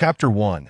Chapter 1.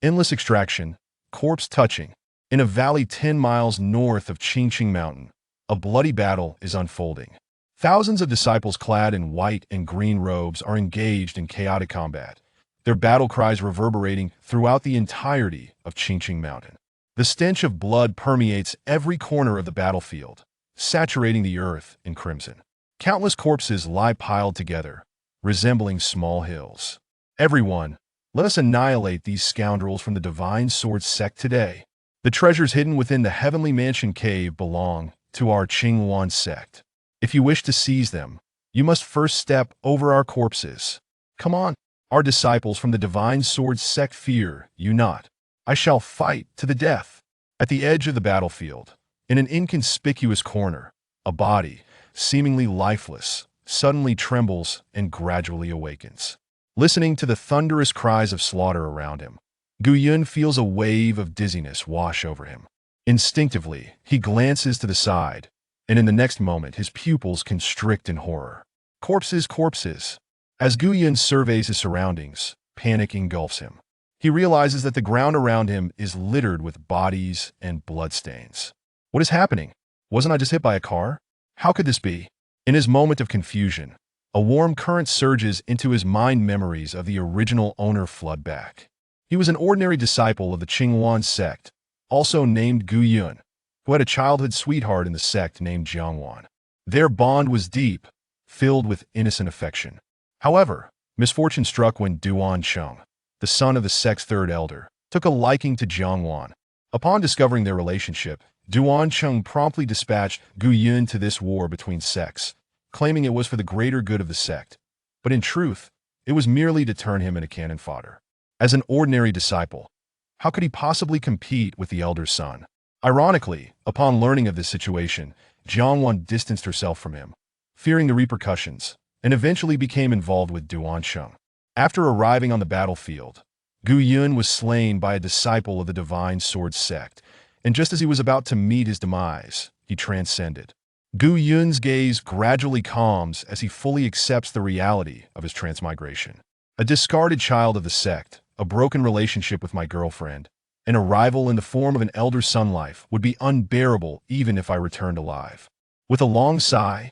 Endless Extraction, Corpse Touching. In a valley 10 miles north of Cheng Mountain, a bloody battle is unfolding. Thousands of disciples clad in white and green robes are engaged in chaotic combat, their battle cries reverberating throughout the entirety of Cheng Mountain. The stench of blood permeates every corner of the battlefield, saturating the earth in crimson. Countless corpses lie piled together, resembling small hills. Everyone, let us annihilate these scoundrels from the Divine Sword sect today. The treasures hidden within the Heavenly Mansion cave belong to our Cheng sect. If you wish to seize them, you must first step over our corpses. Come on, our disciples from the Divine Sword sect, fear you not. I shall fight to the death. At the edge of the battlefield, in an inconspicuous corner, a body, seemingly lifeless, suddenly trembles and gradually awakens. Listening to the thunderous cries of slaughter around him, Yun feels a wave of dizziness wash over him. Instinctively, he glances to the side, and in the next moment his pupils constrict in horror. Corpses, corpses. As Yun surveys his surroundings, panic engulfs him. He realizes that the ground around him is littered with bodies and bloodstains. What is happening? Wasn't I just hit by a car? How could this be? In his moment of confusion, a warm current surges into his mind. Memories of the original owner flood back. He was an ordinary disciple of the Cheng sect, also named Yun, who had a childhood sweetheart in the sect named Jiangwan. Their bond was deep, filled with innocent affection. However, misfortune struck when Duan Cheng, the son of the sect's third elder, took a liking to Jiangwan. Upon discovering their relationship, Duan Cheng promptly dispatched Yun to this war between sects, claiming it was for the greater good of the sect. But in truth, it was merely to turn him into cannon fodder. As an ordinary disciple, how could he possibly compete with the elder's son? Ironically, upon learning of this situation, Jiangwan distanced herself from him, fearing the repercussions, and eventually became involved with Duan Cheng. After arriving on the battlefield, Yun was slain by a disciple of the Divine Sword sect, and just as he was about to meet his demise, he transcended. Yun's gaze gradually calms as he fully accepts the reality of his transmigration. A discarded child of the sect, a broken relationship with my girlfriend, an arrival in the form of an elder son life would be unbearable even if I returned alive. With a long sigh,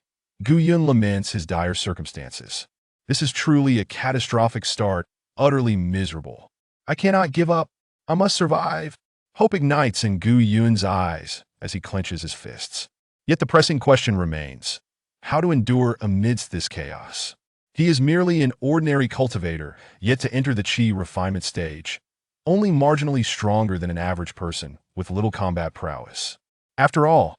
Yun laments his dire circumstances. This is truly a catastrophic start, utterly miserable. I cannot give up. I must survive. Hope ignites in Yun's eyes as he clenches his fists. Yet the pressing question remains: how to endure amidst this chaos? He is merely an ordinary cultivator, yet to enter the Qi refinement stage, only marginally stronger than an average person with little combat prowess. After all,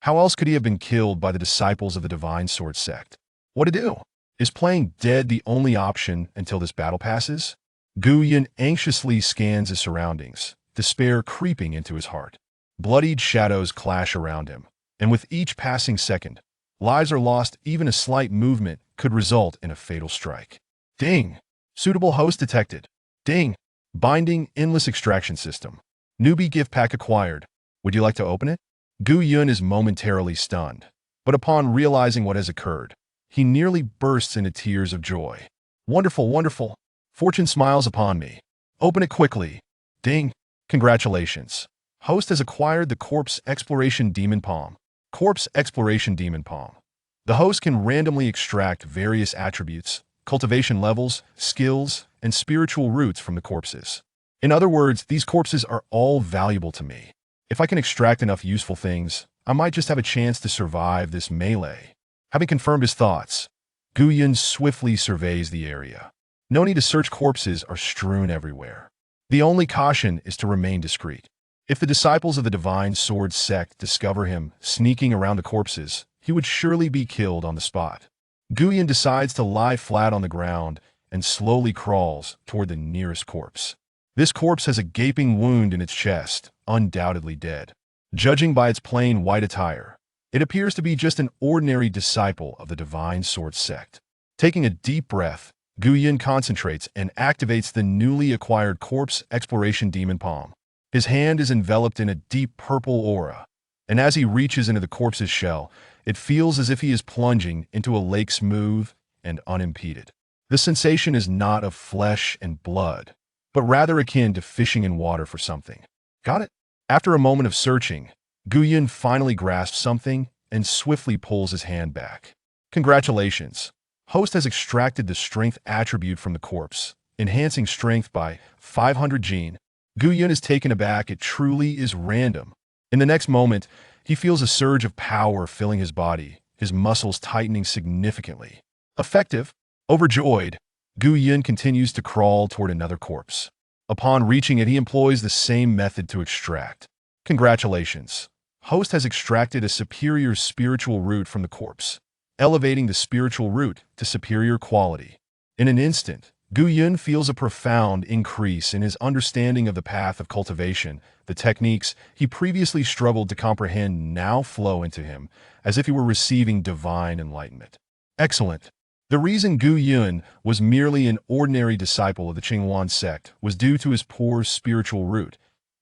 how else could he have been killed by the disciples of the Divine Sword sect? What to do? Is playing dead the only option until this battle passes? Yun anxiously scans his surroundings, despair creeping into his heart. Bloodied shadows clash around him, and with each passing second, lives are lost. Even a slight movement could result in a fatal strike. Ding! Suitable host detected. Ding! Binding Endless Extraction System. Newbie gift pack acquired. Would you like to open it? Yun is momentarily stunned, but upon realizing what has occurred, he nearly bursts into tears of joy. Wonderful, wonderful. Fortune smiles upon me. Open it quickly. Ding! Congratulations. Host has acquired the Corpse Exploration Demon Palm. Corpse Exploration Demon Palm. The host can randomly extract various attributes, cultivation levels, skills, and spiritual roots from the corpses. In other words, these corpses are all valuable to me. If I can extract enough useful things, I might just have a chance to survive this melee. Having confirmed his thoughts, Yun swiftly surveys the area. No need to search. Corpses are strewn everywhere. The only caution is to remain discreet. If the disciples of the Divine Sword sect discover him sneaking around the corpses, he would surely be killed on the spot. Yun decides to lie flat on the ground and slowly crawls toward the nearest corpse. This corpse has a gaping wound in its chest, undoubtedly dead. Judging by its plain white attire, it appears to be just an ordinary disciple of the Divine Sword sect. Taking a deep breath, Yun concentrates and activates the newly acquired Corpse Exploration Demon Palm. His hand is enveloped in a deep purple aura, and as he reaches into the corpse's shell, it feels as if he is plunging into a lake smooth and unimpeded. The sensation is not of flesh and blood, but rather akin to fishing in water for something. Got it? After a moment of searching, Yun finally grasps something and swiftly pulls his hand back. Congratulations. Host has extracted the strength attribute from the corpse, enhancing strength by 500 gene. Yun is taken aback. It truly is random. In the next moment, he feels a surge of power filling his body, his muscles tightening significantly. Effective. Overjoyed, Yun continues to crawl toward another corpse. Upon reaching it, he employs the same method to extract. Congratulations. Host has extracted a superior spiritual root from the corpse, elevating the spiritual root to superior quality. In an instant, Yun feels a profound increase in his understanding of the path of cultivation. The techniques he previously struggled to comprehend now flow into him, as if he were receiving divine enlightenment. Excellent. The reason Yun was merely an ordinary disciple of the Cheng sect was due to his poor spiritual root,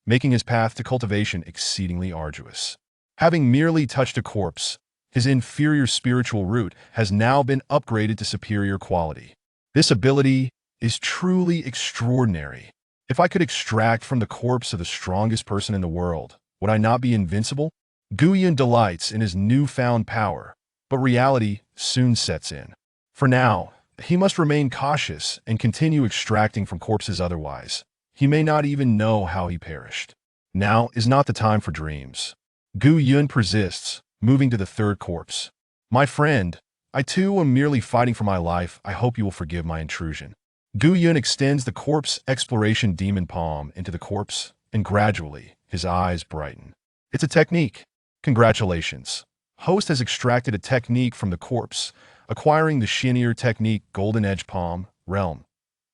making his path to cultivation exceedingly arduous. Having merely touched a corpse, his inferior spiritual root has now been upgraded to superior quality. This ability is truly extraordinary. If I could extract from the corpse of the strongest person in the world, would I not be invincible? Yun delights in his newfound power, but reality soon sets in. For now, he must remain cautious and continue extracting from corpses, otherwise he may not even know how he perished. Now is not the time for dreams. Yun persists, moving to the third corpse. My friend, I too am merely fighting for my life. I hope you will forgive my intrusion. Yun extends the corpse exploration demon palm into the corpse, and gradually, his eyes brighten. It's a technique. Congratulations. Host has extracted a technique from the corpse, acquiring the Shinier technique Golden Edge Palm, Realm.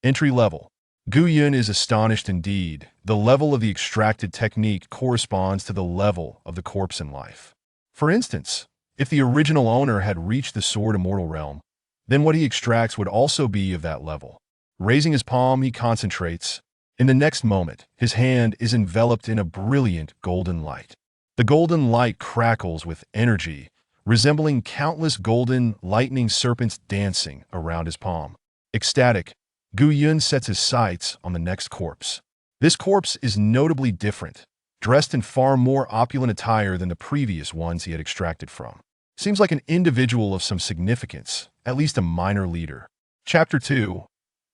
Entry level. Yun is astonished indeed. The level of the extracted technique corresponds to the level of the corpse in life. For instance, if the original owner had reached the Sword Immortal Realm, then what he extracts would also be of that level. Raising his palm, he concentrates. In the next moment, his hand is enveloped in a brilliant golden light. The golden light crackles with energy, resembling countless golden lightning serpents dancing around his palm. Ecstatic, Yun sets his sights on the next corpse. This corpse is notably different, dressed in far more opulent attire than the previous ones he had extracted from. Seems like an individual of some significance, at least a minor leader. Chapter 2.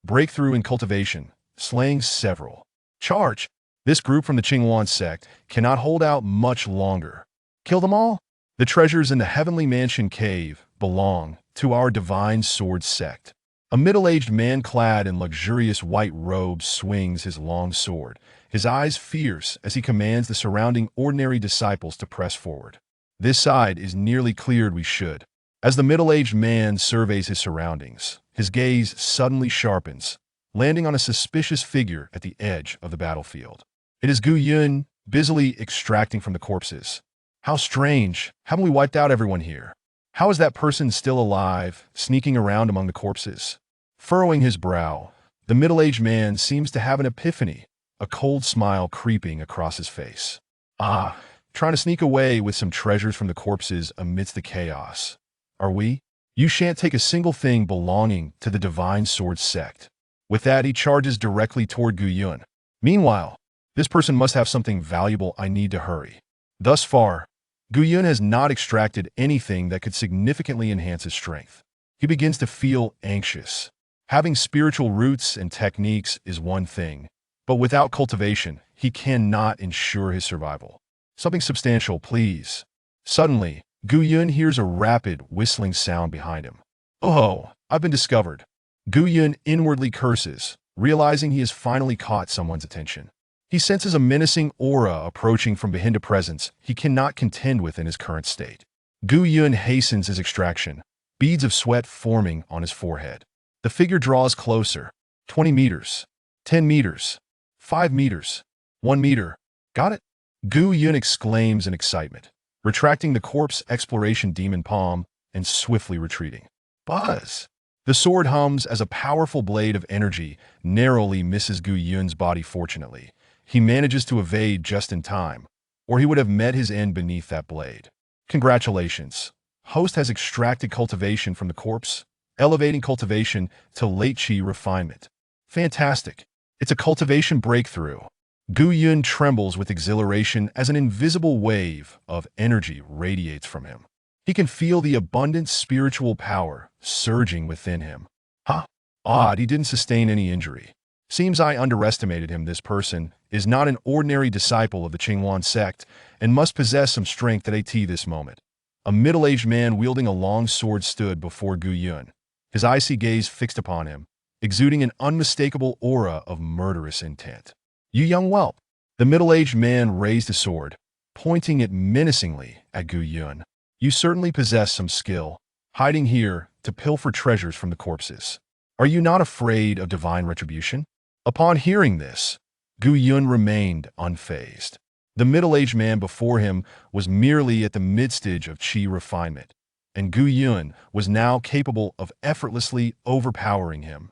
Breakthrough in Cultivation, Slaying Several. Charge! This group from the Cheng sect cannot hold out much longer. Kill them all? The treasures in the Heavenly Mansion Cave belong to our Divine Sword sect. A middle-aged man clad in luxurious white robes swings his long sword, his eyes fierce as he commands the surrounding ordinary disciples to press forward. This side is nearly cleared, we should. As the middle-aged man surveys his surroundings, his gaze suddenly sharpens, landing on a suspicious figure at the edge of the battlefield. It is Yun, busily extracting from the corpses. How strange! Haven't we wiped out everyone here? How is that person still alive, sneaking around among the corpses? Furrowing his brow, the middle-aged man seems to have an epiphany, a cold smile creeping across his face. Ah, trying to sneak away with some treasures from the corpses amidst the chaos. Are we? You shan't take a single thing belonging to the Divine Sword sect. With that, he charges directly toward Yun. Meanwhile, this person must have something valuable. I need to hurry. Thus far, Yun has not extracted anything that could significantly enhance his strength. He begins to feel anxious. Having spiritual roots and techniques is one thing, but without cultivation, he cannot ensure his survival. Something substantial, please. Suddenly, Yun hears a rapid, whistling sound behind him. Oh, I've been discovered. Yun inwardly curses, realizing he has finally caught someone's attention. He senses a menacing aura approaching from behind a presence he cannot contend with in his current state. Yun hastens his extraction, beads of sweat forming on his forehead. The figure draws closer. 20 meters. 10 meters. 5 meters. 1 meter. Got it? Yun exclaims in excitement, retracting the corpse exploration demon palm and swiftly retreating. Buzz! The sword hums as a powerful blade of energy narrowly misses Yun's body. Fortunately, he manages to evade just in time, or he would have met his end beneath that blade. Congratulations. Host has extracted cultivation from the corpse, elevating cultivation to late chi refinement. Fantastic. It's a cultivation breakthrough. Gu Yun trembles with exhilaration as an invisible wave of energy radiates from him. He can feel the abundant spiritual power surging within him. Huh? Odd, he didn't sustain any injury. Seems I underestimated him. This person is not an ordinary disciple of the Qingwan sect and must possess some strength at this moment. A middle-aged man wielding a long sword stood before Gu Yun, his icy gaze fixed upon him, exuding an unmistakable aura of murderous intent. "You young whelp!" The middle-aged man raised a sword, pointing it menacingly at Gu Yun. "You certainly possess some skill, hiding here to pilfer treasures from the corpses. Are you not afraid of divine retribution?" Upon hearing this, Gu Yun remained unfazed. The middle-aged man before him was merely at the mid-stage of qi refinement, and Gu Yun was now capable of effortlessly overpowering him.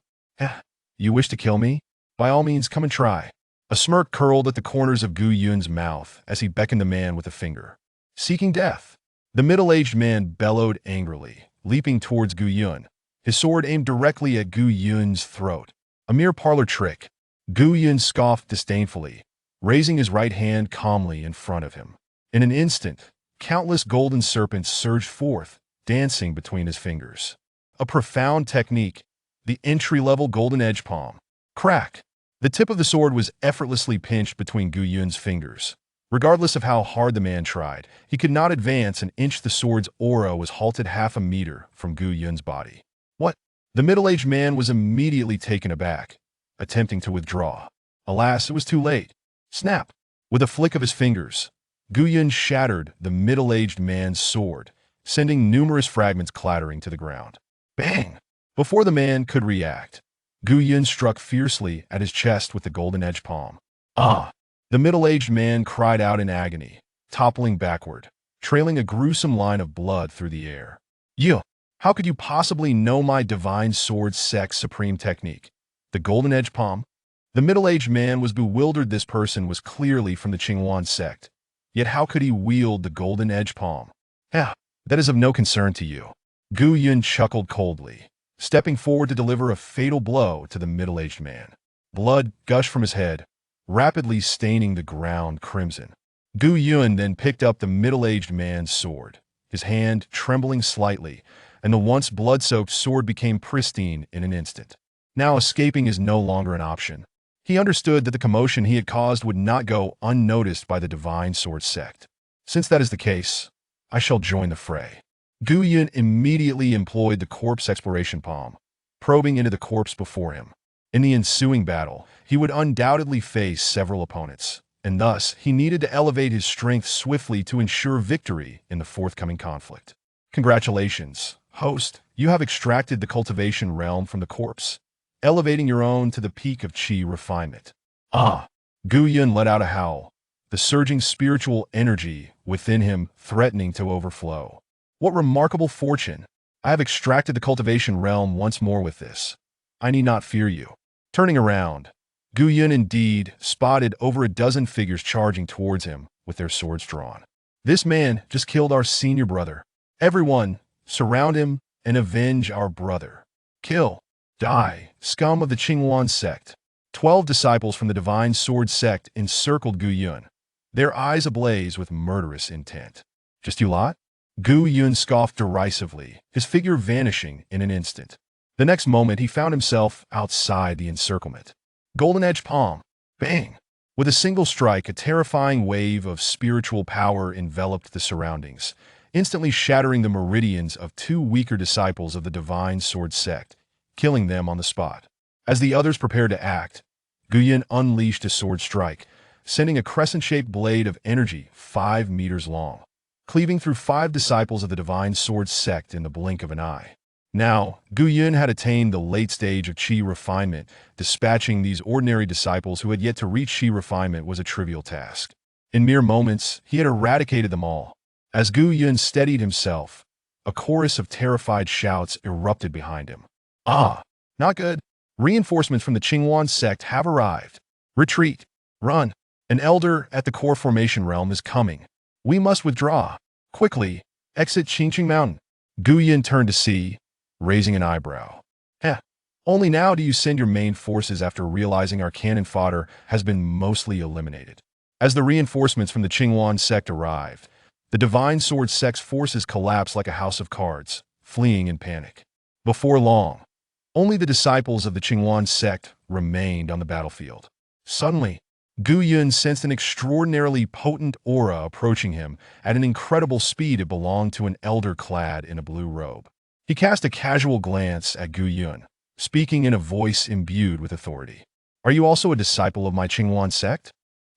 "You wish to kill me? By all means, come and try." A smirk curled at the corners of Gu Yun's mouth as he beckoned the man with a finger. "Seeking death?" The middle-aged man bellowed angrily, leaping towards Gu Yun, his sword aimed directly at Gu Yun's throat. "A mere parlor trick." Gu Yun scoffed disdainfully, raising his right hand calmly in front of him. In an instant, countless golden serpents surged forth, dancing between his fingers. A profound technique, the entry-level golden edge palm. Crack! The tip of the sword was effortlessly pinched between Gu Yun's fingers. Regardless of how hard the man tried, he could not advance an inch. The sword's aura was halted half a meter from Gu Yun's body. "What?" The middle-aged man was immediately taken aback, attempting to withdraw. Alas, it was too late. Snap! With a flick of his fingers, Gu Yun shattered the middle-aged man's sword, sending numerous fragments clattering to the ground. Bang! Before the man could react, Gu Yun struck fiercely at his chest with the golden edge palm. "Ah!" The middle-aged man cried out in agony, toppling backward, trailing a gruesome line of blood through the air. "You! How could you possibly know my divine sword sect's supreme technique? The golden edge palm?" The middle-aged man was bewildered. This person was clearly from the Qingwan sect. Yet how could he wield the golden edge palm? "Yeah, that is of no concern to you." Gu Yun chuckled coldly, stepping forward to deliver a fatal blow to the middle-aged man. Blood gushed from his head, rapidly staining the ground crimson. Gu Yun then picked up the middle-aged man's sword, his hand trembling slightly, and the once blood-soaked sword became pristine in an instant. Now escaping is no longer an option. He understood that the commotion he had caused would not go unnoticed by the divine sword sect. Since that is the case, I shall join the fray. Gu Yun immediately employed the corpse exploration palm, probing into the corpse before him. In the ensuing battle, he would undoubtedly face several opponents, and thus he needed to elevate his strength swiftly to ensure victory in the forthcoming conflict. Congratulations, host. You have extracted the cultivation realm from the corpse, elevating your own to the peak of qi refinement. Ah! Gu Yun let out a howl, the surging spiritual energy within him threatening to overflow. What remarkable fortune! I have extracted the cultivation realm once more with this. I need not fear you. Turning around, Gu Yun indeed spotted over a dozen figures charging towards him with their swords drawn. This man just killed our senior brother. Everyone, surround him and avenge our brother. Kill. Die, scum of the Qingwan sect. 12 disciples from the divine sword sect encircled Gu Yun, their eyes ablaze with murderous intent. Just you lot? Gu Yun scoffed derisively, his figure vanishing in an instant. The next moment, he found himself outside the encirclement. Golden edge palm. Bang! With a single strike, a terrifying wave of spiritual power enveloped the surroundings, instantly shattering the meridians of 2 weaker disciples of the divine sword sect, killing them on the spot. As the others prepared to act, Gu Yun unleashed a sword strike, sending a crescent-shaped blade of energy 5 meters long, cleaving through 5 disciples of the divine sword sect in the blink of an eye. Now, Gu Yun had attained the late stage of qi refinement. Dispatching these ordinary disciples who had yet to reach qi refinement was a trivial task. In mere moments, he had eradicated them all. As Gu Yun steadied himself, a chorus of terrified shouts erupted behind him. Ah! Not good. Reinforcements from the Qingwan sect have arrived. Retreat. Run. An elder at the core formation realm is coming. We must withdraw. Quickly. Exit Qingqing Mountain. Gu Yun turned to see, raising an eyebrow. Only now do you send your main forces after realizing our cannon fodder has been mostly eliminated. As the reinforcements from the Qingwan sect arrived, the Divine Sword sect's forces collapsed like a house of cards, fleeing in panic. Before long, only the disciples of the Qingwan sect remained on the battlefield. Suddenly, Gu Yun sensed an extraordinarily potent aura approaching him at an incredible speed. It belonged to an elder clad in a blue robe. He cast a casual glance at Gu Yun, speaking in a voice imbued with authority. Are you also a disciple of my Qingwan sect?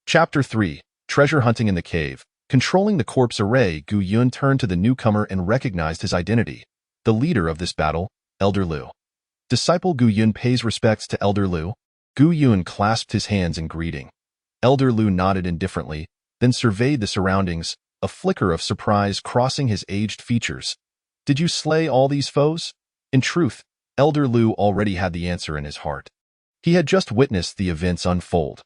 Chapter 3. Treasure Hunting in the Cave. Controlling the corpse array, Gu Yun turned to the newcomer and recognized his identity. The leader of this battle, Elder Lu. Disciple Gu Yun pays respects to Elder Lu. Gu Yun clasped his hands in greeting. Elder Lu nodded indifferently, then surveyed the surroundings, a flicker of surprise crossing his aged features. Did you slay all these foes? In truth, Elder Lu already had the answer in his heart. He had just witnessed the events unfold.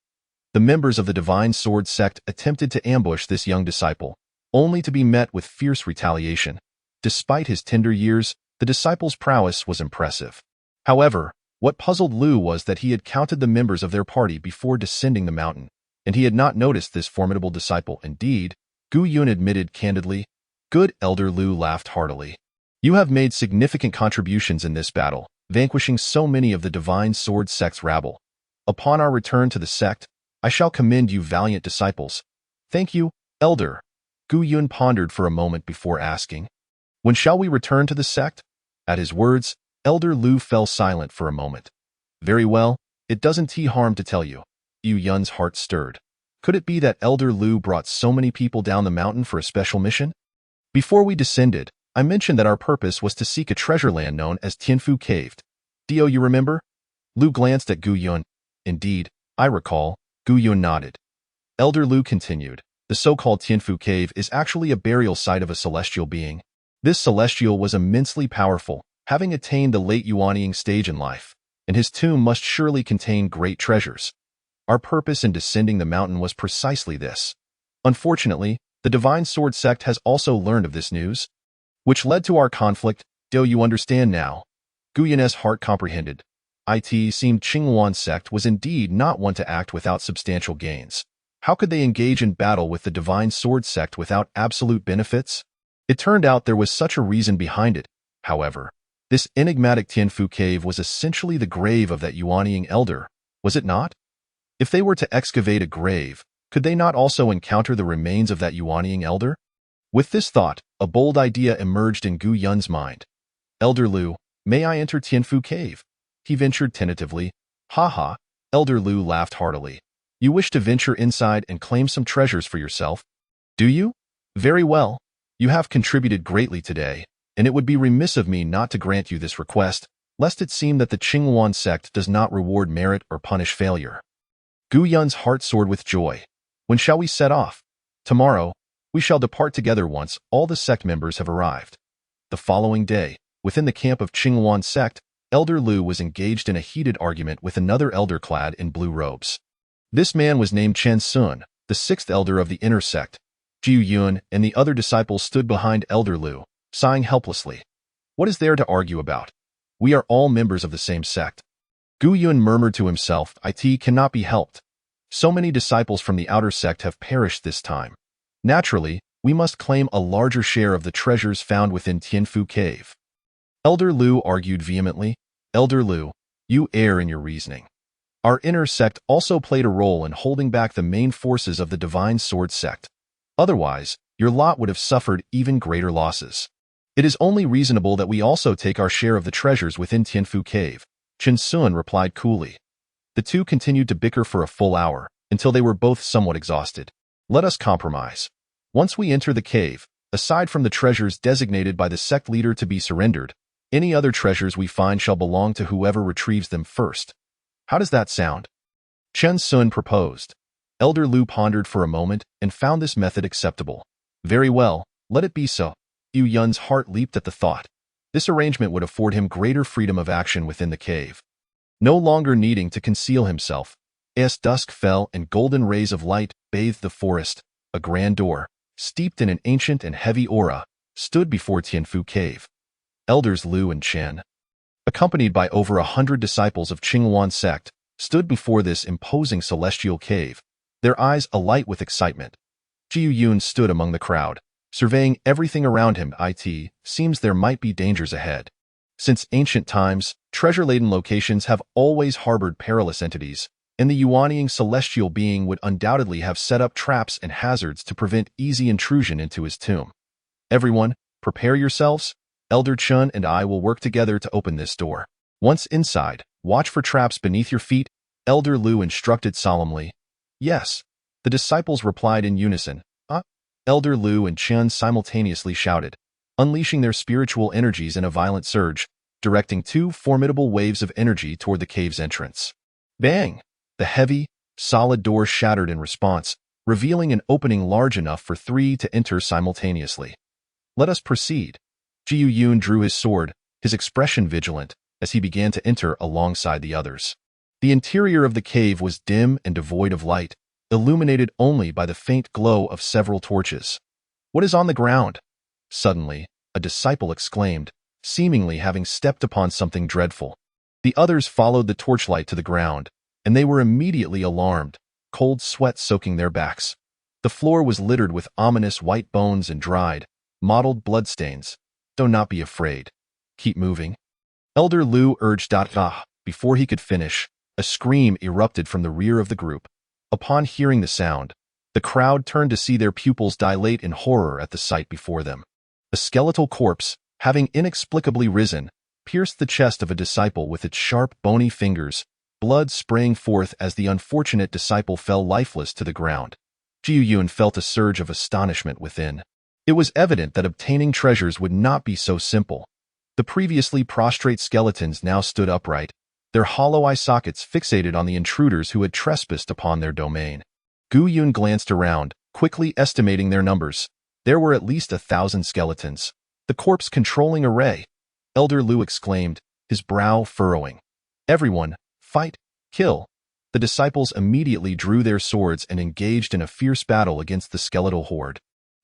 The members of the Divine Sword sect attempted to ambush this young disciple, only to be met with fierce retaliation. Despite his tender years, the disciple's prowess was impressive. However, what puzzled Lu was that he had counted the members of their party before descending the mountain, and he had not noticed this formidable disciple. Indeed, Gu Yun admitted candidly. Good. Elder Lu laughed heartily. You have made significant contributions in this battle, vanquishing so many of the Divine Sword sect's rabble. Upon our return to the sect, I shall commend you, valiant disciples. Thank you, Elder. Gu Yun pondered for a moment before asking. When shall we return to the sect? At his words, Elder Lu fell silent for a moment. Very well, it doesn't harm to tell you. Gu Yun's heart stirred. Could it be that Elder Lu brought so many people down the mountain for a special mission? Before we descended, I mentioned that our purpose was to seek a treasure land known as Tianfu Cave. Do you remember? Lu glanced at Gu Yun. Indeed, I recall. Gu Yun nodded. Elder Lu continued. The so-called Tianfu Cave is actually a burial site of a celestial being. This celestial was immensely powerful, having attained the late Yuanying stage in life, and his tomb must surely contain great treasures. Our purpose in descending the mountain was precisely this. Unfortunately, the Divine Sword sect has also learned of this news, which led to our conflict. Do you understand now? Gu Yun's heart comprehended. It seemed Qingwan sect was indeed not one to act without substantial gains. How could they engage in battle with the Divine Sword sect without absolute benefits? It turned out there was such a reason behind it. However, this enigmatic Tianfu cave was essentially the grave of that Yuanying elder, was it not? If they were to excavate a grave, could they not also encounter the remains of that Yuanying elder? With this thought, a bold idea emerged in Gu Yun's mind. Elder Lu, may I enter Tianfu cave? He ventured tentatively. Ha ha, Elder Lu laughed heartily. You wish to venture inside and claim some treasures for yourself? Do you? Very well. You have contributed greatly today, and it would be remiss of me not to grant you this request, lest it seem that the Qingwan sect does not reward merit or punish failure. Gu Yun's heart soared with joy. When shall we set off? Tomorrow. We shall depart together once all the sect members have arrived. The following day, within the camp of Qingwan sect, Elder Lu was engaged in a heated argument with another elder clad in blue robes. This man was named Chen Sun, the sixth elder of the inner sect. Gu Yun and the other disciples stood behind Elder Lu, sighing helplessly. What is there to argue about? We are all members of the same sect. Gu Yun murmured to himself, It cannot be helped. So many disciples from the outer sect have perished this time. Naturally, we must claim a larger share of the treasures found within Tianfu Cave. Elder Lu argued vehemently. Elder Lu, you err in your reasoning. Our inner sect also played a role in holding back the main forces of the Divine Sword sect. Otherwise, your lot would have suffered even greater losses. It is only reasonable that we also take our share of the treasures within Tianfu Cave, Chen Sun replied coolly. The two continued to bicker for a full hour, until they were both somewhat exhausted. Let us compromise. Once we enter the cave, aside from the treasures designated by the sect leader to be surrendered, any other treasures we find shall belong to whoever retrieves them first. How does that sound? Chen Sun proposed. Elder Lu pondered for a moment and found this method acceptable. Very well, let it be so. Gu Yun's heart leaped at the thought. This arrangement would afford him greater freedom of action within the cave. No longer needing to conceal himself, as dusk fell and golden rays of light bathed the forest, a grand door, steeped in an ancient and heavy aura, stood before Tianfu Cave. Elders Lu and Chen. accompanied by over 100 disciples of Qinghuan sect, stood before this imposing celestial cave, their eyes alight with excitement. Jiu Yun stood among the crowd, surveying everything around him. It seems there might be dangers ahead. Since ancient times, treasure-laden locations have always harbored perilous entities, and the Yuanying celestial being would undoubtedly have set up traps and hazards to prevent easy intrusion into his tomb. Everyone, prepare yourselves. Elder Chun and I will work together to open this door. Once inside, watch for traps beneath your feet, Elder Lu instructed solemnly. Yes. The disciples replied in unison. Elder Lu and Chun simultaneously shouted, unleashing their spiritual energies in a violent surge, directing two formidable waves of energy toward the cave's entrance. Bang! The heavy, solid door shattered in response, revealing an opening large enough for three to enter simultaneously. Let us proceed. Jiu Yun drew his sword, his expression vigilant, as he began to enter alongside the others. The interior of the cave was dim and devoid of light, illuminated only by the faint glow of several torches. What is on the ground? Suddenly, a disciple exclaimed, seemingly having stepped upon something dreadful. The others followed the torchlight to the ground, and they were immediately alarmed, cold sweat soaking their backs. The floor was littered with ominous white bones and dried, mottled bloodstains. Do not be afraid. Keep moving. Elder Lu urged. Before he could finish, a scream erupted from the rear of the group. Upon hearing the sound, the crowd turned to see their pupils dilate in horror at the sight before them. A skeletal corpse, having inexplicably risen, pierced the chest of a disciple with its sharp, bony fingers, blood spraying forth as the unfortunate disciple fell lifeless to the ground. Jiu Yun felt a surge of astonishment within. It was evident that obtaining treasures would not be so simple. The previously prostrate skeletons now stood upright, their hollow eye sockets fixated on the intruders who had trespassed upon their domain. Gu Yun glanced around, quickly estimating their numbers. There were at least 1,000 skeletons. The corpse controlling array. Elder Lu exclaimed, his brow furrowing. Everyone, fight, kill. The disciples immediately drew their swords and engaged in a fierce battle against the skeletal horde.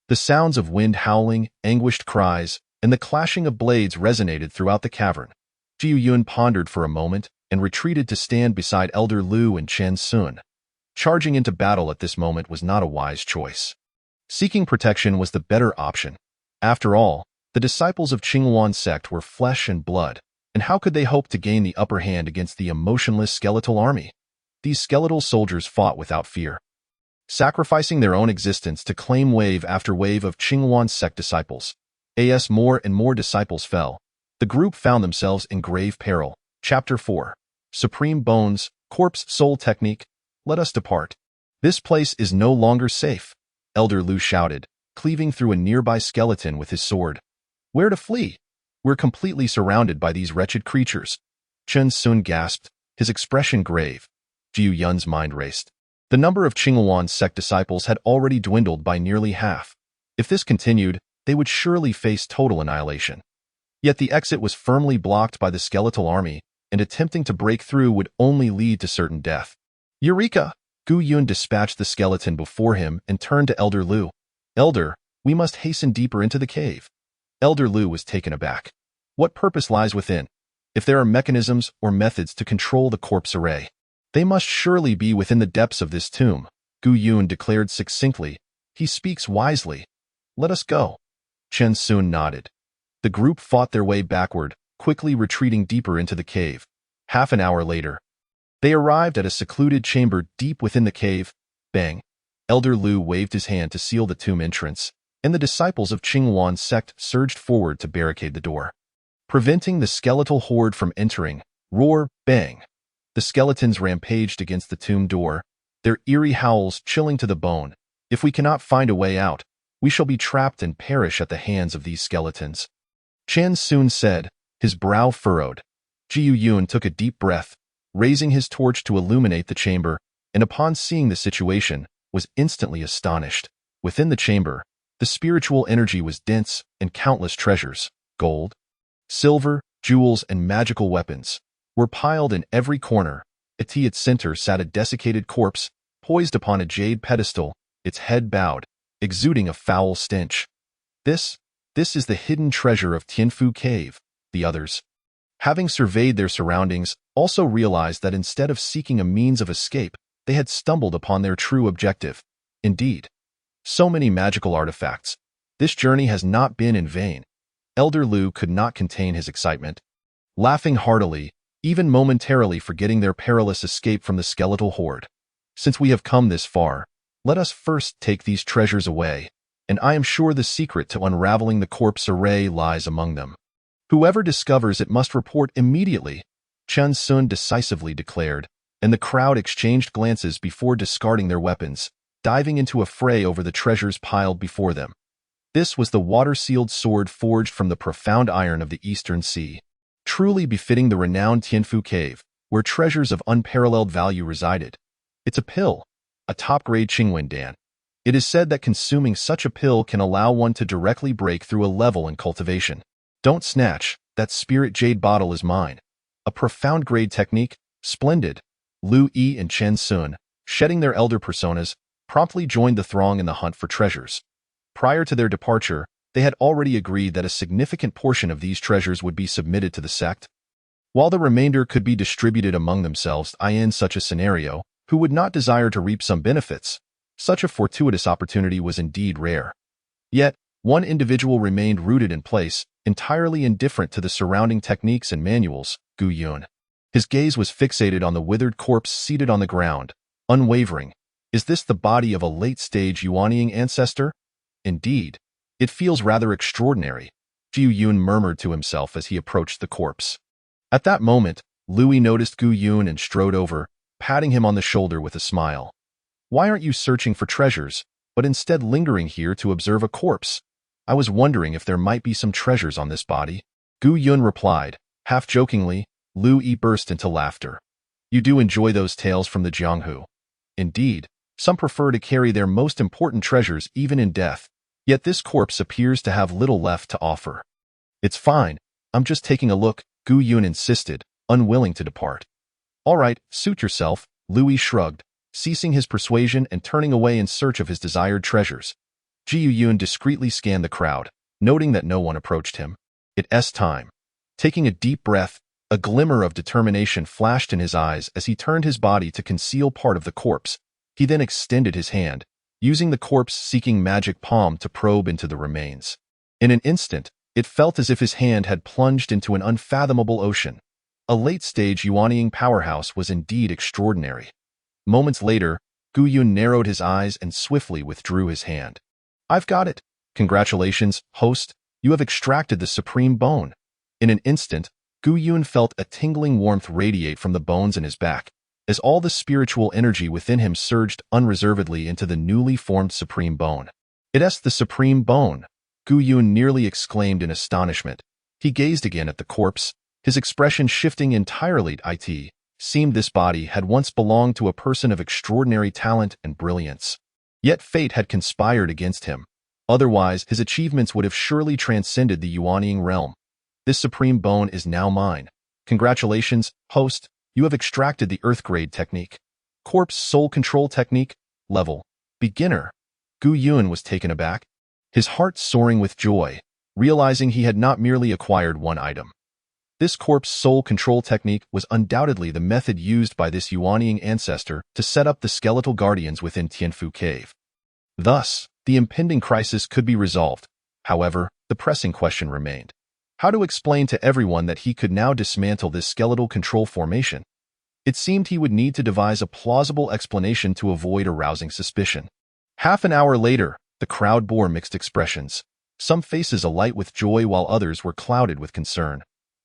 The sounds of wind howling, anguished cries, and the clashing of blades resonated throughout the cavern. Jiu Yun pondered for a moment and retreated to stand beside Elder Lu and Chen Sun. Charging into battle at this moment was not a wise choice. Seeking protection was the better option. After all, the disciples of Qinghuan sect were flesh and blood, and how could they hope to gain the upper hand against the emotionless skeletal army? These skeletal soldiers fought without fear, sacrificing their own existence to claim wave after wave of Qinghuan sect disciples. As more and more disciples fell, the group found themselves in grave peril. Chapter 4. Supreme Bones, Corpse Soul Technique. Let us depart. This place is no longer safe, Elder Lu shouted, cleaving through a nearby skeleton with his sword. Where to flee? We're completely surrounded by these wretched creatures. Chen Sun gasped, his expression grave. Jiu Yun's mind raced. The number of Qinghuan sect disciples had already dwindled by nearly half. If this continued, they would surely face total annihilation. Yet the exit was firmly blocked by the skeletal army, and attempting to break through would only lead to certain death. Eureka! Gu Yun dispatched the skeleton before him and turned to Elder Lu. Elder, we must hasten deeper into the cave. Elder Lu was taken aback. What purpose lies within? If there are mechanisms or methods to control the corpse array, they must surely be within the depths of this tomb, Gu Yun declared succinctly. He speaks wisely. Let us go. Chen Sun nodded. The group fought their way backward, quickly retreating deeper into the cave. Half an hour later, they arrived at a secluded chamber deep within the cave. Bang! Elder Lu waved his hand to seal the tomb entrance, and the disciples of Qinghuan sect surged forward to barricade the door, preventing the skeletal horde from entering. Roar! Bang! The skeletons rampaged against the tomb door, their eerie howls chilling to the bone. If we cannot find a way out, we shall be trapped and perish at the hands of these skeletons. Chen Sun said, his brow furrowed. Jiu Yun took a deep breath, raising his torch to illuminate the chamber, and upon seeing the situation, was instantly astonished. Within the chamber, the spiritual energy was dense, and countless treasures, gold, silver, jewels, and magical weapons, were piled in every corner. At its center sat a desiccated corpse, poised upon a jade pedestal, its head bowed, exuding a foul stench. This is the hidden treasure of Tianfu Cave, the others having surveyed their surroundings, also realized that instead of seeking a means of escape, they had stumbled upon their true objective. Indeed, so many magical artifacts. This journey has not been in vain. Elder Lu could not contain his excitement, laughing heartily, even momentarily forgetting their perilous escape from the skeletal horde. Since we have come this far, let us first take these treasures away, and I am sure the secret to unraveling the corpse array lies among them. Whoever discovers it must report immediately, Chen Sun decisively declared, and the crowd exchanged glances before discarding their weapons, diving into a fray over the treasures piled before them. This was the water-sealed sword forged from the profound iron of the Eastern Sea, truly befitting the renowned Tianfu cave, where treasures of unparalleled value resided. It's a pill, a top-grade Qingwendan. It is said that consuming such a pill can allow one to directly break through a level in cultivation. Don't snatch, that spirit jade bottle is mine. A profound grade technique, splendid. Lu Yi and Chen Sun, shedding their elder personas, promptly joined the throng in the hunt for treasures. Prior to their departure, they had already agreed that a significant portion of these treasures would be submitted to the sect, while the remainder could be distributed among themselves. In such a scenario, who would not desire to reap some benefits? Such a fortuitous opportunity was indeed rare. Yet, one individual remained rooted in place, entirely indifferent to the surrounding techniques and manuals, Gu Yun. His gaze was fixated on the withered corpse seated on the ground, unwavering. Is this the body of a late-stage Yuanying ancestor? Indeed, it feels rather extraordinary, Gu Yun murmured to himself as he approached the corpse. At that moment, Louis noticed Gu Yun and strode over, patting him on the shoulder with a smile. Why aren't you searching for treasures, but instead lingering here to observe a corpse? I was wondering if there might be some treasures on this body. Gu Yun replied, half jokingly. Lu Yi burst into laughter. You do enjoy those tales from the Jianghu. Indeed, some prefer to carry their most important treasures even in death, yet this corpse appears to have little left to offer. It's fine, I'm just taking a look, Gu Yun insisted, unwilling to depart. All right, suit yourself, Lu Yi shrugged, ceasing his persuasion and turning away in search of his desired treasures. Gu Yun discreetly scanned the crowd, noting that no one approached him. It's time. Taking a deep breath, a glimmer of determination flashed in his eyes as he turned his body to conceal part of the corpse. He then extended his hand, using the corpse-seeking magic palm to probe into the remains. In an instant, it felt as if his hand had plunged into an unfathomable ocean. A late-stage Yuanying powerhouse was indeed extraordinary. Moments later, Gu Yun narrowed his eyes and swiftly withdrew his hand. I've got it. Congratulations, host. You have extracted the supreme bone. In an instant, Gu Yun felt a tingling warmth radiate from the bones in his back, as all the spiritual energy within him surged unreservedly into the newly formed supreme bone. It's the supreme bone, Gu Yun nearly exclaimed in astonishment. He gazed again at the corpse, his expression shifting entirely. It seemed this body had once belonged to a person of extraordinary talent and brilliance. Yet fate had conspired against him. Otherwise, his achievements would have surely transcended the Yuanying realm. This supreme bone is now mine. Congratulations, host. You have extracted the Earth-grade technique. Corpse soul control technique, level, beginner. Gu Yun was taken aback, his heart soaring with joy, realizing he had not merely acquired one item. This corpse soul control technique was undoubtedly the method used by this Yuanying ancestor to set up the skeletal guardians within Tianfu cave. Thus, the impending crisis could be resolved. However, the pressing question remained. How to explain to everyone that he could now dismantle this skeletal control formation? It seemed he would need to devise a plausible explanation to avoid arousing suspicion. Half an hour later, the crowd bore mixed expressions, some faces alight with joy while others were clouded with concern.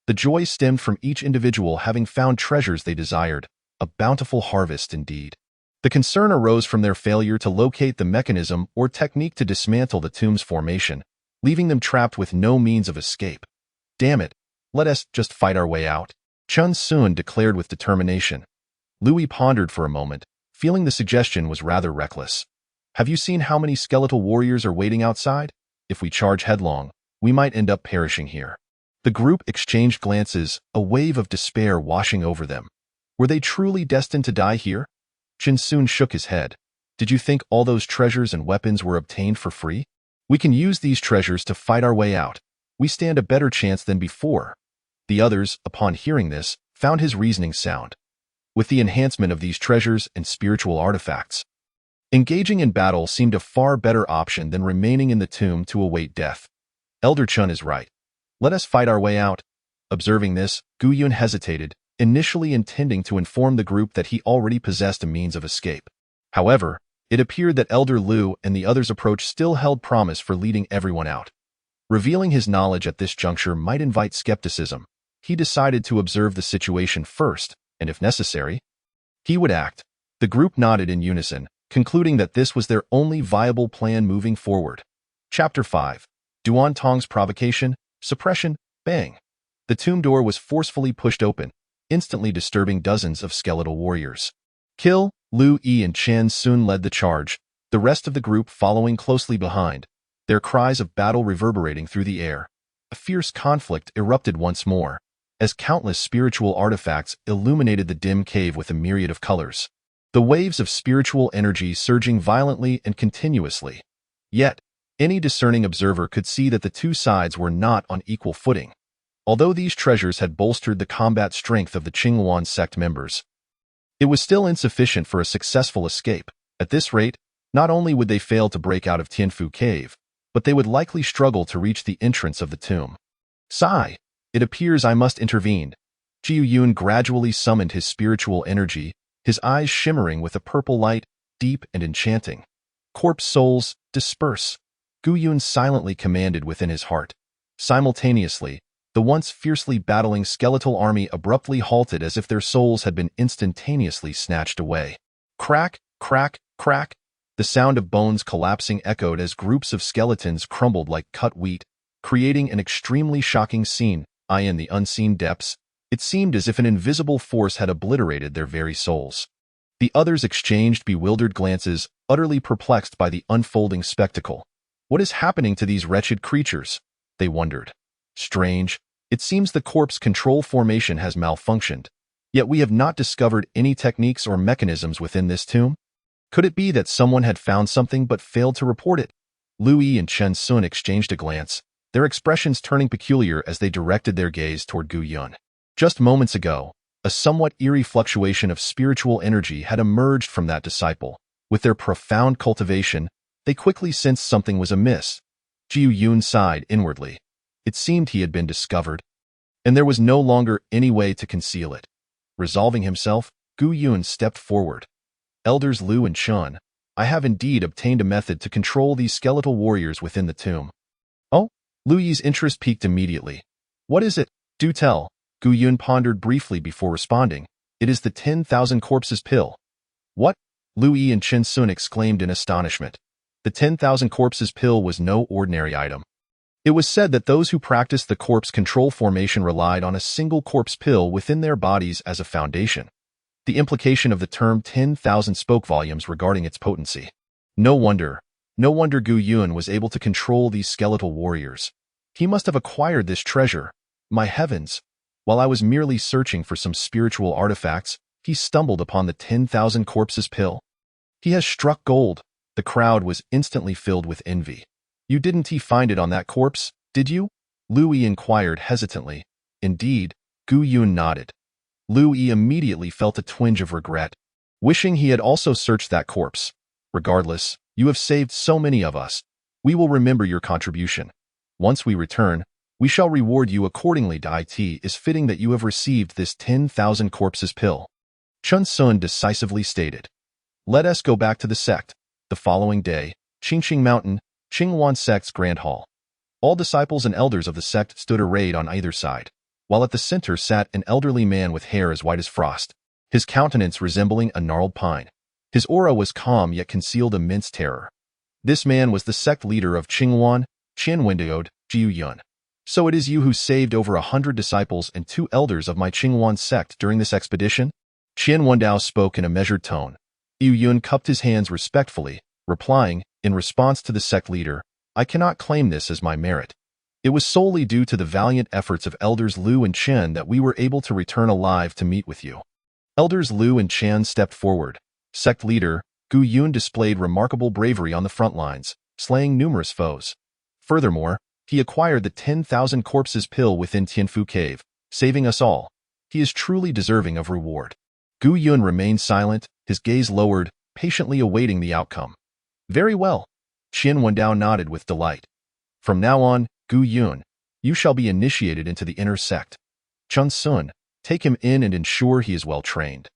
The joy stemmed from each individual having found treasures they desired, a bountiful harvest indeed. The concern arose from their failure to locate the mechanism or technique to dismantle the tomb's formation, leaving them trapped with no means of escape. Damn it, let us just fight our way out, Chen Sun declared with determination. Louis pondered for a moment, feeling the suggestion was rather reckless. Have you seen how many skeletal warriors are waiting outside? If we charge headlong, we might end up perishing here. The group exchanged glances, a wave of despair washing over them. Were they truly destined to die here? Chen Sun shook his head. Did you think all those treasures and weapons were obtained for free? We can use these treasures to fight our way out. We stand a better chance than before. The others, upon hearing this, found his reasoning sound. With the enhancement of these treasures and spiritual artifacts, engaging in battle seemed a far better option than remaining in the tomb to await death. Elder Chun is right. Let us fight our way out. Observing this, Gu Yun hesitated, initially intending to inform the group that he already possessed a means of escape. However, it appeared that Elder Lu and the others' approach still held promise for leading everyone out. Revealing his knowledge at this juncture might invite skepticism. He decided to observe the situation first, and if necessary, he would act. The group nodded in unison, concluding that this was their only viable plan moving forward. Chapter 5. Duan Tong's Provocation, Suppression, Bang. The tomb door was forcefully pushed open, instantly disturbing dozens of skeletal warriors. Kill, Lu Yi and Chen soon led the charge, the rest of the group following closely behind, their cries of battle reverberating through the air. A fierce conflict erupted once more, as countless spiritual artifacts illuminated the dim cave with a myriad of colors. The waves of spiritual energy surging violently and continuously. Yet, any discerning observer could see that the two sides were not on equal footing. Although these treasures had bolstered the combat strength of the Qingyuan sect members, it was still insufficient for a successful escape. At this rate, not only would they fail to break out of Tianfu cave, but they would likely struggle to reach the entrance of the tomb. Sigh, it appears I must intervene. Jiu Yun gradually summoned his spiritual energy, his eyes shimmering with a purple light, deep and enchanting. Corpse souls, disperse. Gu Yun silently commanded within his heart. Simultaneously, the once fiercely battling skeletal army abruptly halted as if their souls had been instantaneously snatched away. Crack, crack, crack. The sound of bones collapsing echoed as groups of skeletons crumbled like cut wheat, creating an extremely shocking scene. In the unseen depths, it seemed as if an invisible force had obliterated their very souls. The others exchanged bewildered glances, utterly perplexed by the unfolding spectacle. What is happening to these wretched creatures? They wondered. Strange, it seems the corpse control formation has malfunctioned, yet we have not discovered any techniques or mechanisms within this tomb. Could it be that someone had found something but failed to report it? Lu Yi and Chen Sun exchanged a glance, their expressions turning peculiar as they directed their gaze toward Gu Yun. Just moments ago, a somewhat eerie fluctuation of spiritual energy had emerged from that disciple. With their profound cultivation, they quickly sensed something was amiss. Jiu Yun sighed inwardly. It seemed he had been discovered, and there was no longer any way to conceal it. Resolving himself, Gu Yun stepped forward. Elders Lu and Chun, I have indeed obtained a method to control these skeletal warriors within the tomb. Oh? Lu Yi's interest piqued immediately. What is it? Do tell. Gu Yun pondered briefly before responding. It is the 10,000 corpses pill. What? Lu Yi and Chen Sun exclaimed in astonishment. The 10,000 corpses pill was no ordinary item. It was said that those who practiced the corpse control formation relied on a single corpse pill within their bodies as a foundation. The implication of the term 10,000 spoke volumes regarding its potency. No wonder Gu Yun was able to control these skeletal warriors. He must have acquired this treasure. My heavens! While I was merely searching for some spiritual artifacts, he stumbled upon the 10,000 corpses pill. He has struck gold. The crowd was instantly filled with envy. You didn't find it on that corpse, did you? Lu Yi inquired hesitantly. Indeed, Gu Yun nodded. Lu Yi immediately felt a twinge of regret, wishing he had also searched that corpse. Regardless, you have saved so many of us. We will remember your contribution. Once we return, we shall reward you accordingly. It is fitting that you have received this 10,000 corpses pill. Chun Sun decisively stated. Let us go back to the sect. The following day, Qingqing Mountain, Qingyuan sect's Grand Hall. All disciples and elders of the sect stood arrayed on either side, while at the center sat an elderly man with hair as white as frost, his countenance resembling a gnarled pine. His aura was calm yet concealed immense terror. This man was the sect leader of Qingyuan, Qian Wendiode, Jiu Yun. So it is you who saved over 100 disciples and 2 elders of my Qingyuan sect during this expedition? Qian Wendao spoke in a measured tone. Jiu Yun cupped his hands respectfully, replying, in response to the sect leader, I cannot claim this as my merit. It was solely due to the valiant efforts of Elders Lu and Chen that we were able to return alive to meet with you. Elders Lu and Chen stepped forward. Sect leader, Gu Yun displayed remarkable bravery on the front lines, slaying numerous foes. Furthermore, he acquired the 10,000 corpses pill within Tianfu cave, saving us all. He is truly deserving of reward. Gu Yun remained silent, his gaze lowered, patiently awaiting the outcome. Very well. Qian Wendao nodded with delight. From now on, Gu Yun, you shall be initiated into the inner sect. Chun Sun, take him in and ensure he is well trained.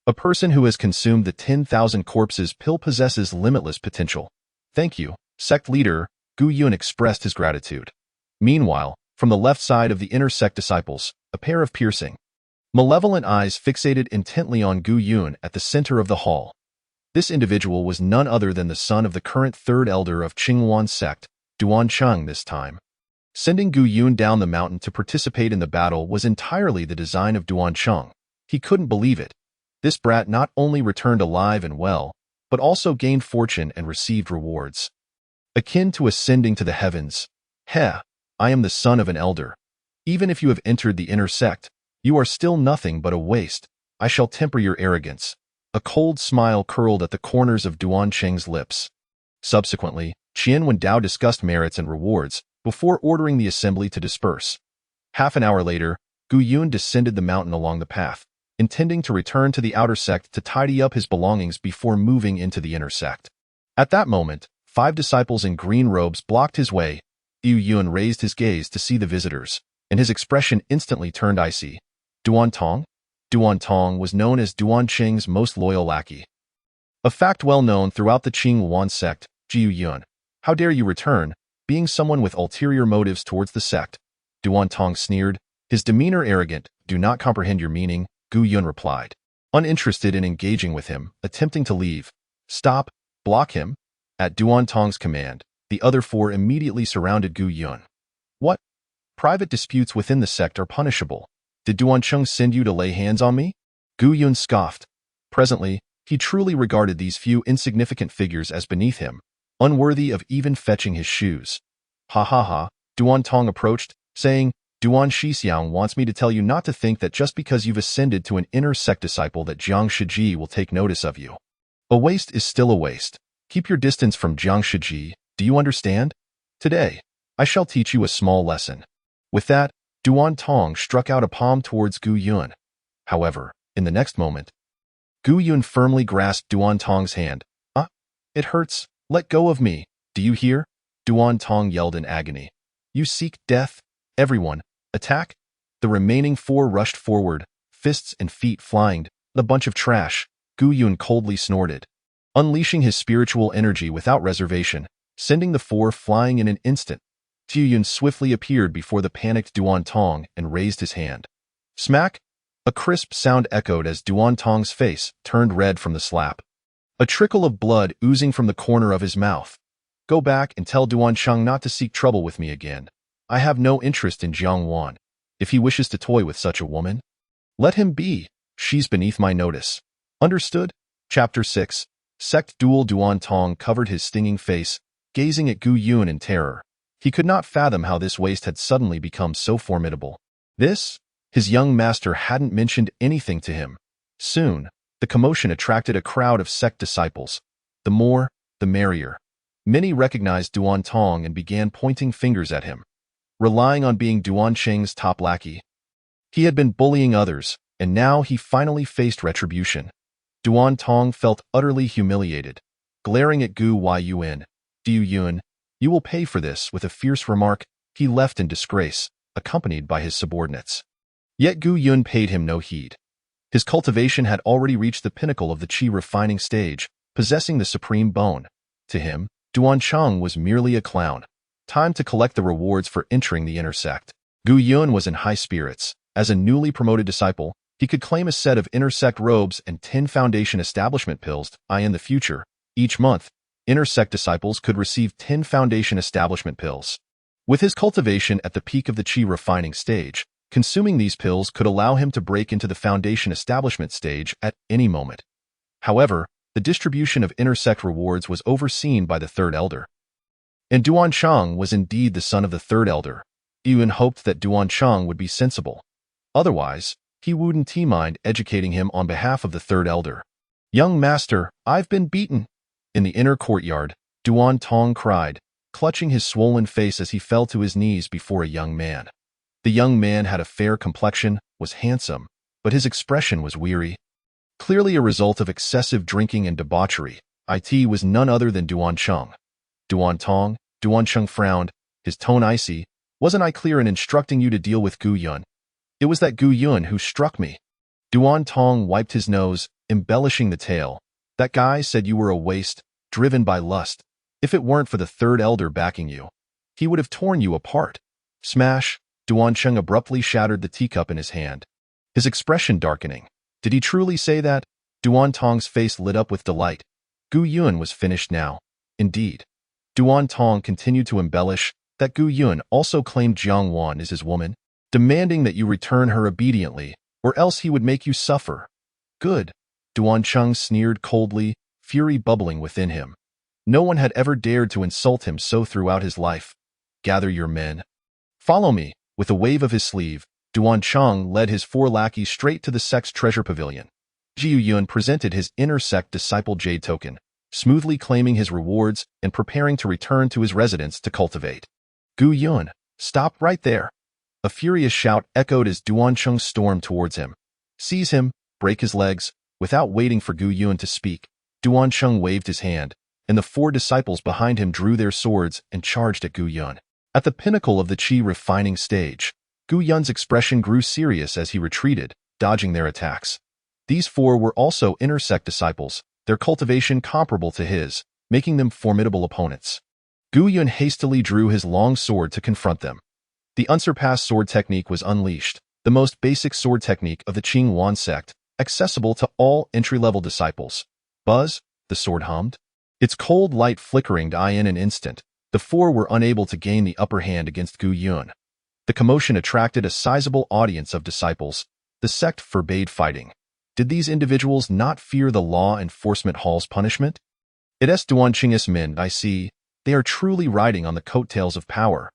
A person who has consumed the 10,000 corpses pill possesses limitless potential. Thank you, sect leader. Gu Yun expressed his gratitude. Meanwhile, from the left side of the inner sect disciples, a pair of piercing, malevolent eyes fixated intently on Gu Yun at the center of the hall. This individual was none other than the son of the current third elder of Qinghuan sect, Duan Cheng this time. Sending Gu Yun down the mountain to participate in the battle was entirely the design of Duan Cheng. He couldn't believe it. This brat not only returned alive and well, but also gained fortune and received rewards akin to ascending to the heavens. Heh, I am the son of an elder. Even if you have entered the inner sect, you are still nothing but a waste. I shall temper your arrogance. A cold smile curled at the corners of Duan Cheng's lips. Subsequently, Qian Wendao discussed merits and rewards before ordering the assembly to disperse. Half an hour later, Gu Yun descended the mountain along the path, intending to return to the outer sect to tidy up his belongings before moving into the inner sect. At that moment, 5 disciples in green robes blocked his way. Gu Yun raised his gaze to see the visitors, and his expression instantly turned icy. Duan Tong? Duan Tong was known as Duan Cheng's most loyal lackey. A fact well known throughout the Qinghuan sect. Jiu Yun, how dare you return, being someone with ulterior motives towards the sect? Duan Tong sneered, his demeanor arrogant. Do not comprehend your meaning, Gu Yun replied, uninterested in engaging with him, attempting to leave. Stop, block him. At Duan Tong's command, the other 4 immediately surrounded Gu Yun. What? Private disputes within the sect are punishable. Did Duan Cheng send you to lay hands on me? Gu Yun scoffed. Presently, he truly regarded these few insignificant figures as beneath him, unworthy of even fetching his shoes. Ha ha ha, Duan Tong approached, saying, Duan Shixiang wants me to tell you not to think that just because you've ascended to an inner sect disciple that Jiang Shiji will take notice of you. A waste is still a waste. Keep your distance from Jiang Shiji, do you understand? Today, I shall teach you a small lesson. With that, Duan Tong struck out a palm towards Gu Yun. However, in the next moment, Gu Yun firmly grasped Duan Tong's hand. It hurts, let go of me, do you hear? Duan Tong yelled in agony. You seek death? Everyone, attack! The remaining 4 rushed forward, fists and feet flying. A bunch of trash, Gu Yun coldly snorted, unleashing his spiritual energy without reservation, sending the 4 flying in an instant. Gu Yun swiftly appeared before the panicked Duan Tong and raised his hand. Smack! A crisp sound echoed as Duan Tong's face turned red from the slap. A trickle of blood oozing from the corner of his mouth. Go back and tell Duan Cheng not to seek trouble with me again. I have no interest in Jiang Wan. If he wishes to toy with such a woman, let him be. She's beneath my notice. Understood? Chapter 6. Sect Duel. Duan Tong covered his stinging face, gazing at Gu Yun in terror. He could not fathom how this waste had suddenly become so formidable. His young master hadn't mentioned anything to him. Soon, the commotion attracted a crowd of sect disciples. The more, the merrier. Many recognized Duan Tong and began pointing fingers at him, relying on being Duan Cheng's top lackey. He had been bullying others, and now he finally faced retribution. Duan Tong felt utterly humiliated. Glaring at Gu Yun, Du Yun, you will pay for this. With a fierce remark, he left in disgrace, accompanied by his subordinates. Yet Gu Yun paid him no heed. His cultivation had already reached the pinnacle of the qi refining stage, possessing the supreme bone. To him, Duan Cheng was merely a clown. Time to collect the rewards for entering the inner sect. Gu Yun was in high spirits. As a newly promoted disciple, he could claim a set of inner sect robes and 10 foundation establishment pills. In the future, each month, inner sect disciples could receive 10 foundation establishment pills. With his cultivation at the peak of the qi refining stage, consuming these pills could allow him to break into the foundation establishment stage at any moment. However, the distribution of inner sect rewards was overseen by the third elder. And Duan Cheng was indeed the son of the third elder. Yuan hoped that Duan Cheng would be sensible. Otherwise, he wouldn't mind educating him on behalf of the third elder. Young master, I've been beaten. In the inner courtyard, Duan Tong cried, clutching his swollen face as he fell to his knees before a young man. The young man had a fair complexion, was handsome, but his expression was weary. Clearly a result of excessive drinking and debauchery. It was none other than Duan Cheng. Duan Tong, Duan Cheng frowned, his tone icy. Wasn't I clear in instructing you to deal with Gu Yun? It was that Gu Yun who struck me. Duan Tong wiped his nose, embellishing the tale. That guy said you were a waste, driven by lust. If it weren't for the third elder backing you, he would have torn you apart. Smash! Duan Cheng abruptly shattered the teacup in his hand, his expression darkening. Did he truly say that? Duan Tong's face lit up with delight. Gu Yun was finished now. Indeed. Duan Tong continued to embellish that Gu Yun also claimed Jiang Wan as his woman, demanding that you return her obediently, or else he would make you suffer. Good. Duan Cheng sneered coldly, fury bubbling within him. No one had ever dared to insult him so throughout his life. Gather your men. Follow me. With a wave of his sleeve, Duan Cheng led his 4 lackeys straight to the sect's treasure pavilion. Jiu Yun presented his inner sect disciple jade token, smoothly claiming his rewards and preparing to return to his residence to cultivate. Gu Yun, stop right there. A furious shout echoed as Duan Cheng stormed towards him. Seize him, break his legs. Without waiting for Gu Yun to speak, Duan Cheng waved his hand, and the 4 disciples behind him drew their swords and charged at Gu Yun. At the pinnacle of the qi refining stage, Gu Yun's expression grew serious as he retreated, dodging their attacks. These 4 were also inner sect disciples, their cultivation comparable to his, making them formidable opponents. Gu Yun hastily drew his long sword to confront them. The unsurpassed sword technique was unleashed, the most basic sword technique of the Qing Wan sect, accessible to all entry-level disciples. Buzz, the sword hummed. Its cold light flickering in an instant. The 4 were unable to gain the upper hand against Gu Yun. The commotion attracted a sizable audience of disciples. The sect forbade fighting. Did these individuals not fear the law enforcement hall's punishment? It is Duan Cheng's men, I see. They are truly riding on the coattails of power.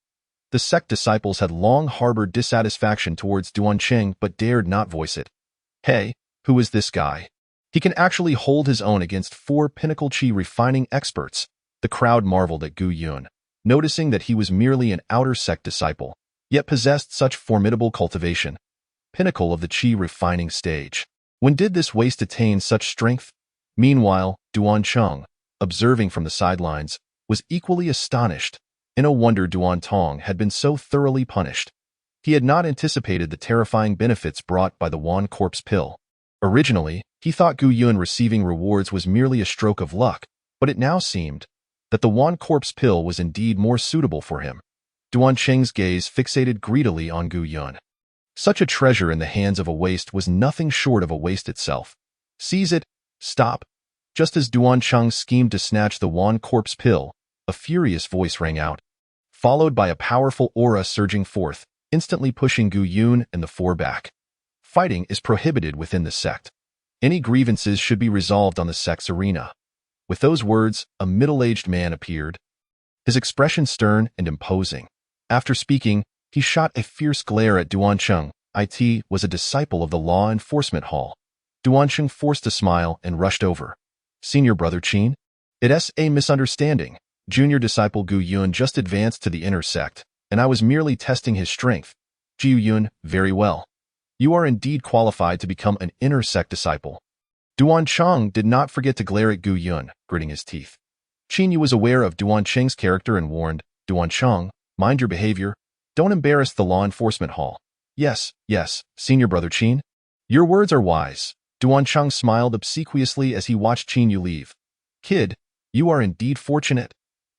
The sect disciples had long harbored dissatisfaction towards Duan Cheng but dared not voice it. Hey, who is this guy? He can actually hold his own against 4 pinnacle qi refining experts. The crowd marveled at Gu Yun, noticing that he was merely an outer sect disciple, yet possessed such formidable cultivation. Pinnacle of the qi refining stage. When did this waste attain such strength? Meanwhile, Duan Cheng, observing from the sidelines, was equally astonished. No wonder Duan Tong had been so thoroughly punished. He had not anticipated the terrifying benefits brought by the Wan Corpse pill. Originally, he thought Gu Yun receiving rewards was merely a stroke of luck, but it now seemed that the Wan Corpse pill was indeed more suitable for him. Duan Cheng's gaze fixated greedily on Gu Yun. Such a treasure in the hands of a waste was nothing short of a waste itself. Seize it, stop. Just as Duan Cheng schemed to snatch the Wan Corpse pill, a furious voice rang out, followed by a powerful aura surging forth, instantly pushing Gu Yun and the 4 back. Fighting is prohibited within the sect. Any grievances should be resolved on the sect's arena. With those words, a middle-aged man appeared, his expression stern and imposing. After speaking, he shot a fierce glare at Duan Cheng. It was a disciple of the law enforcement hall. Duan Cheng forced a smile and rushed over. Senior Brother Qin? It's a misunderstanding. Junior disciple Gu Yun just advanced to the inner sect, and I was merely testing his strength. Jiu Yun, very well. You are indeed qualified to become an inner sect disciple. Duan Cheng did not forget to glare at Gu Yun, gritting his teeth. Qin Yu was aware of Duan Cheng's character and warned, Duan Cheng, mind your behavior. Don't embarrass the law enforcement hall. Yes, Senior Brother Qin. Your words are wise. Duan Cheng smiled obsequiously as he watched Qin Yu leave. Kid, you are indeed fortunate.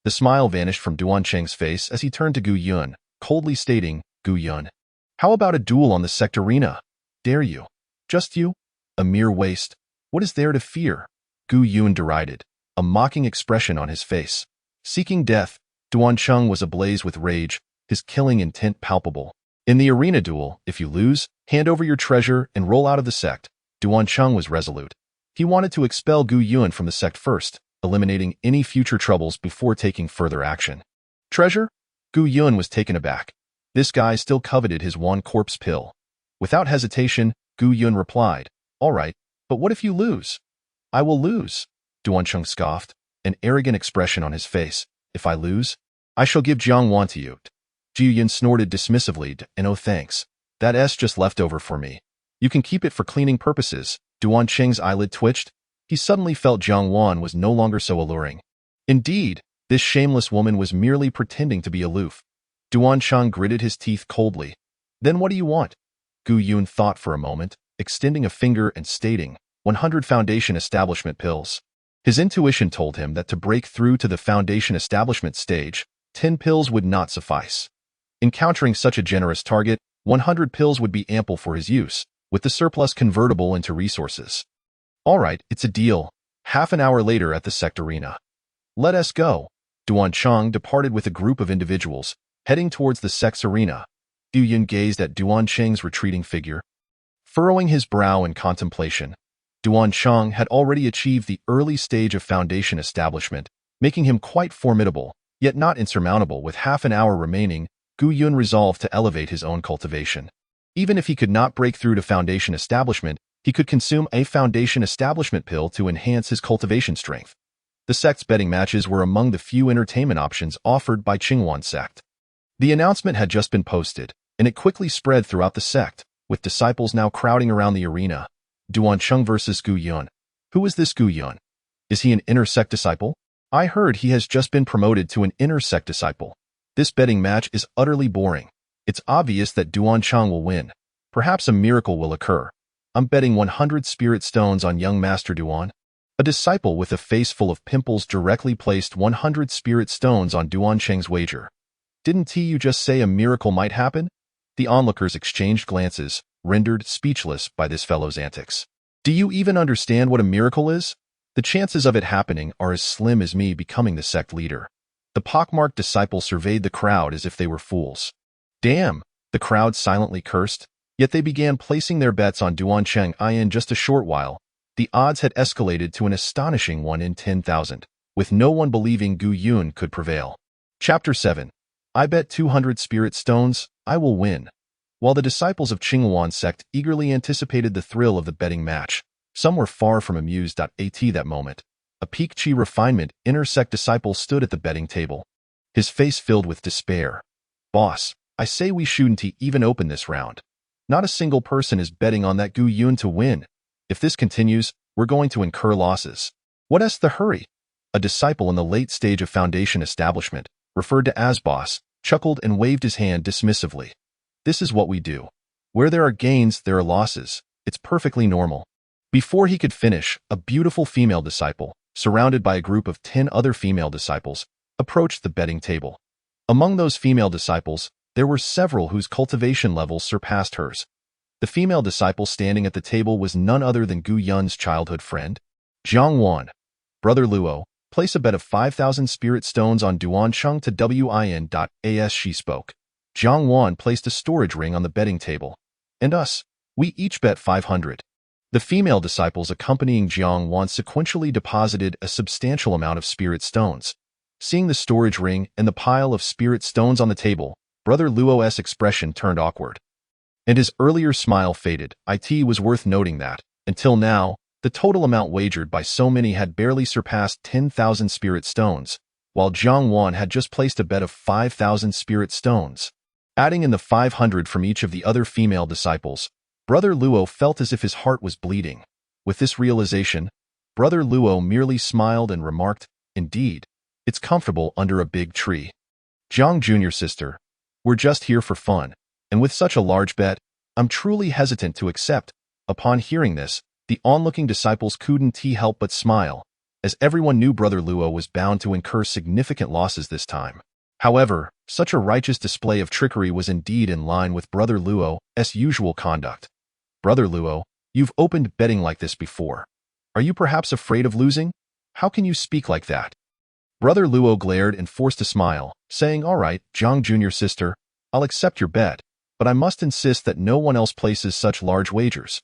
The smile vanished from Duan Cheng's face as he turned to Gu Yun, coldly stating, Gu Yun, how about a duel on the sect arena? Dare you? Just you? A mere waste. What is there to fear? Gu Yun derided, a mocking expression on his face. Seeking death, Duan Cheng was ablaze with rage, his killing intent palpable. In the arena duel, if you lose, hand over your treasure and roll out of the sect. Duan Cheng was resolute. He wanted to expel Gu Yun from the sect first, eliminating any future troubles before taking further action. Treasure? Gu Yun was taken aback. This guy still coveted his Wan Corpse pill. Without hesitation, Gu Yun replied, all right, but what if you lose? I will lose. Duan Cheng scoffed, an arrogant expression on his face. If I lose, I shall give Jiang Wan to you. Gu Yun snorted dismissively, and oh thanks. That S just left over for me. You can keep it for cleaning purposes. Duan Cheng's eyelid twitched. He suddenly felt Jiang Wan was no longer so alluring. Indeed, this shameless woman was merely pretending to be aloof. Duan Cheng gritted his teeth coldly. Then what do you want? Gu Yun thought for a moment, extending a finger and stating, 100 Foundation Establishment pills. His intuition told him that to break through to the Foundation Establishment stage, 10 pills would not suffice. Encountering such a generous target, 100 pills would be ample for his use, with the surplus convertible into resources. All right, it's a deal. Half an hour later at the sect arena. Let us go. Duan Cheng departed with a group of individuals, heading towards the sect's arena. Gu Yun gazed at Duan Cheng's retreating figure. Furrowing his brow in contemplation, Duan Cheng had already achieved the early stage of Foundation establishment, making him quite formidable, yet not insurmountable. With half an hour remaining, Gu Yun resolved to elevate his own cultivation. Even if he could not break through to Foundation establishment, he could consume a Foundation establishment pill to enhance his cultivation strength. The sect's betting matches were among the few entertainment options offered by Qingwan sect. The announcement had just been posted, and it quickly spread throughout the sect, with disciples now crowding around the arena. Duan Cheng versus Gu Yun. Who is this Gu Yun? Is he an inner sect disciple? I heard he has just been promoted to an inner sect disciple. This betting match is utterly boring. It's obvious that Duan Cheng will win. Perhaps a miracle will occur. I'm betting 100 spirit stones on young Master Duan. A disciple with a face full of pimples directly placed 100 spirit stones on Duan Cheng's wager. Didn't you just say a miracle might happen? The onlookers exchanged glances, rendered speechless by this fellow's antics. Do you even understand what a miracle is? The chances of it happening are as slim as me becoming the sect leader. The pockmarked disciple surveyed the crowd as if they were fools. Damn, the crowd silently cursed, yet they began placing their bets on Duan Cheng. In just a short while, the odds had escalated to an astonishing 1 in 10,000, with no one believing Gu Yun could prevail. Chapter 7. I bet 200 spirit stones, I will win. While the disciples of Qingwan sect eagerly anticipated the thrill of the betting match, some were far from amused. At that moment, a Peak Chi refinement inner sect disciple stood at the betting table, his face filled with despair. Boss, I say we shouldn't even open this round. Not a single person is betting on that Gu Yun to win. If this continues, we're going to incur losses. What's the hurry? A disciple in the late stage of Foundation establishment, referred to as boss, chuckled and waved his hand dismissively. This is what we do. Where there are gains, there are losses. It's perfectly normal. Before he could finish, a beautiful female disciple, surrounded by a group of 10 other female disciples, approached the betting table. Among those female disciples, there were several whose cultivation levels surpassed hers. The female disciple standing at the table was none other than Gu Yun's childhood friend, Jiang Wan. Brother Luo, place a bet of 5,000 spirit stones on Duan Cheng to win.as she spoke. Jiang Wan placed a storage ring on the betting table. And us, we each bet 500. The female disciples accompanying Jiang Wan sequentially deposited a substantial amount of spirit stones. Seeing the storage ring and the pile of spirit stones on the table, Brother Luo's expression turned awkward. And his earlier smile faded. It was worth noting that, until now, the total amount wagered by so many had barely surpassed 10,000 spirit stones, while Jiang Wan had just placed a bet of 5,000 spirit stones. Adding in the 500 from each of the other female disciples, Brother Luo felt as if his heart was bleeding. With this realization, Brother Luo merely smiled and remarked, "Indeed, it's comfortable under a big tree." Jiang Jr. sister, we're just here for fun, and with such a large bet, I'm truly hesitant to accept. Upon hearing this, the onlooking disciples couldn't help but smile, as everyone knew Brother Luo was bound to incur significant losses this time. However, such a righteous display of trickery was indeed in line with Brother Luo's usual conduct. Brother Luo, you've opened betting like this before. Are you perhaps afraid of losing? How can you speak like that? Brother Luo glared and forced a smile, saying, "All right, Jiang Jr. sister, I'll accept your bet, but I must insist that no one else places such large wagers."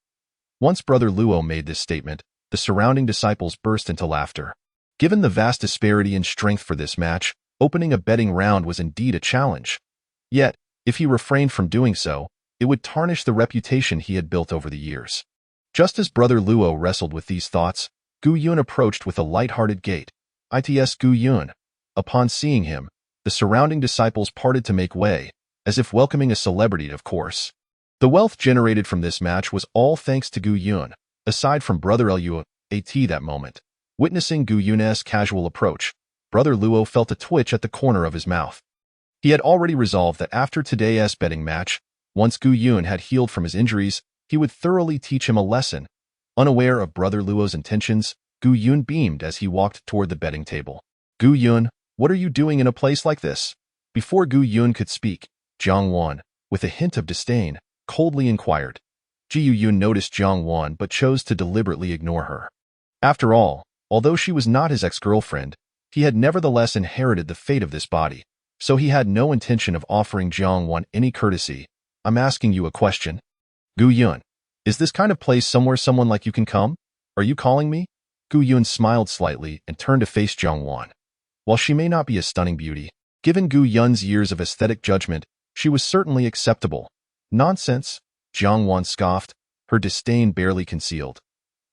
Once Brother Luo made this statement, the surrounding disciples burst into laughter. Given the vast disparity in strength for this match, opening a betting round was indeed a challenge. Yet, if he refrained from doing so, it would tarnish the reputation he had built over the years. Just as Brother Luo wrestled with these thoughts, Gu Yun approached with a light-hearted gait. Its Gu Yun. Upon seeing him, the surrounding disciples parted to make way, as if welcoming a celebrity, of course. The wealth generated from this match was all thanks to Gu Yun, aside from Brother Luo at that moment. Witnessing Gu Yun's casual approach, Brother Luo felt a twitch at the corner of his mouth. He had already resolved that after today's betting match, once Gu Yun had healed from his injuries, he would thoroughly teach him a lesson. Unaware of Brother Luo's intentions, Gu Yun beamed as he walked toward the betting table. Gu Yun, what are you doing in a place like this? Before Gu Yun could speak, Jiang Wan, with a hint of disdain, coldly inquired. Ji Yun noticed Jiang Wan but chose to deliberately ignore her. After all, although she was not his ex-girlfriend, he had nevertheless inherited the fate of this body, so he had no intention of offering Jiang Wan any courtesy. I'm asking you a question. Gu Yun, is this kind of place somewhere someone like you can come? Are you calling me? Gu Yun smiled slightly and turned to face Jiang Wan. While she may not be a stunning beauty, given Gu Yun's years of aesthetic judgment, she was certainly acceptable. Nonsense, Jiang Wan scoffed, her disdain barely concealed.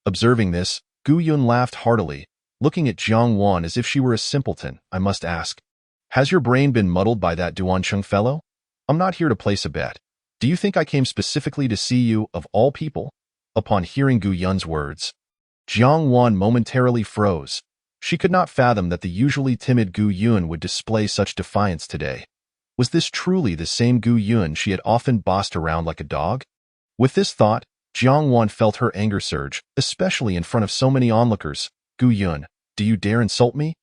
Observing this, Gu Yun laughed heartily, looking at Jiang Wan as if she were a simpleton. I must ask, has your brain been muddled by that Duan Cheng fellow? I'm not here to place a bet. Do you think I came specifically to see you, of all people? Upon hearing Gu Yun's words, Jiang Wan momentarily froze. She could not fathom that the usually timid Gu Yun would display such defiance today. Was this truly the same Gu Yun she had often bossed around like a dog? With this thought, Jiang Wan felt her anger surge, especially in front of so many onlookers. Gu Yun, do you dare insult me?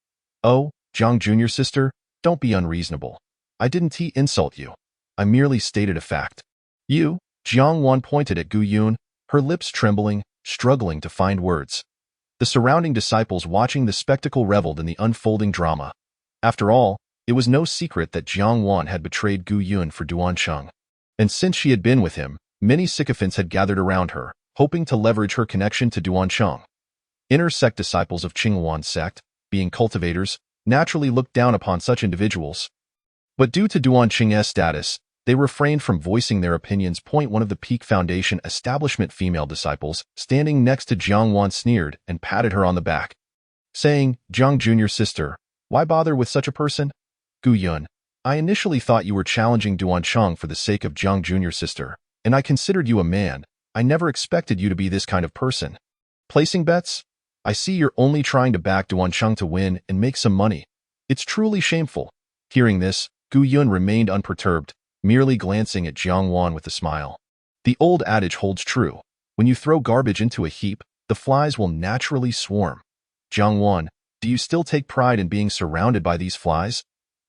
Oh, Jiang Jr. sister, don't be unreasonable. I didn't insult you. I merely stated a fact. You, Jiang Wan pointed at Gu Yun, her lips trembling, struggling to find words. The surrounding disciples watching the spectacle reveled in the unfolding drama. After all, it was no secret that Jiang Wan had betrayed Gu Yun for Duan Cheng. And since she had been with him, many sycophants had gathered around her, hoping to leverage her connection to Duan Cheng. Inner sect disciples of Qingwan's sect, being cultivators, naturally looked down upon such individuals. But due to Duan Cheng's status, they refrained from voicing their opinions. One of the Peak Foundation establishment female disciples, standing next to Jiang Wan, sneered and patted her on the back, saying, Jiang Jr. sister, why bother with such a person? Gu Yun, I initially thought you were challenging Duan Cheng for the sake of Jiang Jr. sister, and I considered you a man. I never expected you to be this kind of person. Placing bets? I see you're only trying to back Duan Cheng to win and make some money. It's truly shameful. Hearing this, Gu Yun remained unperturbed, merely glancing at Jiang Wan with a smile. The old adage holds true. When you throw garbage into a heap, the flies will naturally swarm. Jiang Wan, do you still take pride in being surrounded by these flies?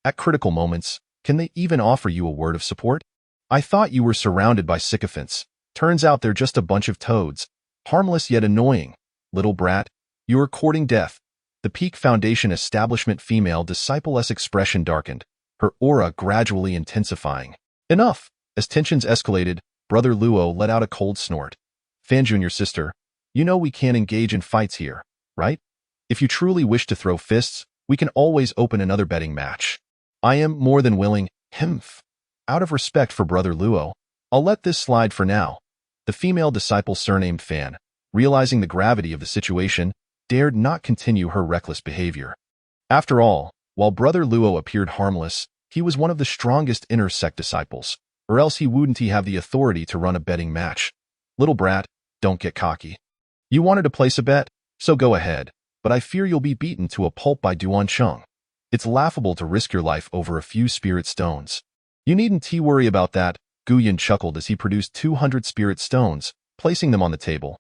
At critical moments, can they even offer you a word of support? I thought you were surrounded by sycophants. Turns out they're just a bunch of toads. Harmless yet annoying. Little brat, you're courting death. The Peak Foundation establishment female disciple's expression darkened, her aura gradually intensifying. Enough! As tensions escalated, Brother Luo let out a cold snort. Fan Jr. sister, you know we can't engage in fights here, right? If you truly wish to throw fists, we can always open another betting match. I am more than willing. Humph. Out of respect for Brother Luo, I'll let this slide for now. The female disciple surnamed Fan, realizing the gravity of the situation, dared not continue her reckless behavior. After all, while Brother Luo appeared harmless, he was one of the strongest inner sect disciples, or else he wouldn't have the authority to run a betting match. Little brat, don't get cocky. You wanted to place a bet, so go ahead, but I fear you'll be beaten to a pulp by Duan Cheng. It's laughable to risk your life over a few spirit stones. You needn't worry about that, Gu Yun chuckled as he produced 200 spirit stones, placing them on the table.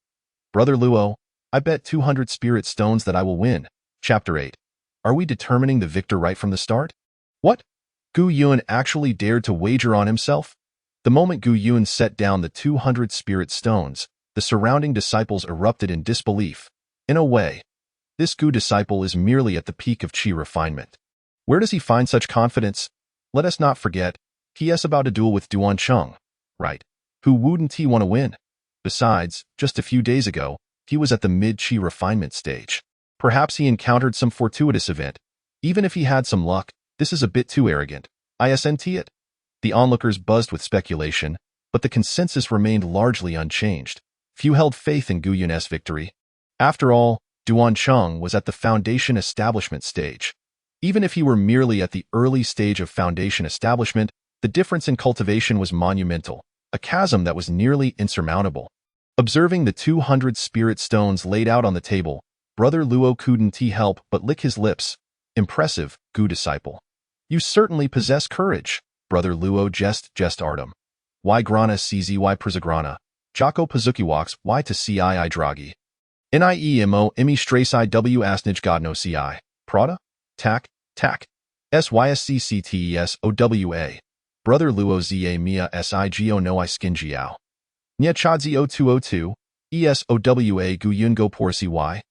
Brother Luo, I bet 200 spirit stones that I will win. Chapter 8. Are we determining the victor right from the start? What? Gu Yun actually dared to wager on himself? The moment Gu Yun set down the 200 spirit stones, the surrounding disciples erupted in disbelief. In a way, this Gu disciple is merely at the peak of Qi refinement. Where does he find such confidence? Let us not forget, he is about to duel with Duan Cheng, right? Who wouldn't he want to win? Besides, just a few days ago, he was at the mid-Qi refinement stage. Perhaps he encountered some fortuitous event. Even if he had some luck, this is a bit too arrogant. Isn't it? The onlookers buzzed with speculation, but the consensus remained largely unchanged. Few held faith in Gu Yun's victory. After all, Duan Cheng was at the foundation establishment stage. Even if he were merely at the early stage of foundation establishment, The difference in cultivation was monumental, a chasm that was nearly insurmountable. Observing the 200 spirit stones laid out on the table, Brother Luo couldn't help but lick his lips. Impressive, Gu disciple. You certainly possess courage, Brother Luo jest artem. Y grana czy perzagrana, Jocko pazukiwax y to cii dragi. Niemo imi strasi w asnij godno ci. Prada? Tak. Syscttesowa. Brother Luo za mia sigo no I skin jiao. Nya chadzi 0202, esowa guyun go por cy.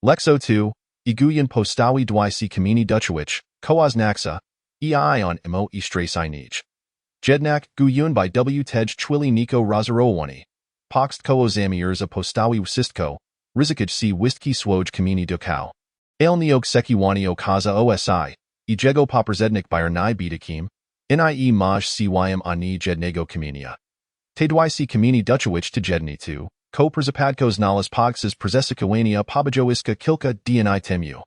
Lex 02, iguyan postawi dwi si kamini dutchwich, koaz naxa, on mo strasi nij. Jednak guyun by w tej chwili niko razarowani. Poxt ko zamiers a postawi sistko, rizikaj si wistki swoj kamini dukao. Ale neok sekiwani okaza osi, ejego poprzednik byr ni bitakim, nie maj cym ani jednego kamienia. Tedwi si kamini dutchowich to jedni tu, ko przapadkos nalas pogsas przesikowania pobajoiska kilka dni temu.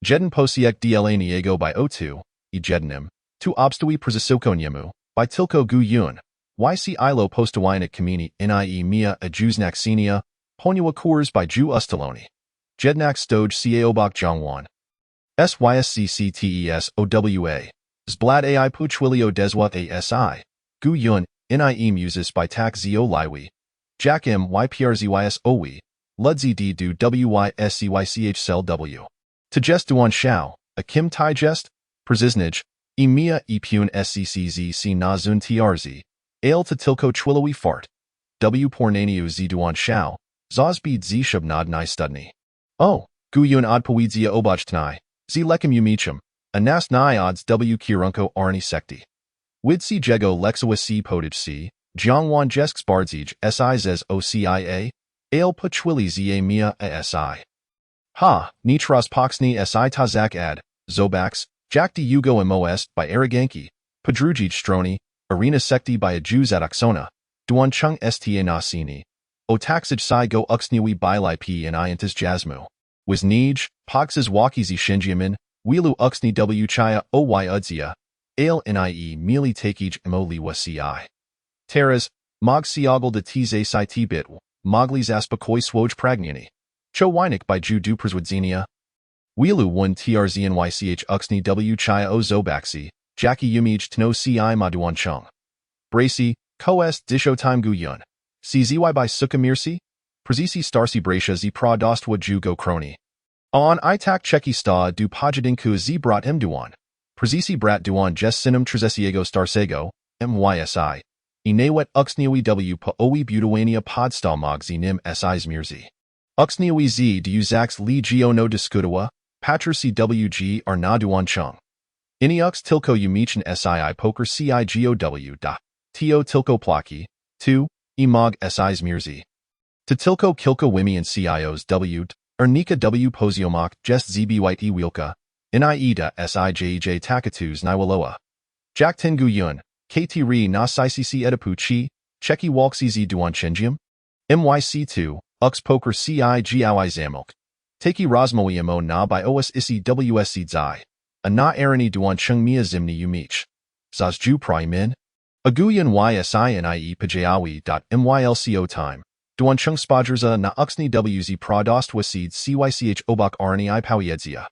Jeden posiek dla niego by o2, I jednym, tu obstoi przesokoniemu, by tilko guyun, yc ilo postawinik kamini nie mia a juznaksenia, poniwa kurs by ju ustaloni. Jednak stoj caobok jongwan. Syscttesowa. Zblad ai puchwilio deswa asi. Guyun, nie muses by tak zio liwi. Jack m yprzys owi. Ludzi d du wyscych cell w. To jest duan shao, a kim tai jest, prziznij, mia epun sccz si na zun trz. Ale to tilko chwilowi fart. W pornaniu z duan shao, zazbid z shabnad ni studni. Oh, guyun odpowiedzia obochtni, z lekim umichum, a nas ni odds w kirunko arni sekti. Wid si jego lexawa si podij si, jiangwan jesks bardzij sizes ocia, ale puchwili za mia a si. Ha, nitras poxni si tazak ad, zobax, jak di yugo mos by araganki, padrujij stroni, arena sekti by a Jews at oxona, duan chung sta nasini. O taxij si go uxniwi bilai p and iantis jasmu. Was nij, poxes wakizi shinjiamin, wilu uxni w chaya oy udzia, ale nie mili takij mo liwa ci. Teras, mog siagal de tze si tibit, moglis aspakoi swoj pragnini. Cho winik by ju du przwodzenia. Wilu 1 trznych uxni w chaya o zobaxi, jaki umij tno ci maduan chung. Bracy, koest disho time guyun. Czy by sukamirsi? Przisi starsi bracia z pra dostwa ju go kroni. On itak cheki sta du pajadinku z brat m duan. Przisi brat duan jes sinum trzesiego starsego, mysi. Inawet uxniwi w pa owi budawania podstalmog z nim si zmirzi. Uxniwi z du zax li gio no diskutawa, patr cwg ar na duan chung. Iniux tilko umichin sii poker cigow da. To tilko plaki, 2, imog si zmirzi. To tilko kilka wimi and cios w, nika w poziomok jest zbyt wilka, nie da sij takatus niwaloa. Jak tengu yun, kt ri na cicc edipu chi, cheki walksi z duan chenjium? Myc2, ux poker cigowi zamilk. Taki rozmoiemo na by os isi wsc zai. A na arani duan chung mia zimni umich. Zaz ju primin? Aguyan ysie pajawi. Mylco time. Duan chung spadrza na uxni wz prodostwa seed cych obak arni I powiedzia.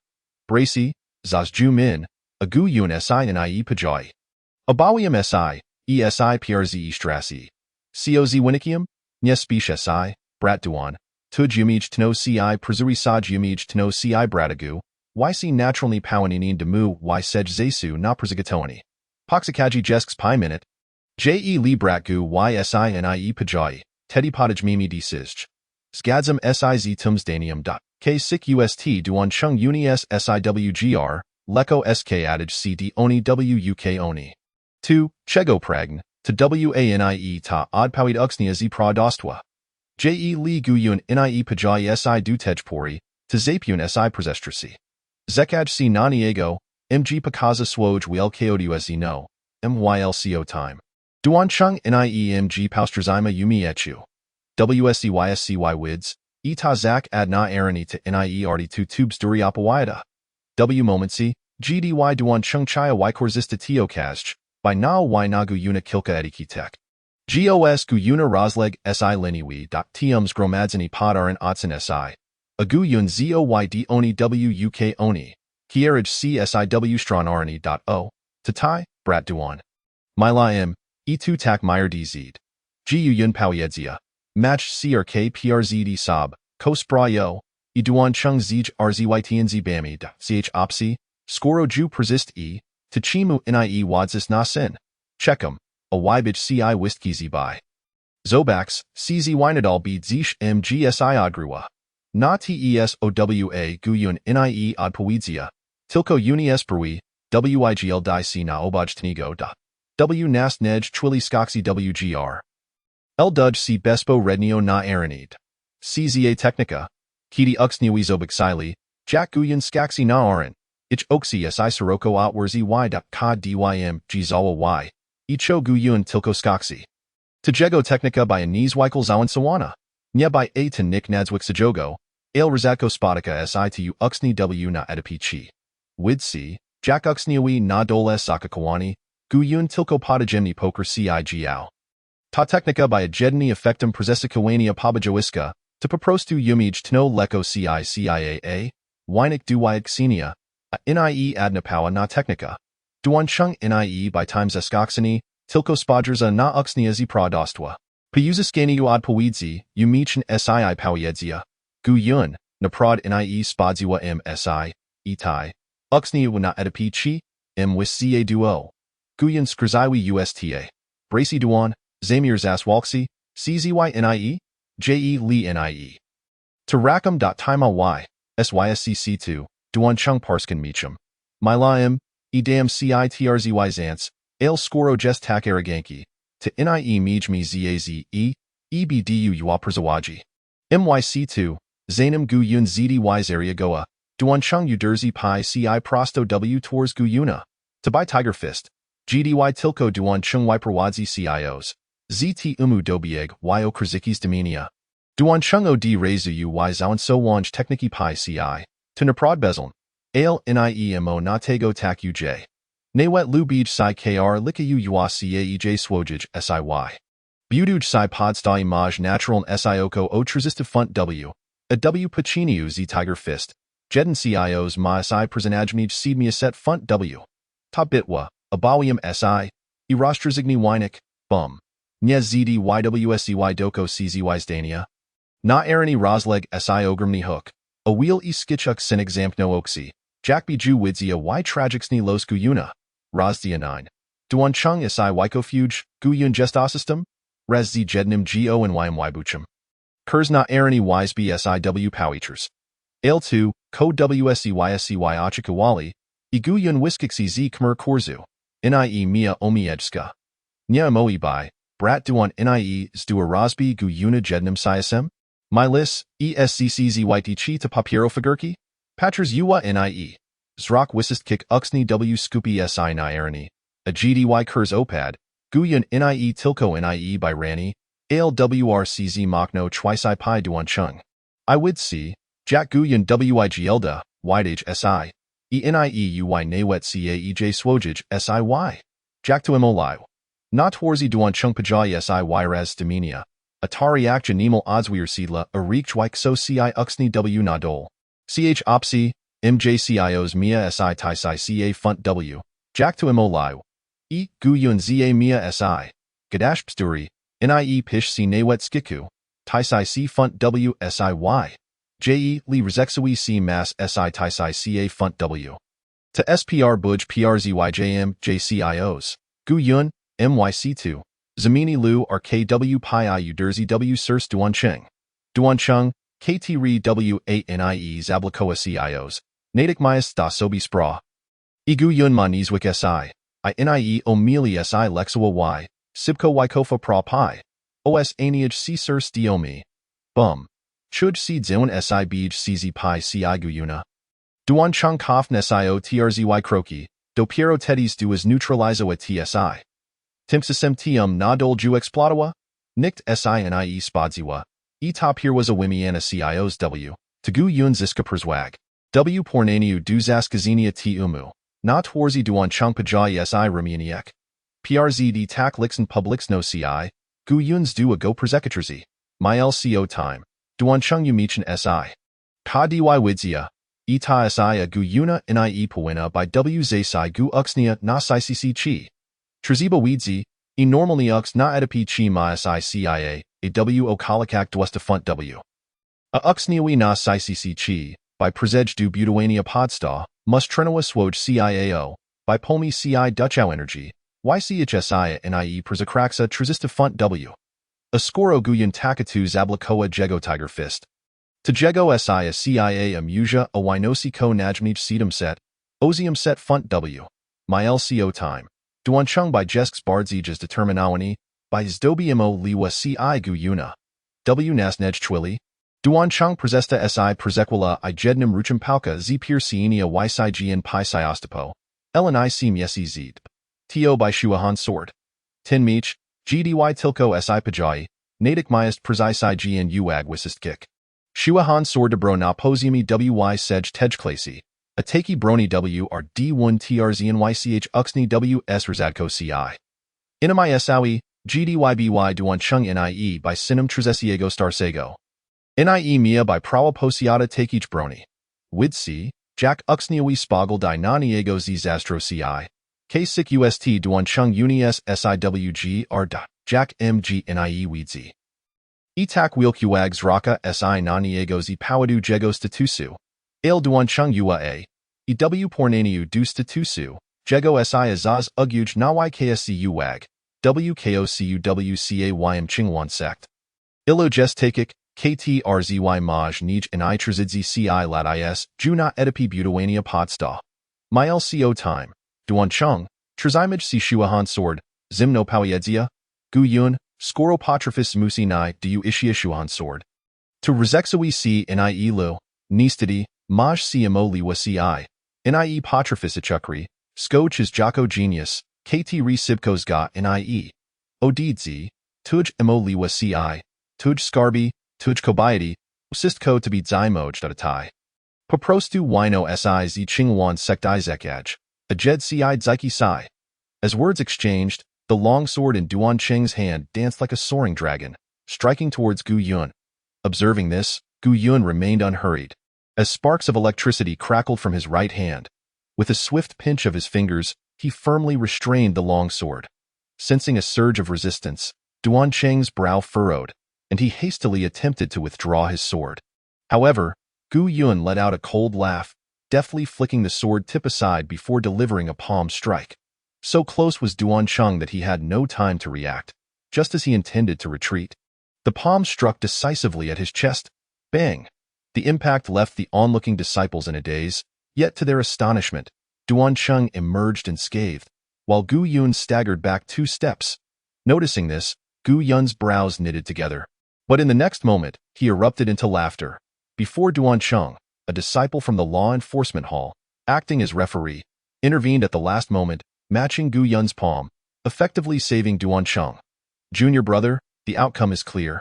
Bracy, zaz ju min, aguyun nie pajai. Abawium si, esi prz strasi. Coz winikium, nye speech si, brat duan, tuj umij tno ci przuri saj umij tno ci bratagu, yc naturalni powaninin demu y sej zesu na przygotowani. Poxikaji jesks pi minute. Je li bratgu ysi nie pajai, teddy podaj mimi d sizj. Skadzam siz tumsdanium. K sik ust duan chung uni siwgr, leko sk adage cd oni wuk oni. 2. Chego pragn, to wanie ta odpawid uxnia z prodostwa. Je li guyun nie pajai si du tejpori, to zapun si prezestrasi. Zekaj si naniego, mg pakaza swoj wielkodu no, mylco time. Duan chung nie mg paustrazima umi echu. Wscy wids, eta zak ad na arani to nie arti 2 tubes duriapawida. W momentsi, gdy duan chung chaya y korzista tio kazj, by na y na guyuna kilka etikitek. Gos guyuna rozleg si liniwi. Tiums gromadzini podarin otsin si. Aguyun zoyd oni wuk oni. Kieraj csiw stronarni. Tatai, brat Duan. Myla im, e2 tak meyer dzed. Gu yun pawiedzia. Match crk przd sob, kos brayo. E Duan chung zij rzytnz bami. Ch opsi. Skoro ju persist e. Tachimu nie wadzis na sin. Checkum. A wybich ci wistkizi by. Zobax, cz wynadal b zish mgsi odgrua. Na tesowa guyun nie odpowiedzia. Tilko uni esperwi, wigl di c na obaj da. W nast nej twili skoxi wgr. El dudge c bespo rednio na aranid. Cza technica. Kiti uxniwi zobixili, jack guyun skaxi na aran. Ich oxi si siroko otwerzi y. Ka dym gzawa y. Icho guyun tilko skoxi. Tajego technica by Anise Weikel Zawan Sawana. Nya by A to Nick Nadzwick Sajogo. Ale Rizatko Spotica si to u uxni w na edipichi. Wid c. Jack uxniwi na dole sakakawani. Guyun tilko potajemni poker cigiao. Ta technica by a jedni effectum presesicawania pabajoiska. To paprostu yumij tno leko ciaa. Wynik duwyik xenia. A nie adnapawa na technica. Duan chung nie by times eskoxini. Tilko spodgerza na uxniazi prodostwa. Payuziskani u odpowiedzi, umichin sii pawiedzia. Guyun, na prod nie spodziwa si, etai. Uxniu na edipichi, wis ca duo. Guyun skriziwi usta. Bracy Duan, Zamir Zaswalksi, czyi nie, je li nie. Tarakam.tima y, syscc2, Duan chung parskan michum. Mylaim, edam citrzy zants. Ale skoro jest tak araganki. To nie mijmi zaze, ebdu uaperzawaji. Myc2, zanim gu yun zdy area goa. Duan chung uderzi pi ci prosto w tours guyuna. To by tiger fist. Gdy tilko duan chung wiperwadzi cios. Zt dobieg yo krzikis domenia. Duan chung od rezu y zawan so wanj techniki pi ci. To naprod bezeln. Ale niemo na tego tak uj. Nawet lubij si kr likayu uacaej swojij siy. Buduj si podsta imaj natural sioko o transistive funt w. A w pachiniu z tiger fist. Jeden cios ma si presenajmij seedmia set funt w. Ta bitwa, abawium si. Irostrazigni wynik, bum. Nye zdy ywscy doko czy zdania. Na arani rozleg si ogromni hook. A wheel skitchuk sin exampno oxi. Jakbiju widzia y tragicsni los guyuna. Rozdia 9. Duan chung si wykofuge, guyun gestasystem? Res z jednim go and ym. Kurs na arani ys bsiw powiters. Ale 2, ko wscy ochikawali, e guyun wiskiksi z kmer korzu. Nie mia omiejska. Nya moi by, brat duan nie zdua rozbi guyuna jednim siasem? Mylis, escczyt to papiero figurki? Patchers uwa nie. Zrak wisist kick uxni w scoopy si na arani. A gdy kurs opad. Guyun nie tilko nie by rani. Ale wrcz machno twice pi duan chung. I would see. Jack guyun wigelda, widage si. Nie uy nawet caej swojij siy. Jack to imolai. Not warzi duan chung pajai si raz domenia. Atari action nemo odsweir seedla a reachwike so ci uxni w nadol. Ch opsi. MJCIOs Mia SI Taisai CA Funt W. Jack to Imolai. E. Guyun Za Mia SI. Gadash Psturi. Nie Pish C Nawet Skiku. Taisai C Funt W SIY. Je. Li Rezexui C Mass SI Taisai CA Funt W. To SPR Buj PRZYJM JCIOs. Guyun, MYC2. Zamini Lu R KW Pi Uderzi W Sirs Duan Cheng. Duan Chung, KT Re W8 Nie Zablakoa CIOs. Natick Myas da Sobi Spra. Igu Yun Ma Nizwick Si. Nie Omili Si Lexua Y. Sibko Wykofa Pra Pi. Os Aniaj C Sirs Diomi. Bum. Chuj Si Zon Si Bij CZ Pi Ci Guyuna. Duan Chung Kofn Sio TRZY Croki. Do Piero Teddy's do as neutralizo at TSI. Timpsisem Tium Nadol Ju Explotawa. Nict Si Nie Spodziwa. E top here was a Wimiana CIOs W. Tagu Yun Ziska Perswag. W Pornaniu du Zaskazenia T Umu. Na Twarzi Duan Chung Pajai Si Ramianiek. PRZD tak lixen publics no ci, gu yuns du a go persecutorzi, my LCO time, duan chung yu michin si. Ka dy widzia, eta si a gu yuna nie puena by w zai gu uxnia na cc chi. Trziba widzi, e normalni ux na edipi chi ma si cia, a w o kalikak dwesta funt w. A uxniawi na cc chi, by prezej du butuania podsta, must trenoa swoj ciao, by polmi ci duchow energy, ychsi nie prezakraxa trzista funt w. A skoro guyan takatu zablakoa jego tiger fist. To jego si a cia amusia a winosi ko najmnij sedum set, ozium set funt w. My LCO time. Duan chung by jesks bardzijas determinawani, by zdobimo liwa ci guyuna. W nasnej chwili. Duan chung prezesta si prezequila I jednim ruchim palka z pir sienia ycign pi siostopo. Lni sim yesi zid. To by shuahan sword. Tin mich, gdy tilko si pajai, nadik myest prezicign uag wisist kick. Shuahan sword debro na pozimi wy sej tejklasi. Ataki broni w r d1 trznych uxni w s rzadko ci. Inami sawi, gdyby duan chung nie by sinum trzesiego starsego. Nie mia by prawa posiata takich broni. Widsi, jack uxniawi spoggle di naniego z zastro ci. K6 ust duan chung unis siwg r da, jack mg nie widzi. Etak wheelqags raka si naniego z pawadu jego statusu. Ale duan chung ua. Ew pornaniu du statusu, jego si azaz uguj na ykscu wag, wkocu wcaym chingwan sect. Ilo gestakik, ktrzy maj nij and I trzidzi ci lat is, juna edipi butuania podsta. My LCO time. Duan chung, trzimaj si shuahan sword, zimno pawiedzia, gu yun, skoro potrophis musi nai du ishia shuahan sword. To rezexawi si nie lu, nistidi, maj si liwa ci. Nie potrophis achukri, skoj is jako genius, kt re sibkos ga nie. Odidzi, tuj liwa ci, tuj skarbi, tuj kobiety, sistko to be zimoj datatai. Poprostu wino si z chingwan sect izekaj, a jed ci ziki sai. As words exchanged, the long sword in Duan Cheng's hand danced like a soaring dragon, striking towards Gu Yun. Observing this, Gu Yun remained unhurried. As sparks of electricity crackled from his right hand, with a swift pinch of his fingers, he firmly restrained the long sword. Sensing a surge of resistance, Duan Cheng's brow furrowed, and he hastily attempted to withdraw his sword. However, Gu Yun let out a cold laugh, deftly flicking the sword tip aside before delivering a palm strike. So close was Duan Cheng that he had no time to react. Just as he intended to retreat, the palm struck decisively at his chest. Bang! The impact left the onlooking disciples in a daze, yet to their astonishment, Duan Cheng emerged unscathed, while Gu Yun staggered back 2 steps. Noticing this, Gu Yun's brows knitted together. But in the next moment, he erupted into laughter. Before Duan Cheng, a disciple from the law enforcement hall, acting as referee, intervened at the last moment, matching Gu Yun's palm, effectively saving Duan Cheng. Junior brother, the outcome is clear.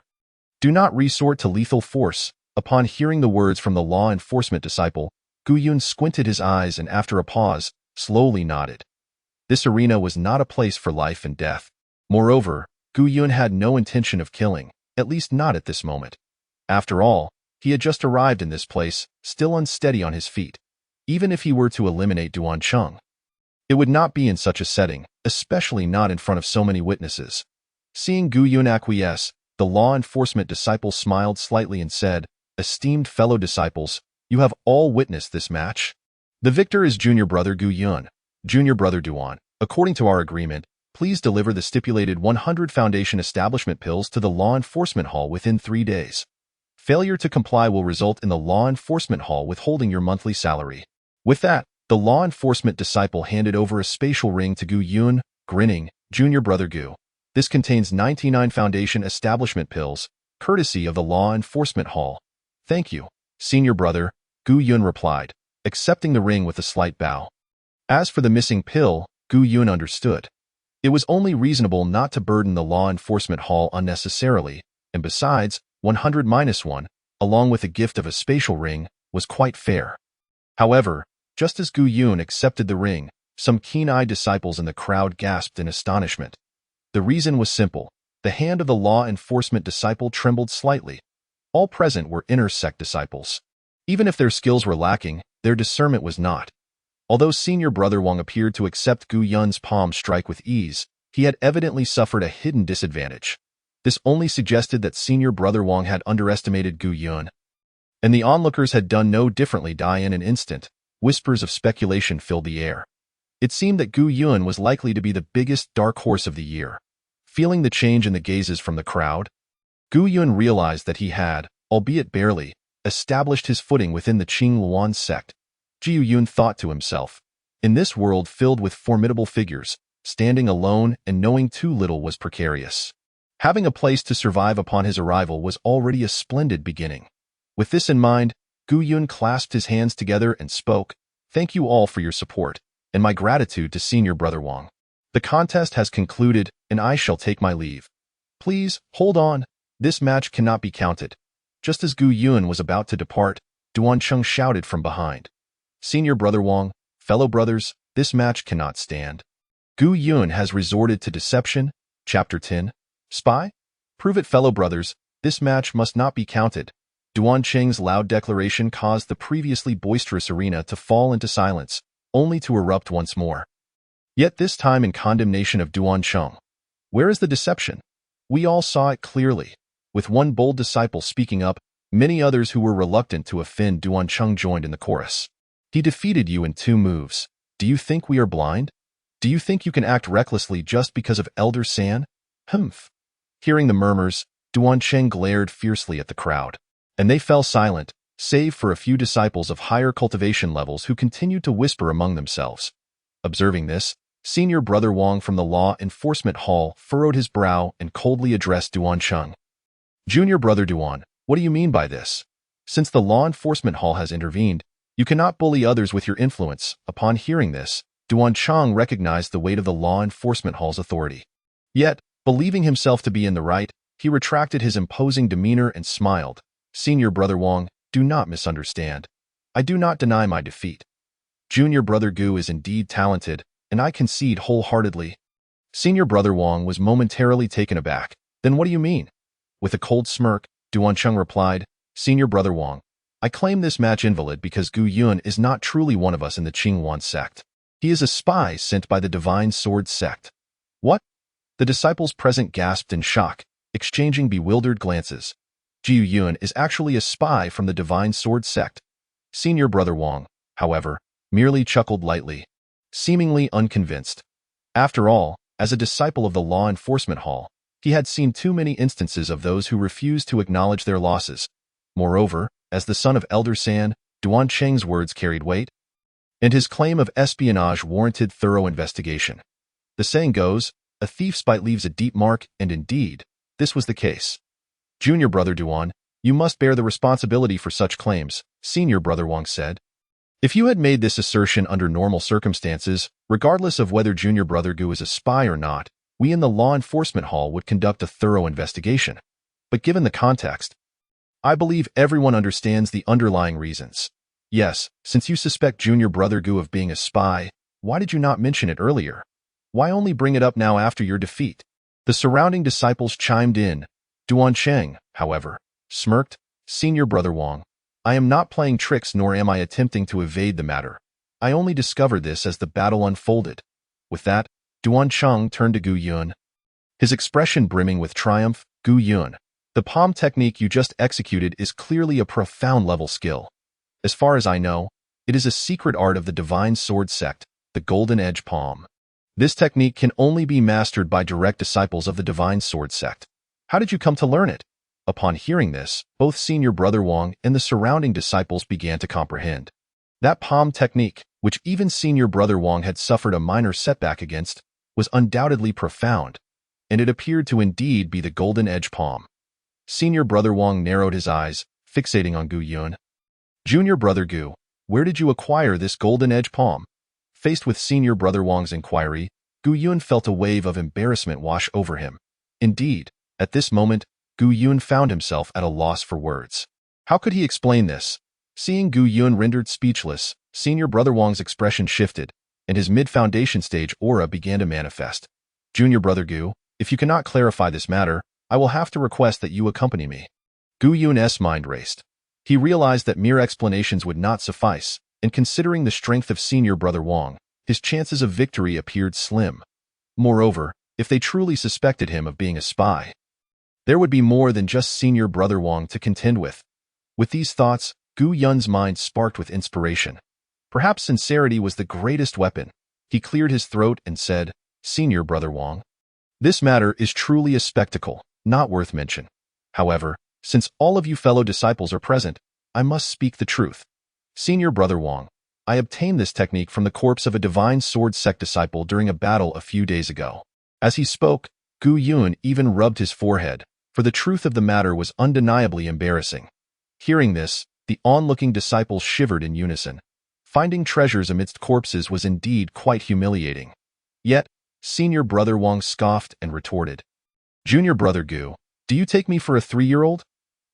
Do not resort to lethal force. Upon hearing the words from the law enforcement disciple, Gu Yun squinted his eyes and after a pause, slowly nodded. This arena was not a place for life and death. Moreover, Gu Yun had no intention of killing, at least not at this moment. After all, he had just arrived in this place, still unsteady on his feet. Even if he were to eliminate Duan Cheng, it would not be in such a setting, especially not in front of so many witnesses. Seeing Gu Yun acquiesce, the law enforcement disciple smiled slightly and said, "Esteemed fellow disciples, you have all witnessed this match. The victor is junior brother Gu Yun. Junior brother Duan, according to our agreement, please deliver the stipulated 100 Foundation establishment pills to the law enforcement hall within 3 days. Failure to comply will result in the law enforcement hall withholding your monthly salary." With that, the law enforcement disciple handed over a spatial ring to Gu Yun, grinning, "Junior brother Gu. This contains 99 Foundation establishment pills, courtesy of the law enforcement hall." "Thank you, senior brother," Gu Yun replied, accepting the ring with a slight bow. As for the missing pill, Gu Yun understood. It was only reasonable not to burden the law enforcement hall unnecessarily, and besides, 100-1, along with the gift of a spatial ring, was quite fair. However, just as Gu Yun accepted the ring, Some keen-eyed disciples in the crowd gasped in astonishment. The reason was simple. The hand of the law enforcement disciple trembled slightly. All present were inner sect disciples. Even if their skills were lacking, their discernment was not. Although Senior Brother Wang appeared to accept Gu Yun's palm strike with ease, he had evidently suffered a hidden disadvantage. This only suggested that Senior Brother Wang had underestimated Gu Yun. And the onlookers had done no differently. In an instant, whispers of speculation filled the air. It seemed that Gu Yun was likely to be the biggest dark horse of the year. Feeling the change in the gazes from the crowd, Gu Yun realized that he had, albeit barely, established his footing within the Qing Luan sect. Jiu Yun thought to himself, in this world filled with formidable figures, standing alone and knowing too little was precarious. Having a place to survive upon his arrival was already a splendid beginning. With this in mind, Gu Yun clasped his hands together and spoke, "Thank you all for your support, and my gratitude to Senior Brother Wang. The contest has concluded, and I shall take my leave. Please, hold on, this match cannot be counted." Just as Gu Yun was about to depart, Duan Cheng shouted from behind, "Senior Brother Wang, fellow brothers, this match cannot stand. Gu Yun has resorted to deception." Chapter 10. Spy? Prove it, fellow brothers, this match must not be counted. Duan Cheng's loud declaration caused the previously boisterous arena to fall into silence, only to erupt once more. Yet this time in condemnation of Duan Cheng. Where is the deception? We all saw it clearly. With one bold disciple speaking up, many others who were reluctant to offend Duan Cheng joined in the chorus. He defeated you in 2 moves. Do you think we are blind? Do you think you can act recklessly just because of Elder San? Humph. Hearing the murmurs, Duan Cheng glared fiercely at the crowd, and they fell silent, save for a few disciples of higher cultivation levels who continued to whisper among themselves. Observing this, Senior Brother Wang from the Law Enforcement Hall furrowed his brow and coldly addressed Duan Cheng. "Junior Brother Duan, what do you mean by this? Since the Law Enforcement Hall has intervened, you cannot bully others with your influence." Upon hearing this, Duan Cheng recognized the weight of the Law Enforcement Hall's authority. Yet, believing himself to be in the right, he retracted his imposing demeanor and smiled. "Senior Brother Wang, do not misunderstand. I do not deny my defeat. Junior Brother Gu is indeed talented, and I concede wholeheartedly." Senior Brother Wang was momentarily taken aback. "Then what do you mean?" With a cold smirk, Duan Cheng replied, "Senior Brother Wang, I claim this match invalid because Gu Yun is not truly one of us in the Qingwan sect. He is a spy sent by the Divine Sword sect." "What?" The disciples present gasped in shock, exchanging bewildered glances. Jiu Yun is actually a spy from the Divine Sword sect. Senior Brother Wang, however, merely chuckled lightly, seemingly unconvinced. After all, as a disciple of the Law Enforcement Hall, he had seen too many instances of those who refused to acknowledge their losses. Moreover, as the son of Elder San, Duan Cheng's words carried weight, and his claim of espionage warranted thorough investigation. The saying goes, a thief's bite leaves a deep mark, and indeed, this was the case. "Junior Brother Duan, you must bear the responsibility for such claims," Senior Brother Wang said. "If you had made this assertion under normal circumstances, regardless of whether Junior Brother Gu is a spy or not, we in the Law Enforcement Hall would conduct a thorough investigation. But given the context, I believe everyone understands the underlying reasons. Yes, since you suspect Junior Brother Gu of being a spy, why did you not mention it earlier? Why only bring it up now after your defeat?" The surrounding disciples chimed in. Duan Cheng, however, smirked, "Senior Brother Wang, I am not playing tricks nor am I attempting to evade the matter. I only discovered this as the battle unfolded." With that, Duan Cheng turned to Gu Yun, his expression brimming with triumph. "Gu Yun, the palm technique you just executed is clearly a profound level skill. As far as I know, it is a secret art of the Divine Sword sect, the Golden Edge Palm. This technique can only be mastered by direct disciples of the Divine Sword sect. How did you come to learn it?" Upon hearing this, both Senior Brother Wang and the surrounding disciples began to comprehend. That palm technique, which even Senior Brother Wang had suffered a minor setback against, was undoubtedly profound, and it appeared to indeed be the Golden Edge Palm. Senior Brother Wang narrowed his eyes, fixating on Gu Yun. "Junior Brother Gu, where did you acquire this Golden Edge Palm?" Faced with Senior Brother Wang's inquiry, Gu Yun felt a wave of embarrassment wash over him. Indeed, at this moment, Gu Yun found himself at a loss for words. How could he explain this? Seeing Gu Yun rendered speechless, Senior Brother Wang's expression shifted. and his mid-foundation stage aura began to manifest. Junior brother Gu, if you cannot clarify this matter, I will have to request that you accompany me. Gu Yun's mind raced. He realized that mere explanations would not suffice, and considering the strength of senior brother Wang, his chances of victory appeared slim. Moreover, if they truly suspected him of being a spy, there would be more than just senior brother Wang to contend with. With these thoughts, Gu Yun's mind sparked with inspiration. Perhaps sincerity was the greatest weapon. He cleared his throat and said, Senior brother Wang, this matter is truly a spectacle, not worth mention. However, since all of you fellow disciples are present, I must speak the truth. Senior brother Wang, I obtained this technique from the corpse of a divine sword sect disciple during a battle a few days ago. As he spoke, Gu Yun even rubbed his forehead, for the truth of the matter was undeniably embarrassing. Hearing this, the onlooking disciples shivered in unison. Finding treasures amidst corpses was indeed quite humiliating. Yet, senior brother Wang scoffed and retorted, Junior brother Gu, do you take me for a 3-year-old?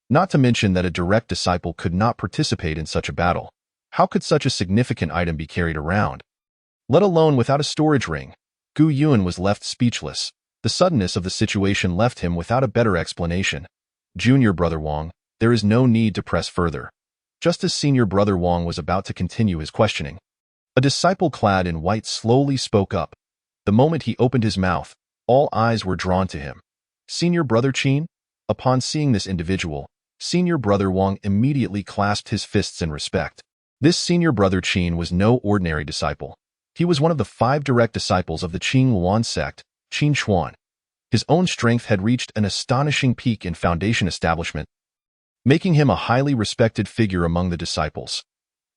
Not to mention that a direct disciple could not participate in such a battle. How could such a significant item be carried around? Let alone without a storage ring? Gu Yun was left speechless. The suddenness of the situation left him without a better explanation. Junior brother Wang, there is no need to press further. Just as senior brother Wang was about to continue his questioning, a disciple clad in white slowly spoke up. The moment he opened his mouth, all eyes were drawn to him. Senior brother Chen? Upon seeing this individual, senior brother Wang immediately clasped his fists in respect. This senior brother Chen was no ordinary disciple. He was one of the 5 direct disciples of the Qing sect, Qin Xuan. His own strength had reached an astonishing peak in foundation establishment, making him a highly respected figure among the disciples.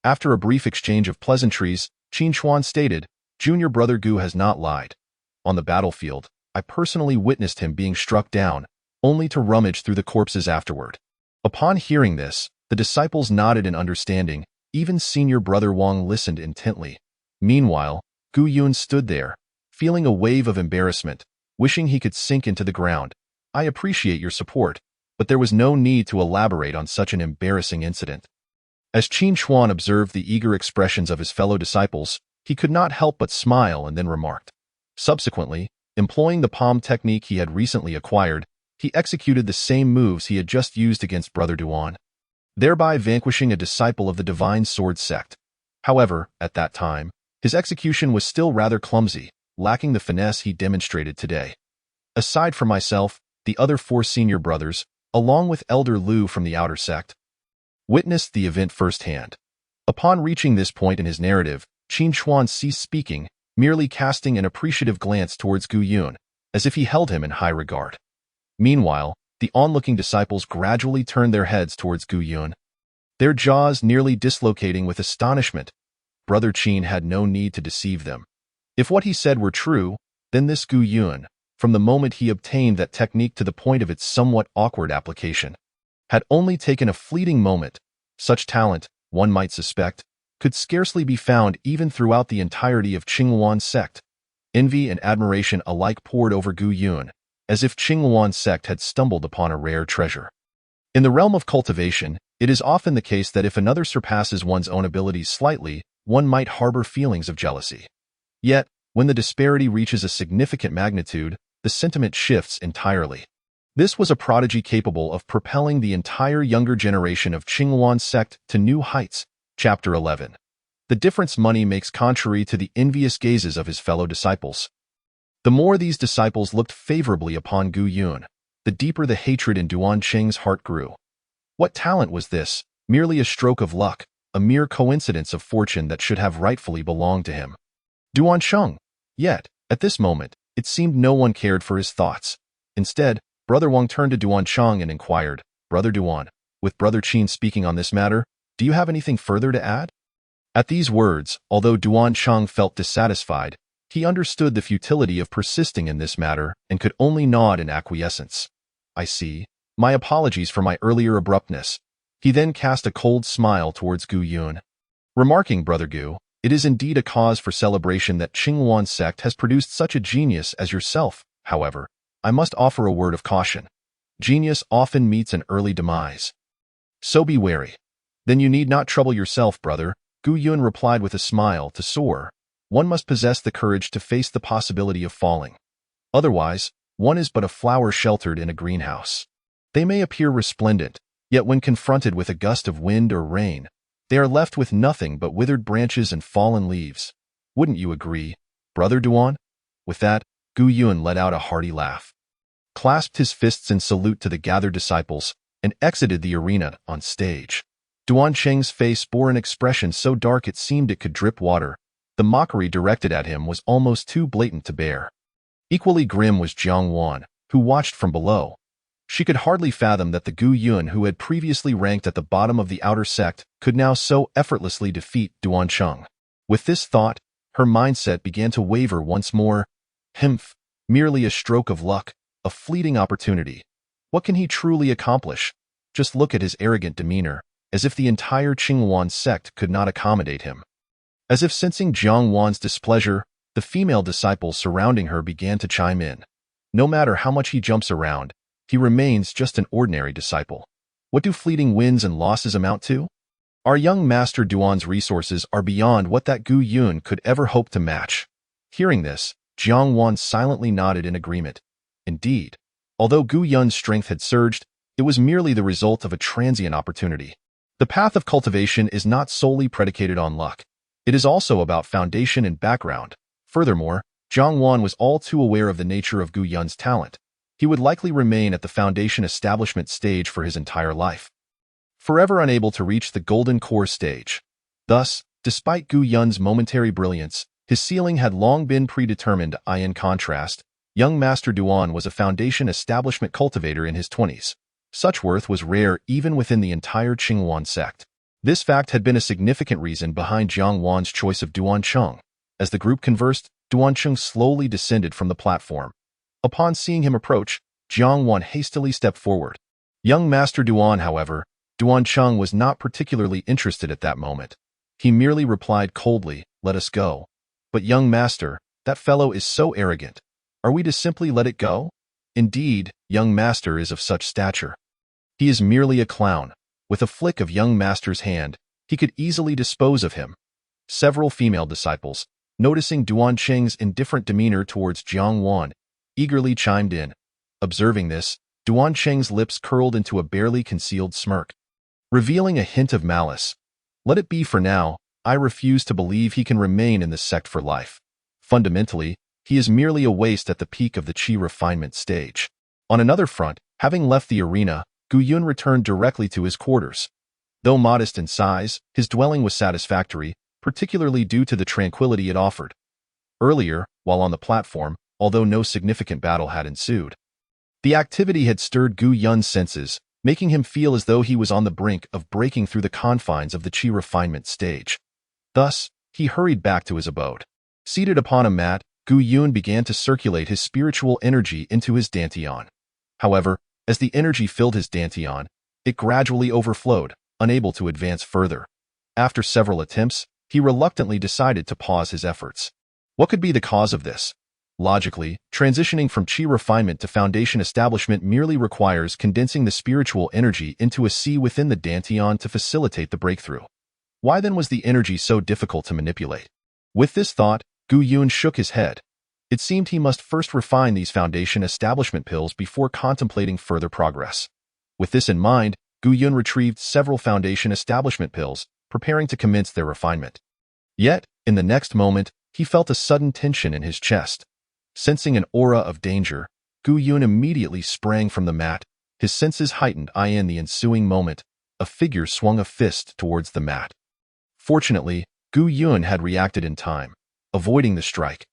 After a brief exchange of pleasantries, Qin Xuan stated, Junior brother Gu has not lied. On the battlefield, I personally witnessed him being struck down, only to rummage through the corpses afterward. Upon hearing this, the disciples nodded in understanding. Even senior brother Wang listened intently. Meanwhile, Gu Yun stood there, feeling a wave of embarrassment, wishing he could sink into the ground. I appreciate your support, but there was no need to elaborate on such an embarrassing incident. As Qin Xuan observed the eager expressions of his fellow disciples, he could not help but smile and then remarked. Subsequently, employing the palm technique he had recently acquired, he executed the same moves he had just used against brother Duan, thereby vanquishing a disciple of the divine sword sect. However, at that time, his execution was still rather clumsy, lacking the finesse he demonstrated today. Aside from myself, the other 4 senior brothers, along with Elder Lu from the outer sect, witnessed the event firsthand. Upon reaching this point in his narrative, Qin Xuan ceased speaking, merely casting an appreciative glance towards Gu Yun, as if he held him in high regard. Meanwhile, the onlooking disciples gradually turned their heads towards Gu Yun, their jaws nearly dislocating with astonishment. Brother Qin had no need to deceive them. If what he said were true, then this Gu Yun, from the moment he obtained that technique to the point of its somewhat awkward application, had only taken a fleeting moment. Such talent, one might suspect, could scarcely be found even throughout the entirety of Qing sect. Envy and admiration alike poured over Gu Yun, as if Qing sect had stumbled upon a rare treasure. In the realm of cultivation, it is often the case that if another surpasses one's own abilities slightly, one might harbor feelings of jealousy. Yet, when the disparity reaches a significant magnitude, the sentiment shifts entirely. This was a prodigy capable of propelling the entire younger generation of Qing sect to new heights. Chapter 11. The difference money makes contrary to the envious gazes of his fellow disciples. The more these disciples looked favorably upon Gu Yun, the deeper the hatred in Duan Cheng's heart grew. What talent was this? Merely a stroke of luck, a mere coincidence of fortune that should have rightfully belonged to him. Duan Cheng. Yet, at this moment, it seemed no one cared for his thoughts. Instead, Brother Wang turned to Duan Cheng and inquired, Brother Duan, with Brother Qin speaking on this matter, do you have anything further to add? At these words, although Duan Cheng felt dissatisfied, he understood the futility of persisting in this matter and could only nod in acquiescence. I see. My apologies for my earlier abruptness. He then cast a cold smile towards Gu Yun, remarking, Brother Gu, it is indeed a cause for celebration that Qing sect has produced such a genius as yourself. However, I must offer a word of caution. Genius often meets an early demise. So be wary. Then you need not trouble yourself, brother, Gu Yun replied with a smile to soar. one must possess the courage to face the possibility of falling. Otherwise, one is but a flower sheltered in a greenhouse. They may appear resplendent, yet when confronted with a gust of wind or rain, they are left with nothing but withered branches and fallen leaves. Wouldn't you agree, Brother Duan? With that, Gu Yun let out a hearty laugh, clasped his fists in salute to the gathered disciples, and exited the arena on stage. Duan Cheng's face bore an expression so dark it seemed it could drip water. The mockery directed at him was almost too blatant to bear. Equally grim was Jiang Wan, who watched from below. She could hardly fathom that the Gu Yun who had previously ranked at the bottom of the outer sect could now so effortlessly defeat Duan Cheng. With this thought, her mindset began to waver once more. Merely a stroke of luck, a fleeting opportunity. What can he truly accomplish? Just look at his arrogant demeanor, as if the entire Qingwan sect could not accommodate him. As if sensing Jiang Wan's displeasure, the female disciples surrounding her began to chime in. No matter how much he jumps around, he remains just an ordinary disciple. What do fleeting wins and losses amount to? Our young master Duan's resources are beyond what that Gu Yun could ever hope to match. Hearing this, Jiang Wan silently nodded in agreement. Indeed, although Gu Yun's strength had surged, it was merely the result of a transient opportunity. The path of cultivation is not solely predicated on luck. It is also about foundation and background. Furthermore, Jiang Wan was all too aware of the nature of Gu Yun's talent. He would likely remain at the foundation establishment stage for his entire life, forever unable to reach the golden core stage. Thus, despite Gu Yun's momentary brilliance, his ceiling had long been predetermined. In contrast, young Master Duan was a foundation establishment cultivator in his 20s. Such worth was rare even within the entire Qingwan sect. This fact had been a significant reason behind Jiang Wan's choice of Duan Cheng. As the group conversed, Duan Cheng slowly descended from the platform. Upon seeing him approach, Jiang Wan hastily stepped forward. Young Master Duan, however, Duan Cheng was not particularly interested at that moment. He merely replied coldly, "Let us go." "But young master, that fellow is so arrogant. Are we to simply let it go?" "Indeed, young master is of such stature. He is merely a clown." With a flick of young master's hand, he could easily dispose of him. Several female disciples, noticing Duan Cheng's indifferent demeanor towards Jiang Wan, eagerly chimed in. Observing this, Duan Cheng's lips curled into a barely concealed smirk, revealing a hint of malice. "Let it be for now. I refuse to believe he can remain in this sect for life. Fundamentally, he is merely a waste at the peak of the Qi refinement stage." On another front, having left the arena, Gu Yun returned directly to his quarters. Though modest in size, his dwelling was satisfactory, particularly due to the tranquility it offered. Earlier, while on the platform, although no significant battle had ensued, the activity had stirred Gu Yun's senses, making him feel as though he was on the brink of breaking through the confines of the Qi refinement stage. Thus, he hurried back to his abode. Seated upon a mat, Gu Yun began to circulate his spiritual energy into his dantian. However, as the energy filled his dantian, it gradually overflowed, unable to advance further. After several attempts, he reluctantly decided to pause his efforts. What could be the cause of this? Logically, transitioning from Qi refinement to foundation establishment merely requires condensing the spiritual energy into a sea within the dantian to facilitate the breakthrough. Why then was the energy so difficult to manipulate? With this thought, Gu Yun shook his head. It seemed he must first refine these foundation establishment pills before contemplating further progress. With this in mind, Gu Yun retrieved several foundation establishment pills, preparing to commence their refinement. Yet, in the next moment, he felt a sudden tension in his chest. Sensing an aura of danger, Gu Yun immediately sprang from the mat, his senses heightened. In the ensuing moment, a figure swung a fist towards the mat. Fortunately, Gu Yun had reacted in time, avoiding the strike.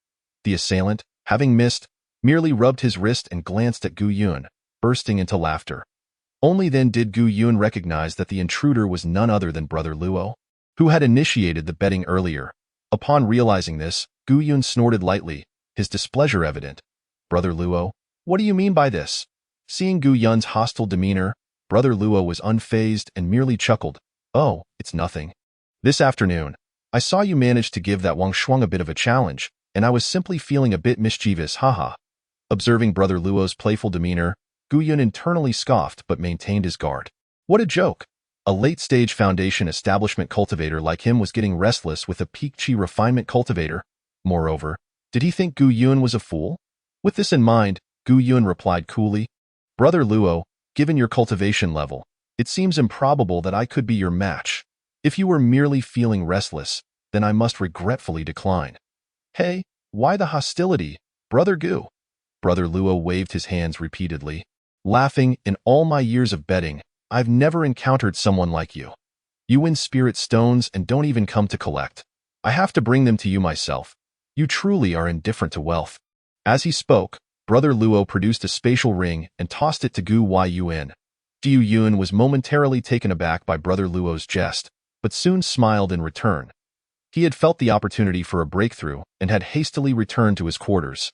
The assailant, having missed, merely rubbed his wrist and glanced at Gu Yun, bursting into laughter. Only then did Gu Yun recognize that the intruder was none other than Brother Luo, who had initiated the betting earlier. Upon realizing this, Gu Yun snorted lightly, his displeasure evident. "Brother Luo, what do you mean by this?" Seeing Gu Yun's hostile demeanor, Brother Luo was unfazed and merely chuckled. "Oh, it's nothing. This afternoon, I saw you manage to give that Wang Shuang a bit of a challenge, and I was simply feeling a bit mischievous, haha." Observing Brother Luo's playful demeanor, Gu Yun internally scoffed but maintained his guard. What a joke! A late-stage foundation establishment cultivator like him was getting restless with a peak Qi refinement cultivator. Moreover, did he think Gu Yun was a fool? With this in mind, Gu Yun replied coolly, Brother Luo, given your cultivation level, it seems improbable that I could be your match. If you were merely feeling restless, then I must regretfully decline. Hey, why the hostility, Brother Gu? Brother Luo waved his hands repeatedly, laughing, in all my years of betting, I've never encountered someone like you. You win spirit stones and don't even come to collect. I have to bring them to you myself. You truly are indifferent to wealth. As he spoke, Brother Luo produced a spatial ring and tossed it to Gu Yun. Gu Yun was momentarily taken aback by Brother Luo's jest, but soon smiled in return. He had felt the opportunity for a breakthrough and had hastily returned to his quarters.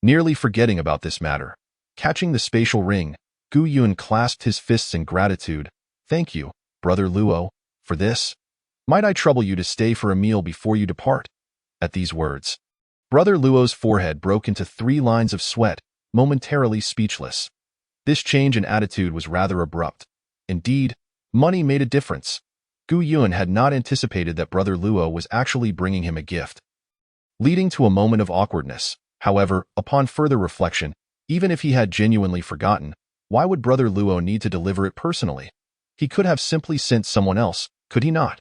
Nearly forgetting about this matter, catching the spatial ring, Gu Yun clasped his fists in gratitude. Thank you, Brother Luo, for this. Might I trouble you to stay for a meal before you depart? At these words, Brother Luo's forehead broke into 3 lines of sweat, momentarily speechless. This change in attitude was rather abrupt. Indeed, money made a difference. Gu Yun had not anticipated that Brother Luo was actually bringing him a gift, leading to a moment of awkwardness. However, upon further reflection, even if he had genuinely forgotten, why would Brother Luo need to deliver it personally? He could have simply sent someone else, could he not?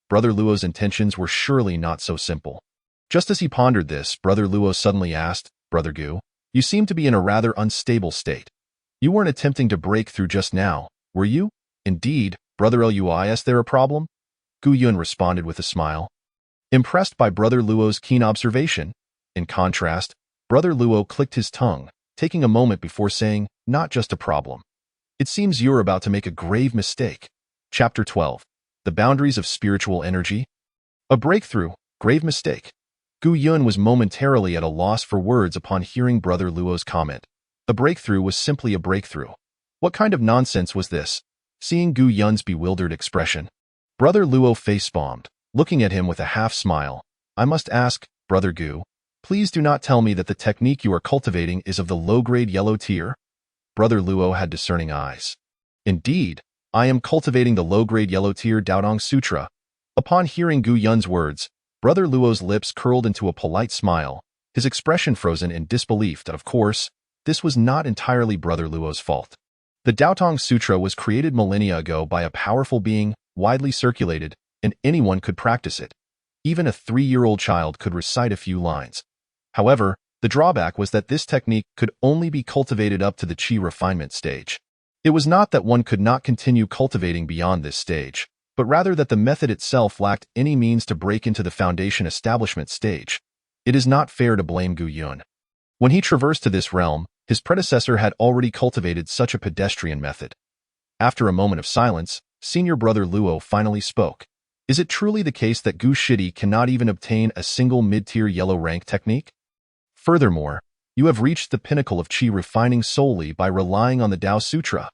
Brother Luo's intentions were surely not so simple. Just as he pondered this, Brother Luo suddenly asked, Brother Gu, you seem to be in a rather unstable state. You weren't attempting to break through just now, were you? Indeed, Brother Lui, is there a problem? Gu Yun responded with a smile, impressed by Brother Luo's keen observation. In contrast, Brother Luo clicked his tongue, taking a moment before saying, not just a problem. It seems you're about to make a grave mistake. Chapter 12. The Boundaries of Spiritual Energy. A breakthrough, grave mistake. Gu Yun was momentarily at a loss for words upon hearing Brother Luo's comment. A breakthrough was simply a breakthrough. What kind of nonsense was this? Seeing Gu Yun's bewildered expression, Brother Luo face-palmed, looking at him with a half-smile. I must ask, Brother Gu, please do not tell me that the technique you are cultivating is of the low-grade yellow tier? Brother Luo had discerning eyes. Indeed, I am cultivating the low-grade yellow tier Daodong Sutra. Upon hearing Gu Yun's words, Brother Luo's lips curled into a polite smile, his expression frozen in disbelief that, of course, this was not entirely Brother Luo's fault. The Daotong Sutra was created millennia ago by a powerful being, widely circulated, and anyone could practice it. Even a 3-year-old child could recite a few lines. However, the drawback was that this technique could only be cultivated up to the Qi refinement stage. It was not that one could not continue cultivating beyond this stage, but rather that the method itself lacked any means to break into the foundation establishment stage. It is not fair to blame Gu Yun. When he traversed to this realm, his predecessor had already cultivated such a pedestrian method. After a moment of silence, Senior Brother Luo finally spoke. Is it truly the case that Gu Shidi cannot even obtain a single mid-tier yellow rank technique? Furthermore, you have reached the pinnacle of Qi refining solely by relying on the Dao Sutra.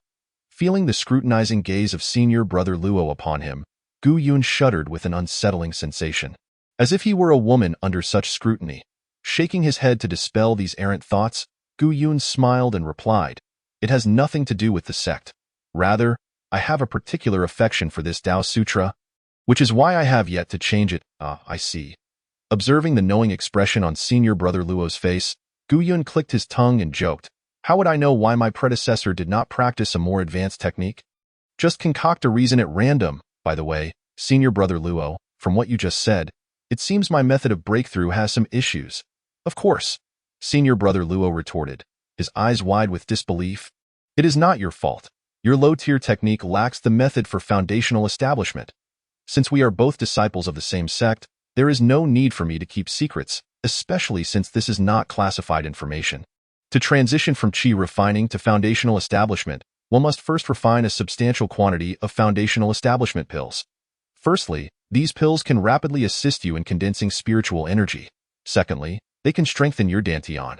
Feeling the scrutinizing gaze of Senior Brother Luo upon him, Gu Yun shuddered with an unsettling sensation. As if he were a woman under such scrutiny. Shaking his head to dispel these errant thoughts, Gu Yun smiled and replied, it has nothing to do with the sect. Rather, I have a particular affection for this Dao Sutra, which is why I have yet to change it. I see. Observing the knowing expression on Senior Brother Luo's face, Gu Yun clicked his tongue and joked, how would I know why my predecessor did not practice a more advanced technique? Just concoct a reason at random. By the way, Senior Brother Luo, from what you just said, it seems my method of breakthrough has some issues. Of course, Senior Brother Luo retorted, his eyes wide with disbelief. It is not your fault. Your low-tier technique lacks the method for foundational establishment. Since we are both disciples of the same sect, there is no need for me to keep secrets, especially since this is not classified information. To transition from Qi refining to foundational establishment, one must first refine a substantial quantity of foundational establishment pills. Firstly, these pills can rapidly assist you in condensing spiritual energy. Secondly, they can strengthen your dantian.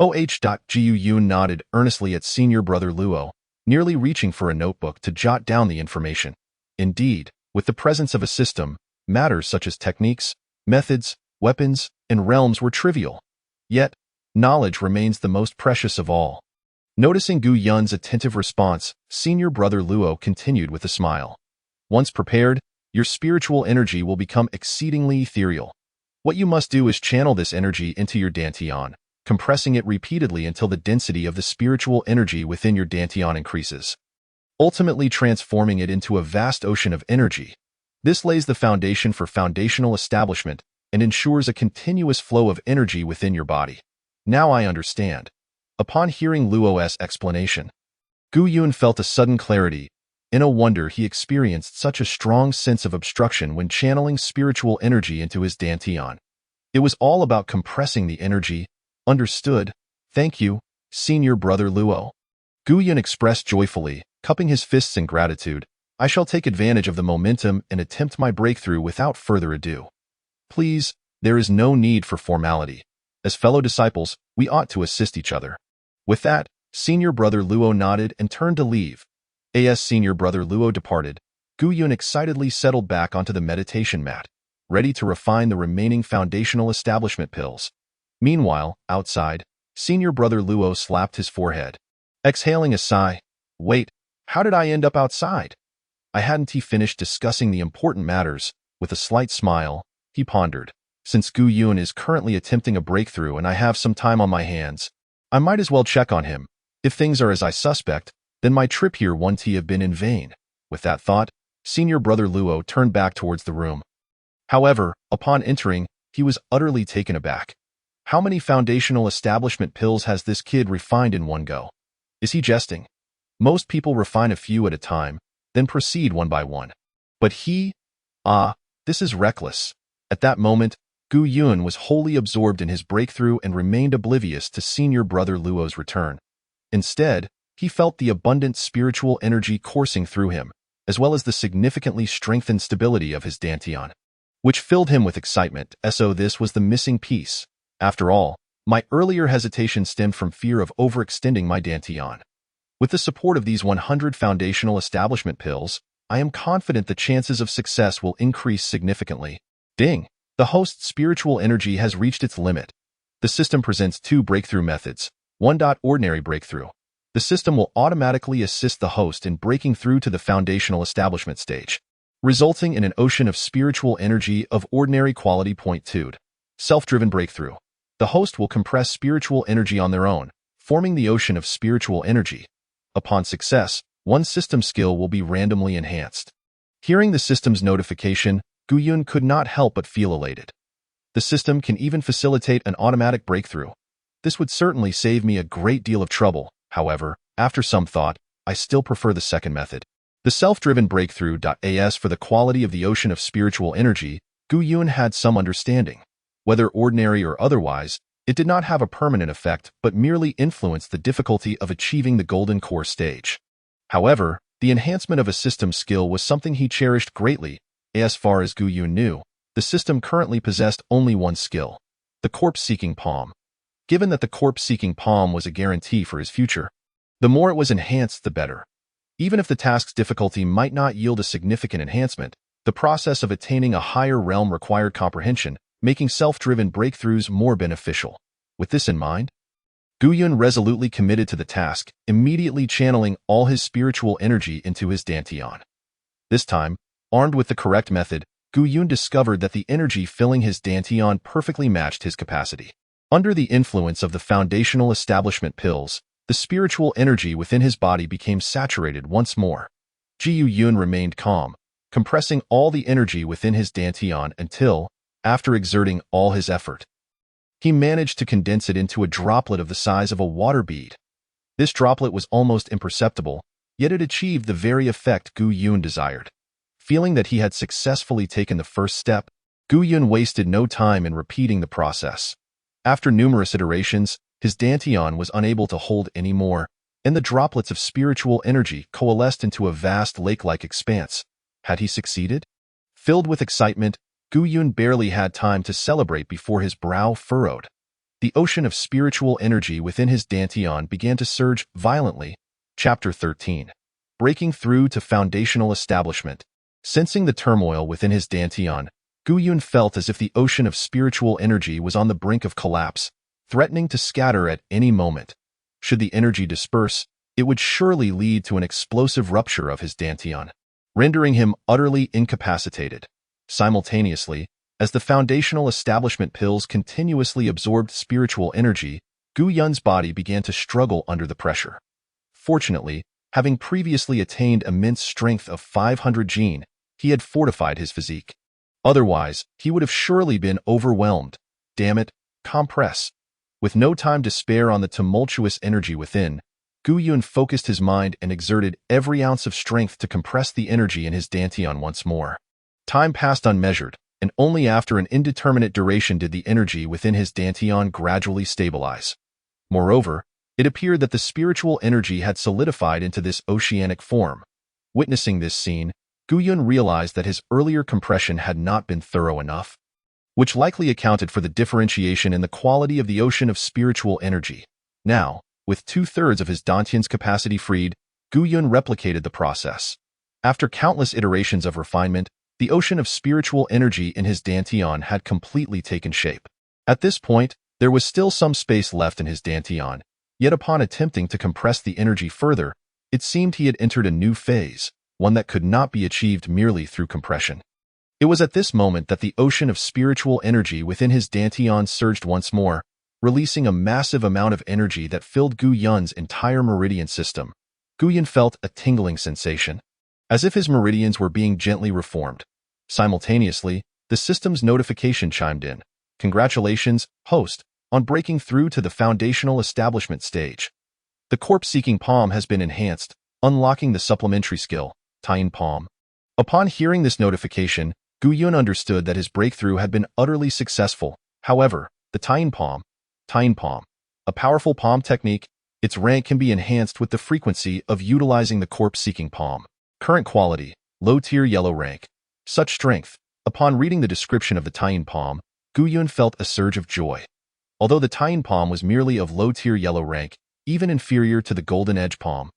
Gu Yun nodded earnestly at Senior Brother Luo, nearly reaching for a notebook to jot down the information. Indeed, with the presence of a system, matters such as techniques, methods, weapons, and realms were trivial. Yet, knowledge remains the most precious of all. Noticing Gu Yun's attentive response, Senior Brother Luo continued with a smile. Once prepared, your spiritual energy will become exceedingly ethereal. What you must do is channel this energy into your dantian, compressing it repeatedly until the density of the spiritual energy within your dantian increases, ultimately transforming it into a vast ocean of energy. This lays the foundation for foundational establishment and ensures a continuous flow of energy within your body. Now I understand. Upon hearing Luo's explanation, Gu Yun felt a sudden clarity. In a wonder he experienced such a strong sense of obstruction when channeling spiritual energy into his dantian. It was all about compressing the energy. Understood. Thank you, senior brother Luo. Gu Yun expressed joyfully, cupping his fists in gratitude. I shall take advantage of the momentum and attempt my breakthrough without further ado. Please, there is no need for formality. As fellow disciples, we ought to assist each other. With that, senior brother Luo nodded and turned to leave. As senior brother Luo departed, Gu Yun excitedly settled back onto the meditation mat, ready to refine the remaining foundational establishment pills. Meanwhile, outside, senior brother Luo slapped his forehead, exhaling a sigh. Wait, how did I end up outside? Hadn't he finished discussing the important matters? With a slight smile, he pondered. Since Gu Yun is currently attempting a breakthrough and I have some time on my hands, I might as well check on him. If things are as I suspect, then my trip here won't have been in vain. With that thought, senior brother Luo turned back towards the room. However, upon entering, he was utterly taken aback. How many foundational establishment pills has this kid refined in one go? Is he jesting? Most people refine a few at a time, then proceed one by one. But he? This is reckless. At that moment, Gu Yun was wholly absorbed in his breakthrough and remained oblivious to senior brother Luo's return. Instead, he felt the abundant spiritual energy coursing through him, as well as the significantly strengthened stability of his dantian, which filled him with excitement. So this was the missing piece. After all, my earlier hesitation stemmed from fear of overextending my dantian. With the support of these 100 foundational establishment pills, I am confident the chances of success will increase significantly. Ding! The host's spiritual energy has reached its limit. The system presents two breakthrough methods. 1. Ordinary breakthrough. The system will automatically assist the host in breaking through to the foundational establishment stage, resulting in an ocean of spiritual energy of ordinary quality. 2. Self-driven breakthrough. The host will compress spiritual energy on their own, forming the ocean of spiritual energy. Upon success, one system skill will be randomly enhanced. Hearing the system's notification, Gu Yun could not help but feel elated. The system can even facilitate an automatic breakthrough. This would certainly save me a great deal of trouble. However, after some thought, I still prefer the second method. The self-driven breakthrough. As for the quality of the ocean of spiritual energy, Gu Yun had some understanding. Whether ordinary or otherwise, it did not have a permanent effect but merely influenced the difficulty of achieving the golden core stage. However, the enhancement of a system skill was something he cherished greatly. As far as Gu Yun knew, the system currently possessed only one skill, the corpse-seeking palm. Given that the corpse-seeking palm was a guarantee for his future, the more it was enhanced, the better. Even if the task's difficulty might not yield a significant enhancement, the process of attaining a higher realm required comprehension, making self-driven breakthroughs more beneficial. With this in mind, Gu Yun resolutely committed to the task, immediately channeling all his spiritual energy into his dantian. This time, armed with the correct method, Gu Yun discovered that the energy filling his dantian perfectly matched his capacity. Under the influence of the foundational establishment pills, the spiritual energy within his body became saturated once more. Gu Yun remained calm, compressing all the energy within his dantian until, after exerting all his effort, he managed to condense it into a droplet of the size of a water bead. This droplet was almost imperceptible, yet it achieved the very effect Gu Yun desired. Feeling that he had successfully taken the first step, Gu Yun wasted no time in repeating the process. After numerous iterations, his dantian was unable to hold any more, and the droplets of spiritual energy coalesced into a vast lake-like expanse. Had he succeeded? Filled with excitement, Gu Yun barely had time to celebrate before his brow furrowed. The ocean of spiritual energy within his dantian began to surge violently. Chapter 13. Breaking through to foundational establishment. Sensing the turmoil within his dantian, Gu Yun felt as if the ocean of spiritual energy was on the brink of collapse, threatening to scatter at any moment. Should the energy disperse, it would surely lead to an explosive rupture of his dantian, rendering him utterly incapacitated. Simultaneously, As the foundational establishment pills continuously absorbed spiritual energy, Gu Yun's body began to struggle under the pressure. Fortunately, having previously attained immense strength of 500 gene, he had fortified his physique. Otherwise, he would have surely been overwhelmed. Damn it, compress. With no time to spare on the tumultuous energy within, Gu Yun focused his mind and exerted every ounce of strength to compress the energy in his dantian once more. Time passed unmeasured, and only after an indeterminate duration did the energy within his dantian gradually stabilize. Moreover, it appeared that the spiritual energy had solidified into this oceanic form. Witnessing this scene, Gu Yun realized that his earlier compression had not been thorough enough, which likely accounted for the differentiation in the quality of the ocean of spiritual energy. Now, with 2/3 of his dantian's capacity freed, Gu Yun replicated the process. After countless iterations of refinement, the ocean of spiritual energy in his dantian had completely taken shape. At this point, there was still some space left in his dantian, yet upon attempting to compress the energy further, it seemed he had entered a new phase, one that could not be achieved merely through compression. It was at this moment that the ocean of spiritual energy within his dantian surged once more, releasing a massive amount of energy that filled Gu Yun's entire meridian system. Gu Yun felt a tingling sensation, as if his meridians were being gently reformed. Simultaneously, the system's notification chimed in. Congratulations, host, on breaking through to the foundational establishment stage. The corpse-seeking palm has been enhanced, unlocking the supplementary skill, Tian Palm. Upon hearing this notification, Gu Yun understood that his breakthrough had been utterly successful. However, the Tian Palm, a powerful palm technique, its rank can be enhanced with the frequency of utilizing the corpse-seeking palm. Current quality, low-tier yellow rank. Such strength. Upon reading the description of the Tian Palm, Gu Yun felt a surge of joy. Although the Tian Palm was merely of low-tier yellow rank, even inferior to the Golden Edge Palm,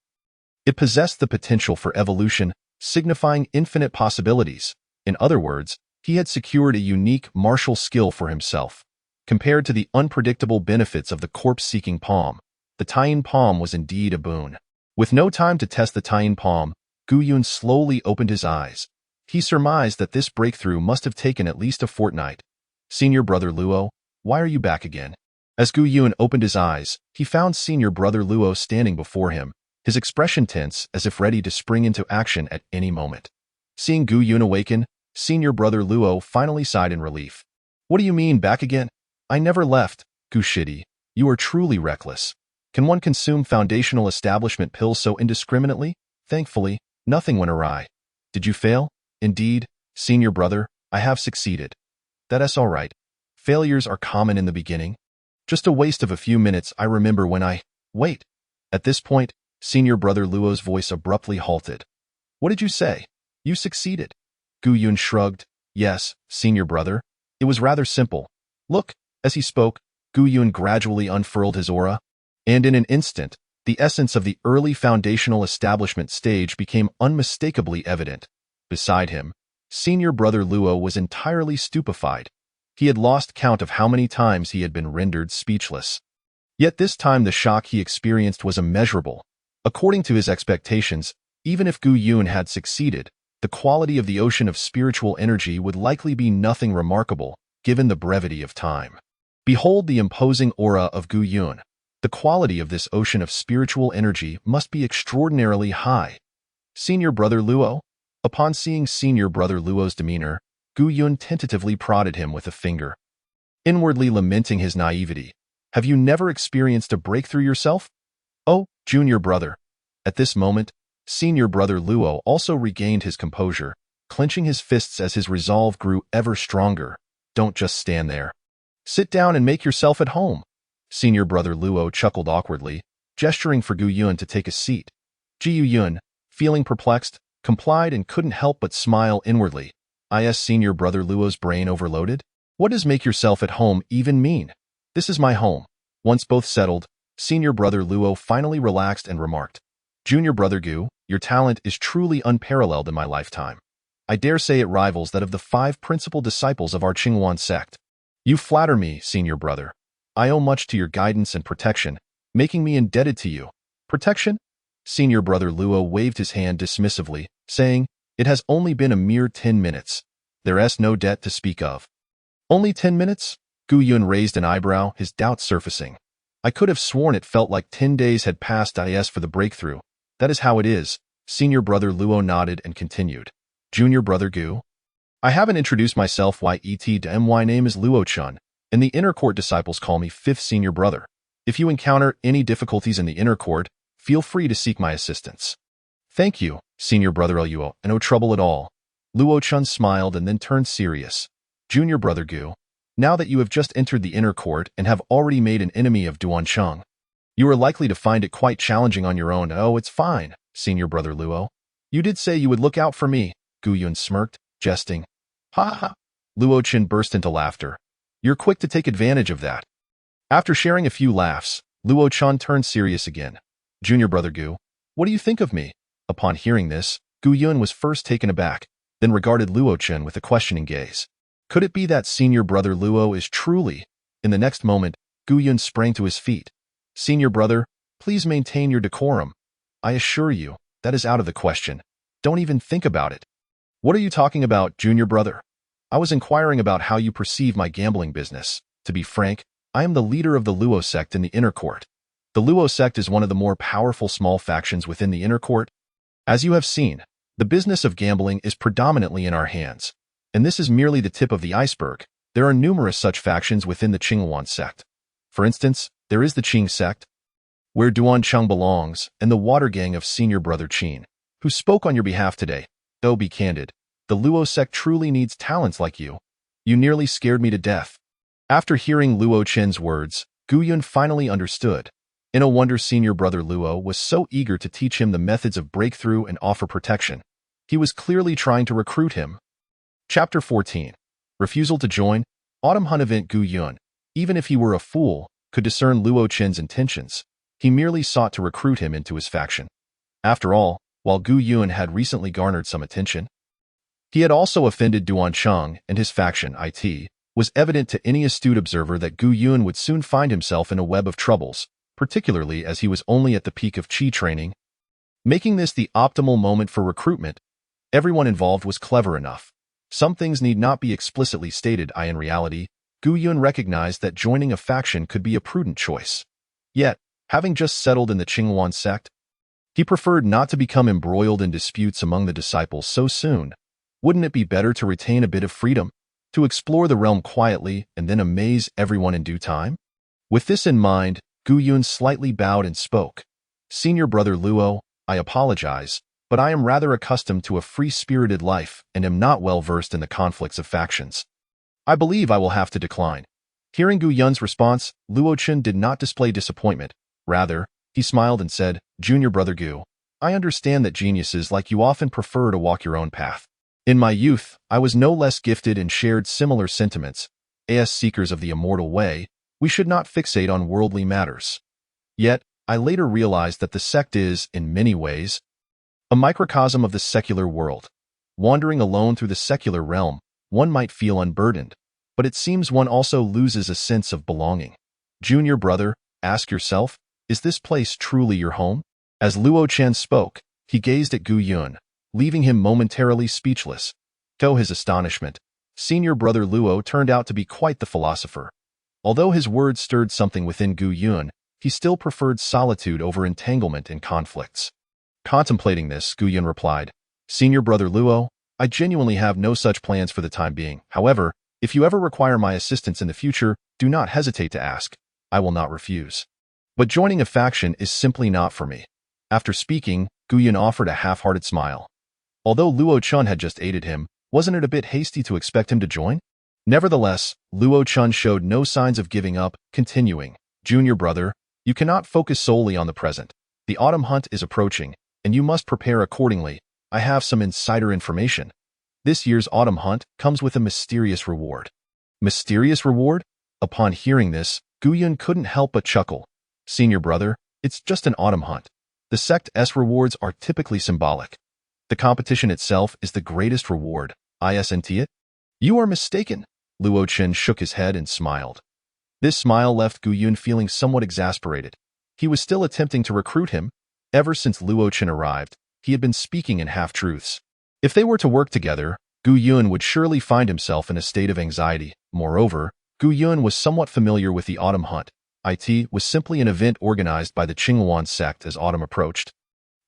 it possessed the potential for evolution, signifying infinite possibilities. In other words, he had secured a unique martial skill for himself. Compared to the unpredictable benefits of the corpse-seeking palm, the Tian Palm was indeed a boon. With no time to test the Tian Palm, Gu Yun slowly opened his eyes. He surmised that this breakthrough must have taken at least a fortnight. Senior Brother Luo, why are you back again? As Gu Yun opened his eyes, he found Senior Brother Luo standing before him, his expression tense as if ready to spring into action at any moment. Seeing Gu Yun awaken, Senior Brother Luo finally sighed in relief. What do you mean, back again? I never left, Gu Shidi. You are truly reckless. Can one consume foundational establishment pills so indiscriminately? Thankfully, nothing went awry. Did you fail? Indeed, Senior Brother, I have succeeded. That's all right. Failures are common in the beginning. Just a waste of a few minutes, I remember when I... Wait. At this point, Senior Brother Luo's voice abruptly halted. What did you say? You succeeded. Gu Yun shrugged. Yes, Senior Brother. It was rather simple. Look. As he spoke, Gu Yun gradually unfurled his aura, and in an instant, the essence of the early foundational establishment stage became unmistakably evident. Beside him, Senior Brother Luo was entirely stupefied. He had lost count of how many times he had been rendered speechless. Yet this time the shock he experienced was immeasurable. According to his expectations, even if Gu Yun had succeeded, the quality of the ocean of spiritual energy would likely be nothing remarkable, given the brevity of time. Behold the imposing aura of Gu Yun. The quality of this ocean of spiritual energy must be extraordinarily high. Senior Brother Luo? Upon seeing Senior Brother Luo's demeanor, Gu Yun tentatively prodded him with a finger, inwardly lamenting his naivety. Have you never experienced a breakthrough yourself? Oh, Junior Brother. At this moment, Senior Brother Luo also regained his composure, clenching his fists as his resolve grew ever stronger. Don't just stand there. Sit down and make yourself at home. Senior Brother Luo chuckled awkwardly, gesturing for Gu Yun to take a seat. Ji Yun, feeling perplexed, complied and couldn't help but smile inwardly. Is Senior Brother Luo's brain overloaded? What does make yourself at home even mean? This is my home. Once both settled, Senior Brother Luo finally relaxed and remarked, Junior Brother Gu, your talent is truly unparalleled in my lifetime. I dare say it rivals that of the 5 principal disciples of our Qingwan sect. You flatter me, Senior Brother. I owe much to your guidance and protection, making me indebted to you. Protection? Senior Brother Luo waved his hand dismissively, saying, It has only been a mere 10 minutes. There is no debt to speak of. Only 10 minutes? Gu Yun raised an eyebrow, his doubts surfacing. I could have sworn it felt like 10 days had passed for the breakthrough. That is how it is. Senior brother Luo nodded and continued. Junior brother Gu? I haven't introduced myself my name is Luo Chun, and the inner court disciples call me fifth senior brother. If you encounter any difficulties in the inner court, feel free to seek my assistance. Thank you, senior brother Luo, and no trouble at all. Luo Chun smiled and then turned serious. Junior brother Gu, now that you have just entered the inner court and have already made an enemy of Duan Cheng, you are likely to find it quite challenging on your own. Oh, it's fine, senior brother Luo. You did say you would look out for me, Gu Yun smirked, jesting. Ha ha! Luo Chen burst into laughter. You're quick to take advantage of that. After sharing a few laughs, Luo Chen turned serious again. Junior brother Gu, what do you think of me? Upon hearing this, Gu Yun was first taken aback, then regarded Luo Chen with a questioning gaze. Could it be that senior brother Luo is truly? In the next moment, Gu Yun sprang to his feet. Senior brother, please maintain your decorum. I assure you, that is out of the question. Don't even think about it. What are you talking about, junior brother? I was inquiring about how you perceive my gambling business. To be frank, I am the leader of the Luo sect in the inner court. The Luo sect is one of the more powerful small factions within the inner court. As you have seen, the business of gambling is predominantly in our hands. And this is merely the tip of the iceberg. There are numerous such factions within the Qingwan sect. For instance, there is the Qing sect, where Duan Cheng belongs, and the water gang of senior brother Qin, who spoke on your behalf today. Though be candid, the Luo sect truly needs talents like you. You nearly scared me to death. After hearing Luo Chen's words, Gu Yun finally understood. No wonder senior brother Luo was so eager to teach him the methods of breakthrough and offer protection. He was clearly trying to recruit him. Chapter 14. Refusal to join. Autumn Hunt event. Gu Yun, even if he were a fool, could discern Luo Chen's intentions. He merely sought to recruit him into his faction. After all, while Gu Yun had recently garnered some attention, he had also offended Duan Cheng and his faction. It was evident to any astute observer that Gu Yun would soon find himself in a web of troubles, particularly as he was only at the peak of Qi training. Making this the optimal moment for recruitment, everyone involved was clever enough. Some things need not be explicitly stated. In reality, Gu Yun recognized that joining a faction could be a prudent choice. Yet, having just settled in the Qingwan sect, he preferred not to become embroiled in disputes among the disciples so soon. Wouldn't it be better to retain a bit of freedom, to explore the realm quietly and then amaze everyone in due time? With this in mind, Gu Yun slightly bowed and spoke. Senior brother Luo, I apologize, but I am rather accustomed to a free-spirited life and am not well versed in the conflicts of factions. I believe I will have to decline. Hearing Gu Yun's response, Luo Chen did not display disappointment. Rather, he smiled and said, Junior brother Gu, I understand that geniuses like you often prefer to walk your own path. In my youth, I was no less gifted and shared similar sentiments. As seekers of the immortal way, we should not fixate on worldly matters. Yet, I later realized that the sect is, in many ways, a microcosm of the secular world. Wandering alone through the secular realm, one might feel unburdened, but it seems one also loses a sense of belonging. Junior brother, ask yourself, is this place truly your home? As Luo Chen spoke, he gazed at Gu Yun, leaving him momentarily speechless. To his astonishment, senior brother Luo turned out to be quite the philosopher. Although his words stirred something within Gu Yun, he still preferred solitude over entanglement in conflicts. Contemplating this, Gu Yun replied, Senior brother Luo, I genuinely have no such plans for the time being. However, if you ever require my assistance in the future, do not hesitate to ask. I will not refuse. But joining a faction is simply not for me. After speaking, Gu Yun offered a half-hearted smile. Although Luo Chun had just aided him, wasn't it a bit hasty to expect him to join? Nevertheless, Luo Chun showed no signs of giving up, continuing, Junior brother, you cannot focus solely on the present. The autumn hunt is approaching, and you must prepare accordingly. I have some insider information. This year's autumn hunt comes with a mysterious reward. Mysterious reward? Upon hearing this, Gu Yun couldn't help but chuckle. Senior brother, it's just an autumn hunt. The sect's rewards are typically symbolic. The competition itself is the greatest reward. Isn't it? You are mistaken. Luo Chen shook his head and smiled. This smile left Gu Yun feeling somewhat exasperated. He was still attempting to recruit him. Ever since Luo Chen arrived, he had been speaking in half-truths. If they were to work together, Gu Yun would surely find himself in a state of anxiety. Moreover, Gu Yun was somewhat familiar with the autumn hunt. It was simply an event organized by the Qinghuan sect as autumn approached,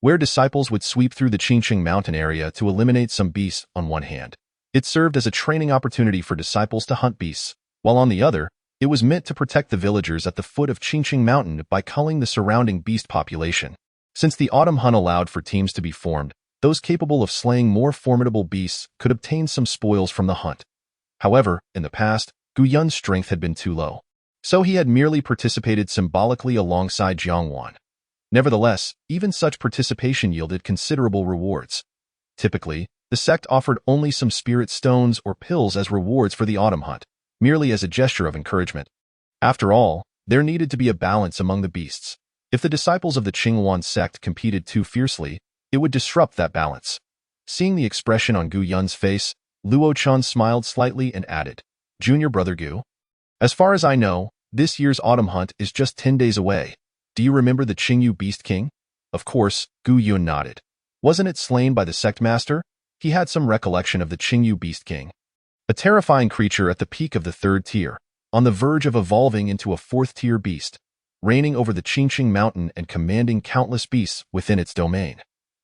where disciples would sweep through the Qingqing mountain area to eliminate some beasts on one hand. It served as a training opportunity for disciples to hunt beasts, while on the other, it was meant to protect the villagers at the foot of Qingqing mountain by culling the surrounding beast population. Since the autumn hunt allowed for teams to be formed, those capable of slaying more formidable beasts could obtain some spoils from the hunt. However, in the past, Gu Yun's strength had been too low, so he had merely participated symbolically alongside Jiangwan. Nevertheless, even such participation yielded considerable rewards. Typically, the sect offered only some spirit stones or pills as rewards for the autumn hunt, merely as a gesture of encouragement. After all, there needed to be a balance among the beasts. If the disciples of the Qinghuan sect competed too fiercely, it would disrupt that balance. Seeing the expression on Gu Yun's face, Luo Chan smiled slightly and added, "Junior brother Gu, as far as I know, this year's autumn hunt is just 10 days away. Do you remember the Qingyu Beast King?" Of course, Gu Yun nodded. Wasn't it slain by the sect master? He had some recollection of the Qingyu Beast King. A terrifying creature at the peak of the third tier, on the verge of evolving into a fourth-tier beast, reigning over the Qingqing mountain and commanding countless beasts within its domain.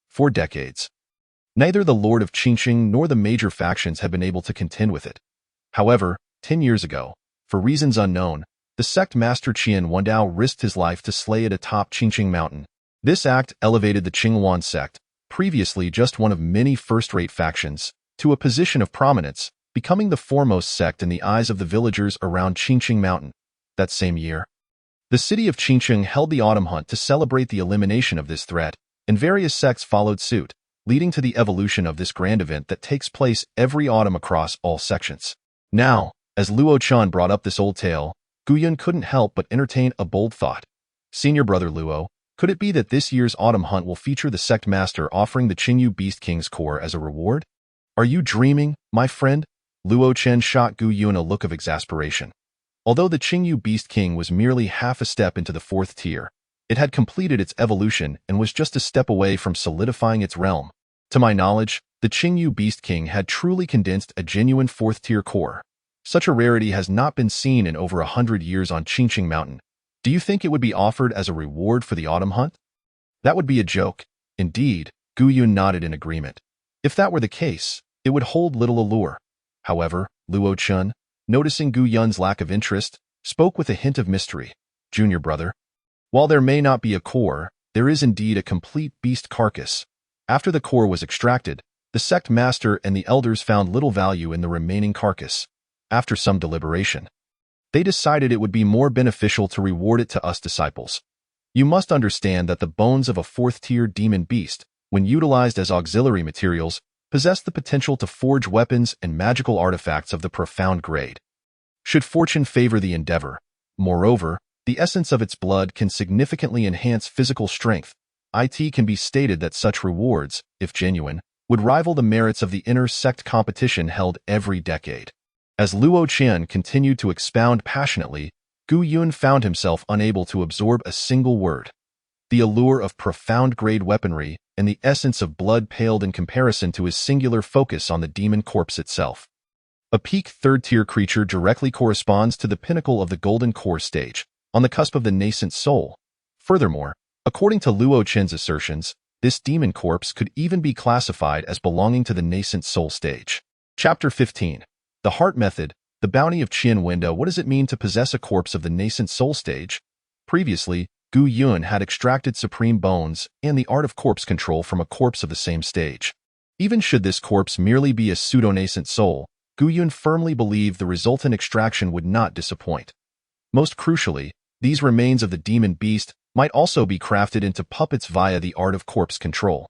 For decades, neither the Lord of Qingqing nor the major factions had been able to contend with it. However, 10 years ago, for reasons unknown, the sect master Qian Wendao risked his life to slay it atop Qingqing mountain. This act elevated the Qinghuan sect, previously just one of many first-rate factions, to a position of prominence, becoming the foremost sect in the eyes of the villagers around Qingqing mountain. That same year, the city of Qingqing held the autumn hunt to celebrate the elimination of this threat, and various sects followed suit, leading to the evolution of this grand event that takes place every autumn across all sections. Now, as Luo Chan brought up this old tale, Gu Yun couldn't help but entertain a bold thought. Senior brother Luo, could it be that this year's autumn hunt will feature the sect master offering the Qingyu Beast King's core as a reward? Are you dreaming, my friend? Luo Chen shot Gu Yun a look of exasperation. Although the Qingyu Beast King was merely half a step into the fourth tier, it had completed its evolution and was just a step away from solidifying its realm. To my knowledge, the Qingyu Beast King had truly condensed a genuine fourth-tier core. Such a rarity has not been seen in over 100 years on Qingqing Mountain. Do you think it would be offered as a reward for the autumn hunt? That would be a joke. Indeed, Gu Yun nodded in agreement. If that were the case, it would hold little allure. However, Luo Chun, noticing Gu Yun's lack of interest, spoke with a hint of mystery. Junior brother, while there may not be a core, there is indeed a complete beast carcass. After the core was extracted, the sect master and the elders found little value in the remaining carcass. After some deliberation, they decided it would be more beneficial to reward it to us disciples. You must understand that the bones of a fourth-tier demon beast, when utilized as auxiliary materials, possess the potential to forge weapons and magical artifacts of the profound grade. Should fortune favor the endeavor, moreover, the essence of its blood can significantly enhance physical strength. It can be stated that such rewards, if genuine, would rival the merits of the inner sect competition held every decade. As Luo Qian continued to expound passionately, Gu Yun found himself unable to absorb a single word. The allure of profound-grade weaponry and the essence of blood paled in comparison to his singular focus on the demon corpse itself. A peak third-tier creature directly corresponds to the pinnacle of the golden core stage, on the cusp of the nascent soul. Furthermore, according to Luo Qian's assertions, this demon corpse could even be classified as belonging to the nascent soul stage. Chapter 15. The Heart Method, the Bounty of Qian Window. What does it mean to possess a corpse of the nascent soul stage? Previously, Gu Yun had extracted supreme bones and the art of corpse control from a corpse of the same stage. Even should this corpse merely be a pseudo-nascent soul, Gu Yun firmly believed the resultant extraction would not disappoint. Most crucially, these remains of the demon beast might also be crafted into puppets via the art of corpse control.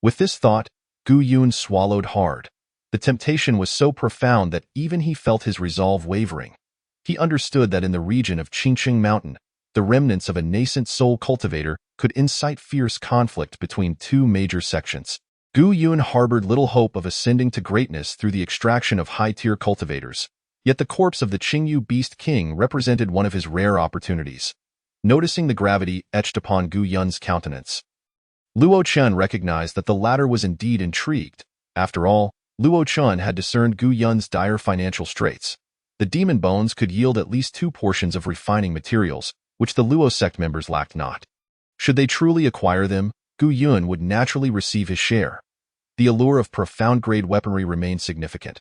With this thought, Gu Yun swallowed hard. The temptation was so profound that even he felt his resolve wavering. He understood that in the region of Qingqing Mountain, the remnants of a nascent soul cultivator could incite fierce conflict between two major sections. Gu Yun harbored little hope of ascending to greatness through the extraction of high-tier cultivators. Yet the corpse of the Qingyu Beast King represented one of his rare opportunities. Noticing the gravity etched upon Gu Yun's countenance, Luo Chen recognized that the latter was indeed intrigued. After all, Luo Chen had discerned Gu Yun's dire financial straits. The demon bones could yield at least 2 portions of refining materials, which the Luo sect members lacked not. Should they truly acquire them, Gu Yun would naturally receive his share. The allure of profound-grade weaponry remained significant.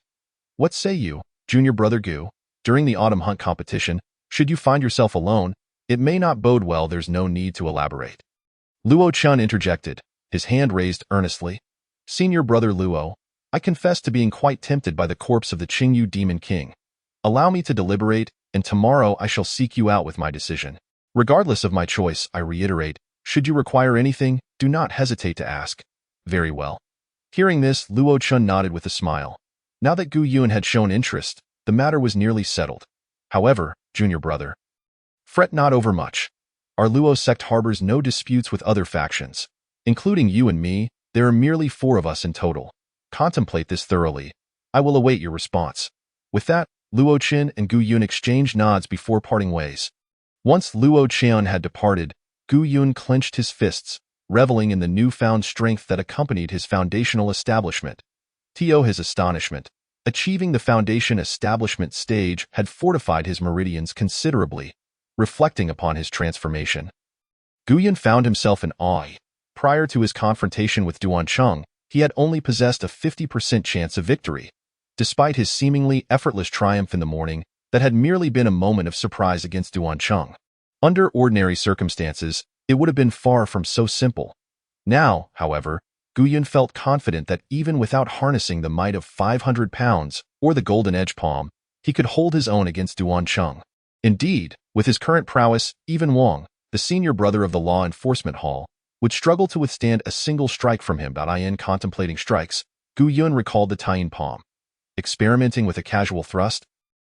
What say you, junior brother Gu? During the autumn hunt competition, should you find yourself alone, it may not bode well. There's no need to elaborate. Luo Chun interjected, his hand raised earnestly. Senior brother Luo, I confess to being quite tempted by the corpse of the Qingyu Demon King. Allow me to deliberate, and tomorrow I shall seek you out with my decision. Regardless of my choice, I reiterate, should you require anything, do not hesitate to ask. Very well. Hearing this, Luo Chun nodded with a smile. Now that Gu Yun had shown interest, the matter was nearly settled. However, junior brother, fret not overmuch. Our Luo sect harbors no disputes with other factions. Including you and me, there are merely 4 of us in total. Contemplate this thoroughly. I will await your response. With that, Luo Qin and Gu Yun exchanged nods before parting ways. Once Luo Qian had departed, Gu Yun clenched his fists, reveling in the newfound strength that accompanied his foundational establishment. To his astonishment, achieving the foundation establishment stage had fortified his meridians considerably, reflecting upon his transformation. Gu Yun found himself in awe. Prior to his confrontation with Duan Cheng, he had only possessed a 50% chance of victory. Despite his seemingly effortless triumph in the morning, that had merely been a moment of surprise against Duan Cheng. Under ordinary circumstances, it would have been far from so simple. Now, however, Gu Yun felt confident that even without harnessing the might of 500 pounds or the golden edge palm, he could hold his own against Duan Cheng. Indeed, with his current prowess, even Wang, the senior brother of the law enforcement hall, would struggle to withstand a single strike from him. In contemplating strikes, Gu Yun recalled the Tian palm. Experimenting with a casual thrust,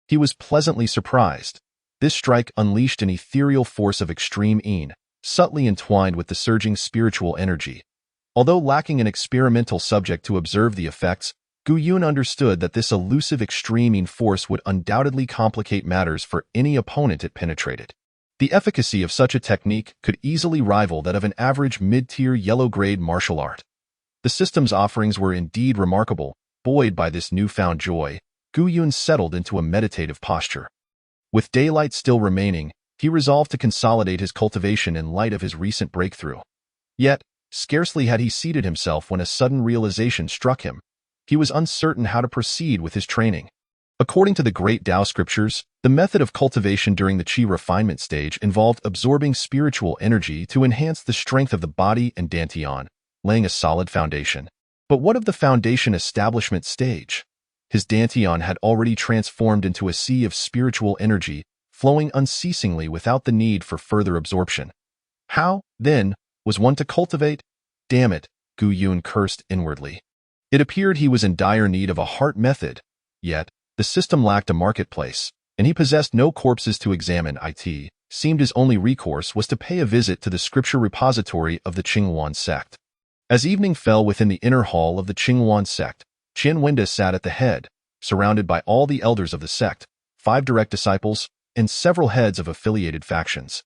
he was pleasantly surprised. This strike unleashed an ethereal force of extreme yin, subtly entwined with the surging spiritual energy. Although lacking an experimental subject to observe the effects, Gu Yun understood that this elusive extreme yin force would undoubtedly complicate matters for any opponent it penetrated. The efficacy of such a technique could easily rival that of an average mid-tier yellow-grade martial art. The system's offerings were indeed remarkable. Buoyed by this newfound joy, Gu Yun settled into a meditative posture. With daylight still remaining, he resolved to consolidate his cultivation in light of his recent breakthrough. Yet, scarcely had he seated himself when a sudden realization struck him. He was uncertain how to proceed with his training. According to the great Tao scriptures, the method of cultivation during the Qi refinement stage involved absorbing spiritual energy to enhance the strength of the body and dantian, laying a solid foundation. But what of the foundation establishment stage? His dantian had already transformed into a sea of spiritual energy, flowing unceasingly without the need for further absorption. How, then, was one to cultivate? Damn it, Gu Yun cursed inwardly. It appeared he was in dire need of a heart method, yet the system lacked a marketplace, and he possessed no corpses to examine. It seemed his only recourse was to pay a visit to the scripture repository of the Qingwan sect. As evening fell within the inner hall of the Qingwan sect, Qian Wenda sat at the head, surrounded by all the elders of the sect, 5 direct disciples, and several heads of affiliated factions.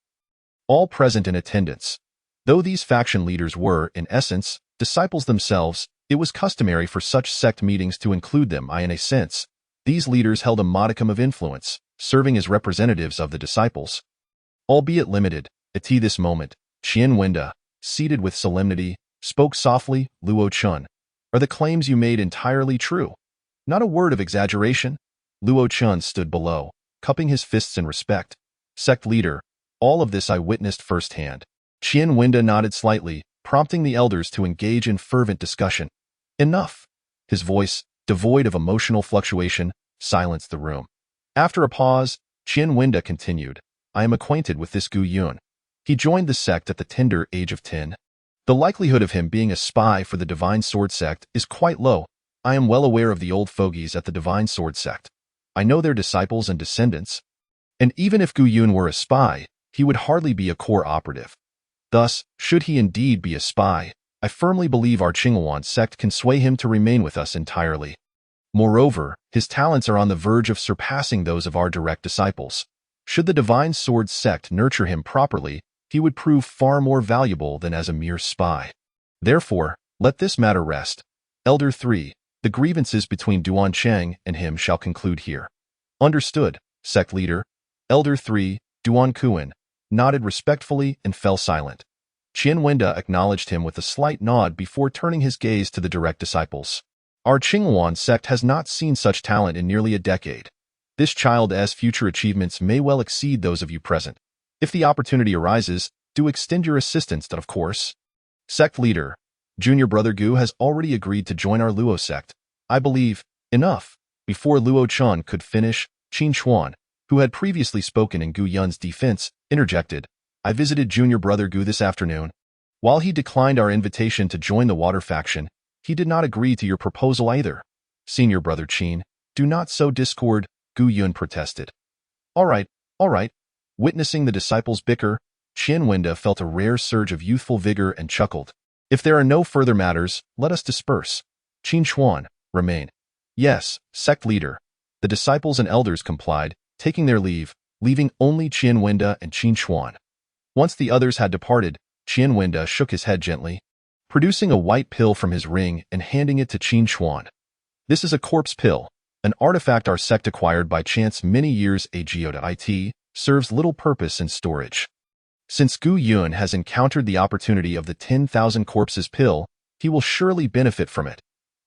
All present in attendance. Though these faction leaders were, in essence, disciples themselves, it was customary for such sect meetings to include them. In a sense, these leaders held a modicum of influence, serving as representatives of the disciples. Albeit limited, at this moment, Qian Wenda, seated with solemnity, spoke softly. Luo Chun, are the claims you made entirely true? Not a word of exaggeration? Luo Chun stood below, cupping his fists in respect. Sect leader, all of this I witnessed firsthand. Qian Wenda nodded slightly, prompting the elders to engage in fervent discussion. Enough. His voice, devoid of emotional fluctuation, silenced the room. After a pause, Qian Wenda continued, I am acquainted with this Gu Yun. He joined the sect at the tender age of 10. The likelihood of him being a spy for the Divine Sword sect is quite low. I am well aware of the old fogies at the Divine Sword sect. I know their disciples and descendants. And even if Gu Yun were a spy, he would hardly be a core operative. Thus, should he indeed be a spy, I firmly believe our Qingwan sect can sway him to remain with us entirely. Moreover, his talents are on the verge of surpassing those of our direct disciples. Should the Divine Sword sect nurture him properly, he would prove far more valuable than as a mere spy. Therefore, let this matter rest. Elder 3, the grievances between Duan Cheng and him shall conclude here. Understood, sect leader. Elder 3, Duan nodded respectfully and fell silent. Qianwenda acknowledged him with a slight nod before turning his gaze to the direct disciples. Our Qingyuan sect has not seen such talent in nearly a decade. This child's future achievements may well exceed those of you present. If the opportunity arises, do extend your assistance, of course. Sect leader, junior brother Gu has already agreed to join our Luo sect. I believe, enough. Before Luo Chun could finish, Qin Chuan, who had previously spoken in Gu Yun's defense, interjected. I visited junior brother Gu this afternoon. While he declined our invitation to join the water faction, he did not agree to your proposal either. Senior brother Qin, do not sow discord, Gu Yun protested. All right. Witnessing the disciples bicker, Qianwenda felt a rare surge of youthful vigor and chuckled. If there are no further matters, let us disperse. Qin Chuan, remain. Yes, sect leader. The disciples and elders complied, taking their leave, leaving only Qianwenda and Qin Chuan. Once the others had departed, Qianwenda shook his head gently, producing a white pill from his ring and handing it to Qin Chuan. This is a corpse pill, an artifact our sect acquired by chance many years ago. It serves little purpose in storage. Since Gu Yun has encountered the opportunity of the 10,000 corpses pill, he will surely benefit from it.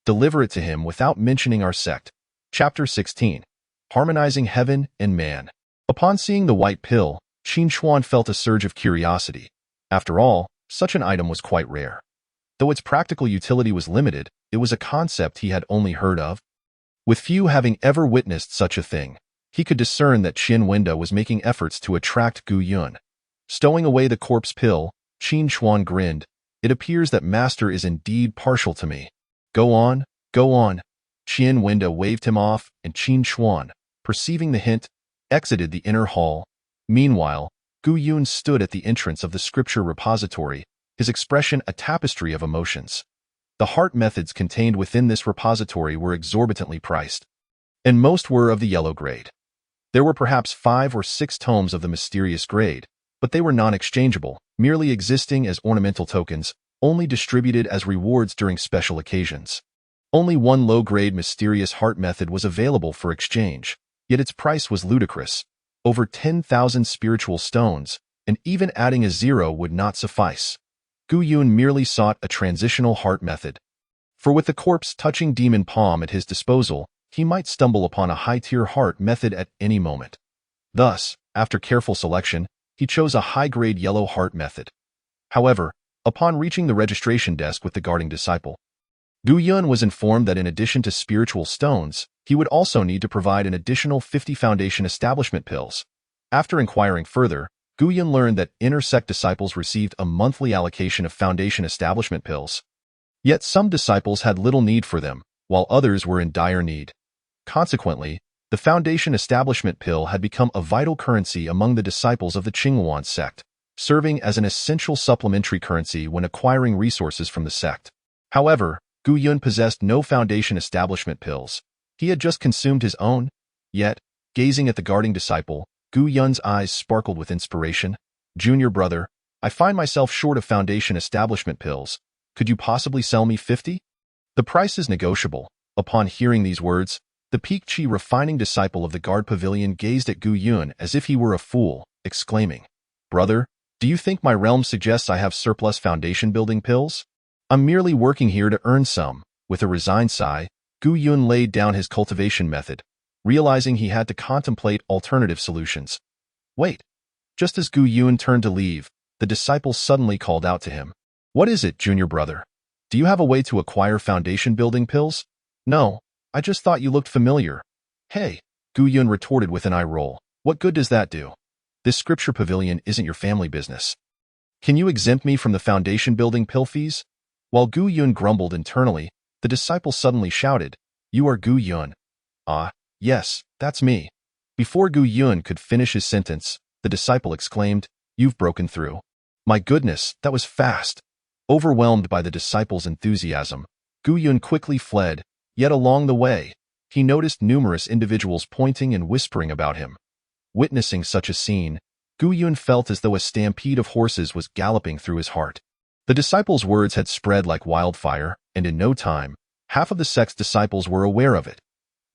Deliver it to him without mentioning our sect. Chapter 16. Harmonizing Heaven and Man. Upon seeing the white pill, Qin Chuan felt a surge of curiosity. After all, such an item was quite rare. Though its practical utility was limited, it was a concept he had only heard of. With few having ever witnessed such a thing, he could discern that Qianwenda was making efforts to attract Gu Yun. Stowing away the corpse pill, Qin Chuan grinned. It appears that master is indeed partial to me. Go on. Qianwenda waved him off, and Qin Chuan, perceiving the hint, exited the inner hall. Meanwhile, Gu Yun stood at the entrance of the scripture repository, his expression a tapestry of emotions. The heart methods contained within this repository were exorbitantly priced, and most were of the yellow grade. There were perhaps 5 or 6 tomes of the mysterious grade, but they were non-exchangeable, merely existing as ornamental tokens, only distributed as rewards during special occasions. Only one low-grade mysterious heart method was available for exchange, yet its price was ludicrous. Over 10,000 spiritual stones, and even adding a 0 would not suffice. Gu Yun merely sought a transitional heart method. For with the corpse-touching demon palm at his disposal, he might stumble upon a high-tier heart method at any moment. Thus, after careful selection, he chose a high-grade yellow heart method. However, upon reaching the registration desk with the guarding disciple, Gu Yun was informed that in addition to spiritual stones, he would also need to provide an additional 50 foundation establishment pills. After inquiring further, Gu Yun learned that inner sect disciples received a monthly allocation of foundation establishment pills. Yet some disciples had little need for them, while others were in dire need. Consequently, the foundation establishment pill had become a vital currency among the disciples of the Qingyuan sect, serving as an essential supplementary currency when acquiring resources from the sect. However, Gu Yun possessed no foundation establishment pills. He had just consumed his own. Yet, gazing at the guarding disciple, Gu Yun's eyes sparkled with inspiration. Junior brother, I find myself short of foundation establishment pills. Could you possibly sell me 50? The price is negotiable. Upon hearing these words, the Peak Chi refining disciple of the guard pavilion gazed at Gu Yun as if he were a fool, exclaiming, Brother, do you think my realm suggests I have surplus foundation building pills? I'm merely working here to earn some. With a resigned sigh, Gu Yun laid down his cultivation method, realizing he had to contemplate alternative solutions. Wait. Just as Gu Yun turned to leave, the disciple suddenly called out to him. What is it, junior brother? Do you have a way to acquire foundation building pills? No, I just thought you looked familiar. Hey, Gu Yun retorted with an eye roll. What good does that do? This scripture pavilion isn't your family business. Can you exempt me from the foundation building pill fees? While Gu Yun grumbled internally, the disciple suddenly shouted, You are Gu Yun. Ah, yes, that's me. Before Gu Yun could finish his sentence, the disciple exclaimed, You've broken through. My goodness, that was fast. Overwhelmed by the disciple's enthusiasm, Gu Yun quickly fled, yet along the way, he noticed numerous individuals pointing and whispering about him. Witnessing such a scene, Gu Yun felt as though a stampede of horses was galloping through his heart. The disciple's words had spread like wildfire, and in no time, half of the sect's disciples were aware of it.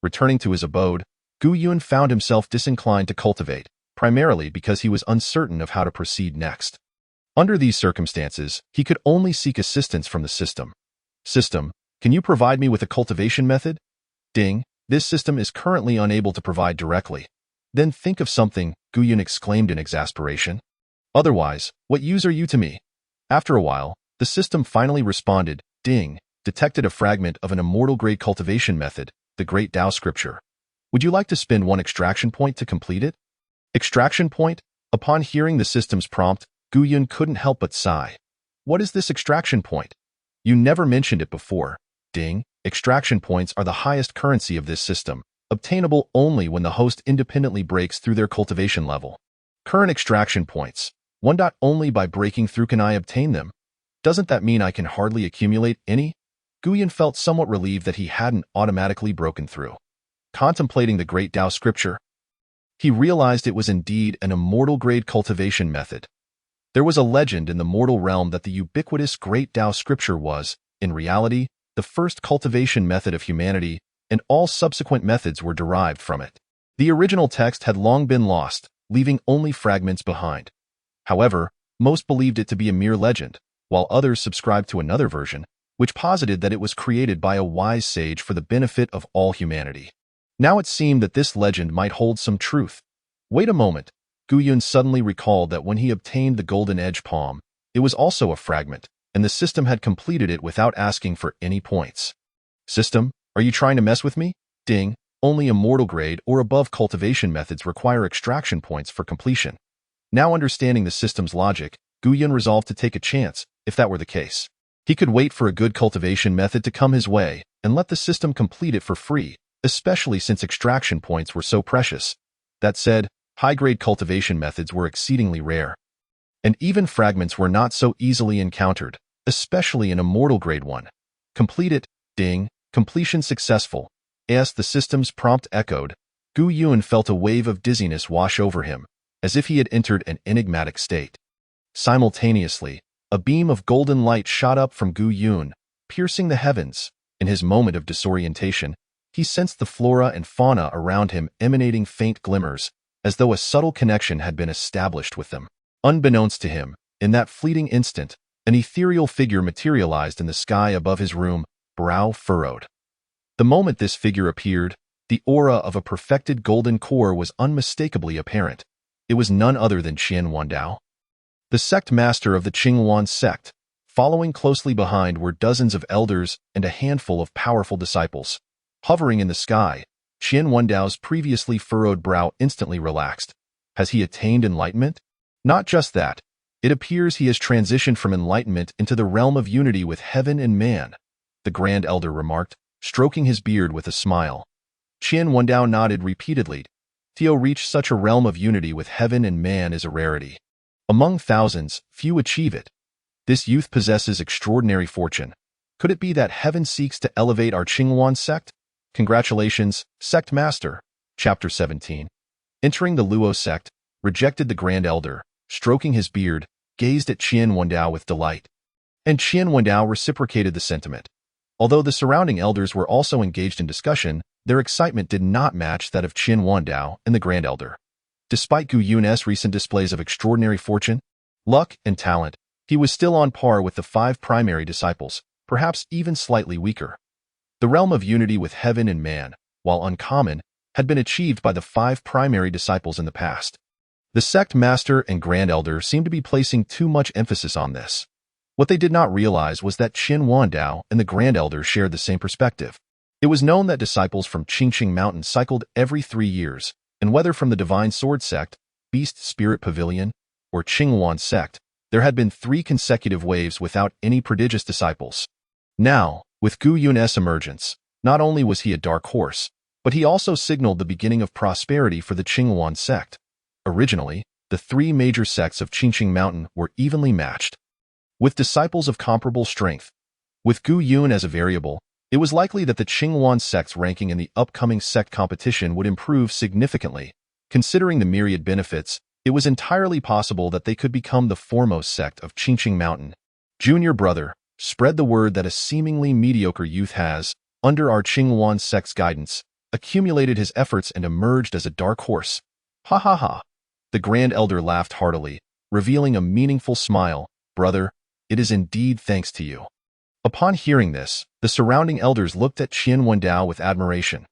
Returning to his abode, Gu Yun found himself disinclined to cultivate, primarily because he was uncertain of how to proceed next. Under these circumstances, he could only seek assistance from the system. System, can you provide me with a cultivation method? Ding, this system is currently unable to provide directly. Then think of something, Gu Yun exclaimed in exasperation. Otherwise, what use are you to me? After a while, the system finally responded, Ding, detected a fragment of an immortal-grade cultivation method, the Great Tao Scripture. Would you like to spend one extraction point to complete it? Extraction point? Upon hearing the system's prompt, Gu Yun couldn't help but sigh. What is this extraction point? You never mentioned it before. Ding, extraction points are the highest currency of this system, obtainable only when the host independently breaks through their cultivation level. Current extraction points. One dot only by breaking through can I obtain them. Doesn't that mean I can hardly accumulate any? Gu Yun felt somewhat relieved that he hadn't automatically broken through. Contemplating the Great Tao Scripture, he realized it was indeed an immortal-grade cultivation method. There was a legend in the mortal realm that the ubiquitous Great Tao Scripture was, in reality, the first cultivation method of humanity, and all subsequent methods were derived from it. The original text had long been lost, leaving only fragments behind. However, most believed it to be a mere legend, while others subscribed to another version, which posited that it was created by a wise sage for the benefit of all humanity. Now it seemed that this legend might hold some truth. Wait a moment. Gu Yun suddenly recalled that when he obtained the Golden Edge Palm, it was also a fragment, and the system had completed it without asking for any points. System, are you trying to mess with me? Ding, only immortal grade or above cultivation methods require extraction points for completion. Now understanding the system's logic, Gu Yun resolved to take a chance, if that were the case. He could wait for a good cultivation method to come his way, and let the system complete it for free, especially since extraction points were so precious. That said, high-grade cultivation methods were exceedingly rare. And even fragments were not so easily encountered, especially an immortal-grade one. Complete it, ding, completion successful. As the system's prompt echoed, Gu Yun felt a wave of dizziness wash over him, as if he had entered an enigmatic state. Simultaneously, a beam of golden light shot up from Gu Yun, piercing the heavens. In his moment of disorientation, he sensed the flora and fauna around him emanating faint glimmers, as though a subtle connection had been established with them. Unbeknownst to him, in that fleeting instant, an ethereal figure materialized in the sky above his room, brow furrowed. The moment this figure appeared, the aura of a perfected golden core was unmistakably apparent. It was none other than Qian Wandao, the sect master of the Qingwan sect. Following closely behind were dozens of elders and a handful of powerful disciples. Hovering in the sky, Qian Wandao's previously furrowed brow instantly relaxed. Has he attained enlightenment? Not just that. It appears he has transitioned from enlightenment into the realm of unity with heaven and man, the Grand Elder remarked, stroking his beard with a smile. Qian Wandao nodded repeatedly. To reach such a realm of unity with heaven and man is a rarity. Among thousands, few achieve it. This youth possesses extraordinary fortune. Could it be that heaven seeks to elevate our Qingwan sect? Congratulations, Sect Master. Chapter 17. Entering the Luo sect, rejected the Grand Elder, stroking his beard, gazed at Qian Wandao with delight. And Qian Wandao reciprocated the sentiment. Although the surrounding elders were also engaged in discussion, their excitement did not match that of Qian Wandao and the Grand Elder. Despite Gu Yun's recent displays of extraordinary fortune, luck, and talent, he was still on par with the 5 primary disciples, perhaps even slightly weaker. The realm of unity with heaven and man, while uncommon, had been achieved by the 5 primary disciples in the past. The sect master and Grand Elder seemed to be placing too much emphasis on this. What they did not realize was that Qian Wandao and the Grand Elder shared the same perspective. It was known that disciples from Qingqing Mountain cycled every 3 years, and whether from the Divine Sword sect, Beast Spirit Pavilion, or Qingwan sect, there had been 3 consecutive waves without any prodigious disciples. Now, with Gu Yun's emergence, not only was he a dark horse, but he also signaled the beginning of prosperity for the Qingwan sect. Originally, the 3 major sects of Qingqing Mountain were evenly matched, with disciples of comparable strength. With Gu Yun as a variable, it was likely that the Qingwan sect's ranking in the upcoming sect competition would improve significantly. Considering the myriad benefits, it was entirely possible that they could become the foremost sect of Qingqing Mountain. Junior brother, spread the word that a seemingly mediocre youth has, under our Qingwan sect's guidance, accumulated his efforts and emerged as a dark horse. Ha ha ha. The Grand Elder laughed heartily, revealing a meaningful smile. Brother, it is indeed thanks to you. Upon hearing this, the surrounding elders looked at Qian Wendao with admiration.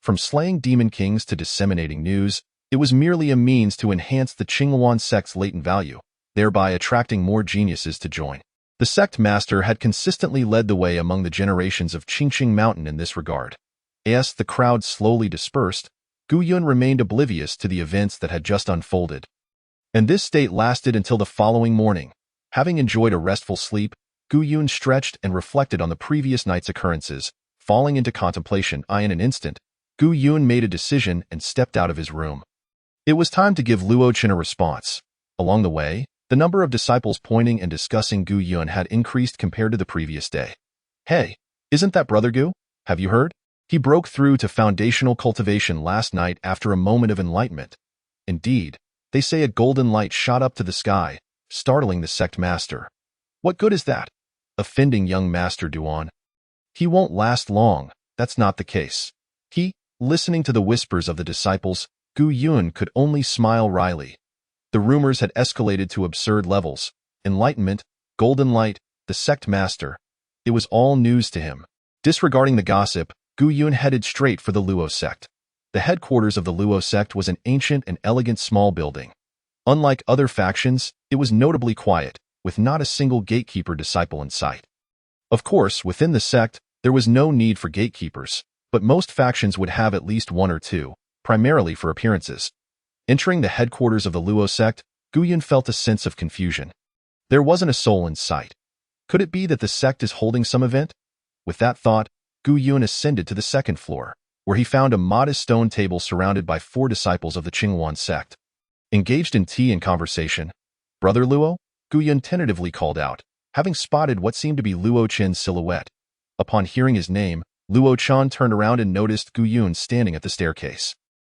From slaying demon kings to disseminating news, it was merely a means to enhance the Qingyuan sect's latent value, thereby attracting more geniuses to join. The sect master had consistently led the way among the generations of Qingqing Mountain in this regard. As the crowd slowly dispersed, Gu Yun remained oblivious to the events that had just unfolded. And this state lasted until the following morning. Having enjoyed a restful sleep, Gu Yun stretched and reflected on the previous night's occurrences. Falling into contemplation, in an instant, Gu Yun made a decision and stepped out of his room. It was time to give Luo Chen a response. Along the way, the number of disciples pointing and discussing Gu Yun had increased compared to the previous day. Hey, isn't that Brother Gu? Have you heard? He broke through to foundational cultivation last night after a moment of enlightenment. Indeed, they say a golden light shot up to the sky, startling the sect master. What good is that? Offending young Master Duan. He won't last long, that's not the case. Listening to the whispers of the disciples, Gu Yun could only smile wryly. The rumors had escalated to absurd levels. Enlightenment, golden light, the sect master. It was all news to him. Disregarding the gossip, Gu Yun headed straight for the Luo sect. The headquarters of the Luo sect was an ancient and elegant small building. Unlike other factions, it was notably quiet, with not a single gatekeeper disciple in sight. Of course, within the sect, there was no need for gatekeepers, but most factions would have at least one or two, primarily for appearances. Entering the headquarters of the Luo sect, Gu Yun felt a sense of confusion. There wasn't a soul in sight. Could it be that the sect is holding some event? With that thought, Gu Yun ascended to the second floor, where he found a modest stone table surrounded by 4 disciples of the Qingyuan sect. Engaged in tea and conversation, Brother Luo? Gu Yun tentatively called out, having spotted what seemed to be Luo Chen's silhouette. Upon hearing his name, Luo Chen turned around and noticed Gu Yun standing at the staircase.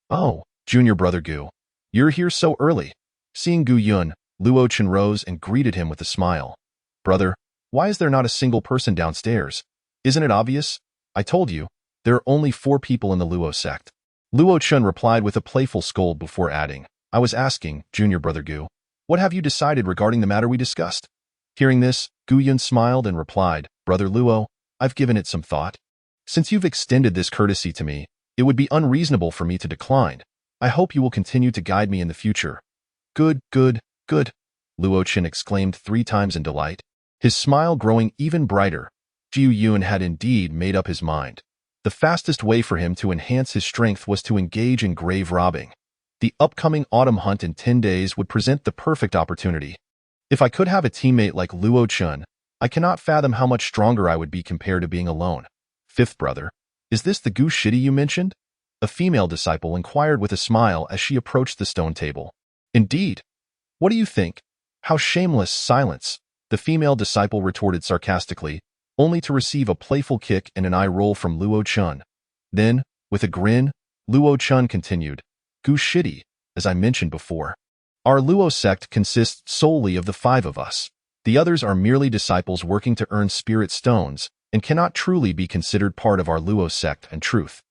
Oh, Junior Brother Gu. You're here so early. Seeing Gu Yun, Luo Chen rose and greeted him with a smile. Brother, why is there not a single person downstairs? Isn't it obvious? I told you, there are only 4 people in the Luo sect. Luo Chen replied with a playful scold before adding, I was asking, Junior Brother Gu, what have you decided regarding the matter we discussed? Hearing this, Gu Yun smiled and replied, Brother Luo, I've given it some thought. Since you've extended this courtesy to me, it would be unreasonable for me to decline. I hope you will continue to guide me in the future. Good, good, good, Luo Chen exclaimed 3 times in delight, his smile growing even brighter. Gu Yun had indeed made up his mind. The fastest way for him to enhance his strength was to engage in grave robbing. The upcoming autumn hunt in 10 days would present the perfect opportunity. If I could have a teammate like Luo Chen, I cannot fathom how much stronger I would be compared to being alone. 5th brother, is this the Gu Shidi you mentioned? A female disciple inquired with a smile as she approached the stone table. Indeed. What do you think? How shameless silence, the female disciple retorted sarcastically, only to receive a playful kick and an eye roll from Luo Chen. Then, with a grin, Luo Chen continued, Gu Shidi, as I mentioned before. Our Luo sect consists solely of the 5 of us. The others are merely disciples working to earn spirit stones and cannot truly be considered part of our Luo sect and truth.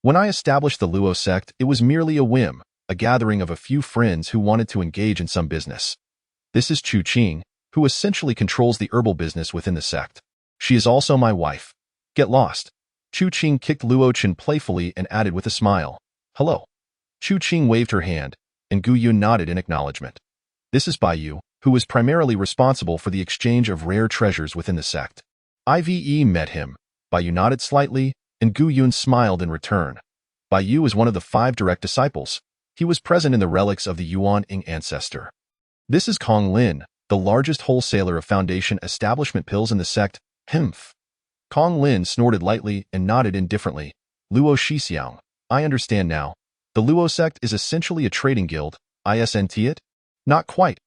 When I established the Luo sect, it was merely a whim, a gathering of a few friends who wanted to engage in some business. This is Chu Qing, who essentially controls the herbal business within the sect. She is also my wife. Get lost. Chu Qing kicked Luo Chen playfully and added with a smile, Hello. Chu Qing waved her hand, and Gu Yun nodded in acknowledgement. This is Bai Yu, who is primarily responsible for the exchange of rare treasures within the sect. IVE met him. Bai Yu nodded slightly, and Gu Yun smiled in return. Bai Yu is one of the 5 direct disciples. He was present in the relics of the Yuan Ying ancestor. This is Kong Lin, the largest wholesaler of Foundation establishment pills in the sect. Humph. Kong Lin snorted lightly and nodded indifferently. Luo Shixiang, I understand now. The Luo sect is essentially a trading guild, isn't it? Not quite.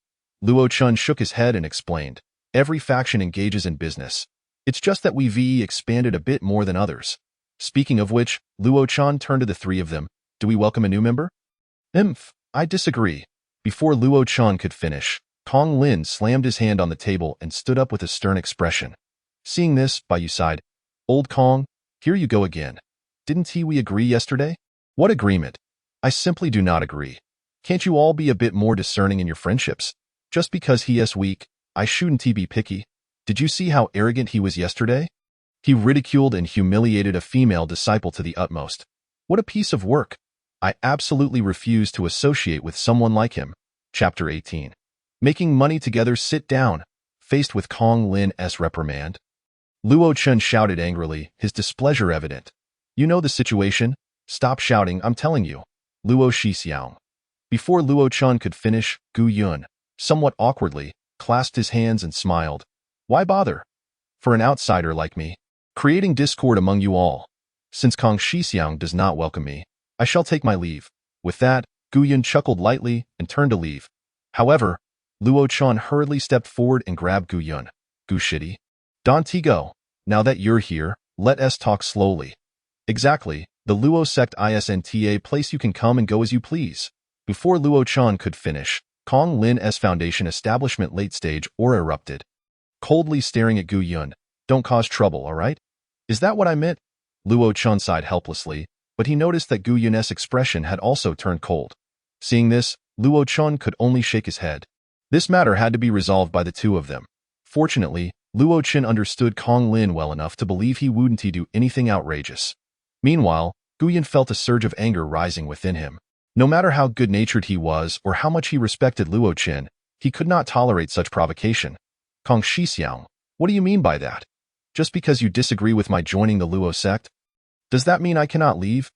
Luo Chen shook his head and explained. Every faction engages in business. It's just that we've expanded a bit more than others. Speaking of which, Luo Chen turned to the 3 of them. Do we welcome a new member? I disagree. Before Luo Chen could finish, Kong Lin slammed his hand on the table and stood up with a stern expression. Seeing this, Bai Yu sighed. Old Kong, here you go again. Didn't we agree yesterday? What agreement? I simply do not agree. Can't you all be a bit more discerning in your friendships? Just because he is weak, I shouldn't be picky. Did you see how arrogant he was yesterday? He ridiculed and humiliated a female disciple to the utmost. What a piece of work! I absolutely refuse to associate with someone like him. Chapter 18. Making money together. Sit down. Faced with Kong Lin's reprimand, Luo Chen shouted angrily, his displeasure evident. You know the situation. Stop shouting, I'm telling you. Luo Shixiang. Before Luo Chen could finish, Gu Yun, somewhat awkwardly, clasped his hands and smiled. Why bother? For an outsider like me, creating discord among you all. Since Kong Shixiang does not welcome me, I shall take my leave. With that, Gu Yun chuckled lightly and turned to leave. However, Luo Chen hurriedly stepped forward and grabbed Gu Yun. Gu Shidi. Don Tigo, now that you're here, let us talk slowly. Exactly, the Luo sect isn't place you can come and go as you please. Before Luo Chen could finish, Kong Lin's foundation establishment late stage aura erupted. Coldly staring at Gu Yun. Don't cause trouble, alright? Is that what I meant? Luo Chen sighed helplessly, but he noticed that Gu Yun's expression had also turned cold. Seeing this, Luo Chen could only shake his head. This matter had to be resolved by the two of them. Fortunately, Luo Chen understood Kong Lin well enough to believe he wouldn't do anything outrageous. Meanwhile, Gu Yun felt a surge of anger rising within him. No matter how good-natured he was or how much he respected Luo Chen, he could not tolerate such provocation. Kong Shixiang, what do you mean by that? Just because you disagree with my joining the Luo sect? Does that mean I cannot leave?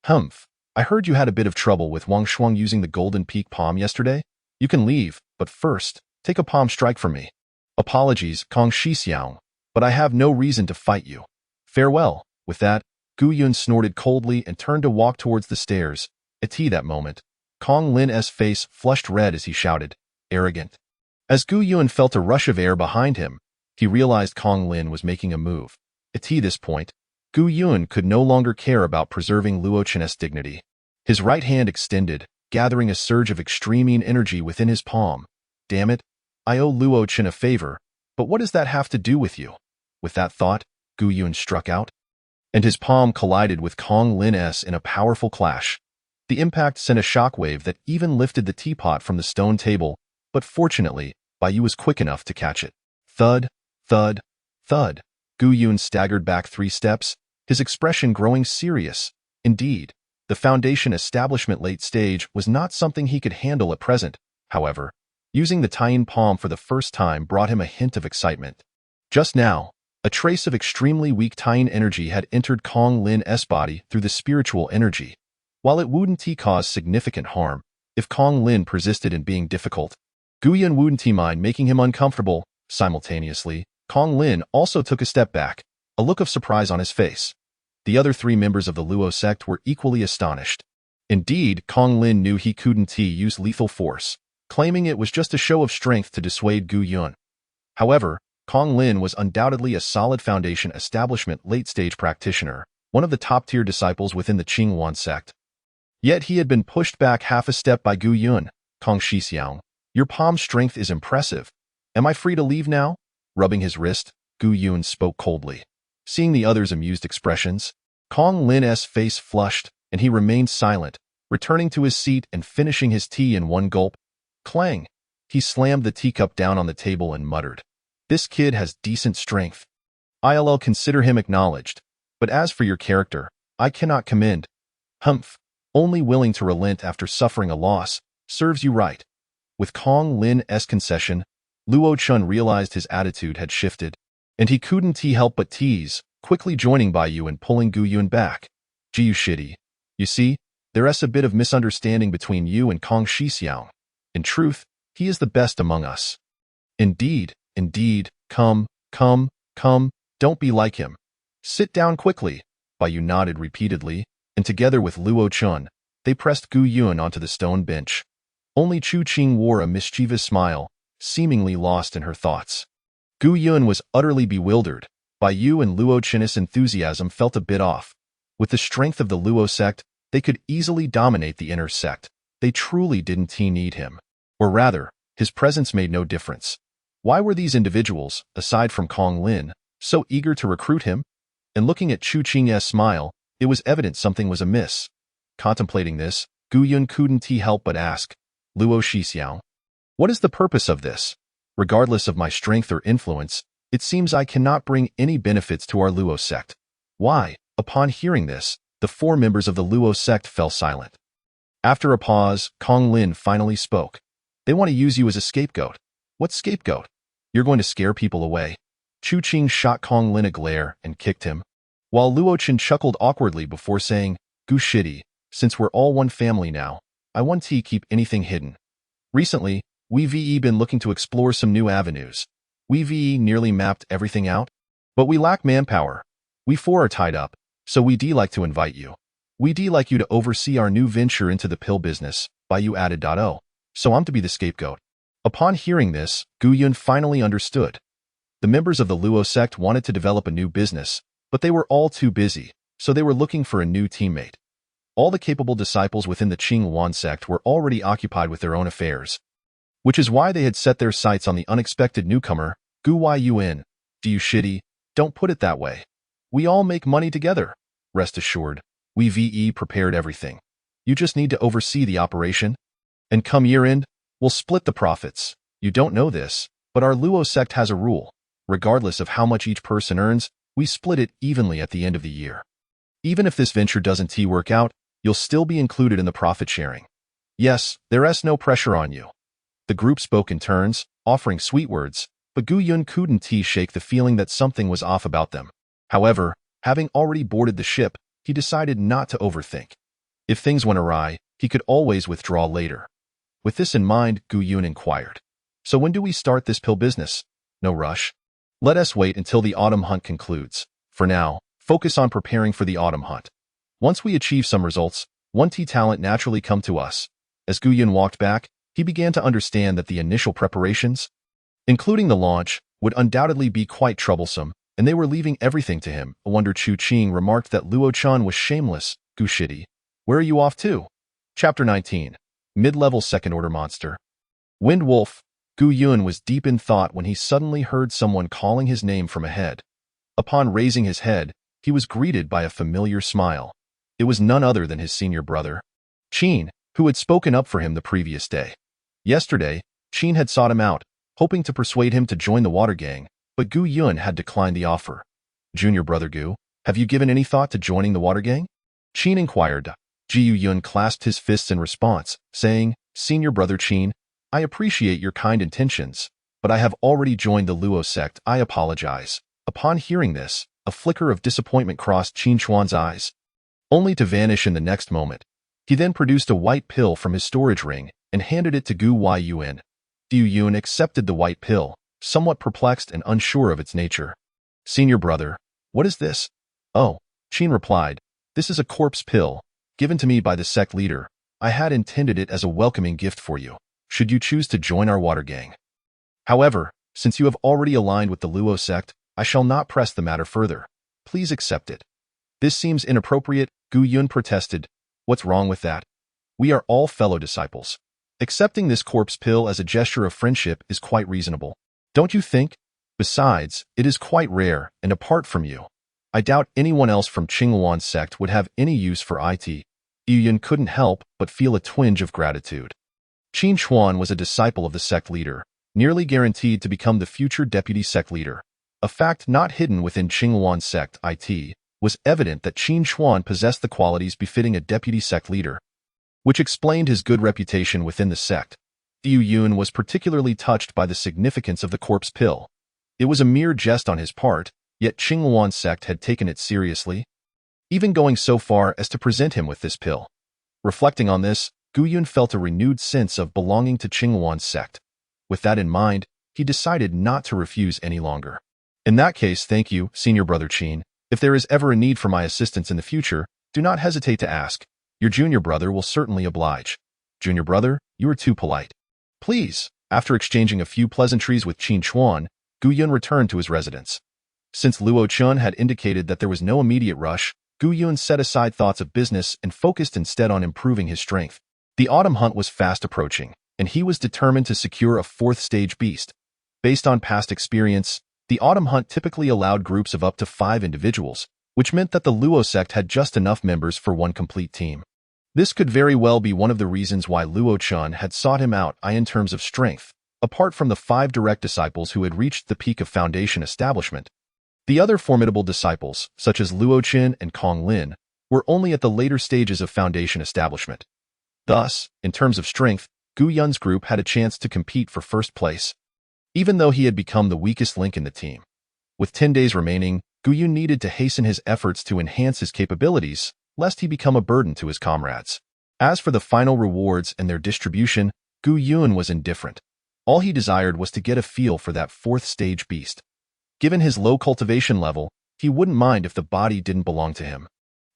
Humph. I heard you had a bit of trouble with Wang Shuang using the Golden Peak palm yesterday. You can leave, but first, take a palm strike from me. Apologies, Kong Shixiang, but I have no reason to fight you. Farewell. With that, Gu Yun snorted coldly and turned to walk towards the stairs. At that moment, Kong Lin's face flushed red as he shouted, arrogant. As Gu Yun felt a rush of air behind him, he realized Kong Lin was making a move. At this point, Gu Yun could no longer care about preserving Luo Chen's dignity. His right hand extended, gathering a surge of extreme energy within his palm. Damn it, I owe Luo Chen a favor, but what does that have to do with you? With that thought, Gu Yun struck out, and his palm collided with Kong Lin's in a powerful clash. The impact sent a shockwave that even lifted the teapot from the stone table, but fortunately, Bai Yu was quick enough to catch it. Thud, thud, thud. Gu Yun staggered back 3 steps, his expression growing serious. Indeed, the foundation establishment late stage was not something he could handle at present. However, using the Tian palm for the first time brought him a hint of excitement. Just now, a trace of extremely weak Tian energy had entered Kong Lin's body through the spiritual energy. While it wouldn't cause significant harm, if Kong Lin persisted in being difficult, Gu Yun wouldn't mind making him uncomfortable. Simultaneously, Kong Lin also took a step back, a look of surprise on his face. The other 3 members of the Luo sect were equally astonished. Indeed, Kong Lin knew he couldn't use lethal force, claiming it was just a show of strength to dissuade Gu Yun. However, Kong Lin was undoubtedly a solid foundation establishment late-stage practitioner, one of the top-tier disciples within the Qingwan sect. Yet he had been pushed back half a step by Gu Yun. Kong Shixiang, your palm strength is impressive. Am I free to leave now? Rubbing his wrist, Gu Yun spoke coldly. Seeing the others' amused expressions, Kong Lin's face flushed, and he remained silent, returning to his seat and finishing his tea in one gulp. Clang! He slammed the teacup down on the table and muttered, "This kid has decent strength. I'll consider him acknowledged, but as for your character, I cannot commend. Humph! Only willing to relent after suffering a loss, serves you right." With Kong Lin's concession, Luo Chen realized his attitude had shifted, and he couldn't help but tease, quickly joining Bai Yu and pulling Gu Yun back. "Gee, you shitty. You see, there's a bit of misunderstanding between you and Kong Shixiang. In truth, he is the best among us." Indeed, indeed, come, don't be like him. Sit down quickly, Bai Yu nodded repeatedly, and together with Luo Chen, they pressed Gu Yun onto the stone bench. Only Chu Qing wore a mischievous smile, seemingly lost in her thoughts. Gu Yun was utterly bewildered. Bai Yu and Luo Chen's enthusiasm felt a bit off. With the strength of the Luo sect, they could easily dominate the inner sect. They truly didn't need him. Or rather, his presence made no difference. Why were these individuals, aside from Kong Lin, so eager to recruit him? And looking at Chu Qing's smile, It was evident something was amiss. Contemplating this, Gu Yun couldn't help but ask, Luo Shixiao, what is the purpose of this? Regardless of my strength or influence, it seems I cannot bring any benefits to our Luo sect. Why? Upon hearing this, the 4 members of the Luo sect fell silent. After a pause, Kong Lin finally spoke. They want to use you as a scapegoat. What scapegoat? You're going to scare people away. Chu Qing shot Kong Lin a glare and kicked him, while Luo Chen chuckled awkwardly before saying, Gu Shitty, since we're all one family now, I want to keep anything hidden. Recently, we've been looking to explore some new avenues. We've nearly mapped everything out, but we lack manpower. We 4 are tied up, so we'd like to invite you. We'd like you to oversee our new venture into the pill business, by you added. So I'm to be the scapegoat. Upon hearing this, Gu Yun finally understood. The members of the Luo sect wanted to develop a new business, but they were all too busy, so they were looking for a new teammate. All the capable disciples within the Qinghuan sect were already occupied with their own affairs, which is why they had set their sights on the unexpected newcomer, Gu Yun. Do you shitty? Don't put it that way. We all make money together. Rest assured, we've prepared everything. You just need to oversee the operation. And come year end, we'll split the profits. You don't know this, but our Luo sect has a rule. Regardless of how much each person earns, we split it evenly at the end of the year. Even if this venture doesn't work out, you'll still be included in the profit sharing. Yes, there's no pressure on you. The group spoke in turns, offering sweet words, but Gu Yun couldn't shake the feeling that something was off about them. However, having already boarded the ship, he decided not to overthink. If things went awry, he could always withdraw later. With this in mind, Gu Yun inquired, so when do we start this pill business? No rush. Let us wait until the autumn hunt concludes. For now, focus on preparing for the autumn hunt. Once we achieve some results, 1T talent naturally come to us. As Gu Yun walked back, he began to understand that the initial preparations, including the launch, would undoubtedly be quite troublesome, and they were leaving everything to him. A wonder Chu Qing remarked that Luo Chan was shameless. Gu Shitty, where are you off to? Chapter 19. Mid-level second-order monster. Wind Wolf. Gu Yun was deep in thought when he suddenly heard someone calling his name from ahead. Upon raising his head, he was greeted by a familiar smile. It was none other than his senior brother, Qin, who had spoken up for him the previous day. Yesterday, Qin had sought him out, hoping to persuade him to join the water gang, but Gu Yun had declined the offer. Junior brother Gu, have you given any thought to joining the water gang? Qin inquired. Gu Yun clasped his fists in response, saying, Senior brother Qin, I appreciate your kind intentions, but I have already joined the Luo sect. I apologize. Upon hearing this, a flicker of disappointment crossed Qin Chuan's eyes, only to vanish in the next moment. He then produced a white pill from his storage ring and handed it to Gu Yun. Gu Yun accepted the white pill, somewhat perplexed and unsure of its nature. Senior brother, what is this? Oh, Qin replied, this is a corpse pill, given to me by the sect leader. I had intended it as a welcoming gift for you, should you choose to join our water gang. However, since you have already aligned with the Luo sect, I shall not press the matter further. Please accept it. This seems inappropriate, Gu Yun protested. What's wrong with that? We are all fellow disciples. Accepting this corpse pill as a gesture of friendship is quite reasonable. Don't you think? Besides, it is quite rare, and apart from you, I doubt anyone else from Qinghuan sect would have any use for it. Gu Yun couldn't help but feel a twinge of gratitude. Qin Chuan was a disciple of the sect leader, nearly guaranteed to become the future deputy sect leader. A fact not hidden within Qinghuan sect it was evident that Qin Chuan possessed the qualities befitting a deputy sect leader, which explained his good reputation within the sect. Gu Yun was particularly touched by the significance of the corpse pill. It was a mere jest on his part, yet Qinghuan sect had taken it seriously, even going so far as to present him with this pill. Reflecting on this, Gu Yun felt a renewed sense of belonging to Qinghuan sect. With that in mind, he decided not to refuse any longer. In that case, thank you, senior brother Qin. If there is ever a need for my assistance in the future, do not hesitate to ask. Your junior brother will certainly oblige. Junior brother, you are too polite. Please. After exchanging a few pleasantries with Qin Chuan, Gu Yun returned to his residence. Since Luo Chun had indicated that there was no immediate rush, Gu Yun set aside thoughts of business and focused instead on improving his strength. The autumn hunt was fast approaching, and he was determined to secure a fourth-stage beast. Based on past experience, the autumn hunt typically allowed groups of up to 5 individuals, which meant that the Luo sect had just enough members for one complete team. This could very well be one of the reasons why Luo Chun had sought him out in terms of strength. Apart from the 5 direct disciples who had reached the peak of Foundation establishment, the other formidable disciples, such as Luo Qin and Kong Lin, were only at the later stages of Foundation establishment. Thus, in terms of strength, Gu Yun's group had a chance to compete for first place, even though he had become the weakest link in the team. With 10 days remaining, Gu Yun needed to hasten his efforts to enhance his capabilities, lest he become a burden to his comrades. As for the final rewards and their distribution, Gu Yun was indifferent. All he desired was to get a feel for that 4th stage beast. Given his low cultivation level, he wouldn't mind if the body didn't belong to him.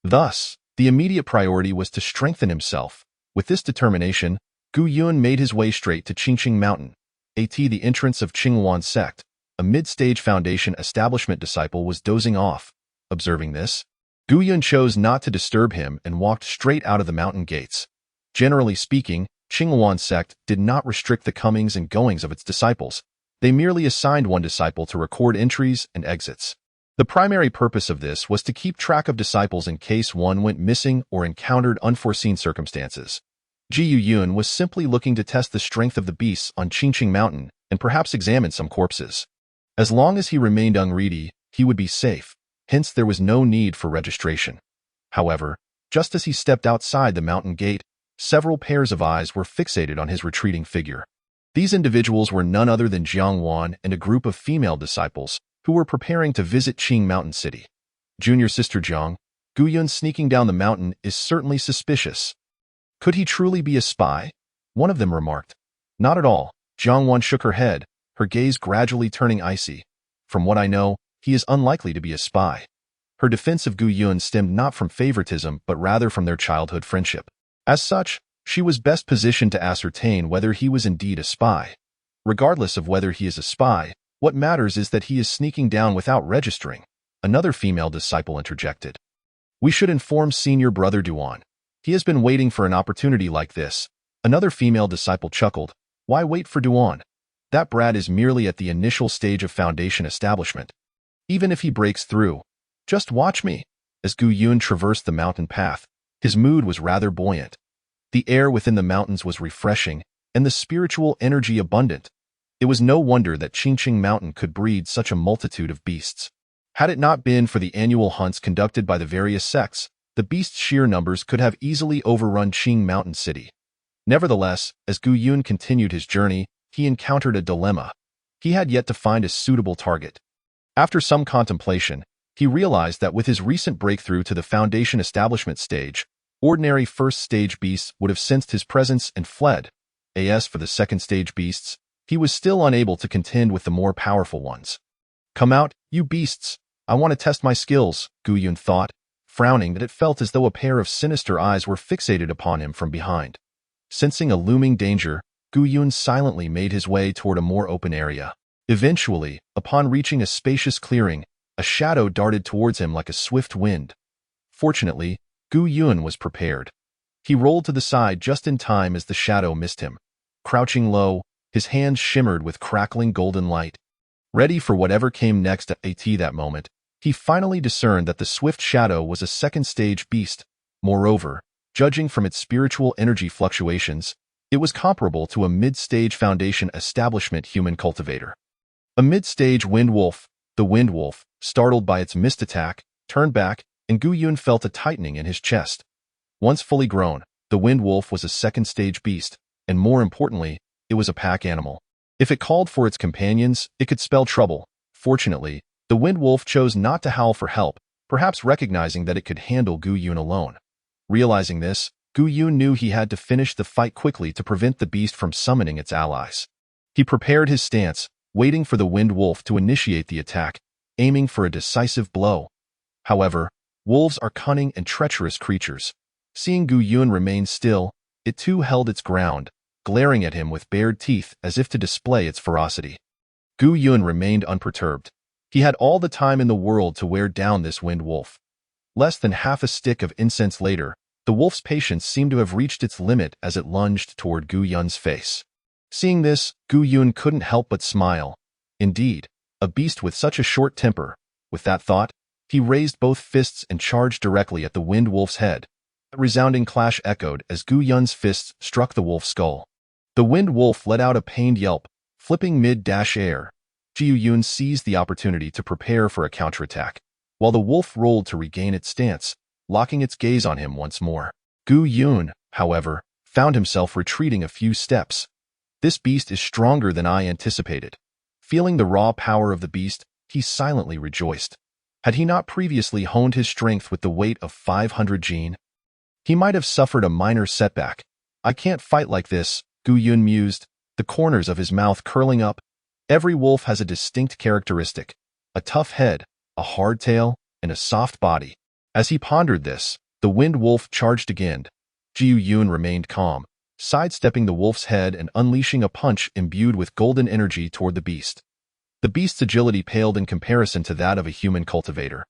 Thus, the immediate priority was to strengthen himself. With this determination, Gu Yun made his way straight to Qingqing Mountain, the entrance of Qingwan sect. A mid-stage Foundation establishment disciple was dozing off. Observing this, Gu Yun chose not to disturb him and walked straight out of the mountain gates. Generally speaking, Qingwan sect did not restrict the comings and goings of its disciples. They merely assigned one disciple to record entries and exits. The primary purpose of this was to keep track of disciples in case one went missing or encountered unforeseen circumstances. Ji Yun was simply looking to test the strength of the beasts on Qingqing Mountain and perhaps examine some corpses. As long as he remained unready, he would be safe, hence there was no need for registration. However, just as he stepped outside the mountain gate, several pairs of eyes were fixated on his retreating figure. These individuals were none other than Jiang Wan and a group of female disciples who were preparing to visit Qing Mountain City. Junior sister Jiang, Gu Yun sneaking down the mountain is certainly suspicious. Could he truly be a spy? One of them remarked. Not at all. Jiang Wan shook her head, her gaze gradually turning icy. From what I know, he is unlikely to be a spy. Her defense of Gu Yun stemmed not from favoritism but rather from their childhood friendship. As such, she was best positioned to ascertain whether he was indeed a spy. Regardless of whether he is a spy, what matters is that he is sneaking down without registering. Another female disciple interjected. We should inform senior brother Duan. He has been waiting for an opportunity like this. Another female disciple chuckled. Why wait for Duan? That brat is merely at the initial stage of Foundation establishment. Even if he breaks through, just watch me. As Gu Yun traversed the mountain path, his mood was rather buoyant. The air within the mountains was refreshing, and the spiritual energy abundant. It was no wonder that Qingqing Mountain could breed such a multitude of beasts. Had it not been for the annual hunts conducted by the various sects, the beasts' sheer numbers could have easily overrun Qing Mountain City. Nevertheless, as Gu Yun continued his journey, he encountered a dilemma. He had yet to find a suitable target. After some contemplation, he realized that with his recent breakthrough to the Foundation establishment stage, ordinary first-stage beasts would have sensed his presence and fled. As for the second-stage beasts, he was still unable to contend with the more powerful ones. Come out, you beasts! I want to test my skills, Gu Yun thought, frowning that it felt as though a pair of sinister eyes were fixated upon him from behind. Sensing a looming danger, Gu Yun silently made his way toward a more open area. Eventually, upon reaching a spacious clearing, a shadow darted towards him like a swift wind. Fortunately, Gu Yun was prepared. He rolled to the side just in time as the shadow missed him. Crouching low, his hands shimmered with crackling golden light. Ready for whatever came next at that moment, he finally discerned that the swift shadow was a second-stage beast. Moreover, judging from its spiritual energy fluctuations, it was comparable to a mid-stage Foundation establishment human cultivator. A mid-stage wind wolf, the wind wolf, startled by its missed attack, turned back, and Gu Yun felt a tightening in his chest. Once fully grown, the wind wolf was a second-stage beast, and more importantly, it was a pack animal. If it called for its companions, it could spell trouble. Fortunately, the wind wolf chose not to howl for help, perhaps recognizing that it could handle Gu Yun alone. Realizing this, Gu Yun knew he had to finish the fight quickly to prevent the beast from summoning its allies. He prepared his stance, waiting for the wind wolf to initiate the attack, aiming for a decisive blow. However, wolves are cunning and treacherous creatures. Seeing Gu Yun remain still, it too held its ground, glaring at him with bared teeth as if to display its ferocity. Gu Yun remained unperturbed. He had all the time in the world to wear down this wind wolf. Less than half a stick of incense later, the wolf's patience seemed to have reached its limit as it lunged toward Gu Yun's face. Seeing this, Gu Yun couldn't help but smile. Indeed, a beast with such a short temper. With that thought, He raised both fists and charged directly at the Wind Wolf's head. A resounding clash echoed as Gu Yun's fists struck the wolf's skull. The Wind Wolf let out a pained yelp, flipping mid-air. Gu Yun seized the opportunity to prepare for a counterattack, while the wolf rolled to regain its stance, locking its gaze on him once more. Gu Yun, however, found himself retreating a few steps. This beast is stronger than I anticipated. Feeling the raw power of the beast, he silently rejoiced. Had he not previously honed his strength with the weight of 500 jin, he might have suffered a minor setback. I can't fight like this, Gu Yun mused, the corners of his mouth curling up. Every wolf has a distinct characteristic: a tough head, a hard tail, and a soft body. As he pondered this, the Wind Wolf charged again. Gu Yun remained calm, sidestepping the wolf's head and unleashing a punch imbued with golden energy toward the beast. The beast's agility paled in comparison to that of a human cultivator.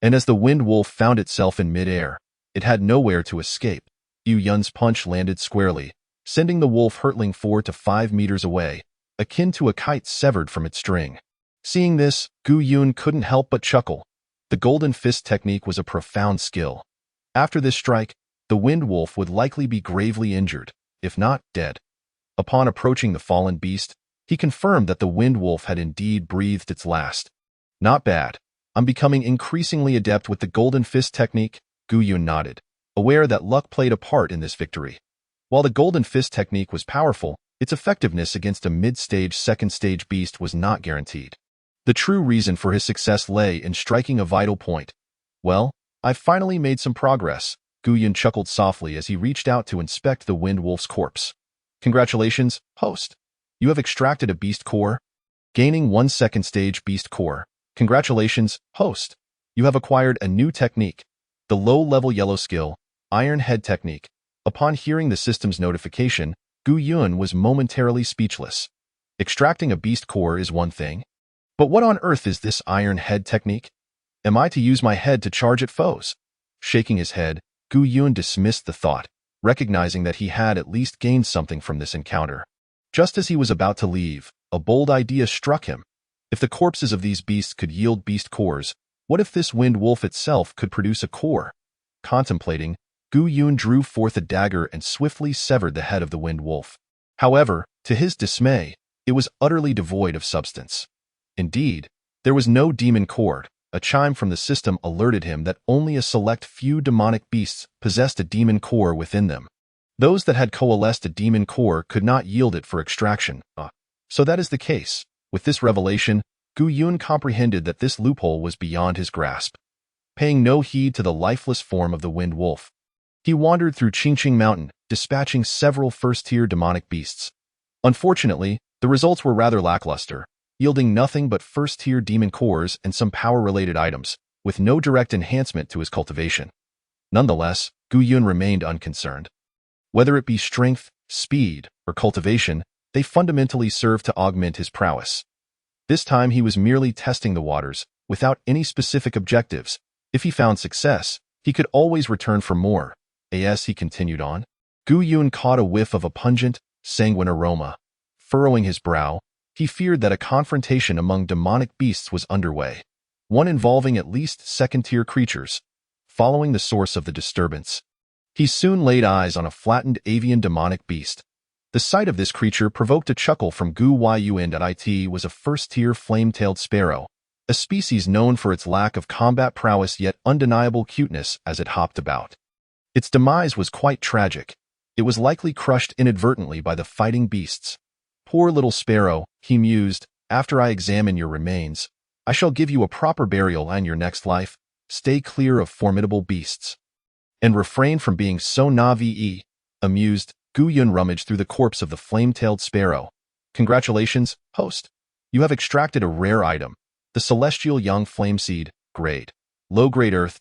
And as the Wind Wolf found itself in midair, it had nowhere to escape. Gu Yun's punch landed squarely, sending the wolf hurtling 4 to 5 meters away, akin to a kite severed from its string. Seeing this, Gu Yun couldn't help but chuckle. The Golden Fist technique was a profound skill. After this strike, the Wind Wolf would likely be gravely injured, if not dead. Upon approaching the fallen beast, he confirmed that the Wind Wolf had indeed breathed its last. Not bad. I'm becoming increasingly adept with the Golden Fist technique, Gu Yun nodded, aware that luck played a part in this victory. While the Golden Fist technique was powerful, its effectiveness against a mid-stage second-stage beast was not guaranteed. The true reason for his success lay in striking a vital point. Well, I've finally made some progress, Gu Yun chuckled softly as he reached out to inspect the Wind Wolf's corpse. Congratulations, host. You have extracted a beast core. Gaining 1 second-stage beast core. Congratulations, host. You have acquired a new technique. The low-level yellow skill, Iron Head Technique. Upon hearing the system's notification, Gu Yun was momentarily speechless. Extracting a beast core is one thing. But what on earth is this Iron Head Technique? Am I to use my head to charge at foes? Shaking his head, Gu Yun dismissed the thought, recognizing that he had at least gained something from this encounter. Just as he was about to leave, a bold idea struck him. If the corpses of these beasts could yield beast cores, what if this Wind Wolf itself could produce a core? Contemplating, Gu Yun drew forth a dagger and swiftly severed the head of the Wind Wolf. However, to his dismay, it was utterly devoid of substance. Indeed, there was no demon core. A chime from the system alerted him that only a select few demonic beasts possessed a demon core within them. Those that had coalesced a demon core could not yield it for extraction. So that is the case. With this revelation, Gu Yun comprehended that this loophole was beyond his grasp. Paying no heed to the lifeless form of the Wind Wolf, he wandered through Qingqing Mountain, dispatching several first-tier demonic beasts. Unfortunately, the results were rather lackluster, yielding nothing but first-tier demon cores and some power-related items, with no direct enhancement to his cultivation. Nonetheless, Gu Yun remained unconcerned. Whether it be strength, speed, or cultivation, they fundamentally served to augment his prowess. This time he was merely testing the waters, without any specific objectives. If he found success, he could always return for more. As he continued on, Gu Yun caught a whiff of a pungent, sanguine aroma. Furrowing his brow, he feared that a confrontation among demonic beasts was underway, one involving at least second-tier creatures. Following the source of the disturbance, he soon laid eyes on a flattened avian demonic beast. The sight of this creature provoked a chuckle from Gu Yun. It was a first-tier flame-tailed sparrow, a species known for its lack of combat prowess yet undeniable cuteness as it hopped about. Its demise was quite tragic. It was likely crushed inadvertently by the fighting beasts. Poor little sparrow, he mused, after I examine your remains, I shall give you a proper burial and your next life. Stay clear of formidable beasts. And refrain from being so naive. Amused, Gu Yun rummaged through the corpse of the flame-tailed sparrow. Congratulations, host. You have extracted a rare item, the celestial young flame seed, grade, low-grade earth.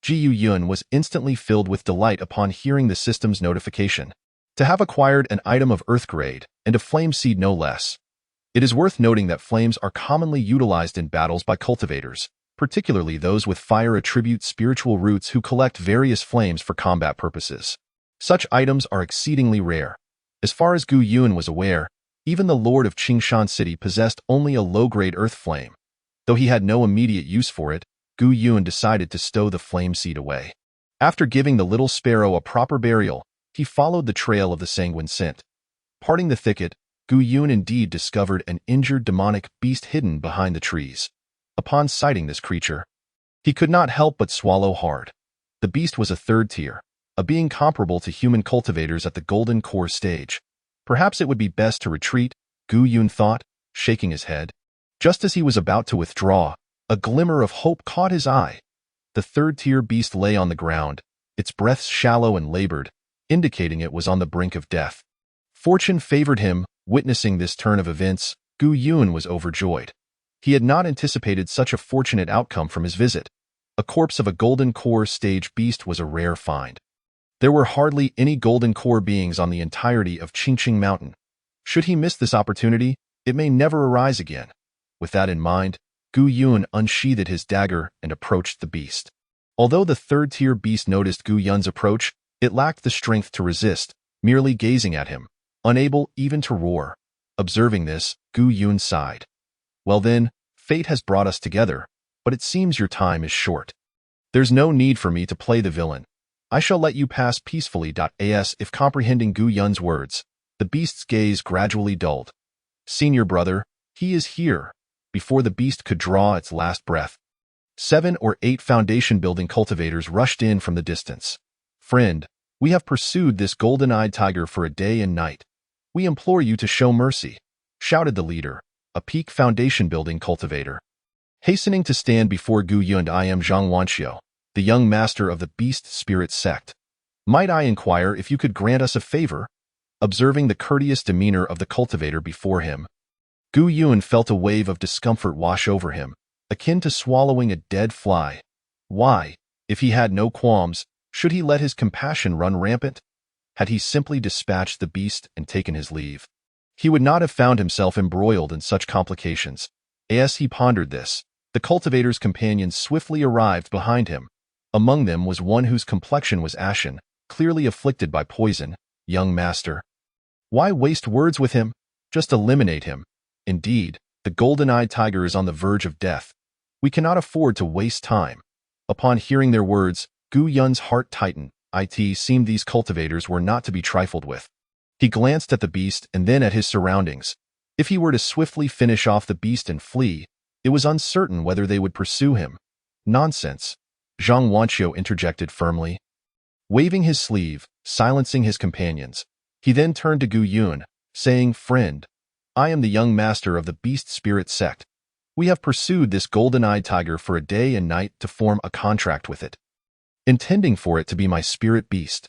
Gu Yun was instantly filled with delight upon hearing the system's notification. To have acquired an item of earth grade, and a flame seed no less. It is worth noting that flames are commonly utilized in battles by cultivators, particularly those with fire attribute spiritual roots who collect various flames for combat purposes. Such items are exceedingly rare. As far as Gu Yun was aware, even the Lord of Qingshan City possessed only a low-grade earth flame. Though he had no immediate use for it, Gu Yun decided to stow the flame seed away. After giving the little sparrow a proper burial, he followed the trail of the sanguine scent. Parting the thicket, Gu Yun indeed discovered an injured demonic beast hidden behind the trees. Upon sighting this creature, he could not help but swallow hard. The beast was a third tier, a being comparable to human cultivators at the golden core stage. Perhaps it would be best to retreat, Gu Yun thought, shaking his head. Just as he was about to withdraw, a glimmer of hope caught his eye. The third-tier beast lay on the ground, its breaths shallow and labored, indicating it was on the brink of death. Fortune favored him. Witnessing this turn of events, Gu Yun was overjoyed. He had not anticipated such a fortunate outcome from his visit. A corpse of a golden core stage beast was a rare find. There were hardly any golden core beings on the entirety of Qingqing Mountain. Should he miss this opportunity, it may never arise again. With that in mind, Gu Yun unsheathed his dagger and approached the beast. Although the third-tier beast noticed Gu Yun's approach, it lacked the strength to resist, merely gazing at him, unable even to roar. Observing this, Gu Yun sighed. Well then, fate has brought us together, but it seems your time is short. There's no need for me to play the villain. I shall let you pass peacefully. As if comprehending Gu Yun's words, the beast's gaze gradually dulled. Senior brother, he is here. Before the beast could draw its last breath, 7 or 8 foundation-building cultivators rushed in from the distance. Friend, we have pursued this golden-eyed tiger for a day and night. We implore you to show mercy, shouted the leader, a peak foundation-building cultivator. Hastening to stand before Gu Yun, I am Zhang Wanxiu, the young master of the Beast Spirit sect. Might I inquire if you could grant us a favor? Observing the courteous demeanor of the cultivator before him, Gu Yun felt a wave of discomfort wash over him, akin to swallowing a dead fly. Why, if he had no qualms, should he let his compassion run rampant? Had he simply dispatched the beast and taken his leave, he would not have found himself embroiled in such complications. As he pondered this, the cultivator's companions swiftly arrived behind him. Among them was one whose complexion was ashen, clearly afflicted by poison. Young master, why waste words with him? Just eliminate him. Indeed, the golden-eyed tiger is on the verge of death. We cannot afford to waste time. Upon hearing their words, Gu Yun's heart tightened. It seemed these cultivators were not to be trifled with. He glanced at the beast and then at his surroundings. If he were to swiftly finish off the beast and flee, it was uncertain whether they would pursue him. Nonsense, Zhang Wanxiu interjected firmly. Waving his sleeve, silencing his companions, he then turned to Gu Yun, saying, Friend, I am the young master of the Beast Spirit sect. We have pursued this golden-eyed tiger for a day and night to form a contract with it, intending for it to be my spirit beast.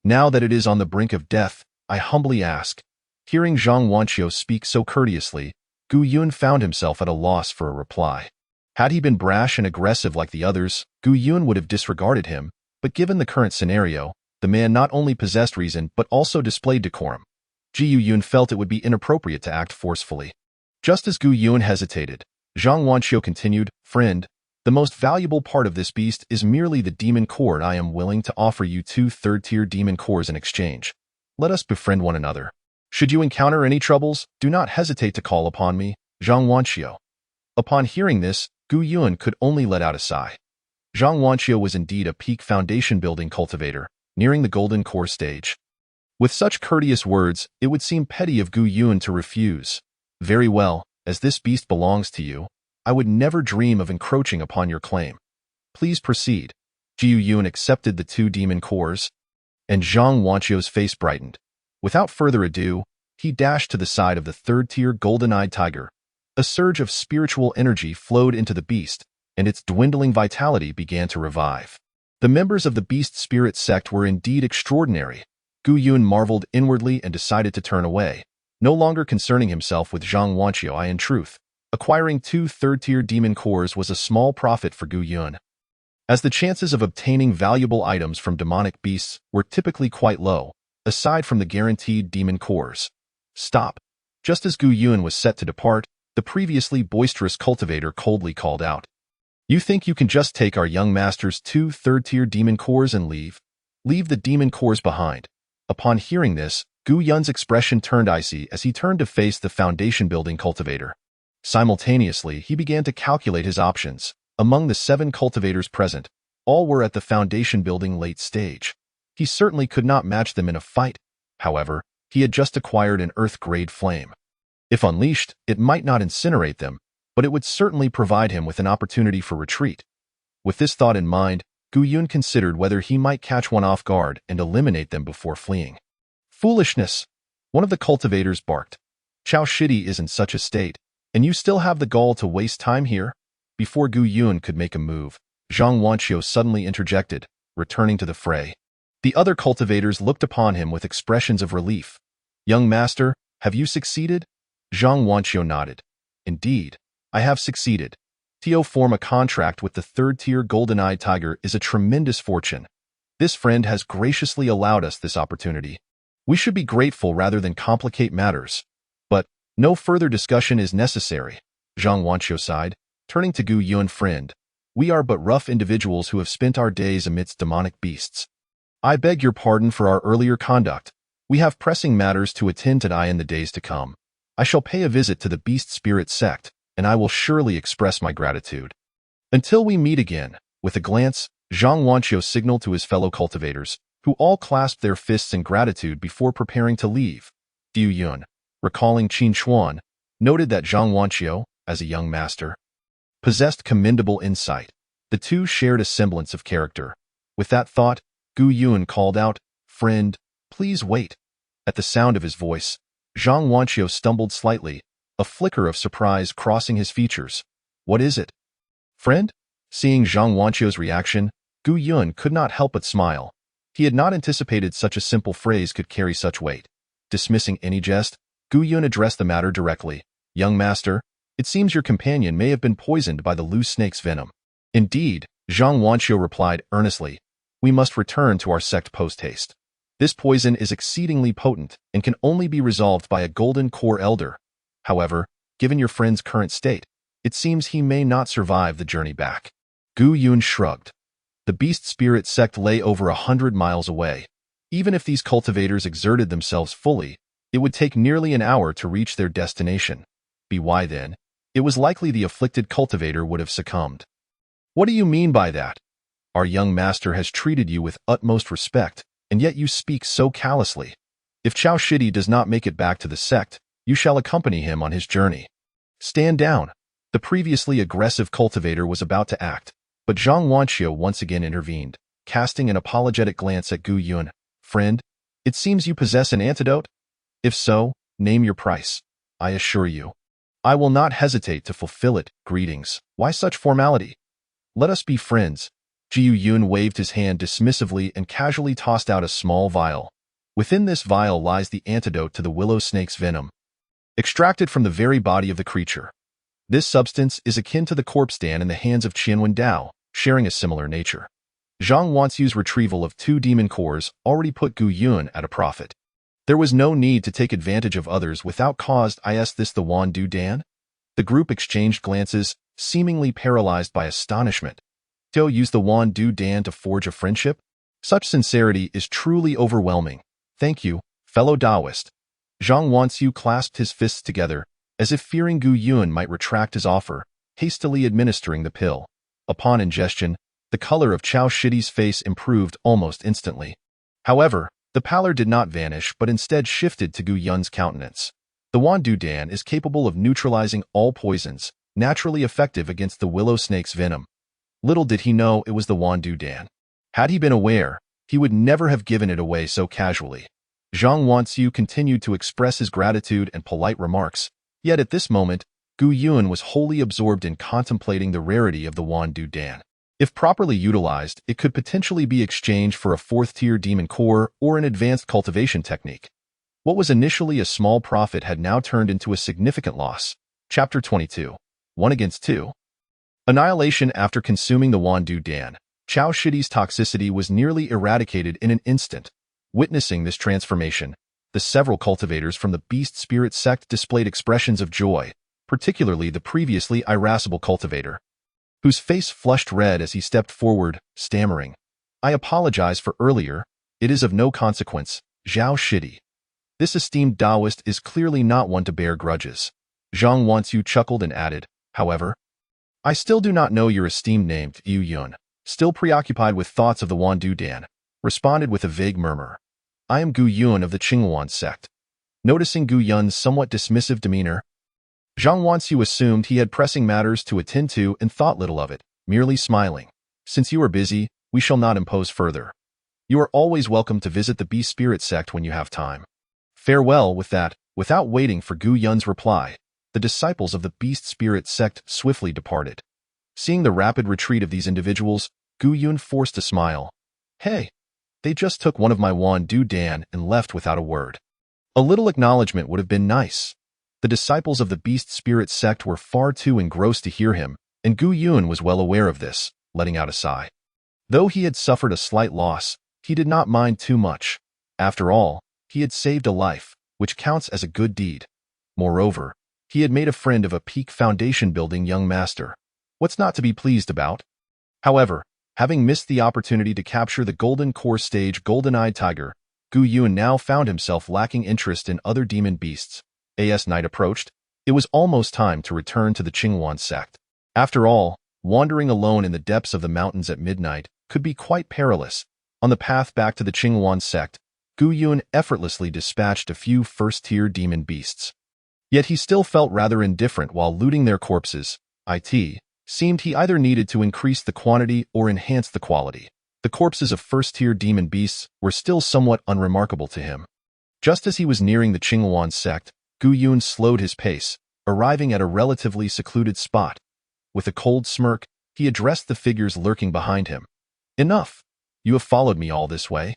Now that it is on the brink of death, I humbly ask. Hearing Zhang Wanxiu speak so courteously, Gu Yun found himself at a loss for a reply. Had he been brash and aggressive like the others, Gu Yun would have disregarded him, but given the current scenario, the man not only possessed reason but also displayed decorum. Gu Yun felt it would be inappropriate to act forcefully. Just as Gu Yun hesitated, Zhang Wanxiu continued, Friend, the most valuable part of this beast is merely the demon core. I am willing to offer you 2 third-tier demon cores in exchange. Let us befriend one another. Should you encounter any troubles, do not hesitate to call upon me, Zhang Wanxiu. Upon hearing this, Gu Yun could only let out a sigh. Zhang Wanxiu was indeed a peak foundation-building cultivator, nearing the golden core stage. With such courteous words, it would seem petty of Gu Yun to refuse. Very well, as this beast belongs to you, I would never dream of encroaching upon your claim. Please proceed. Gu Yun accepted the 2 demon cores, and Zhang Wanxiu's face brightened. Without further ado, he dashed to the side of the third-tier golden-eyed tiger. A surge of spiritual energy flowed into the beast, and its dwindling vitality began to revive. The members of the Beast Spirit sect were indeed extraordinary. Gu Yun marveled inwardly and decided to turn away, no longer concerning himself with Zhang Wanxiu. In truth, acquiring 2 third-tier demon cores was a small profit for Gu Yun, as the chances of obtaining valuable items from demonic beasts were typically quite low, aside from the guaranteed demon cores. Stop. Just as Gu Yun was set to depart, the previously boisterous cultivator coldly called out. You think you can just take our young master's 2 third-tier demon cores and leave? Leave the demon cores behind. Upon hearing this, Gu Yun's expression turned icy as he turned to face the foundation-building cultivator. Simultaneously, he began to calculate his options. Among the 7 cultivators present, all were at the foundation building late stage. He certainly could not match them in a fight. However, he had just acquired an earth-grade flame. If unleashed, it might not incinerate them, but it would certainly provide him with an opportunity for retreat. With this thought in mind, Gu Yun considered whether he might catch one off guard and eliminate them before fleeing. Foolishness! One of the cultivators barked. Chao Shidi is in such a state, and you still have the gall to waste time here? Before Gu Yun could make a move, Zhang Wanqiu suddenly interjected, returning to the fray. The other cultivators looked upon him with expressions of relief. Young master, have you succeeded? Zhang Wanqiu nodded. Indeed, I have succeeded. To form a contract with the 3rd-tier golden-eyed tiger is a tremendous fortune. This friend has graciously allowed us this opportunity. We should be grateful rather than complicate matters. But no further discussion is necessary, Zhang Wanqiu sighed, turning to Gu Yun. Friend, we are but rough individuals who have spent our days amidst demonic beasts. I beg your pardon for our earlier conduct. We have pressing matters to attend to in the days to come. I shall pay a visit to the Beast Spirit sect, and I will surely express my gratitude. Until we meet again. With a glance, Zhang Wanqiu signaled to his fellow cultivators, who all clasped their fists in gratitude before preparing to leave. Gu Yun, recalling Qin Chuan, noted that Zhang Wanqiu, as a young master, possessed commendable insight. The two shared a semblance of character. With that thought, Gu Yun called out, Friend, please wait. At the sound of his voice, Zhang Wanqiu stumbled slightly, a flicker of surprise crossing his features. What is it? Friend? Seeing Zhang Wanqiu's reaction, Gu Yun could not help but smile. He had not anticipated such a simple phrase could carry such weight. Dismissing any jest, Gu Yun addressed the matter directly. Young master, it seems your companion may have been poisoned by the loose snake's venom. Indeed, Zhang Wanqiu replied earnestly. We must return to our sect post-haste. This poison is exceedingly potent and can only be resolved by a golden core elder. However, given your friend's current state, it seems he may not survive the journey back. Gu Yun shrugged. The Beast Spirit sect lay over 100 miles away. Even if these cultivators exerted themselves fully, it would take nearly an hour to reach their destination. Why then? It was likely the afflicted cultivator would have succumbed. What do you mean by that? Our young master has treated you with utmost respect, and yet you speak so callously. If Chao Shidi does not make it back to the sect, you shall accompany him on his journey. Stand down. The previously aggressive cultivator was about to act, but Zhang Wanqiu once again intervened, casting an apologetic glance at Gu Yun. Friend, it seems you possess an antidote? If so, name your price. I assure you, I will not hesitate to fulfill it. Greetings. Why such formality? Let us be friends. Gu Yun waved his hand dismissively and casually tossed out a small vial. Within this vial lies the antidote to the willow snake's venom, extracted from the very body of the creature. This substance is akin to the corpse Dan in the hands of Qianwen Dao, sharing a similar nature. Zhang Wanqiu's retrieval of 2 demon cores already put Gu Yun at a profit. There was no need to take advantage of others without cause. Is this the Wan Du Dan? The group exchanged glances, seemingly paralyzed by astonishment. Teo used the Wan Du Dan to forge a friendship? Such sincerity is truly overwhelming. Thank you, fellow Taoist. Zhang Wanqiu clasped his fists together, as if fearing Gu Yun might retract his offer, hastily administering the pill. Upon ingestion, the color of Chao Shidi's face improved almost instantly. However, the pallor did not vanish but instead shifted to Gu Yun's countenance. The Wan Du Dan is capable of neutralizing all poisons, naturally effective against the willow snake's venom. Little did he know it was the Wan Du Dan. Had he been aware, he would never have given it away so casually. Zhang Wanqiu continued to express his gratitude and polite remarks, yet at this moment, Gu Yun was wholly absorbed in contemplating the rarity of the Wan Du Dan. If properly utilized, it could potentially be exchanged for a 4th-tier demon core or an advanced cultivation technique. What was initially a small profit had now turned into a significant loss. Chapter 22. 1 against 2. Annihilation. After consuming the Wan Du Dan, Chao Shidi's toxicity was nearly eradicated in an instant. Witnessing this transformation, the several cultivators from the Beast Spirit sect displayed expressions of joy, particularly the previously irascible cultivator, whose face flushed red as he stepped forward, stammering, I apologize for earlier, it is of no consequence, Zhao Shidi. This esteemed Taoist is clearly not one to bear grudges. Zhang Wanqiu chuckled and added, however, I still do not know your esteemed name, Yu Yun, still preoccupied with thoughts of the Wan Dan, responded with a vague murmur. I am Gu Yun of the Qingwan sect. Noticing Gu Yun's somewhat dismissive demeanor, Zhang Wanxiu assumed he had pressing matters to attend to and thought little of it, merely smiling. Since you are busy, we shall not impose further. You are always welcome to visit the Beast Spirit sect when you have time. Farewell. With that, without waiting for Gu Yun's reply, the disciples of the Beast Spirit sect swiftly departed. Seeing the rapid retreat of these individuals, Gu Yun forced a smile. Hey, they just took one of my Wan Dan and left without a word. A little acknowledgement would have been nice. The disciples of the Beast Spirit sect were far too engrossed to hear him, and Gu Yun was well aware of this, letting out a sigh. Though he had suffered a slight loss, he did not mind too much. After all, he had saved a life, which counts as a good deed. Moreover, he had made a friend of a peak foundation-building young master. What's not to be pleased about? However, having missed the opportunity to capture the Golden Core Stage Golden-Eyed Tiger, Gu Yun now found himself lacking interest in other demon beasts. As night approached, it was almost time to return to the Qingwan sect. After all, wandering alone in the depths of the mountains at midnight could be quite perilous. On the path back to the Qingwan sect, Gu Yun effortlessly dispatched a few first-tier demon beasts. Yet he still felt rather indifferent while looting their corpses. It seemed he either needed to increase the quantity or enhance the quality. The corpses of first-tier demon beasts were still somewhat unremarkable to him. Just as he was nearing the Qingwan sect, Gu Yun slowed his pace, arriving at a relatively secluded spot. With a cold smirk, he addressed the figures lurking behind him. Enough! You have followed me all this way.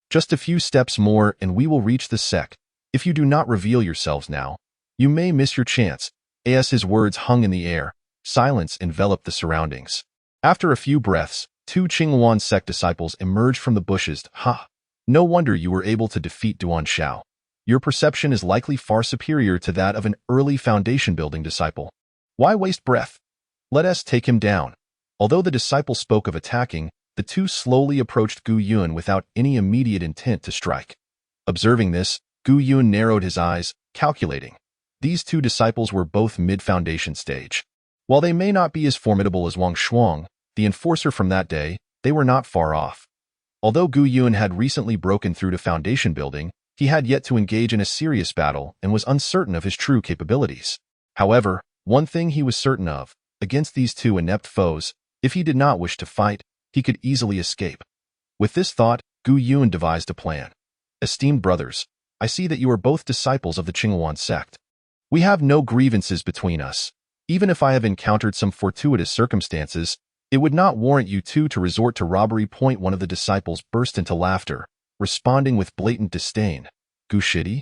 Just a few steps more and we will reach the sect. If you do not reveal yourselves now, you may miss your chance. As his words hung in the air, silence enveloped the surroundings. After a few breaths, two Qingwan sect disciples emerged from the bushes. Ha! No wonder you were able to defeat Duan Xiao. Your perception is likely far superior to that of an early foundation-building disciple. Why waste breath? Let us take him down. Although the disciple spoke of attacking, the two slowly approached Gu Yun without any immediate intent to strike. Observing this, Gu Yun narrowed his eyes, calculating. These two disciples were both mid-foundation stage. While they may not be as formidable as Wang Shuang, the enforcer from that day, they were not far off. Although Gu Yun had recently broken through to foundation building, he had yet to engage in a serious battle and was uncertain of his true capabilities. However, one thing he was certain of, against these two inept foes, if he did not wish to fight, he could easily escape. With this thought, Gu Yun devised a plan. Esteemed brothers, I see that you are both disciples of the Qingwan sect. We have no grievances between us. Even if I have encountered some fortuitous circumstances, it would not warrant you two to resort to robbery. One of the disciples burst into laughter, responding with blatant disdain. Gu Shidi?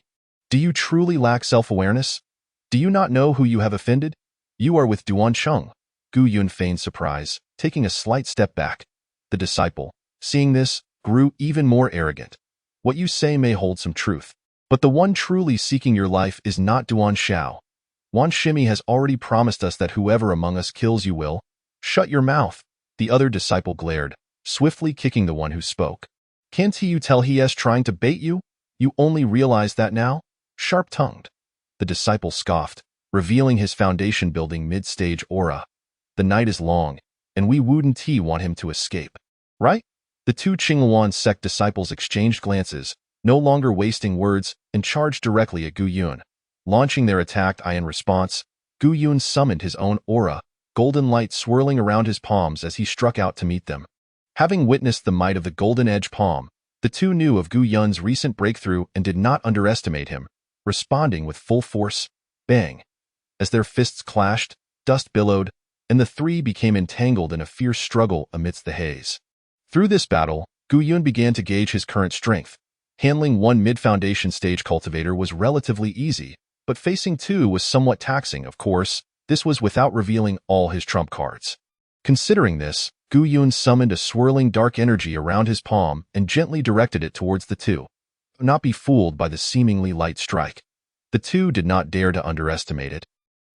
Do you truly lack self-awareness? Do you not know who you have offended? You are with Duan Cheng. Gu Yun feigned surprise, taking a slight step back. The disciple, seeing this, grew even more arrogant. What you say may hold some truth, but the one truly seeking your life is not Duan Xiao. Wan Shimi has already promised us that whoever among us kills you will. Shut your mouth. The other disciple glared, swiftly kicking the one who spoke. Can't you tell he is trying to bait you? You only realize that now? Sharp-tongued. The disciple scoffed, revealing his foundation-building mid-stage aura. The night is long, and we wouldn't want him to escape. Right? The two Qingwan sect disciples exchanged glances, no longer wasting words, and charged directly at Gu Yun. Launching their attack in response, Gu Yun summoned his own aura, golden light swirling around his palms as he struck out to meet them. Having witnessed the might of the golden edge palm, the two knew of Gu Yun's recent breakthrough and did not underestimate him, responding with full force. Bang! As their fists clashed, dust billowed, and the three became entangled in a fierce struggle amidst the haze. Through this battle, Gu Yun began to gauge his current strength. Handling one mid-foundation stage cultivator was relatively easy, but facing two was somewhat taxing. Of course, this was without revealing all his trump cards. Considering this, Gu Yun summoned a swirling dark energy around his palm and gently directed it towards the two. Not be fooled by the seemingly light strike. The two did not dare to underestimate it.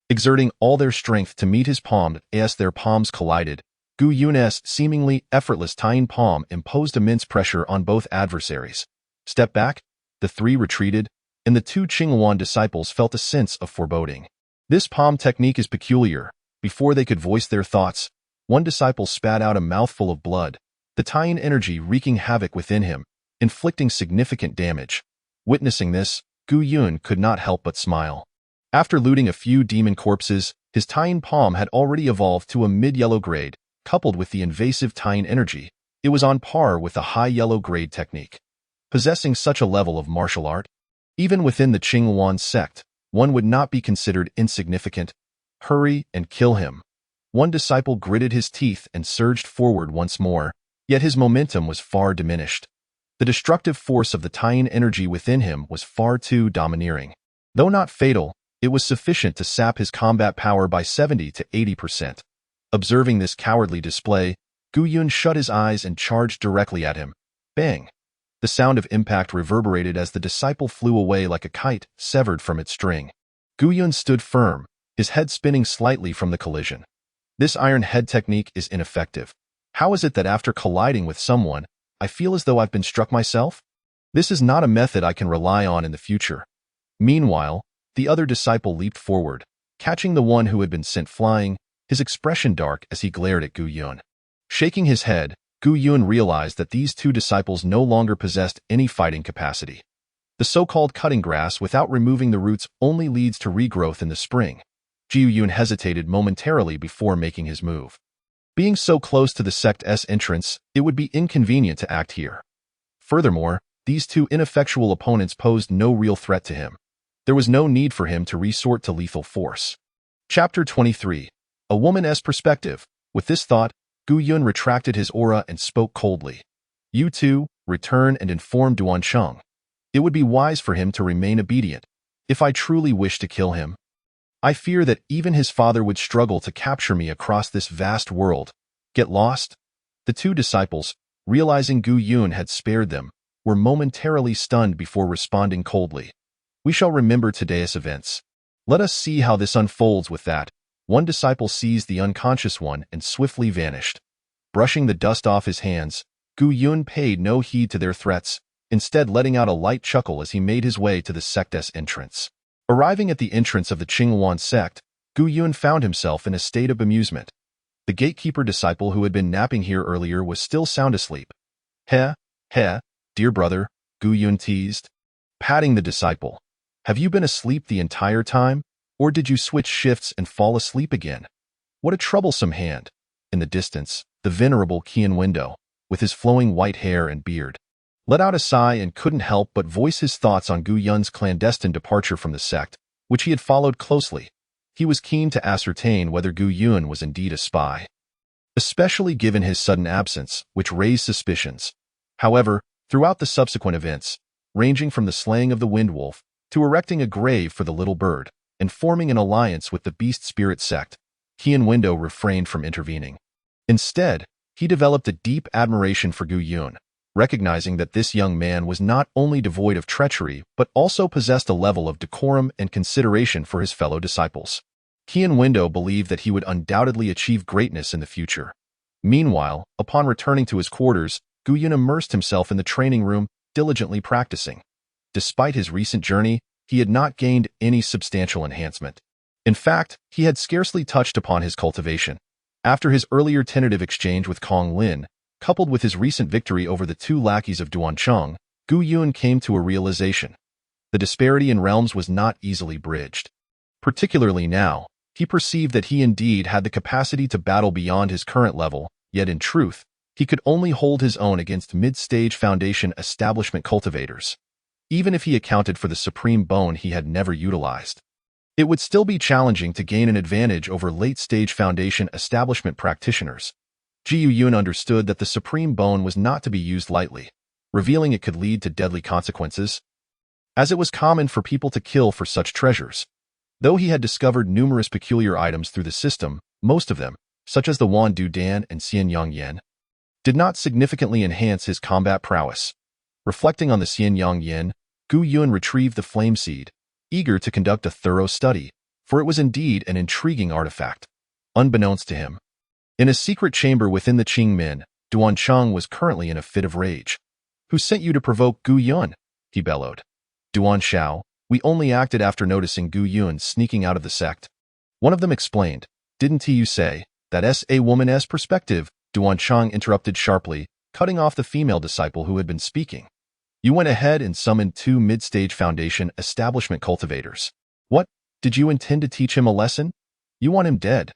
Exerting all their strength to meet his palm as their palms collided, Gu Yun's seemingly effortless tiny palm imposed immense pressure on both adversaries. Step back, the three retreated, and the two Qingwan disciples felt a sense of foreboding. This palm technique is peculiar. Before they could voice their thoughts, one disciple spat out a mouthful of blood, the Tian energy wreaking havoc within him, inflicting significant damage. Witnessing this, Gu Yun could not help but smile. After looting a few demon corpses, his Tian palm had already evolved to a mid-yellow grade. Coupled with the invasive Tian energy, it was on par with the high yellow grade technique. Possessing such a level of martial art, even within the Qingwan sect, one would not be considered insignificant. Hurry and kill him. One disciple gritted his teeth and surged forward once more, yet his momentum was far diminished. The destructive force of the Tian energy within him was far too domineering. Though not fatal, it was sufficient to sap his combat power by 70 to 80%. Observing this cowardly display, Gu Yun shut his eyes and charged directly at him. Bang! The sound of impact reverberated as the disciple flew away like a kite severed from its string. Gu Yun stood firm, his head spinning slightly from the collision. This iron head technique is ineffective. How is it that after colliding with someone, I feel as though I've been struck myself? This is not a method I can rely on in the future. Meanwhile, the other disciple leaped forward, catching the one who had been sent flying, his expression dark as he glared at Gu Yun. Shaking his head, Gu Yun realized that these two disciples no longer possessed any fighting capacity. The so-called cutting grass without removing the roots only leads to regrowth in the spring. Gu Yun hesitated momentarily before making his move. Being so close to the sect's entrance, it would be inconvenient to act here. Furthermore, these two ineffectual opponents posed no real threat to him. There was no need for him to resort to lethal force. Chapter 23. A Woman's Perspective. With this thought, Gu Yun retracted his aura and spoke coldly. You two, return and inform Duan Cheng. It would be wise for him to remain obedient. If I truly wish to kill him, I fear that even his father would struggle to capture me across this vast world. Get lost? The two disciples, realizing Gu Yun had spared them, were momentarily stunned before responding coldly. We shall remember today's events. Let us see how this unfolds. With that, one disciple seized the unconscious one and swiftly vanished. Brushing the dust off his hands, Gu Yun paid no heed to their threats, instead letting out a light chuckle as he made his way to the sect's entrance. Arriving at the entrance of the Qingwan sect, Gu Yun found himself in a state of amusement. The gatekeeper disciple who had been napping here earlier was still sound asleep. Heh, dear brother, Gu Yun teased, patting the disciple. Have you been asleep the entire time, or did you switch shifts and fall asleep again? What a troublesome hand. In the distance, the venerable Qian Window, with his flowing white hair and beard, let out a sigh and couldn't help but voice his thoughts on Gu Yun's clandestine departure from the sect, which he had followed closely. He was keen to ascertain whether Gu Yun was indeed a spy, especially given his sudden absence, which raised suspicions. However, throughout the subsequent events, ranging from the slaying of the Wind Wolf to erecting a grave for the little bird and forming an alliance with the Beast Spirit sect, Qian Window refrained from intervening. Instead, he developed a deep admiration for Gu Yun, recognizing that this young man was not only devoid of treachery but also possessed a level of decorum and consideration for his fellow disciples. Qian Window believed that he would undoubtedly achieve greatness in the future. Meanwhile, upon returning to his quarters, Gu Yun immersed himself in the training room, diligently practicing. Despite his recent journey, he had not gained any substantial enhancement. In fact, he had scarcely touched upon his cultivation. After his earlier tentative exchange with Kong Lin, coupled with his recent victory over the two lackeys of Duan Cheng, Gu Yun came to a realization. The disparity in realms was not easily bridged. Particularly now, he perceived that he indeed had the capacity to battle beyond his current level, yet in truth, he could only hold his own against mid-stage Foundation establishment cultivators. Even if he accounted for the supreme bone he had never utilized, it would still be challenging to gain an advantage over late-stage Foundation establishment practitioners. Gu Yun understood that the supreme bone was not to be used lightly, revealing it could lead to deadly consequences, as it was common for people to kill for such treasures. Though he had discovered numerous peculiar items through the system, most of them, such as the Wan Du Dan and Xian Yang Yen, did not significantly enhance his combat prowess. Reflecting on the Xian Yang Yen, Gu Yun retrieved the flame seed, eager to conduct a thorough study, for it was indeed an intriguing artifact. Unbeknownst to him, in a secret chamber within the Qingmin, Duan Cheng was currently in a fit of rage. Who sent you to provoke Gu Yun? He bellowed. Duan Shao, we only acted after noticing Gu Yun sneaking out of the sect. One of them explained, Didn't you say, that's a woman's perspective? Duan Cheng interrupted sharply, cutting off the female disciple who had been speaking. You went ahead and summoned 2 mid-stage Foundation establishment cultivators. What? Did you intend to teach him a lesson? You want him dead.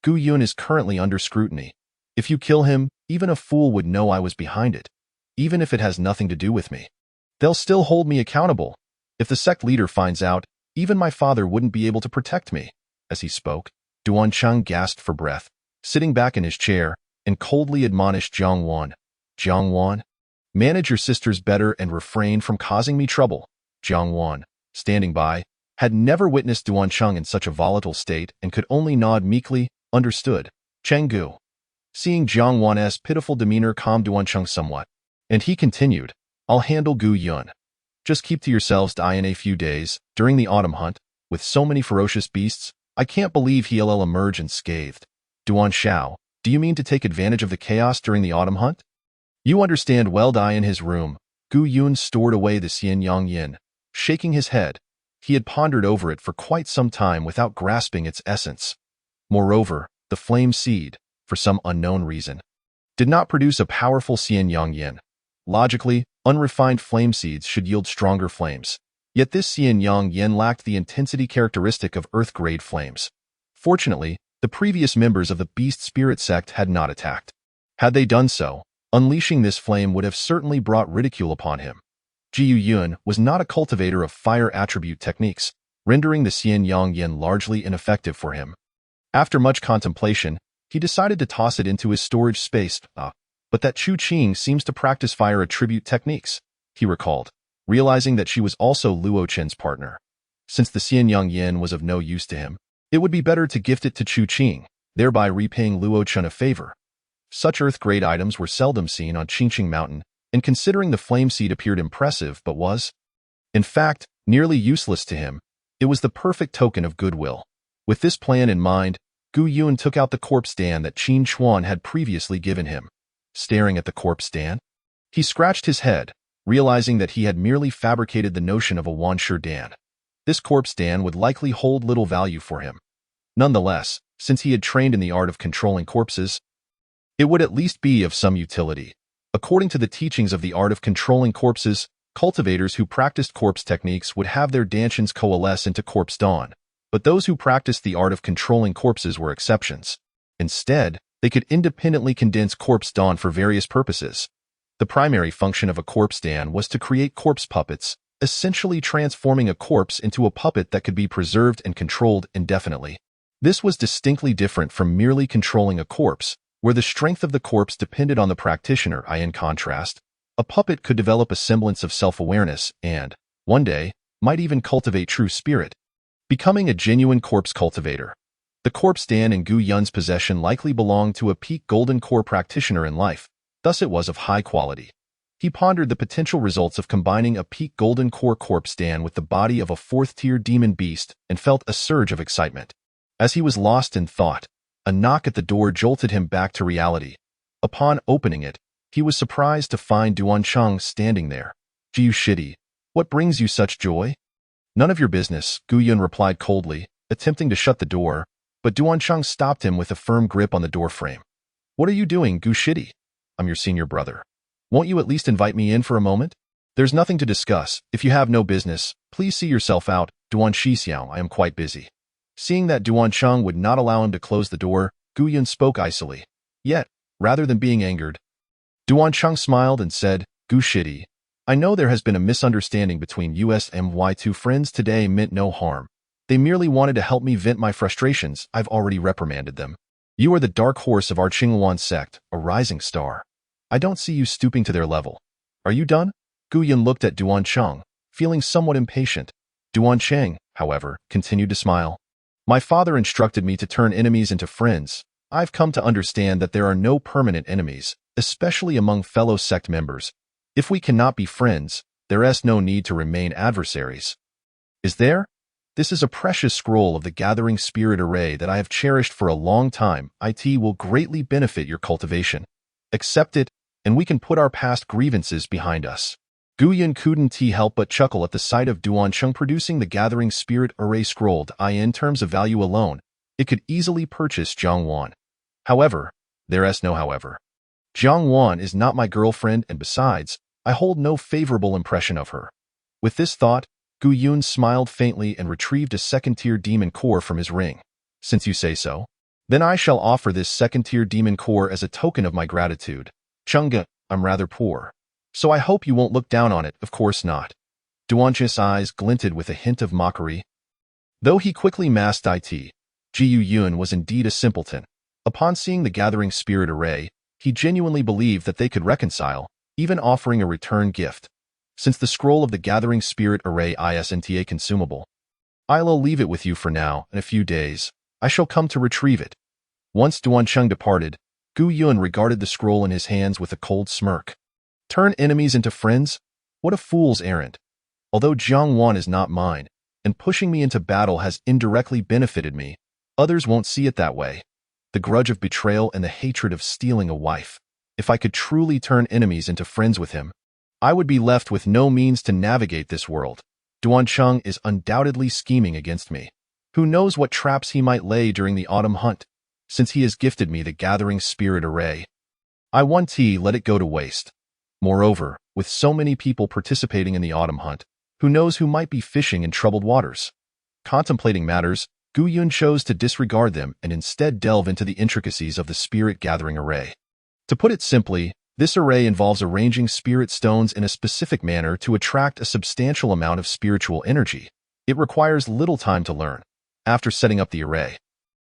Gu Yun is currently under scrutiny. If you kill him, even a fool would know I was behind it. Even if it has nothing to do with me. They'll still hold me accountable. If the sect leader finds out, even my father wouldn't be able to protect me. As he spoke, Duan Cheng gasped for breath, sitting back in his chair, and coldly admonished Jiang Wan. Jiang Wan? Manage your sisters better and refrain from causing me trouble. Jiang Wan, standing by, had never witnessed Duan Cheng in such a volatile state and could only nod meekly, understood. Cheng Gu. Seeing Jiang Wan's pitiful demeanor calmed Duan Cheng somewhat, and he continued, I'll handle Gu Yun. Just keep to yourselves in a few days, during the autumn hunt, with so many ferocious beasts, I can't believe he'll emerge unscathed. Duan Shao, do you mean to take advantage of the chaos during the autumn hunt? You understand well. In his room, Gu Yun stored away the Xian Yang Yin. Shaking his head, he had pondered over it for quite some time without grasping its essence. Moreover, the flame seed, for some unknown reason, did not produce a powerful Xian Yang Yin. Logically, unrefined flame seeds should yield stronger flames. Yet this Xian Yang Yin lacked the intensity characteristic of earth-grade flames. Fortunately, the previous members of the Beast Spirit sect had not attacked. Had they done so, unleashing this flame would have certainly brought ridicule upon him. Jiu Yun was not a cultivator of fire attribute techniques, rendering the Xian Yang Yin largely ineffective for him. After much contemplation, he decided to toss it into his storage space. But that Chu Qing seems to practice fire attribute techniques, he recalled, realizing that she was also Luo Chen's partner. Since the Xian Yang Yin was of no use to him, it would be better to gift it to Chu Qing, thereby repaying Luo Chen a favor. Such earth-grade items were seldom seen on Qingqing Mountain, and considering the flame seed appeared impressive but was, in fact, nearly useless to him, it was the perfect token of goodwill. With this plan in mind, Gu Yun took out the corpse stand that Qin Chuan had previously given him. Staring at the corpse stand, he scratched his head, realizing that he had merely fabricated the notion of a Wanshi Dan. This corpse stand would likely hold little value for him. Nonetheless, since he had trained in the art of controlling corpses, it would at least be of some utility. According to the teachings of the art of controlling corpses, cultivators who practiced corpse techniques would have their dantians coalesce into corpse dawn, but those who practiced the art of controlling corpses were exceptions. Instead, they could independently condense corpse dawn for various purposes. The primary function of a corpse dawn was to create corpse puppets, essentially transforming a corpse into a puppet that could be preserved and controlled indefinitely. This was distinctly different from merely controlling a corpse, where the strength of the corpse depended on the practitioner. In contrast, a puppet could develop a semblance of self-awareness and, one day, might even cultivate true spirit, becoming a genuine corpse cultivator. The corpse Dan in Gu Yun's possession likely belonged to a peak golden core practitioner in life, thus it was of high quality. He pondered the potential results of combining a peak golden core corpse Dan with the body of a 4th-tier demon beast and felt a surge of excitement. As he was lost in thought, a knock at the door jolted him back to reality. Upon opening it, he was surprised to find Duan Cheng standing there. Jiu Shidi, what brings you such joy? None of your business, Gu Yun replied coldly, attempting to shut the door, but Duan Cheng stopped him with a firm grip on the doorframe. What are you doing, Gu Shidi? I'm your senior brother. Won't you at least invite me in for a moment? There's nothing to discuss. If you have no business, please see yourself out, Duan Shixiao. I am quite busy. Seeing that Duan Cheng would not allow him to close the door, Gu Yun spoke icily. Yet, rather than being angered, Duan Cheng smiled and said, Gu Shidi, I know there has been a misunderstanding between us and my 2 friends today meant no harm. They merely wanted to help me vent my frustrations. I've already reprimanded them. You are the dark horse of our Qingluan sect, a rising star. I don't see you stooping to their level. Are you done? Gu Yun looked at Duan Cheng, feeling somewhat impatient. Duan Cheng, however, continued to smile. My father instructed me to turn enemies into friends. I've come to understand that there are no permanent enemies, especially among fellow sect members. If we cannot be friends, there is no need to remain adversaries. Is there? This is a precious scroll of the Gathering Spirit Array that I have cherished for a long time. It will greatly benefit your cultivation. Accept it, and we can put our past grievances behind us. Gu Yun couldn't help but chuckle at the sight of Duan Cheng producing the Gathering Spirit Array scroll. In terms of value alone, it could easily purchase Jiang Wan. However, there's no however. Jiang Wan is not my girlfriend, and besides, I hold no favorable impression of her. With this thought, Gu Yun smiled faintly and retrieved a second-tier demon core from his ring. Since you say so, then I shall offer this second-tier demon core as a token of my gratitude. Chengge, I'm rather poor, so I hope you won't look down on it. Of course not. Duan's eyes glinted with a hint of mockery. Though he quickly masked it, Jiu Yun was indeed a simpleton. Upon seeing the gathering spirit array, he genuinely believed that they could reconcile, even offering a return gift. Since the scroll of the gathering spirit array isn't consumable, I'll leave it with you for now. In a few days, I shall come to retrieve it. Once Duan Cheng departed, Gu Yun regarded the scroll in his hands with a cold smirk. Turn enemies into friends? What a fool's errand. Although Jiang Wan is not mine, and pushing me into battle has indirectly benefited me, others won't see it that way. The grudge of betrayal and the hatred of stealing a wife. If I could truly turn enemies into friends with him, I would be left with no means to navigate this world. Duan Cheng is undoubtedly scheming against me. Who knows what traps he might lay during the autumn hunt, since he has gifted me the gathering spirit array. I won't let it go to waste. Moreover, with so many people participating in the autumn hunt, who knows who might be fishing in troubled waters? Contemplating matters, Gu Yun chose to disregard them and instead delve into the intricacies of the spirit gathering array. To put it simply, this array involves arranging spirit stones in a specific manner to attract a substantial amount of spiritual energy. It requires little time to learn. After setting up the array,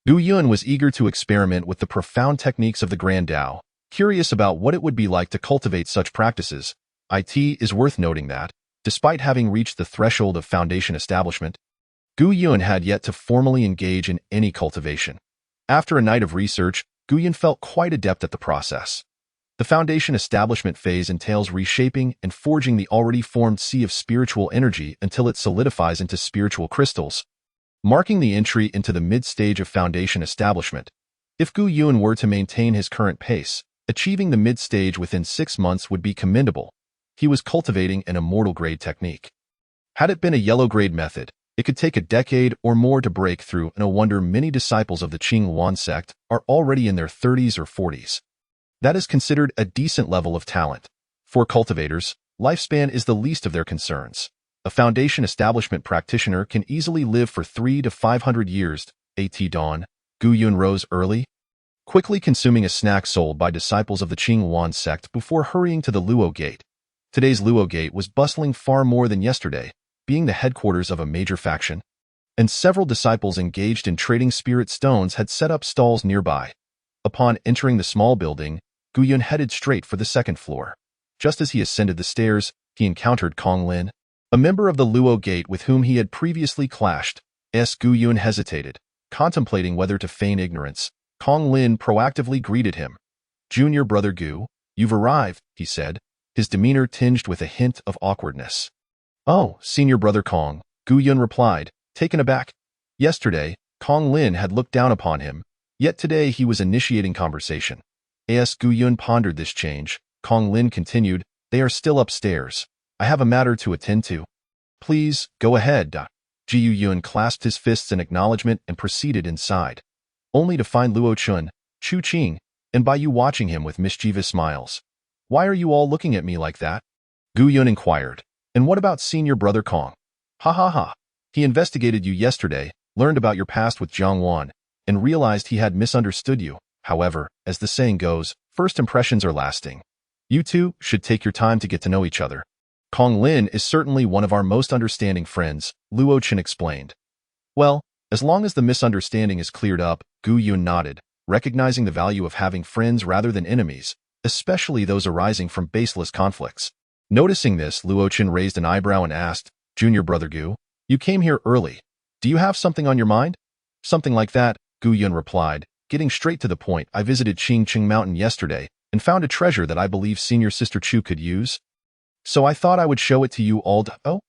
Gu Yun was eager to experiment with the profound techniques of the Grand Tao, curious about what it would be like to cultivate such practices. It is worth noting that, despite having reached the threshold of foundation establishment, Gu Yun had yet to formally engage in any cultivation. After a night of research, Gu Yun felt quite adept at the process. The foundation establishment phase entails reshaping and forging the already formed sea of spiritual energy until it solidifies into spiritual crystals, marking the entry into the mid-stage of foundation establishment. If Gu Yun were to maintain his current pace, achieving the mid-stage within 6 months would be commendable. He was cultivating an immortal-grade technique. Had it been a yellow-grade method, it could take a decade or more to break through, and no wonder many disciples of the Cheng sect are already in their 30s or 40s. That is considered a decent level of talent. For cultivators, lifespan is the least of their concerns. A foundation establishment practitioner can easily live for 300 to 500 years. At dawn, Gu Yun rose early, quickly consuming a snack sold by disciples of the Cheng sect before hurrying to the Luo Gate. Today's Luo Gate was bustling far more than yesterday, being the headquarters of a major faction, and several disciples engaged in trading spirit stones had set up stalls nearby. Upon entering the small building, Gu Yun headed straight for the second floor. Just as he ascended the stairs, he encountered Kong Lin, a member of the Luo Gate with whom he had previously clashed. Gu Yun hesitated, contemplating whether to feign ignorance. Kong Lin proactively greeted him. "Junior brother Gu, you've arrived," he said, his demeanor tinged with a hint of awkwardness. "Oh, senior brother Kong," Gu Yun replied, taken aback. Yesterday, Kong Lin had looked down upon him, yet today he was initiating conversation. As Gu Yun pondered this change, Kong Lin continued, "They are still upstairs. I have a matter to attend to." "Please, go ahead." Jiu Yun clasped his fists in acknowledgement and proceeded inside, only to find Luo Chun, Chu Qing, and Bai Yu watching him with mischievous smiles. "Why are you all looking at me like that?" Gu Yun inquired. "And what about senior brother Kong?" "Ha ha ha. He investigated you yesterday, learned about your past with Jiang Wan, and realized he had misunderstood you. However, as the saying goes, first impressions are lasting. You two should take your time to get to know each other. Kong Lin is certainly one of our most understanding friends," Luo Chen explained. "Well, as long as the misunderstanding is cleared up," Gu Yun nodded, recognizing the value of having friends rather than enemies, especially those arising from baseless conflicts. Noticing this, Luo Chen raised an eyebrow and asked, "Junior brother Gu, you came here early. Do you have something on your mind?" "Something like that," Gu Yun replied, getting straight to the point. "I visited Qing Mountain yesterday and found a treasure that I believe senior sister Chu could use. So I thought I would show it to you all." "Oh,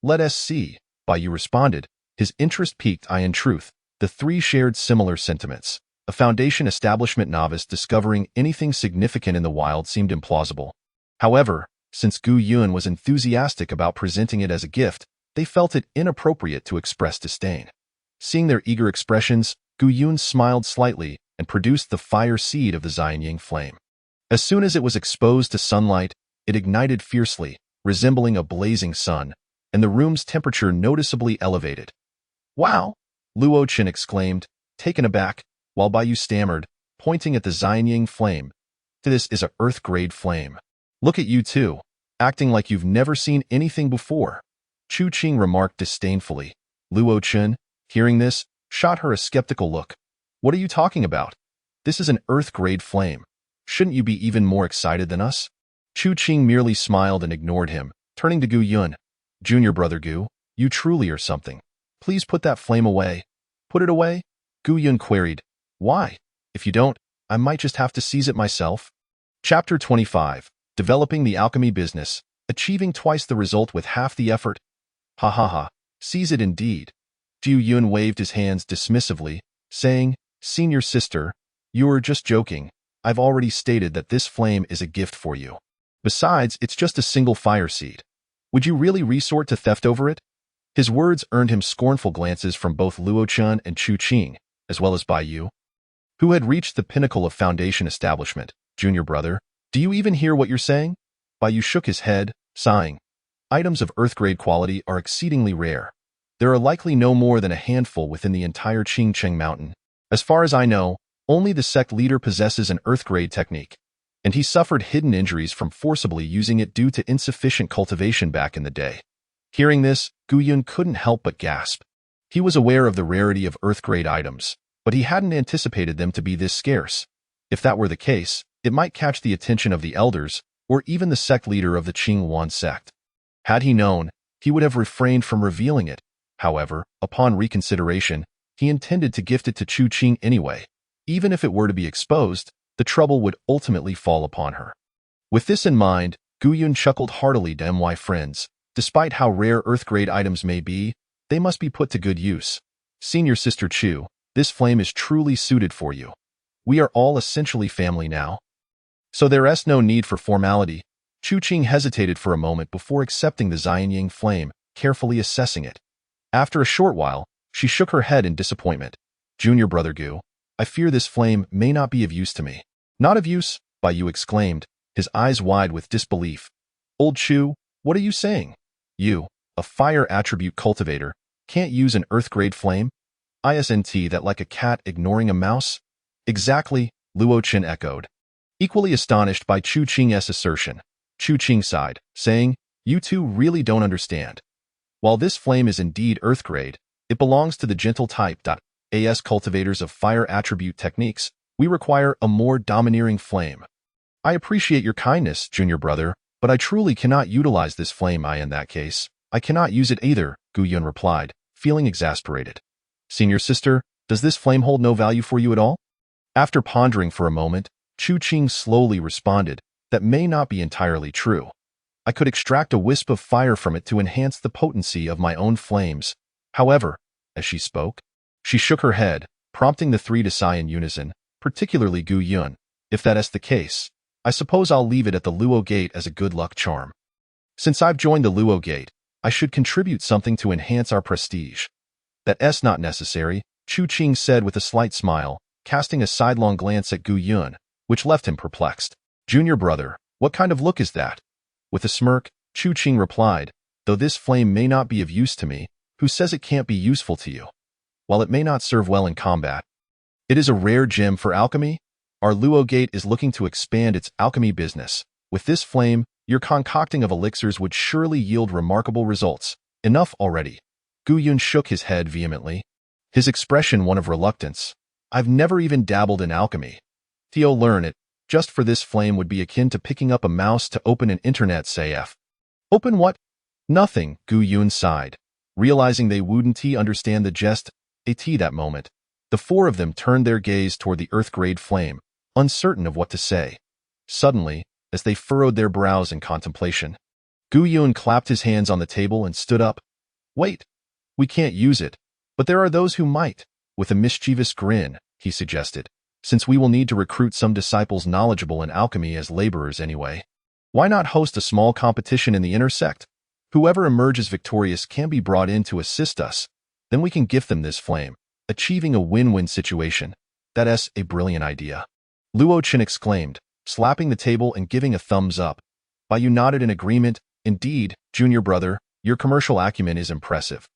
let us see," Bai Yu responded, his interest piqued. In truth, the three shared similar sentiments. A foundation establishment novice discovering anything significant in the wild seemed implausible. However, since Gu Yun was enthusiastic about presenting it as a gift, they felt it inappropriate to express disdain. Seeing their eager expressions, Gu Yun smiled slightly and produced the fire seed of the Xianying flame. As soon as it was exposed to sunlight, it ignited fiercely, resembling a blazing sun, and the room's temperature noticeably elevated. "Wow!" Luo Chen exclaimed, taken aback, while Bai Yu stammered, pointing at the Xianying flame. "This is a earth-grade flame. Look at you two, acting like you've never seen anything before." Chu Qing remarked disdainfully. Luo Chen, hearing this, shot her a skeptical look. "What are you talking about? This is an earth-grade flame. Shouldn't you be even more excited than us?" Chu Qing merely smiled and ignored him, turning to Gu Yun. "Junior brother Gu, you truly are something. Please put that flame away." "Put it away?" Gu Yun queried. "Why? If you don't, I might just have to seize it myself." Chapter 25. Developing the alchemy business, achieving twice the result with half the effort. Ha ha ha, seize it indeed. Gu Yun waved his hands dismissively, saying, "Senior sister, you were just joking. I've already stated that this flame is a gift for you. Besides, it's just a single fire seed. Would you really resort to theft over it?" His words earned him scornful glances from both Luo Chen and Chu Qing, as well as Bai Yu, who had reached the pinnacle of foundation establishment. "Junior brother, do you even hear what you're saying?" Bai Yu shook his head, sighing. "Items of earth-grade quality are exceedingly rare. There are likely no more than a handful within the entire Cheng mountain. As far as I know, only the sect leader possesses an earth-grade technique, and he suffered hidden injuries from forcibly using it due to insufficient cultivation back in the day." Hearing this, Gu Yun couldn't help but gasp. He was aware of the rarity of earth-grade items, but he hadn't anticipated them to be this scarce. If that were the case, it might catch the attention of the elders, or even the sect leader of the Qingwan sect. Had he known, he would have refrained from revealing it. However, upon reconsideration, he intended to gift it to Chu Qing anyway. Even if it were to be exposed, the trouble would ultimately fall upon her. With this in mind, Gu Yun chuckled heartily to "My friends, despite how rare earth-grade items may be, they must be put to good use. Senior sister Chu, this flame is truly suited for you. We are all essentially family now. So there is no need for formality." Chu Qing hesitated for a moment before accepting the Xianying flame, carefully assessing it. After a short while, she shook her head in disappointment. "Junior brother Gu, I fear this flame may not be of use to me." "Not of use?" Bai Yu exclaimed, his eyes wide with disbelief. "Old Chu, what are you saying? You, a fire attribute cultivator, can't use an earth-grade flame? Isn't that like a cat ignoring a mouse?" "Exactly," Luo Chen echoed, equally astonished by Chu Qing's assertion. Chu Qing sighed, saying, "You two really don't understand. While this flame is indeed earth-grade, it belongs to the gentle type. As cultivators of fire attribute techniques, we require a more domineering flame. I appreciate your kindness, junior brother, but I truly cannot utilize this flame. In that case, I cannot use it either," Gu Yun replied, feeling exasperated. "Senior sister, does this flame hold no value for you at all?" After pondering for a moment, Chu Qing slowly responded, "That may not be entirely true. I could extract a wisp of fire from it to enhance the potency of my own flames. However," as she spoke, she shook her head, prompting the three to sigh in unison, particularly Gu Yun. "If that is the case, I suppose I'll leave it at the Luo Gate as a good luck charm. Since I've joined the Luo Gate, I should contribute something to enhance our prestige." "That's not necessary," Chu Qing said with a slight smile, casting a sidelong glance at Gu Yun, which left him perplexed. "Junior brother, what kind of look is that?" With a smirk, Chu Qing replied, "Though this flame may not be of use to me, who says it can't be useful to you? While it may not serve well in combat, it is a rare gem for alchemy. Our Luo Gate is looking to expand its alchemy business. With this flame, your concocting of elixirs would surely yield remarkable results. Enough already." Gu Yun shook his head vehemently, his expression one of reluctance. "I've never even dabbled in alchemy. Theo learn it, just for this flame would be akin to picking up a mouse to open an internet safe." "Open what?" "Nothing," Gu Yun sighed, realizing they wouldn't understand the jest. That moment, the four of them turned their gaze toward the earth-grade flame, uncertain of what to say. Suddenly, as they furrowed their brows in contemplation, Gu Yun clapped his hands on the table and stood up. "Wait, we can't use it, but there are those who might." With a mischievous grin, he suggested, "Since we will need to recruit some disciples knowledgeable in alchemy as laborers anyway, why not host a small competition in the inner sect? Whoever emerges victorious can be brought in to assist us. Then we can gift them this flame. achieving a win-win situation. That's a brilliant idea. Luo Chen exclaimed, slapping the table and giving a thumbs up. You nodded in agreement. Indeed, junior brother, your commercial acumen is impressive.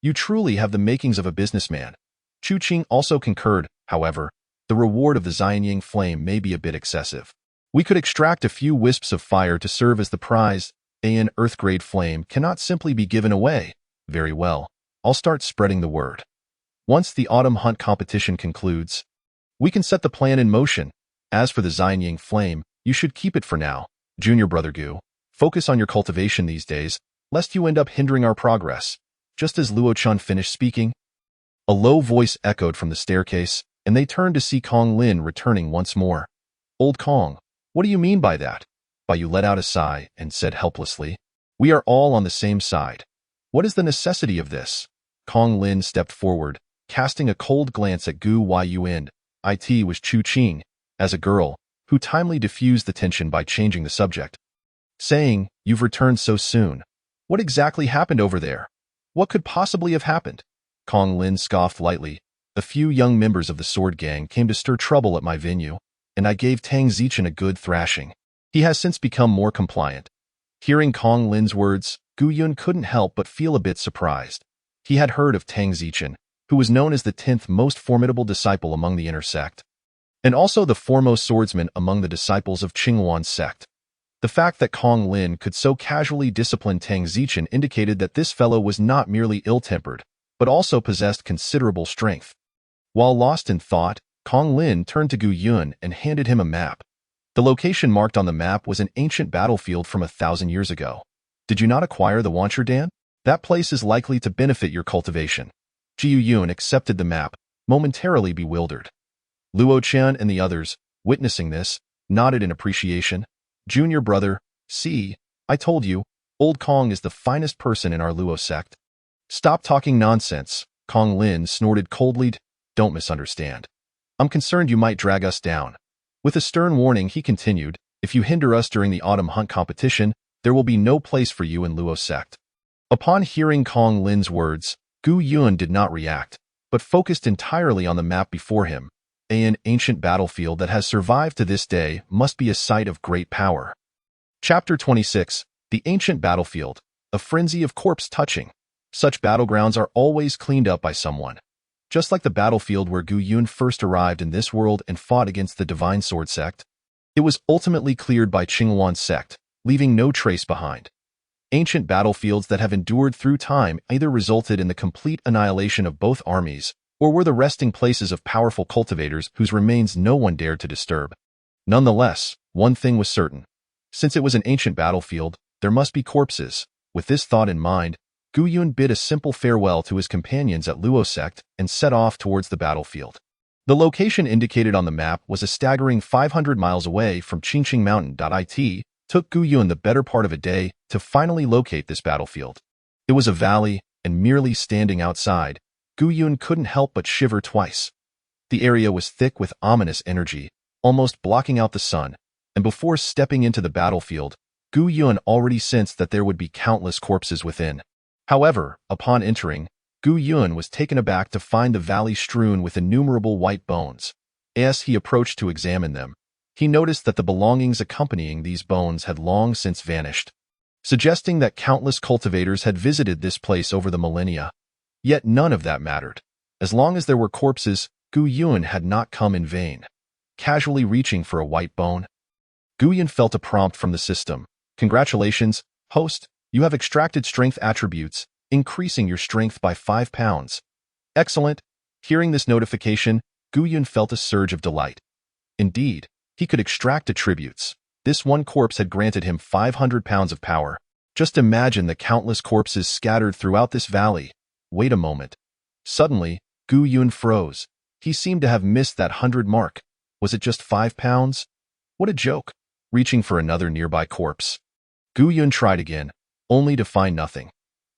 You truly have the makings of a businessman. Chu Qing also concurred. However, the reward of the Xianying flame may be a bit excessive. We could extract a few wisps of fire to serve as the prize. An earth-grade flame cannot simply be given away. Very well, I'll start spreading the word. Once the autumn hunt competition concludes, we can set the plan in motion. As for the Xianying flame, you should keep it for now. Junior brother Gu, focus on your cultivation these days, lest you end up hindering our progress. Just as Luo Chen finished speaking, a low voice echoed from the staircase, and they turned to see Kong Lin returning once more. Old Kong, what do you mean by that? You let out a sigh and said helplessly, we are all on the same side. What is the necessity of this? Kong Lin stepped forward, casting a cold glance at Gu Yun. It was Chu Qing, as a girl, who timely diffused the tension by changing the subject, saying, you've returned so soon. What exactly happened over there? What could possibly have happened? Kong Lin scoffed lightly. A few young members of the sword gang came to stir trouble at my venue, and I gave Tang Zichen a good thrashing. He has since become more compliant. Hearing Kong Lin's words, Gu Yun couldn't help but feel a bit surprised. He had heard of Tang Zichen, who was known as the 10th most formidable disciple among the inner sect, and also the foremost swordsman among the disciples of Qingwan's sect. The fact that Kong Lin could so casually discipline Tang Zichen indicated that this fellow was not merely ill-tempered, but also possessed considerable strength. While lost in thought, Kong Lin turned to Gu Yun and handed him a map. The location marked on the map was an ancient battlefield from 1,000 years ago. Did you not acquire the Wancherdan? That place is likely to benefit your cultivation. Jiu Yun accepted the map, momentarily bewildered. Luo Chen and the others, witnessing this, nodded in appreciation. Junior brother, see, I told you, old Kong is the finest person in our Luo sect. Stop talking nonsense, Kong Lin snorted coldly. Don't misunderstand. I'm concerned you might drag us down. With a stern warning, he continued, if you hinder us during the autumn hunt competition, there will be no place for you in Luo sect. Upon hearing Kong Lin's words, Gu Yun did not react, but focused entirely on the map before him. An ancient battlefield that has survived to this day must be a site of great power. Chapter 26, The Ancient Battlefield, a frenzy of corpse touching. Such battlegrounds are always cleaned up by someone. Just like the battlefield where Gu Yun first arrived in this world and fought against the Divine Sword sect, it was ultimately cleared by Qingwan's sect, leaving no trace behind. Ancient battlefields that have endured through time either resulted in the complete annihilation of both armies, or were the resting places of powerful cultivators whose remains no one dared to disturb. Nonetheless, one thing was certain. Since it was an ancient battlefield, there must be corpses. With this thought in mind, Gu Yun bid a simple farewell to his companions at Luo sect and set off towards the battlefield. The location indicated on the map was a staggering 500 miles away from Qingqing Mountain. It took Gu Yun the better part of a day to finally locate this battlefield. It was a valley, and merely standing outside, Gu Yun couldn't help but shiver twice. The area was thick with ominous energy, almost blocking out the sun, and before stepping into the battlefield, Gu Yun already sensed that there would be countless corpses within. However, upon entering, Gu Yun was taken aback to find the valley strewn with innumerable white bones. As he approached to examine them, he noticed that the belongings accompanying these bones had long since vanished, suggesting that countless cultivators had visited this place over the millennia. Yet none of that mattered. As long as there were corpses, Gu Yun had not come in vain. Casually reaching for a white bone, Gu Yun felt a prompt from the system. Congratulations, host. You have extracted strength attributes, increasing your strength by 5 pounds. Excellent. Hearing this notification, Gu Yun felt a surge of delight. Indeed, he could extract attributes. This one corpse had granted him 500 pounds of power. Just imagine the countless corpses scattered throughout this valley. Wait a moment. Suddenly, Gu Yun froze. He seemed to have missed that 100 mark. Was it just 5 pounds? What a joke. Reaching for another nearby corpse, Gu Yun tried again, only to find nothing.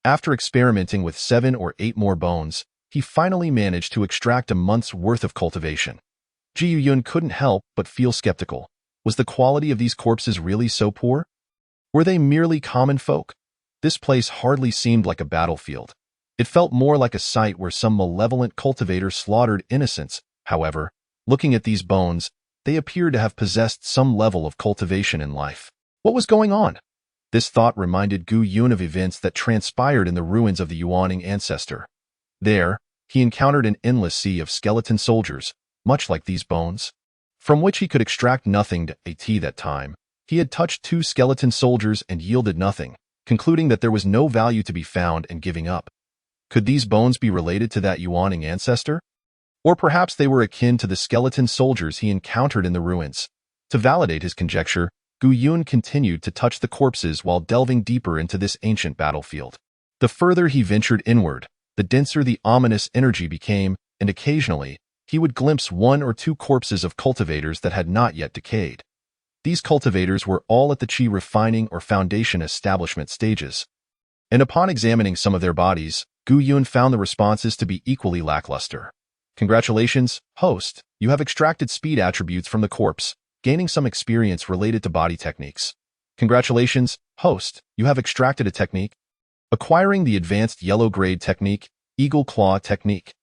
After experimenting with 7 or 8 more bones, he finally managed to extract a month's worth of cultivation. Jiu Yun couldn't help but feel skeptical. Was the quality of these corpses really so poor? Were they merely common folk? This place hardly seemed like a battlefield. It felt more like a site where some malevolent cultivator slaughtered innocents. However, looking at these bones, they appeared to have possessed some level of cultivation in life. What was going on? This thought reminded Gu Yun of events that transpired in the ruins of the Yuaning ancestor. There, he encountered an endless sea of skeleton soldiers, much like these bones, from which he could extract nothing to at that time. He had touched 2 skeleton soldiers and yielded nothing, concluding that there was no value to be found and giving up. Could these bones be related to that Yuaning ancestor? Or perhaps they were akin to the skeleton soldiers he encountered in the ruins. To validate his conjecture, Gu Yun continued to touch the corpses while delving deeper into this ancient battlefield. The further he ventured inward, the denser the ominous energy became, and occasionally, he would glimpse 1 or 2 corpses of cultivators that had not yet decayed. These cultivators were all at the Qi refining or foundation establishment stages. And upon examining some of their bodies, Gu Yun found the responses to be equally lackluster. Congratulations, host, you have extracted speed attributes from the corpse, gaining some experience related to body techniques. Congratulations, host, you have extracted a technique. Acquiring the advanced yellow grade technique, Eagle Claw technique.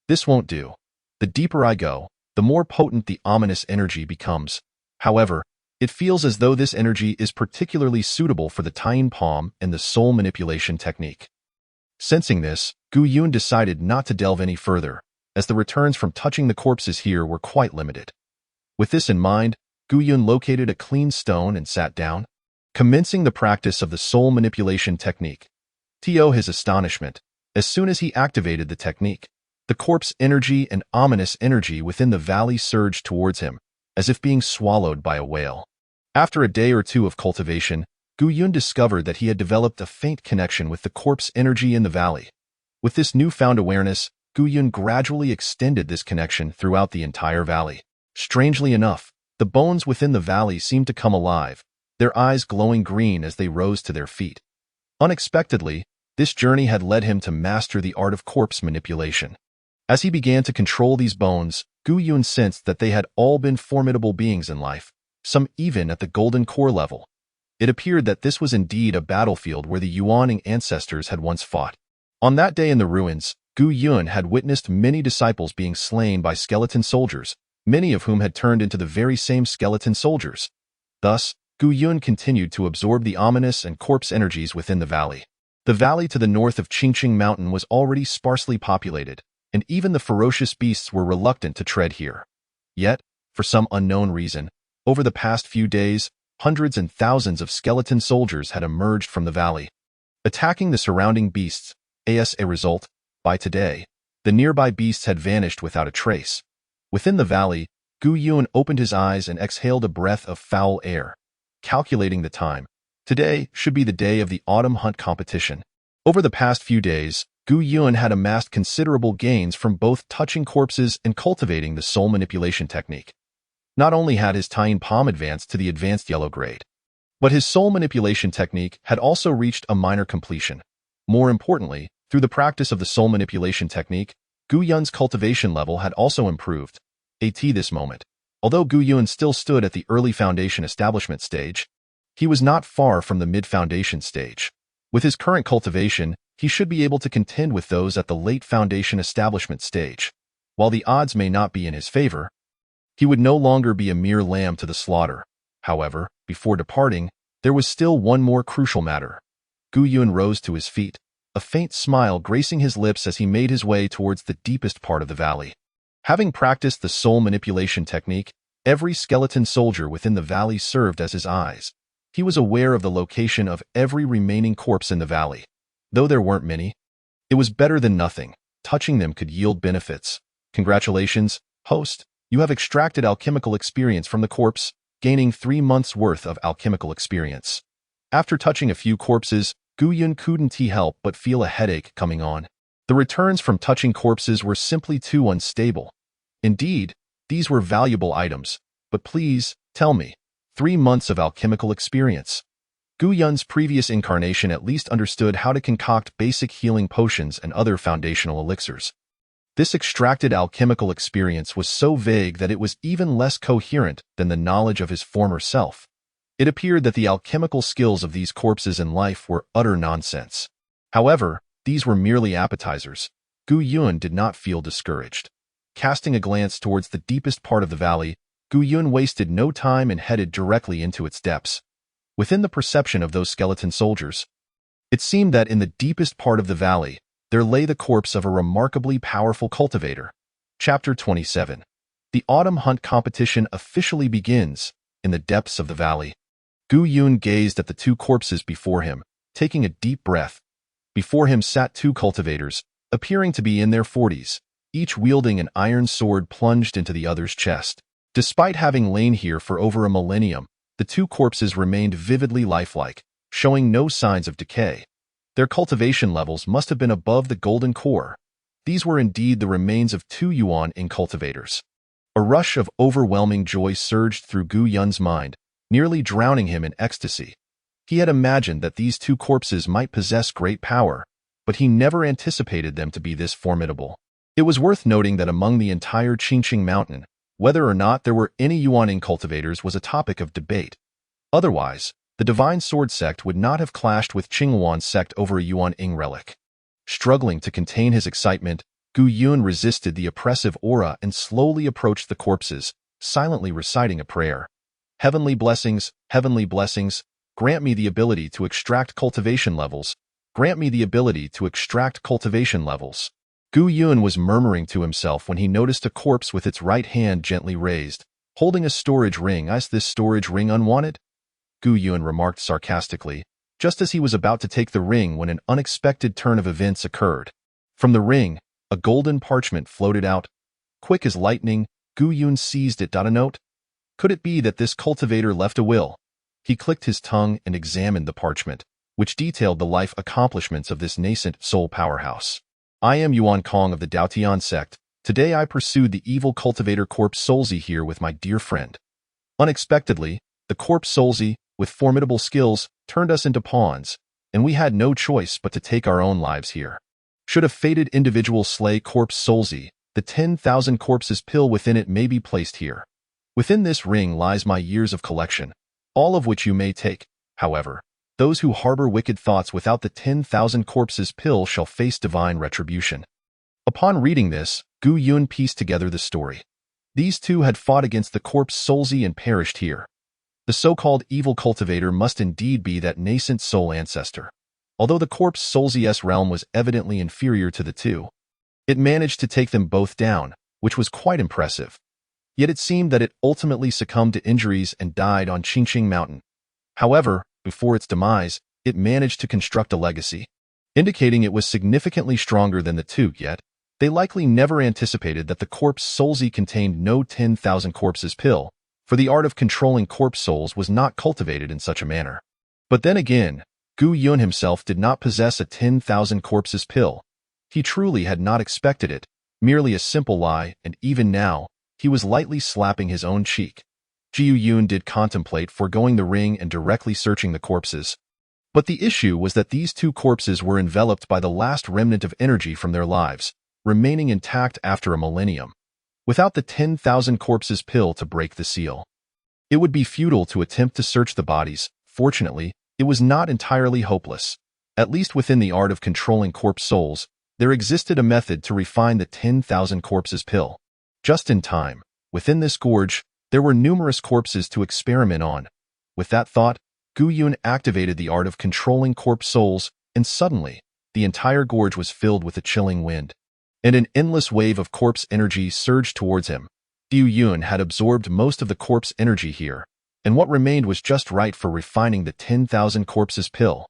This won't do. The deeper I go, the more potent the ominous energy becomes. However, it feels as though this energy is particularly suitable for the Tian Palm and the soul manipulation technique. Sensing this, Gu Yun decided not to delve any further, as the returns from touching the corpses here were quite limited. With this in mind, Gu Yun located a clean stone and sat down, commencing the practice of the soul manipulation technique. To his astonishment, as soon as he activated the technique, the corpse energy and ominous energy within the valley surged towards him, as if being swallowed by a whale. After a day or 2 of cultivation, Gu Yun discovered that he had developed a faint connection with the corpse energy in the valley. With this newfound awareness, Gu Yun gradually extended this connection throughout the entire valley. Strangely enough, the bones within the valley seemed to come alive, their eyes glowing green as they rose to their feet. Unexpectedly, this journey had led him to master the art of corpse manipulation. As he began to control these bones, Gu Yun sensed that they had all been formidable beings in life, some even at the golden core level. It appeared that this was indeed a battlefield where the Yuaning ancestors had once fought. On that day in the ruins, Gu Yun had witnessed many disciples being slain by skeleton soldiers, many of whom had turned into the very same skeleton soldiers. Thus, Gu Yun continued to absorb the ominous and corpse energies within the valley. The valley to the north of Qingqing Mountain was already sparsely populated, and even the ferocious beasts were reluctant to tread here. Yet, for some unknown reason, over the past few days, hundreds and thousands of skeleton soldiers had emerged from the valley, attacking the surrounding beasts. As a result, by today, the nearby beasts had vanished without a trace. Within the valley, Gu Yun opened his eyes and exhaled a breath of foul air. Calculating the time, today should be the day of the autumn hunt competition. Over the past few days, Gu Yun had amassed considerable gains from both touching corpses and cultivating the soul manipulation technique. Not only had his Tian Palm advanced to the advanced yellow grade, but his soul manipulation technique had also reached a minor completion. More importantly, through the practice of the soul manipulation technique, Gu Yun's cultivation level had also improved. At this moment, although Gu Yun still stood at the early foundation establishment stage, he was not far from the mid-foundation stage. With his current cultivation, he should be able to contend with those at the late foundation establishment stage. While the odds may not be in his favor, he would no longer be a mere lamb to the slaughter. However, before departing, there was still one more crucial matter. Gu Yun rose to his feet, a faint smile gracing his lips as he made his way towards the deepest part of the valley. Having practiced the soul manipulation technique, every skeleton soldier within the valley served as his eyes. He was aware of the location of every remaining corpse in the valley. Though there weren't many, it was better than nothing. Touching them could yield benefits. Congratulations, host. You have extracted alchemical experience from the corpse, gaining 3 months' worth of alchemical experience. After touching a few corpses, Gu Yun couldn't help but feel a headache coming on. The returns from touching corpses were simply too unstable. Indeed, these were valuable items, but please, tell me, 3 months of alchemical experience. Gu Yun's previous incarnation at least understood how to concoct basic healing potions and other foundational elixirs. This extracted alchemical experience was so vague that it was even less coherent than the knowledge of his former self. It appeared that the alchemical skills of these corpses in life were utter nonsense. However, these were merely appetizers, Gu Yun did not feel discouraged. Casting a glance towards the deepest part of the valley, Gu Yun wasted no time and headed directly into its depths. Within the perception of those skeleton soldiers, it seemed that in the deepest part of the valley, there lay the corpse of a remarkably powerful cultivator. Chapter 27. The autumn hunt competition officially begins. In the depths of the valley, Gu Yun gazed at the two corpses before him, taking a deep breath. Before him sat two cultivators, appearing to be in their 40s, each wielding an iron sword plunged into the other's chest. Despite having lain here for over a millennium, the two corpses remained vividly lifelike, showing no signs of decay. Their cultivation levels must have been above the golden core. These were indeed the remains of two Yuan Ing cultivators. A rush of overwhelming joy surged through Gu Yun's mind, nearly drowning him in ecstasy. He had imagined that these two corpses might possess great power, but he never anticipated them to be this formidable. It was worth noting that among the entire Qingqing Mountain, whether or not there were any Yuan Ing cultivators was a topic of debate. Otherwise, the Divine Sword sect would not have clashed with Qinghuan's sect over a Yuan Ing relic. Struggling to contain his excitement, Gu Yun resisted the oppressive aura and slowly approached the corpses, silently reciting a prayer. Heavenly blessings, grant me the ability to extract cultivation levels. Grant me the ability to extract cultivation levels. Gu Yun was murmuring to himself when he noticed a corpse with its right hand gently raised, holding a storage ring. Is this storage ring unwanted? Gu Yun remarked sarcastically, just as he was about to take the ring when an unexpected turn of events occurred. From the ring, a golden parchment floated out. Quick as lightning, Gu Yun seized it. A note? Could it be that this cultivator left a will? He clicked his tongue and examined the parchment, which detailed the life accomplishments of this nascent soul powerhouse. I am Yuan Kong of the Daotian sect. Today I pursued the evil cultivator corpse Solzi here with my dear friend. Unexpectedly, the corpse Solzi, with formidable skills, turned us into pawns, and we had no choice but to take our own lives here. Should a fated individual slay corpse Solzi, the 10,000 corpses pill within it may be placed here. Within this ring lies my years of collection, all of which you may take. However, those who harbor wicked thoughts without the 10,000 corpses pill shall face divine retribution. Upon reading this, Gu Yun pieced together the story. These two had fought against the corpse Solzi and perished here. The so-called evil cultivator must indeed be that nascent soul ancestor. Although the corpse Solzi's realm was evidently inferior to the two, it managed to take them both down, which was quite impressive. Yet it seemed that it ultimately succumbed to injuries and died on Qingqing Mountain. However, before its demise, it managed to construct a legacy, indicating it was significantly stronger than the two, yet they likely never anticipated that the corpse Solzi contained no 10,000 corpses pill, for the art of controlling corpse souls was not cultivated in such a manner. But then again, Gu Yun himself did not possess a 10,000 corpses pill. He truly had not expected it, merely a simple lie, and even now, he was lightly slapping his own cheek. Gu Yun did contemplate foregoing the ring and directly searching the corpses. But the issue was that these two corpses were enveloped by the last remnant of energy from their lives, remaining intact after a millennium. Without the 10,000 corpses pill to break the seal, it would be futile to attempt to search the bodies. Fortunately, it was not entirely hopeless. At least within the art of controlling corpse souls, there existed a method to refine the 10,000 corpses pill. Just in time, within this gorge, there were numerous corpses to experiment on. With that thought, Gu Yun activated the art of controlling corpse souls, and suddenly, the entire gorge was filled with a chilling wind, and an endless wave of corpse energy surged towards him. Gu Yun had absorbed most of the corpse energy here, and what remained was just right for refining the 10,000 corpses pill.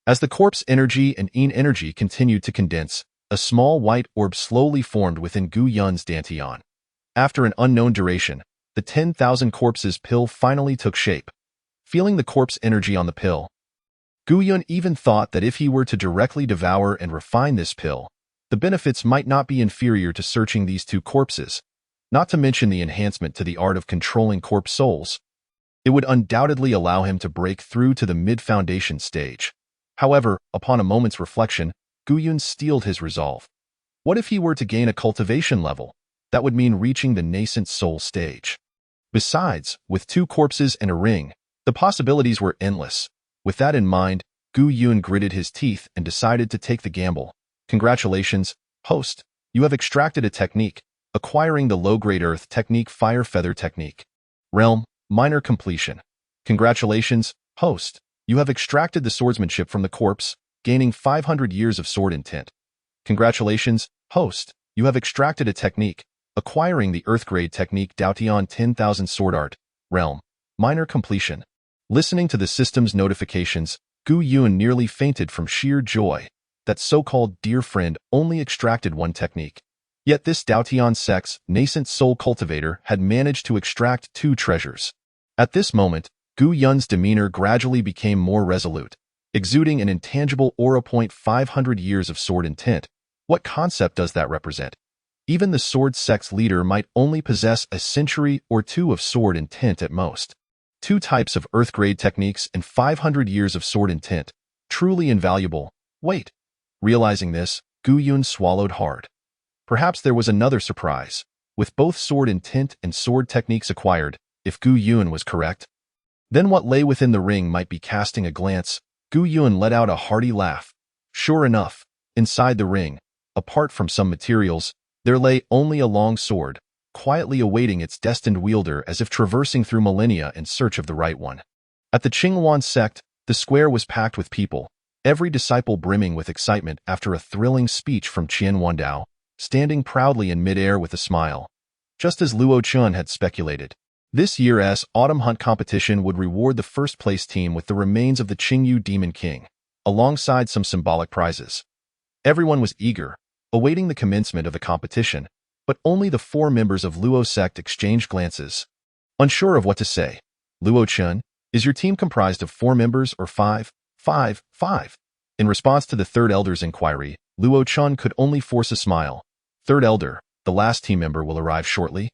As the corpse energy and yin energy continued to condense, a small white orb slowly formed within Gu Yun's dantian. After an unknown duration, the 10,000 corpses pill finally took shape. Feeling the corpse energy on the pill, Gu Yun even thought that if he were to directly devour and refine this pill, the benefits might not be inferior to searching these two corpses, not to mention the enhancement to the art of controlling corpse souls. It would undoubtedly allow him to break through to the mid-foundation stage. However, upon a moment's reflection, Gu Yun steeled his resolve. What if he were to gain a cultivation level? That would mean reaching the nascent soul stage. Besides, with two corpses and a ring, the possibilities were endless. With that in mind, Gu Yun gritted his teeth and decided to take the gamble. Congratulations, host. You have extracted a technique, acquiring the low-grade earth technique Fire Feather technique. Realm, minor completion. Congratulations, host. You have extracted the swordsmanship from the corpse, gaining 500 years of sword intent. Congratulations, host. You have extracted a technique, acquiring the earth-grade technique Daotian 10,000 sword art. Realm, minor completion. Listening to the system's notifications, Gu Yun nearly fainted from sheer joy. That so-called dear friend only extracted one technique. Yet this Daotian sect's nascent soul cultivator had managed to extract two treasures. At this moment, Gu Yun's demeanor gradually became more resolute, exuding an intangible aura. 500 years of sword intent. What concept does that represent? Even the sword sect's leader might only possess a century or two of sword intent at most. Two types of earth-grade techniques and 500 years of sword intent. Truly invaluable. Wait. Realizing this, Gu Yun swallowed hard. Perhaps there was another surprise. With both sword intent and sword techniques acquired, if Gu Yun was correct, then what lay within the ring might be. Casting a glance, Gu Yun let out a hearty laugh. Sure enough, inside the ring, apart from some materials, there lay only a long sword, quietly awaiting its destined wielder as if traversing through millennia in search of the right one. At the Qingwan sect, the square was packed with people, every disciple brimming with excitement after a thrilling speech from Qian Wandao, standing proudly in midair with a smile. Just as Luo Chun had speculated, this year's Autumn Hunt competition would reward the first-place team with the remains of the Qingyu Demon King, alongside some symbolic prizes. Everyone was eager, awaiting the commencement of the competition, but only the 4 members of Luo sect exchanged glances. Unsure of what to say, Luo Chun, is your team comprised of 4 members or 5? 5. In response to the third elder's inquiry, Luo Chun could only force a smile. Third elder, the last team member will arrive shortly.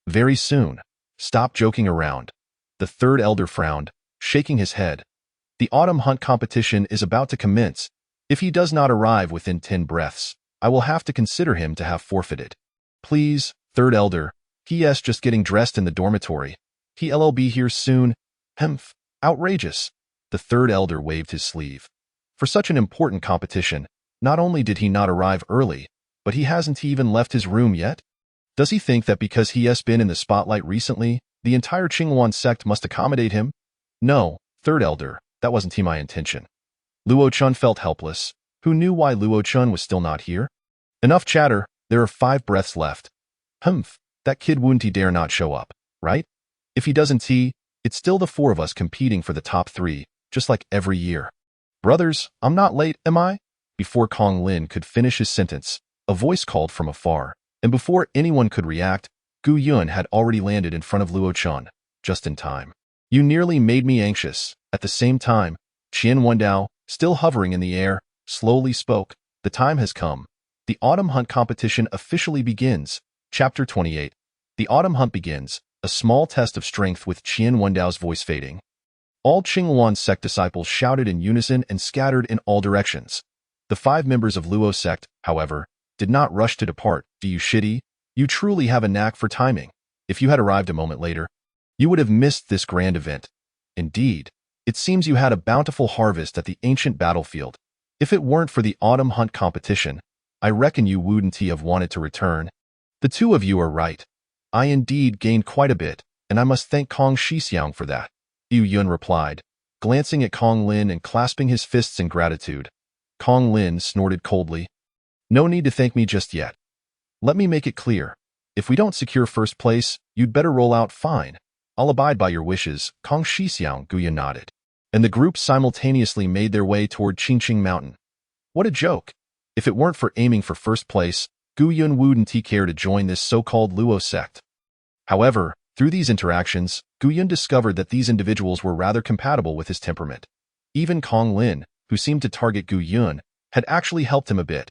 Very soon. Stop joking around. The third elder frowned, shaking his head. The autumn hunt competition is about to commence. If he does not arrive within 10 breaths, I will have to consider him to have forfeited. Please, third elder, P.S. just getting dressed in the dormitory. He'll be here soon. Hemph, outrageous. The third elder waved his sleeve. For such an important competition, not only did he not arrive early, but he hasn't even left his room yet? Does he think that because he has been in the spotlight recently, the entire Qingwan sect must accommodate him? No, third elder, that wasn't my intention. Luo Chun felt helpless. Who knew why Luo Chun was still not here? Enough chatter, there are 5 breaths left. Humph, that kid wouldn't he dare not show up, right? If he doesn't it's still the 4 of us competing for the top 3, just like every year. Brothers, I'm not late, am I? Before Kong Lin could finish his sentence, a voice called from afar, and before anyone could react, Gu Yun had already landed in front of Luo Chun, just in time. You nearly made me anxious. At the same time, Qian Wandao, still hovering in the air, slowly spoke. The time has come. The Autumn Hunt competition officially begins. Chapter 28. The Autumn Hunt begins, a small test of strength with Qian Wendao's voice fading. All Qingwan sect disciples shouted in unison and scattered in all directions. The 5 members of Luo sect, however, did not rush to depart. Do you shitty? You truly have a knack for timing. If you had arrived a moment later, you would have missed this grand event. Indeed, it seems you had a bountiful harvest at the ancient battlefield. If it weren't for the Autumn Hunt competition, I reckon you wouldn't have wanted to return. The 2 of you are right. I indeed gained quite a bit, and I must thank Kong Shixiang for that. Yu Yun replied, glancing at Kong Lin and clasping his fists in gratitude. Kong Lin snorted coldly. No need to thank me just yet. Let me make it clear. If we don't secure first place, you'd better roll out fine. I'll abide by your wishes, Kong Shixiang. Gu Yun nodded. And the group simultaneously made their way toward Qingqing Mountain. What a joke. If it weren't for aiming for first place, Gu Yun wouldn't care to join this so-called Luo sect. However, through these interactions, Gu Yun discovered that these individuals were rather compatible with his temperament. Even Kong Lin, who seemed to target Gu Yun, had actually helped him a bit.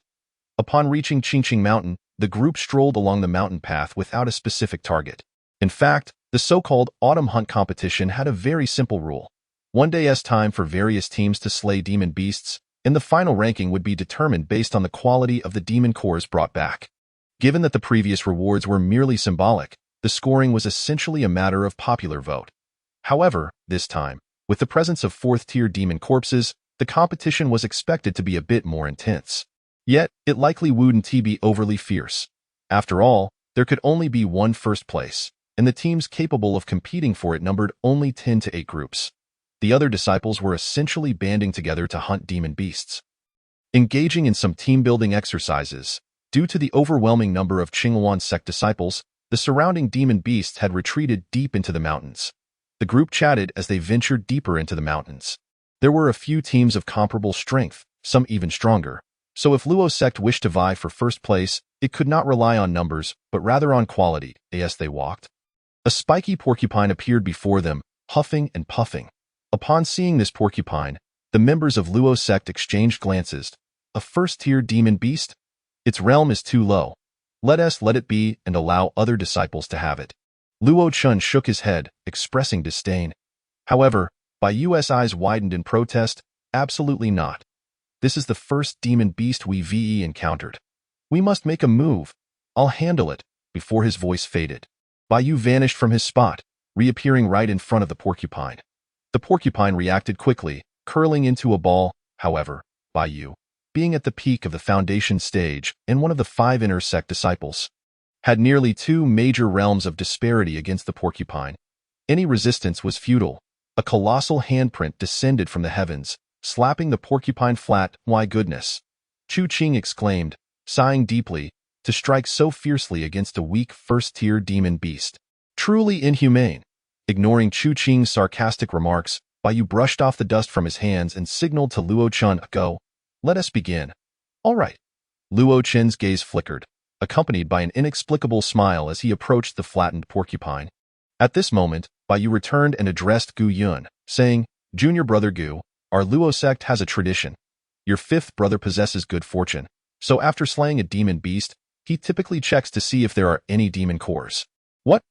Upon reaching Qingqing Mountain, the group strolled along the mountain path without a specific target. In fact, the so-called Autumn Hunt competition had a very simple rule. One day's time for various teams to slay demon beasts, and the final ranking would be determined based on the quality of the demon cores brought back. Given that the previous rewards were merely symbolic, the scoring was essentially a matter of popular vote. However, this time, with the presence of 4th-tier demon corpses, the competition was expected to be a bit more intense. Yet, it likely wouldn't be overly fierce. After all, there could only be one first place, and the teams capable of competing for it numbered only 10 to 8 groups. The other disciples were essentially banding together to hunt demon beasts. Engaging in some team-building exercises, due to the overwhelming number of Cheng sect disciples, the surrounding demon beasts had retreated deep into the mountains. The group chatted as they ventured deeper into the mountains. There were a few teams of comparable strength, some even stronger, so if Luo sect wished to vie for first place, it could not rely on numbers, but rather on quality, as they walked. A spiky porcupine appeared before them, huffing and puffing. Upon seeing this porcupine, the members of Luo sect exchanged glances. A first-tier demon beast? Its realm is too low. Let us let it be and allow other disciples to have it. Luo Chun shook his head, expressing disdain. However, Bayu's eyes widened in protest. Absolutely not. This is the first demon beast we've encountered. We must make a move. I'll handle it. Before his voice faded, Bayu vanished from his spot, reappearing right in front of the porcupine. The porcupine reacted quickly, curling into a ball. However, Bayu, being at the peak of the foundation stage and one of the 5 inner sect disciples, had nearly 2 major realms of disparity against the porcupine. Any resistance was futile. A colossal handprint descended from the heavens, slapping the porcupine flat. My goodness! Chu Qing exclaimed, sighing deeply, to strike so fiercely against a weak first-tier demon beast. Truly inhumane. Ignoring Chu Qing's sarcastic remarks, Bayu brushed off the dust from his hands and signaled to Luo Chun, "Go. Let us begin." "All right." Luo Chen's gaze flickered, accompanied by an inexplicable smile as he approached the flattened porcupine. At this moment, Bayu returned and addressed Gu Yun, saying, "Junior brother Gu, our Luo sect has a tradition. Your 5th brother possesses good fortune, so after slaying a demon beast, he typically checks to see if there are any demon cores." "What?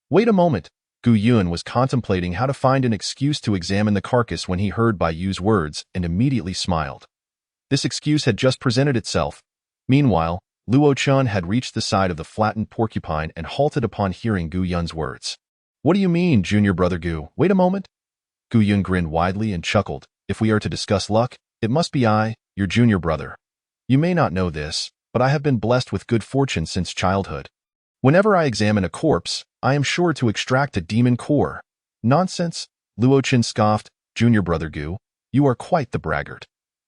Wait a moment." Gu Yun was contemplating how to find an excuse to examine the carcass when he heard Bayu's words and immediately smiled. This excuse had just presented itself. Meanwhile, Luo Chun had reached the side of the flattened porcupine and halted upon hearing Gu Yun's words. "What do you mean, junior brother Gu? Wait a moment." Gu Yun grinned widely and chuckled. "If we are to discuss luck, it must be I, your junior brother. You may not know this, but I have been blessed with good fortune since childhood. Whenever I examine a corpse, I am sure to extract a demon core." "Nonsense," Luo Chun scoffed. "Junior brother Gu, you are quite the braggart.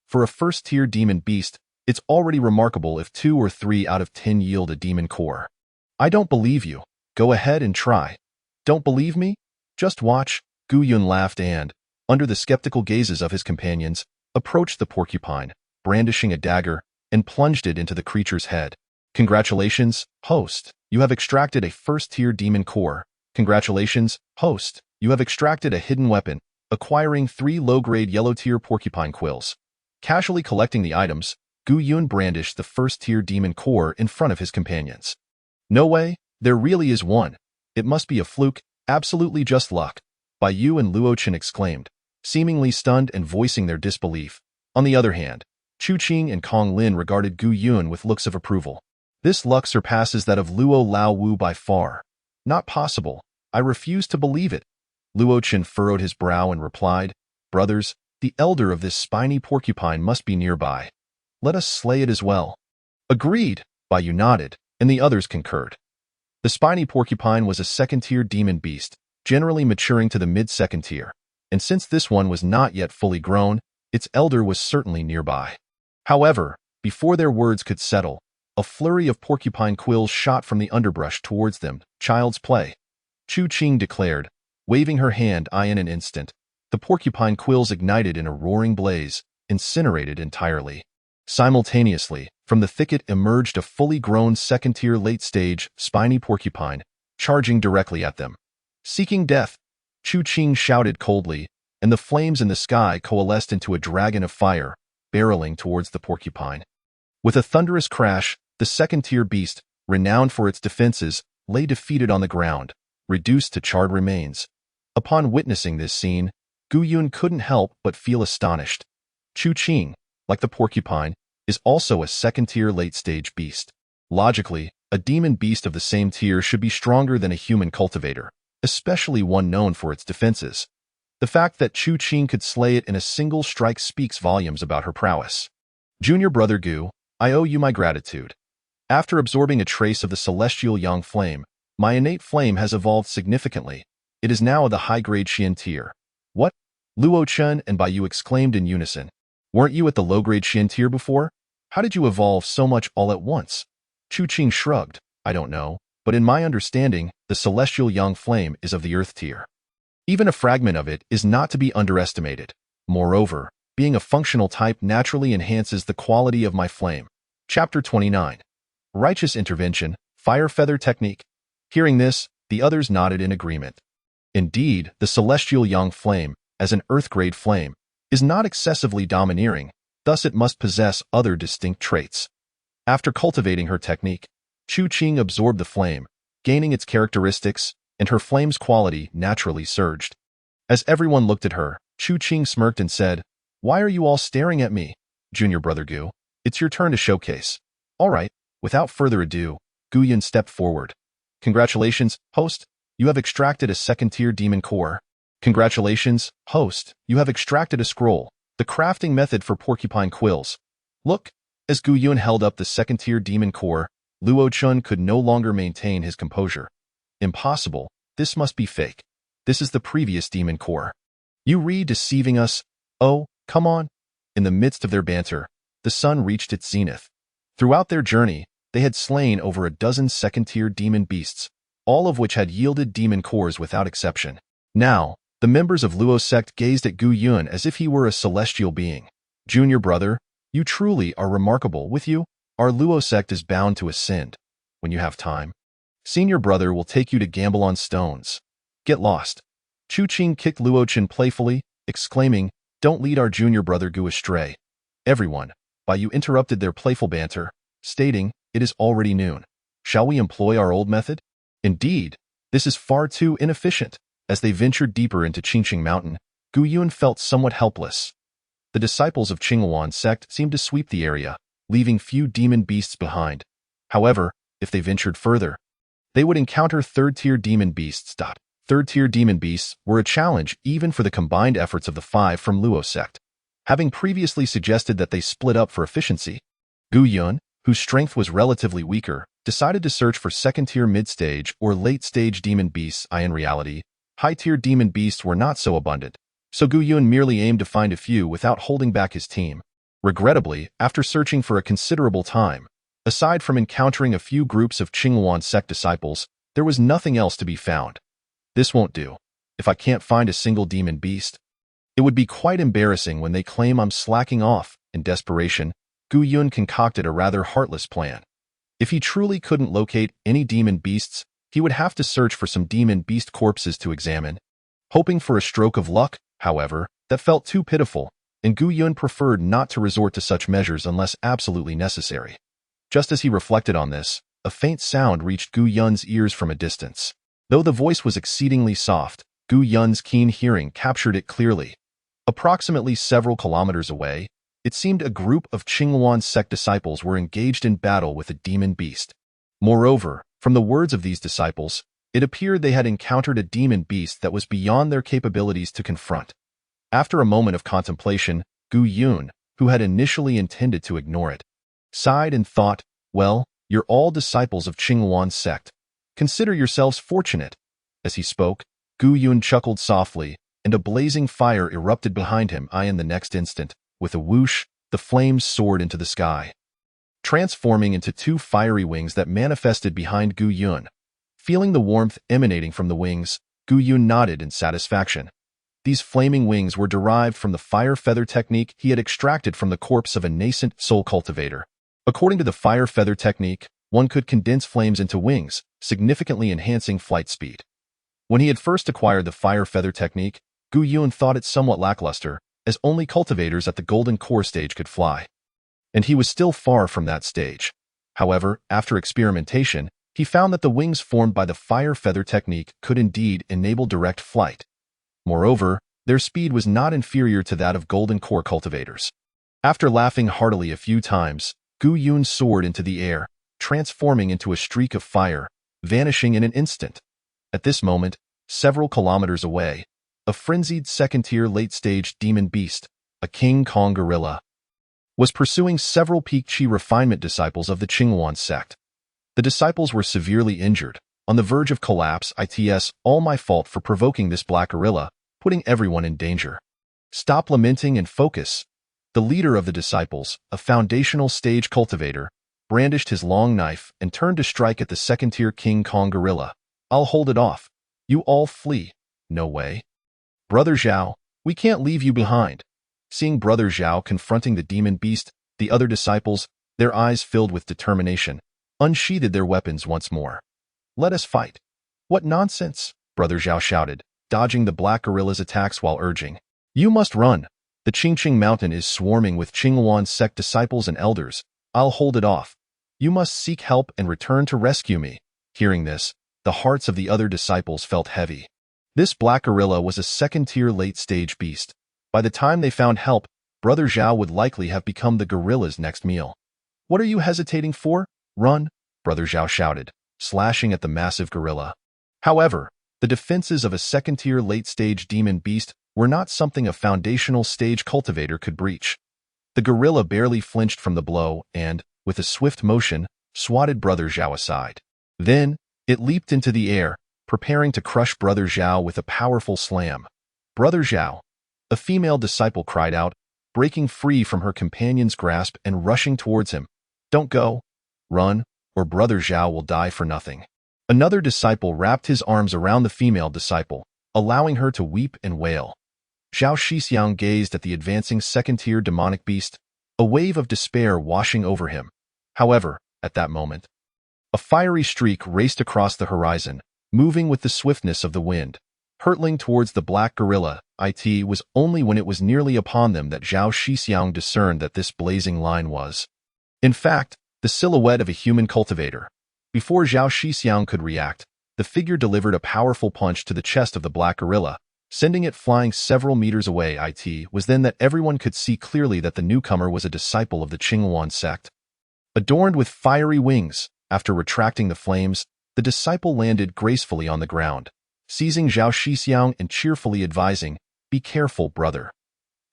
For a first-tier demon beast, it's already remarkable if 2 or 3 out of 10 yield a demon core. I don't believe you. Go ahead and try." "Don't believe me? Just watch." Gu Yun laughed and, under the skeptical gazes of his companions, approached the porcupine, brandishing a dagger, and plunged it into the creature's head. "Congratulations, host. You have extracted a first-tier demon core. Congratulations, host. You have extracted a hidden weapon, acquiring 3 low-grade yellow-tier porcupine quills." Casually collecting the items, Gu Yun brandished the first-tier demon core in front of his companions. "No way, there really is one. It must be a fluke, absolutely just luck," Bayu and Luo Chen exclaimed, seemingly stunned and voicing their disbelief. On the other hand, Chu Qing and Kong Lin regarded Gu Yun with looks of approval. "This luck surpasses that of Luo Lao Wu by far. Not possible. I refuse to believe it." Luo Chen furrowed his brow and replied, "Brothers, the elder of this spiny porcupine must be nearby. Let us slay it as well." "Agreed," Bayu nodded, and the others concurred. The spiny porcupine was a second-tier demon beast, generally maturing to the mid-second tier, and since this one was not yet fully grown, its elder was certainly nearby. However, before their words could settle, a flurry of porcupine quills shot from the underbrush towards them. "Child's play," Chu Qing declared, waving her hand. In an instant, the porcupine quills ignited in a roaring blaze, incinerated entirely. Simultaneously, from the thicket emerged a fully grown second-tier late-stage, spiny porcupine, charging directly at them. "Seeking death," Chu Qing shouted coldly, and the flames in the sky coalesced into a dragon of fire, barreling towards the porcupine. With a thunderous crash, the second-tier beast, renowned for its defenses, lay defeated on the ground, reduced to charred remains. Upon witnessing this scene, Gu Yun couldn't help but feel astonished. Chu Qing, like the porcupine, is also a second-tier late-stage beast. Logically, a demon beast of the same tier should be stronger than a human cultivator, especially one known for its defenses. The fact that Chu Qing could slay it in a single strike speaks volumes about her prowess. "Junior brother Gu, I owe you my gratitude. After absorbing a trace of the celestial yang flame, my innate flame has evolved significantly. It is now the high-grade Xian tier. What? Luo Chen and Bai Yu exclaimed in unison. Weren't you at the low-grade Xian tier before? How did you evolve so much all at once? Chu Qing shrugged. I don't know, but in my understanding, the celestial yang flame is of the earth tier. Even a fragment of it is not to be underestimated. Moreover, being a functional type naturally enhances the quality of my flame. Chapter 29. Righteous Intervention, Fire Feather Technique. Hearing this, the others nodded in agreement. Indeed, the celestial yang flame, as an earth-grade flame, is not excessively domineering, thus it must possess other distinct traits. After cultivating her technique, Chu Qing absorbed the flame, gaining its characteristics, and her flame's quality naturally surged. As everyone looked at her, Chu Qing smirked and said, Why are you all staring at me? Junior brother Gu, it's your turn to showcase. All right, without further ado, Gu Yun stepped forward. Congratulations, host, you have extracted a second-tier demon core. Congratulations, host, you have extracted a scroll, the crafting method for porcupine quills. Look, as Gu Yun held up the second-tier demon core, Luo Chun could no longer maintain his composure. Impossible, this must be fake. This is the previous demon core. You deceiving us? Oh, come on. In the midst of their banter, the sun reached its zenith. Throughout their journey, they had slain over a dozen second-tier demon beasts, all of which had yielded demon cores without exception. Now, the members of Luo's sect gazed at Gu Yun as if he were a celestial being. Junior brother, you truly are remarkable. With you, our Luo sect is bound to ascend. When you have time, senior brother will take you to gamble on stones. Get lost. Chu Qing kicked Luo Chen playfully, exclaiming, Don't lead our junior brother Gu astray. Everyone, Bai Yu interrupted their playful banter, stating, It is already noon. Shall we employ our old method? Indeed, this is far too inefficient. As they ventured deeper into Qingqing Mountain, Gu Yun felt somewhat helpless. The disciples of Qinghuan sect seemed to sweep the area, leaving few demon beasts behind. However, if they ventured further, they would encounter third-tier demon beasts. Third-tier demon beasts were a challenge even for the combined efforts of the 5 from Luo sect. Having previously suggested that they split up for efficiency, Gu Yun, whose strength was relatively weaker, decided to search for second-tier mid-stage or late-stage demon beasts. In reality, high-tier demon beasts were not so abundant, so Gu Yun merely aimed to find a few without holding back his team. Regrettably, after searching for a considerable time, aside from encountering a few groups of Qinghuan sect disciples, there was nothing else to be found. This won't do. If I can't find a single demon beast, it would be quite embarrassing when they claim I'm slacking off. In desperation, Gu Yun concocted a rather heartless plan. If he truly couldn't locate any demon beasts, he would have to search for some demon beast corpses to examine. Hoping for a stroke of luck, however, that felt too pitiful, and Gu Yun preferred not to resort to such measures unless absolutely necessary. Just as he reflected on this, a faint sound reached Gu Yun's ears from a distance. Though the voice was exceedingly soft, Gu Yun's keen hearing captured it clearly. Approximately several kilometers away, it seemed a group of Qinghuan sect disciples were engaged in battle with a demon beast. Moreover, from the words of these disciples, it appeared they had encountered a demon beast that was beyond their capabilities to confront. After a moment of contemplation, Gu Yun, who had initially intended to ignore it, sighed and thought, Well, you're all disciples of Qinghuan sect. Consider yourselves fortunate. As he spoke, Gu Yun chuckled softly, and a blazing fire erupted behind him. In the next instant, with a whoosh, the flames soared into the sky, transforming into 2 fiery wings that manifested behind Gu Yun. Feeling the warmth emanating from the wings, Gu Yun nodded in satisfaction. These flaming wings were derived from the fire feather technique he had extracted from the corpse of a nascent soul cultivator. According to the fire feather technique, one could condense flames into wings, significantly enhancing flight speed. When he had first acquired the fire feather technique, Gu Yun thought it somewhat lackluster, as only cultivators at the golden core stage could fly. And he was still far from that stage. However, after experimentation, he found that the wings formed by the fire feather technique could indeed enable direct flight. Moreover, their speed was not inferior to that of golden core cultivators. After laughing heartily a few times, Gu Yun soared into the air, transforming into a streak of fire, vanishing in an instant. At this moment, several kilometers away, a frenzied second-tier late-stage demon beast, a King Kong gorilla, was pursuing several peak chi refinement disciples of the Qingyuan sect. The disciples were severely injured, on the verge of collapse. It's all my fault for provoking this black gorilla, putting everyone in danger. Stop lamenting and focus. The leader of the disciples, a foundational stage cultivator, brandished his long knife and turned to strike at the second-tier King Kong gorilla. I'll hold it off. You all flee. No way. Brother Zhao, we can't leave you behind. Seeing Brother Zhao confronting the demon beast, the other disciples, their eyes filled with determination, unsheathed their weapons once more. Let us fight. What nonsense, Brother Zhao shouted, dodging the black gorilla's attacks while urging. You must run. The Qingqing mountain is swarming with Qingyuan sect disciples and elders. I'll hold it off. You must seek help and return to rescue me. Hearing this, the hearts of the other disciples felt heavy. This black gorilla was a second-tier late-stage beast. By the time they found help, Brother Zhao would likely have become the gorilla's next meal. What are you hesitating for? Run, Brother Zhao shouted, slashing at the massive gorilla. However, the defenses of a second-tier late-stage demon beast were not something a foundational stage cultivator could breach. The gorilla barely flinched from the blow and, with a swift motion, swatted Brother Zhao aside. Then, it leaped into the air, preparing to crush Brother Zhao with a powerful slam. Brother Zhao, a female disciple cried out, breaking free from her companion's grasp and rushing towards him. Don't go. Run, or Brother Zhao will die for nothing. Another disciple wrapped his arms around the female disciple, allowing her to weep and wail. Zhao Shixiang gazed at the advancing second-tier demonic beast, a wave of despair washing over him. However, at that moment, a fiery streak raced across the horizon, moving with the swiftness of the wind. Hurtling towards the black gorilla, it was only when it was nearly upon them that Zhao Shixiang discerned that this blazing line was, in fact, the silhouette of a human cultivator. Before Zhao Shixiang could react, the figure delivered a powerful punch to the chest of the black gorilla, sending it flying several meters away. It was then that everyone could see clearly that the newcomer was a disciple of the Qingyuan sect. Adorned with fiery wings, after retracting the flames, the disciple landed gracefully on the ground, seizing Zhao Shixiang and cheerfully advising, "Be careful, brother.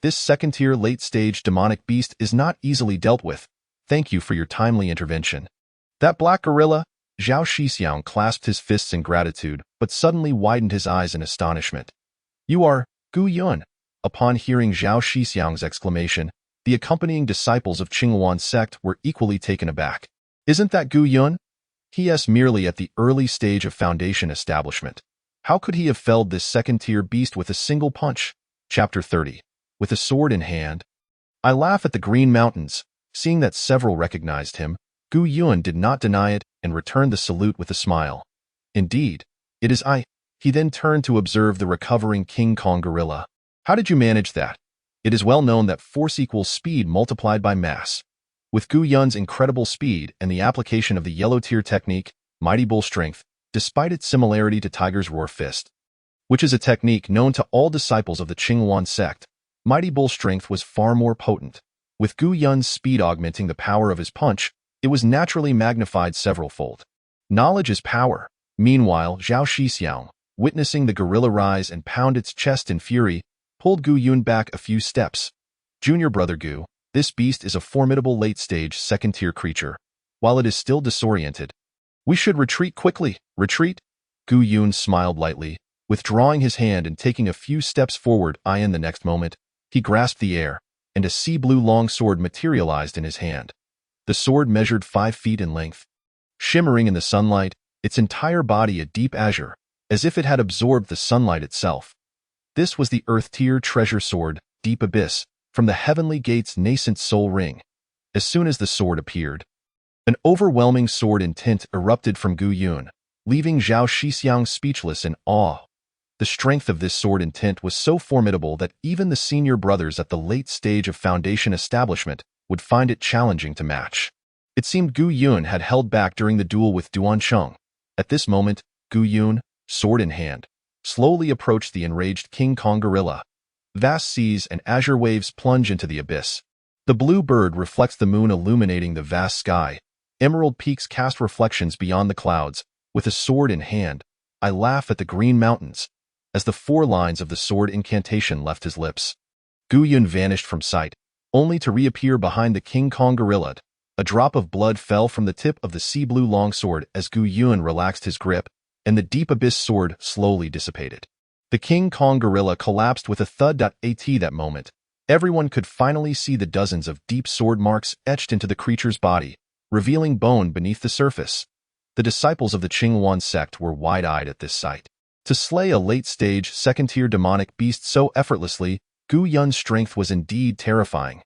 This second-tier late-stage demonic beast is not easily dealt with. Thank you for your timely intervention." That black gorilla, Zhao Shixiang clasped his fists in gratitude, but suddenly widened his eyes in astonishment. You are Gu Yun. Upon hearing Zhao Shixiang's exclamation, the accompanying disciples of Qingyuan sect were equally taken aback. Isn't that Gu Yun? He is merely at the early stage of foundation establishment. How could he have felled this second-tier beast with a single punch? Chapter 30. With a sword in hand. I laugh at the Green Mountains. Seeing that several recognized him, Gu Yun did not deny it and returned the salute with a smile. Indeed, it is I. He then turned to observe the recovering King Kong gorilla. How did you manage that? It is well known that force equals speed multiplied by mass. With Gu Yun's incredible speed and the application of the yellow tier technique, Mighty Bull Strength, despite its similarity to Tiger's Roar Fist, which is a technique known to all disciples of the Qingyuan sect, Mighty Bull Strength was far more potent. With Gu Yun's speed augmenting the power of his punch, it was naturally magnified several-fold. Knowledge is power. Meanwhile, Zhao Shixiang, witnessing the gorilla rise and pound its chest in fury, pulled Gu Yun back a few steps. Junior brother Gu, this beast is a formidable late-stage second-tier creature. While it is still disoriented, we should retreat quickly. Retreat? Gu Yun smiled lightly, withdrawing his hand and taking a few steps forward. In the next moment, he grasped the air, and a sea-blue longsword materialized in his hand. The sword measured 5 feet in length. Shimmering in the sunlight, its entire body a deep azure, as if it had absorbed the sunlight itself. This was the Earth-tier treasure sword, Deep Abyss, from the Heavenly Gate's nascent soul ring. As soon as the sword appeared, an overwhelming sword intent erupted from Gu Yun, leaving Zhao Shixiang speechless in awe. The strength of this sword intent was so formidable that even the senior brothers at the late stage of foundation establishment would find it challenging to match. It seemed Gu Yun had held back during the duel with Duan Cheng. At this moment, Gu Yun, sword in hand, slowly approached the enraged King Kong gorilla. Vast seas and azure waves plunge into the abyss. The blue bird reflects the moon illuminating the vast sky. Emerald peaks cast reflections beyond the clouds. With a sword in hand, I laugh at the Green Mountains. As the 4 lines of the sword incantation left his lips, Gu Yun vanished from sight, only to reappear behind the King Kong gorilla. A drop of blood fell from the tip of the sea blue longsword as Gu Yun relaxed his grip, and the deep abyss sword slowly dissipated. The King Kong gorilla collapsed with a thud. At that moment, everyone could finally see the dozens of deep sword marks etched into the creature's body, revealing bone beneath the surface. The disciples of the Qingwan sect were wide-eyed at this sight. To slay a late-stage, second-tier demonic beast so effortlessly, Gu Yun's strength was indeed terrifying.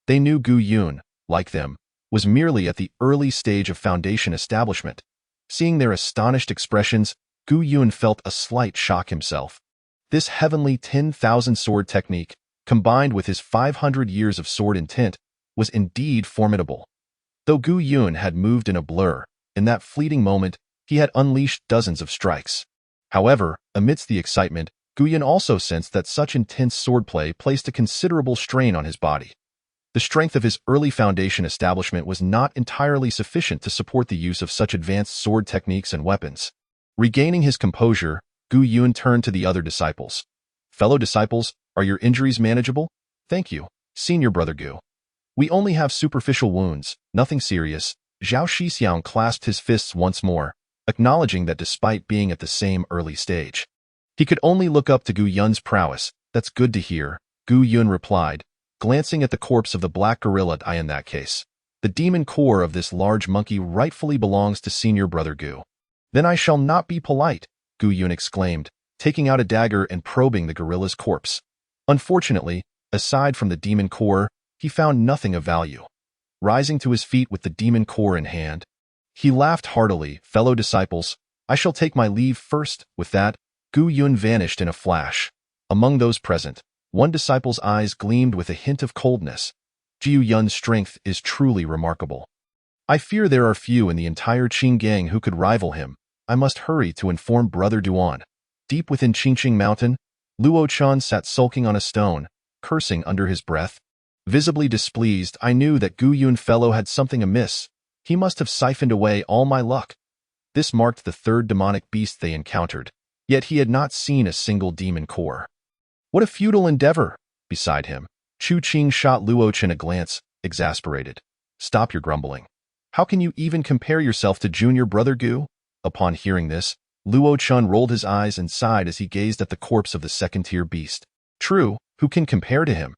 They knew Gu Yun, like them, was merely at the early stage of Foundation establishment. Seeing their astonished expressions, Gu Yun felt a slight shock himself. This heavenly 10,000 sword technique, combined with his 500 years of sword intent, was indeed formidable. Though Gu Yun had moved in a blur, in that fleeting moment, he had unleashed dozens of strikes. However, amidst the excitement, Gu Yun also sensed that such intense swordplay placed a considerable strain on his body. The strength of his early Foundation establishment was not entirely sufficient to support the use of such advanced sword techniques and weapons. Regaining his composure, Gu Yun turned to the other disciples. "Fellow disciples, are your injuries manageable?" "Thank you, Senior Brother Gu. We only have superficial wounds, nothing serious." Zhao Shixiang clasped his fists once more, acknowledging that despite being at the same early stage, he could only look up to Gu Yun's prowess. "That's good to hear," Gu Yun replied, glancing at the corpse of the black gorilla. "In that case, the demon core of this large monkey rightfully belongs to Senior Brother Gu." "Then I shall not be polite," Gu Yun exclaimed, taking out a dagger and probing the gorilla's corpse. Unfortunately, aside from the demon core, he found nothing of value. Rising to his feet with the demon core in hand, he laughed heartily. "Fellow disciples, I shall take my leave first." With that, Gu Yun vanished in a flash. Among those present, one disciple's eyes gleamed with a hint of coldness. "Gu Yun's strength is truly remarkable. I fear there are few in the entire Qing gang who could rival him. I must hurry to inform Brother Duan." Deep within Qingqing Mountain, Luo Chun sat sulking on a stone, cursing under his breath. Visibly displeased, "I knew that Gu Yun fellow had something amiss. He must have siphoned away all my luck." This marked the third demonic beast they encountered, yet he had not seen a single demon core. What a futile endeavor! Beside him, Chu Qing shot Luo Chen a glance, exasperated. "Stop your grumbling. How can you even compare yourself to Junior Brother Gu?" Upon hearing this, Luo Chen rolled his eyes and sighed as he gazed at the corpse of the second-tier beast. "True, who can compare to him?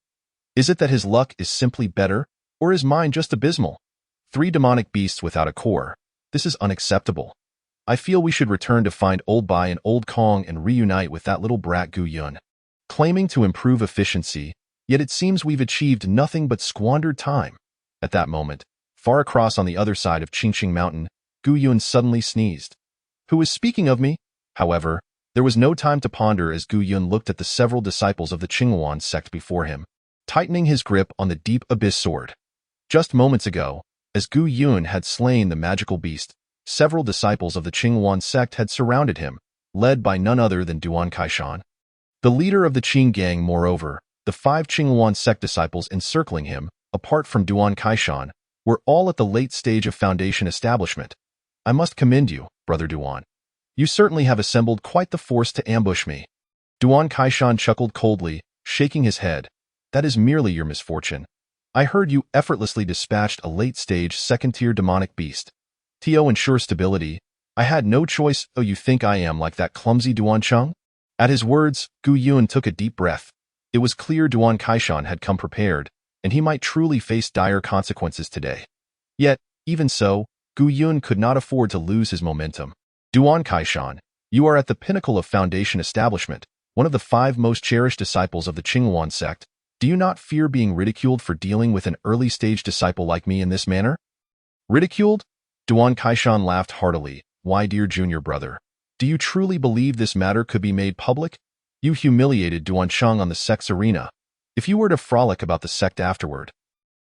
Is it that his luck is simply better, or is mine just abysmal? 3 demonic beasts without a core. This is unacceptable. I feel we should return to find Old Bai and Old Kong and reunite with that little brat Gu Yun." Claiming to improve efficiency, yet it seems we've achieved nothing but squandered time. At that moment, far across on the other side of Qingqing Mountain, Gu Yun suddenly sneezed. "Who is speaking of me?" However, there was no time to ponder as Gu Yun looked at the several disciples of the Qingwan sect before him, tightening his grip on the deep abyss sword. Just moments ago, as Gu Yun had slain the magical beast, several disciples of the Qingwan sect had surrounded him, led by none other than Duan Kaishan. The leader of the Qing gang, moreover, the 5 Qingwan sect disciples encircling him, apart from Duan Kaishan, were all at the late stage of Foundation establishment. "I must commend you, Brother Duan. You certainly have assembled quite the force to ambush me." Duan Kaishan chuckled coldly, shaking his head. "That is merely your misfortune. I heard you effortlessly dispatched a late-stage second-tier demonic beast. To ensure stability, I had no choice. Oh, you think I am like that clumsy Duan Cheng?" At his words, Gu Yun took a deep breath. It was clear Duan Kaishan had come prepared, and he might truly face dire consequences today. Yet, even so, Gu Yun could not afford to lose his momentum. "Duan Kaishan, you are at the pinnacle of Foundation establishment, one of the 5 most cherished disciples of the Qingwan sect. Do you not fear being ridiculed for dealing with an early-stage disciple like me in this manner?" "Ridiculed?" Duan Kaishan laughed heartily. "Why, dear junior brother, do you truly believe this matter could be made public? You humiliated Duan Cheng on the sect's arena. If you were to frolic about the sect afterward,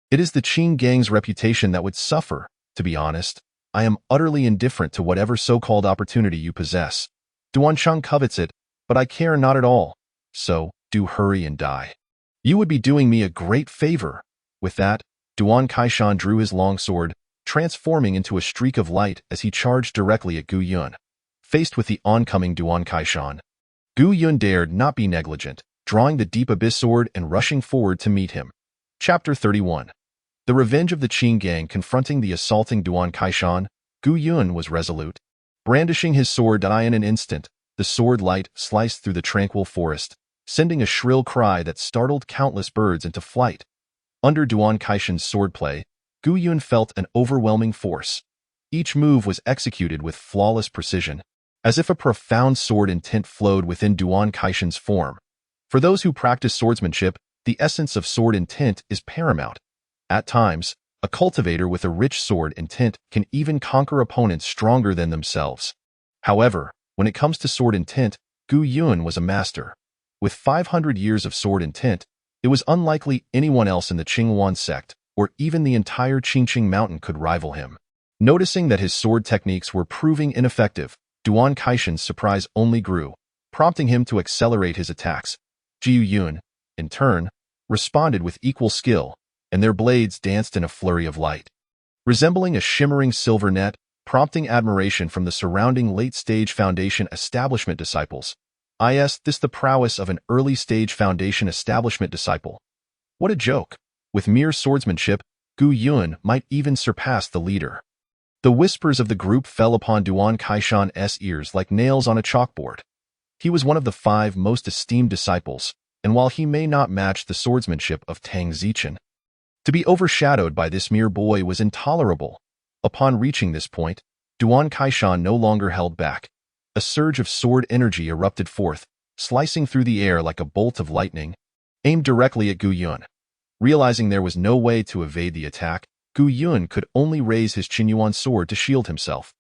it is the Qing gang's reputation that would suffer. To be honest, I am utterly indifferent to whatever so-called opportunity you possess. Duan Cheng covets it, but I care not at all. So, do hurry and die. You would be doing me a great favor." With that, Duan Kaishan drew his longsword, transforming into a streak of light as he charged directly at Gu Yun. Faced with the oncoming Duan Kaishan, Gu Yun dared not be negligent, drawing the deep abyss sword and rushing forward to meet him. Chapter 31. The revenge of the Qing gang confronting the assaulting Duan Kaishan. Gu Yun was resolute. Brandishing his sword in an instant, the sword light sliced through the tranquil forest, sending a shrill cry that startled countless birds into flight. Under Duan Kaishan's swordplay, Gu Yun felt an overwhelming force. Each move was executed with flawless precision, as if a profound sword intent flowed within Duan Kaishan's form. For those who practice swordsmanship, the essence of sword intent is paramount. At times, a cultivator with a rich sword intent can even conquer opponents stronger than themselves. However, when it comes to sword intent, Gu Yun was a master. With 500 years of sword intent, it was unlikely anyone else in the Qingwan sect, or even the entire Qingqing mountain could rival him. Noticing that his sword techniques were proving ineffective, Duan Kaishan's surprise only grew, prompting him to accelerate his attacks. Jiu Yun, in turn, responded with equal skill, and their blades danced in a flurry of light, resembling a shimmering silver net, prompting admiration from the surrounding late-stage Foundation establishment disciples. Is this the prowess of an early-stage Foundation establishment disciple? What a joke! With mere swordsmanship, Gu Yun might even surpass the leader. The whispers of the group fell upon Duan Kaishan's ears like nails on a chalkboard. He was one of the 5 most esteemed disciples, and while he may not match the swordsmanship of Tang Zichen, to be overshadowed by this mere boy was intolerable. Upon reaching this point, Duan Kaishan no longer held back. A surge of sword energy erupted forth, slicing through the air like a bolt of lightning, aimed directly at Gu Yun. Realizing there was no way to evade the attack, Gu Yun could only raise his Qinyuan sword to shield himself.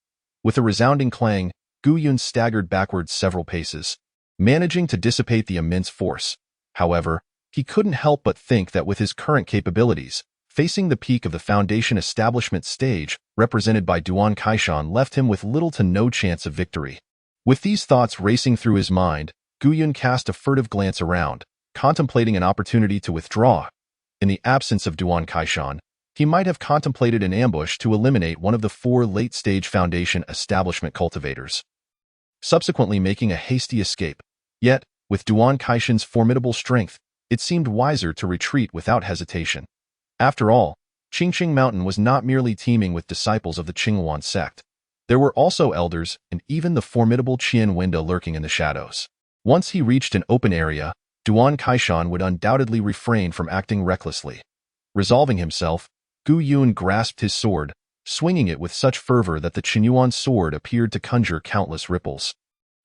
With a resounding clang, Gu Yun staggered backwards several paces, managing to dissipate the immense force. However, he couldn't help but think that with his current capabilities, facing the peak of the Foundation establishment stage, represented by Duan Kaishan, left him with little to no chance of victory. With these thoughts racing through his mind, Gu Yun cast a furtive glance around, contemplating an opportunity to withdraw. In the absence of Duan Kaishan, he might have contemplated an ambush to eliminate one of the 4 late-stage Foundation establishment cultivators, subsequently making a hasty escape. Yet, with Duan Kaishan's formidable strength, it seemed wiser to retreat without hesitation. After all, Qingqing Mountain was not merely teeming with disciples of the Qingwan sect. There were also elders and even the formidable Qian Wenda lurking in the shadows. Once he reached an open area, Duan Kaishan would undoubtedly refrain from acting recklessly. Resolving himself, Gu Yun grasped his sword, swinging it with such fervor that the Qinyuan sword appeared to conjure countless ripples,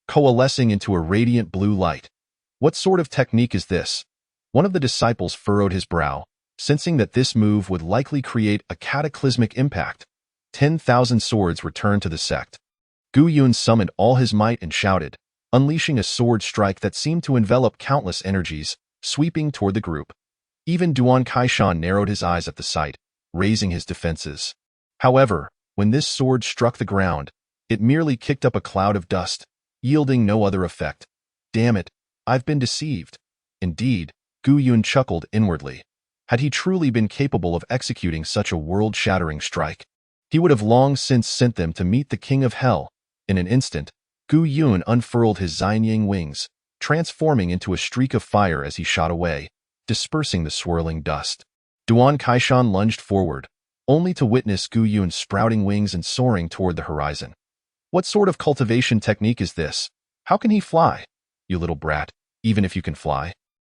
coalescing into a radiant blue light. What sort of technique is this? One of the disciples furrowed his brow, sensing that this move would likely create a cataclysmic impact. 10,000 swords returned to the sect. Gu Yun summoned all his might and shouted, unleashing a sword strike that seemed to envelop countless energies, sweeping toward the group. Even Duan Kaishan narrowed his eyes at the sight, raising his defenses. However, when this sword struck the ground, it merely kicked up a cloud of dust, yielding no other effect. Damn it, I've been deceived. Indeed, Gu Yun chuckled inwardly. Had he truly been capable of executing such a world-shattering strike, he would have long since sent them to meet the King of Hell. In an instant, Gu Yun unfurled his Xianyang wings, transforming into a streak of fire as he shot away, dispersing the swirling dust. Duan Kaishan lunged forward, only to witness Gu Yun sprouting wings and soaring toward the horizon. What sort of cultivation technique is this? How can he fly? You little brat, even if you can fly.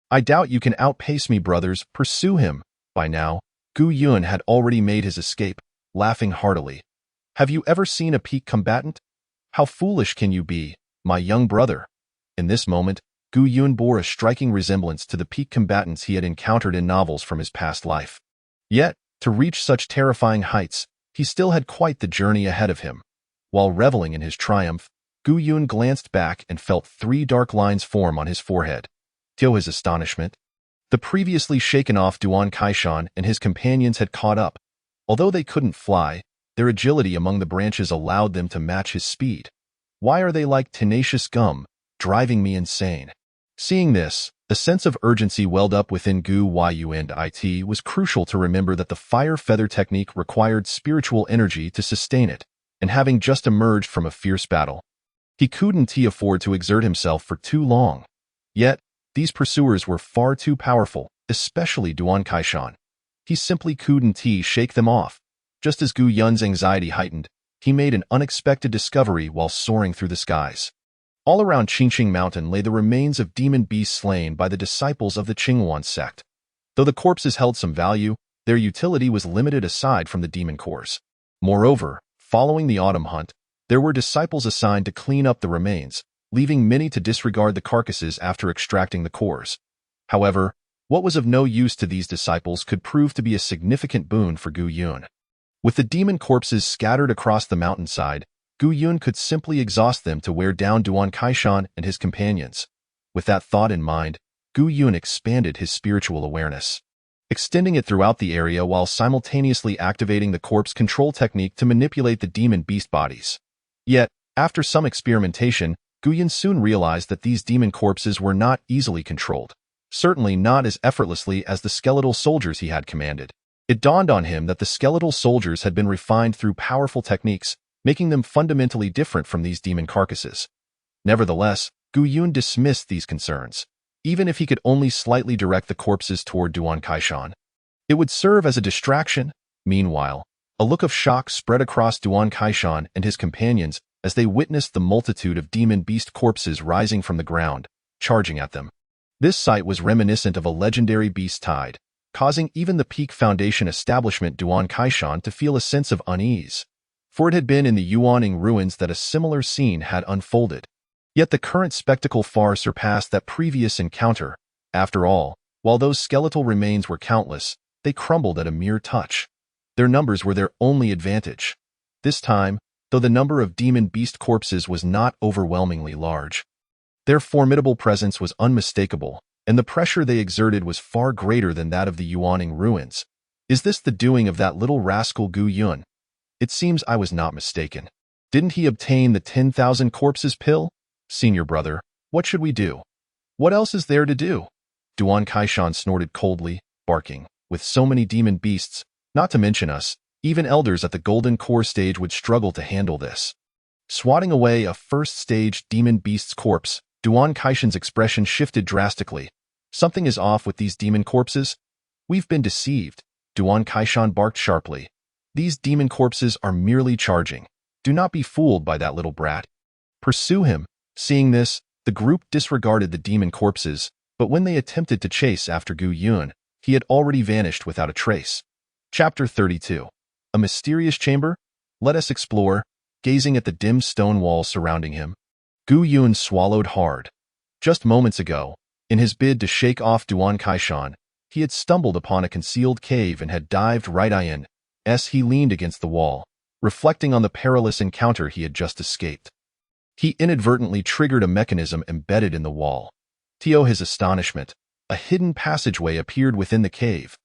I doubt you can outpace me, brothers. Pursue him. By now, Gu Yun had already made his escape, laughing heartily. Have you ever seen a peak combatant? How foolish can you be, my young brother? In this moment, Gu Yun bore a striking resemblance to the peak combatants he had encountered in novels from his past life. Yet, to reach such terrifying heights, he still had quite the journey ahead of him. While reveling in his triumph, Gu Yun glanced back and felt 3 dark lines form on his forehead. To his astonishment, the previously shaken-off Duan Kaishan and his companions had caught up. Although they couldn't fly, their agility among the branches allowed them to match his speed. Why are they like tenacious gum, driving me insane? Seeing this, a sense of urgency welled up within Gu Yun. It was crucial to remember that the fire feather technique required spiritual energy to sustain it, and having just emerged from a fierce battle, he couldn't afford to exert himself for too long. Yet, these pursuers were far too powerful, especially Duan Kaishan. he simply couldn't shake them off. Just as Gu Yun's anxiety heightened, he made an unexpected discovery while soaring through the skies. All around Qingqing Mountain lay the remains of demon beasts slain by the disciples of the Qingwan sect. Though the corpses held some value, their utility was limited aside from the demon cores. Moreover, following the autumn hunt, there were disciples assigned to clean up the remains, leaving many to disregard the carcasses after extracting the cores. However, what was of no use to these disciples could prove to be a significant boon for Gu Yun. With the demon corpses scattered across the mountainside, Gu Yun could simply exhaust them to wear down Duan Kaishan and his companions. With that thought in mind, Gu Yun expanded his spiritual awareness, extending it throughout the area while simultaneously activating the corpse control technique to manipulate the demon beast bodies. Yet, after some experimentation, Gu Yun soon realized that these demon corpses were not easily controlled, certainly not as effortlessly as the skeletal soldiers he had commanded. It dawned on him that the skeletal soldiers had been refined through powerful techniques, making them fundamentally different from these demon carcasses. Nevertheless, Gu Yun dismissed these concerns. Even if he could only slightly direct the corpses toward Duan Kaishan, it would serve as a distraction. Meanwhile, a look of shock spread across Duan Kaishan and his companions as they witnessed the multitude of demon beast corpses rising from the ground, charging at them. This sight was reminiscent of a legendary beast tide, causing even the Peak Foundation establishment Duan Kaishan to feel a sense of unease. For it had been in the Yuaning ruins that a similar scene had unfolded. Yet the current spectacle far surpassed that previous encounter. After all, while those skeletal remains were countless, they crumbled at a mere touch. Their numbers were their only advantage. This time, though the number of demon beast corpses was not overwhelmingly large, their formidable presence was unmistakable, and the pressure they exerted was far greater than that of the Yuaning ruins. Is this the doing of that little rascal Gu Yun? It seems I was not mistaken. Didn't he obtain the 10,000 corpses pill? Senior brother, what should we do? What else is there to do? Duan Kaishan snorted coldly, barking. With so many demon beasts, not to mention us, even elders at the Golden Core stage would struggle to handle this. Swatting away a first-stage demon beast's corpse, Duan Kaishan's expression shifted drastically. Something is off with these demon corpses. We've been deceived, Duan Kaishan barked sharply. These demon corpses are merely charging. Do not be fooled by that little brat. Pursue him. Seeing this, the group disregarded the demon corpses, but when they attempted to chase after Gu Yun, he had already vanished without a trace. Chapter 32. A mysterious chamber? Let us explore, gazing at the dim stone walls surrounding him. Gu Yun swallowed hard. Just moments ago, in his bid to shake off Duan Kaishan, he had stumbled upon a concealed cave and had dived right in. As he leaned against the wall, reflecting on the perilous encounter he had just escaped. He inadvertently triggered a mechanism embedded in the wall. To his astonishment, a hidden passageway appeared within the cave.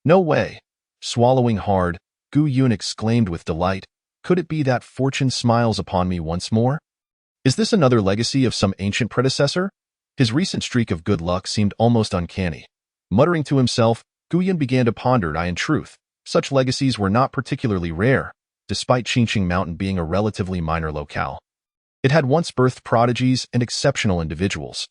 No way! Swallowing hard, Gu Yun exclaimed with delight, could it be that fortune smiles upon me once more? Is this another legacy of some ancient predecessor? His recent streak of good luck seemed almost uncanny. Muttering to himself, Gu Yun began to ponder. In truth, such legacies were not particularly rare, despite Qingqing Mountain being a relatively minor locale. It had once birthed prodigies and exceptional individuals.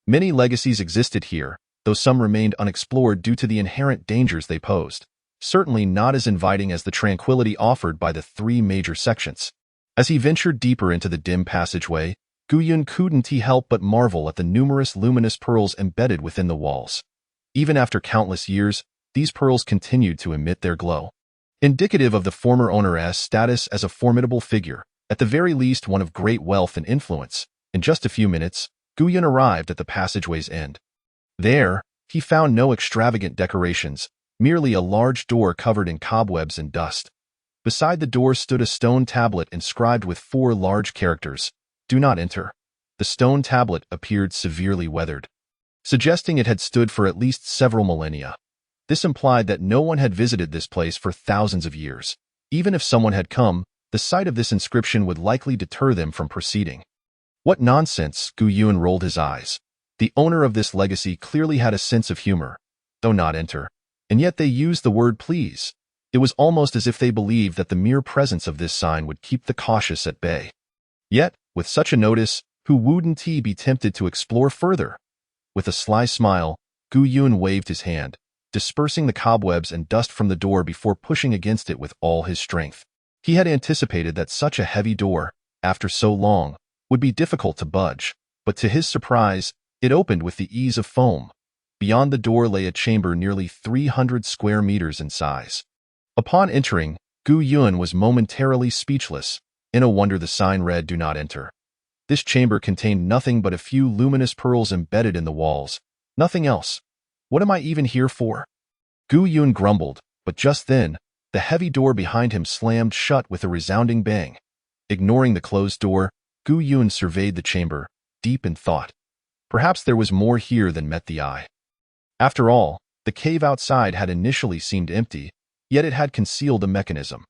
Many legacies existed here, though some remained unexplored due to the inherent dangers they posed, certainly not as inviting as the tranquility offered by the three major sections. As he ventured deeper into the dim passageway, Gu Yun couldn't help but marvel at the numerous luminous pearls embedded within the walls. Even after countless years, these pearls continued to emit their glow, indicative of the former owner's status as a formidable figure, at the very least one of great wealth and influence. In just a few minutes, Gu Yun arrived at the passageway's end. There, he found no extravagant decorations, merely a large door covered in cobwebs and dust. Beside the door stood a stone tablet inscribed with 4 large characters, "Do not enter." The stone tablet appeared severely weathered, suggesting it had stood for at least several millennia. This implied that no one had visited this place for thousands of years. Even if someone had come, the sight of this inscription would likely deter them from proceeding. What nonsense, Gu Yun rolled his eyes. The owner of this legacy clearly had a sense of humor. Though not enter. And yet they used the word please. It was almost as if they believed that the mere presence of this sign would keep the cautious at bay. Yet, with such a notice, who wouldn't he be tempted to explore further? With a sly smile, Gu Yun waved his hand. dispersing the cobwebs and dust from the door before pushing against it with all his strength. He had anticipated that such a heavy door, after so long, would be difficult to budge, but to his surprise, it opened with the ease of foam. Beyond the door lay a chamber nearly 300 square meters in size. Upon entering, Gu Yun was momentarily speechless. No wonder the sign read, "Do not enter." This chamber contained nothing but a few luminous pearls embedded in the walls. Nothing else. What am I even here for? Gu Yun grumbled, but just then, the heavy door behind him slammed shut with a resounding bang. Ignoring the closed door, Gu Yun surveyed the chamber, deep in thought. Perhaps there was more here than met the eye. After all, the cave outside had initially seemed empty, yet it had concealed a mechanism.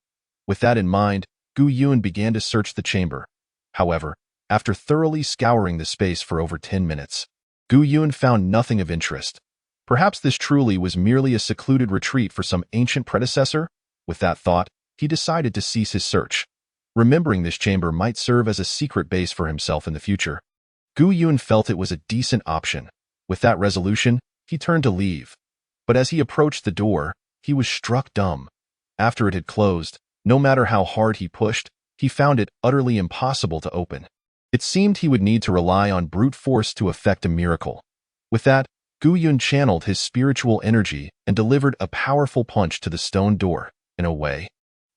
With that in mind, Gu Yun began to search the chamber. However, after thoroughly scouring the space for over 10 minutes, Gu Yun found nothing of interest. Perhaps this truly was merely a secluded retreat for some ancient predecessor? With that thought, he decided to cease his search. Remembering this chamber might serve as a secret base for himself in the future, Gu Yun felt it was a decent option. With that resolution, he turned to leave. But as he approached the door, he was struck dumb. After it had closed, no matter how hard he pushed, he found it utterly impossible to open. It seemed he would need to rely on brute force to effect a miracle. With that, Gu Yun channeled his spiritual energy and delivered a powerful punch to the stone door. In a way,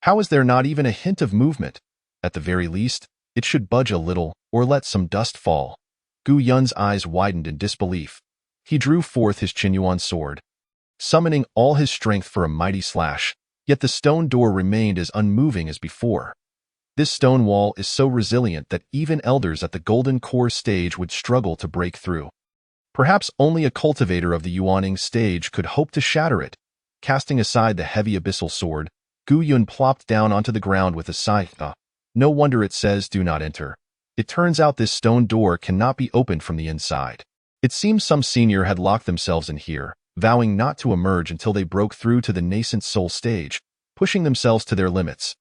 how is there not even a hint of movement? At the very least, it should budge a little or let some dust fall. Gu Yun's eyes widened in disbelief. He drew forth his Qinyuan sword, summoning all his strength for a mighty slash, yet the stone door remained as unmoving as before. This stone wall is so resilient that even elders at the Golden Core stage would struggle to break through. Perhaps only a cultivator of the Yuaning stage could hope to shatter it. Casting aside the heavy abyssal sword, Gu Yun plopped down onto the ground with a sigh. No wonder it says, "Do not enter." It turns out this stone door cannot be opened from the inside. It seems some senior had locked themselves in here, vowing not to emerge until they broke through to the nascent soul stage, pushing themselves to their limits.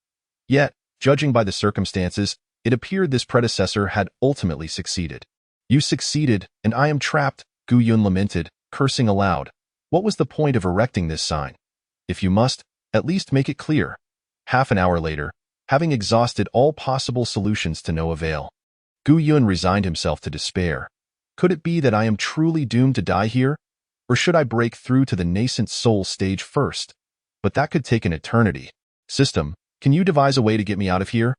Yet, judging by the circumstances, it appeared this predecessor had ultimately succeeded. "You succeeded, and I am trapped," Gu Yun lamented, cursing aloud. What was the point of erecting this sign? If you must, at least make it clear. Half an hour later, having exhausted all possible solutions to no avail, Gu Yun resigned himself to despair. Could it be that I am truly doomed to die here? Or should I break through to the nascent soul stage first? But that could take an eternity. System, can you devise a way to get me out of here?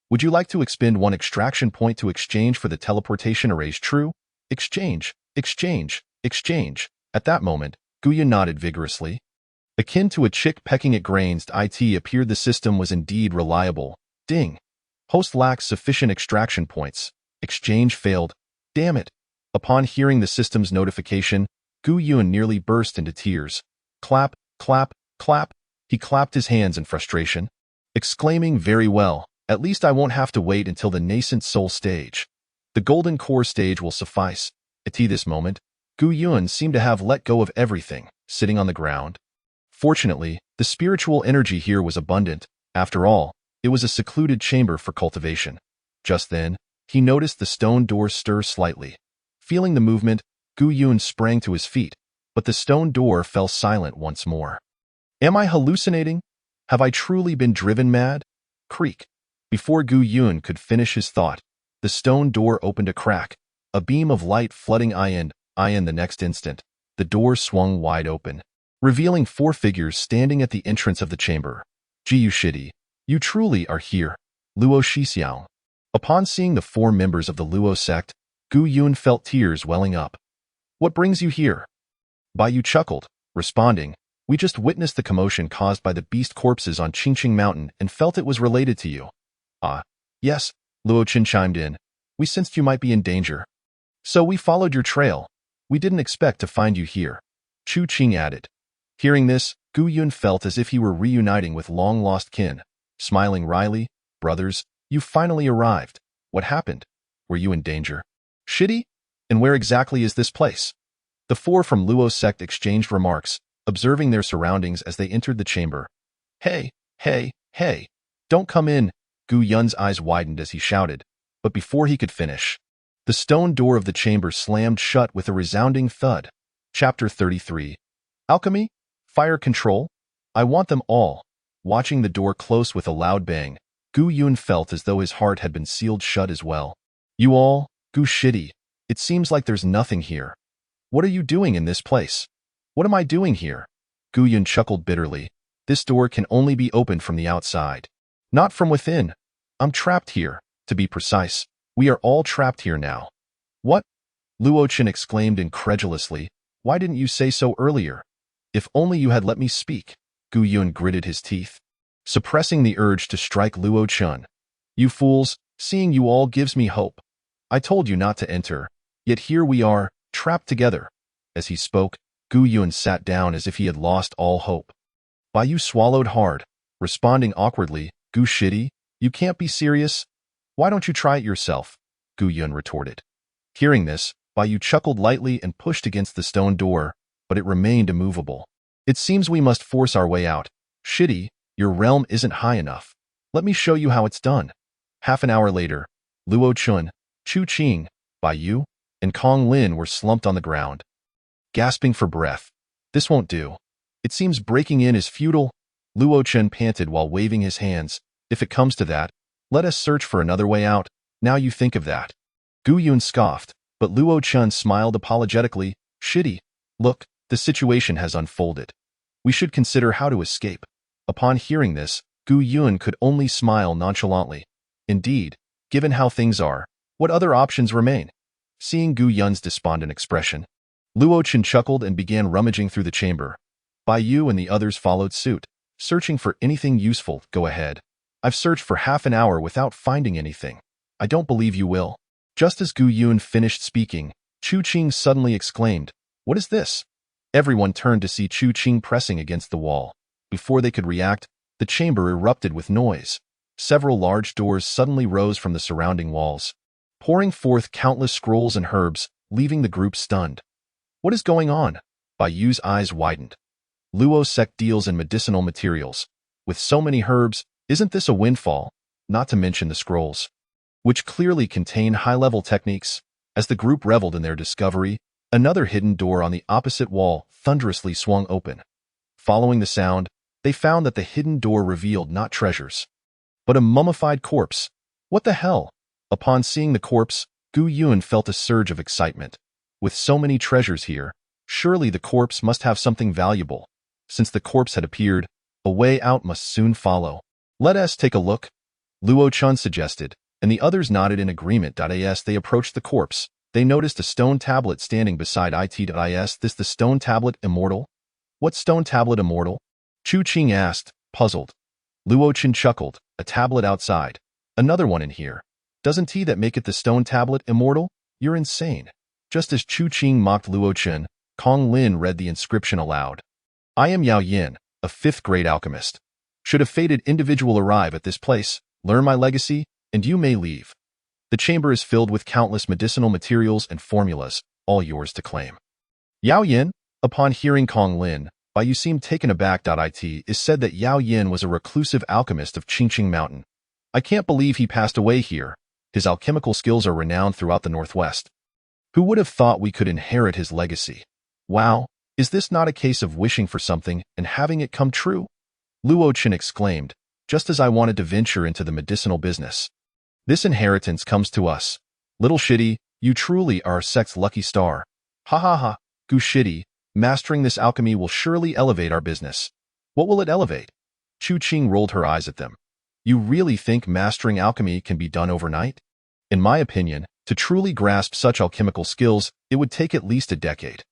Would you like to expend one extraction point to exchange for the teleportation arrays true? Exchange, exchange, exchange. At that moment, Gu Yun nodded vigorously. Akin to a chick pecking at grains, it appeared the system was indeed reliable. Ding. Host lacks sufficient extraction points. Exchange failed. Damn it. Upon hearing the system's notification, Gu Yun nearly burst into tears. Clap, clap, clap. He clapped his hands in frustration, exclaiming, "Very well. At least I won't have to wait until the nascent soul stage. The golden core stage will suffice." At this moment, Gu Yun seemed to have let go of everything, sitting on the ground. Fortunately, the spiritual energy here was abundant. After all, it was a secluded chamber for cultivation. Just then, he noticed the stone door stir slightly. Feeling the movement, Gu Yun sprang to his feet, but the stone door fell silent once more. Am I hallucinating? Have I truly been driven mad? Creak. Before Gu Yun could finish his thought, the stone door opened a crack, a beam of light flooding Ian. The next instant, the door swung wide open, revealing 4 figures standing at the entrance of the chamber. "Jiu Shidi, you truly are here." Luo Shixiao. Upon seeing the 4 members of the Luo sect, Gu Yun felt tears welling up. "What brings you here?" Bai Yu chuckled, responding, "We just witnessed the commotion caused by the beast corpses on Qingqing Mountain and felt it was related to you." "Ah, yes," Luo Chen chimed in. "We sensed you might be in danger. So we followed your trail. We didn't expect to find you here," Chu Qing added. Hearing this, Gu Yun felt as if he were reuniting with long-lost kin. Smiling wryly, "Brothers, you finally arrived. What happened? Were you in danger?" "Shidi? And where exactly is this place?" The 4 from Luo sect exchanged remarks, observing their surroundings as they entered the chamber. Hey, hey, don't come in," Gu Yun's eyes widened as he shouted, but before he could finish, the stone door of the chamber slammed shut with a resounding thud. Chapter 33. Alchemy? Fire control? I want them all. Watching the door close with a loud bang, Gu Yun felt as though his heart had been sealed shut as well. You all, Gu Shitty, it seems like there's nothing here. What are you doing in this place? What am I doing here? Gu Yun chuckled bitterly. This door can only be opened from the outside, not from within. I'm trapped here, to be precise. We are all trapped here now. What? Luo Chen exclaimed incredulously. Why didn't you say so earlier? If only you had let me speak. Gu Yun gritted his teeth, suppressing the urge to strike Luo Chen. You fools, seeing you all gives me hope. I told you not to enter, yet here we are, trapped together. As he spoke, Gu Yun sat down as if he had lost all hope. Bai swallowed hard, responding awkwardly, Gu Shitty, you can't be serious? Why don't you try it yourself? Gu Yun retorted. Hearing this, Bai chuckled lightly and pushed against the stone door, but it remained immovable. It seems we must force our way out. Shitty, your realm isn't high enough. Let me show you how it's done. Half an hour later, Luo Chun, Chu Qing, Bai and Kong Lin were slumped on the ground, gasping for breath. This won't do. It seems breaking in is futile. Luo Chen panted while waving his hands. If it comes to that, let us search for another way out. Now you think of that. Gu Yun scoffed, but Luo Chen smiled apologetically. Shitty, look, the situation has unfolded. We should consider how to escape. Upon hearing this, Gu Yun could only smile nonchalantly. Indeed, given how things are, what other options remain? Seeing Gu Yun's despondent expression, Luo Chen chuckled and began rummaging through the chamber. Bai Yu and the others followed suit, searching for anything useful. Go ahead. I've searched for half an hour without finding anything. I don't believe you will. Just as Gu Yun finished speaking, Chu Qing suddenly exclaimed, What is this? Everyone turned to see Chu Qing pressing against the wall. Before they could react, the chamber erupted with noise. Several large doors suddenly rose from the surrounding walls, pouring forth countless scrolls and herbs, leaving the group stunned. What is going on? Bai Yu's eyes widened. Luo sect deals in medicinal materials. With so many herbs, isn't this a windfall? Not to mention the scrolls, which clearly contain high-level techniques. As the group reveled in their discovery, another hidden door on the opposite wall thunderously swung open. Following the sound, they found that the hidden door revealed not treasures, but a mummified corpse. What the hell? Upon seeing the corpse, Gu Yun felt a surge of excitement. With so many treasures here, surely the corpse must have something valuable. Since the corpse had appeared, a way out must soon follow. Let us take a look, Luo Chun suggested, and the others nodded in agreement. As they approached the corpse, they noticed a stone tablet standing beside it. Is this the stone tablet immortal? What stone tablet immortal? Chu Qing asked, puzzled. Luo Chen chuckled, a tablet outside. Another one in here. Doesn't he that make it the stone tablet immortal? You're insane. Just as Chu Qing mocked Luo Chen, Kong Lin read the inscription aloud. I am Yao Yin, a 5th grade alchemist. Should a fated individual arrive at this place, learn my legacy, and you may leave. The chamber is filled with countless medicinal materials and formulas, all yours to claim. Yao Yin, upon hearing Kong Lin, Bai Yu seemed taken aback. It is said that Yao Yin was a reclusive alchemist of Qingqing Mountain. I can't believe he passed away here. His alchemical skills are renowned throughout the Northwest. Who would have thought we could inherit his legacy? Wow, is this not a case of wishing for something and having it come true? Luo Chen exclaimed, just as I wanted to venture into the medicinal business. This inheritance comes to us. Little Shitty, you truly are our sect's lucky star. Ha ha ha, Gu Shitty, mastering this alchemy will surely elevate our business. What will it elevate? Chu Qing rolled her eyes at them. You really think mastering alchemy can be done overnight? In my opinion, to truly grasp such alchemical skills, it would take at least a decade.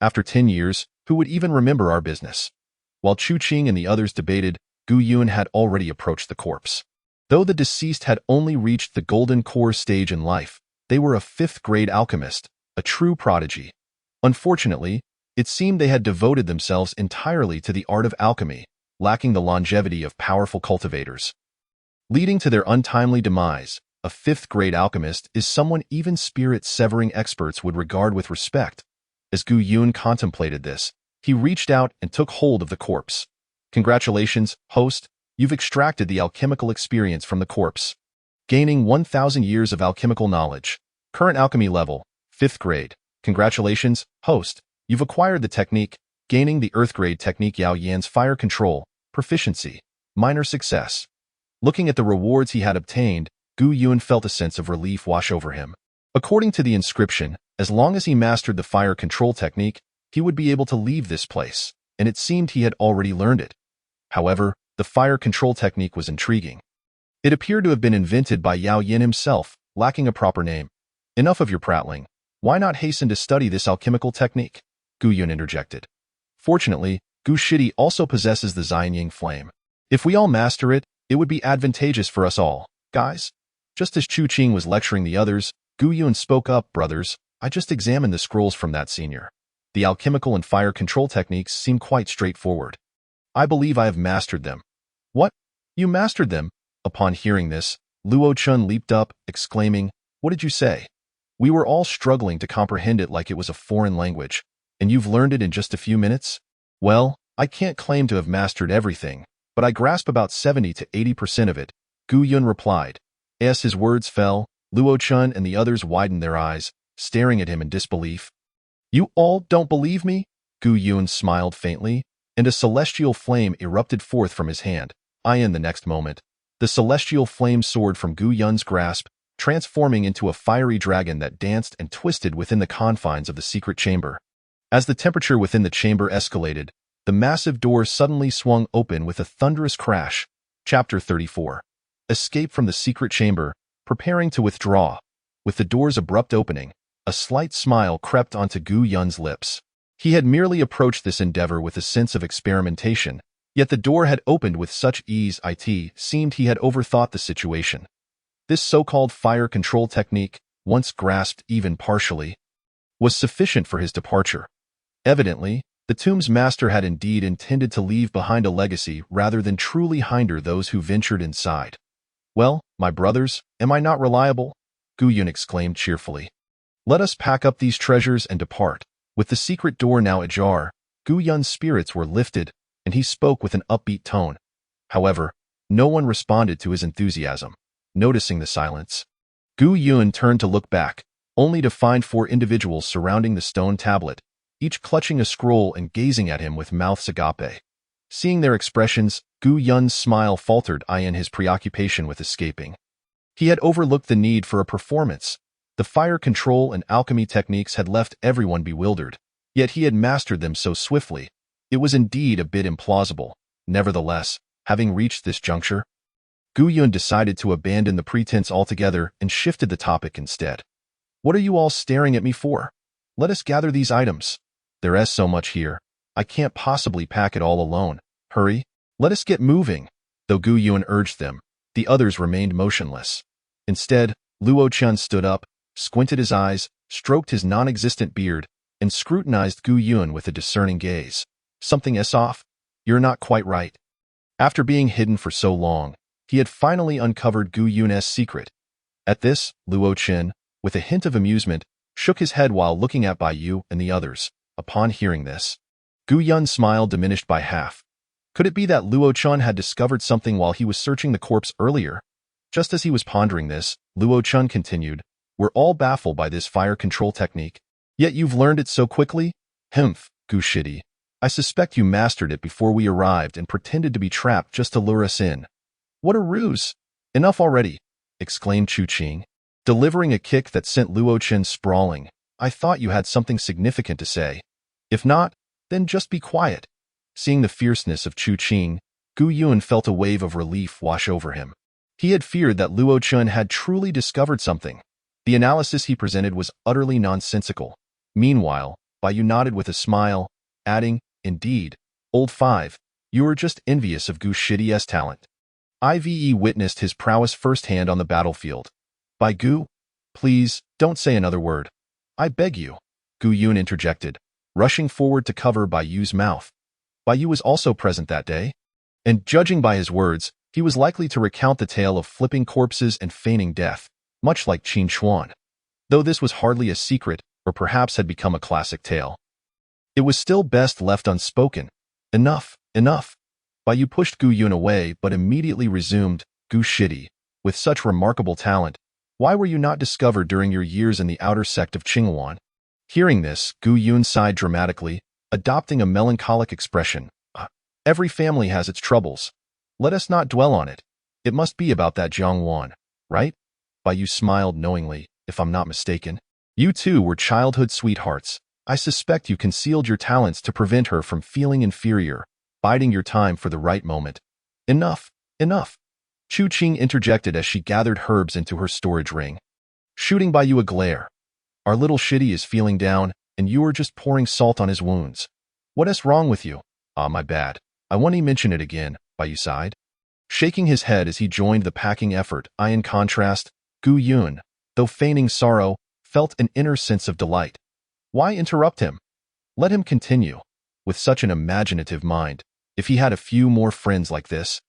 After 10 years, who would even remember our business? While Chu Qing and the others debated, Gu Yun had already approached the corpse. Though the deceased had only reached the golden core stage in life, they were a 5th grade alchemist, a true prodigy. Unfortunately, it seemed they had devoted themselves entirely to the art of alchemy, lacking the longevity of powerful cultivators. Leading to their untimely demise, a 5th grade alchemist is someone even spirit-severing experts would regard with respect. As Gu Yun contemplated this, he reached out and took hold of the corpse. Congratulations, host, you've extracted the alchemical experience from the corpse, gaining 1,000 years of alchemical knowledge. Current alchemy level, 5th grade. Congratulations, host, you've acquired the technique, gaining the Earth-grade technique Yao Yan's fire control, proficiency, minor success. Looking at the rewards he had obtained, Gu Yun felt a sense of relief wash over him. According to the inscription, as long as he mastered the fire control technique, he would be able to leave this place, and it seemed he had already learned it. However, the fire control technique was intriguing. It appeared to have been invented by Yao Yan himself, lacking a proper name. Enough of your prattling. Why not hasten to study this alchemical technique? Gu Yun interjected. Fortunately, Gu Shidi also possesses the Xianying flame. If we all master it, it would be advantageous for us all, guys. Just as Chu Qing was lecturing the others, Gu Yun spoke up, brothers, I just examined the scrolls from that senior. The alchemical and fire control techniques seem quite straightforward. I believe I have mastered them. What? You mastered them? Upon hearing this, Luo Chun leaped up, exclaiming, What did you say? We were all struggling to comprehend it like it was a foreign language, and you've learned it in just a few minutes? Well, I can't claim to have mastered everything, but I grasp about 70 to 80% of it, Gu Yun replied. As his words fell, Luo Chun and the others widened their eyes, staring at him in disbelief. You all don't believe me? Gu Yun smiled faintly, and a celestial flame erupted forth from his hand. In the next moment, the celestial flame soared from Gu Yun's grasp, transforming into a fiery dragon that danced and twisted within the confines of the secret chamber. As the temperature within the chamber escalated, the massive door suddenly swung open with a thunderous crash. Chapter 34. Escape from the secret chamber, preparing to withdraw. With the door's abrupt opening, a slight smile crept onto Gu Yun's lips. He had merely approached this endeavor with a sense of experimentation, yet the door had opened with such ease it seemed he had overthought the situation. This so-called fire control technique, once grasped even partially, was sufficient for his departure. Evidently, the tomb's master had indeed intended to leave behind a legacy rather than truly hinder those who ventured inside. Well, my brothers, am I not reliable? Gu Yun exclaimed cheerfully. Let us pack up these treasures and depart. With the secret door now ajar, Gu Yun's spirits were lifted, and he spoke with an upbeat tone. However, no one responded to his enthusiasm. Noticing the silence, Gu Yun turned to look back, only to find 4 individuals surrounding the stone tablet, each clutching a scroll and gazing at him with mouths agape. Seeing their expressions, Gu Yun's smile faltered in his preoccupation with escaping. He had overlooked the need for a performance. The fire control and alchemy techniques had left everyone bewildered, yet he had mastered them so swiftly. It was indeed a bit implausible. Nevertheless, having reached this juncture, Gu Yun decided to abandon the pretense altogether and shifted the topic instead. What are you all staring at me for? Let us gather these items. There is so much here. I can't possibly pack it all alone. Hurry, let us get moving. Though Gu Yun urged them, the others remained motionless. Instead, Luo Chun stood up, squinted his eyes, stroked his non-existent beard, and scrutinized Gu Yun with a discerning gaze. Something is off? You're not quite right. After being hidden for so long, he had finally uncovered Gu Yun's secret. At this, Luo Chen, with a hint of amusement, shook his head while looking at Bai Yu and the others. Upon hearing this, Gu Yun's smile diminished by half. Could it be that Luo Chen had discovered something while he was searching the corpse earlier? Just as he was pondering this, Luo Chen continued, We're all baffled by this fire control technique. Yet you've learned it so quickly? Humph, Gu Shidi. I suspect you mastered it before we arrived and pretended to be trapped just to lure us in. What a ruse! Enough already, exclaimed Chu Qing, delivering a kick that sent Luo Chen sprawling. I thought you had something significant to say. If not, then just be quiet. Seeing the fierceness of Chu Qing, Gu Yun felt a wave of relief wash over him. He had feared that Luo Chen had truly discovered something. The analysis he presented was utterly nonsensical. Meanwhile, Bai Yu nodded with a smile, adding, Indeed, old 5, you were just envious of Gu Shidi's talent. IVE witnessed his prowess firsthand on the battlefield. Bai Gu, please, don't say another word. I beg you, Gu Yun interjected, rushing forward to cover Bai Yu's mouth. Bai Yu was also present that day, and judging by his words, he was likely to recount the tale of flipping corpses and feigning death, much like Qin Xuan. Though this was hardly a secret, or perhaps had become a classic tale, it was still best left unspoken. Enough, enough. Bai Yu pushed Gu Yun away but immediately resumed, Gu Shidi, with such remarkable talent, why were you not discovered during your years in the outer sect of Qinghuan? Hearing this, Gu Yun sighed dramatically, adopting a melancholic expression. Every family has its troubles. Let us not dwell on it. It must be about that Jiangwan, right? Bai smiled knowingly, if I'm not mistaken. You two were childhood sweethearts. I suspect you concealed your talents to prevent her from feeling inferior, biding your time for the right moment. Enough, enough. Chu Qing interjected as she gathered herbs into her storage ring, shooting Bai a glare. Our little shitty is feeling down, and you are just pouring salt on his wounds. What is wrong with you? Ah, my bad. I won't mention it again, Bai sighed, shaking his head as he joined the packing effort. In contrast, Gu Yun, though feigning sorrow, felt an inner sense of delight. Why interrupt him? Let him continue. With such an imaginative mind, if he had a few more friends like this,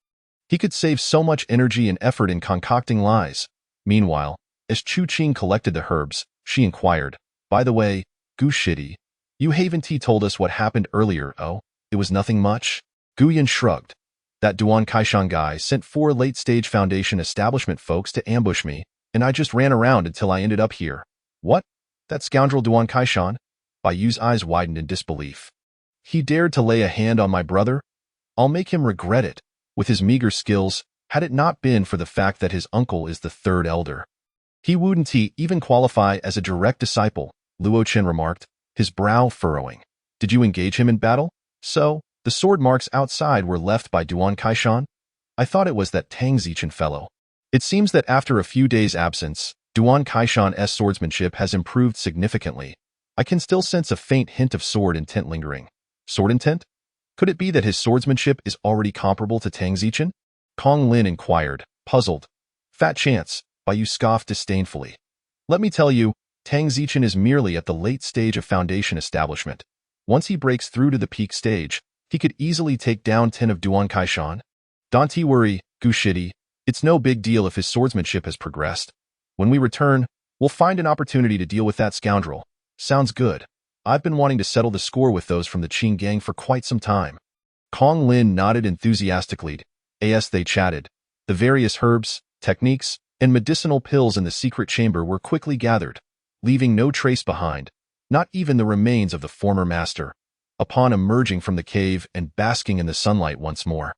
he could save so much energy and effort in concocting lies. Meanwhile, as Chu Qing collected the herbs, she inquired, by the way, Gu Shitty, you haven't told us what happened earlier. Oh, it was nothing much? Gu Yun shrugged. That Duan Kaishan guy sent 4 late-stage Foundation establishment folks to ambush me, and I just ran around until I ended up here. What? That scoundrel Duan Kaishan? Bayu's eyes widened in disbelief. He dared to lay a hand on my brother? I'll make him regret it. With his meager skills, had it not been for the fact that his uncle is the 3rd elder, he wouldn't even qualify as a direct disciple, Luo Chen remarked, his brow furrowing. Did you engage him in battle? So, the sword marks outside were left by Duan Kaishan? I thought it was that Tang Zichen fellow. It seems that after a few days' absence, Duan Kaishan's swordsmanship has improved significantly. I can still sense a faint hint of sword intent lingering. Sword intent? Could it be that his swordsmanship is already comparable to Tang Zichen? Kong Lin inquired, puzzled. Fat chance, Bai scoffed disdainfully. Let me tell you, Tang Zichen is merely at the late stage of Foundation establishment. Once he breaks through to the peak stage, he could easily take down 10 of Duan Kaishan. Don't worry, Gu Shitty. It's no big deal if his swordsmanship has progressed. When we return, we'll find an opportunity to deal with that scoundrel. Sounds good. I've been wanting to settle the score with those from the Qing gang for quite some time. Kong Lin nodded enthusiastically. As they chatted, the various herbs, techniques, and medicinal pills in the secret chamber were quickly gathered, leaving no trace behind, not even the remains of the former master. Upon emerging from the cave and basking in the sunlight once more,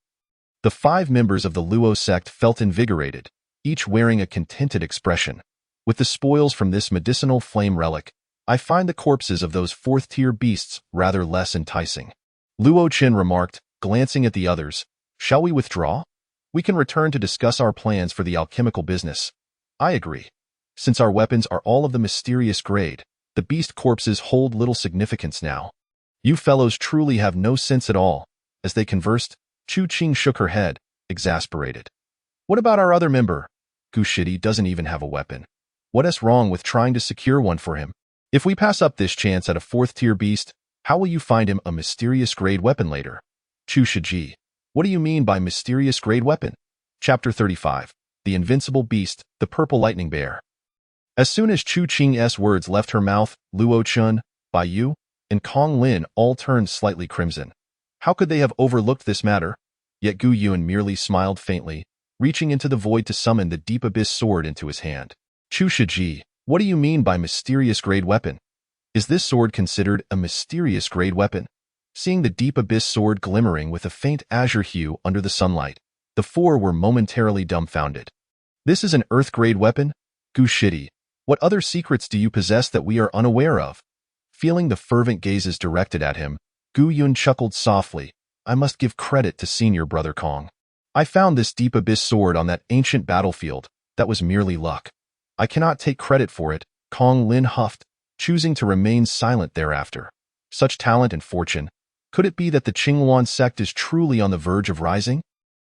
the 5 members of the Luo sect felt invigorated, each wearing a contented expression. With the spoils from this medicinal flame relic, I find the corpses of those 4th-tier beasts rather less enticing. Luo Chen remarked, glancing at the others. Shall we withdraw? We can return to discuss our plans for the alchemical business. I agree. Since our weapons are all of the mysterious grade, the beast corpses hold little significance now. You fellows truly have no sense at all. As they conversed, Chu Qing shook her head, exasperated. What about our other member? Gu Shitty doesn't even have a weapon. What is wrong with trying to secure one for him? If we pass up this chance at a 4th-tier beast, how will you find him a mysterious grade weapon later? Chu Shiji. What do you mean by mysterious grade weapon? Chapter 35. The Invincible Beast, the Purple Lightning Bear. As soon as Chu Qing's words left her mouth, Luo Chun, Bai, and Kong Lin all turned slightly crimson. How could they have overlooked this matter? Yet Gu Yun merely smiled faintly, reaching into the void to summon the Deep Abyss sword into his hand. Chu Shiji, what do you mean by mysterious grade weapon? Is this sword considered a mysterious grade weapon? Seeing the Deep Abyss sword glimmering with a faint azure hue under the sunlight, the 4 were momentarily dumbfounded. This is an earth-grade weapon? Gu Shitty, what other secrets do you possess that we are unaware of? Feeling the fervent gazes directed at him, Gu Yun chuckled softly. I must give credit to senior brother Kong. I found this Deep Abyss sword on that ancient battlefield. That was merely luck. I cannot take credit for it, Kong Lin huffed, choosing to remain silent thereafter. Such talent and fortune. Could it be that the Qingwan sect is truly on the verge of rising?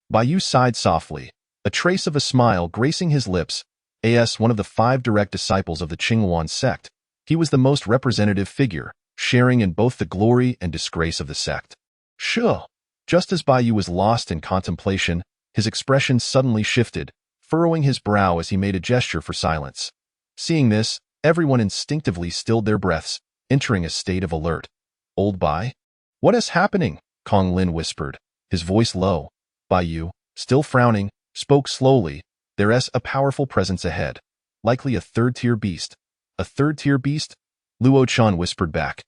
Bai sighed softly, a trace of a smile gracing his lips. As one of the 5 direct disciples of the Qingwan sect, he was the most representative figure, sharing in both the glory and disgrace of the sect. Sure. Just as Bai was lost in contemplation, his expression suddenly shifted, furrowing his brow as he made a gesture for silence. Seeing this, everyone instinctively stilled their breaths, entering a state of alert. Old Bai? What is happening? Kong Lin whispered, his voice low. Bai, still frowning, spoke slowly. There's a powerful presence ahead. Likely a 3rd-tier beast. A 3rd-tier beast? Luo Chan whispered back.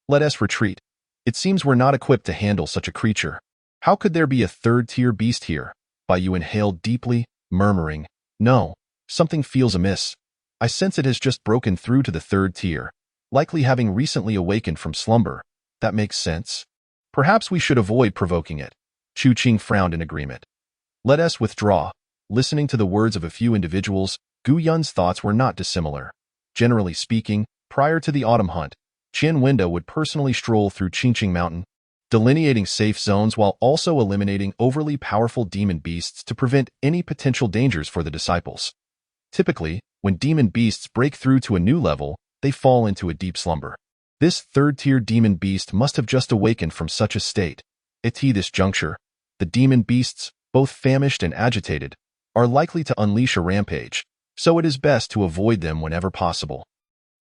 Let us retreat. It seems we're not equipped to handle such a creature. How could there be a third-tier beast here? Bai inhaled deeply, murmuring, "No, something feels amiss. I sense it has just broken through to the third tier, likely having recently awakened from slumber. That makes sense. Perhaps we should avoid provoking it." Chu Qing frowned in agreement. "Let us withdraw." Listening to the words of a few individuals, Gu Yun's thoughts were not dissimilar. Generally speaking, prior to the autumn hunt, Qian Wenda would personally stroll through Qingqing Mountain, delineating safe zones while also eliminating overly powerful demon beasts to prevent any potential dangers for the disciples. Typically, when demon beasts break through to a new level, they fall into a deep slumber. This third-tier demon beast must have just awakened from such a state. At this juncture, the demon beasts, both famished and agitated, are likely to unleash a rampage, so it is best to avoid them whenever possible.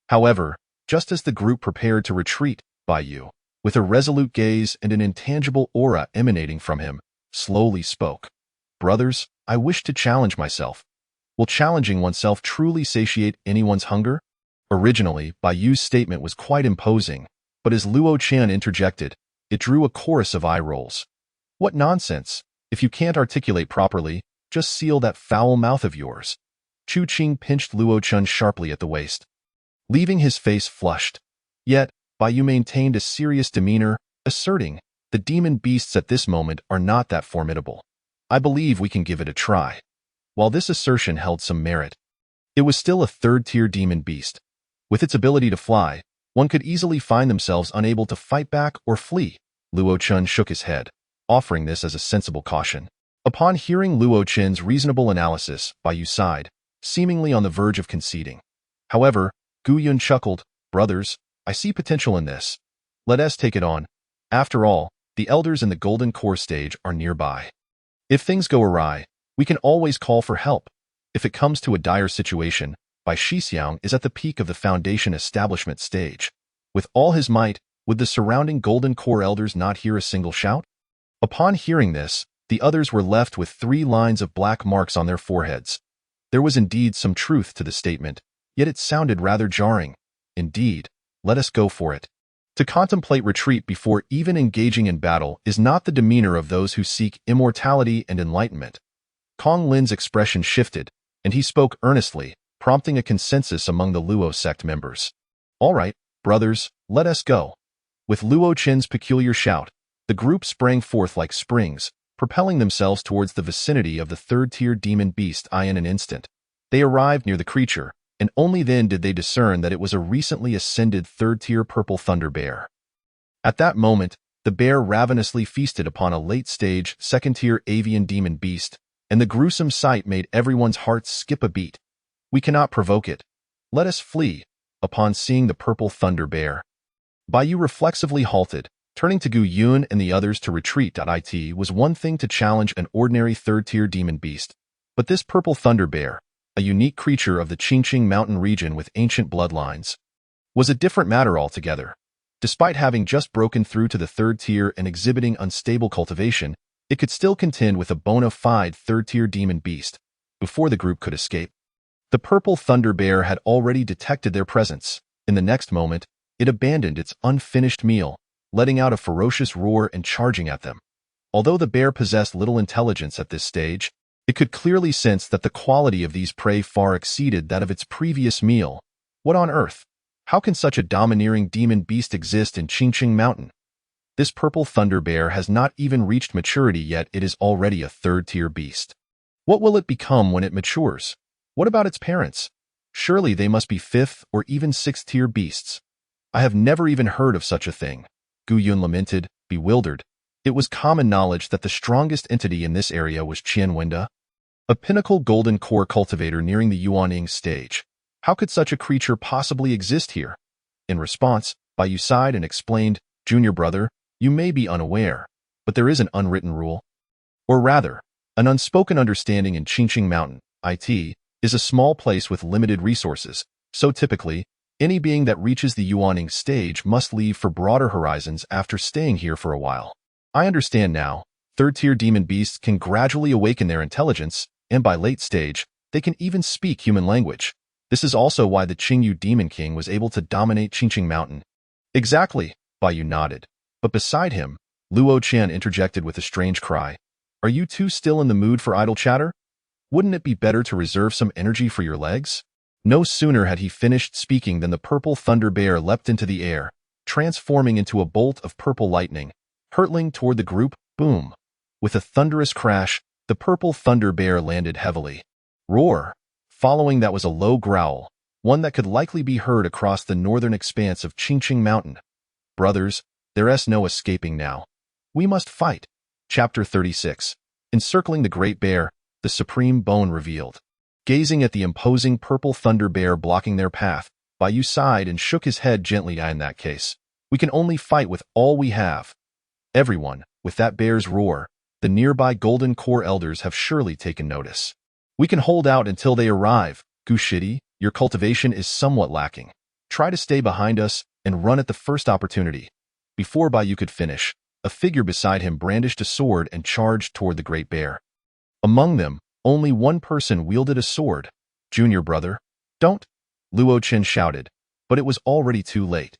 However, just as the group prepared to retreat, Bai Yu, with a resolute gaze and an intangible aura emanating from him, slowly spoke. "Brothers, I wish to challenge myself. Will challenging oneself truly satiate anyone's hunger?" Originally, Bai Yu's statement was quite imposing, but as Luo Qian interjected, it drew a chorus of eye rolls. "What nonsense! If you can't articulate properly, just seal that foul mouth of yours." Chu Qing pinched Luo Qian sharply at the waist, leaving his face flushed. Yet, Bai Yu maintained a serious demeanor, asserting, "The demon beasts at this moment are not that formidable. I believe we can give it a try." While this assertion held some merit, it was still a third-tier demon beast. With its ability to fly, one could easily find themselves unable to fight back or flee. Luo Qian shook his head, offering this as a sensible caution. Upon hearing Luo Qian's reasonable analysis, Bai Yu sighed, seemingly on the verge of conceding. However, Gu Yun chuckled, "Brothers, I see potential in this. Let us take it on. After all, the elders in the Golden Core stage are nearby. If things go awry, we can always call for help. If it comes to a dire situation, Bai Shixiang is at the peak of the Foundation establishment stage. With all his might, would the surrounding Golden Core elders not hear a single shout?" Upon hearing this, the others were left with 3 lines of black marks on their foreheads. There was indeed some truth to the statement, yet it sounded rather jarring. Indeed, let us go for it. To contemplate retreat before even engaging in battle is not the demeanor of those who seek immortality and enlightenment. Kong Lin's expression shifted, and he spoke earnestly, prompting a consensus among the Luo sect members. "All right, brothers, let us go." With Luo Qian's peculiar shout, the group sprang forth like springs, propelling themselves towards the vicinity of the third-tier demon beast. In an instant, they arrived near the creature, and only then did they discern that it was a recently ascended third-tier purple thunder bear. At that moment, the bear ravenously feasted upon a late-stage, second-tier avian demon beast, and the gruesome sight made everyone's hearts skip a beat. "We cannot provoke it. Let us flee." Upon seeing the purple thunder bear, Bai Yu reflexively halted, turning to Gu Yun and the others to retreat. It was one thing to challenge an ordinary third-tier demon beast, but this purple thunder bear, a unique creature of the Qingqing Mountain region with ancient bloodlines, was a different matter altogether. Despite having just broken through to the third tier and exhibiting unstable cultivation, it could still contend with a bona fide third-tier demon beast before the group could escape. The purple thunder bear had already detected their presence. In the next moment, it abandoned its unfinished meal, letting out a ferocious roar and charging at them. Although the bear possessed little intelligence at this stage, it could clearly sense that the quality of these prey far exceeded that of its previous meal. What on earth? How can such a domineering demon beast exist in Qingqing Mountain? This purple thunder bear has not even reached maturity yet. It is already a third-tier beast. What will it become when it matures? What about its parents? Surely they must be 5th or even 6th-tier beasts. I have never even heard of such a thing. Gu Yun lamented, bewildered. It was common knowledge that the strongest entity in this area was Qian Wenda, a pinnacle golden core cultivator nearing the Yuaning stage. How could such a creature possibly exist here? In response, Bai Yu sighed and explained, "Junior brother, you may be unaware, but there is an unwritten rule. Or rather, an unspoken understanding in Qingqing Mountain, is a small place with limited resources, so typically, any being that reaches the Yuaning stage must leave for broader horizons after staying here for a while. I understand now, third-tier demon beasts can gradually awaken their intelligence, and by late stage, they can even speak human language. This is also why the Qingyu Demon King was able to dominate Qingqing Mountain." "Exactly," Bai Yu nodded. But beside him, Luo Chen interjected with a strange cry. Are you two still in the mood for idle chatter? Wouldn't it be better to reserve some energy for your legs? No sooner had he finished speaking than the purple thunder bear leapt into the air, transforming into a bolt of purple lightning, hurtling toward the group. Boom! With a thunderous crash, the purple thunder bear landed heavily. Roar! Following that was a low growl, one that could likely be heard across the northern expanse of Qingqing Mountain. Brothers, there's no escaping now. We must fight. Chapter 36. Encircling the Great Bear, the Supreme Bone revealed. Gazing at the imposing purple thunder bear blocking their path, Baiyu sighed and shook his head gently. In that case, we can only fight with all we have. Everyone, with that bear's roar, the nearby Golden Core elders have surely taken notice. We can hold out until they arrive. Gushidi, your cultivation is somewhat lacking. Try to stay behind us and run at the first opportunity. Before Baiyu could finish, a figure beside him brandished a sword and charged toward the Great Bear. Among them, only one person wielded a sword. Junior brother, don't! Luo Chen shouted, but it was already too late.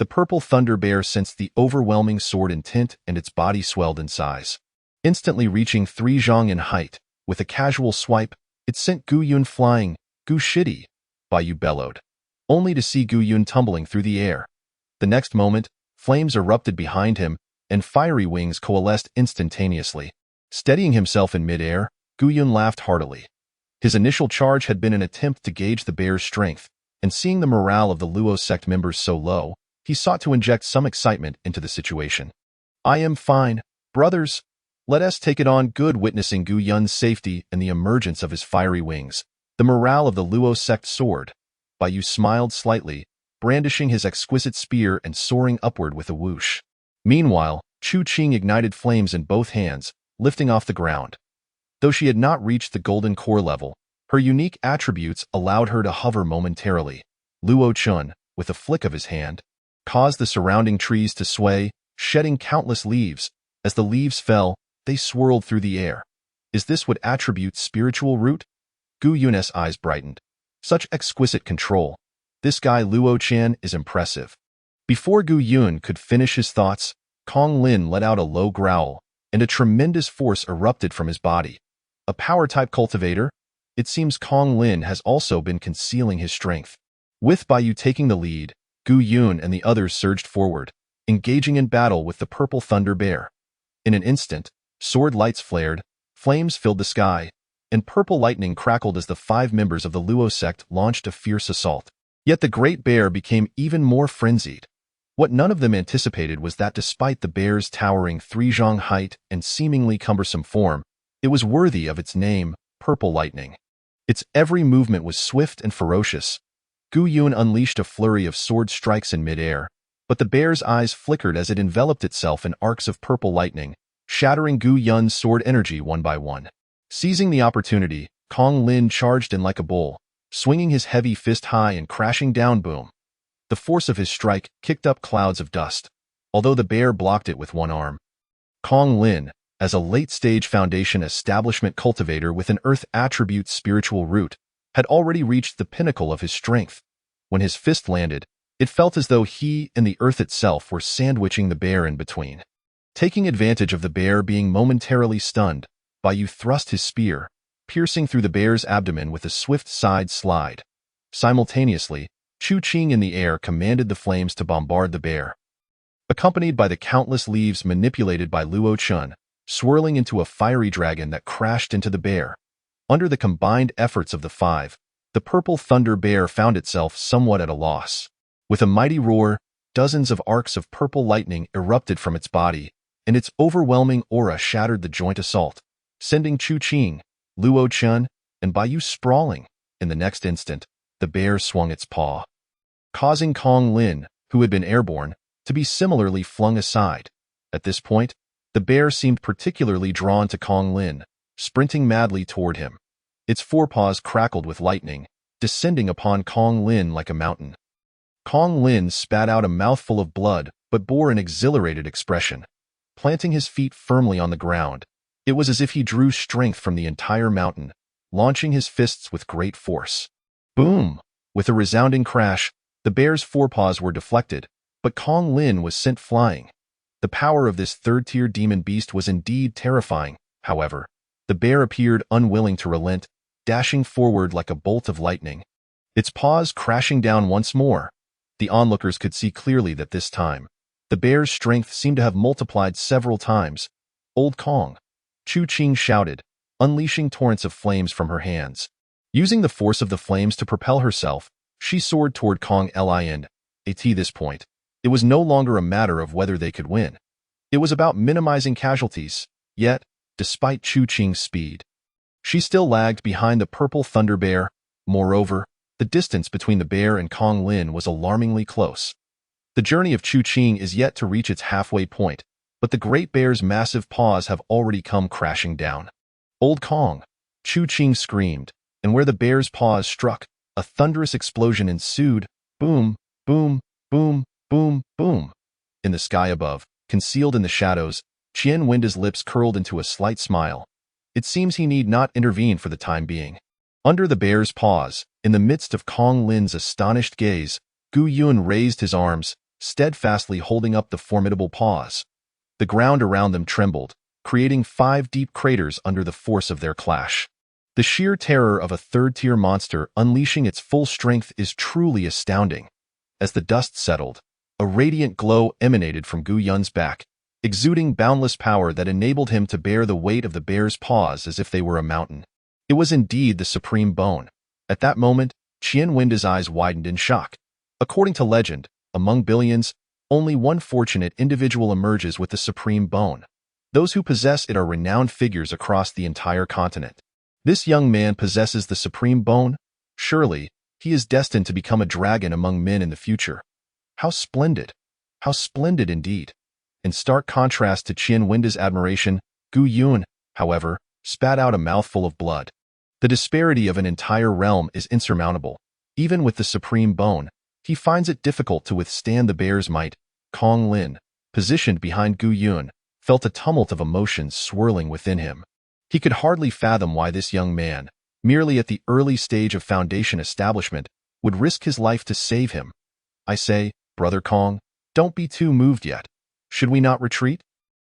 The purple thunder bear sensed the overwhelming sword intent and its body swelled in size. Instantly reaching 3 zhang in height, with a casual swipe, it sent Gu Yun flying. Gu Shidi, Baiyu bellowed, only to see Gu Yun tumbling through the air. The next moment, flames erupted behind him, and fiery wings coalesced instantaneously. Steadying himself in midair, Gu Yun laughed heartily. His initial charge had been an attempt to gauge the bear's strength, and seeing the morale of the Luo sect members so low, he sought to inject some excitement into the situation. I am fine, brothers. Let us take it on. Good. Witnessing Gu Yun's safety and the emergence of his fiery wings, the morale of the Luo sect soared. Baiyu smiled slightly, brandishing his exquisite spear and soaring upward with a whoosh. Meanwhile, Chu Qing ignited flames in both hands, lifting off the ground. Though she had not reached the golden core level, her unique attributes allowed her to hover momentarily. Luo Chen, with a flick of his hand, caused the surrounding trees to sway, shedding countless leaves. As the leaves fell, they swirled through the air. Is this what attributes spiritual root? Gu Yun's eyes brightened. Such exquisite control. This guy Luo Chen is impressive. Before Gu Yun could finish his thoughts, Kong Lin let out a low growl, and a tremendous force erupted from his body. A power-type cultivator? It seems Kong Lin has also been concealing his strength. With Baiyu taking the lead, Gu Yun and the others surged forward, engaging in battle with the purple thunder bear. In an instant, sword lights flared, flames filled the sky, and purple lightning crackled as the 5 members of the Luo sect launched a fierce assault. Yet the great bear became even more frenzied. What none of them anticipated was that despite the bear's towering 3 zhang height and seemingly cumbersome form, it was worthy of its name, Purple Lightning. Its every movement was swift and ferocious. Gu Yun unleashed a flurry of sword strikes in midair, but the bear's eyes flickered as it enveloped itself in arcs of purple lightning, shattering Gu Yun's sword energy one by one. Seizing the opportunity, Kong Lin charged in like a bull, swinging his heavy fist high and crashing down. Boom. The force of his strike kicked up clouds of dust, although the bear blocked it with one arm. Kong Lin, as a late-stage Foundation establishment cultivator with an earth attribute spiritual root, had already reached the pinnacle of his strength. When his fist landed, it felt as though he and the earth itself were sandwiching the bear in between. Taking advantage of the bear being momentarily stunned, Baiyu thrust his spear, piercing through the bear's abdomen with a swift side slide. Simultaneously, Chu Qing in the air commanded the flames to bombard the bear. Accompanied by the countless leaves manipulated by Luo Chen, swirling into a fiery dragon that crashed into the bear. Under the combined efforts of the 5, the purple thunder bear found itself somewhat at a loss. With a mighty roar, dozens of arcs of purple lightning erupted from its body, and its overwhelming aura shattered the joint assault, sending Chu Qing, Luo Chen, and Baiyu sprawling. In the next instant, the bear swung its paw, causing Kong Lin, who had been airborne, to be similarly flung aside. At this point, the bear seemed particularly drawn to Kong Lin, sprinting madly toward him. Its forepaws crackled with lightning, descending upon Kong Lin like a mountain. Kong Lin spat out a mouthful of blood, but bore an exhilarated expression. Planting his feet firmly on the ground, it was as if he drew strength from the entire mountain, launching his fists with great force. Boom! With a resounding crash, the bear's forepaws were deflected, but Kong Lin was sent flying. The power of this third-tier demon beast was indeed terrifying. However, the bear appeared unwilling to relent, dashing forward like a bolt of lightning. Its paws crashing down once more. The onlookers could see clearly that this time, the bear's strength seemed to have multiplied several times. "Old Kong!" Chu Qing shouted, unleashing torrents of flames from her hands. Using the force of the flames to propel herself, she soared toward Kong Lin. At this point, it was no longer a matter of whether they could win. It was about minimizing casualties. Yet, despite Chu Qing's speed, she still lagged behind the purple thunder bear. Moreover, the distance between the bear and Kong Lin was alarmingly close. The journey of Chu Qing is yet to reach its halfway point, but the great bear's massive paws have already come crashing down. "Old Kong!" Chu Qing screamed, and where the bear's paws struck, a thunderous explosion ensued. Boom, boom, boom, boom, boom. In the sky above, concealed in the shadows, Qian Wenda's lips curled into a slight smile. It seems he need not intervene for the time being. Under the bear's paws, in the midst of Kong Lin's astonished gaze, Gu Yun raised his arms, steadfastly holding up the formidable paws. The ground around them trembled, creating 5 deep craters under the force of their clash. The sheer terror of a third-tier monster unleashing its full strength is truly astounding. As the dust settled, a radiant glow emanated from Gu Yun's back, exuding boundless power that enabled him to bear the weight of the bear's paws as if they were a mountain. It was indeed the supreme bone. At that moment, Qian Wenda's eyes widened in shock. According to legend, among billions, only one fortunate individual emerges with the supreme bone. Those who possess it are renowned figures across the entire continent. This young man possesses the supreme bone. Surely, he is destined to become a dragon among men in the future. How splendid! How splendid indeed! In stark contrast to Qian Wenda's admiration, Gu Yun, however, spat out a mouthful of blood. The disparity of an entire realm is insurmountable. Even with the supreme bone, he finds it difficult to withstand the bear's might. Kong Lin, positioned behind Gu Yun, felt a tumult of emotions swirling within him. He could hardly fathom why this young man, merely at the early stage of Foundation establishment, would risk his life to save him. "I say, Brother Kong, don't be too moved yet. Should we not retreat?"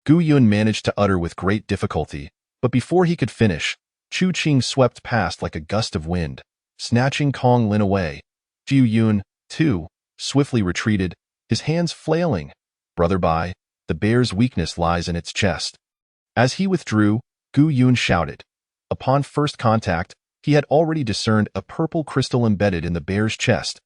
Gu Yun managed to utter with great difficulty, but before he could finish, Chu Qing swept past like a gust of wind, snatching Kong Lin away. Gu Yun, too, swiftly retreated, his hands flailing. "Brother Bai, the bear's weakness lies in its chest." As he withdrew, Gu Yun shouted. Upon first contact, he had already discerned a purple crystal embedded in the bear's chest.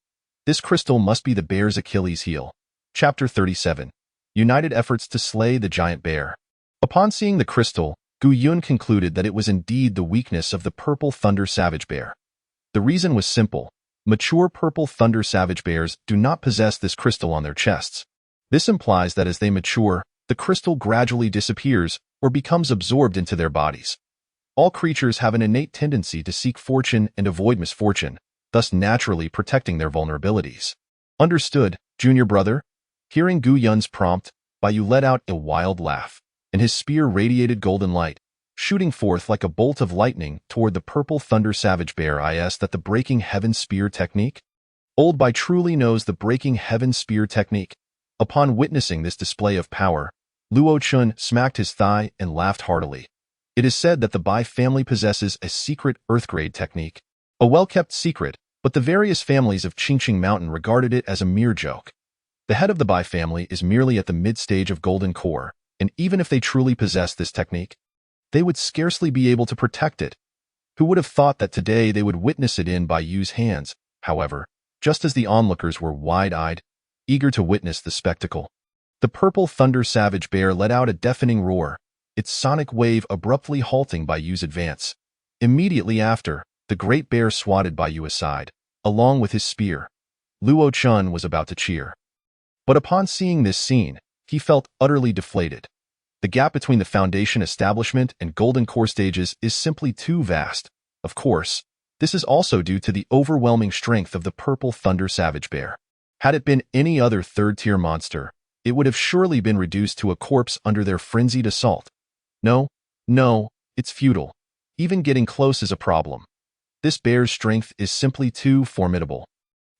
This crystal must be the bear's Achilles heel. Chapter 37. United Efforts to Slay the Giant Bear. Upon seeing the crystal, Gu Yun concluded that it was indeed the weakness of the purple thunder savage bear. The reason was simple. Mature purple thunder savage bears do not possess this crystal on their chests. This implies that as they mature, the crystal gradually disappears or becomes absorbed into their bodies. All creatures have an innate tendency to seek fortune and avoid misfortune, thus naturally protecting their vulnerabilities. "Understood, junior brother." Hearing Gu Yun's prompt, Baiyu let out a wild laugh, and his spear radiated golden light, shooting forth like a bolt of lightning toward the purple thunder savage bear. Is that the Breaking Heaven Spear technique? Old Bai truly knows the Breaking Heaven Spear technique. Upon witnessing this display of power, Luo Chun smacked his thigh and laughed heartily. It is said that the Bai family possesses a secret Earthgrade technique. A well-kept secret, but the various families of Qingqing Mountain regarded it as a mere joke. The head of the Bai family is merely at the mid-stage of Golden Core, and even if they truly possess this technique, they would scarcely be able to protect it. Who would have thought that today they would witness it in Baiyu's hands? However, just as the onlookers were wide-eyed, eager to witness the spectacle, the purple thunder savage bear let out a deafening roar, its sonic wave abruptly halting Baiyu's advance. Immediately after, the great bear swatted Baiyu aside, along with his spear. Luo Chun was about to cheer. But upon seeing this scene, he felt utterly deflated. The gap between the Foundation establishment and Golden Core stages is simply too vast. Of course, this is also due to the overwhelming strength of the purple thunder savage bear. Had it been any other third-tier monster, it would have surely been reduced to a corpse under their frenzied assault. No, it's futile. Even getting close is a problem. This bear's strength is simply too formidable.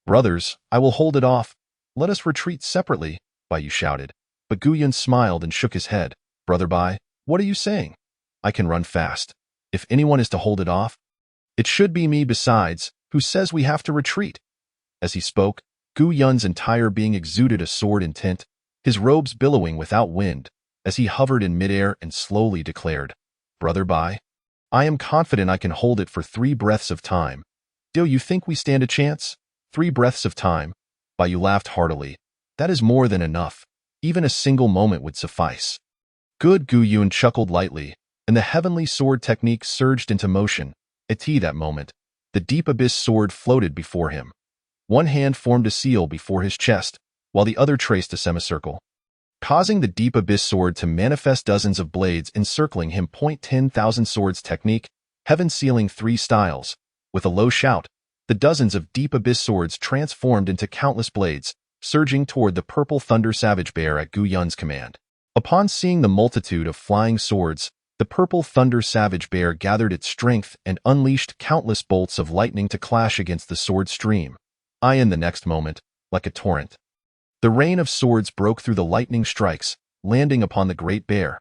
"Brothers, I will hold it off. Let us retreat separately," Baiyu shouted. but Gu Yun smiled and shook his head. Brother Bai, what are you saying? I can run fast. If anyone is to hold it off, it should be me. Besides, who says we have to retreat? As he spoke, Gu Yun's entire being exuded a sword intent, his robes billowing without wind, as he hovered in midair and slowly declared, Brother Bai, I am confident I can hold it for 3 breaths of time. Do you think we stand a chance? 3 breaths of time? Bai Yu laughed heartily. That is more than enough. Even a single moment would suffice. Good. Gu Yun chuckled lightly, and the heavenly sword technique surged into motion. At that moment, the deep abyss sword floated before him. One hand formed a seal before his chest, while the other traced a semicircle, causing the deep abyss sword to manifest dozens of blades encircling him. 10,000 swords technique, heaven sealing 3 styles. With a low shout, the dozens of deep abyss swords transformed into countless blades, surging toward the purple thunder savage bear at Gu Yun's command. Upon seeing the multitude of flying swords, the purple thunder savage bear gathered its strength and unleashed countless bolts of lightning to clash against the sword stream. In the next moment, like a torrent, the rain of swords broke through the lightning strikes, landing upon the great bear.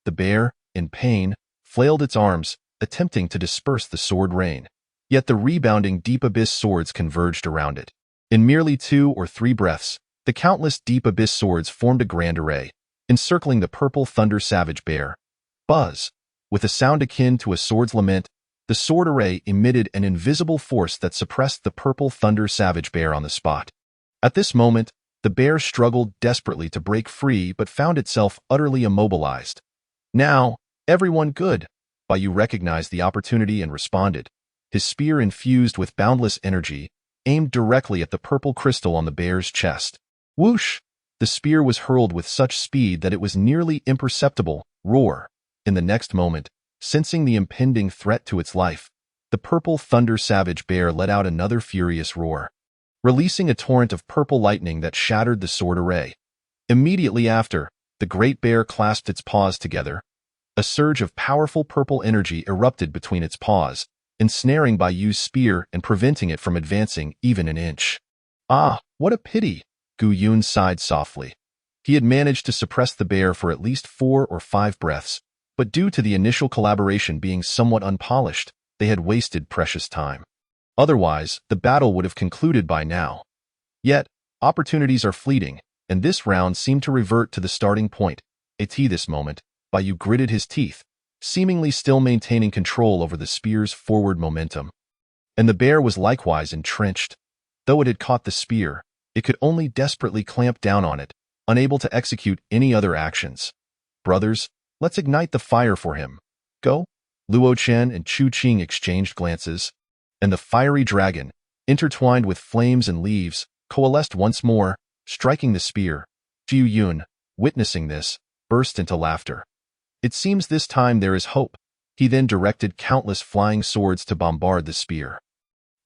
The bear, in pain, flailed its arms, attempting to disperse the sword rain. Yet the rebounding deep abyss swords converged around it. In merely 2 or 3 breaths, the countless deep abyss swords formed a grand array, encircling the purple thunder savage bear. Buzz! With a sound akin to a sword's lament, the sword array emitted an invisible force that suppressed the purple thunder savage bear on the spot. At this moment, the bear struggled desperately to break free but found itself utterly immobilized. Now, everyone good. Bai Yu recognized the opportunity and responded. His spear, infused with boundless energy, aimed directly at the purple crystal on the bear's chest. Whoosh! The spear was hurled with such speed that it was nearly imperceptible. Roar! In the next moment, sensing the impending threat to its life, the purple thunder savage bear let out another furious roar, releasing a torrent of purple lightning that shattered the sword array. Immediately after, the great bear clasped its paws together. A surge of powerful purple energy erupted between its paws, ensnaring Bai Yu's spear and preventing it from advancing even an inch. Ah, what a pity! Gu Yun sighed softly. He had managed to suppress the bear for at least 4 or 5 breaths, but due to the initial collaboration being somewhat unpolished, they had wasted precious time. Otherwise, the battle would have concluded by now. Yet, opportunities are fleeting, and this round seemed to revert to the starting point. At this moment, Bai Yu gritted his teeth, seemingly still maintaining control over the spear's forward momentum. And the bear was likewise entrenched. Though it had caught the spear, it could only desperately clamp down on it, unable to execute any other actions. Brothers, let's ignite the fire for him. Go? Luo Chen and Chu Qing exchanged glances, and the fiery dragon, intertwined with flames and leaves, coalesced once more, striking the spear. Gu Yun, witnessing this, burst into laughter. It seems this time there is hope. He then directed countless flying swords to bombard the spear.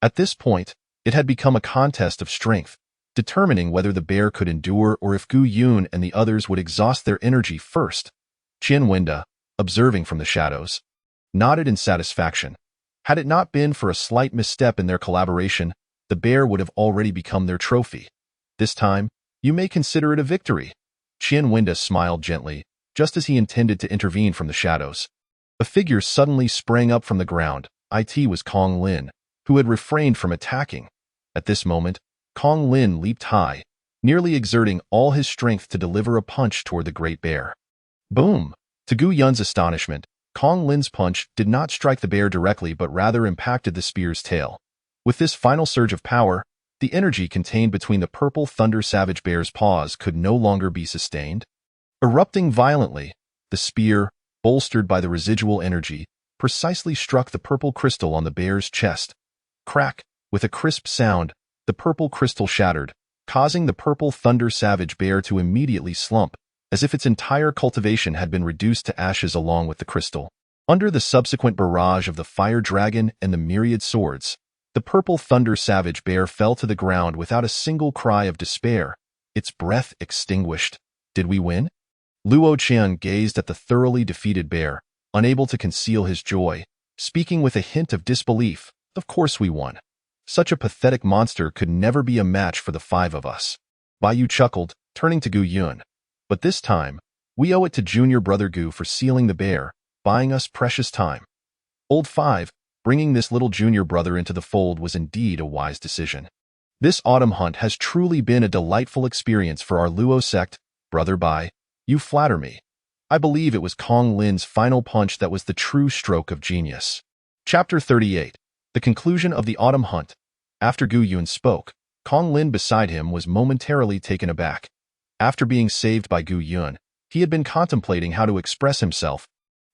At this point, it had become a contest of strength, determining whether the bear could endure or if Gu Yun and the others would exhaust their energy first. Qian Wenda, observing from the shadows, nodded in satisfaction. Had it not been for a slight misstep in their collaboration, the bear would have already become their trophy. This time, you may consider it a victory. Qian Wenda smiled gently, just as he intended to intervene from the shadows. A figure suddenly sprang up from the ground. It was Kong Lin, who had refrained from attacking. At this moment, Kong Lin leaped high, nearly exerting all his strength to deliver a punch toward the great bear. Boom! To Gu Yun's astonishment, Kong Lin's punch did not strike the bear directly but rather impacted the spear's tail. With this final surge of power, the energy contained between the purple thunder savage bear's paws could no longer be sustained. Erupting violently, the spear, bolstered by the residual energy, precisely struck the purple crystal on the bear's chest. Crack! With a crisp sound, the purple crystal shattered, causing the purple thunder savage bear to immediately slump, as if its entire cultivation had been reduced to ashes along with the crystal. Under the subsequent barrage of the fire dragon and the myriad swords, the purple thunder savage bear fell to the ground without a single cry of despair, its breath extinguished. Did we win? Luo Chen gazed at the thoroughly defeated bear, unable to conceal his joy, speaking with a hint of disbelief. Of course we won. Such a pathetic monster could never be a match for the 5 of us. Bai Yu chuckled, turning to Gu Yun. But this time, we owe it to junior brother Gu for sealing the bear, buying us precious time. Old 5, bringing this little junior brother into the fold was indeed a wise decision. This autumn hunt has truly been a delightful experience for our Luo sect, Brother Bai. You flatter me. I believe it was Kong Lin's final punch that was the true stroke of genius. Chapter 38. The conclusion of the autumn hunt. After Gu Yun spoke, Kong Lin beside him was momentarily taken aback. After being saved by Gu Yun, he had been contemplating how to express himself,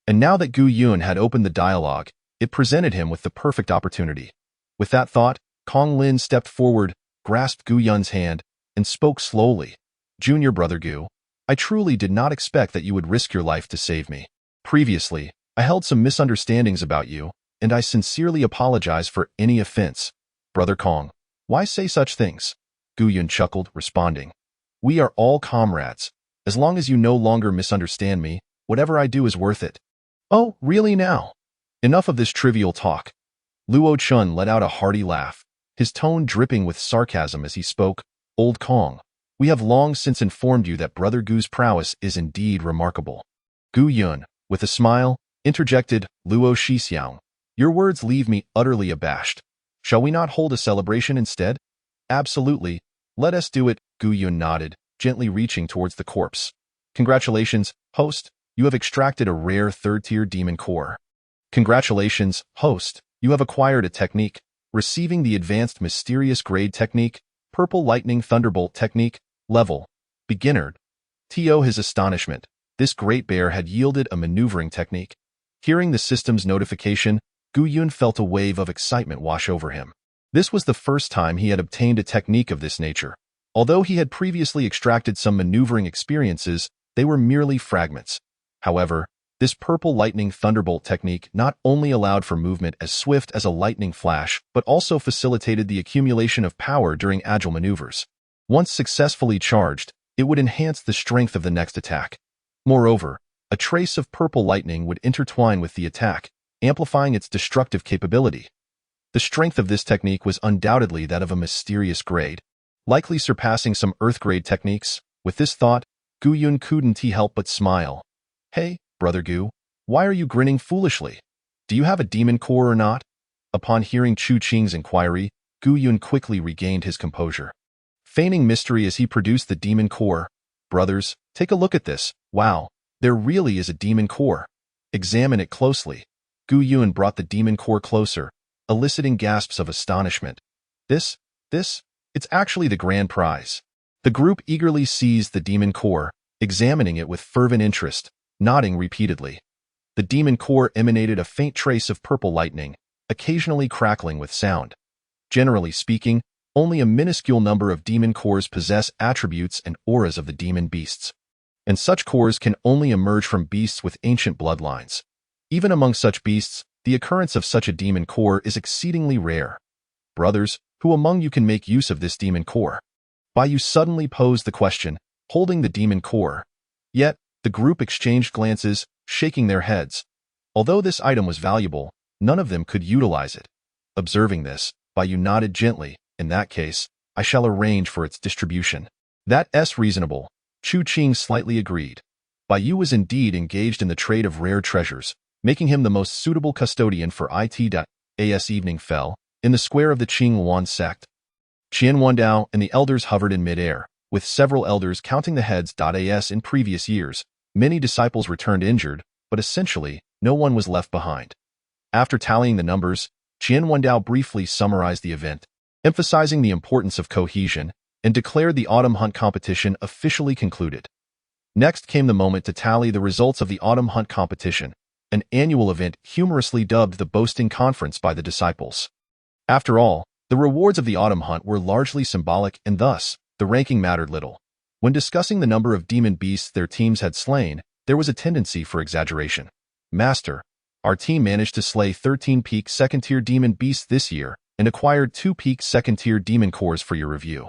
and now that Gu Yun had opened the dialogue, it presented him with the perfect opportunity. With that thought, Kong Lin stepped forward, grasped Gu Yun's hand, and spoke slowly. Junior brother Gu, I truly did not expect that you would risk your life to save me. Previously, I held some misunderstandings about you, and I sincerely apologize for any offense. Brother Kong, why say such things? Gu Yun chuckled, responding. We are all comrades. As long as you no longer misunderstand me, whatever I do is worth it. Oh, really now? Enough of this trivial talk. Luo Chun let out a hearty laugh, his tone dripping with sarcasm as he spoke. Old Kong, we have long since informed you that Brother Gu's prowess is indeed remarkable. Gu Yun, with a smile, interjected, Luo Shixiang, your words leave me utterly abashed. Shall we not hold a celebration instead? Absolutely. Let us do it, Gu Yun nodded, gently reaching towards the corpse. Congratulations, host, you have extracted a rare third-tier demon core. Congratulations, host, you have acquired a technique, receiving the advanced mysterious grade technique, purple lightning thunderbolt technique, level, beginner. To his astonishment, this great bear had yielded a maneuvering technique. Hearing the system's notification, Gu Yun felt a wave of excitement wash over him. This was the first time he had obtained a technique of this nature. Although he had previously extracted some maneuvering experiences, they were merely fragments. However, this purple lightning thunderbolt technique not only allowed for movement as swift as a lightning flash, but also facilitated the accumulation of power during agile maneuvers. Once successfully charged, it would enhance the strength of the next attack. Moreover, a trace of purple lightning would intertwine with the attack, amplifying its destructive capability. The strength of this technique was undoubtedly that of a mysterious grade, likely surpassing some Earth-grade techniques. With this thought, Gu Yun couldn't help but smile. Hey, Brother Gu, why are you grinning foolishly? Do you have a demon core or not? Upon hearing Chu Qing's inquiry, Gu Yun quickly regained his composure. Feigning mystery as he produced the demon core. Brothers, take a look at this. Wow, there really is a demon core. Examine it closely. Gu Yun brought the demon core closer, eliciting gasps of astonishment. This, it's actually the grand prize. The group eagerly seized the demon core, examining it with fervent interest, nodding repeatedly. The demon core emanated a faint trace of purple lightning, occasionally crackling with sound. Generally speaking, only a minuscule number of demon cores possess attributes and auras of the demon beasts, and such cores can only emerge from beasts with ancient bloodlines. Even among such beasts, the occurrence of such a demon core is exceedingly rare. Brothers, who among you can make use of this demon core? Bai Yu suddenly posed the question, holding the demon core. Yet, the group exchanged glances, shaking their heads. Although this item was valuable, none of them could utilize it. Observing this, Bai Yu nodded gently. In that case, I shall arrange for its distribution. That's reasonable. Chu Qing slightly agreed. Bai Yu was indeed engaged in the trade of rare treasures, making him the most suitable custodian for it.as evening fell, in the square of the Qing Wan sect. Qian Wandao and the elders hovered in midair, with several elders counting the heads.as in previous years. Many disciples returned injured, but essentially, no one was left behind. After tallying the numbers, Qian Wandao briefly summarized the event, emphasizing the importance of cohesion, and declared the autumn hunt competition officially concluded. Next came the moment to tally the results of the autumn hunt competition, an annual event humorously dubbed the Boasting Conference by the disciples. After all, the rewards of the autumn hunt were largely symbolic and thus, the ranking mattered little. When discussing the number of demon beasts their teams had slain, there was a tendency for exaggeration. Master, our team managed to slay 13 peak second-tier demon beasts this year and acquired 2 peak second-tier demon cores for your review.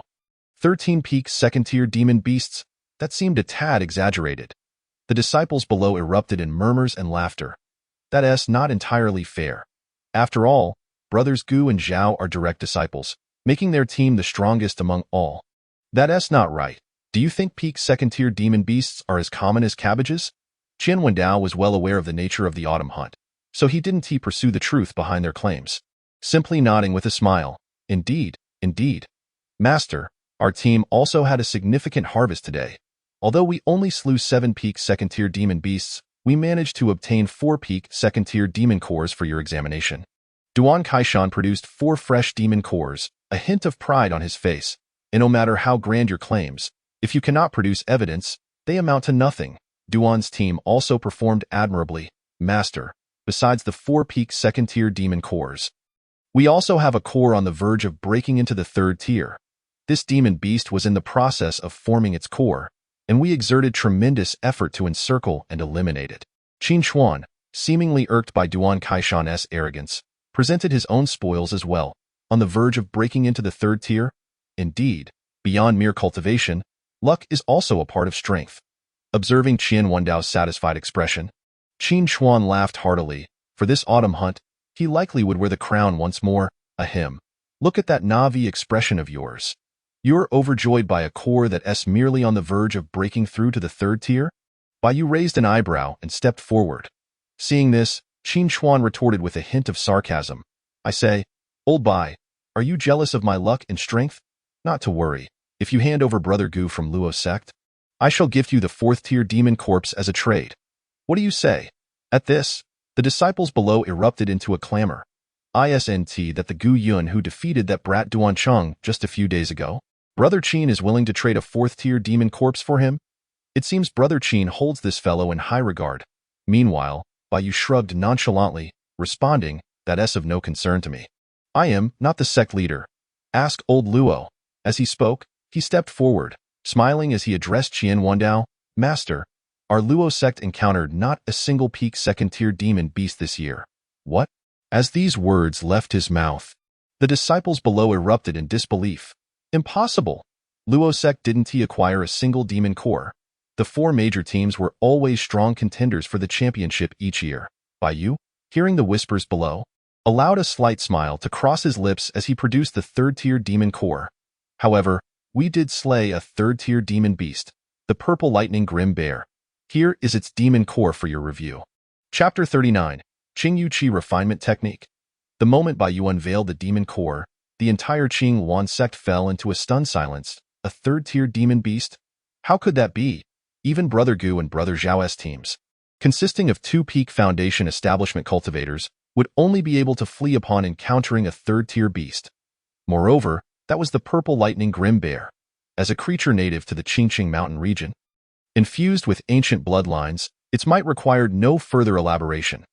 13 peak second-tier demon beasts? That seemed a tad exaggerated. The disciples below erupted in murmurs and laughter. That's not entirely fair. After all, brothers Gu and Zhao are direct disciples, making their team the strongest among all. That's not right. Do you think peak second-tier demon beasts are as common as cabbages? Qian Wendao was well aware of the nature of the autumn hunt, so he didn't pursue the truth behind their claims, simply nodding with a smile. Indeed, indeed. Master, our team also had a significant harvest today. Although we only slew 7 peak second-tier demon beasts, we managed to obtain 4 peak second-tier demon cores for your examination. Duan Kaishan produced 4 fresh demon cores, a hint of pride on his face. And no matter how grand your claims, if you cannot produce evidence, they amount to nothing. Duan's team also performed admirably, Master, besides the 4 peak second-tier demon cores. We also have a core on the verge of breaking into the 3rd tier. This demon beast was in the process of forming its core, and we exerted tremendous effort to encircle and eliminate it. Qin Xuan, seemingly irked by Duan Kaishan's arrogance, presented his own spoils as well, on the verge of breaking into the 3rd tier. Indeed, beyond mere cultivation, luck is also a part of strength. Observing Qian Wendao's satisfied expression, Qin Xuan laughed heartily. For this autumn hunt, he likely would wear the crown once more. Ahem. Look at that Navi expression of yours. You're overjoyed by a core that's merely on the verge of breaking through to the 3rd tier? You raised an eyebrow and stepped forward. Seeing this, Qin Xuan retorted with a hint of sarcasm. I say, old Bai, are you jealous of my luck and strength? Not to worry. If you hand over Brother Gu from Luo sect, I shall gift you the 4th tier demon corpse as a trade. What do you say? At this, the disciples below erupted into a clamor. Isn't that the Gu Yun who defeated that brat Duan Cheng just a few days ago? Brother Qin is willing to trade a 4th tier demon corpse for him? It seems Brother Qin holds this fellow in high regard. Meanwhile, Bai shrugged nonchalantly, responding, that's of no concern to me. I am not the sect leader. Ask old Luo. As he spoke, he stepped forward, smiling as he addressed Qian Wendao. Master, our Luo sect encountered not a single peak second-tier demon beast this year. What? As these words left his mouth, the disciples below erupted in disbelief. Impossible! Luo sect didn't acquire a single demon core. The 4 major teams were always strong contenders for the championship each year. Bai, hearing the whispers below, allowed a slight smile to cross his lips as he produced the 3rd-tier demon core. However, we did slay a 3rd-tier demon beast, the Purple Lightning Grim Bear. Here is its demon core for your review. Chapter 39, Qing Yu Qi Refinement Technique. The moment Bai unveiled the demon core, the entire Qing Yuan sect fell into a stunned silence. A 3rd-tier demon beast? How could that be? Even Brother Gu and Brother Zhao's teams, consisting of 2 peak foundation establishment cultivators, would only be able to flee upon encountering a 3rd-tier beast. Moreover, that was the Purple Lightning Grim Bear. As a creature native to the Qingqing mountain region, infused with ancient bloodlines, its might required no further elaboration.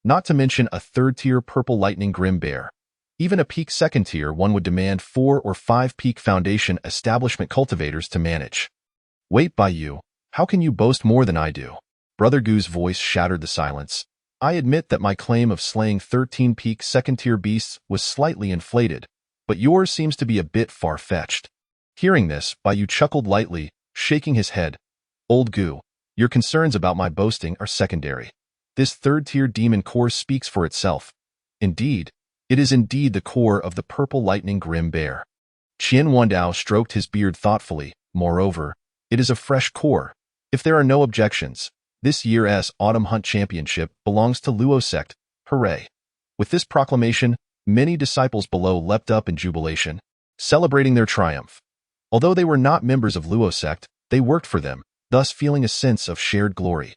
Not to mention a 3rd-tier Purple Lightning Grim Bear. Even a peak 2nd-tier one would demand 4 or 5 peak foundation establishment cultivators to manage. Wait, Bai, how can you boast more than I do? Brother Gu's voice shattered the silence. I admit that my claim of slaying 13 peak 2nd-tier beasts was slightly inflated, but yours seems to be a bit far-fetched. Hearing this, Bai chuckled lightly, shaking his head. Old Gu, your concerns about my boasting are secondary. This 3rd-tier demon core speaks for itself. Indeed, it is indeed the core of the Purple Lightning Grim Bear. Qian Wendao stroked his beard thoughtfully. Moreover, it is a fresh core. If there are no objections, this year's Autumn Hunt Championship belongs to Luo sect. Hooray! With this proclamation, many disciples below leapt up in jubilation, celebrating their triumph. Although they were not members of Luo sect, they worked for them, thus feeling a sense of shared glory.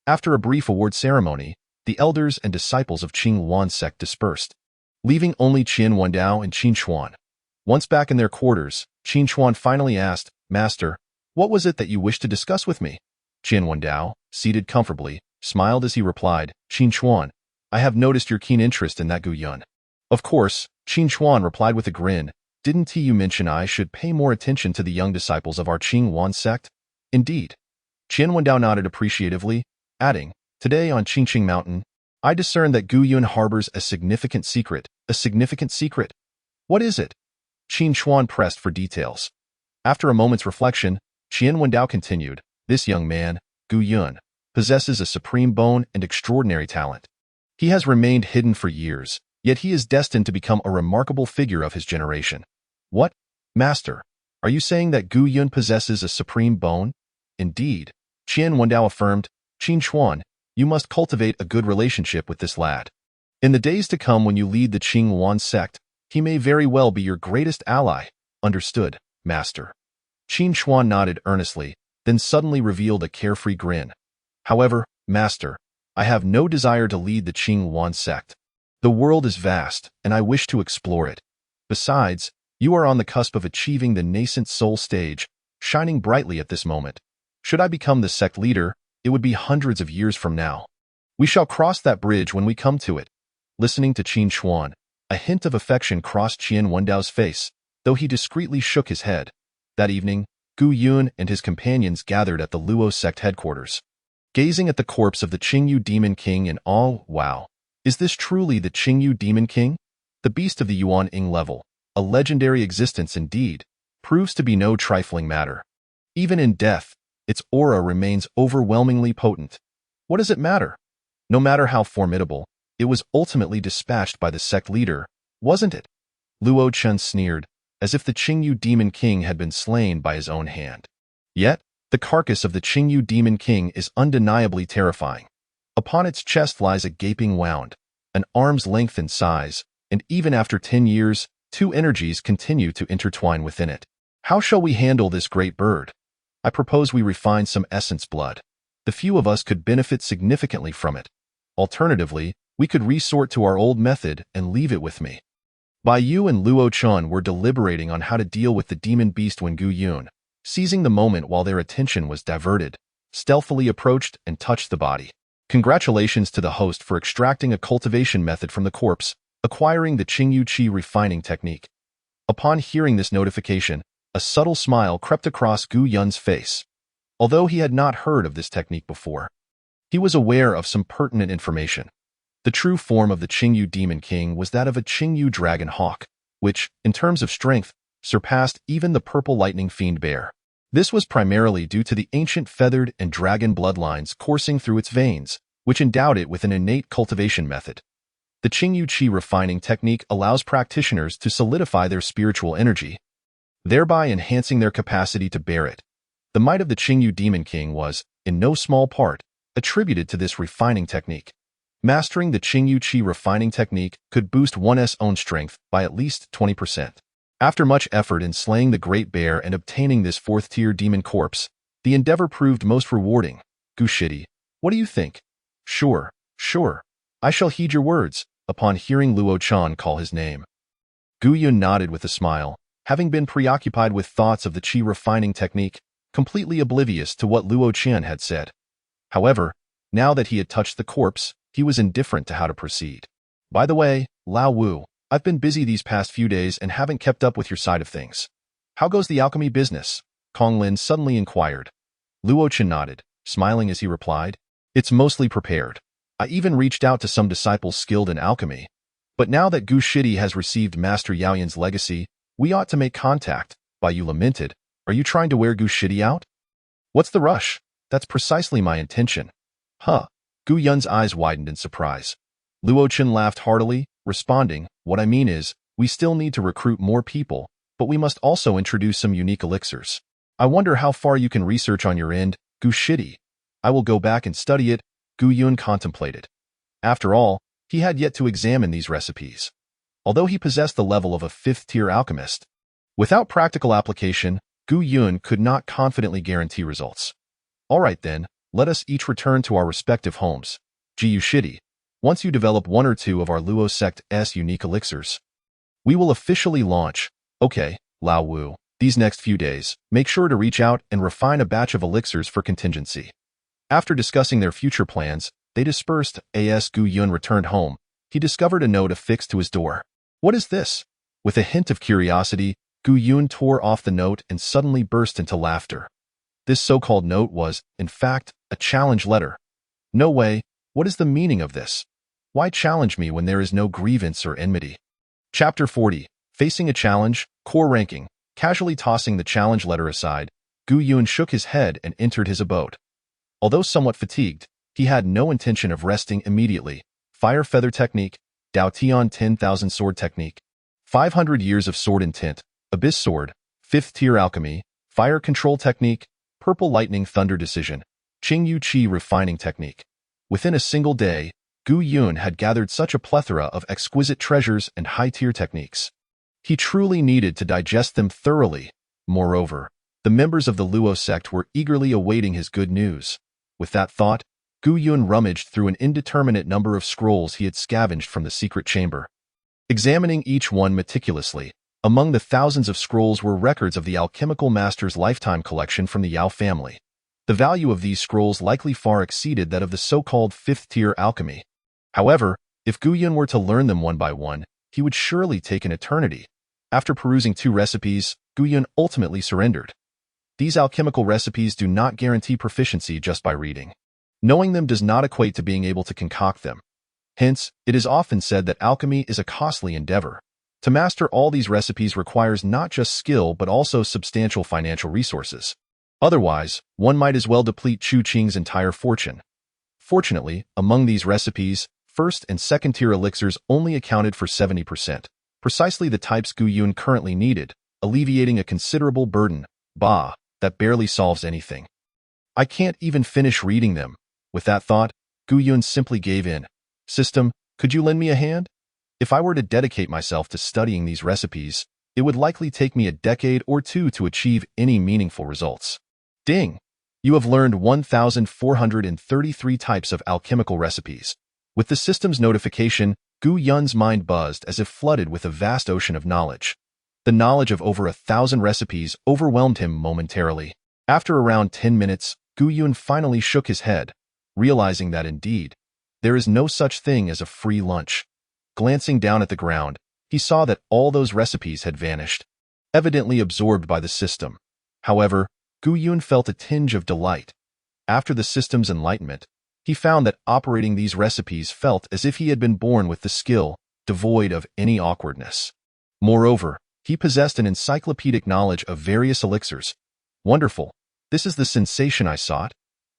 After a brief award ceremony, the elders and disciples of Qing Yuan sect dispersed, leaving only Qian Wendao and Qin Xuan. Once back in their quarters, Qin Xuan finally asked, Master, what was it that you wished to discuss with me? Qian Wendao, seated comfortably, smiled as he replied, Qin Xuan, I have noticed your keen interest in that Gu Yun. Of course, Qin Xuan replied with a grin, didn't you mention I should pay more attention to the young disciples of our Qing Yuan sect? Indeed. Qian Wendao nodded appreciatively, adding, today on Qingqing Mountain, I discern that Gu Yun harbors a significant secret. A significant secret? What is it? Qin Xuan pressed for details. After a moment's reflection, Qian Wendao continued, this young man, Gu Yun, possesses a supreme bone and extraordinary talent. He has remained hidden for years, yet he is destined to become a remarkable figure of his generation. What? Master, Are you saying that Gu Yun possesses a supreme bone? Indeed, Qian Wendao affirmed. Qin Chuan, you must cultivate a good relationship with this lad. In the days to come when you lead the Qing Wan sect, he may very well be your greatest ally. Understood, master. Qin Chuan nodded earnestly, then suddenly revealed a carefree grin. However, master, I have no desire to lead the Qing Wan sect. The world is vast, and I wish to explore it. Besides, you are on the cusp of achieving the nascent soul stage, shining brightly at this moment. Should I become the sect leader, it would be hundreds of years from now. We shall cross that bridge when we come to it. Listening to Qin Chuan, a hint of affection crossed Qian Wendao's face, though he discreetly shook his head. That evening, Gu Yun and his companions gathered at the Luo sect headquarters. Gazing at the corpse of the Qingyu Demon King in awe, wow, is this truly the Qingyu Demon King? The beast of the Yuan Ying level, a legendary existence indeed, proves to be no trifling matter. Even in death, its aura remains overwhelmingly potent. What does it matter? No matter how formidable, it was ultimately dispatched by the sect leader, wasn't it? Luo Chen sneered, as if the Qingyu Demon King had been slain by his own hand. Yet, the carcass of the Qingyu Demon King is undeniably terrifying. Upon its chest lies a gaping wound, an arm's length in size, and even after 10 years, two energies continue to intertwine within it. How shall we handle this great bird? I propose we refine some essence blood. The few of us could benefit significantly from it. Alternatively, we could resort to our old method and leave it with me. Bai Yu and Luo Chun were deliberating on how to deal with the demon beast when Gu Yun, seizing the moment while their attention was diverted, stealthily approached and touched the body. Congratulations to the host for extracting a cultivation method from the corpse, acquiring the Qingyu Qi refining technique. Upon hearing this notification, a subtle smile crept across Gu Yun's face. Although he had not heard of this technique before, he was aware of some pertinent information. The true form of the Qingyu Demon King was that of a Qingyu Dragon Hawk, which, in terms of strength, surpassed even the purple lightning fiend bear. This was primarily due to the ancient feathered and dragon bloodlines coursing through its veins, which endowed it with an innate cultivation method. The Qingyu Qi refining technique allows practitioners to solidify their spiritual energy, thereby enhancing their capacity to bear it. The might of the Qingyu Demon King was, in no small part, attributed to this refining technique. Mastering the Qingyu Qi refining technique could boost one's own strength by at least 20%. After much effort in slaying the great bear and obtaining this fourth-tier demon corpse, the endeavor proved most rewarding. Gu Shidi, what do you think? Sure. I shall heed your words, upon hearing Luo Chan call his name. Gu Yun nodded with a smile, having been preoccupied with thoughts of the Qi refining technique, completely oblivious to what Luo Qian had said. However, now that he had touched the corpse, he was indifferent to how to proceed. By the way, Lao Wu, I've been busy these past few days and haven't kept up with your side of things. How goes the alchemy business? Kong Lin suddenly inquired. Luo Chen nodded, smiling as he replied, it's mostly prepared. I even reached out to some disciples skilled in alchemy. But now that Gu Shidi has received Master Yaoyan's legacy, we ought to make contact. Bai Yu lamented, are you trying to wear Gu Shidi out? What's the rush? That's precisely my intention. Huh. Gu Yun's eyes widened in surprise. Luo Chen laughed heartily, responding, what I mean is, we still need to recruit more people, but we must also introduce some unique elixirs. I wonder how far you can research on your end, Gu Shidi. I will go back and study it, Gu Yun contemplated. After all, he had yet to examine these recipes. Although he possessed the level of a fifth-tier alchemist, without practical application, Gu Yun could not confidently guarantee results. All right then, let us each return to our respective homes. Jiyu Shidi, once you develop one or two of our Luo sect's unique elixirs, we will officially launch. Okay, Lao Wu, these next few days, make sure to reach out and refine a batch of elixirs for contingency. After discussing their future plans, they dispersed. As Gu Yun returned home, he discovered a note affixed to his door. What is this? With a hint of curiosity, Gu Yun tore off the note and suddenly burst into laughter. This so-called note was, in fact, a challenge letter. No way, what is the meaning of this? Why challenge me when there is no grievance or enmity? Chapter 40. Facing a challenge, core ranking. Casually tossing the challenge letter aside, Gu Yun shook his head and entered his abode. Although somewhat fatigued, he had no intention of resting immediately. Fire Feather Technique, Dao Tian 10,000 Sword Technique, 500 Years of Sword Intent, Abyss Sword, 5th tier alchemy, fire control technique, purple lightning thunder decision, Cheng Yu Qi refining technique. Within a single day, Gu Yun had gathered such a plethora of exquisite treasures and high-tier techniques. He truly needed to digest them thoroughly. Moreover, the members of the Luo sect were eagerly awaiting his good news. With that thought, Gu Yun rummaged through an indeterminate number of scrolls he had scavenged from the secret chamber. Examining each one meticulously, among the thousands of scrolls were records of the alchemical master's lifetime collection from the Yao family. The value of these scrolls likely far exceeded that of the so-called 5th tier alchemy. However, if Gu Yun were to learn them one by one, he would surely take an eternity. After perusing 2 recipes, Gu Yun ultimately surrendered. These alchemical recipes do not guarantee proficiency just by reading. Knowing them does not equate to being able to concoct them. Hence, it is often said that alchemy is a costly endeavor. To master all these recipes requires not just skill but also substantial financial resources. Otherwise, one might as well deplete Chu Qing's entire fortune. Fortunately, among these recipes, 1st and 2nd tier elixirs only accounted for 70%, precisely the types Gu Yun currently needed, alleviating a considerable burden, that barely solves anything. I can't even finish reading them. With that thought, Gu Yun simply gave in. System, could you lend me a hand? If I were to dedicate myself to studying these recipes, it would likely take me a decade or 2 to achieve any meaningful results. Ding! You have learned 1,433 types of alchemical recipes. With the system's notification, Gu Yun's mind buzzed as if flooded with a vast ocean of knowledge. The knowledge of over 1,000 recipes overwhelmed him momentarily. After around 10 minutes, Gu Yun finally shook his head, realizing that indeed, there is no such thing as a free lunch. Glancing down at the ground, he saw that all those recipes had vanished, evidently absorbed by the system. However, Gu Yun felt a tinge of delight. After the system's enlightenment, he found that operating these recipes felt as if he had been born with the skill, devoid of any awkwardness. Moreover, he possessed an encyclopedic knowledge of various elixirs. Wonderful! This is the sensation I sought.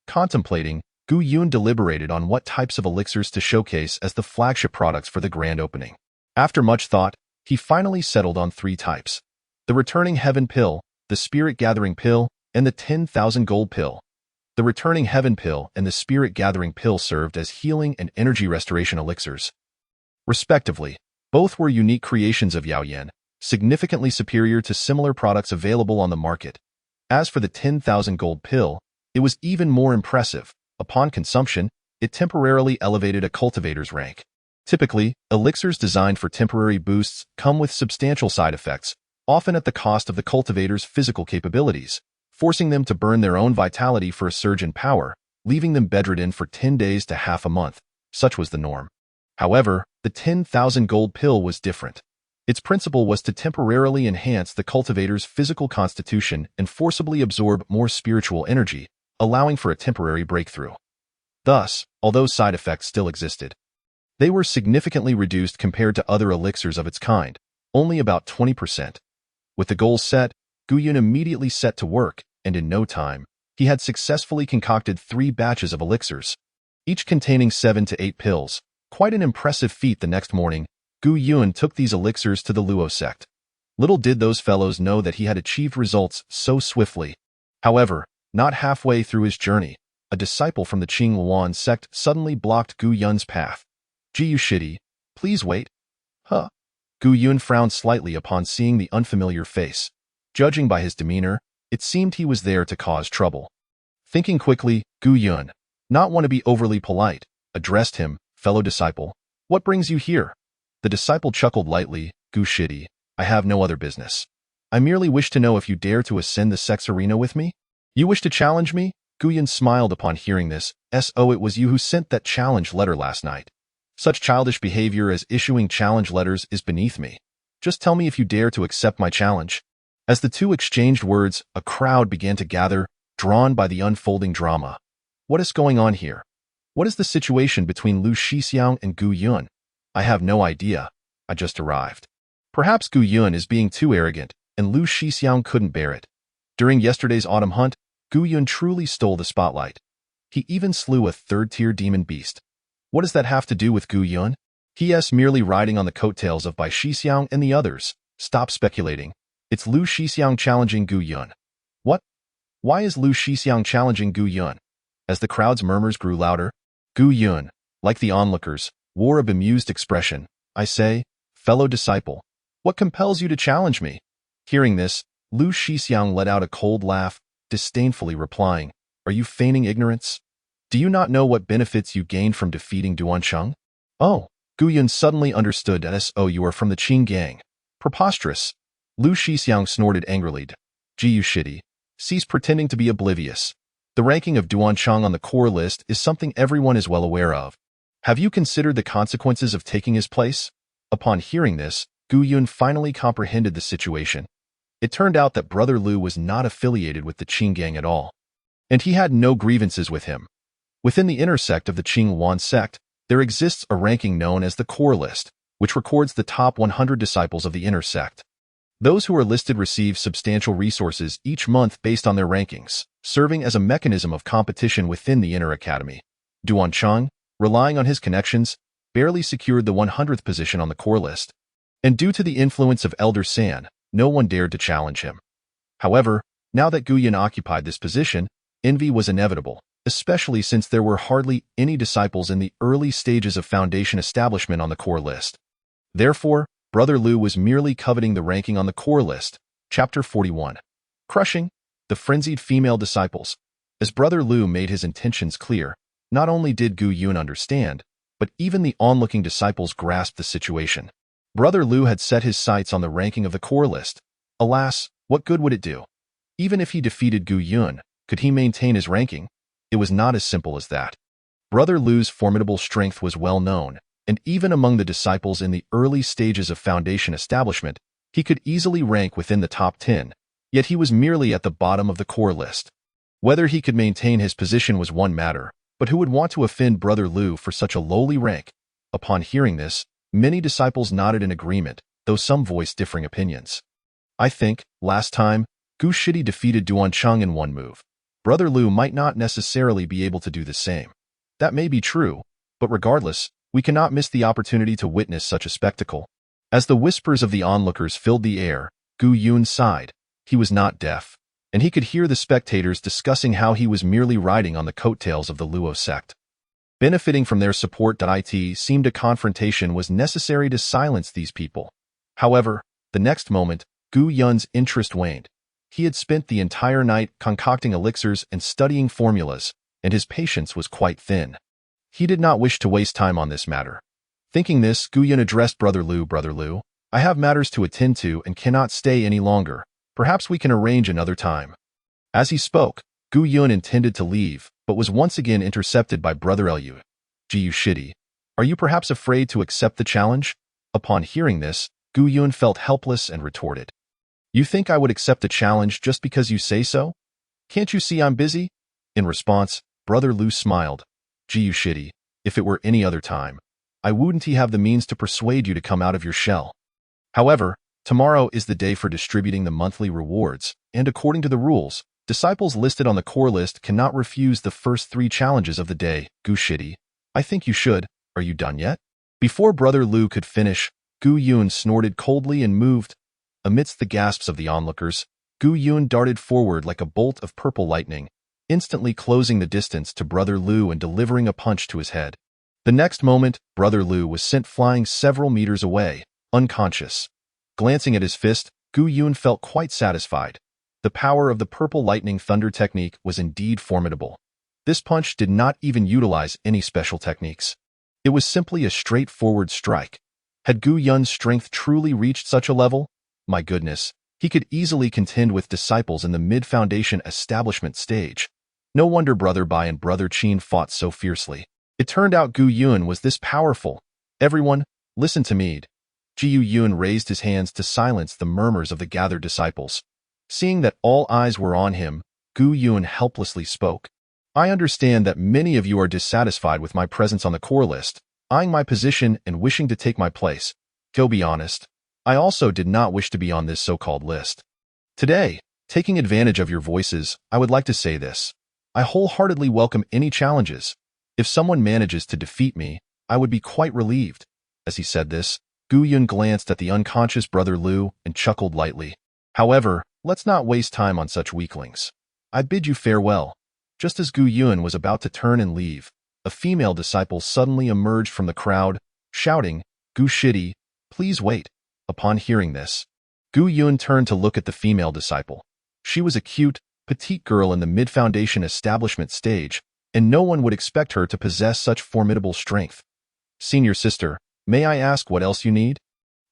Contemplating, Gu Yun deliberated on what types of elixirs to showcase as the flagship products for the grand opening. After much thought, he finally settled on 3 types: the Returning Heaven Pill, the Spirit Gathering Pill, and the 10,000 Gold Pill. The Returning Heaven Pill and the Spirit Gathering Pill served as healing and energy restoration elixirs, respectively. Both were unique creations of Yao Yan, significantly superior to similar products available on the market. As for the 10,000 Gold Pill, it was even more impressive. Upon consumption, it temporarily elevated a cultivator's rank. Typically, elixirs designed for temporary boosts come with substantial side effects, often at the cost of the cultivator's physical capabilities, forcing them to burn their own vitality for a surge in power, leaving them bedridden for 10 days to half a month. Such was the norm. However, the 10,000 Gold Pill was different. Its principle was to temporarily enhance the cultivator's physical constitution and forcibly absorb more spiritual energy, allowing for a temporary breakthrough. Thus, although side effects still existed, they were significantly reduced compared to other elixirs of its kind, only about 20%. With the goal set, Gu Yun immediately set to work, and in no time, he had successfully concocted 3 batches of elixirs, each containing 7 to 8 pills. Quite an impressive feat. The next morning, Gu Yun took these elixirs to the Luo sect. Little did those fellows know that he had achieved results so swiftly. However, not halfway through his journey, a disciple from the Qing sect suddenly blocked Gu Yun's path. "Ji Yushidi, please wait." Huh? Gu Yun frowned slightly upon seeing the unfamiliar face. Judging by his demeanor, it seemed he was there to cause trouble. Thinking quickly, Gu Yun, not want to be overly polite, addressed him, "Fellow disciple, what brings you here?" The disciple chuckled lightly. "Gu Shidi, I have no other business. I merely wish to know if you dare to ascend the sect's arena with me? You wish to challenge me?" Gu Yun smiled upon hearing this. "So it was you who sent that challenge letter last night. Such childish behavior as issuing challenge letters is beneath me. Just tell me if you dare to accept my challenge." As the two exchanged words, a crowd began to gather, drawn by the unfolding drama. What is going on here? What is the situation between Lu Shixiang and Gu Yun? I have no idea. I just arrived. Perhaps Gu Yun is being too arrogant, and Lu Shixiang couldn't bear it. During yesterday's autumn hunt, Gu Yun truly stole the spotlight. He even slew a 3rd-tier demon beast. What does that have to do with Gu Yun? He is merely riding on the coattails of Bai Shixiang and the others. Stop speculating. It's Lu Shixiang challenging Gu Yun. What? Why is Lu Shixiang challenging Gu Yun? As the crowd's murmurs grew louder, Gu Yun, like the onlookers, wore a bemused expression. I say, fellow disciple, what compels you to challenge me? Hearing this, Lu Shixiang let out a cold laugh, disdainfully replying, are you feigning ignorance? Do you not know what benefits you gained from defeating Duan? Oh, Gu Yun suddenly understood so you are from the Qing gang. Preposterous. Lu Shixiang snorted angrily. Jiu shitty. Cease pretending to be oblivious. The ranking of Duan on the core list is something everyone is well aware of. Have you considered the consequences of taking his place? Upon hearing this, Gu Yun finally comprehended the situation. It turned out that Brother Lu was not affiliated with the Qing gang at all, and he had no grievances with him. Within the inner sect of the Qing Wan sect, there exists a ranking known as the core list, which records the top 100 disciples of the inner sect. Those who are listed receive substantial resources each month based on their rankings, serving as a mechanism of competition within the inner academy. Duan, relying on his connections, barely secured the 100th position on the core list, and due to the influence of Elder San, no one dared to challenge him. However, now that Gu Yun occupied this position, envy was inevitable, especially since there were hardly any disciples in the early stages of Foundation establishment on the core list. Therefore, Brother Lu was merely coveting the ranking on the core list. Chapter 41. Crushing the frenzied female disciples. As Brother Lu made his intentions clear, not only did Gu Yun understand, but even the onlooking disciples grasped the situation. Brother Lu had set his sights on the ranking of the core list. Alas, what good would it do? Even if he defeated Gu Yun, could he maintain his ranking? It was not as simple as that. Brother Lu's formidable strength was well known, and even among the disciples in the early stages of Foundation establishment, he could easily rank within the top 10, yet he was merely at the bottom of the core list. Whether he could maintain his position was one matter, but who would want to offend Brother Lu for such a lowly rank? Upon hearing this, many disciples nodded in agreement, though some voiced differing opinions. I think, last time, Gu Shidi defeated Duan in one move. Brother Lu might not necessarily be able to do the same. That may be true, but regardless, we cannot miss the opportunity to witness such a spectacle. As the whispers of the onlookers filled the air, Gu Yun sighed. He was not deaf, and he could hear the spectators discussing how he was merely riding on the coattails of the Luo sect. Benefiting from their support, it seemed a confrontation was necessary to silence these people. However, the next moment, Gu Yun's interest waned. He had spent the entire night concocting elixirs and studying formulas, and his patience was quite thin. He did not wish to waste time on this matter. Thinking this, Gu Yun addressed Brother Lu, I have matters to attend to and cannot stay any longer. Perhaps we can arrange another time. As he spoke, Gu Yun intended to leave, but was once again intercepted by Brother Lu. Jiu shitty. Are you perhaps afraid to accept the challenge? Upon hearing this, Gu Yun felt helpless and retorted. You think I would accept a challenge just because you say so? Can't you see I'm busy? In response, Brother Lu smiled. Jiu shitty. If it were any other time, I wouldn't have the means to persuade you to come out of your shell. However, tomorrow is the day for distributing the monthly rewards, and according to the rules, disciples listed on the core list cannot refuse the first 3 challenges of the day. Gu shitty. I think you should. Are you done yet? Before Brother Lu could finish, Gu Yun snorted coldly and moved. Amidst the gasps of the onlookers, Gu Yun darted forward like a bolt of purple lightning, instantly closing the distance to Brother Lu and delivering a punch to his head. The next moment, Brother Lu was sent flying several meters away, unconscious. Glancing at his fist, Gu Yun felt quite satisfied. The power of the purple lightning thunder technique was indeed formidable. This punch did not even utilize any special techniques. It was simply a straightforward strike. Had Gu Yun's strength truly reached such a level? My goodness, he could easily contend with disciples in the mid-foundation establishment stage. No wonder Brother Bai and Brother Qin fought so fiercely. It turned out Gu Yun was this powerful. Everyone, listen to me. Jiu Yun raised his hands to silence the murmurs of the gathered disciples. Seeing that all eyes were on him, Gu Yun helplessly spoke. I understand that many of you are dissatisfied with my presence on the core list, eyeing my position and wishing to take my place. Go be honest. I also did not wish to be on this so-called list. Today, taking advantage of your voices, I would like to say this. I wholeheartedly welcome any challenges. If someone manages to defeat me, I would be quite relieved. As he said this, Gu Yun glanced at the unconscious Brother Lu and chuckled lightly. However, let's not waste time on such weaklings. I bid you farewell." Just as Gu Yun was about to turn and leave, a female disciple suddenly emerged from the crowd, shouting, "Gu Shidi, please wait." Upon hearing this, Gu Yun turned to look at the female disciple. She was a cute, petite girl in the mid-foundation establishment stage, and no one would expect her to possess such formidable strength. "Senior sister, may I ask what else you need?"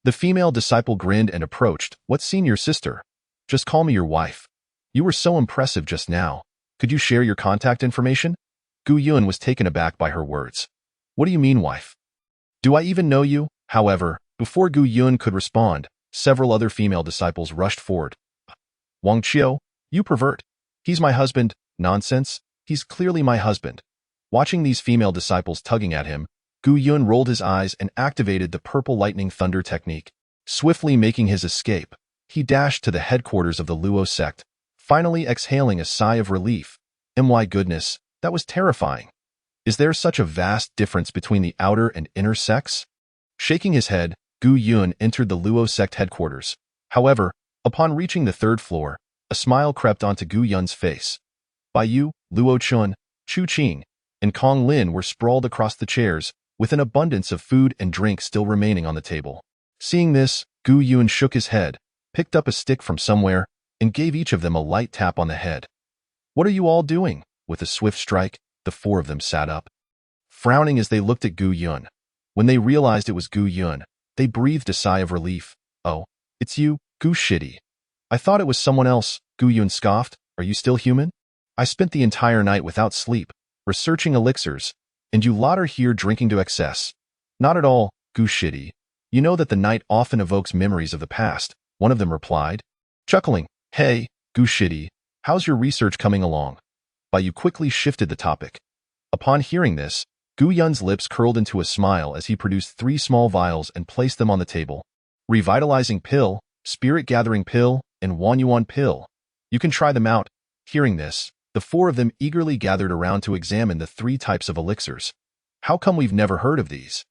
The female disciple grinned and approached. "What senior sister? Just call me your wife. You were so impressive just now. Could you share your contact information?" Gu Yun was taken aback by her words. "What do you mean, wife? Do I even know you?" However, before Gu Yun could respond, several other female disciples rushed forward. "Wang Qiu, you pervert. He's my husband." "Nonsense. He's clearly my husband." Watching these female disciples tugging at him, Gu Yun rolled his eyes and activated the purple lightning thunder technique. Swiftly making his escape, he dashed to the headquarters of the Luo sect, finally exhaling a sigh of relief. My goodness, that was terrifying. Is there such a vast difference between the outer and inner sects? Shaking his head, Gu Yun entered the Luo sect headquarters. However, upon reaching the third floor, a smile crept onto Gu Yun's face. Bai Yu, Luo Chun, Chu Qing, and Kong Lin were sprawled across the chairs, with an abundance of food and drink still remaining on the table. Seeing this, Gu Yun shook his head, picked up a stick from somewhere, and gave each of them a light tap on the head. "What are you all doing?" With a swift strike, the four of them sat up, frowning as they looked at Gu Yun. When they realized it was Gu Yun, they breathed a sigh of relief. "Oh, it's you, Gu Shidi. I thought it was someone else," Gu Yun scoffed. "Are you still human? I spent the entire night without sleep, researching elixirs, and you lot are here drinking to excess." "Not at all, Gu Shidi. You know that the night often evokes memories of the past," one of them replied, chuckling. "Hey, Gu Shidi, how's your research coming along?" Bai Yu quickly shifted the topic. Upon hearing this, Gu Yun's lips curled into a smile as he produced 3 small vials and placed them on the table. "Revitalizing pill, spirit gathering pill, and Wanyuan pill. You can try them out." Hearing this, the 4 of them eagerly gathered around to examine the 3 types of elixirs. "How come we've never heard of these?"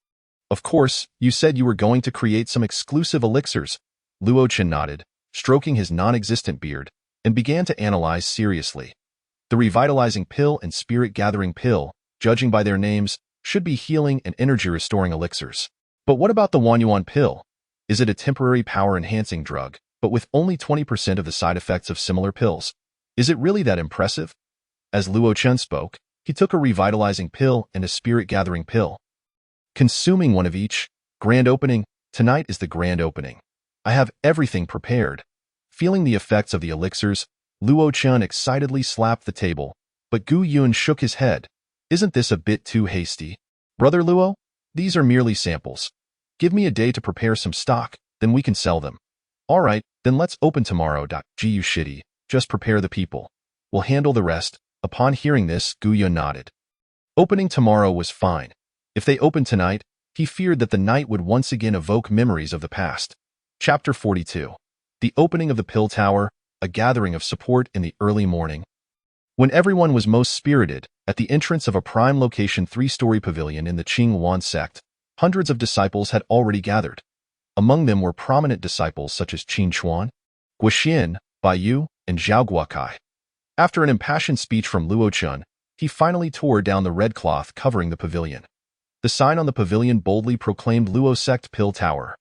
"Of course, you said you were going to create some exclusive elixirs." Luo Chen nodded, stroking his non-existent beard, and began to analyze seriously. The revitalizing pill and spirit gathering pill, judging by their names, should be healing and energy-restoring elixirs. But what about the Wanyuan pill? Is it a temporary power-enhancing drug, but with only 20% of the side effects of similar pills? Is it really that impressive? As Luo Chen spoke, he took a revitalizing pill and a spirit-gathering pill. Consuming one of each. Grand opening. Tonight is the grand opening. I have everything prepared. Feeling the effects of the elixirs, Luo Chen excitedly slapped the table, but Gu Yun shook his head. "Isn't this a bit too hasty? Brother Luo, these are merely samples. Give me a day to prepare some stock, then we can sell them." "All right, then let's open tomorrow. Gu Shidi, just prepare the people. We'll handle the rest." Upon hearing this, Gu Yun nodded. Opening tomorrow was fine. If they opened tonight, he feared that the night would once again evoke memories of the past. Chapter 42. The opening of the Pill Tower, a gathering of support in the early morning. When everyone was most spirited, at the entrance of a prime location 3-story pavilion in the Qing sect, hundreds of disciples had already gathered. Among them were prominent disciples such as Qin Chuan, Guoxian, Bai Yu, and Zhao Guokai. After an impassioned speech from Luo Chun, he finally tore down the red cloth covering the pavilion. The sign on the pavilion boldly proclaimed Luo Sect Pill Tower.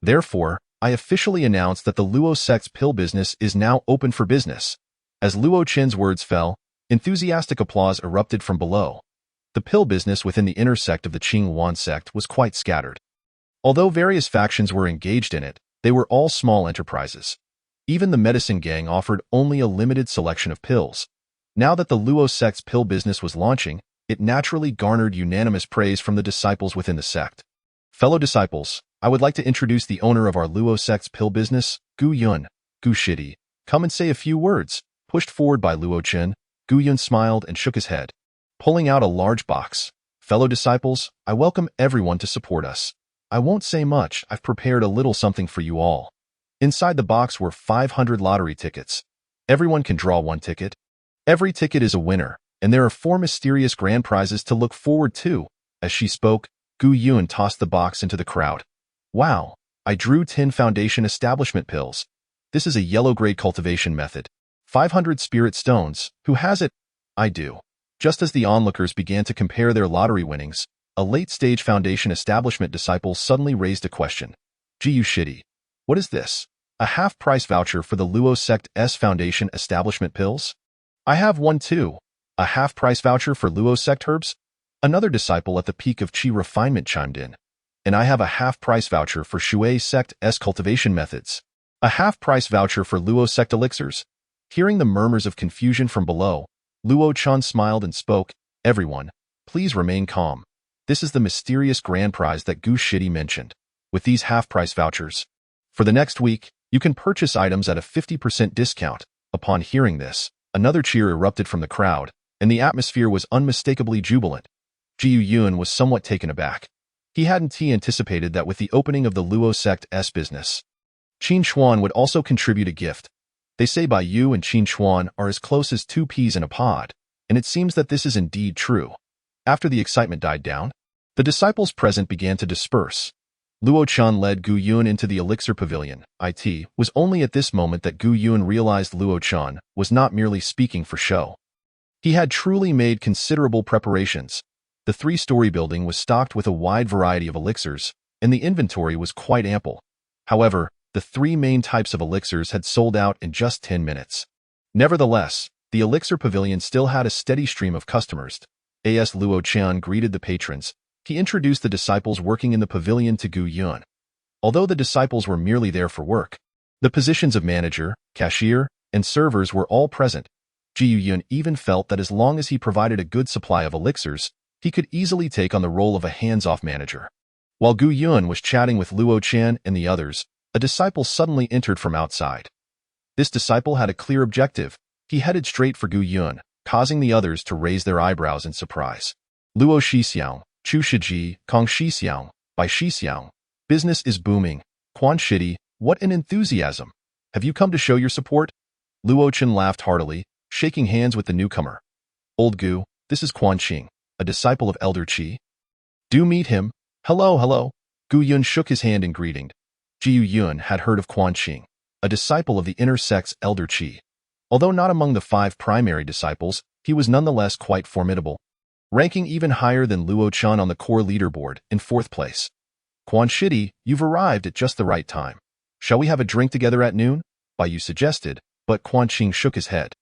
"Therefore, I officially announce that the Luo Sect's pill business is now open for business." As Luo Chen's words fell, enthusiastic applause erupted from below. The pill business within the inner sect of the Qing sect was quite scattered. Although various factions were engaged in it, they were all small enterprises. Even the medicine gang offered only a limited selection of pills. Now that the Luo sect's pill business was launching, it naturally garnered unanimous praise from the disciples within the sect. "Fellow disciples, I would like to introduce the owner of our Luo sect's pill business, Gu Yun. Gu Shidi, come and say a few words." Pushed forward by Luo Chen, Gu Yun smiled and shook his head, pulling out a large box. "Fellow disciples, I welcome everyone to support us. I won't say much, I've prepared a little something for you all." Inside the box were 500 lottery tickets. Everyone can draw 1 ticket. Every ticket is a winner, and there are 4 mysterious grand prizes to look forward to. As she spoke, Gu Yun tossed the box into the crowd. "Wow, I drew 10 foundation establishment pills. This is a yellow-grade cultivation method. 500 spirit stones. Who has it? I do. Just as the onlookers began to compare their lottery winnings, a late-stage Foundation establishment disciple suddenly raised a question. Gu Shitty. What is this? A half-price voucher for the Luo Sect's Foundation establishment pills? I have one too. A half-price voucher for Luo Sect herbs? Another disciple at the peak of Qi refinement chimed in. And I have a half-price voucher for Shui Sect's cultivation methods. A half-price voucher for Luo Sect elixirs? Hearing the murmurs of confusion from below, Luo Chan smiled and spoke. Everyone, please remain calm. This is the mysterious grand prize that Gu Shitty mentioned. With these half-price vouchers, for the next week, you can purchase items at a 50% discount. Upon hearing this, another cheer erupted from the crowd, and the atmosphere was unmistakably jubilant. Jiu Yun was somewhat taken aback. He hadn't anticipated that with the opening of the Luo Sect's business, Qin Xuan would also contribute a gift. They say Bai Yu and Qin Xuan are as close as two peas in a pod, and it seems that this is indeed true. After the excitement died down, the disciples present began to disperse. Luo Chan led Gu Yun into the elixir pavilion. It was only at this moment that Gu Yun realized Luo Chan was not merely speaking for show. He had truly made considerable preparations. The three-story building was stocked with a wide variety of elixirs, and the inventory was quite ample. However, the three main types of elixirs had sold out in just 10 minutes. Nevertheless, the elixir pavilion still had a steady stream of customers. As Luo Chan greeted the patrons, he introduced the disciples working in the pavilion to Gu Yun. Although the disciples were merely there for work, the positions of manager, cashier, and servers were all present. Jiu Yun even felt that as long as he provided a good supply of elixirs, he could easily take on the role of a hands-off manager. While Gu Yun was chatting with Luo Chan and the others, a disciple suddenly entered from outside. This disciple had a clear objective. He headed straight for Gu Yun, causing the others to raise their eyebrows in surprise. Luo Shixiang, Chu Shiji, Kong Shixiang, Bai Shixiang. Business is booming. Quan Shitty, what an enthusiasm. Have you come to show your support? Luo Chen laughed heartily, shaking hands with the newcomer. Old Gu, this is Quan Qing, a disciple of Elder Qi. Do meet him. Hello, hello. Gu Yun shook his hand in greeting. Jiu Yun had heard of Quan Qing, a disciple of the inner sect's Elder Qi. Although not among the 5 primary disciples, he was nonetheless quite formidable, ranking even higher than Luo Chan on the core leaderboard in 4th place. Quan Shitty, you've arrived at just the right time. Shall we have a drink together at noon? Bai Yu suggested, but Quan Qing shook his head.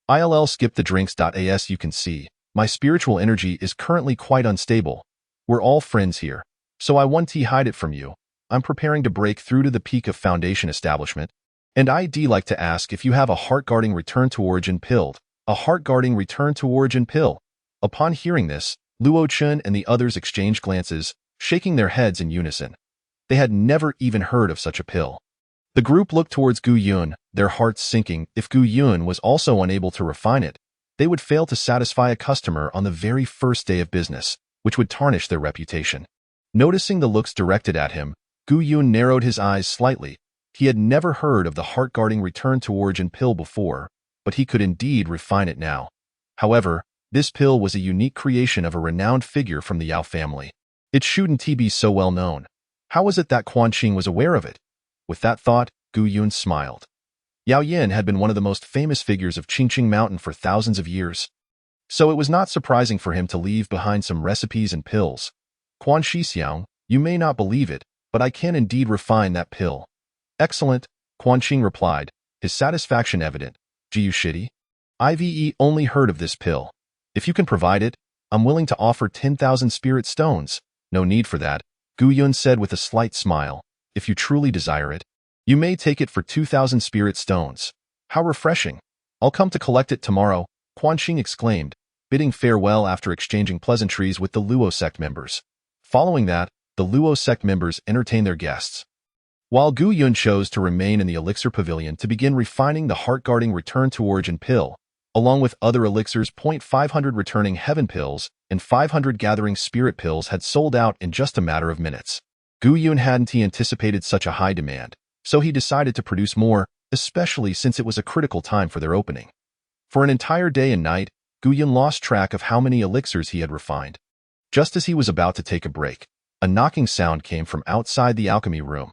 I'll skip the drinks. As you can see, my spiritual energy is currently quite unstable. We're all friends here, so I won't hide it from you. I'm preparing to break through to the peak of Foundation establishment, and I'd like to ask if you have a heart-guarding return to origin pill. A heart-guarding return to origin pill. Upon hearing this, Luo Chen and the others exchanged glances, shaking their heads in unison. They had never even heard of such a pill. The group looked towards Gu Yun, their hearts sinking. If Gu Yun was also unable to refine it, they would fail to satisfy a customer on the very first day of business, which would tarnish their reputation. Noticing the looks directed at him, Gu Yun narrowed his eyes slightly. He had never heard of the heart-guarding return to origin pill before, but he could indeed refine it now. However, this pill was a unique creation of a renowned figure from the Yao family. It shouldn't be so well known. How was it that Quan Qing was aware of it? With that thought, Gu Yun smiled. Yao Yin had been one of the most famous figures of Qingqing Mountain for thousands of years, so it was not surprising for him to leave behind some recipes and pills. Quan Shixiang, you may not believe it, but I can indeed refine that pill. Excellent, Quan Qing replied, his satisfaction evident. Jiu Shitty? I've only heard of this pill. If you can provide it, I'm willing to offer 10,000 spirit stones. No need for that, Gu Yun said with a slight smile. If you truly desire it, you may take it for 2,000 spirit stones. How refreshing. I'll come to collect it tomorrow, Quan Qing exclaimed, bidding farewell after exchanging pleasantries with the Luo sect members. Following that, the Luo sect members entertained their guests, while Gu Yun chose to remain in the elixir pavilion to begin refining the heart-guarding return to origin pill, along with other elixirs. 500 returning heaven pills and 500 gathering spirit pills had sold out in just a matter of minutes. Gu Yun hadn't anticipated such a high demand, so he decided to produce more, especially since it was a critical time for their opening. For an entire day and night, Gu Yun lost track of how many elixirs he had refined. Just as he was about to take a break, a knocking sound came from outside the alchemy room.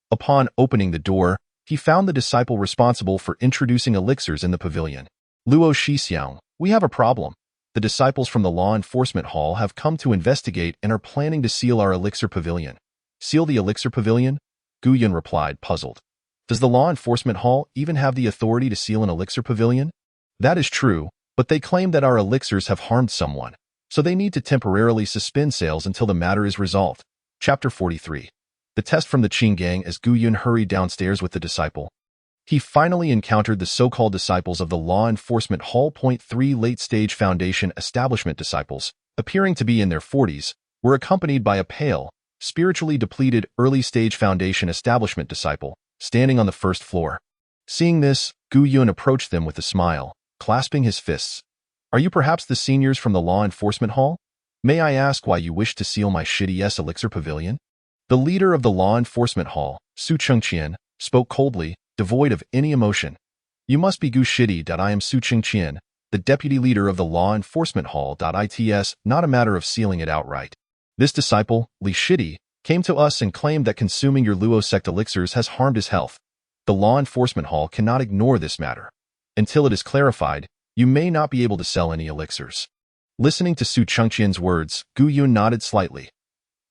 Upon opening the door, he found the disciple responsible for introducing elixirs in the pavilion. Luo Shixiang, we have a problem. The disciples from the law enforcement hall have come to investigate and are planning to seal our elixir pavilion. Seal the elixir pavilion? Gu Yun replied, puzzled. Does the law enforcement hall even have the authority to seal an elixir pavilion? That is true, but they claim that our elixirs have harmed someone, so they need to temporarily suspend sales until the matter is resolved. Chapter 43. The test from the Cheng gang. As Gu Yun hurried downstairs with the disciple, he finally encountered the so-called disciples of the law enforcement hall. 3 Late-stage Foundation establishment disciples, appearing to be in their 40s, were accompanied by a pale, spiritually depleted early-stage Foundation establishment disciple, standing on the first floor. Seeing this, Gu Yun approached them with a smile, clasping his fists. Are you perhaps the seniors from the law enforcement hall? May I ask why you wish to seal my shitty elixir pavilion? The leader of the law enforcement hall, Su Chengqian, spoke coldly, devoid of any emotion. You must be Gu Shitty. I am Su Chengqian, the deputy leader of the law enforcement hall. It's not a matter of sealing it outright. This disciple, Li Shitty, came to us and claimed that consuming your Luo sect elixirs has harmed his health. The law enforcement hall cannot ignore this matter. Until it is clarified, you may not be able to sell any elixirs. Listening to Su Chengqian's words, Gu Yun nodded slightly.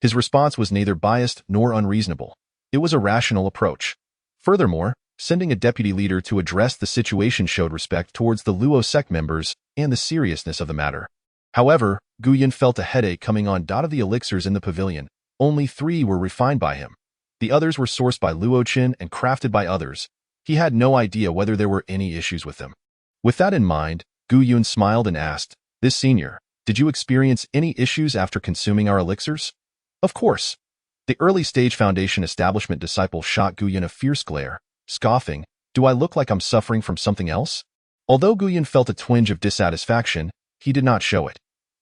His response was neither biased nor unreasonable. It was a rational approach. Furthermore, sending a deputy leader to address the situation showed respect towards the Luo sect members and the seriousness of the matter. However, Gu Yun felt a headache coming on. Of the elixirs in the pavilion, only 3 were refined by him. The others were sourced by Luo Qin and crafted by others. He had no idea whether there were any issues with them. With that in mind, Gu Yun smiled and asked, This senior, did you experience any issues after consuming our elixirs? Of course. The early-stage Foundation establishment disciple shot Gu Yun a fierce glare, scoffing, Do I look like I'm suffering from something else? Although Gu Yun felt a twinge of dissatisfaction, he did not show it.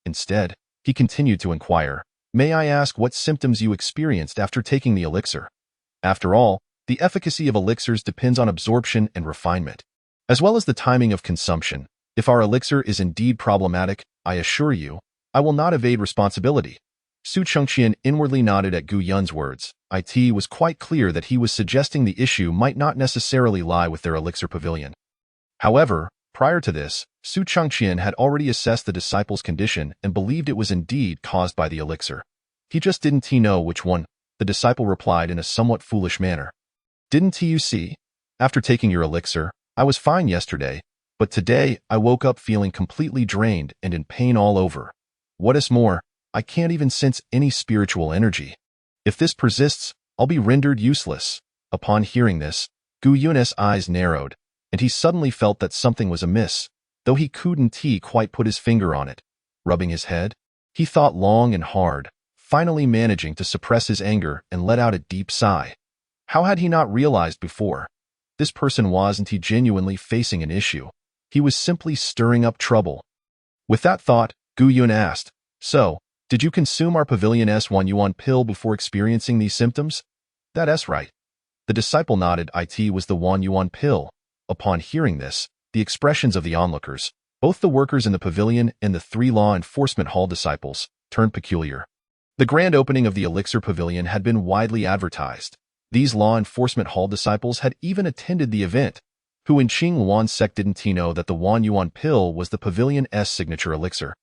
Instead, he continued to inquire, May I ask what symptoms you experienced after taking the elixir? After all, the efficacy of elixirs depends on absorption and refinement, as well as the timing of consumption. If our elixir is indeed problematic, I assure you, I will not evade responsibility. Su Chengqian inwardly nodded at Gu Yun's words. It was quite clear that he was suggesting the issue might not necessarily lie with their elixir pavilion. However, prior to this, Su Chengqian had already assessed the disciple's condition and believed it was indeed caused by the elixir. He just didn't know which one, the disciple replied in a somewhat foolish manner. Didn't you see? After taking your elixir, I was fine yesterday, but today I woke up feeling completely drained and in pain all over. What is more, I can't even sense any spiritual energy. If this persists, I'll be rendered useless. Upon hearing this, Gu Yun's eyes narrowed, and he suddenly felt that something was amiss, though he couldn't quite put his finger on it. Rubbing his head, he thought long and hard, finally managing to suppress his anger and let out a deep sigh. How had he not realized before? This person wasn't genuinely facing an issue. He was simply stirring up trouble. With that thought, Gu Yun asked, So, did you consume our pavilion's 1 yuan pill before experiencing these symptoms? That's right. The disciple nodded. It was the 1 yuan pill. Upon hearing this, the expressions of the onlookers, both the workers in the pavilion and the 3 law enforcement hall disciples, turned peculiar. The grand opening of the elixir pavilion had been widely advertised. These law enforcement hall disciples had even attended the event. Who in Qingluan's sect didn't know that the 1 yuan pill was the pavilion's signature elixir?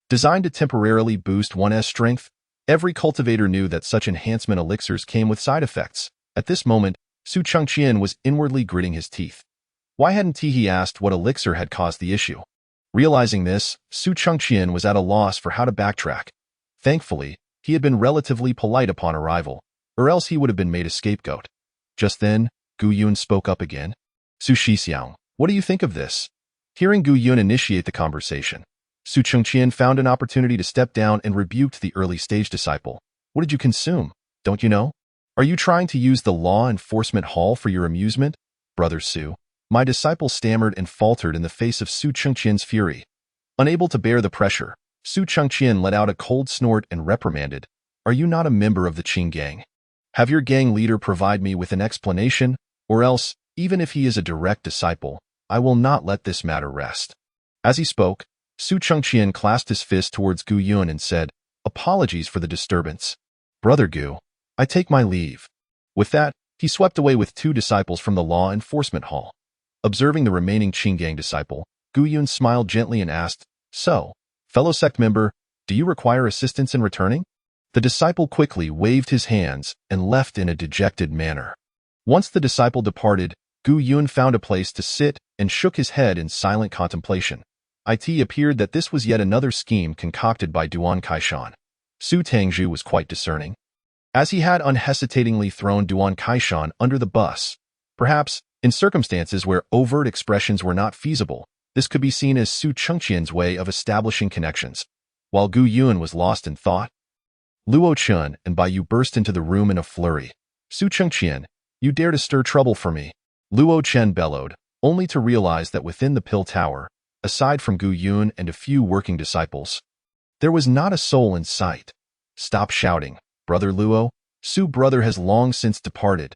Designed to temporarily boost one's strength, every cultivator knew that such enhancement elixirs came with side effects. At this moment, Su Chengqian was inwardly gritting his teeth. Why hadn't he asked what elixir had caused the issue? Realizing this, Su Chengqian was at a loss for how to backtrack. Thankfully, he had been relatively polite upon arrival, or else he would have been made a scapegoat. Just then, Gu Yun spoke up again. Su Shixiang, what do you think of this? Hearing Gu Yun initiate the conversation, Su Chengqian found an opportunity to step down and rebuked the early-stage disciple. What did you consume? Don't you know? Are you trying to use the law enforcement hall for your amusement? Brother Su, my disciple stammered and faltered in the face of Su Chengqian's fury. Unable to bear the pressure, Su Chengqian let out a cold snort and reprimanded. Are you not a member of the Qing gang? Have your gang leader provide me with an explanation, or else, even if he is a direct disciple, I will not let this matter rest. As he spoke, Su Chengqian clasped his fist towards Gu Yun and said, Apologies for the disturbance. Brother Gu, I take my leave. With that, He swept away with 2 disciples from the law enforcement hall. Observing the remaining Qing gang disciple, Gu Yun smiled gently and asked, "So, fellow sect member, do you require assistance in returning?" The disciple quickly waved his hands and left in a dejected manner. Once the disciple departed, Gu Yun found a place to sit and shook his head in silent contemplation. It appeared that this was yet another scheme concocted by Duan Kaishan. Su Tangzhu was quite discerning. As he had unhesitatingly thrown Duan Kaishan under the bus, perhaps, in circumstances where overt expressions were not feasible, this could be seen as Su Chengqian's way of establishing connections. While Gu Yun was lost in thought, Luo Chun and Bai Yu burst into the room in a flurry. "Su Chengqian, you dare to stir trouble for me?" Luo Chen bellowed, only to realize that within the pill tower, aside from Gu Yun and a few working disciples, there was not a soul in sight. "Stop shouting, Brother Luo. Su brother has long since departed."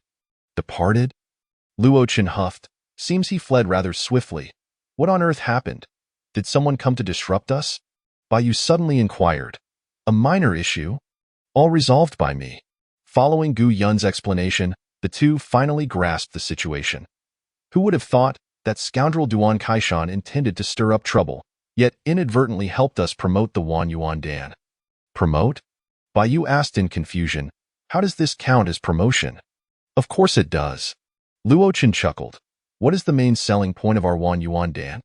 "Departed?" Luo Chen huffed. "Seems he fled rather swiftly. What on earth happened? Did someone come to disrupt us?" Bai Yu suddenly inquired. "A minor issue? All resolved by me." Following Gu Yun's explanation, the two finally grasped the situation. Who would have thought that scoundrel Duan Kaishan intended to stir up trouble, yet inadvertently helped us promote the Wan Yuan Dan? "Promote?" Bai Yu asked in confusion. "How does this count as promotion?" "Of course it does." Luo Chen chuckled. "What is the main selling point of our Wan Yuan Dan?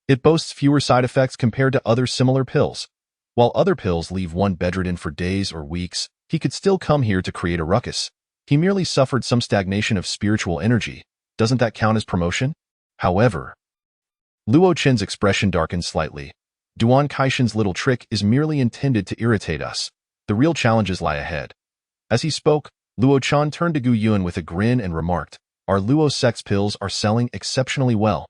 It boasts fewer side effects compared to other similar pills. While other pills leave one bedridden for days or weeks, he could still come here to create a ruckus. He merely suffered some stagnation of spiritual energy. Doesn't that count as promotion?" However, Luo Chen's expression darkened slightly. "Duan Kaishan's little trick is merely intended to irritate us. The real challenges lie ahead." As he spoke, Luo Chen turned to Gu Yun with a grin and remarked, "Our Luo sect's pills are selling exceptionally well,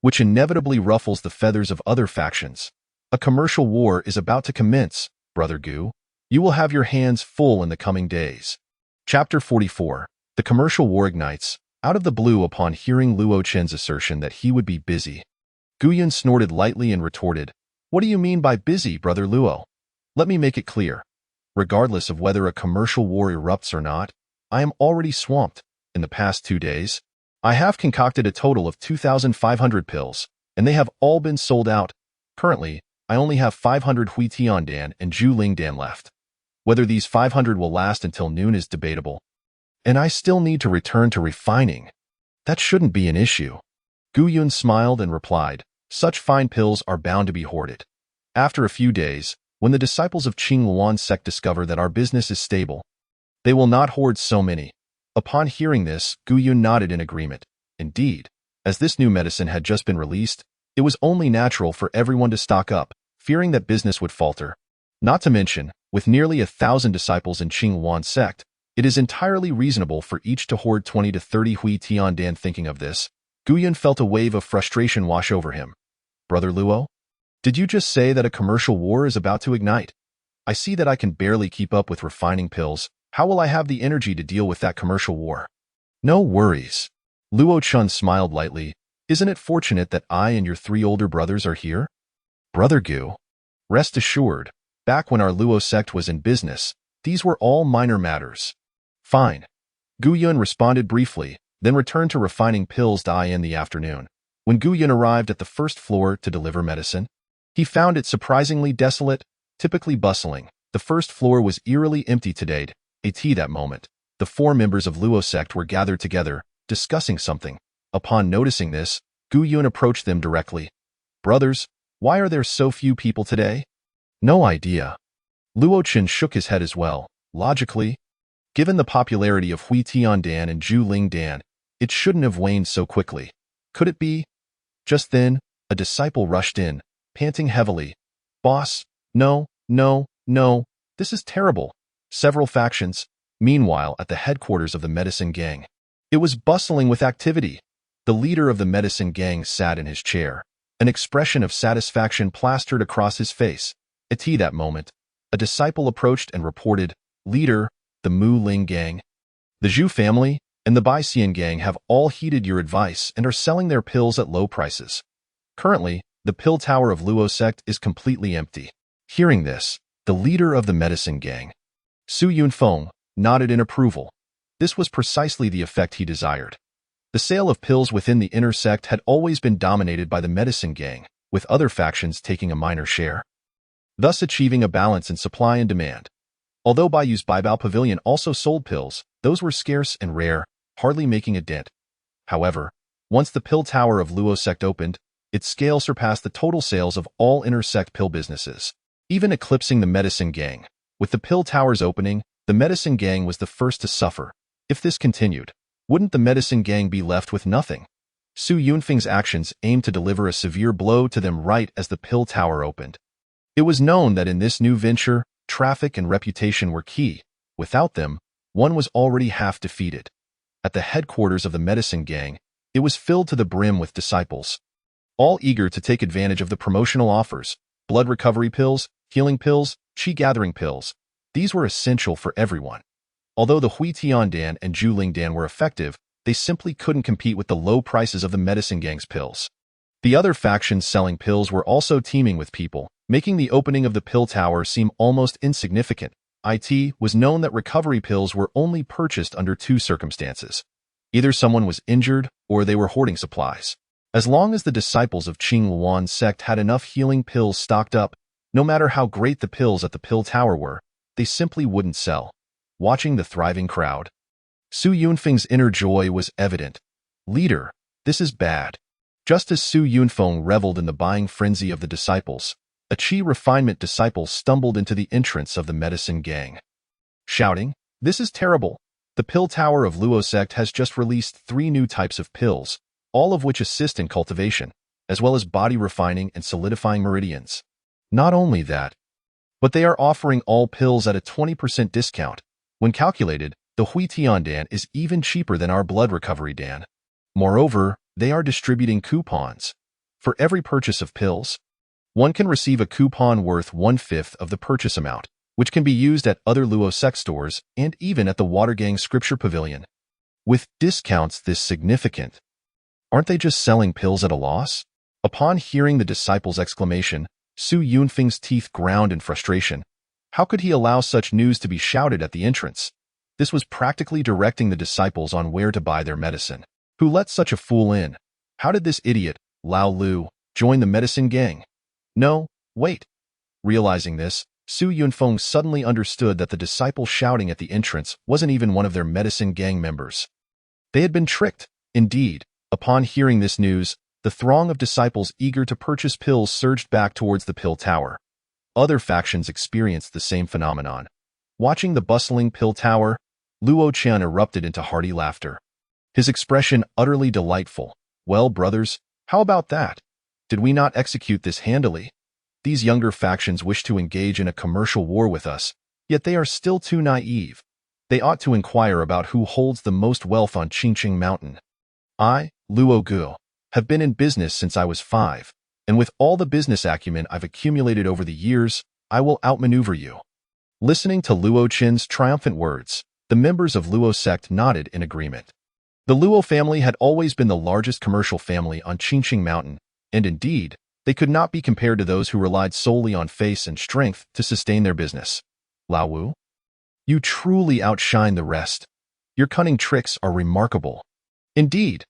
which inevitably ruffles the feathers of other factions. A commercial war is about to commence, Brother Gu. You will have your hands full in the coming days." Chapter 44. The commercial war ignites. Out of the blue, upon hearing Luo Chen's assertion that he would be busy, Gu Yun snorted lightly and retorted, "What do you mean by busy, Brother Luo? Let me make it clear. Regardless of whether a commercial war erupts or not, I am already swamped. In the past 2 days, I have concocted a total of 2,500 pills, and they have all been sold out. Currently, I only have 500 Hui Tian Dan and Zhu Ling Dan left. Whether these 500 will last until noon is debatable, and I still need to return to refining. That shouldn't be an issue." Gu Yun smiled and replied, "Such fine pills are bound to be hoarded. After a few days, when the disciples of Qing Luan sect discover that our business is stable, they will not hoard so many." Upon hearing this, Gu Yun nodded in agreement. Indeed, as this new medicine had just been released, it was only natural for everyone to stock up, fearing that business would falter. Not to mention, with nearly 1,000 disciples in Qing Luan sect, it is entirely reasonable for each to hoard 20 to 30 Hui Tian Dan. Thinking of this, Gu Yun felt a wave of frustration wash over him. "Brother Luo, did you just say that a commercial war is about to ignite? I see that I can barely keep up with refining pills. How will I have the energy to deal with that commercial war?" "No worries." Luo Chun smiled lightly. "Isn't it fortunate that I and your 3 older brothers are here?" "Brother Gu, rest assured, back when our Luo sect was in business, these were all minor matters." "Fine." Gu Yun responded briefly, then returned to refining pills in the afternoon. When Gu Yun arrived at the first floor to deliver medicine, he found it surprisingly desolate, typically bustling. The first floor was eerily empty today. At that moment, the 4 members of Luo sect were gathered together, discussing something. Upon noticing this, Gu Yun approached them directly. "Brothers, why are there so few people today?" "No idea." Luo Chen shook his head as well. Logically, given the popularity of Hui Tian Dan and Zhu Ling Dan, it shouldn't have waned so quickly. Could it be? Just then, a disciple rushed in, panting heavily. "Boss, no, this is terrible. Several factions." Meanwhile, at the headquarters of the medicine gang, it was bustling with activity. The leader of the medicine gang sat in his chair. An expression of satisfaction plastered across his face. At that moment, a disciple approached and reported, "Leader, the Mu Ling gang, the Zhu family, and the Bai Xian gang have all heeded your advice and are selling their pills at low prices. Currently, the pill tower of Luo sect is completely empty." Hearing this, the leader of the medicine gang, Su Yunfeng, nodded in approval. This was precisely the effect he desired. The sale of pills within the inner sect had always been dominated by the medicine gang, with other factions taking a minor share, thus achieving a balance in supply and demand. Although Bayu's Baibao Pavilion also sold pills, those were scarce and rare, hardly making a dent. However, once the pill tower of Luo sect opened, its scale surpassed the total sales of all inner sect pill businesses, even eclipsing the medicine gang. With the pill towers opening, the medicine gang was the first to suffer. If this continued, wouldn't the medicine gang be left with nothing? Su Yunfeng's actions aimed to deliver a severe blow to them right as the pill tower opened. It was known that in this new venture, traffic and reputation were key. Without them, one was already half defeated. At the headquarters of the medicine gang, it was filled to the brim with disciples, all eager to take advantage of the promotional offers: blood recovery pills, healing pills, qi gathering pills. These were essential for everyone. Although the Hui Tiandan and Zhu Dan were effective, they simply couldn't compete with the low prices of the medicine gang's pills. The other factions selling pills were also teeming with people, making the opening of the pill tower seem almost insignificant. It was known that recovery pills were only purchased under two circumstances. Either someone was injured or they were hoarding supplies. As long as the disciples of Qing Luan sect had enough healing pills stocked up, no matter how great the pills at the pill tower were, they simply wouldn't sell. Watching the thriving crowd, Su Yunfeng's inner joy was evident. Leader, this is bad. Just as Su Yunfeng reveled in the buying frenzy of the disciples, a qi refinement disciple stumbled into the entrance of the medicine gang, shouting, "This is terrible! The pill tower of Luo sect has just released 3 new types of pills, all of which assist in cultivation, as well as body refining and solidifying meridians. Not only that, but they are offering all pills at a 20% discount. When calculated, the Hui Tiandan is even cheaper than our blood recovery dan. Moreover, they are distributing coupons. For every purchase of pills, one can receive a coupon worth 1/5 of the purchase amount, which can be used at other Luo sect stores and even at the Watergang Scripture Pavilion. With discounts this significant, aren't they just selling pills at a loss?" Upon hearing the disciple's exclamation, Su Yunfeng's teeth ground in frustration. How could he allow such news to be shouted at the entrance? This was practically directing the disciples on where to buy their medicine. Who let such a fool in? How did this idiot, Lao Lu, join the medicine gang? No, wait. Realizing this, Su Yunfeng suddenly understood that the disciple shouting at the entrance wasn't even one of their medicine gang members. They had been tricked. Indeed, upon hearing this news, the throng of disciples eager to purchase pills surged back towards the pill tower. Other factions experienced the same phenomenon. Watching the bustling pill tower, Luo Chen erupted into hearty laughter, his expression utterly delightful. "Well, brothers, how about that? Did we not execute this handily? These younger factions wish to engage in a commercial war with us, yet they are still too naive. They ought to inquire about who holds the most wealth on Qingqing Mountain. I, Luo Gu, have been in business since I was 5, and with all the business acumen I've accumulated over the years, I will outmaneuver you." Listening to Luo Chen's triumphant words, the members of Luo sect nodded in agreement. The Luo family had always been the largest commercial family on Qingqing Mountain, and indeed, they could not be compared to those who relied solely on face and strength to sustain their business. "Lao Wu, you truly outshine the rest. Your cunning tricks are remarkable. Indeed,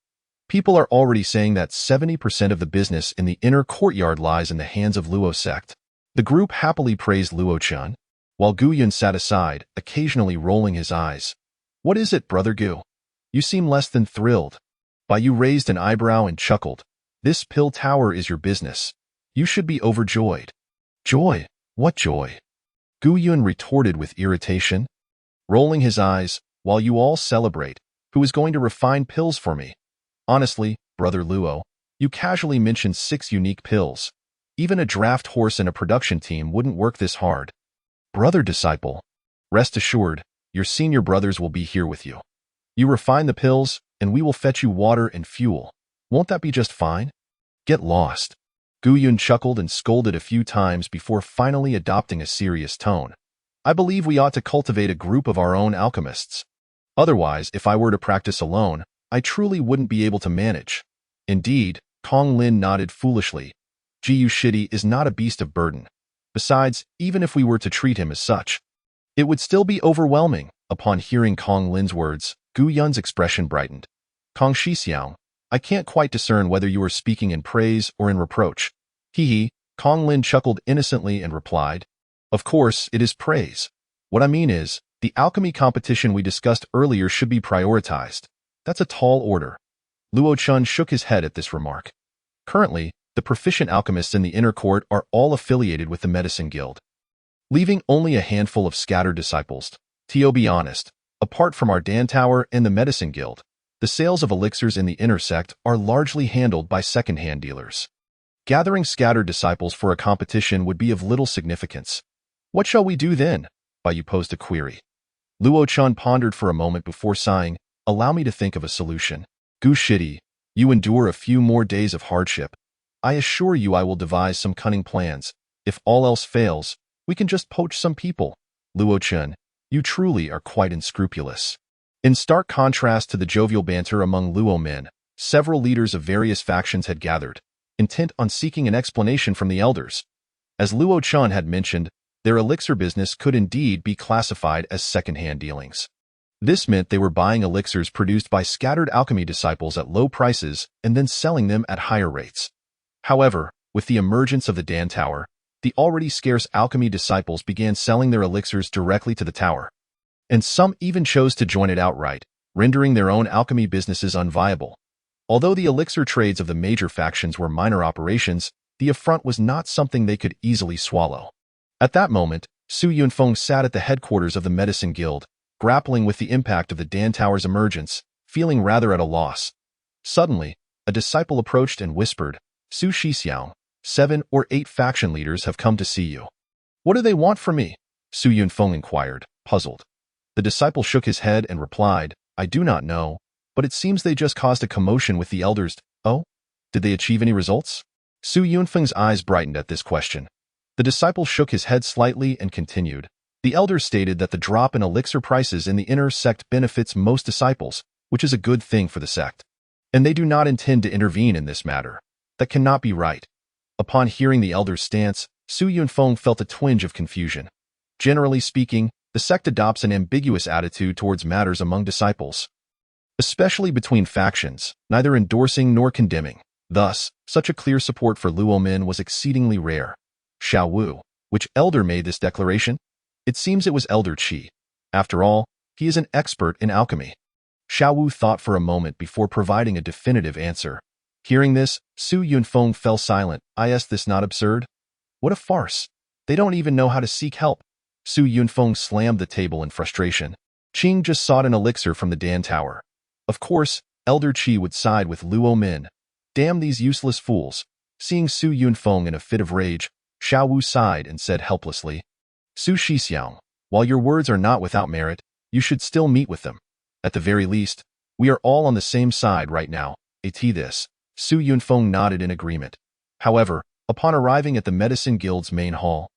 people are already saying that 70% of the business in the inner courtyard lies in the hands of Luo sect." The group happily praised Luo Chen, while Gu Yun sat aside, occasionally rolling his eyes. "What is it, Brother Gu? You seem less than thrilled." Bayu raised an eyebrow and chuckled. "This pill tower is your business. You should be overjoyed." "Joy? What joy?" Gu Yun retorted with irritation, rolling his eyes. "While you all celebrate, who is going to refine pills for me? Honestly, Brother Luo, you casually mentioned 6 unique pills. Even a draft horse and a production team wouldn't work this hard." "Brother disciple, rest assured, your senior brothers will be here with you. You refine the pills, and we will fetch you water and fuel. Won't that be just fine? Get lost." Gu Yun chuckled and scolded a few times before finally adopting a serious tone. "I believe we ought to cultivate a group of our own alchemists. Otherwise, if I were to practice alone, I truly wouldn't be able to manage." Indeed, Kong Lin nodded foolishly. Jiyu Shidi is not a beast of burden. Besides, even if we were to treat him as such, it would still be overwhelming. Upon hearing Kong Lin's words, Gu Yun's expression brightened. Kong Shixiang, I can't quite discern whether you are speaking in praise or in reproach. Hee. Kong Lin chuckled innocently and replied, Of course, it is praise. What I mean is, the alchemy competition we discussed earlier should be prioritized. That's a tall order. Luo Chun shook his head at this remark. Currently, the proficient alchemists in the inner court are all affiliated with the Medicine Guild, leaving only a handful of scattered disciples. To be honest, apart from our Dan Tower and the Medicine Guild, the sales of elixirs in the inner sect are largely handled by second-hand dealers. Gathering scattered disciples for a competition would be of little significance. What shall we do then? Bai posed a query. Luo Chun pondered for a moment before sighing, Allow me to think of a solution. Gu Shidi, you endure a few more days of hardship. I assure you I will devise some cunning plans. If all else fails, we can just poach some people. Luo Chun, you truly are quite unscrupulous. In stark contrast to the jovial banter among Luo men, several leaders of various factions had gathered, intent on seeking an explanation from the elders. As Luo Chun had mentioned, their elixir business could indeed be classified as second-hand dealings. This meant they were buying elixirs produced by scattered alchemy disciples at low prices and then selling them at higher rates. However, with the emergence of the Dan Tower, the already scarce alchemy disciples began selling their elixirs directly to the tower, and some even chose to join it outright, rendering their own alchemy businesses unviable. Although the elixir trades of the major factions were minor operations, the affront was not something they could easily swallow. At that moment, Su Yunfeng sat at the headquarters of the Medicine Guild, grappling with the impact of the Dan Tower's emergence, feeling rather at a loss. Suddenly, a disciple approached and whispered, Su Shixiang, 7 or 8 faction leaders have come to see you. What do they want from me? Su Yunfeng inquired, puzzled. The disciple shook his head and replied, I do not know, but it seems they just caused a commotion with the elders. Oh? Did they achieve any results? Su Yunfeng's eyes brightened at this question. The disciple shook his head slightly and continued. The elders stated that the drop in elixir prices in the inner sect benefits most disciples, which is a good thing for the sect. And they do not intend to intervene in this matter. That cannot be right. Upon hearing the elders' stance, Su Yunfeng felt a twinge of confusion. Generally speaking, the sect adopts an ambiguous attitude towards matters among disciples, especially between factions, neither endorsing nor condemning. Thus, such a clear support for Luo men was exceedingly rare. Xiao Wu, which elder made this declaration? It seems it was Elder Qi. After all, he is an expert in alchemy. Xiao Wu thought for a moment before providing a definitive answer. Hearing this, Su Yunfeng fell silent. Is this not absurd? What a farce. They don't even know how to seek help. Su Yunfeng slammed the table in frustration. Cheng just sought an elixir from the Dan Tower. Of course, Elder Qi would side with Luo men. Damn these useless fools. Seeing Su Yunfeng in a fit of rage, Xiao Wu sighed and said helplessly, Su Shixiang, while your words are not without merit, you should still meet with them. At the very least, we are all on the same side right now. This. Su Yunfeng nodded in agreement. However, upon arriving at the Medicine Guild's main hall,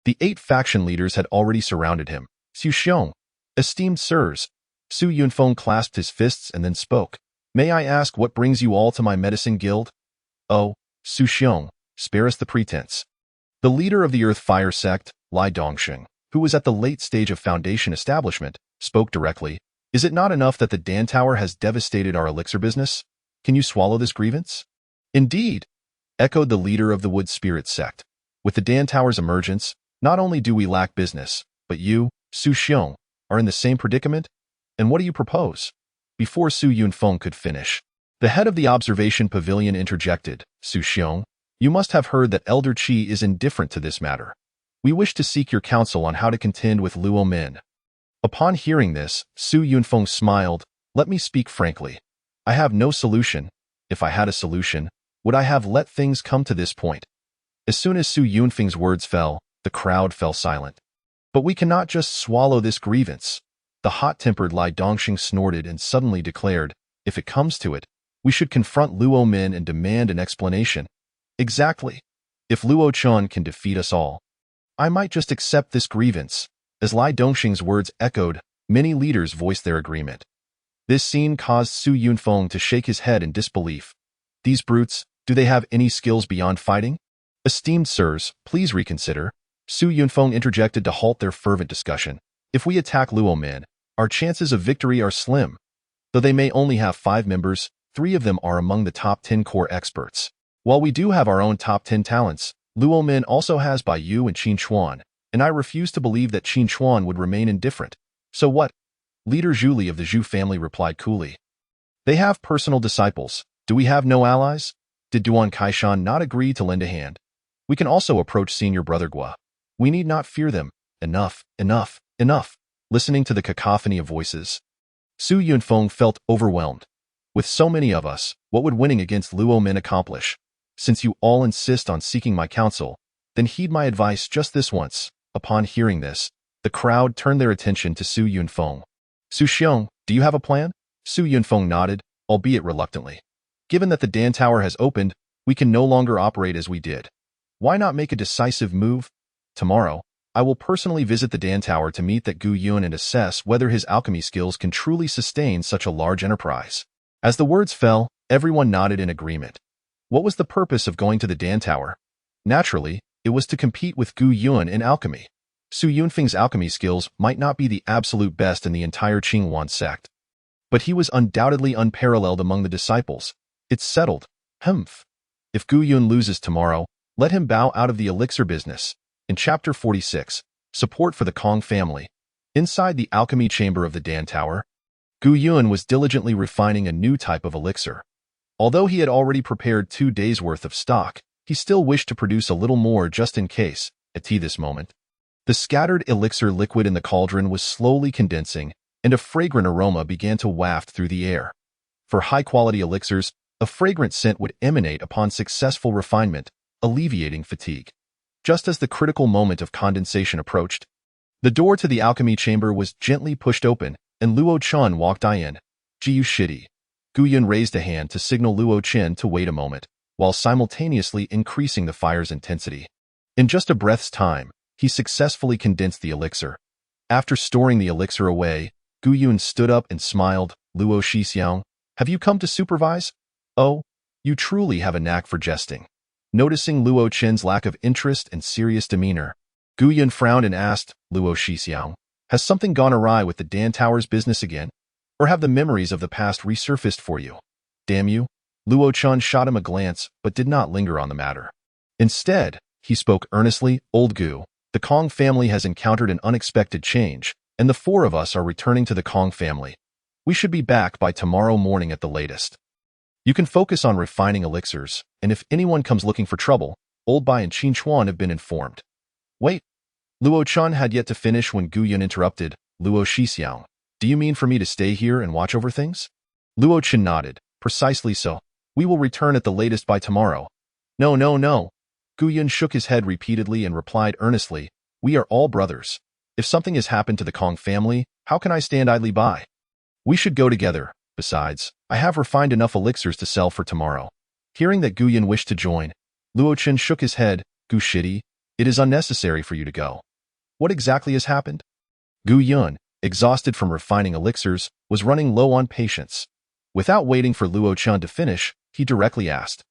the 8 faction leaders had already surrounded him. Su Xiong, esteemed sirs. Su Yunfeng clasped his fists and then spoke. May I ask what brings you all to my Medicine Guild? Oh, Su Xiong, spare us the pretense. The leader of the Earth-Fire sect, Lai Dongsheng, who was at the late stage of Foundation establishment, spoke directly. Is it not enough that the Dan Tower has devastated our elixir business? Can you swallow this grievance? Indeed, echoed the leader of the Wood Spirit sect. With the Dan Tower's emergence, not only do we lack business, but you, Su Xiong, are in the same predicament? And what do you propose? Before Su Yunfeng could finish, the head of the observation pavilion interjected. Su Xiong, you must have heard that Elder Qi is indifferent to this matter. We wish to seek your counsel on how to contend with Luo men. Upon hearing this, Su Yunfeng smiled. Let me speak frankly. I have no solution. If I had a solution, would I have let things come to this point? As soon as Su Yunfeng's words fell, the crowd fell silent. But we cannot just swallow this grievance. The hot-tempered Lai Dongsheng snorted and suddenly declared, if it comes to it, we should confront Luo men and demand an explanation. Exactly. If Luo Chun can defeat us all, I might just accept this grievance. As Lai Dongsheng's words echoed, many leaders voiced their agreement. This scene caused Su Yunfeng to shake his head in disbelief. These brutes, do they have any skills beyond fighting? Esteemed sirs, please reconsider. Su Yunfeng interjected to halt their fervent discussion. If we attack Luo men, our chances of victory are slim. Though they may only have 5 members, 3 of them are among the top 10 core experts. While we do have our own top 10 talents, Luo Min also has Bai Yu and Qin Chuan, and I refuse to believe that Qin Chuan would remain indifferent. So what? Leader Zhu Li of the Zhu family replied coolly. They have personal disciples. Do we have no allies? Did Duan Kaishan not agree to lend a hand? We can also approach senior brother Gua. We need not fear them. Enough, enough, enough. Listening to the cacophony of voices, Su Yunfeng felt overwhelmed. With so many of us, what would winning against Luo Min accomplish? Since you all insist on seeking my counsel, then heed my advice just this once. Upon hearing this, the crowd turned their attention to Su Yunfeng. Su Xiong, do you have a plan? Su Yunfeng nodded, albeit reluctantly. Given that the Dan Tower has opened, we can no longer operate as we did. Why not make a decisive move? Tomorrow, I will personally visit the Dan Tower to meet that Gu Yun and assess whether his alchemy skills can truly sustain such a large enterprise. As the words fell, everyone nodded in agreement. What was the purpose of going to the Dan Tower? Naturally, it was to compete with Gu Yun in alchemy. Su Yunfeng's alchemy skills might not be the absolute best in the entire Qingwan sect, but he was undoubtedly unparalleled among the disciples. It's settled. Humph. If Gu Yun loses tomorrow, let him bow out of the elixir business. In Chapter 46, Support for the Kong Family. Inside the alchemy chamber of the Dan Tower, Gu Yun was diligently refining a new type of elixir. Although he had already prepared 2 days' worth of stock, he still wished to produce a little more just in case. At this moment, the scattered elixir liquid in the cauldron was slowly condensing, and a fragrant aroma began to waft through the air. For high-quality elixirs, a fragrant scent would emanate upon successful refinement, alleviating fatigue. Just as the critical moment of condensation approached, the door to the alchemy chamber was gently pushed open, and Luo Chen walked in. Jiu Shidi. Gu Yun raised a hand to signal Luo Chen to wait a moment, while simultaneously increasing the fire's intensity. In just a breath's time, he successfully condensed the elixir. After storing the elixir away, Gu Yun stood up and smiled. Luo Shixiang, have you come to supervise? Oh, you truly have a knack for jesting. Noticing Luo Chen's lack of interest and serious demeanor, Gu Yun frowned and asked, Luo Shixiang, has something gone awry with the Dan Tower's business again? Or have the memories of the past resurfaced for you? Damn you. Luo Chen shot him a glance, but did not linger on the matter. Instead, he spoke earnestly, Old Gu, the Kong family has encountered an unexpected change, and the 4 of us are returning to the Kong family. We should be back by tomorrow morning at the latest. You can focus on refining elixirs, and if anyone comes looking for trouble, Old Bai and Qin Chuan have been informed. Wait. Luo Chen had yet to finish when Gu Yun interrupted. Luo Shixiang, do you mean for me to stay here and watch over things? Luo Chen nodded. Precisely so. We will return at the latest by tomorrow. No, no, no. Gu Yun shook his head repeatedly and replied earnestly, we are all brothers. If something has happened to the Kong family, how can I stand idly by? We should go together. Besides, I have refined enough elixirs to sell for tomorrow. Hearing that Gu Yun wished to join, Luo Chen shook his head. Gu Shidi, it is unnecessary for you to go. What exactly has happened? Gu Yun, exhausted from refining elixirs, was running low on patience. Without waiting for Luo Chen to finish, he directly asked.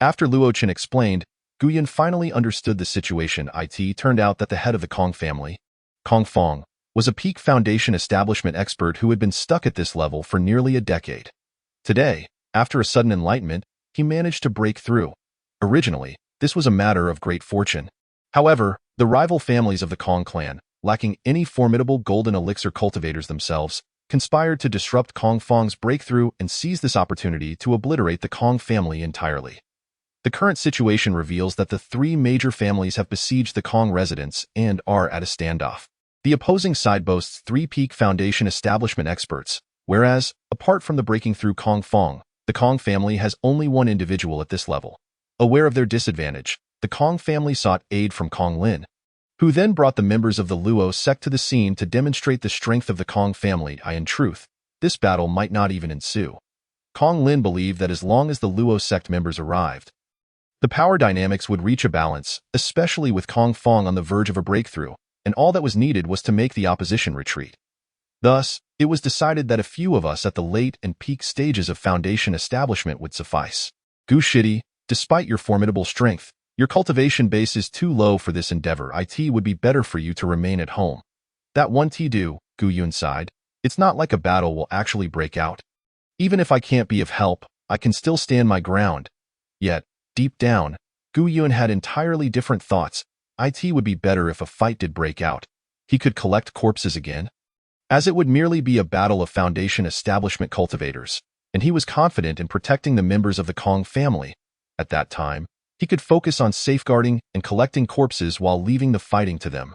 After Luo Chen explained, Gu Yun finally understood the situation. It turned out that the head of the Kong family, Kong Fong, was a peak foundation establishment expert who had been stuck at this level for nearly a decade. Today, after a sudden enlightenment, he managed to break through. Originally, this was a matter of great fortune. However, the rival families of the Kong clan, lacking any formidable golden elixir cultivators themselves, conspired to disrupt Kong Fong's breakthrough and seize this opportunity to obliterate the Kong family entirely. The current situation reveals that the 3 major families have besieged the Kong residence and are at a standoff. The opposing side boasts 3 peak foundation establishment experts, whereas, apart from the breaking through Kong Fong, the Kong family has only 1 individual at this level. Aware of their disadvantage, the Kong family sought aid from Kong Lin, who then brought the members of the Luo sect to the scene to demonstrate the strength of the Kong family. In truth, this battle might not even ensue. Kong Lin believed that as long as the Luo sect members arrived, the power dynamics would reach a balance, especially with Kong Fong on the verge of a breakthrough, and all that was needed was to make the opposition retreat. Thus, it was decided that a few of us at the late and peak stages of foundation establishment would suffice. Gu Shidi, despite your formidable strength, your cultivation base is too low for this endeavor. It would be better for you to remain at home. That one do, Gu Yun sighed. It's not like a battle will actually break out. Even if I can't be of help, I can still stand my ground. Yet, deep down, Gu Yun had entirely different thoughts. It would be better if a fight did break out. He could collect corpses again, as it would merely be a battle of Foundation establishment cultivators, and he was confident in protecting the members of the Kong family. At that time, he could focus on safeguarding and collecting corpses while leaving the fighting to them.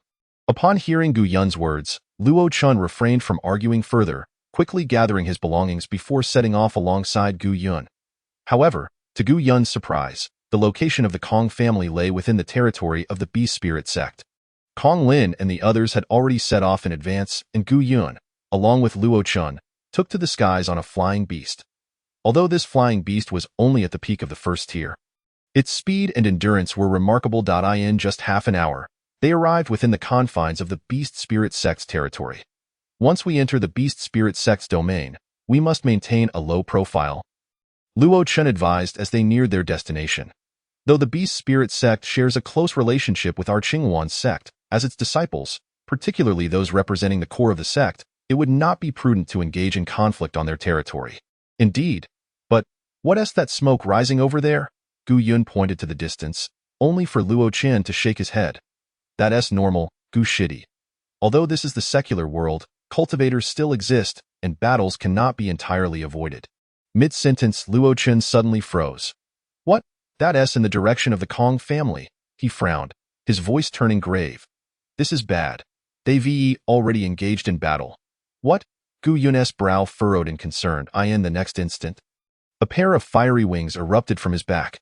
Upon hearing Gu Yun's words, Luo Chun refrained from arguing further, quickly gathering his belongings before setting off alongside Gu Yun. However, to Gu Yun's surprise, the location of the Kong family lay within the territory of the Beast Spirit sect. Kong Lin and the others had already set off in advance, and Gu Yun, along with Luo Chun, took to the skies on a flying beast. Although this flying beast was only at the peak of the first tier, its speed and endurance were remarkable. In just half an hour, they arrived within the confines of the Beast Spirit sect's territory. Once we enter the Beast Spirit sect's domain, we must maintain a low profile, Luo Chun advised as they neared their destination. Though the Beast Spirit sect shares a close relationship with our Qinghuan sect, as its disciples, particularly those representing the core of the sect, it would not be prudent to engage in conflict on their territory. Indeed. But, what's that smoke rising over there? Gu Yun pointed to the distance, only for Luo Chen to shake his head. That's normal, Gu Shidi. Although this is the secular world, cultivators still exist, and battles cannot be entirely avoided. Mid-sentence, Luo Chen suddenly froze. What? That's in the direction of the Kong family, he frowned, his voice turning grave. This is bad. They've already engaged in battle. What? Gu Yun's brow furrowed in concern. In the next instant, a pair of fiery wings erupted from his back.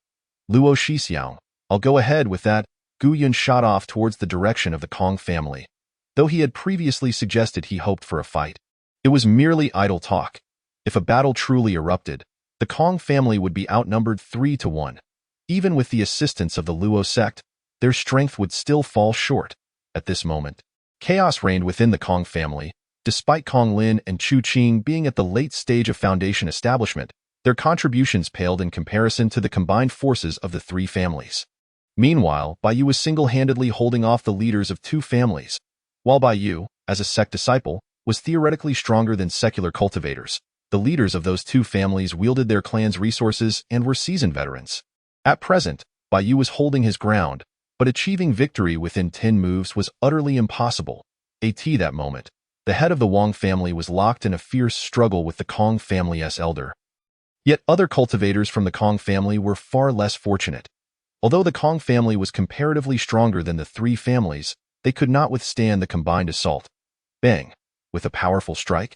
Luo Shixiang, I'll go ahead with that. Gu Yun shot off towards the direction of the Kong family. Though he had previously suggested he hoped for a fight, it was merely idle talk. If a battle truly erupted, the Kong family would be outnumbered 3-1. Even with the assistance of the Luo sect, their strength would still fall short. At this moment, chaos reigned within the Kong family. Despite Kong Lin and Chu Qing being at the late stage of Foundation establishment, their contributions paled in comparison to the combined forces of the three families. Meanwhile, Baiyu was single-handedly holding off the leaders of two families, while Baiyu, as a sect disciple, was theoretically stronger than secular cultivators. The leaders of those two families wielded their clan's resources and were seasoned veterans. At present, Baiyu was holding his ground, but achieving victory within 10 moves was utterly impossible. At that moment, the head of the Wang family was locked in a fierce struggle with the Kong family's elder. Yet other cultivators from the Kong family were far less fortunate. Although the Kong family was comparatively stronger than the three families, they could not withstand the combined assault. Bang! With a powerful strike,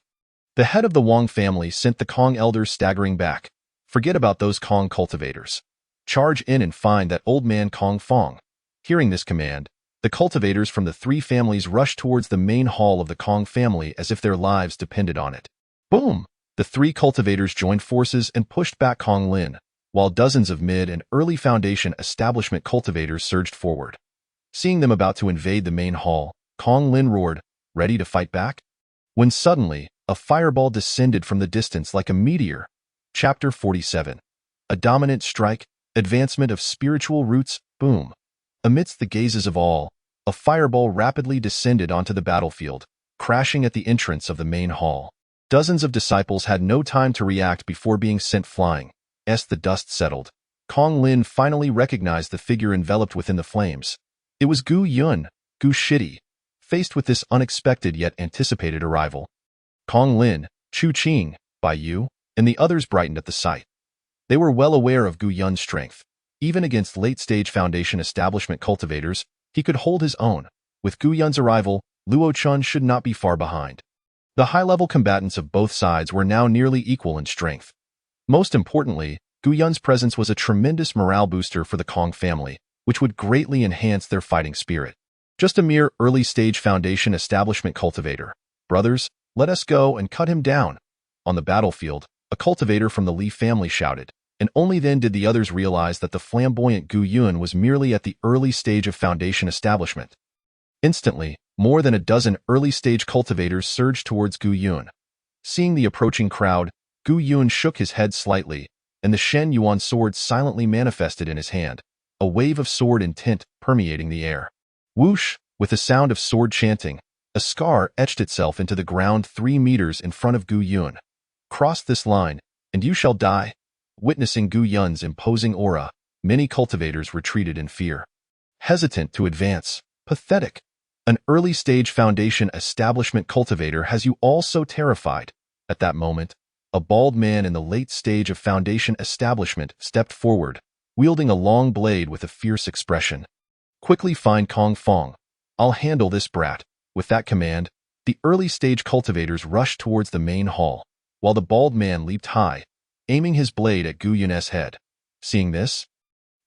the head of the Wang family sent the Kong elders staggering back. Forget about those Kong cultivators. Charge in and find that old man Kong Fong. Hearing this command, the cultivators from the three families rushed towards the main hall of the Kong family as if their lives depended on it. Boom! The three cultivators joined forces and pushed back Kong Lin, while dozens of mid and early Foundation establishment cultivators surged forward. Seeing them about to invade the main hall, Kong Lin roared, ready to fight back? When suddenly, a fireball descended from the distance like a meteor. Chapter 47. A dominant strike, advancement of spiritual roots, boom. Amidst the gazes of all, a fireball rapidly descended onto the battlefield, crashing at the entrance of the main hall. Dozens of disciples had no time to react before being sent flying. As the dust settled, Kong Lin finally recognized the figure enveloped within the flames. It was Gu Yun, Gu Shidi. Faced with this unexpected yet anticipated arrival, Kong Lin, Chu Qing, Baiyu, and the others brightened at the sight. They were well aware of Gu Yun's strength. Even against late-stage Foundation establishment cultivators, he could hold his own. With Gu Yun's arrival, Luo Chun should not be far behind. The high-level combatants of both sides were now nearly equal in strength. Most importantly, Gu Yun's presence was a tremendous morale booster for the Kong family, which would greatly enhance their fighting spirit. Just a mere early-stage Foundation establishment cultivator. Brothers, let us go and cut him down. On the battlefield, a cultivator from the Li family shouted, and only then did the others realize that the flamboyant Gu Yun was merely at the early stage of Foundation establishment. Instantly, more than a dozen early-stage cultivators surged towards Gu Yun. Seeing the approaching crowd, Gu Yun shook his head slightly, and the Shen Yuan sword silently manifested in his hand, a wave of sword intent permeating the air. Whoosh! With a sound of sword chanting, a scar etched itself into the ground 3 meters in front of Gu Yun. Cross this line, and you shall die." Witnessing Gu Yun's imposing aura, many cultivators retreated in fear, hesitant to advance. Pathetic. An early-stage foundation establishment cultivator has you all so terrified. At that moment, a bald man in the late stage of foundation establishment stepped forward, wielding a long blade with a fierce expression. "Quickly find Kong Fong. I'll handle this brat." With that command, the early-stage cultivators rushed towards the main hall, while the bald man leaped high, aiming his blade at Gu Yun's head. Seeing this,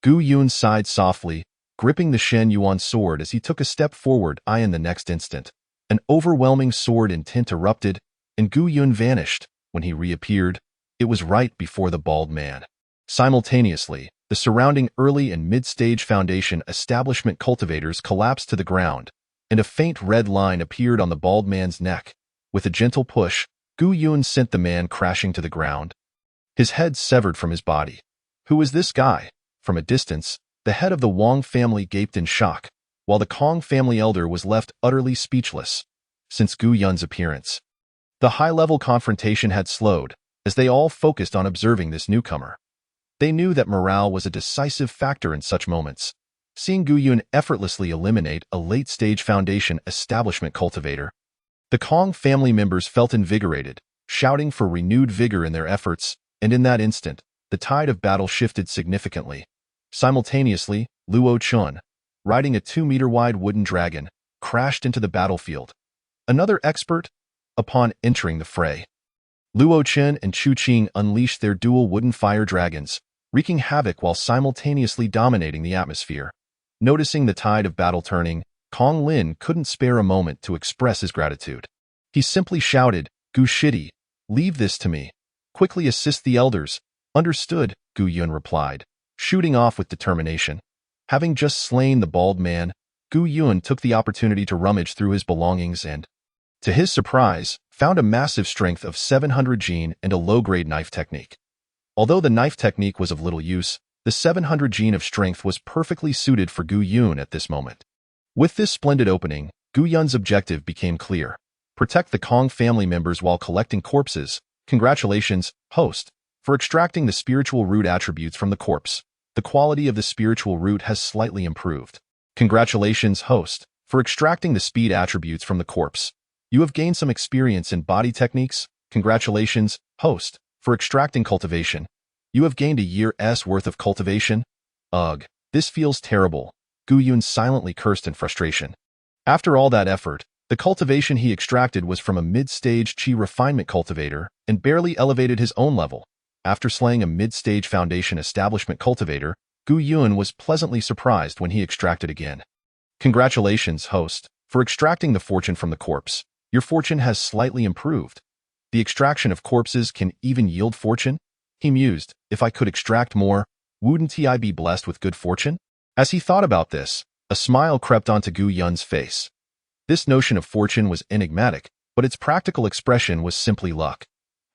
Gu Yun sighed softly, gripping the Shen Yuan sword as he took a step forward. In the next instant, an overwhelming sword intent erupted, and Gu Yun vanished. When he reappeared, it was right before the bald man. Simultaneously, the surrounding early and mid-stage foundation establishment cultivators collapsed to the ground, and a faint red line appeared on the bald man's neck. With a gentle push, Gu Yun sent the man crashing to the ground, his head severed from his body. Who is this guy? From a distance, the head of the Wang family gaped in shock, while the Kong family elder was left utterly speechless. Since Gu Yun's appearance, the high-level confrontation had slowed, as they all focused on observing this newcomer. They knew that morale was a decisive factor in such moments. Seeing Gu Yun effortlessly eliminate a late-stage foundation establishment cultivator, the Kong family members felt invigorated, shouting for renewed vigor in their efforts, and in that instant, the tide of battle shifted significantly. Simultaneously, Luo Chun, riding a 2-meter-wide wooden dragon, crashed into the battlefield. Another expert, upon entering the fray, Luo Chen and Chu Qing unleashed their dual wooden fire dragons, wreaking havoc while simultaneously dominating the atmosphere. Noticing the tide of battle turning, Kong Lin couldn't spare a moment to express his gratitude. He simply shouted, "Gu Shidi, leave this to me. Quickly assist the elders." "Understood," Gu Yun replied, shooting off with determination. Having just slain the bald man, Gu Yun took the opportunity to rummage through his belongings and, to his surprise, found a massive strength of 700 gene and a low-grade knife technique. Although the knife technique was of little use, the 700 gene of strength was perfectly suited for Gu Yun at this moment. With this splendid opening, Gu Yun's objective became clear: protect the Kong family members while collecting corpses. Congratulations, host, for extracting the spiritual root attributes from the corpse. The quality of the spiritual root has slightly improved. Congratulations, host, for extracting the speed attributes from the corpse. You have gained some experience in body techniques. Congratulations, host, for extracting cultivation. You have gained a year's worth of cultivation. Ugh, this feels terrible. Gu Yun silently cursed in frustration. After all that effort, the cultivation he extracted was from a mid-stage Qi refinement cultivator and barely elevated his own level. After slaying a mid-stage foundation establishment cultivator, Gu Yun was pleasantly surprised when he extracted again. Congratulations, host, for extracting the fortune from the corpse. Your fortune has slightly improved. The extraction of corpses can even yield fortune? He mused, if I could extract more, wouldn't I be blessed with good fortune? As he thought about this, a smile crept onto Gu Yun's face. This notion of fortune was enigmatic, but its practical expression was simply luck.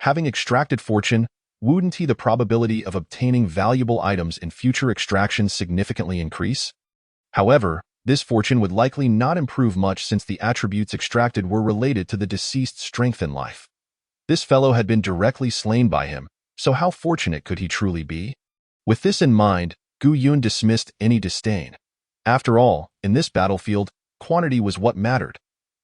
Having extracted fortune, wouldn't the probability of obtaining valuable items in future extractions significantly increase? However, this fortune would likely not improve much since the attributes extracted were related to the deceased's strength in life. This fellow had been directly slain by him, so how fortunate could he truly be? With this in mind, Gu Yun dismissed any disdain. After all, in this battlefield, quantity was what mattered.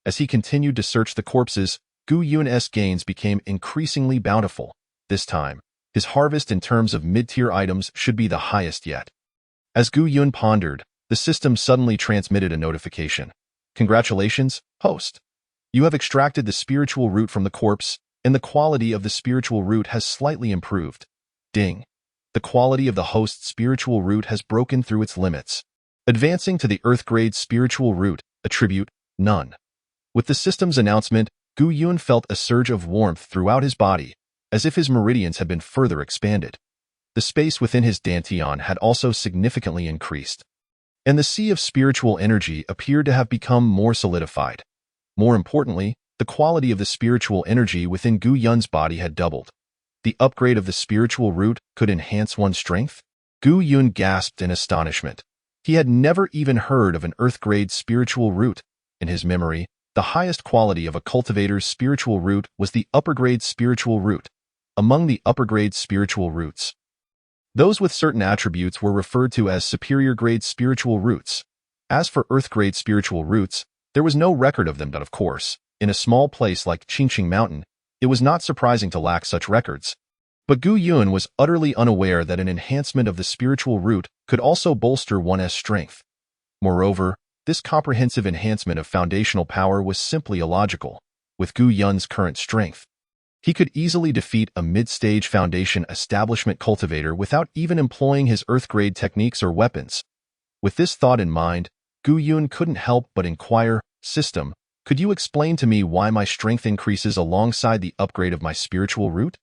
As he continued to search the corpses, Gu Yun's gains became increasingly bountiful. This time, his harvest in terms of mid-tier items should be the highest yet. As Gu Yun pondered, the system suddenly transmitted a notification. Congratulations, host. You have extracted the spiritual root from the corpse, and the quality of the spiritual root has slightly improved. Ding. The quality of the host's spiritual root has broken through its limits. Advancing to the Earth-grade spiritual root, attribute, none. With the system's announcement, Gu Yun felt a surge of warmth throughout his body, as if his meridians had been further expanded. The space within his dantian had also significantly increased, and the sea of spiritual energy appeared to have become more solidified. More importantly, the quality of the spiritual energy within Gu Yun's body had doubled. The upgrade of the spiritual root could enhance one's strength? Gu Yun gasped in astonishment. He had never even heard of an Earth-grade spiritual root. In his memory, the highest quality of a cultivator's spiritual root was the upper-grade spiritual root. among the upper-grade spiritual roots. Those with certain attributes were referred to as superior-grade spiritual roots. As for earth-grade spiritual roots, there was no record of them, but of course, in a small place like Qingqing Mountain, it was not surprising to lack such records. But Gu Yun was utterly unaware that an enhancement of the spiritual root could also bolster one's strength. Moreover, this comprehensive enhancement of foundational power was simply illogical. With Gu Yun's current strength, he could easily defeat a mid-stage foundation establishment cultivator without even employing his earth-grade techniques or weapons. With this thought in mind, Gu Yun couldn't help but inquire, "System, could you explain to me why my strength increases alongside the upgrade of my spiritual root?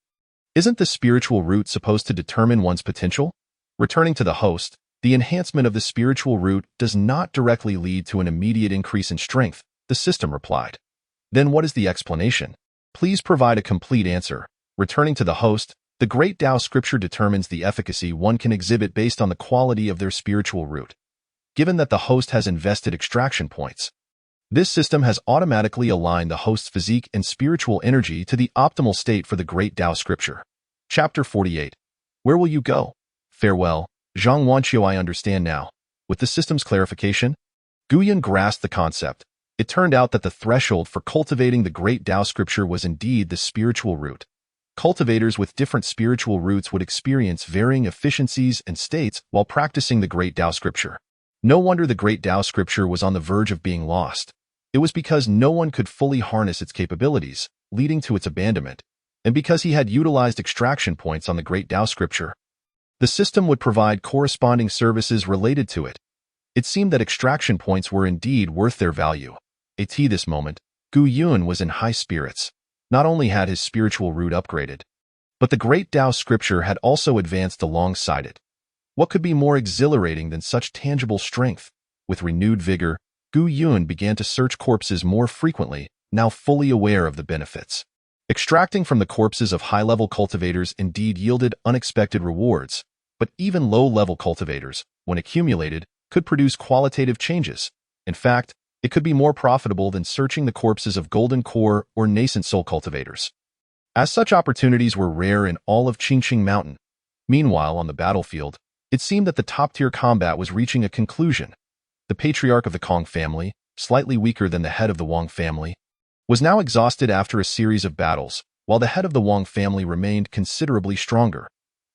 Isn't the spiritual root supposed to determine one's potential?" Returning to the host, the enhancement of the spiritual root does not directly lead to an immediate increase in strength, the system replied. Then what is the explanation? Please provide a complete answer. Returning to the host, the Great Tao Scripture determines the efficacy one can exhibit based on the quality of their spiritual root. Given that the host has invested extraction points, this system has automatically aligned the host's physique and spiritual energy to the optimal state for the Great Tao Scripture. Chapter 48. Where will you go? Farewell, Zhang Wanqiu. I understand now. With the system's clarification, Gu Yun grasped the concept. It turned out that the threshold for cultivating the Great Tao Scripture was indeed the spiritual root. Cultivators with different spiritual roots would experience varying efficiencies and states while practicing the Great Tao Scripture. No wonder the Great Tao Scripture was on the verge of being lost. It was because no one could fully harness its capabilities, leading to its abandonment, and because he had utilized extraction points on the Great Tao Scripture. The system would provide corresponding services related to it. It seemed that extraction points were indeed worth their value. At this moment, Gu Yun was in high spirits. Not only had his spiritual root upgraded, but the Great Tao Scripture had also advanced alongside it. What could be more exhilarating than such tangible strength? With renewed vigor, Gu Yun began to search corpses more frequently, now fully aware of the benefits. Extracting from the corpses of high-level cultivators indeed yielded unexpected rewards, but even low-level cultivators, when accumulated, could produce qualitative changes. In fact, it could be more profitable than searching the corpses of golden core or nascent soul cultivators. As such opportunities were rare in all of Qingqing Mountain. Meanwhile, on the battlefield, it seemed that the top-tier combat was reaching a conclusion. The patriarch of the Kong family, slightly weaker than the head of the Wang family, was now exhausted after a series of battles, while the head of the Wang family remained considerably stronger.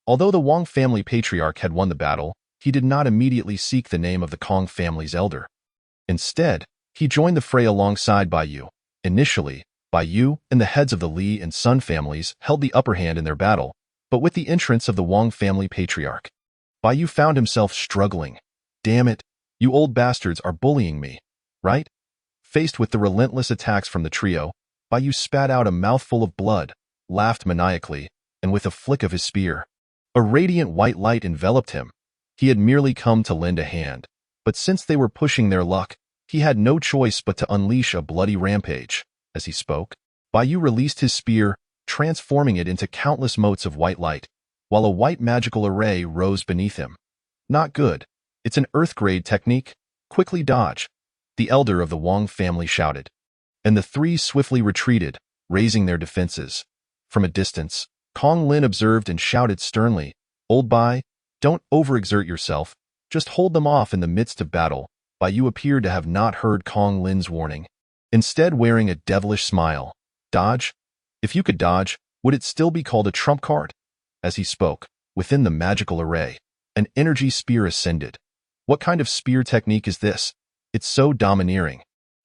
Although the Wang family patriarch had won the battle, he did not immediately seek the name of the Kong family's elder. Instead, he joined the fray alongside Bai Yu. Initially, Bai Yu and the heads of the Li and Sun families held the upper hand in their battle, but with the entrance of the Wang family patriarch, Bai Yu found himself struggling. "Damn it, you old bastards are bullying me, right?" Faced with the relentless attacks from the trio, Bai Yu spat out a mouthful of blood, laughed maniacally, and with a flick of his spear, a radiant white light enveloped him. He had merely come to lend a hand, but since they were pushing their luck, he had no choice but to unleash a bloody rampage. As he spoke, Bai Yu released his spear, transforming it into countless motes of white light, while a white magical array rose beneath him. "Not good. It's an earth-grade technique. Quickly dodge," the elder of the Wang family shouted. And the three swiftly retreated, raising their defenses. From a distance, Kong Lin observed and shouted sternly, "Old Bai, don't overexert yourself. Just hold them off in the midst of battle." Bai Yu appeared to have not heard Kong Lin's warning, instead wearing a devilish smile. "Dodge? If you could dodge, would it still be called a trump card?" As he spoke, within the magical array, an energy spear ascended. What kind of spear technique is this? It's so domineering.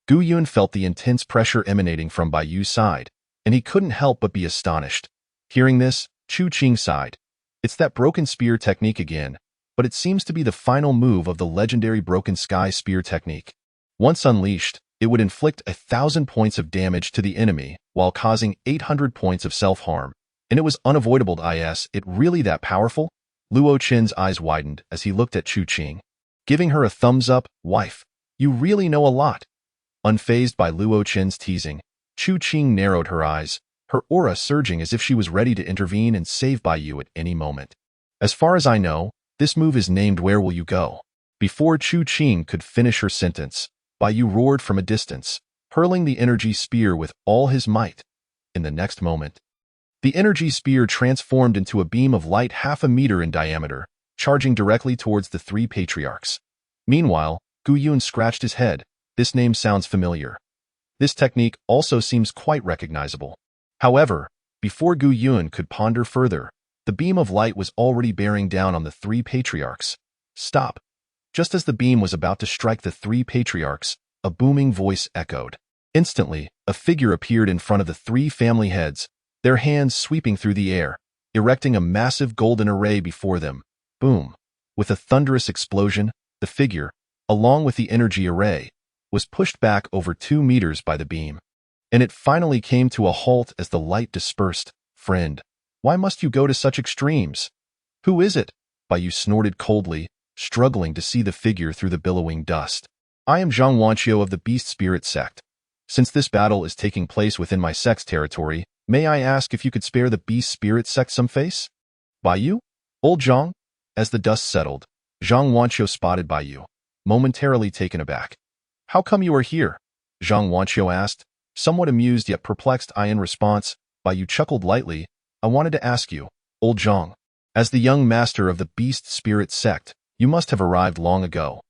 Gu Yun felt the intense pressure emanating from Bai Yu's side, and he couldn't help but be astonished. Hearing this, Chu Qing sighed. It's that broken spear technique again, but it seems to be the final move of the legendary Broken Sky Spear technique. Once unleashed, it would inflict 1,000 points of damage to the enemy while causing 800 points of self-harm. And it was unavoidable. Is it really that powerful? Luo Chen's eyes widened as he looked at Chu Qing, giving her a thumbs up. "Wife, you really know a lot." Unfazed by Luo Chen's teasing, Chu Qing narrowed her eyes, her aura surging as if she was ready to intervene and save Bai Yu at any moment. "As far as I know, this move is named Where Will You Go?" Before Chu Qing could finish her sentence, Bai Yu roared from a distance, hurling the energy spear with all his might. In the next moment, The energy spear transformed into a beam of light half a meter in diameter, charging directly towards the three patriarchs. Meanwhile, Gu Yun scratched his head. This name sounds familiar. This technique also seems quite recognizable. However, before Gu Yun could ponder further, the beam of light was already bearing down on the three patriarchs. Stop! Just as the beam was about to strike the three patriarchs, a booming voice echoed. Instantly, a figure appeared in front of the three family heads, their hands sweeping through the air, erecting a massive golden array before them. Boom! With a thunderous explosion, the figure, along with the energy array, was pushed back over 2 meters by the beam. And it finally came to a halt as the light dispersed. Friend, why must you go to such extremes? Who is it? Baiyu snorted coldly, struggling to see the figure through the billowing dust. I am Zhang Wanqiu of the Beast Spirit sect. Since this battle is taking place within my sect's territory, may I ask if you could spare the Beast Spirit sect some face? Baiyu? Old Zhang? As the dust settled, Zhang Wanqiu spotted Baiyu, momentarily taken aback. How come you are here? Zhang Wanqiu asked, somewhat amused yet perplexed. In response, Baiyu chuckled lightly. I wanted to ask you, old Zhang, as the young master of the Beast Spirit sect, you must have arrived long ago.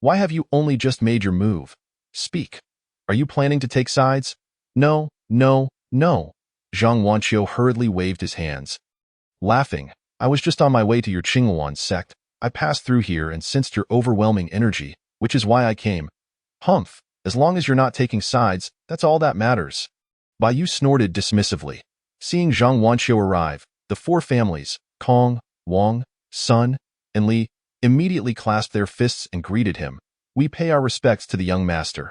Why have you only just made your move? Speak. Are you planning to take sides? No, no, no. Zhang Wanqiu hurriedly waved his hands. Laughing, I was just on my way to your Qinghuan sect. I passed through here and sensed your overwhelming energy, which is why I came. Humph, as long as you're not taking sides, that's all that matters. Baiyu snorted dismissively. Seeing Zhang Wanqiu arrive, the four families, Kong, Wang, Sun, and Li, immediately clasped their fists and greeted him. We pay our respects to the young master.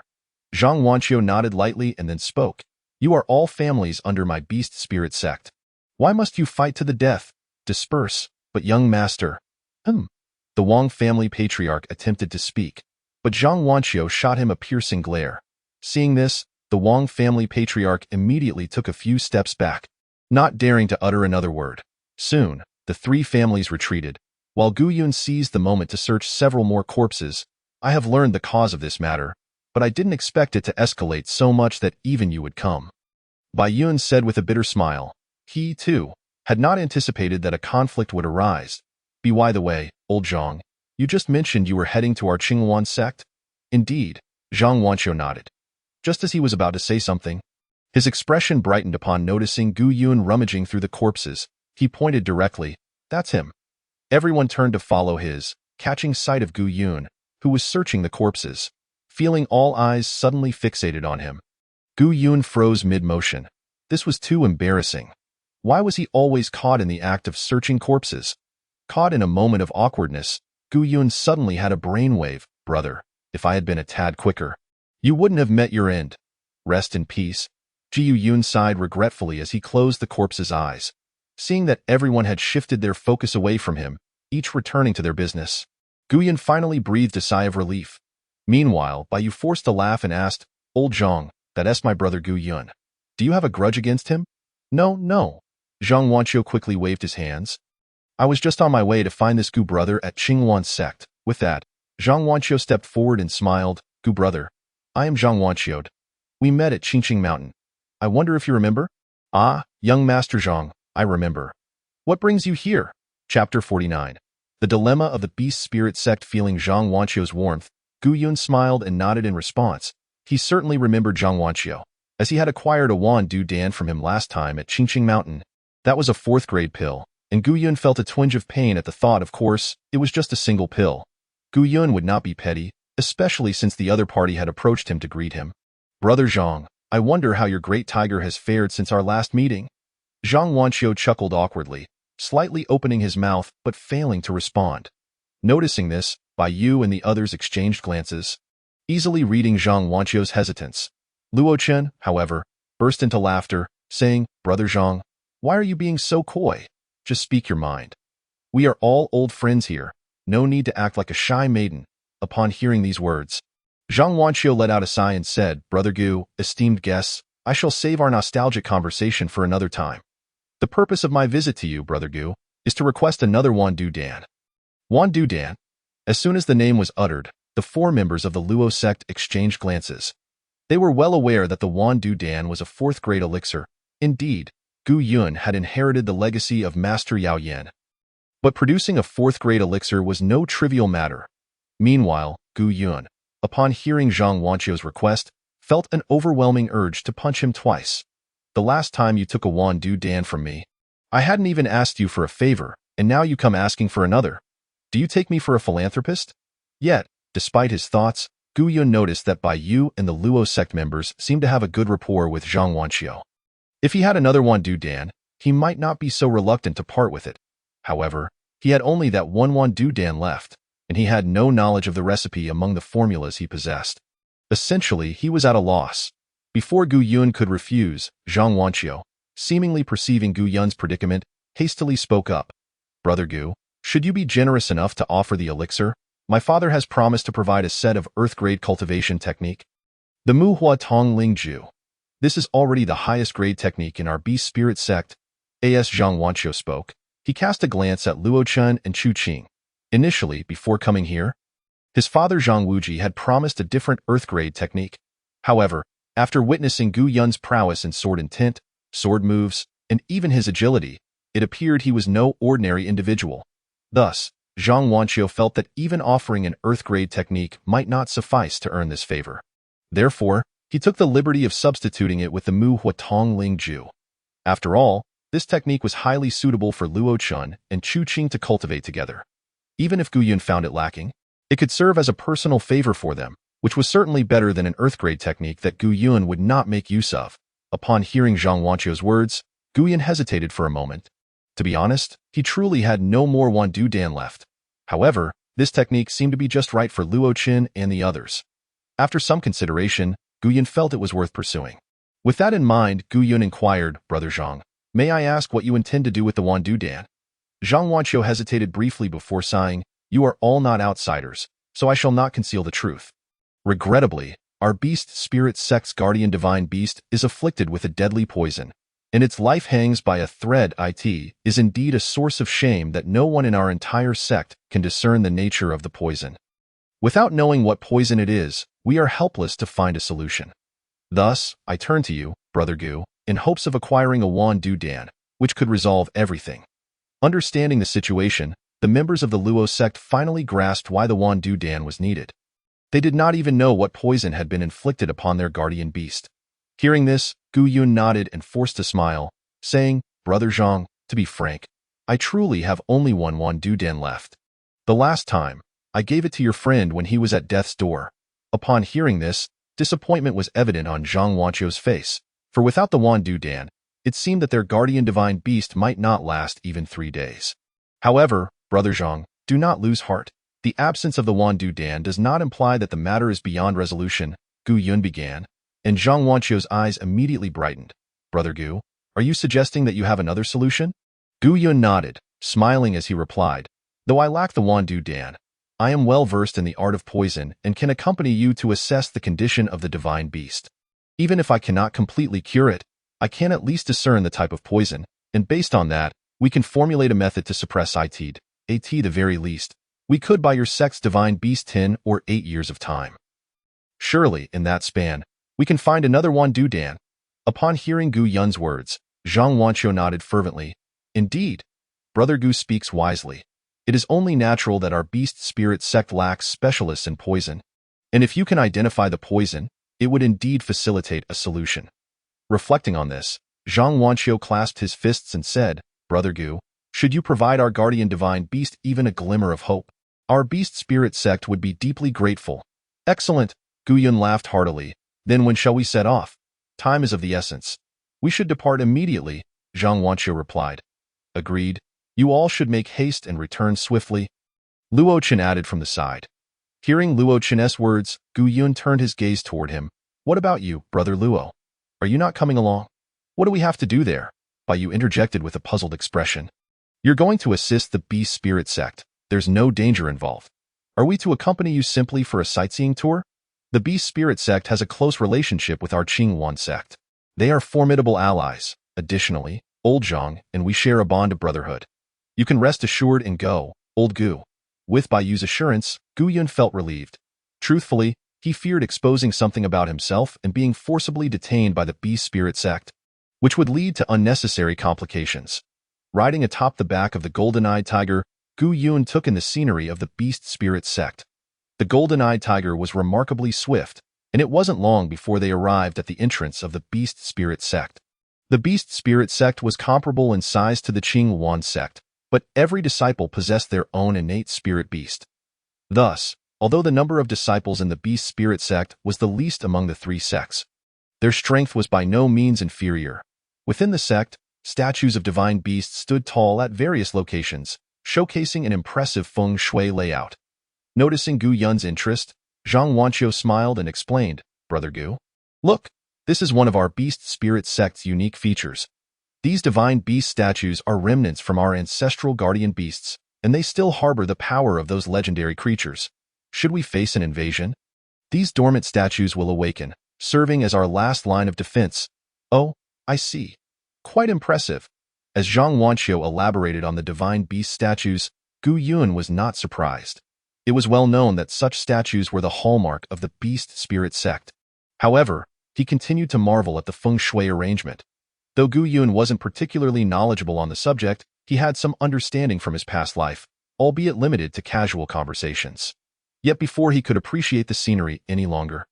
Zhang Wanqiu nodded lightly and then spoke. You are all families under my Beast Spirit sect. Why must you fight to the death? Disperse, but young master. The Wang family patriarch attempted to speak, but Zhang Wanqiu shot him a piercing glare. Seeing this, the Wang family patriarch immediately took a few steps back, not daring to utter another word. Soon, the three families retreated, while Gu Yun seized the moment to search several more corpses. I have learned the cause of this matter, but I didn't expect it to escalate so much that even you would come. Baiyu said with a bitter smile. He, too, had not anticipated that a conflict would arise. By the way, old Zhang, you just mentioned you were heading to our Qinghuan sect? Indeed, Zhang Wanqiu nodded. Just as he was about to say something, his expression brightened upon noticing Gu Yun rummaging through the corpses. He pointed directly. That's him. Everyone turned to follow his, catching sight of Gu Yun, who was searching the corpses, feeling all eyes suddenly fixated on him. Gu Yun froze mid-motion. This was too embarrassing. Why was he always caught in the act of searching corpses? Caught in a moment of awkwardness, Gu Yun suddenly had a brainwave. Brother, if I had been a tad quicker, you wouldn't have met your end. Rest in peace. Ji Yun sighed regretfully as he closed the corpse's eyes. Seeing that everyone had shifted their focus away from him, each returning to their business, Gu Yun finally breathed a sigh of relief. Meanwhile, Baiyu forced a laugh and asked, Old Zhang, that's my brother Gu Yun. Do you have a grudge against him? No, no. Zhang Wanqiu quickly waved his hands. I was just on my way to find this Gu brother at Qinghuan sect. With that, Zhang Wanqiu stepped forward and smiled. Gu brother, I am Zhang Wanqiu. We met at Qingqing Mountain. I wonder if you remember? Ah, young Master Zhang, I remember. What brings you here? Chapter 49. The Dilemma of the Beast Spirit Sect. Feeling Zhang Wanqiu's warmth, Gu Yun smiled and nodded in response. He certainly remembered Zhang Wanqiu, as he had acquired a Wan Du Dan from him last time at Qingqing Mountain. That was a 4th grade pill, and Gu Yun felt a twinge of pain at the thought. Of course, it was just a single pill. Gu Yun would not be petty, especially since the other party had approached him to greet him. Brother Zhang, I wonder how your great tiger has fared since our last meeting. Zhang Wanqiu chuckled awkwardly, slightly opening his mouth but failing to respond. Noticing this, Baiyu and the others exchanged glances, easily reading Zhang Wanqiu's hesitance. Luo Chen, however, burst into laughter, saying, Brother Zhang, why are you being so coy? Just speak your mind. We are all old friends here. No need to act like a shy maiden. Upon hearing these words, Zhang Wanqiu let out a sigh and said, Brother Gu, esteemed guests, I shall save our nostalgic conversation for another time. The purpose of my visit to you, Brother Gu, is to request another Wan Du Dan. Wan Du Dan? As soon as the name was uttered, the 4 members of the Luo sect exchanged glances. They were well aware that the Wan Du Dan was a 4th grade elixir. Indeed, Gu Yun had inherited the legacy of Master Yao Yan. But producing a fourth-grade elixir was no trivial matter. Meanwhile, Gu Yun, upon hearing Zhang Wanqiu's request, felt an overwhelming urge to punch him twice. The last time you took a Wan Du Dan from me, I hadn't even asked you for a favor, and now you come asking for another. Do you take me for a philanthropist? Yet, despite his thoughts, Gu Yun noticed that Bai Yu and the Luo sect members seemed to have a good rapport with Zhang Wanqiu. If he had another Wan Du Dan, he might not be so reluctant to part with it. However, he had only that one Wan Du Dan left, and he had no knowledge of the recipe among the formulas he possessed. Essentially, he was at a loss. Before Gu Yun could refuse, Zhang Wanqiu, seemingly perceiving Gu Yun's predicament, hastily spoke up. Brother Gu, should you be generous enough to offer the elixir? My father has promised to provide a set of earth-grade cultivation technique. The Mu Hua Tong Ling Ju. This is already the highest grade technique in our beast spirit sect. As Zhang Wanqiu spoke, he cast a glance at Luo Chen and Chu Qing. Initially, before coming here, his father Zhang Wuji had promised a different earth-grade technique. However, after witnessing Gu Yun's prowess in sword intent, sword moves, and even his agility, it appeared he was no ordinary individual. Thus, Zhang Wanqiu felt that even offering an earth-grade technique might not suffice to earn this favor. Therefore, he took the liberty of substituting it with the Mu Hua Tong Ling Ju. After all, this technique was highly suitable for Luo Chen and Chu Qing to cultivate together. Even if Gu Yun found it lacking, it could serve as a personal favor for them, which was certainly better than an earth-grade technique that Gu Yun would not make use of. Upon hearing Zhang Wanqiu's words, Gu Yun hesitated for a moment. To be honest, he truly had no more Wan Du Dan left. However, this technique seemed to be just right for Luo Chen and the others. After some consideration, Gu Yun felt it was worth pursuing. With that in mind, Gu Yun inquired, Brother Zhang, may I ask what you intend to do with the Wan Du Dan? Zhang Wanqiu hesitated briefly before sighing, you are all not outsiders, so I shall not conceal the truth. Regrettably, our beast spirit sect's guardian divine beast is afflicted with a deadly poison, and its life hangs by a thread. It is indeed a source of shame that no one in our entire sect can discern the nature of the poison. Without knowing what poison it is, we are helpless to find a solution. Thus, I turn to you, Brother Gu, in hopes of acquiring a Wan Du Dan, which could resolve everything. Understanding the situation, the members of the Luo sect finally grasped why the Wan Du Dan was needed. They did not even know what poison had been inflicted upon their guardian beast. Hearing this, Gu Yun nodded and forced a smile, saying, Brother Zhang, to be frank, I truly have only one Wan Du Dan left. The last time, I gave it to your friend when he was at death's door. Upon hearing this, disappointment was evident on Zhang Wanqiu's face, for without the Wan Du Dan, it seemed that their guardian divine beast might not last even 3 days. However, Brother Zhang, do not lose heart. The absence of the Wan Du Dan does not imply that the matter is beyond resolution, Gu Yun began, and Zhang Wanqiu's eyes immediately brightened. Brother Gu, are you suggesting that you have another solution? Gu Yun nodded, smiling as he replied, though I lack the Wan Du Dan, I am well versed in the art of poison and can accompany you to assess the condition of the divine beast. Even if I cannot completely cure it, I can at least discern the type of poison, and based on that, we can formulate a method to suppress it. At the very least, we could buy your sect's divine beast 10 or 8 years of time. Surely, in that span, we can find another Wan Du Dan. Upon hearing Gu Yun's words, Zhang Wanqiu nodded fervently. Indeed, Brother Gu speaks wisely. It is only natural that our beast spirit sect lacks specialists in poison, and if you can identify the poison, it would indeed facilitate a solution. Reflecting on this, Zhang Wanqiu clasped his fists and said, Brother Gu, should you provide our guardian divine beast even a glimmer of hope, our beast spirit sect would be deeply grateful. Excellent, Gu Yun laughed heartily. Then when shall we set off? Time is of the essence. We should depart immediately, Zhang Wanqiu replied. Agreed. You all should make haste and return swiftly. Luo Chen added from the side. Hearing Luo Chen's words, Gu Yun turned his gaze toward him. What about you, Brother Luo? Are you not coming along? What do we have to do there? Bai Yu interjected with a puzzled expression. You're going to assist the beast spirit sect. There's no danger involved. Are we to accompany you simply for a sightseeing tour? The beast spirit sect has a close relationship with our Qingwan sect. They are formidable allies. Additionally, Old Zhang and we share a bond of brotherhood. You can rest assured and go, Old Gu. With Bai Yu's assurance, Gu Yun felt relieved. Truthfully, he feared exposing something about himself and being forcibly detained by the beast spirit sect. which would lead to unnecessary complications. Riding atop the back of the golden-eyed tiger, Gu Yun took in the scenery of the beast spirit sect. The golden-eyed tiger was remarkably swift, and it wasn't long before they arrived at the entrance of the beast spirit sect. The beast spirit sect was comparable in size to the Qing Wan sect, but every disciple possessed their own innate spirit beast. Thus, although the number of disciples in the beast spirit sect was the least among the three sects, their strength was by no means inferior. Within the sect, statues of divine beasts stood tall at various locations, showcasing an impressive feng shui layout. Noticing Gu Yun's interest, Zhang Wanqiu smiled and explained, "Brother Gu, look, this is one of our beast spirit sect's unique features. These divine beast statues are remnants from our ancestral guardian beasts, and they still harbor the power of those legendary creatures. Should we face an invasion, these dormant statues will awaken, serving as our last line of defense." "Oh, I see. Quite impressive." As Zhang Wanqiu elaborated on the divine beast statues, Gu Yun was not surprised. It was well known that such statues were the hallmark of the beast spirit sect. However, he continued to marvel at the feng shui arrangement. Though Gu Yun wasn't particularly knowledgeable on the subject, he had some understanding from his past life, albeit limited to casual conversations. Yet before he could appreciate the scenery any longer,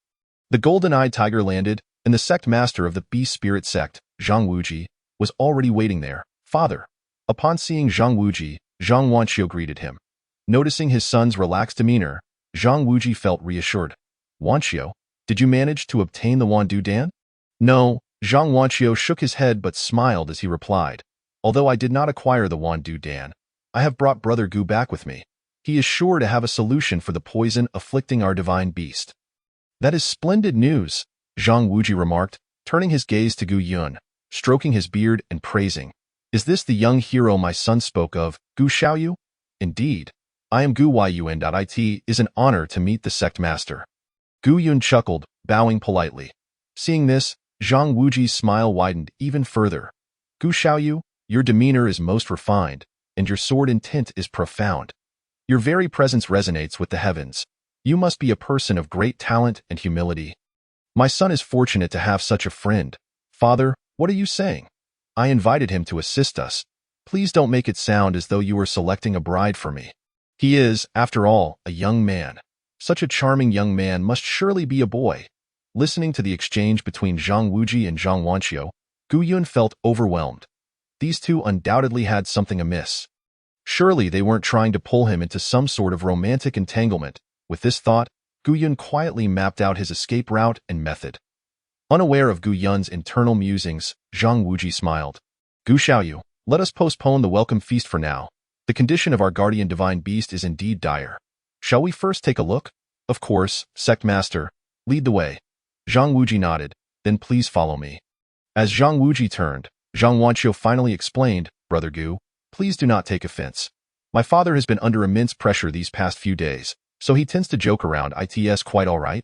the golden-eyed tiger landed, and the sect master of the beast spirit sect, Zhang Wuji, was already waiting there. "Father." Upon seeing Zhang Wuji, Zhang Wanqiu greeted him. Noticing his son's relaxed demeanor, Zhang Wuji felt reassured. "Wanqiu, did you manage to obtain the Wandu Dan?" "No." Zhang Wanqiu shook his head but smiled as he replied. "Although I did not acquire the Wandu Dan, I have brought Brother Gu back with me. He is sure to have a solution for the poison afflicting our divine beast." "That is splendid news," Zhang Wuji remarked, turning his gaze to Gu Yun, stroking his beard and praising. "Is this the young hero my son spoke of, Gu Xiaoyu?" "Indeed. I am Gu Yun. It is an honor to meet the sect master." Gu Yun chuckled, bowing politely. Seeing this, Zhang Wuji's smile widened even further. "Gu Xiaoyu, your demeanor is most refined, and your sword intent is profound. Your very presence resonates with the heavens. You must be a person of great talent and humility. My son is fortunate to have such a friend." "Father, what are you saying? I invited him to assist us. Please don't make it sound as though you were selecting a bride for me. He is, after all, a young man. Such a charming young man must surely be a boy." Listening to the exchange between Zhang Wuji and Zhang Wanqiu, Gu Yun felt overwhelmed. These two undoubtedly had something amiss. Surely they weren't trying to pull him into some sort of romantic entanglement. With this thought, Gu Yun quietly mapped out his escape route and method. Unaware of Gu Yun's internal musings, Zhang Wuji smiled. "Gu Xiaoyu, let us postpone the welcome feast for now. The condition of our guardian divine beast is indeed dire. Shall we first take a look?" "Of course, sect master. Lead the way." Zhang Wuji nodded. "Then please follow me." As Zhang Wuji turned, Zhang Wanqiu finally explained, "Brother Gu, please do not take offense. My father has been under immense pressure these past few days, so he tends to joke around. It's quite all right."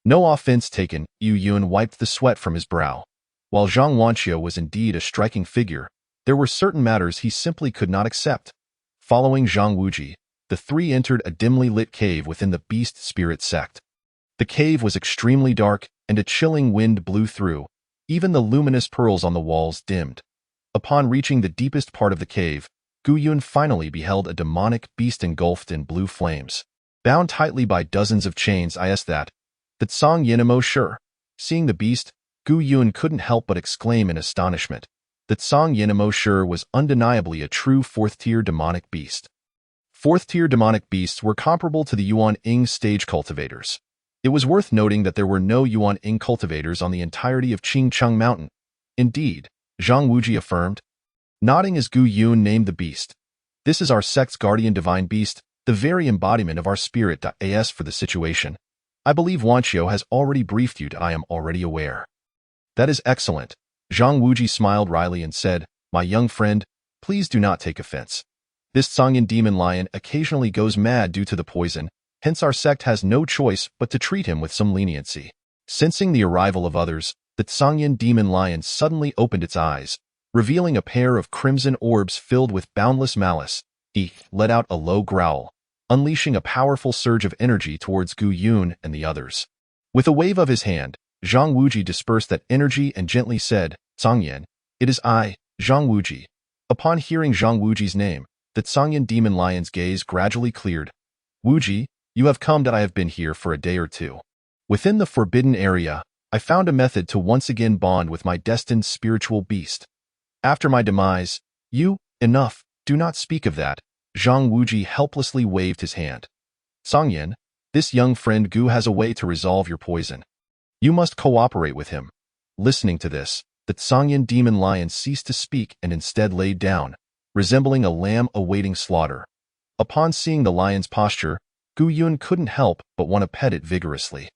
"No offense taken." Yu Yun wiped the sweat from his brow. While Zhang Wanqiu was indeed a striking figure, there were certain matters he simply could not accept. Following Zhang Wuji, the three entered a dimly lit cave within the beast spirit sect. The cave was extremely dark, and a chilling wind blew through. Even the luminous pearls on the walls dimmed. Upon reaching the deepest part of the cave, Gu Yun finally beheld a demonic beast engulfed in blue flames. Bound tightly by dozens of chains, that Song Yinamo sure. Seeing the beast, Gu Yun couldn't help but exclaim in astonishment. That Song Yinamo sure was undeniably a true fourth-tier demonic beast. Fourth-tier demonic beasts were comparable to the Yuan Ing stage cultivators. It was worth noting that there were no Yuan Ing cultivators on the entirety of Qingcheng Mountain. "Indeed," Zhang Wuji affirmed, nodding as Gu Yun named the beast. "This is our sect's guardian divine beast, the very embodiment of our spirit. As for the situation, I believe Wanqiu has already briefed you. I am already aware." "That is excellent." Zhang Wuji smiled wryly and said, "My young friend, please do not take offense. This Songyan demon lion occasionally goes mad due to the poison, hence our sect has no choice but to treat him with some leniency." Sensing the arrival of others, the Songyan demon lion suddenly opened its eyes, revealing a pair of crimson orbs filled with boundless malice. He let out a low growl, unleashing a powerful surge of energy towards Gu Yun and the others. With a wave of his hand, Zhang Wuji dispersed that energy and gently said, "Songyan, It is I, Zhang Wuji. Upon hearing Zhang Wuji's name, the Sangyan demon lion's gaze gradually cleared. Wuji, you have come that I have been here for a day or two. Within the forbidden area, I found a method to once again bond with my destined spiritual beast. After my demise, enough, do not speak of that. Zhang Wuji helplessly waved his hand. Sangyan, this young friend Gu has a way to resolve your poison. You must cooperate with him. Listening to this, the Sangyan demon lion ceased to speak and instead laid down, resembling a lamb awaiting slaughter. Upon seeing the lion's posture, Gu Yun couldn't help but want to pet it vigorously.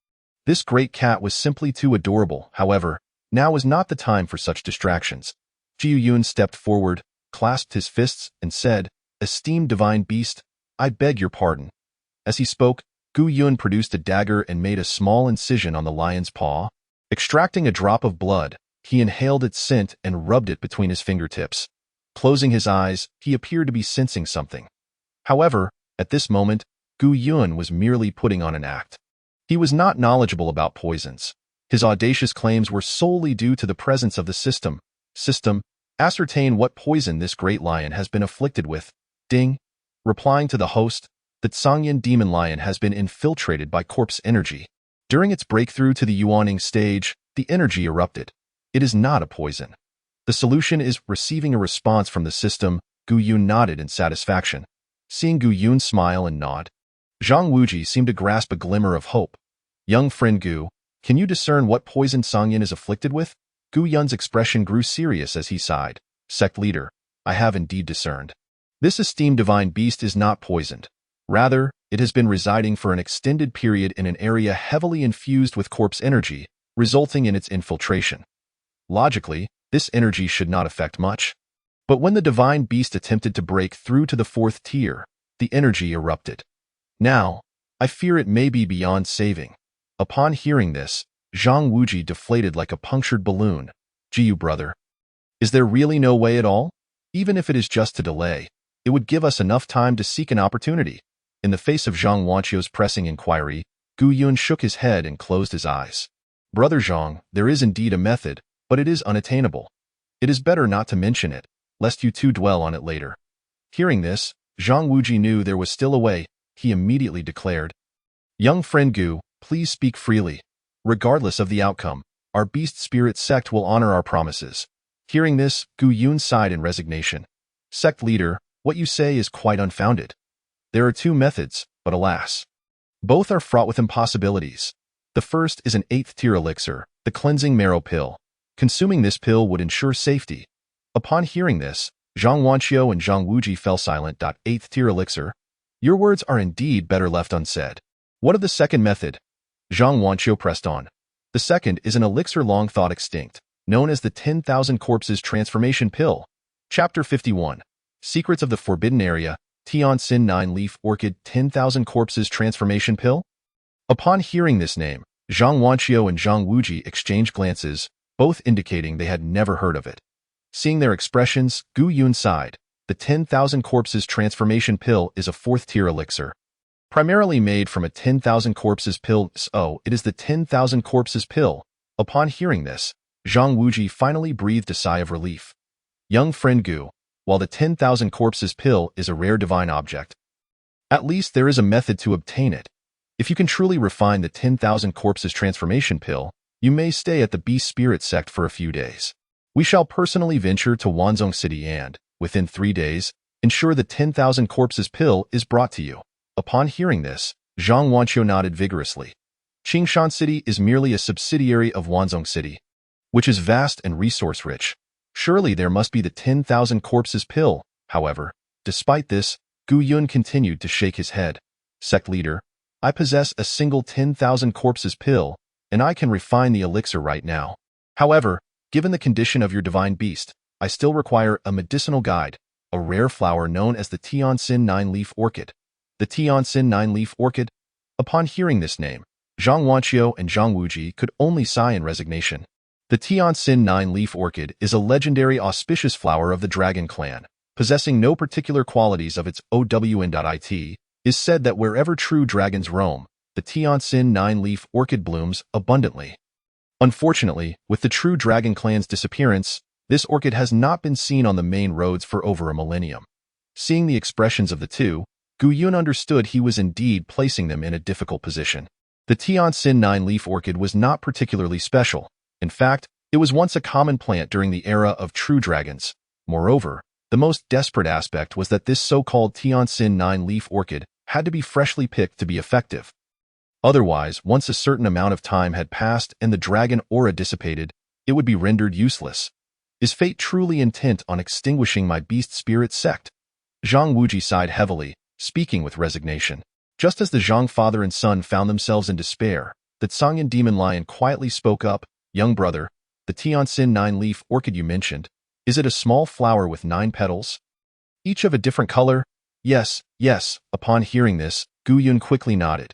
This great cat was simply too adorable. However, now was not the time for such distractions. Jiu Yun stepped forward, clasped his fists, and said, Esteemed divine beast, I beg your pardon. As he spoke, Gu Yun produced a dagger and made a small incision on the lion's paw. Extracting a drop of blood, he inhaled its scent and rubbed it between his fingertips. Closing his eyes, he appeared to be sensing something. However, at this moment, Gu Yun was merely putting on an act. He was not knowledgeable about poisons. His audacious claims were solely due to the presence of the system. Ascertain what poison this great lion has been afflicted with. Ding. Replying to the host, the Sangyan demon lion has been infiltrated by corpse energy. During its breakthrough to the Yuaning stage, the energy erupted. It is not a poison. The solution is receiving a response from the system. Gu Yun nodded in satisfaction. Seeing Gu Yun smile and nod, Zhang Wuji seemed to grasp a glimmer of hope. Young friend Gu, can you discern what poison Sangyan is afflicted with? Gu Yun's expression grew serious as he sighed. Sect leader, I have indeed discerned. This esteemed divine beast is not poisoned. Rather, it has been residing for an extended period in an area heavily infused with corpse energy, resulting in its infiltration. Logically, this energy should not affect much. But when the divine beast attempted to break through to the fourth tier, the energy erupted. Now, I fear it may be beyond saving. Upon hearing this, Zhang Wuji deflated like a punctured balloon. Jiu brother, is there really no way at all? Even if it is just to delay, it would give us enough time to seek an opportunity. In the face of Zhang Wanqiu's pressing inquiry, Gu Yun shook his head and closed his eyes. Brother Zhang, there is indeed a method, but it is unattainable. It is better not to mention it, lest you two dwell on it later. Hearing this, Zhang Wuji knew there was still a way. He immediately declared, Young friend Gu, please speak freely. Regardless of the outcome, our beast spirit sect will honor our promises. Hearing this, Gu Yun sighed in resignation. Sect leader, what you say is quite unfounded. There are two methods, but alas, both are fraught with impossibilities. The first is an 8th tier elixir, the cleansing marrow pill. Consuming this pill would ensure safety. Upon hearing this, Zhang Wanqiu and Zhang Wuji fell silent. 8th tier elixir. Your words are indeed better left unsaid. What of the second method? Zhang Wanqiu pressed on. The second is an elixir long thought extinct, known as the 10,000 Corpses Transformation Pill. Chapter 51. Secrets of the Forbidden Area, Tianfu 9-leaf orchid 10,000 Corpses Transformation Pill? Upon hearing this name, Zhang Wanqiu and Zhang Wuji exchanged glances, both indicating they had never heard of it. Seeing their expressions, Gu Yun sighed. The 10,000 Corpses Transformation Pill is a 4th tier elixir. Primarily made from a 10,000 corpses pill, so it is the 10,000 Corpses Pill. Upon hearing this, Zhang Wuji finally breathed a sigh of relief. Young friend Gu, while the 10,000 Corpses Pill is a rare divine object, at least there is a method to obtain it. If you can truly refine the 10,000 Corpses Transformation Pill, you may stay at the Beast Spirit sect for a few days. We shall personally venture to Wanzhong City and, within 3 days, ensure the 10,000 Corpses Pill is brought to you. Upon hearing this, Zhang Wanqiu nodded vigorously. Qingshan City is merely a subsidiary of Wanzhong City, which is vast and resource-rich. Surely there must be the 10,000 Corpses Pill. However, despite this, Gu Yun continued to shake his head. Sect leader, I possess a single 10,000 Corpses Pill, and I can refine the elixir right now. However, given the condition of your divine beast, I still require a medicinal guide, a rare flower known as the Tianfu 9-leaf orchid. The Tianfu 9-leaf orchid? Upon hearing this name, Zhang Wanqiu and Zhang Wuji could only sigh in resignation. The Tianfu 9-leaf orchid is a legendary auspicious flower of the dragon clan. Possessing no particular qualities of its own.it, is said that wherever true dragons roam, the Tianfu 9-leaf orchid blooms abundantly. Unfortunately, with the true dragon clan's disappearance, This orchid has not been seen on the main roads for over a millennium. Seeing the expressions of the two, Gu Yun understood he was indeed placing them in a difficult position. The Tianfu 9-leaf orchid was not particularly special. In fact, it was once a common plant during the era of true dragons. Moreover, the most desperate aspect was that this so-called Tianfu 9-leaf orchid had to be freshly picked to be effective. Otherwise, once a certain amount of time had passed and the dragon aura dissipated, it would be rendered useless. Is fate truly intent on extinguishing my beast spirit sect? Zhang Wuji sighed heavily, speaking with resignation. Just as the Zhang father and son found themselves in despair, the Sangyan demon lion quietly spoke up, "Young brother, the Tianfu 9-leaf orchid you mentioned, is it a small flower with 9 petals? Each of a different color?" Yes, yes. Upon hearing this, Gu Yun quickly nodded.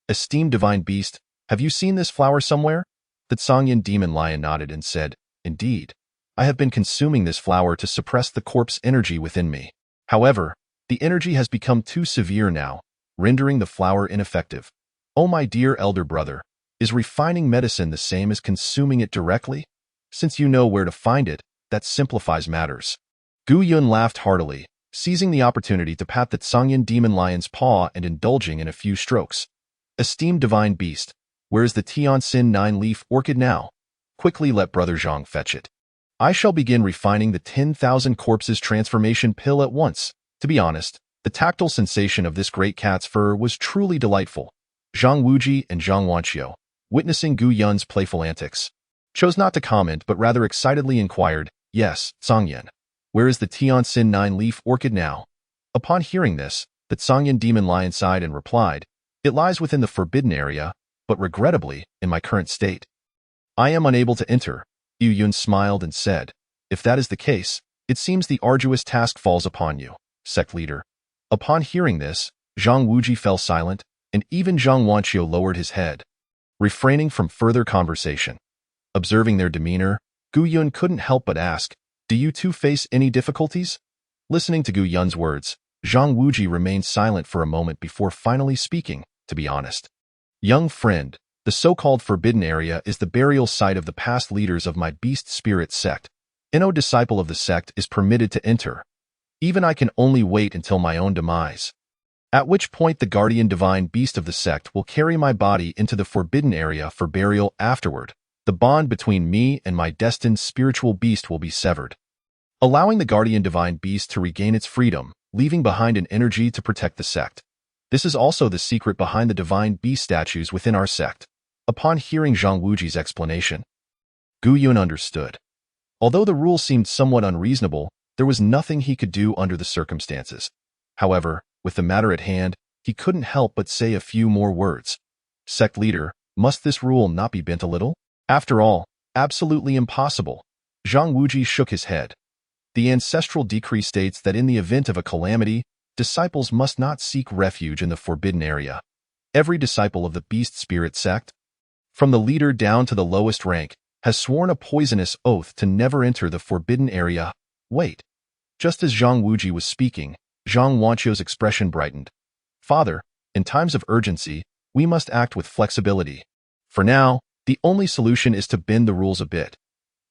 "Esteemed divine beast, have you seen this flower somewhere?" The Sangyan demon lion nodded and said, "Indeed. I have been consuming this flower to suppress the corpse energy within me. However, the energy has become too severe now, rendering the flower ineffective. Oh my dear elder brother, is refining medicine the same as consuming it directly? Since you know where to find it, that simplifies matters." Gu Yun laughed heartily, seizing the opportunity to pat the Sangyan demon lion's paw and indulging in a few strokes. "Esteemed divine beast, where is the Tianfu 9-leaf orchid now? Quickly let Brother Zhang fetch it. I shall begin refining the 10,000 corpses transformation pill at once." To be honest, the tactile sensation of this great cat's fur was truly delightful. Zhang Wuji and Zhang Wanqiu, witnessing Gu Yun's playful antics, chose not to comment but rather excitedly inquired, "Yes, Sangyan, where is the Tianfu 9-leaf orchid now?" Upon hearing this, the Sangyan demon lion sighed and replied, "It lies within the forbidden area, but regrettably, in my current state, I am unable to enter." Gu Yun smiled and said, "If that is the case, it seems the arduous task falls upon you, sect leader." Upon hearing this, Zhang Wuji fell silent, and even Zhang Wanqiu lowered his head, refraining from further conversation. Observing their demeanor, Gu Yun couldn't help but ask, "Do you two face any difficulties?" Listening to Gu Yun's words, Zhang Wuji remained silent for a moment before finally speaking, "To be honest, young friend, the so-called forbidden area is the burial site of the past leaders of my beast spirit sect. No disciple of the sect is permitted to enter. Even I can only wait until my own demise, at which point the guardian divine beast of the sect will carry my body into the forbidden area for burial. Afterward, the bond between me and my destined spiritual beast will be severed, allowing the guardian divine beast to regain its freedom, leaving behind an energy to protect the sect. This is also the secret behind the divine beast statues within our sect." Upon hearing Zhang Wuji's explanation, Gu Yun understood. Although the rule seemed somewhat unreasonable, there was nothing he could do under the circumstances. However, with the matter at hand, he couldn't help but say a few more words. "Sect leader, must this rule not be bent a little? After all, absolutely impossible." Zhang Wuji shook his head. "The ancestral decree states that in the event of a calamity, disciples must not seek refuge in the forbidden area. Every disciple of the beast spirit sect, from the leader down to the lowest rank, has sworn a poisonous oath to never enter the forbidden area." Wait. Just as Zhang Wuji was speaking, Zhang Wanqiu's expression brightened. "Father, in times of urgency, we must act with flexibility. For now, the only solution is to bend the rules a bit.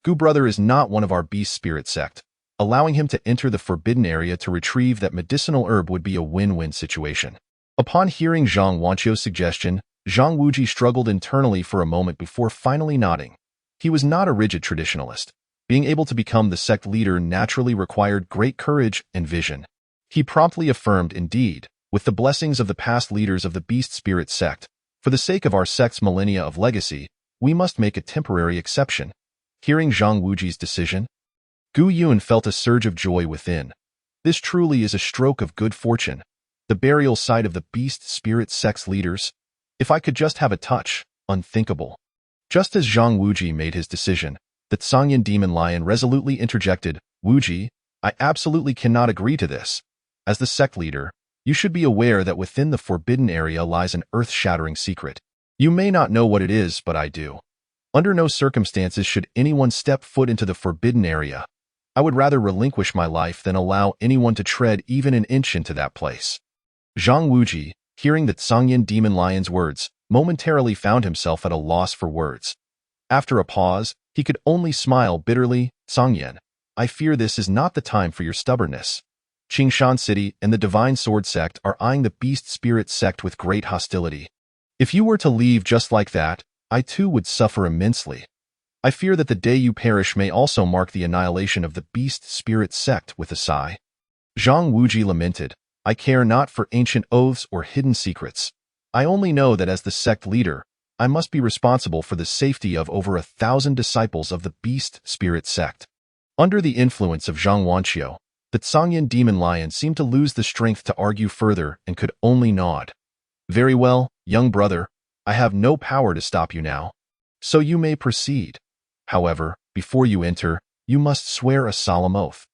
Gu brother is not one of our beast spirit sect. Allowing him to enter the forbidden area to retrieve that medicinal herb would be a win-win situation." Upon hearing Zhang Wanqiu's suggestion, Zhang Wuji struggled internally for a moment before finally nodding. He was not a rigid traditionalist. Being able to become the sect leader naturally required great courage and vision. He promptly affirmed, "Indeed, with the blessings of the past leaders of the beast spirit sect, for the sake of our sect's millennia of legacy, we must make a temporary exception." Hearing Zhang Wuji's decision, Gu Yun felt a surge of joy within. This truly is a stroke of good fortune. The burial site of the beast spirit sect's leaders. If I could just have a touch, unthinkable. Just as Zhang Wuji made his decision, the Sangyan demon lion resolutely interjected, "Wuji, I absolutely cannot agree to this. As the sect leader, you should be aware that within the forbidden area lies an earth-shattering secret. You may not know what it is, but I do. Under no circumstances should anyone step foot into the forbidden area. I would rather relinquish my life than allow anyone to tread even an inch into that place." Zhang Wuji, hearing the Sangyan demon lion's words, momentarily found himself at a loss for words. After a pause, he could only smile bitterly. "Sangyan, I fear this is not the time for your stubbornness. Qingshan City and the Divine Sword Sect are eyeing the Beast Spirit Sect with great hostility. If you were to leave just like that, I too would suffer immensely. I fear that the day you perish may also mark the annihilation of the Beast Spirit Sect. With a sigh, Zhang Wuji lamented, I care not for ancient oaths or hidden secrets. I only know that as the sect leader, I must be responsible for the safety of over 1,000 disciples of the Beast Spirit Sect. Under the influence of Zhang Wanqiu, the Cangyan demon lion seemed to lose the strength to argue further and could only nod. Very well, young brother, I have no power to stop you now, so you may proceed. However, before you enter, you must swear a solemn oath.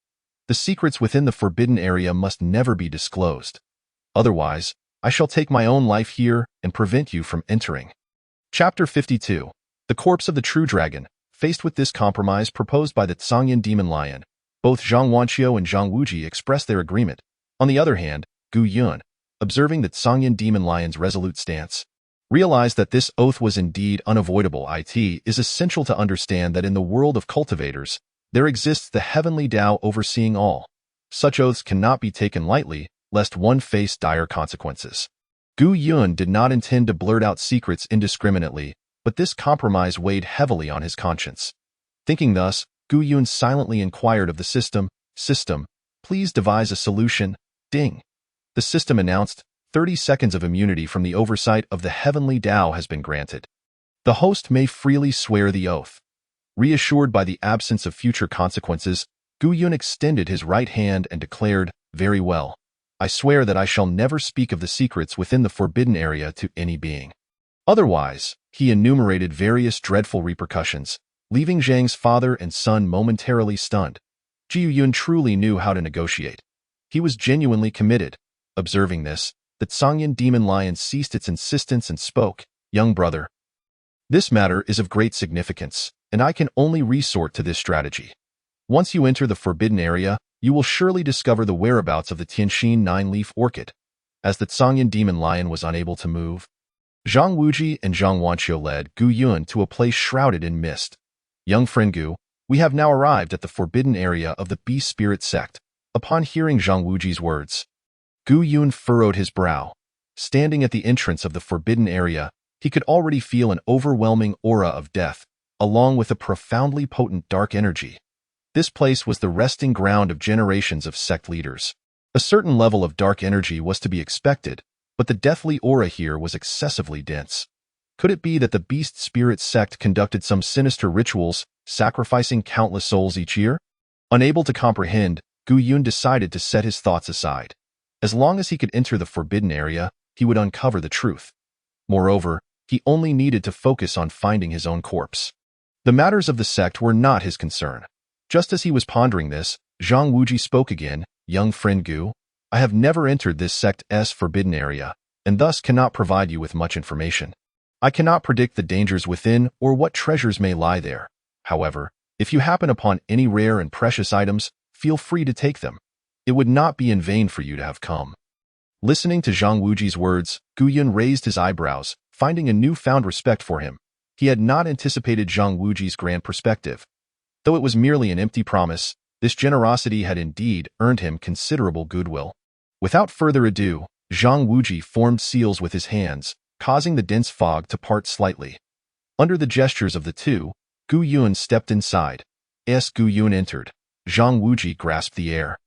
The secrets within the forbidden area must never be disclosed. Otherwise, I shall take my own life here and prevent you from entering. Chapter 52. The Corpse of the True Dragon. Faced with this compromise proposed by the Cangyan demon lion, both Zhang Wanqiu and Zhang Wuji expressed their agreement. On the other hand, Gu Yun, observing the Cangyan demon lion's resolute stance, realized that this oath was indeed unavoidable. It is essential to understand that in the world of cultivators, there exists the heavenly Tao overseeing all. Such oaths cannot be taken lightly, lest one face dire consequences. Gu Yun did not intend to blurt out secrets indiscriminately, but this compromise weighed heavily on his conscience. Thinking thus, Gu Yun silently inquired of the system, please devise a solution. Ding. The system announced, 30 seconds of immunity from the oversight of the heavenly Tao has been granted. The host may freely swear the oath. Reassured by the absence of future consequences, Gu Yun extended his right hand and declared, very well. I swear that I shall never speak of the secrets within the forbidden area to any being. Otherwise, he enumerated various dreadful repercussions, leaving Zhang's father and son momentarily stunned. Jiu Yun truly knew how to negotiate. He was genuinely committed. Observing this, the Cangyan demon lion ceased its insistence and spoke, young brother. This matter is of great significance, and I can only resort to this strategy. Once you enter the forbidden area, you will surely discover the whereabouts of the Tianxin nine-leaf orchid. As the Cangyan demon lion was unable to move, Zhang Wuji and Zhang Wanqiu led Gu Yun to a place shrouded in mist. Young friend Gu, we have now arrived at the forbidden area of the Beast Spirit Sect. Upon hearing Zhang Wuji's words, Gu Yun furrowed his brow. Standing at the entrance of the forbidden area, he could already feel an overwhelming aura of death, along with a profoundly potent dark energy. This place was the resting ground of generations of sect leaders. A certain level of dark energy was to be expected, but the deathly aura here was excessively dense. Could it be that the Beast Spirit Sect conducted some sinister rituals, sacrificing countless souls each year? Unable to comprehend, Gu Yun decided to set his thoughts aside. As long as he could enter the forbidden area, he would uncover the truth. Moreover, he only needed to focus on finding his own corpse. The matters of the sect were not his concern. Just as he was pondering this, Zhang Wuji spoke again, young friend Gu, I have never entered this sect's forbidden area, and thus cannot provide you with much information. I cannot predict the dangers within or what treasures may lie there. However, if you happen upon any rare and precious items, feel free to take them. It would not be in vain for you to have come. Listening to Zhang Wuji's words, Gu Yun raised his eyebrows, finding a newfound respect for him. He had not anticipated Zhang Wuji's grand perspective. Though it was merely an empty promise, this generosity had indeed earned him considerable goodwill. Without further ado, Zhang Wuji formed seals with his hands, causing the dense fog to part slightly. Under the gestures of the two, Gu Yun stepped inside. As Gu Yun entered, Zhang Wuji grasped the air.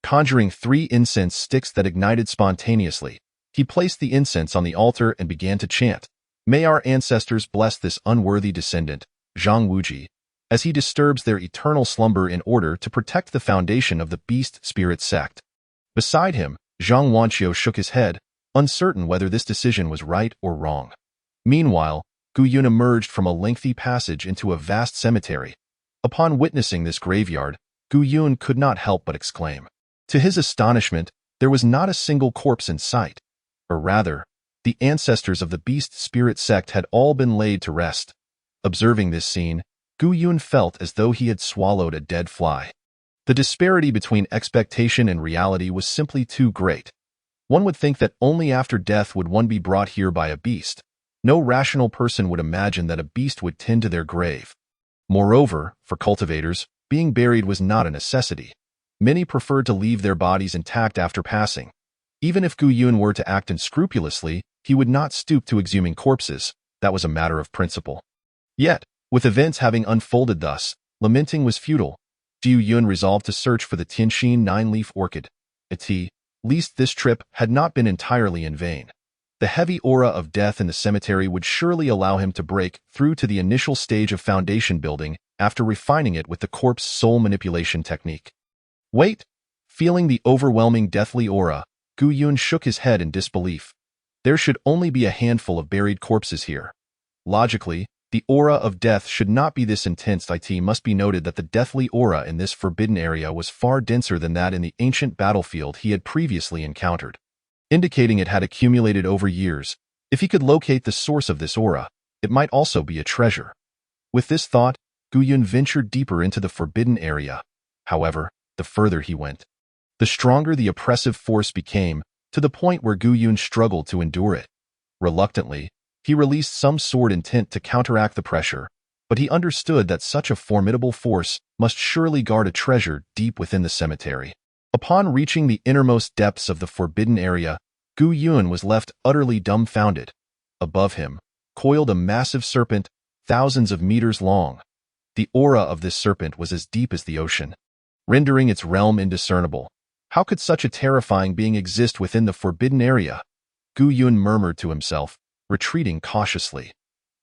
Conjuring 3 incense sticks that ignited spontaneously, he placed the incense on the altar and began to chant, May our ancestors bless this unworthy descendant, Zhang Wuji, as he disturbs their eternal slumber in order to protect the foundation of the Beast Spirit Sect. Beside him, Zhang Wanqiu shook his head, uncertain whether this decision was right or wrong. Meanwhile, Gu Yun emerged from a lengthy passage into a vast cemetery. Upon witnessing this graveyard, Gu Yun could not help but exclaim. To his astonishment, there was not a single corpse in sight. Or rather, the ancestors of the Beast Spirit Sect had all been laid to rest. Observing this scene, Gu Yun felt as though he had swallowed a dead fly. The disparity between expectation and reality was simply too great. One would think that only after death would one be brought here by a beast. No rational person would imagine that a beast would tend to their grave. Moreover, for cultivators, being buried was not a necessity. Many preferred to leave their bodies intact after passing. Even if Gu Yun were to act unscrupulously, he would not stoop to exhuming corpses. That was a matter of principle. Yet, with events having unfolded thus, lamenting was futile. Gu Yun resolved to search for the Tianfu nine-leaf orchid. At least this trip had not been entirely in vain. The heavy aura of death in the cemetery would surely allow him to break through to the initial stage of foundation building after refining it with the corpse soul manipulation technique. Wait! Feeling the overwhelming deathly aura, Gu Yun shook his head in disbelief. There should only be a handful of buried corpses here. Logically, the aura of death should not be this intense. It must be noted that the deathly aura in this forbidden area was far denser than that in the ancient battlefield he had previously encountered, indicating it had accumulated over years. If he could locate the source of this aura, it might also be a treasure. With this thought, Gu Yun ventured deeper into the forbidden area. However, the further he went, the stronger the oppressive force became, to the point where Gu Yun struggled to endure it. Reluctantly, he released some sword intent to counteract the pressure, but he understood that such a formidable force must surely guard a treasure deep within the cemetery. Upon reaching the innermost depths of the forbidden area, Gu Yun was left utterly dumbfounded. Above him, coiled a massive serpent, thousands of meters long. The aura of this serpent was as deep as the ocean, rendering its realm indiscernible. How could such a terrifying being exist within the forbidden area? Gu Yun murmured to himself, retreating cautiously.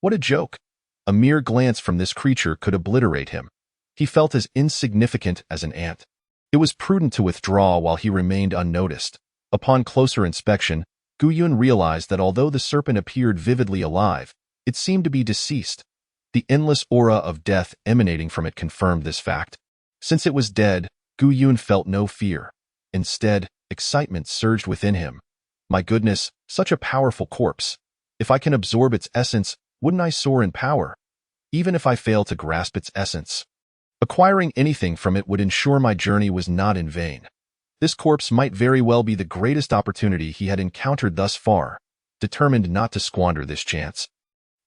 What a joke! A mere glance from this creature could obliterate him. He felt as insignificant as an ant. It was prudent to withdraw while he remained unnoticed. Upon closer inspection, Gu Yun realized that although the serpent appeared vividly alive, it seemed to be deceased. The endless aura of death emanating from it confirmed this fact. Since it was dead, Gu Yun felt no fear. Instead, excitement surged within him. My goodness, such a powerful corpse. If I can absorb its essence, wouldn't I soar in power? Even if I fail to grasp its essence, acquiring anything from it would ensure my journey was not in vain. This corpse might very well be the greatest opportunity he had encountered thus far. Determined not to squander this chance,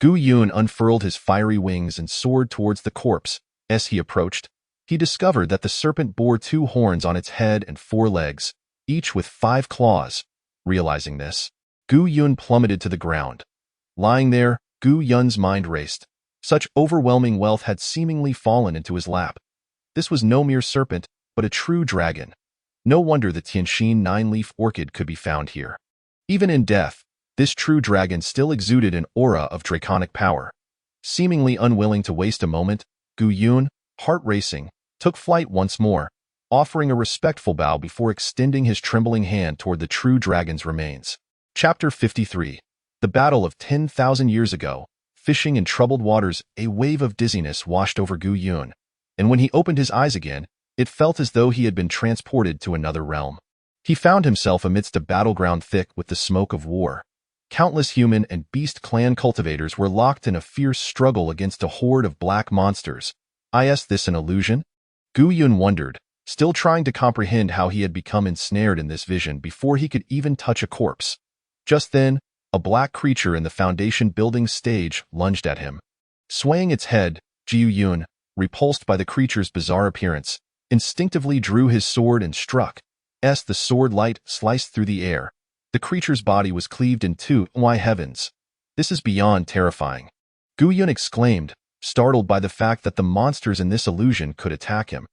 Gu Yun unfurled his fiery wings and soared towards the corpse. As he approached, he discovered that the serpent bore 2 horns on its head and 4 legs, each with 5 claws. Realizing this, Gu Yun plummeted to the ground. Lying there, Gu Yun's mind raced. Such overwhelming wealth had seemingly fallen into his lap. This was no mere serpent, but a true dragon. No wonder the Tianfu nine-leaf orchid could be found here. Even in death, this true dragon still exuded an aura of draconic power. Seemingly unwilling to waste a moment, Gu Yun, heart racing, took flight once more, offering a respectful bow before extending his trembling hand toward the true dragon's remains. Chapter 53. The Battle of 10,000 Years Ago. Fishing in troubled waters, a wave of dizziness washed over Gu Yun, and when he opened his eyes again, it felt as though he had been transported to another realm. He found himself amidst a battleground thick with the smoke of war. Countless human and beast clan cultivators were locked in a fierce struggle against a horde of black monsters. Is this an illusion? Gu Yun wondered, still trying to comprehend how he had become ensnared in this vision before he could even touch a corpse. Just then, a black creature in the foundation building stage lunged at him. Swaying its head, Gu Yun, repulsed by the creature's bizarre appearance, instinctively drew his sword and struck. As the sword light sliced through the air, the creature's body was cleaved in 2. Why heavens! This is beyond terrifying. Gu Yun exclaimed, startled by the fact that the monsters in this illusion could attack him.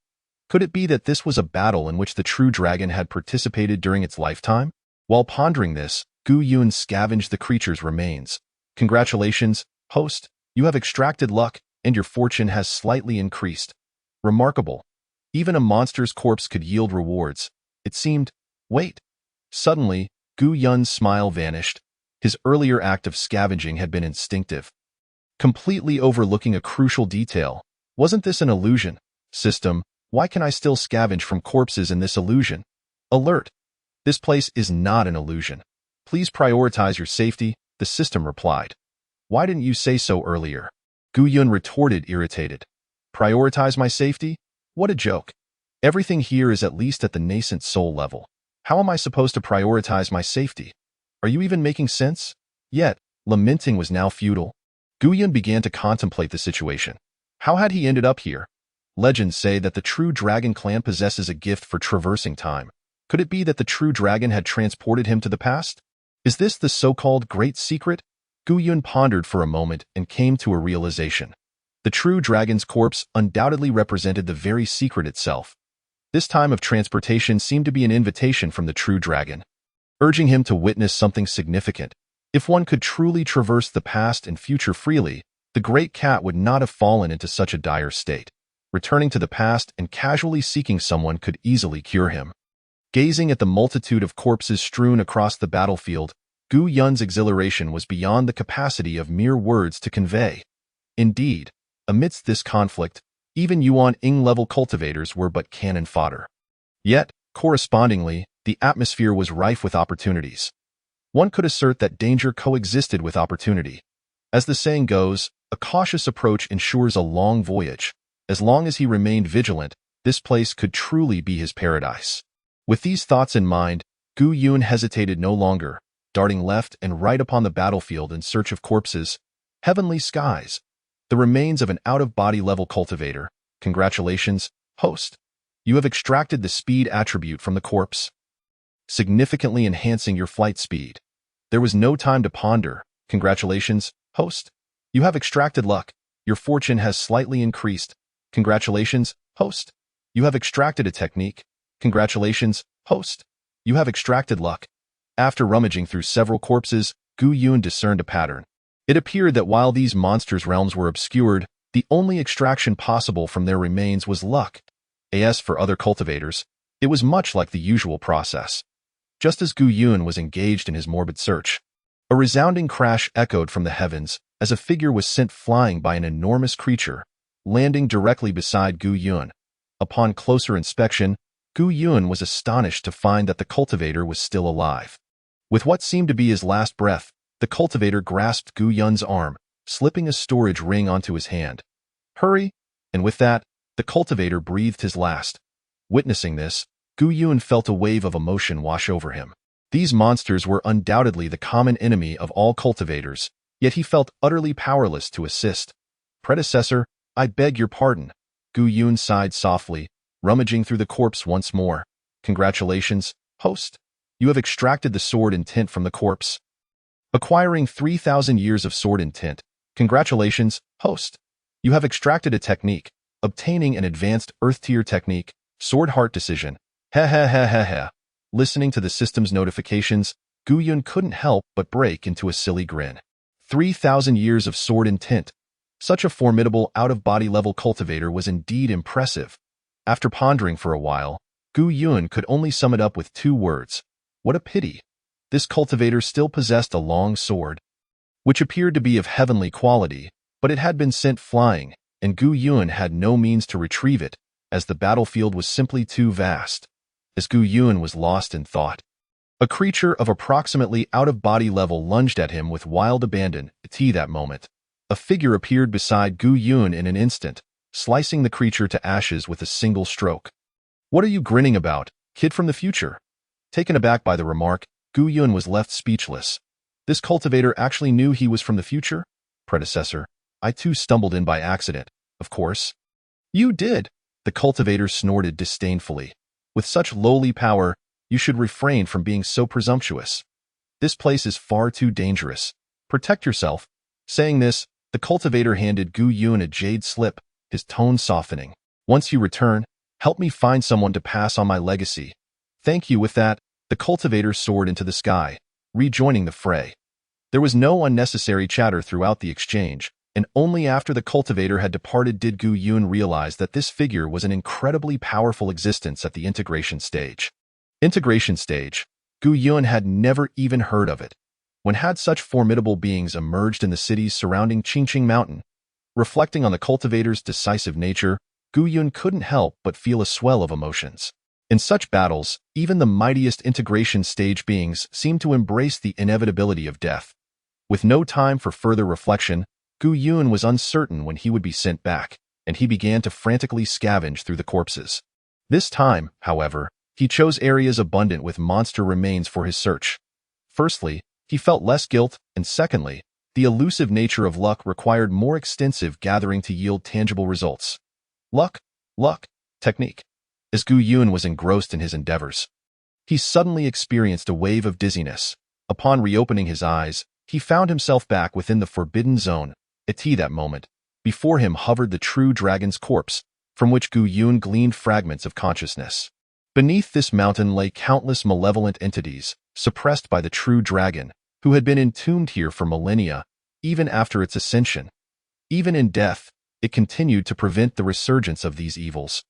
Could it be that this was a battle in which the true dragon had participated during its lifetime? While pondering this, Gu Yun scavenged the creature's remains. Congratulations, host, you have extracted luck, and your fortune has slightly increased. Remarkable. Even a monster's corpse could yield rewards. It seemed. Wait. Suddenly, Gu Yun's smile vanished. His earlier act of scavenging had been instinctive, completely overlooking a crucial detail. Wasn't this an illusion? System, why can I still scavenge from corpses in this illusion? Alert! This place is not an illusion. Please prioritize your safety, the system replied. Why didn't you say so earlier? Gu Yun retorted, irritated. Prioritize my safety? What a joke. Everything here is at least at the nascent soul level. How am I supposed to prioritize my safety? Are you even making sense? Yet, lamenting was now futile. Gu Yun began to contemplate the situation. How had he ended up here? Legends say that the true dragon clan possesses a gift for traversing time. Could it be that the true dragon had transported him to the past? Is this the so-called great secret? Gu Yun pondered for a moment and came to a realization. The true dragon's corpse undoubtedly represented the very secret itself. This time of transportation seemed to be an invitation from the true dragon, urging him to witness something significant. If one could truly traverse the past and future freely, the great cat would not have fallen into such a dire state. Returning to the past and casually seeking someone could easily cure him. Gazing at the multitude of corpses strewn across the battlefield, Gu Yun's exhilaration was beyond the capacity of mere words to convey. Indeed, amidst this conflict, even Yuan-ing-level cultivators were but cannon fodder. Yet, correspondingly, the atmosphere was rife with opportunities. One could assert that danger coexisted with opportunity. As the saying goes, a cautious approach ensures a long voyage. As long as he remained vigilant, this place could truly be his paradise. With these thoughts in mind, Gu Yun hesitated no longer, darting left and right upon the battlefield in search of corpses. Heavenly skies. The remains of an out-of-body level cultivator. Congratulations, host. You have extracted the speed attribute from the corpse, significantly enhancing your flight speed. There was no time to ponder. Congratulations, host. You have extracted luck. Your fortune has slightly increased. Congratulations, host. You have extracted a technique. Congratulations, host. You have extracted luck. After rummaging through several corpses, Gu Yun discerned a pattern. It appeared that while these monsters' realms were obscured, the only extraction possible from their remains was luck. As for other cultivators, it was much like the usual process. Just as Gu Yun was engaged in his morbid search, a resounding crash echoed from the heavens as a figure was sent flying by an enormous creature, landing directly beside Gu Yun. Upon closer inspection, Gu Yun was astonished to find that the cultivator was still alive. With what seemed to be his last breath, the cultivator grasped Gu Yun's arm, slipping a storage ring onto his hand. Hurry! And with that, the cultivator breathed his last. Witnessing this, Gu Yun felt a wave of emotion wash over him. These monsters were undoubtedly the common enemy of all cultivators, yet he felt utterly powerless to assist. Predecessor, I beg your pardon. Gu Yun sighed softly, rummaging through the corpse once more. Congratulations, host. You have extracted the sword intent from the corpse, acquiring 3,000 years of sword intent. Congratulations, host. You have extracted a technique, obtaining an advanced Earth-tier technique, Sword Heart Decision. Ha ha ha ha ha. Listening to the system's notifications, Gu Yun couldn't help but break into a silly grin. 3,000 years of sword intent. Such a formidable out-of-body level cultivator was indeed impressive. After pondering for a while, Gu Yun could only sum it up with two words. What a pity. This cultivator still possessed a long sword, which appeared to be of heavenly quality, but it had been sent flying, and Gu Yun had no means to retrieve it, as the battlefield was simply too vast. As Gu Yun was lost in thought, a creature of approximately out-of-body level lunged at him with wild abandon. At that moment, a figure appeared beside Gu Yun in an instant, slicing the creature to ashes with a single stroke. What are you grinning about, kid from the future? Taken aback by the remark, Gu Yun was left speechless. This cultivator actually knew he was from the future? Predecessor, I too stumbled in by accident, of course. You did, the cultivator snorted disdainfully. With such lowly power, you should refrain from being so presumptuous. This place is far too dangerous. Protect yourself. Saying this, the cultivator handed Gu Yun a jade slip, his tone softening. Once you return, help me find someone to pass on my legacy. Thank you. With that, the cultivator soared into the sky, rejoining the fray. There was no unnecessary chatter throughout the exchange, and only after the cultivator had departed did Gu Yun realize that this figure was an incredibly powerful existence at the integration stage. Integration stage. Gu Yun had never even heard of it. When had such formidable beings emerged in the cities surrounding Qingqing Mountain? Reflecting on the cultivator's decisive nature, Gu Yun couldn't help but feel a swell of emotions. In such battles, even the mightiest integration stage beings seem to embrace the inevitability of death. With no time for further reflection, Gu Yun was uncertain when he would be sent back, and he began to frantically scavenge through the corpses. This time, however, he chose areas abundant with monster remains for his search. Firstly, he felt less guilt, and secondly, the elusive nature of luck required more extensive gathering to yield tangible results. Luck? luck, technique. As Gu Yun was engrossed in his endeavors, he suddenly experienced a wave of dizziness. Upon reopening his eyes, he found himself back within the forbidden zone. At that moment, before him hovered the true dragon's corpse, from which Gu Yun gleaned fragments of consciousness. Beneath this mountain lay countless malevolent entities, suppressed by the true dragon, who had been entombed here for millennia, even after its ascension. Even in death, it continued to prevent the resurgence of these evils.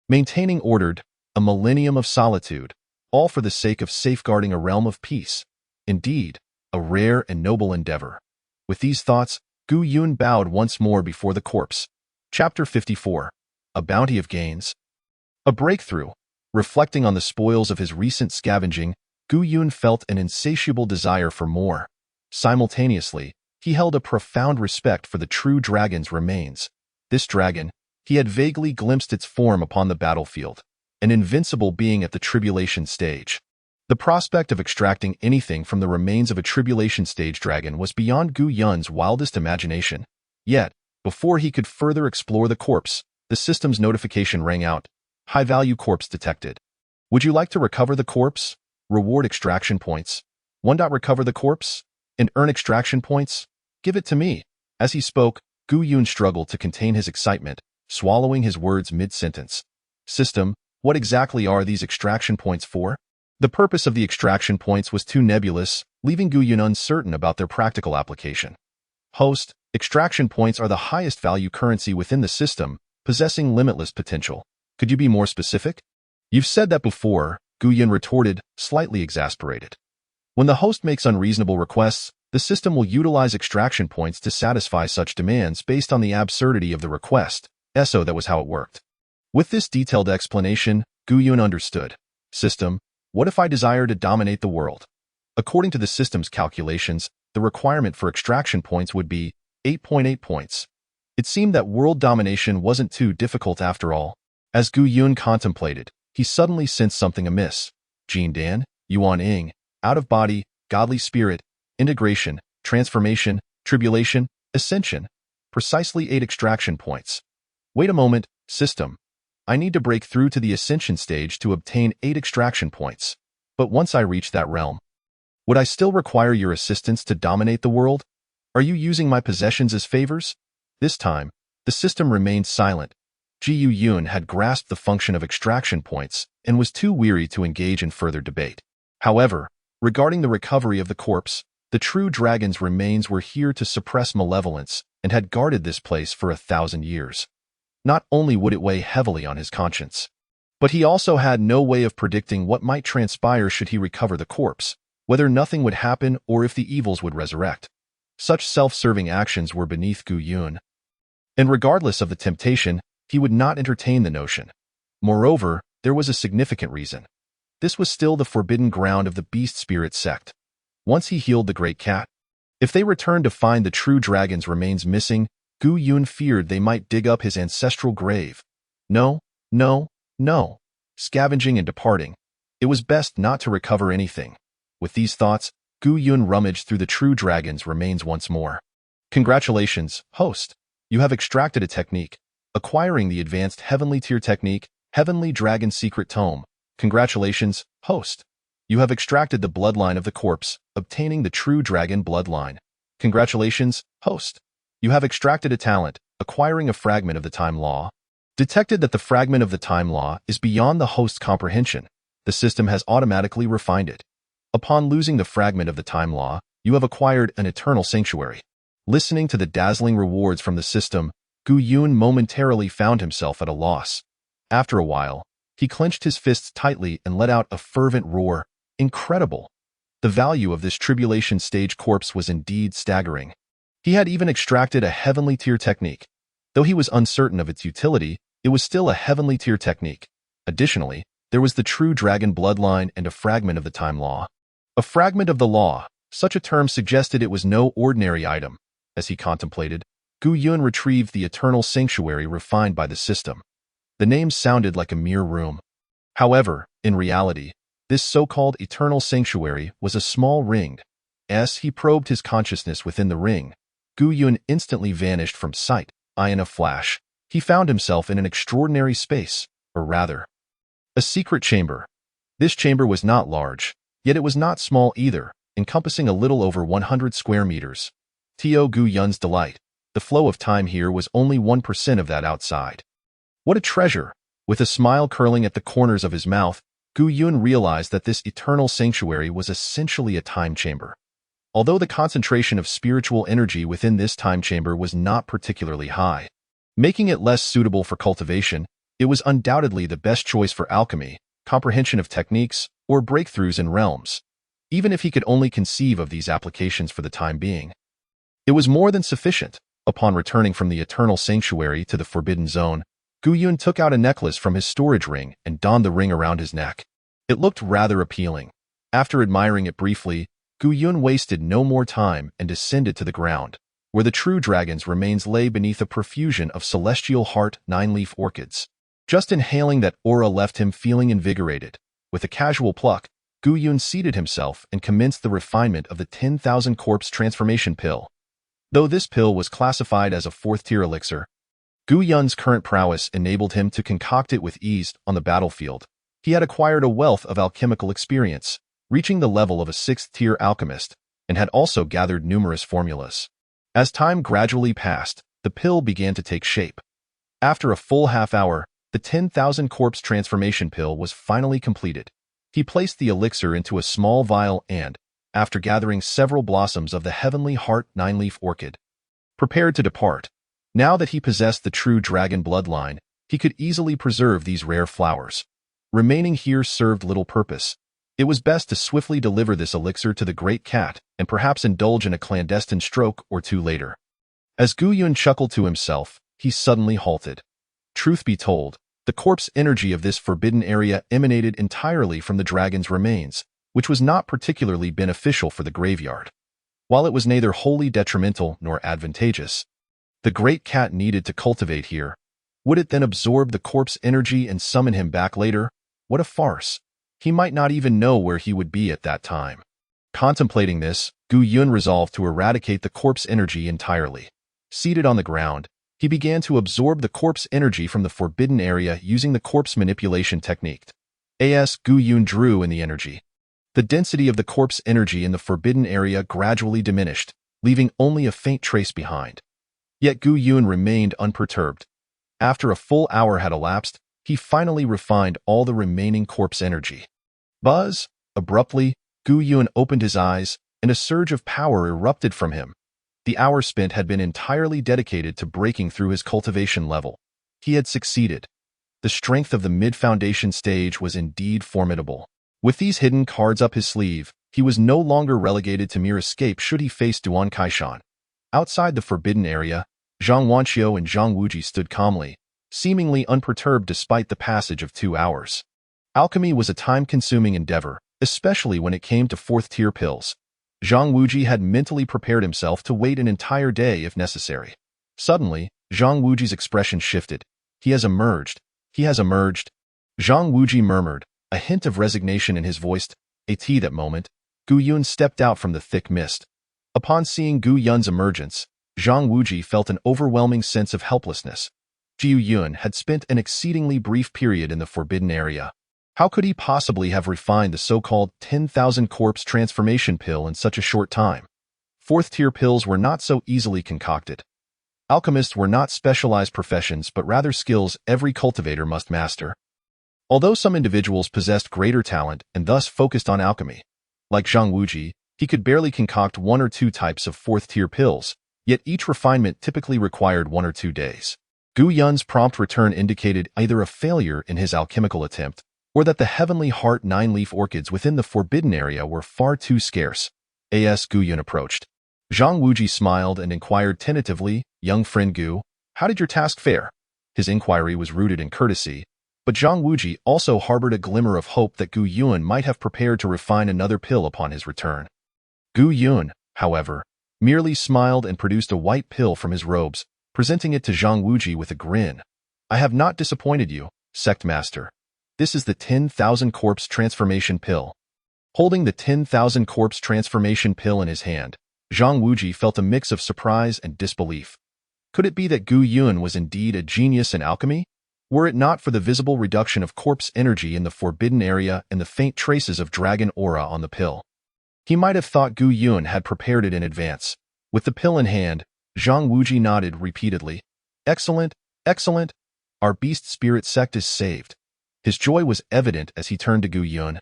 Maintaining ordered, a millennium of solitude, all for the sake of safeguarding a realm of peace. Indeed, a rare and noble endeavor. With these thoughts, Gu Yun bowed once more before the corpse. Chapter 54. A Bounty of Gains. A breakthrough. Reflecting on the spoils of his recent scavenging, Gu Yun felt an insatiable desire for more. Simultaneously, he held a profound respect for the true dragon's remains. This dragon, he had vaguely glimpsed its form upon the battlefield, an invincible being at the tribulation stage. The prospect of extracting anything from the remains of a tribulation stage dragon was beyond Gu Yun's wildest imagination. Yet, before he could further explore the corpse, the system's notification rang out. High-value corpse detected. Would you like to recover the corpse? Reward extraction points. 1. Recover the corpse and earn extraction points. Give it to me. As he spoke, Gu Yun struggled to contain his excitement, swallowing his words mid-sentence. System, what exactly are these extraction points for? The purpose of the extraction points was too nebulous, leaving Gu Yun uncertain about their practical application. Host, extraction points are the highest value currency within the system, possessing limitless potential. Could you be more specific? You've said that before, Gu Yun retorted, slightly exasperated. When the host makes unreasonable requests, the system will utilize extraction points to satisfy such demands based on the absurdity of the request. So that was how it worked. With this detailed explanation, Gu Yun understood. System, what if I desire to dominate the world? According to the system's calculations, the requirement for extraction points would be 8.8 points. It seemed that world domination wasn't too difficult after all. As Gu Yun contemplated, he suddenly sensed something amiss. Jin Dan, Yuan Ying, out-of-body, godly spirit, integration, transformation, tribulation, ascension. Precisely 8 extraction points. Wait a moment, system. I need to break through to the ascension stage to obtain 8 extraction points. But once I reach that realm, would I still require your assistance to dominate the world? Are you using my possessions as favors? This time, the system remained silent. Gu Yun had grasped the function of extraction points and was too weary to engage in further debate. However, regarding the recovery of the corpse, the true dragon's remains were here to suppress malevolence and had guarded this place for 1,000 years. Not only would it weigh heavily on his conscience, but he also had no way of predicting what might transpire should he recover the corpse, whether nothing would happen or if the evils would resurrect. Such self-serving actions were beneath Gu Yun. And regardless of the temptation, he would not entertain the notion. Moreover, there was a significant reason. This was still the forbidden ground of the beast spirit sect. Once he healed the great cat, if they returned to find the true dragon's remains missing, Gu Yun feared they might dig up his ancestral grave. No, no, no. Scavenging and departing. It was best not to recover anything. With these thoughts, Gu Yun rummaged through the true dragon's remains once more. Congratulations, host. You have extracted a technique. Acquiring the advanced Heavenly Tier Technique, Heavenly Dragon Secret Tome. Congratulations, host. You have extracted the bloodline of the corpse, obtaining the true dragon bloodline. Congratulations, host. You have extracted a talent, acquiring a fragment of the time law. Detected that the fragment of the time law is beyond the host's comprehension. The system has automatically refined it. Upon losing the fragment of the time law, you have acquired an eternal sanctuary. Listening to the dazzling rewards from the system, Gu Yun momentarily found himself at a loss. After a while, he clenched his fists tightly and let out a fervent roar. Incredible! The value of this tribulation stage corpse was indeed staggering. He had even extracted a heavenly tier technique. Though he was uncertain of its utility, it was still a heavenly tier technique. Additionally, there was the true dragon bloodline and a fragment of the time law. A fragment of the law, such a term suggested it was no ordinary item. As he contemplated, Gu Yun retrieved the eternal sanctuary refined by the system. The name sounded like a mere room. However, in reality, this so-called eternal sanctuary was a small ring. As he probed his consciousness within the ring, Gu Yun instantly vanished from sight, in a flash. he found himself in an extraordinary space, or rather, a secret chamber. This chamber was not large, yet it was not small either, encompassing a little over 100 square meters. To Gu Yun's delight, the flow of time here was only 1% of that outside. What a treasure! With a smile curling at the corners of his mouth, Gu Yun realized that this eternal sanctuary was essentially a time chamber. Although the concentration of spiritual energy within this time chamber was not particularly high, making it less suitable for cultivation, it was undoubtedly the best choice for alchemy, comprehension of techniques, or breakthroughs in realms. Even if he could only conceive of these applications for the time being, it was more than sufficient. Upon returning from the eternal sanctuary to the forbidden zone, Gu Yun took out a necklace from his storage ring and donned the ring around his neck. It looked rather appealing. After admiring it briefly, Gu Yun wasted no more time and descended to the ground, where the true dragon's remains lay beneath a profusion of celestial heart nine-leaf orchids. Just inhaling that aura left him feeling invigorated. With a casual pluck, Gu Yun seated himself and commenced the refinement of the 10,000 corpse transformation pill. Though this pill was classified as a fourth-tier elixir, Gu Yun's current prowess enabled him to concoct it with ease on the battlefield. He had acquired a wealth of alchemical experience, reaching the level of a sixth-tier alchemist, and had also gathered numerous formulas. As time gradually passed, the pill began to take shape. After a full half-hour, the 10,000 corpse transformation pill was finally completed. He placed the elixir into a small vial and, after gathering several blossoms of the heavenly heart nine-leaf orchid, prepared to depart. Now that he possessed the true dragon bloodline, he could easily preserve these rare flowers. Remaining here served little purpose. It was best to swiftly deliver this elixir to the great cat and perhaps indulge in a clandestine stroke or two later. As Gu Yun chuckled to himself, he suddenly halted. Truth be told, the corpse energy of this forbidden area emanated entirely from the dragon's remains, which was not particularly beneficial for the graveyard. While it was neither wholly detrimental nor advantageous, the great cat needed to cultivate here. Would it then absorb the corpse energy and summon him back later? What a farce! He might not even know where he would be at that time. Contemplating this, Gu Yun resolved to eradicate the corpse energy entirely. Seated on the ground, he began to absorb the corpse energy from the forbidden area using the corpse manipulation technique. As Gu Yun drew in the energy, the density of the corpse energy in the forbidden area gradually diminished, leaving only a faint trace behind. Yet Gu Yun remained unperturbed. After a full hour had elapsed, he finally refined all the remaining corpse energy. Buzz! Abruptly, Gu Yun opened his eyes, and a surge of power erupted from him. The hour spent had been entirely dedicated to breaking through his cultivation level. He had succeeded. The strength of the mid-foundation stage was indeed formidable. With these hidden cards up his sleeve, he was no longer relegated to mere escape should he face Duan Kaishan. Outside the forbidden area, Zhang Wanqiu and Zhang Wuji stood calmly, seemingly unperturbed despite the passage of 2 hours. Alchemy was a time-consuming endeavor, especially when it came to fourth-tier pills. Zhang Wuji had mentally prepared himself to wait an entire day if necessary. Suddenly, Zhang Wuji's expression shifted. He has emerged. He has emerged. Zhang Wuji murmured, a hint of resignation in his voice. At that moment, Gu Yun stepped out from the thick mist. Upon seeing Gu Yun's emergence, Zhang Wuji felt an overwhelming sense of helplessness. Gu Yun had spent an exceedingly brief period in the forbidden area. How could he possibly have refined the so-called 10,000 corpse transformation pill in such a short time? Fourth-tier pills were not so easily concocted. Alchemists were not specialized professions but rather skills every cultivator must master. Although some individuals possessed greater talent and thus focused on alchemy, like Zhang Wuji, he could barely concoct 1 or 2 types of fourth-tier pills, yet each refinement typically required 1 or 2 days. Gu Yun's prompt return indicated either a failure in his alchemical attempt, or that the heavenly heart nine-leaf orchids within the forbidden area were far too scarce. As Gu Yun approached, Zhang Wuji smiled and inquired tentatively, "Young friend Gu, how did your task fare?" His inquiry was rooted in courtesy, but Zhang Wuji also harbored a glimmer of hope that Gu Yun might have prepared to refine another pill upon his return. Gu Yun, however, merely smiled and produced a white pill from his robes, presenting it to Zhang Wuji with a grin. "I have not disappointed you, sect master. This is the 10,000 corpse transformation pill." Holding the 10,000 corpse transformation pill in his hand, Zhang Wuji felt a mix of surprise and disbelief. Could it be that Gu Yun was indeed a genius in alchemy? Were it not for the visible reduction of corpse energy in the forbidden area and the faint traces of dragon aura on the pill, he might have thought Gu Yun had prepared it in advance. With the pill in hand, Zhang Wuji nodded repeatedly. Excellent, excellent. Our beast spirit sect is saved. His joy was evident as he turned to Gu Yun.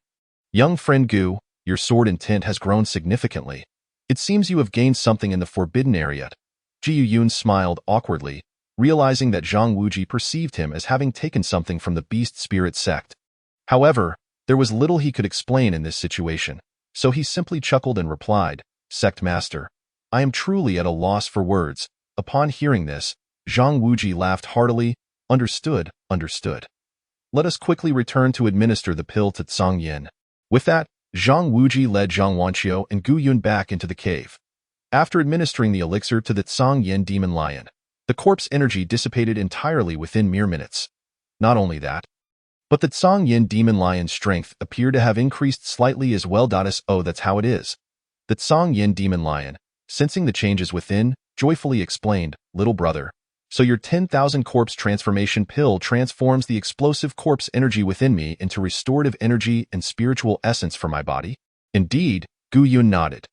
Young friend Gu, your sword intent has grown significantly. It seems you have gained something in the forbidden area. Ji Yun smiled awkwardly, realizing that Zhang Wuji perceived him as having taken something from the beast spirit sect. However, there was little he could explain in this situation, so he simply chuckled and replied, Sect Master, I am truly at a loss for words. Upon hearing this, Zhang Wuji laughed heartily. Understood, understood. Let us quickly return to administer the pill to Tsang Yin. With that, Zhang Wuji led Zhang Wanqiu and Gu Yun back into the cave. After administering the elixir to the Tsang Yin demon lion, the corpse energy dissipated entirely within mere minutes. Not only that, but the Tsang Yin demon lion's strength appeared to have increased slightly as well. Oh, that's how it is. The Tsang Yin demon lion, sensing the changes within, joyfully explained, Little brother, so your 10,000 corpse transformation pill transforms the explosive corpse energy within me into restorative energy and spiritual essence for my body? Indeed, Gu Yun nodded.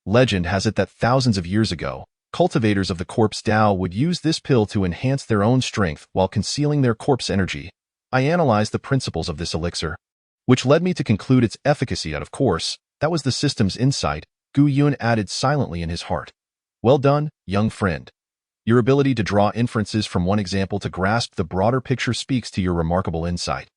Legend has it that thousands of years ago, cultivators of the corpse Dao would use this pill to enhance their own strength while concealing their corpse energy. I analyzed the principles of this elixir, which led me to conclude its efficacy. Of course, that was the system's insight, Gu Yun added silently in his heart. Well done, young friend. Your ability to draw inferences from one example to grasp the broader picture speaks to your remarkable insight.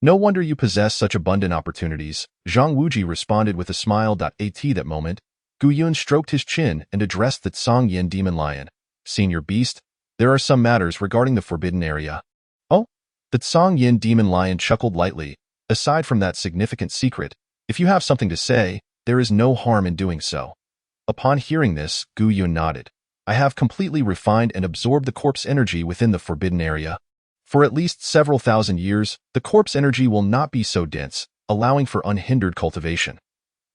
No wonder you possess such abundant opportunities, Zhang Wuji responded with a smile. At that moment, Gu Yun stroked his chin and addressed the Tsang Yin demon lion. Senior beast, there are some matters regarding the forbidden area. Oh? The Tsang Yin demon lion chuckled lightly. Aside from that significant secret, if you have something to say, there is no harm in doing so. Upon hearing this, Gu Yun nodded. I have completely refined and absorbed the corpse energy within the forbidden area. For at least several thousand years, the corpse energy will not be so dense, allowing for unhindered cultivation.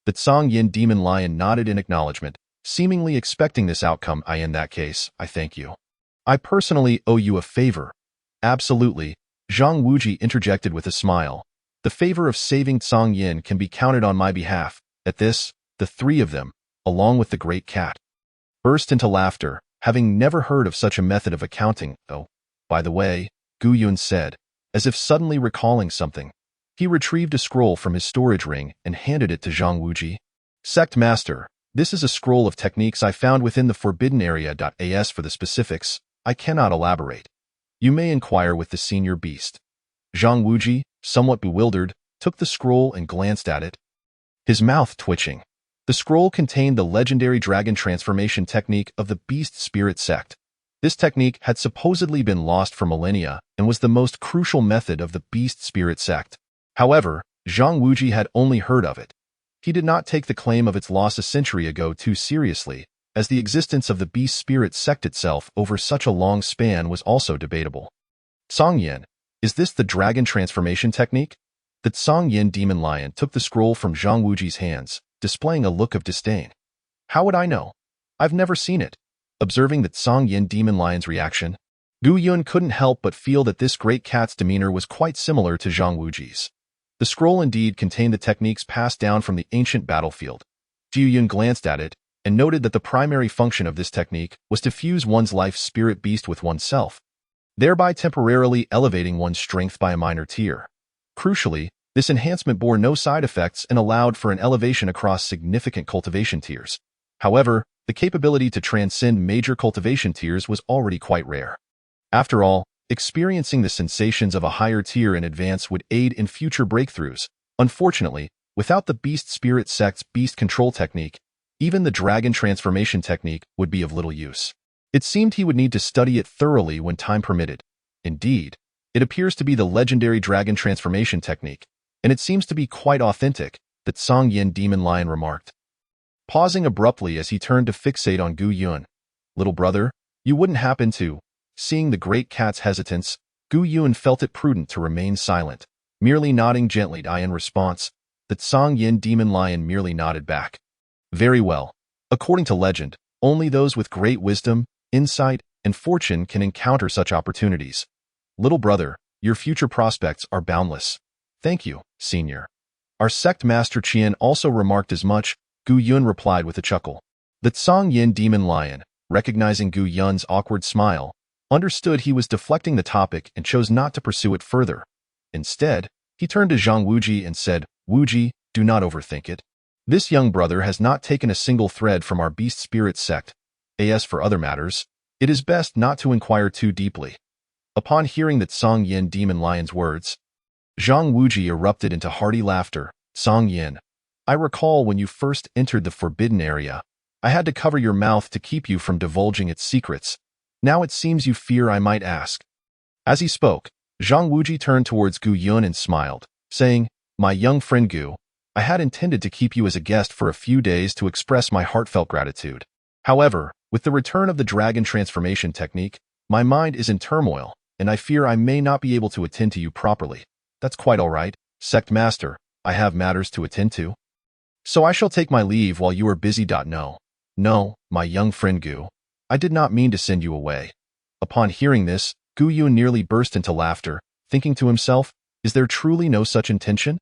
The Tsang Yin demon lion nodded in acknowledgement, seemingly expecting this outcome. In that case, I thank you. I personally owe you a favor. Absolutely, Zhang Wuji interjected with a smile. The favor of saving Tsang Yin can be counted on my behalf. At this, the three of them, along with the great cat, burst into laughter, having never heard of such a method of accounting. Oh, by the way, Gu Yun said, as if suddenly recalling something. He retrieved a scroll from his storage ring and handed it to Zhang Wuji. Sect Master, this is a scroll of techniques I found within the forbidden area. As for the specifics, I cannot elaborate. You may inquire with the senior beast. Zhang Wuji, somewhat bewildered, took the scroll and glanced at it, his mouth twitching. The scroll contained the legendary dragon transformation technique of the beast spirit sect. This technique had supposedly been lost for millennia and was the most crucial method of the beast spirit sect. However, Zhang Wuji had only heard of it. He did not take the claim of its loss a century ago too seriously, as the existence of the beast spirit sect itself over such a long span was also debatable. Tsang Yin, is this the dragon transformation technique? The Tsang Yin demon lion took the scroll from Zhang Wuji's hands, displaying a look of disdain. How would I know? I've never seen it. Observing the Tsang Yin demon lion's reaction, Gu Yun couldn't help but feel that this great cat's demeanor was quite similar to Zhang Wuji's. The scroll indeed contained the techniques passed down from the ancient battlefield. Gu Yun glanced at it and noted that the primary function of this technique was to fuse one's life spirit beast with oneself, thereby temporarily elevating one's strength by a minor tier. Crucially, this enhancement bore no side effects and allowed for an elevation across significant cultivation tiers. However, the capability to transcend major cultivation tiers was already quite rare. After all, experiencing the sensations of a higher tier in advance would aid in future breakthroughs. Unfortunately, without the beast spirit sect's beast control technique, even the dragon transformation technique would be of little use. It seemed he would need to study it thoroughly when time permitted. Indeed, it appears to be the legendary dragon transformation technique, and it seems to be quite authentic, the Tsang Yin demon lion remarked, pausing abruptly as he turned to fixate on Gu Yun. Little brother, you wouldn't happen to. Seeing the great cat's hesitance, Gu Yun felt it prudent to remain silent, merely nodding gently in response. The Tsang Yin demon lion merely nodded back. Very well. According to legend, only those with great wisdom, insight, and fortune can encounter such opportunities. Little brother, your future prospects are boundless. Thank you, senior. Our sect master Qian also remarked as much. Gu Yun replied with a chuckle. The Tsang Yin demon lion, recognizing Gu Yun's awkward smile, understood he was deflecting the topic and chose not to pursue it further. Instead, he turned to Zhang Wuji and said, Wuji, do not overthink it. This young brother has not taken a single thread from our beast spirit sect. As for other matters, it is best not to inquire too deeply. Upon hearing that Tsang Yin demon lion's words, Zhang Wuji erupted into hearty laughter. Tsang Yin, I recall when you first entered the forbidden area, I had to cover your mouth to keep you from divulging its secrets. Now it seems you fear I might ask. As he spoke, Zhang Wuji turned towards Gu Yun and smiled, saying, My young friend Gu, I had intended to keep you as a guest for a few days to express my heartfelt gratitude. However, with the return of the dragon transformation technique, my mind is in turmoil, and I fear I may not be able to attend to you properly. That's quite all right, Sect Master, I have matters to attend to. So I shall take my leave while you are busy. No, my young friend Gu, I did not mean to send you away. Upon hearing this, Gu Yun nearly burst into laughter, thinking to himself, is there truly no such intention?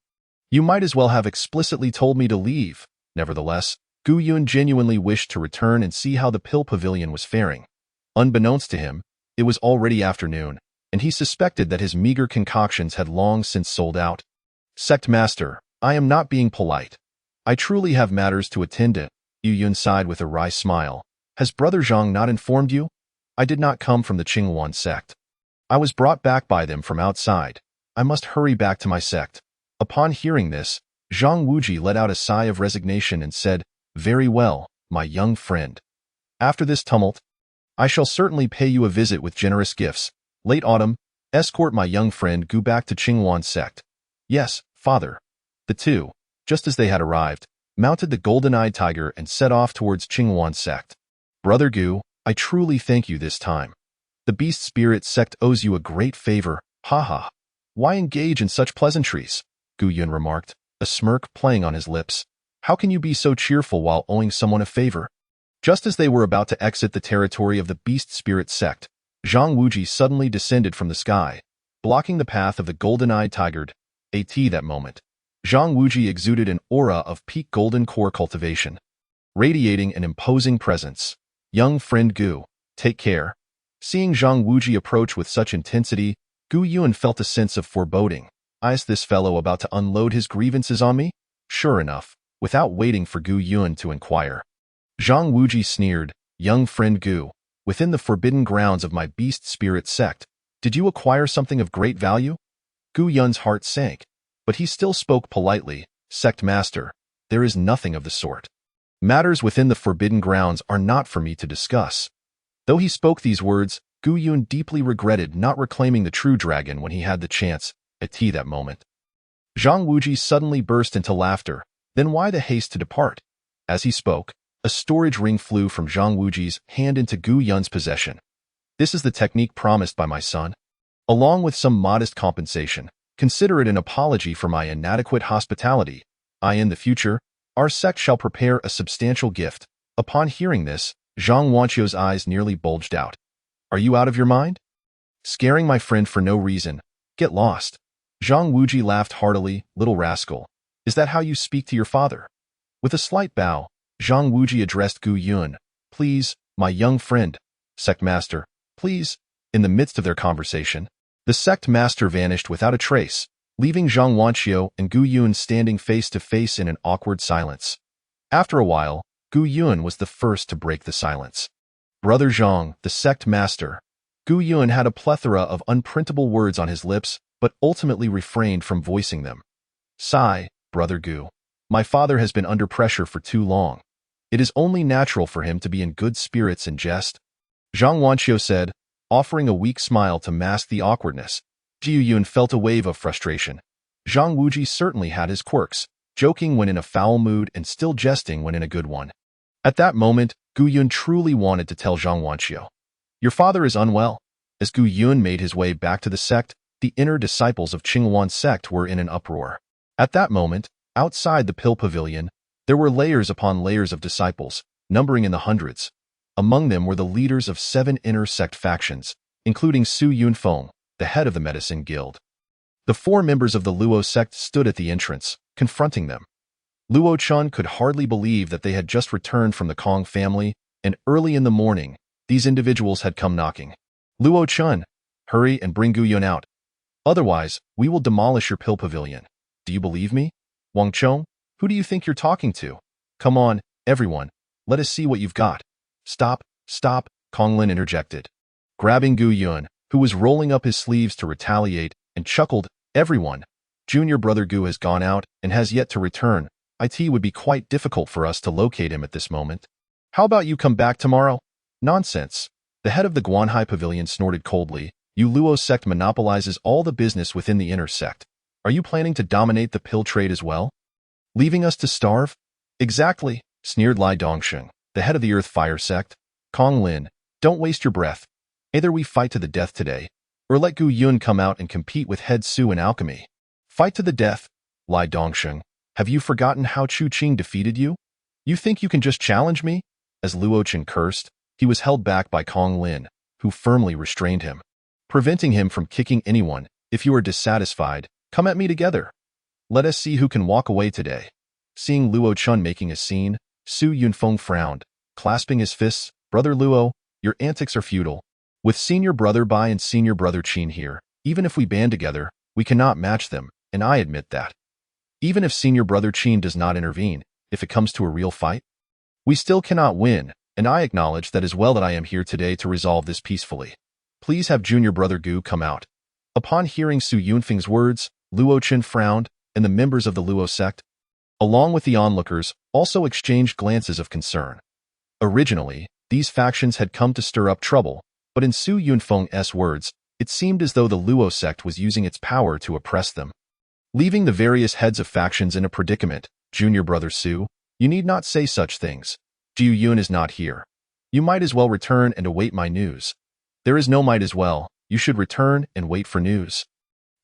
You might as well have explicitly told me to leave. Nevertheless, Gu Yun genuinely wished to return and see how the pill pavilion was faring. Unbeknownst to him, it was already afternoon, and he suspected that his meager concoctions had long since sold out. Sect Master, I am not being polite. I truly have matters to attend to. Gu Yun sighed with a wry smile. Has Brother Zhang not informed you? I did not come from the Qingwan sect. I was brought back by them from outside. I must hurry back to my sect. Upon hearing this, Zhang Wuji let out a sigh of resignation and said, Very well, my young friend. After this tumult, I shall certainly pay you a visit with generous gifts. Late autumn, escort my young friend Gu back to Qingwan sect. Yes, father. The two, just as they had arrived, mounted the golden-eyed tiger and set off towards Qingwan sect. Brother Gu, I truly thank you this time. The beast spirit sect owes you a great favor. Ha. Why engage in such pleasantries? Gu Yun remarked, a smirk playing on his lips. How can you be so cheerful while owing someone a favor? Just as they were about to exit the territory of the beast spirit sect, Zhang Wuji suddenly descended from the sky, blocking the path of the golden-eyed tiger. At that moment, Zhang Wuji exuded an aura of peak golden core cultivation, radiating an imposing presence. Young friend Gu, take care. Seeing Zhang Wuji approach with such intensity, Gu Yun felt a sense of foreboding. Is this fellow about to unload his grievances on me? Sure enough, without waiting for Gu Yun to inquire, Zhang Wuji sneered, Young friend Gu, within the forbidden grounds of my beast spirit sect, did you acquire something of great value? Gu Yun's heart sank, but he still spoke politely, Sect Master, there is nothing of the sort. Matters within the forbidden grounds are not for me to discuss. Though he spoke these words, Gu Yun deeply regretted not reclaiming the true dragon when he had the chance. At that moment, Zhang Wuji suddenly burst into laughter. Then why the haste to depart? As he spoke, a storage ring flew from Zhang Wuji's hand into Gu Yun's possession. This is the technique promised by my son. Along with some modest compensation, consider it an apology for my inadequate hospitality. In the future, our sect shall prepare a substantial gift. Upon hearing this, Zhang Wanqiu's eyes nearly bulged out. Are you out of your mind? Scaring my friend for no reason. Get lost. Zhang Wuji laughed heartily. Little rascal. Is that how you speak to your father? With a slight bow, Zhang Wuji addressed Gu Yun. Please, my young friend. Sect Master, please. In the midst of their conversation, the sect master vanished without a trace, leaving Zhang Wanqiu and Gu Yun standing face to face in an awkward silence. After a while, Gu Yun was the first to break the silence. Brother Zhang, the sect master. Gu Yun had a plethora of unprintable words on his lips, but ultimately refrained from voicing them. Sigh, Brother Gu. My father has been under pressure for too long. It is only natural for him to be in good spirits and jest. Zhang Wanqiu said, offering a weak smile to mask the awkwardness. Gu Yun felt a wave of frustration. Zhang Wuji certainly had his quirks, joking when in a foul mood and still jesting when in a good one. At that moment, Gu Yun truly wanted to tell Zhang Wanqiu, Your father is unwell. As Gu Yun made his way back to the sect, the inner disciples of Qingwan sect were in an uproar. At that moment, outside the pill pavilion, there were layers upon layers of disciples, numbering in the hundreds. Among them were the leaders of 7 inner sect factions, including Su Yunfeng, the head of the Medicine Guild. The 4 members of the Luo sect stood at the entrance, confronting them. Luo Chun could hardly believe that they had just returned from the Kong family, and early in the morning, these individuals had come knocking. Luo Chun, hurry and bring Gu Yun out. Otherwise, we will demolish your pill pavilion. Do you believe me? Wang Chong, who do you think you're talking to? Come on, everyone, let us see what you've got. Stop, stop, Kong Lin interjected. Grabbing Gu Yun, who was rolling up his sleeves to retaliate, and chuckled, everyone. Junior brother Gu has gone out and has yet to return. It would be quite difficult for us to locate him at this moment. How about you come back tomorrow? Nonsense. The head of the Guanhai Pavilion snorted coldly. You Luo sect monopolizes all the business within the inner sect. Are you planning to dominate the pill trade as well? Leaving us to starve? Exactly, sneered Lai Dongsheng, the head of the Earth Fire sect. Kong Lin, don't waste your breath. Either we fight to the death today, or let Gu Yun come out and compete with Head Su in alchemy. Fight to the death, Lai Dongsheng. Have you forgotten how Chu Qing defeated you? You think you can just challenge me? As Luo Chen cursed, he was held back by Kong Lin, who firmly restrained him, preventing him from kicking anyone. If you are dissatisfied, come at me together. Let us see who can walk away today. Seeing Luo Chun making a scene, Su Yunfeng frowned, clasping his fists. Brother Luo, your antics are futile. With senior brother Bai and senior brother Qin here, even if we band together, we cannot match them, and I admit that. Even if senior brother Qin does not intervene, if it comes to a real fight, we still cannot win, and I acknowledge that as well that I am here today to resolve this peacefully. Please have junior brother Gu come out. Upon hearing Su Yunfeng's words, Luo Chen frowned, and the members of the Luo sect, along with the onlookers, also exchanged glances of concern. Originally, these factions had come to stir up trouble, but in Su Yunfeng's words, it seemed as though the Luo sect was using its power to oppress them. Leaving the various heads of factions in a predicament, junior brother Su, you need not say such things. Jiu Yun is not here. You might as well return and await my news. There is no might as well. You should return and wait for news.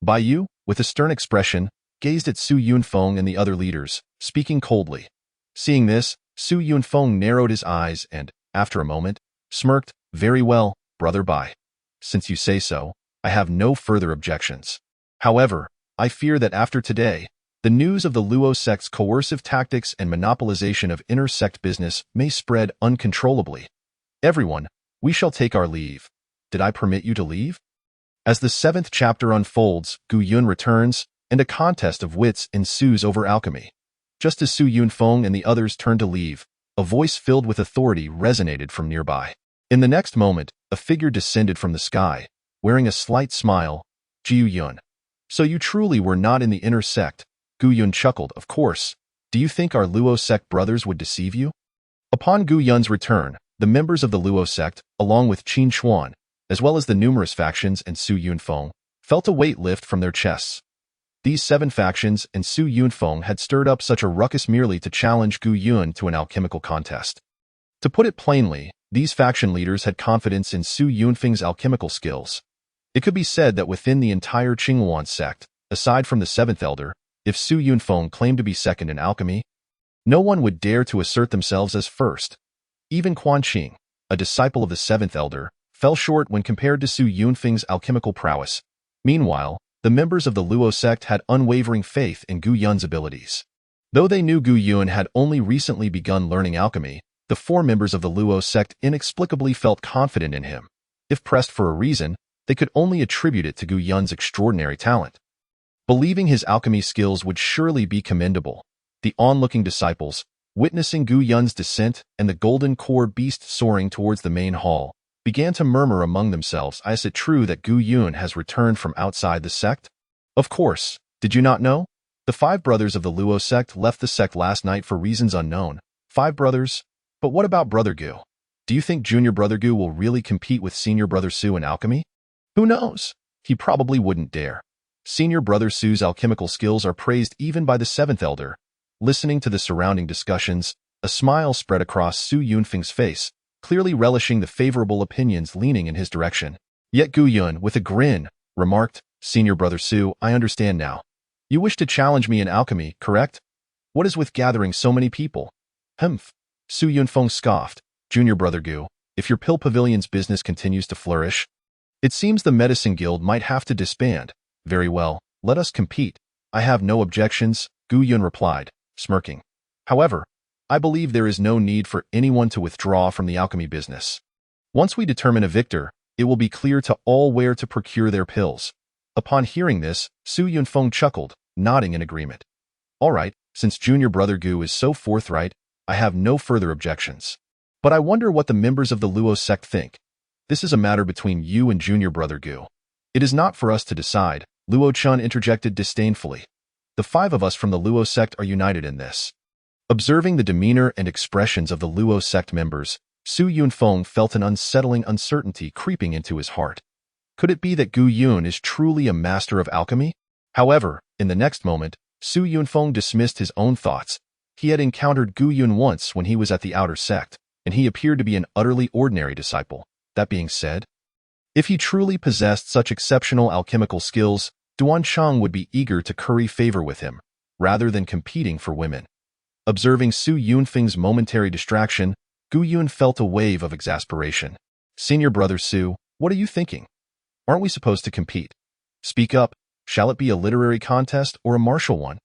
Bai Yu, with a stern expression, gazed at Su Yunfeng and the other leaders, speaking coldly. Seeing this, Su Yunfeng narrowed his eyes and, after a moment, smirked. Very well, brother Bai. Since you say so, I have no further objections. However, I fear that after today, the news of the Luo sect's coercive tactics and monopolization of inner sect business may spread uncontrollably. Everyone, we shall take our leave. Did I permit you to leave? As the 7th chapter unfolds, Gu Yun returns, and a contest of wits ensues over alchemy. Just as Su Yunfeng and the others turned to leave, a voice filled with authority resonated from nearby. In the next moment, a figure descended from the sky, wearing a slight smile. Jiu Yun. So you truly were not in the inner sect. Gu Yun chuckled. Of course. Do you think our Luo sect brothers would deceive you? Upon Gu Yun's return, the members of the Luo sect, along with Qin Xuan, as well as the numerous factions and Su Yunfeng, felt a weight lift from their chests. These 7 factions and Su Yunfeng had stirred up such a ruckus merely to challenge Gu Yun to an alchemical contest. To put it plainly, these faction leaders had confidence in Su Yunfeng's alchemical skills. It could be said that within the entire Qingyuan sect, aside from the 7th elder, if Su Yunfeng claimed to be second in alchemy, no one would dare to assert themselves as first. Even Quan Qing, a disciple of the 7th elder, fell short when compared to Su Yunfeng's alchemical prowess. Meanwhile, the members of the Luo sect had unwavering faith in Gu Yun's abilities. Though they knew Gu Yun had only recently begun learning alchemy, the 4 members of the Luo sect inexplicably felt confident in him. If pressed for a reason, they could only attribute it to Gu Yun's extraordinary talent. Believing his alchemy skills would surely be commendable, the onlooking disciples, witnessing Gu Yun's descent and the golden core beast soaring towards the main hall, began to murmur among themselves. Is it true that Gu Yun has returned from outside the sect? Of course, did you not know? The 5 brothers of the Luo sect left the sect last night for reasons unknown. 5 brothers? But what about brother Gu? Do you think junior brother Gu will really compete with senior brother Su in alchemy? Who knows? He probably wouldn't dare. Senior brother Su's alchemical skills are praised even by the 7th elder. Listening to the surrounding discussions, a smile spread across Su Yunfeng's face, clearly relishing the favorable opinions leaning in his direction. Yet Gu Yun, with a grin, remarked, Senior brother Su, I understand now. You wish to challenge me in alchemy, correct? What is with gathering so many people? Humph. Su Yunfeng scoffed. Junior brother Gu, if your pill pavilion's business continues to flourish, it seems the medicine guild might have to disband. Very well, let us compete. I have no objections, Gu Yun replied, smirking. However, I believe there is no need for anyone to withdraw from the alchemy business. Once we determine a victor, it will be clear to all where to procure their pills. Upon hearing this, Su Yunfeng chuckled, nodding in agreement. All right, since junior brother Gu is so forthright, I have no further objections. But I wonder what the members of the Luo sect think. This is a matter between you and junior brother Gu. It is not for us to decide, Luo Chun interjected disdainfully. The 5 of us from the Luo sect are united in this. Observing the demeanor and expressions of the Luo sect members, Su Yunfeng felt an unsettling uncertainty creeping into his heart. Could it be that Gu Yun is truly a master of alchemy? However, in the next moment, Su Yunfeng dismissed his own thoughts. He had encountered Gu Yun once when he was at the outer sect, and he appeared to be an utterly ordinary disciple. That being said, if he truly possessed such exceptional alchemical skills, Duan Cheng would be eager to curry favor with him, rather than competing for women. Observing Su Yunfeng's momentary distraction, Gu Yun felt a wave of exasperation. Senior brother Su, what are you thinking? Aren't we supposed to compete? Speak up. Shall it be a literary contest or a martial one?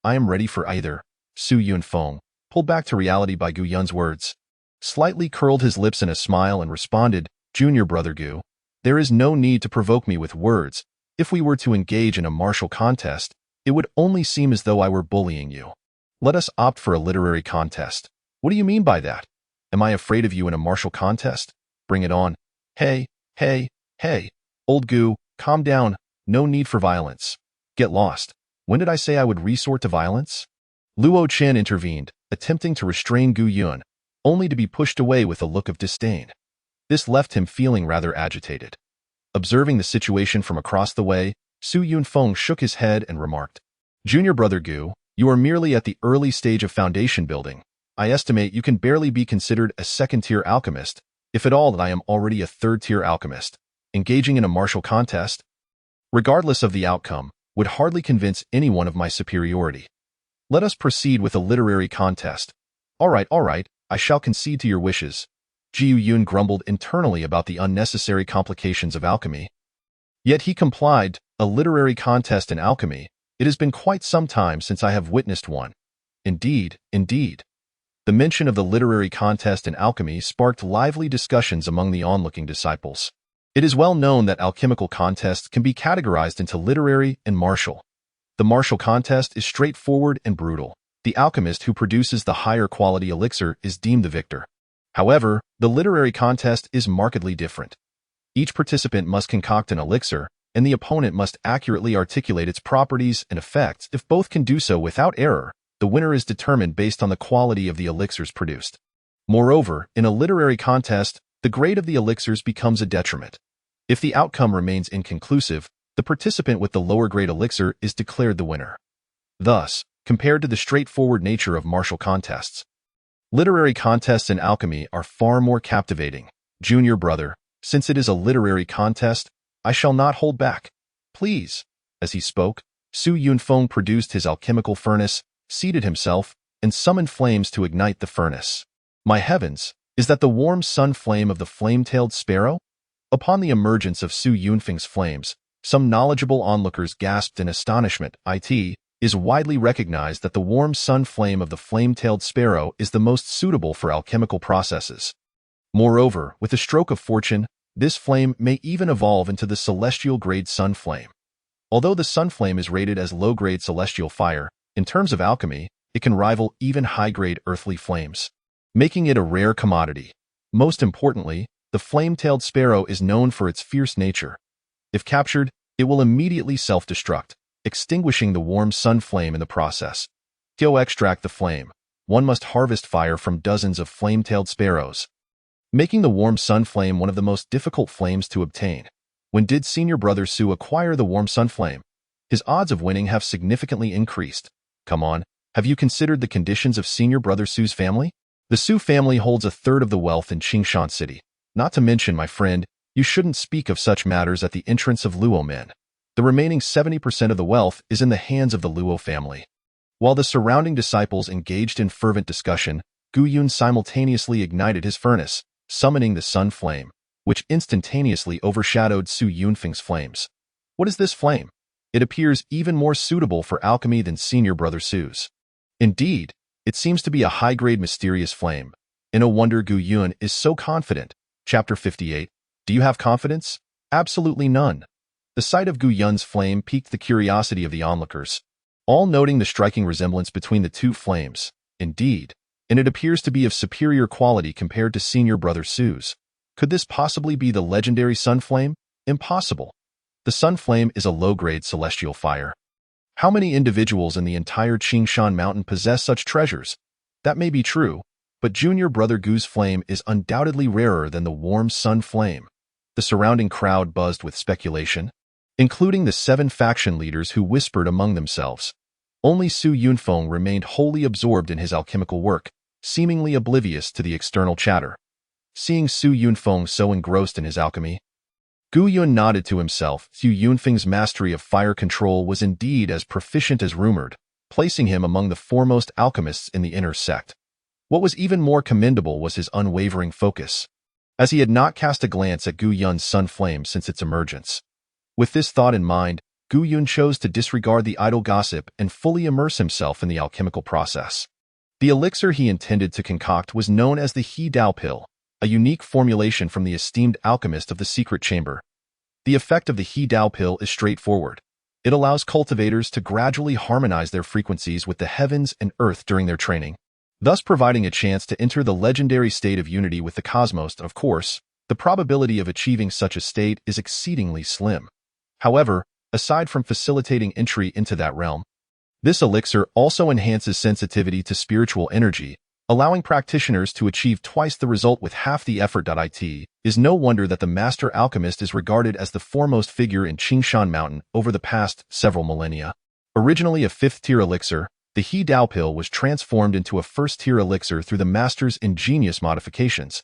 I am ready for either. Su Yunfeng, pulled back to reality by Gu Yun's words, slightly curled his lips in a smile and responded, Junior brother Gu, there is no need to provoke me with words. If we were to engage in a martial contest, it would only seem as though I were bullying you. Let us opt for a literary contest. What do you mean by that? Am I afraid of you in a martial contest? Bring it on. Hey, old Gu, calm down. No need for violence. Get lost. When did I say I would resort to violence? Luo Chen intervened, attempting to restrain Gu Yun, only to be pushed away with a look of disdain. This left him feeling rather agitated. Observing the situation from across the way, Su Yunfeng shook his head and remarked, Junior brother Gu, you are merely at the early stage of foundation building. I estimate you can barely be considered a second-tier alchemist, if at all that I am already a third-tier alchemist. Engaging in a martial contest, regardless of the outcome, would hardly convince anyone of my superiority. Let us proceed with a literary contest. All right, I shall concede to your wishes. Jiu Yun grumbled internally about the unnecessary complications of alchemy. Yet he complied. A literary contest in alchemy. It has been quite some time since I have witnessed one. Indeed. The mention of the literary contest in alchemy sparked lively discussions among the onlooking disciples. It is well known that alchemical contests can be categorized into literary and martial. The martial contest is straightforward and brutal. The alchemist who produces the higher quality elixir is deemed the victor. However, the literary contest is markedly different. Each participant must concoct an elixir, and the opponent must accurately articulate its properties and effects. If both can do so without error, the winner is determined based on the quality of the elixirs produced. Moreover, in a literary contest, the grade of the elixirs becomes a detriment. If the outcome remains inconclusive, the participant with the lower grade elixir is declared the winner. Thus, compared to the straightforward nature of martial contests, literary contests in alchemy are far more captivating. Junior brother, since it is a literary contest, I shall not hold back. Please. As he spoke, Su Yunfeng produced his alchemical furnace, seated himself, and summoned flames to ignite the furnace. My heavens, is that the warm sun flame of the flame-tailed sparrow? Upon the emergence of Su Yunfeng's flames, some knowledgeable onlookers gasped in astonishment. It is widely recognized that the warm sun flame of the flame-tailed sparrow is the most suitable for alchemical processes. Moreover, with a stroke of fortune, this flame may even evolve into the celestial-grade sun flame. Although the sun flame is rated as low-grade celestial fire, in terms of alchemy, it can rival even high-grade earthly flames, making it a rare commodity. Most importantly, the flame-tailed sparrow is known for its fierce nature. If captured, it will immediately self-destruct, extinguishing the warm sun flame in the process. To extract the flame, one must harvest fire from dozens of flame-tailed sparrows, making the warm sun flame one of the most difficult flames to obtain. When did senior brother Su acquire the warm sun flame? His odds of winning have significantly increased. Come on, have you considered the conditions of senior brother Su's family? The Su family holds a third of the wealth in Qingshan City. Not to mention, my friend, you shouldn't speak of such matters at the entrance of Luo men. The remaining 70% of the wealth is in the hands of the Luo family. While the surrounding disciples engaged in fervent discussion, Gu Yun simultaneously ignited his furnace, summoning the sun flame, which instantaneously overshadowed Su Yunfeng's flames. What is this flame? It appears even more suitable for alchemy than senior brother Su's. Indeed, it seems to be a high-grade mysterious flame. And no wonder Gu Yun is so confident. Chapter 58. Do you have confidence? Absolutely none. The sight of Gu Yun's flame piqued the curiosity of the onlookers, all noting the striking resemblance between the two flames. Indeed, and it appears to be of superior quality compared to senior brother Su's. Could this possibly be the legendary sun flame? Impossible. The sun flame is a low-grade celestial fire. How many individuals in the entire Qingshan mountain possess such treasures? That may be true, but junior brother Gu's flame is undoubtedly rarer than the warm sun flame. The surrounding crowd buzzed with speculation, including the 7 faction leaders who whispered among themselves. Only Su Yunfeng remained wholly absorbed in his alchemical work, seemingly oblivious to the external chatter. Seeing Su Yunfeng so engrossed in his alchemy, Gu Yun nodded to himself. Su Yunfeng's mastery of fire control was indeed as proficient as rumored, placing him among the foremost alchemists in the inner sect. What was even more commendable was his unwavering focus, as he had not cast a glance at Gu Yun's sun flame since its emergence. With this thought in mind, Gu Yun chose to disregard the idle gossip and fully immerse himself in the alchemical process. The elixir he intended to concoct was known as the He Dao Pill, a unique formulation from the esteemed alchemist of the secret chamber. The effect of the He Dao Pill is straightforward. It allows cultivators to gradually harmonize their frequencies with the heavens and earth during their training, thus providing a chance to enter the legendary state of unity with the cosmos. Of course, the probability of achieving such a state is exceedingly slim. However, aside from facilitating entry into that realm, this elixir also enhances sensitivity to spiritual energy, allowing practitioners to achieve twice the result with half the effort. It is no wonder that the master alchemist is regarded as the foremost figure in Qingshan Mountain over the past several millennia. Originally a 5th-tier elixir, the He Dao Pill was transformed into a 1st-tier elixir through the master's ingenious modifications.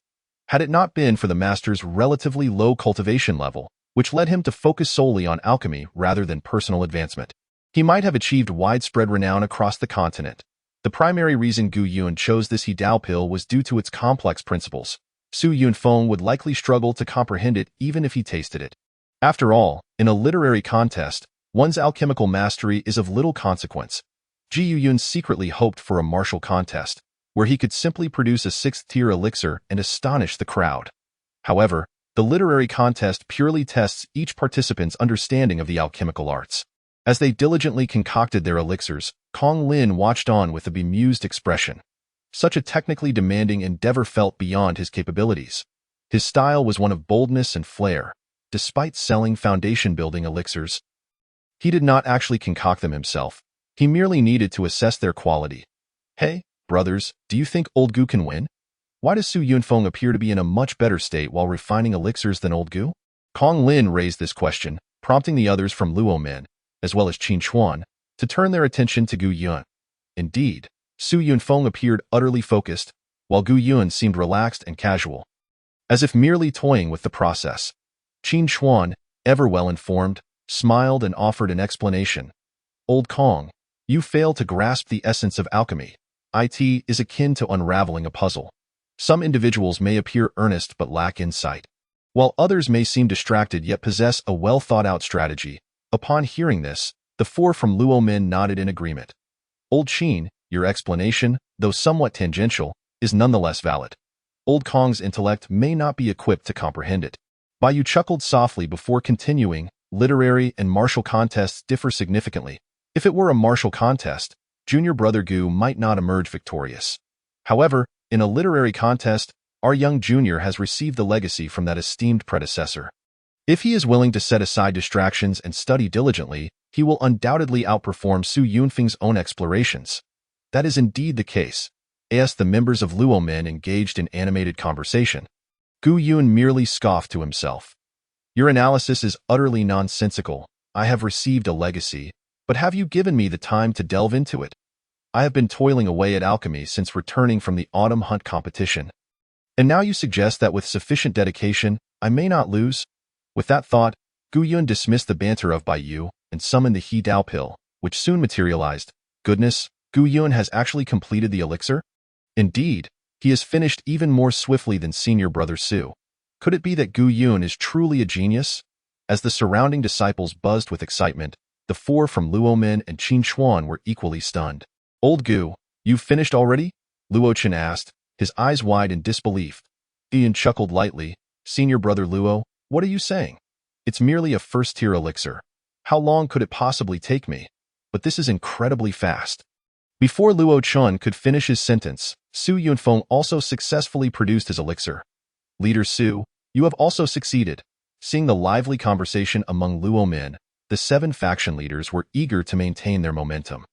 Had it not been for the master's relatively low cultivation level, which led him to focus solely on alchemy rather than personal advancement, he might have achieved widespread renown across the continent. The primary reason Gu Yun chose this He Dao Pill was due to its complex principles. Su Yunfeng would likely struggle to comprehend it even if he tasted it. After all, in a literary contest, one's alchemical mastery is of little consequence. Ji Yun secretly hoped for a martial contest, where he could simply produce a 6th-tier elixir and astonish the crowd. However, the literary contest purely tests each participant's understanding of the alchemical arts. As they diligently concocted their elixirs, Kong Lin watched on with a bemused expression. Such a technically demanding endeavor felt beyond his capabilities. His style was one of boldness and flair. Despite selling foundation-building elixirs, he did not actually concoct them himself. He merely needed to assess their quality. Hey, brothers, do you think old Gu can win? Why does Su Yunfeng appear to be in a much better state while refining elixirs than old Gu? Kong Lin raised this question, prompting the others from Luomen, as well as Qin Chuan, to turn their attention to Gu Yun. Indeed, Su Yunfeng appeared utterly focused, while Gu Yun seemed relaxed and casual, as if merely toying with the process. Qin Chuan, ever well-informed, smiled and offered an explanation. Old Kong, you fail to grasp the essence of alchemy. It is akin to unraveling a puzzle. Some individuals may appear earnest but lack insight, while others may seem distracted yet possess a well-thought-out strategy. Upon hearing this, the 4 from Luomen nodded in agreement. Old Qin, your explanation, though somewhat tangential, is nonetheless valid. Old Kong's intellect may not be equipped to comprehend it. Bai Yu chuckled softly before continuing. Literary and martial contests differ significantly. If it were a martial contest, junior brother Gu might not emerge victorious. However, in a literary contest, our young junior has received the legacy from that esteemed predecessor. If he is willing to set aside distractions and study diligently, he will undoubtedly outperform Su Yunfeng's own explorations. That is indeed the case. As the members of Luomen engaged in animated conversation, Gu Yun merely scoffed to himself. Your analysis is utterly nonsensical. I have received a legacy, but have you given me the time to delve into it? I have been toiling away at alchemy since returning from the autumn hunt competition. And now you suggest that with sufficient dedication, I may not lose? With that thought, Gu Yun dismissed the banter of Bai Yu and summoned the He Dao Pill, which soon materialized. Goodness, Gu Yun has actually completed the elixir? Indeed, He has finished even more swiftly than senior brother Su. Could it be that Gu Yun is truly a genius? As the surrounding disciples buzzed with excitement, the four from Luomin and Qin Xuan were equally stunned. Old Gu, you've finished already? Luo Chen asked, his eyes wide in disbelief. Ian chuckled lightly. Senior brother Luo, what are you saying? It's merely a first-tier elixir. How long could it possibly take me? But this is incredibly fast. Before Luo Chen could finish his sentence, Su Yunfeng also successfully produced his elixir. Leader Su, you have also succeeded. Seeing the lively conversation among Luo men, the 7 faction leaders were eager to maintain their momentum.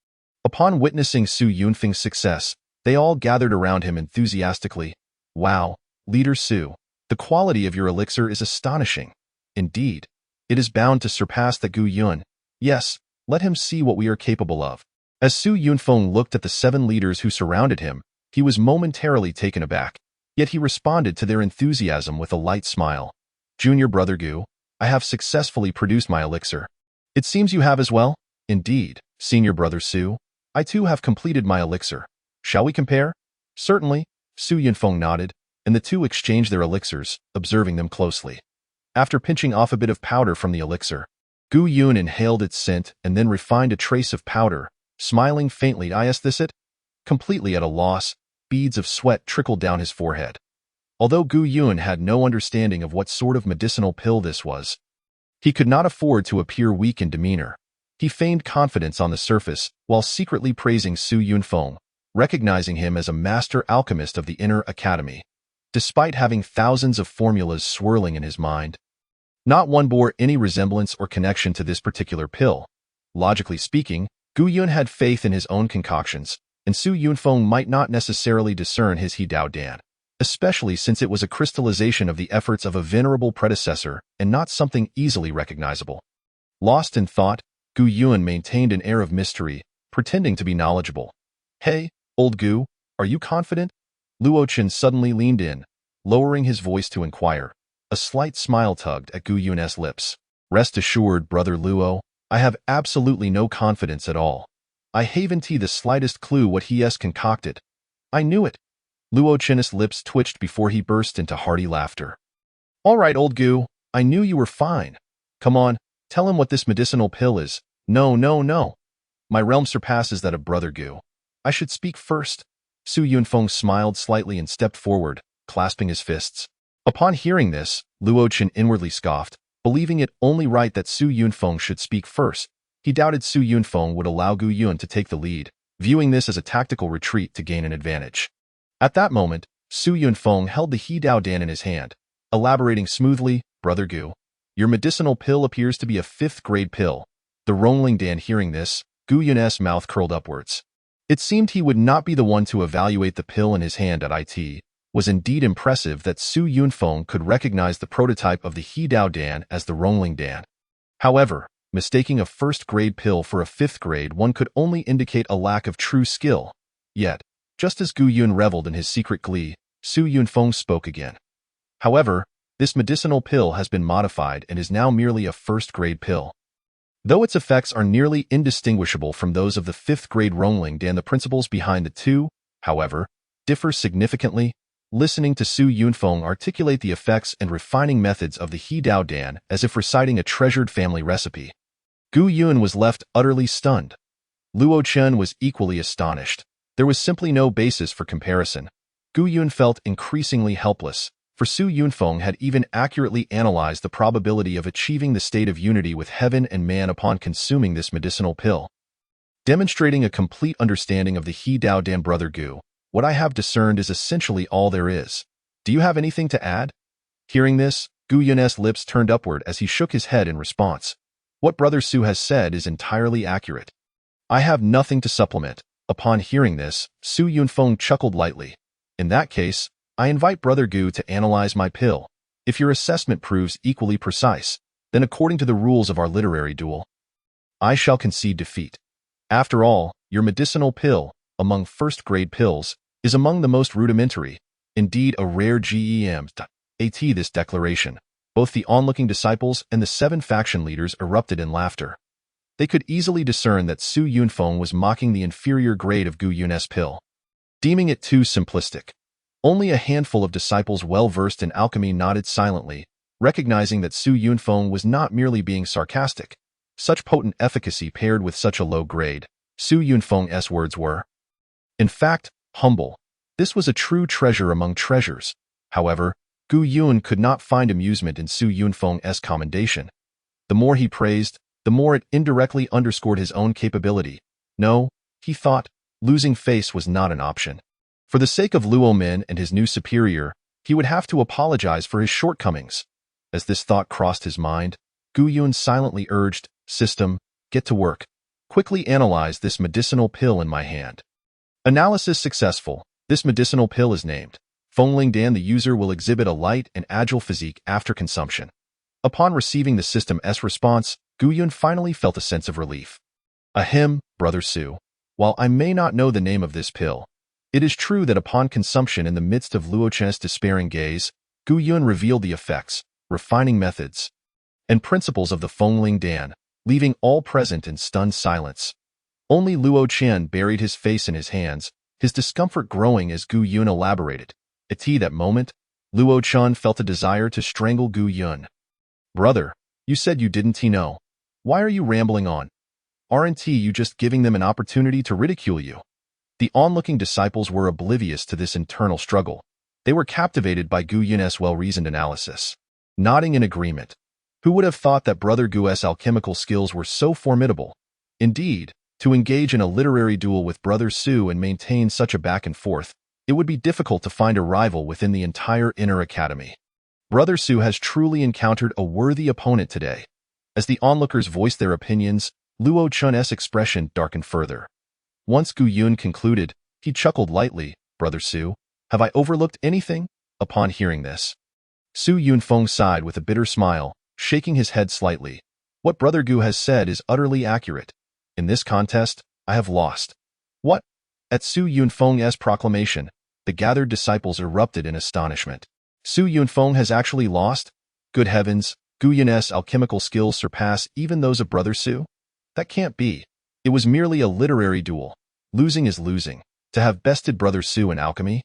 Upon witnessing Su Yunfeng's success, they all gathered around him enthusiastically. Wow, Leader Su, the quality of your elixir is astonishing. Indeed, it is bound to surpass the Gu Yun. Yes, let him see what we are capable of. As Su Yunfeng looked at the 7 leaders who surrounded him, he was momentarily taken aback, yet he responded to their enthusiasm with a light smile. Junior brother Gu, I have successfully produced my elixir. It seems you have as well? Indeed, senior brother Su, I too have completed my elixir. Shall we compare? Certainly, Su Yunfeng nodded, and the two exchanged their elixirs, observing them closely. After pinching off a bit of powder from the elixir, Gu Yun inhaled its scent and then refined a trace of powder, smiling faintly. Is this it? Completely at a loss, beads of sweat trickled down his forehead. Although Gu Yun had no understanding of what sort of medicinal pill this was, he could not afford to appear weak in demeanor. He feigned confidence on the surface while secretly praising Su Yunfeng, recognizing him as a master alchemist of the inner academy. Despite having thousands of formulas swirling in his mind, not one bore any resemblance or connection to this particular pill. Logically speaking, Gu Yun had faith in his own concoctions, and Su Yunfeng might not necessarily discern his He Dao Dan, especially since it was a crystallization of the efforts of a venerable predecessor and not something easily recognizable. Lost in thought, Gu Yun maintained an air of mystery, pretending to be knowledgeable. Hey, old Gu, are you confident? Luo Chen suddenly leaned in, lowering his voice to inquire. A slight smile tugged at Gu Yun's lips. Rest assured, brother Luo, I have absolutely no confidence at all. I haven't the slightest clue what he has concocted. I knew it. Luo Chen's lips twitched before he burst into hearty laughter. All right, old Gu, I knew you were fine. Come on, tell him what this medicinal pill is. No, no, no. My realm surpasses that of brother Gu. I should speak first. Su Yunfeng smiled slightly and stepped forward, clasping his fists. Upon hearing this, Luo Chen inwardly scoffed, believing it only right that Su Yunfeng should speak first. He doubted Su Yunfeng would allow Gu Yun to take the lead, viewing this as a tactical retreat to gain an advantage. At that moment, Su Yunfeng held the He Dao Dan in his hand, elaborating smoothly, Brother Gu, your medicinal pill appears to be a 5th-grade pill. The Rongling Dan hearing this, Gu Yun's mouth curled upwards. It seemed he would not be the one to evaluate the pill in his hand at it. Was indeed impressive that Su Yunfeng could recognize the prototype of the He Dao Dan as the Rongling Dan. However, mistaking a 1st-grade pill for a 5th-grade one could only indicate a lack of true skill. Yet, just as Gu Yun reveled in his secret glee, Su Yunfeng spoke again. However, this medicinal pill has been modified and is now merely a 1st-grade pill. Though its effects are nearly indistinguishable from those of the 5th-grade Rongling Dan, the principles behind the two, however, differ significantly. Listening to Su Yunfeng articulate the effects and refining methods of the He Dao Dan as if reciting a treasured family recipe, Gu Yun was left utterly stunned. Luo Chen was equally astonished. There was simply no basis for comparison. Gu Yun felt increasingly helpless, for Su Yunfeng had even accurately analyzed the probability of achieving the state of unity with heaven and man upon consuming this medicinal pill. Demonstrating a complete understanding of the He Dao Dan, brother Gu, what I have discerned is essentially all there is. Do you have anything to add? Hearing this, Gu Yun's lips turned upward as he shook his head in response. What brother Su has said is entirely accurate. I have nothing to supplement. Upon hearing this, Su Yunfeng chuckled lightly. In that case, I invite brother Gu to analyze my pill. If your assessment proves equally precise, then according to the rules of our literary duel, I shall concede defeat. After all, your medicinal pill, among 1st-grade pills, is among the most rudimentary, indeed a rare gem. At this declaration, both the onlooking disciples and the 7 faction leaders erupted in laughter. They could easily discern that Su Yunfeng was mocking the inferior grade of Gu Yun's pill, deeming it too simplistic. Only a handful of disciples well-versed in alchemy nodded silently, recognizing that Su Yunfeng was not merely being sarcastic. Such potent efficacy paired with such a low grade, Su Yunfeng's words were, in fact, humble. This was a true treasure among treasures. However, Gu Yun could not find amusement in Su Yunfeng's commendation. The more he praised, the more it indirectly underscored his own capability. No, he thought, losing face was not an option. For the sake of Luo Min and his new superior, he would have to apologize for his shortcomings. As this thought crossed his mind, Gu Yun silently urged, "System, get to work. Quickly analyze this medicinal pill in my hand." Analysis successful. This medicinal pill is named Fengling Dan. The user will exhibit a light and agile physique after consumption. Upon receiving the system's response, Gu Yun finally felt a sense of relief. Ahem, Brother Su. While I may not know the name of this pill, it is true that upon consumption in the midst of Luo Chen's despairing gaze, Gu Yun revealed the effects, refining methods, and principles of the Fengling Dan, leaving all present in stunned silence. Only Luo Chen buried his face in his hands, his discomfort growing as Gu Yun elaborated. At that moment, Luo Chen felt a desire to strangle Gu Yun. Brother, you said you didn't know. Why are you rambling on? Aren't you just giving them an opportunity to ridicule you? The onlooking disciples were oblivious to this internal struggle. They were captivated by Gu Yun's well-reasoned analysis. Nodding in agreement. Who would have thought that Brother Gu's alchemical skills were so formidable? Indeed, to engage in a literary duel with Brother Su and maintain such a back and forth, it would be difficult to find a rival within the entire inner academy. Brother Su has truly encountered a worthy opponent today. As the onlookers voiced their opinions, Luo Chen's expression darkened further. Once Gu Yun concluded, he chuckled lightly. Brother Su, have I overlooked anything? Upon hearing this, Su Yunfeng sighed with a bitter smile, shaking his head slightly. What Brother Gu has said is utterly accurate. In this contest, I have lost. What? At Su Yunfeng's proclamation, the gathered disciples erupted in astonishment. Su Yunfeng has actually lost? Good heavens, Gu Yun's alchemical skills surpass even those of Brother Su? That can't be. It was merely a literary duel. Losing is losing. To have bested Brother Su in alchemy?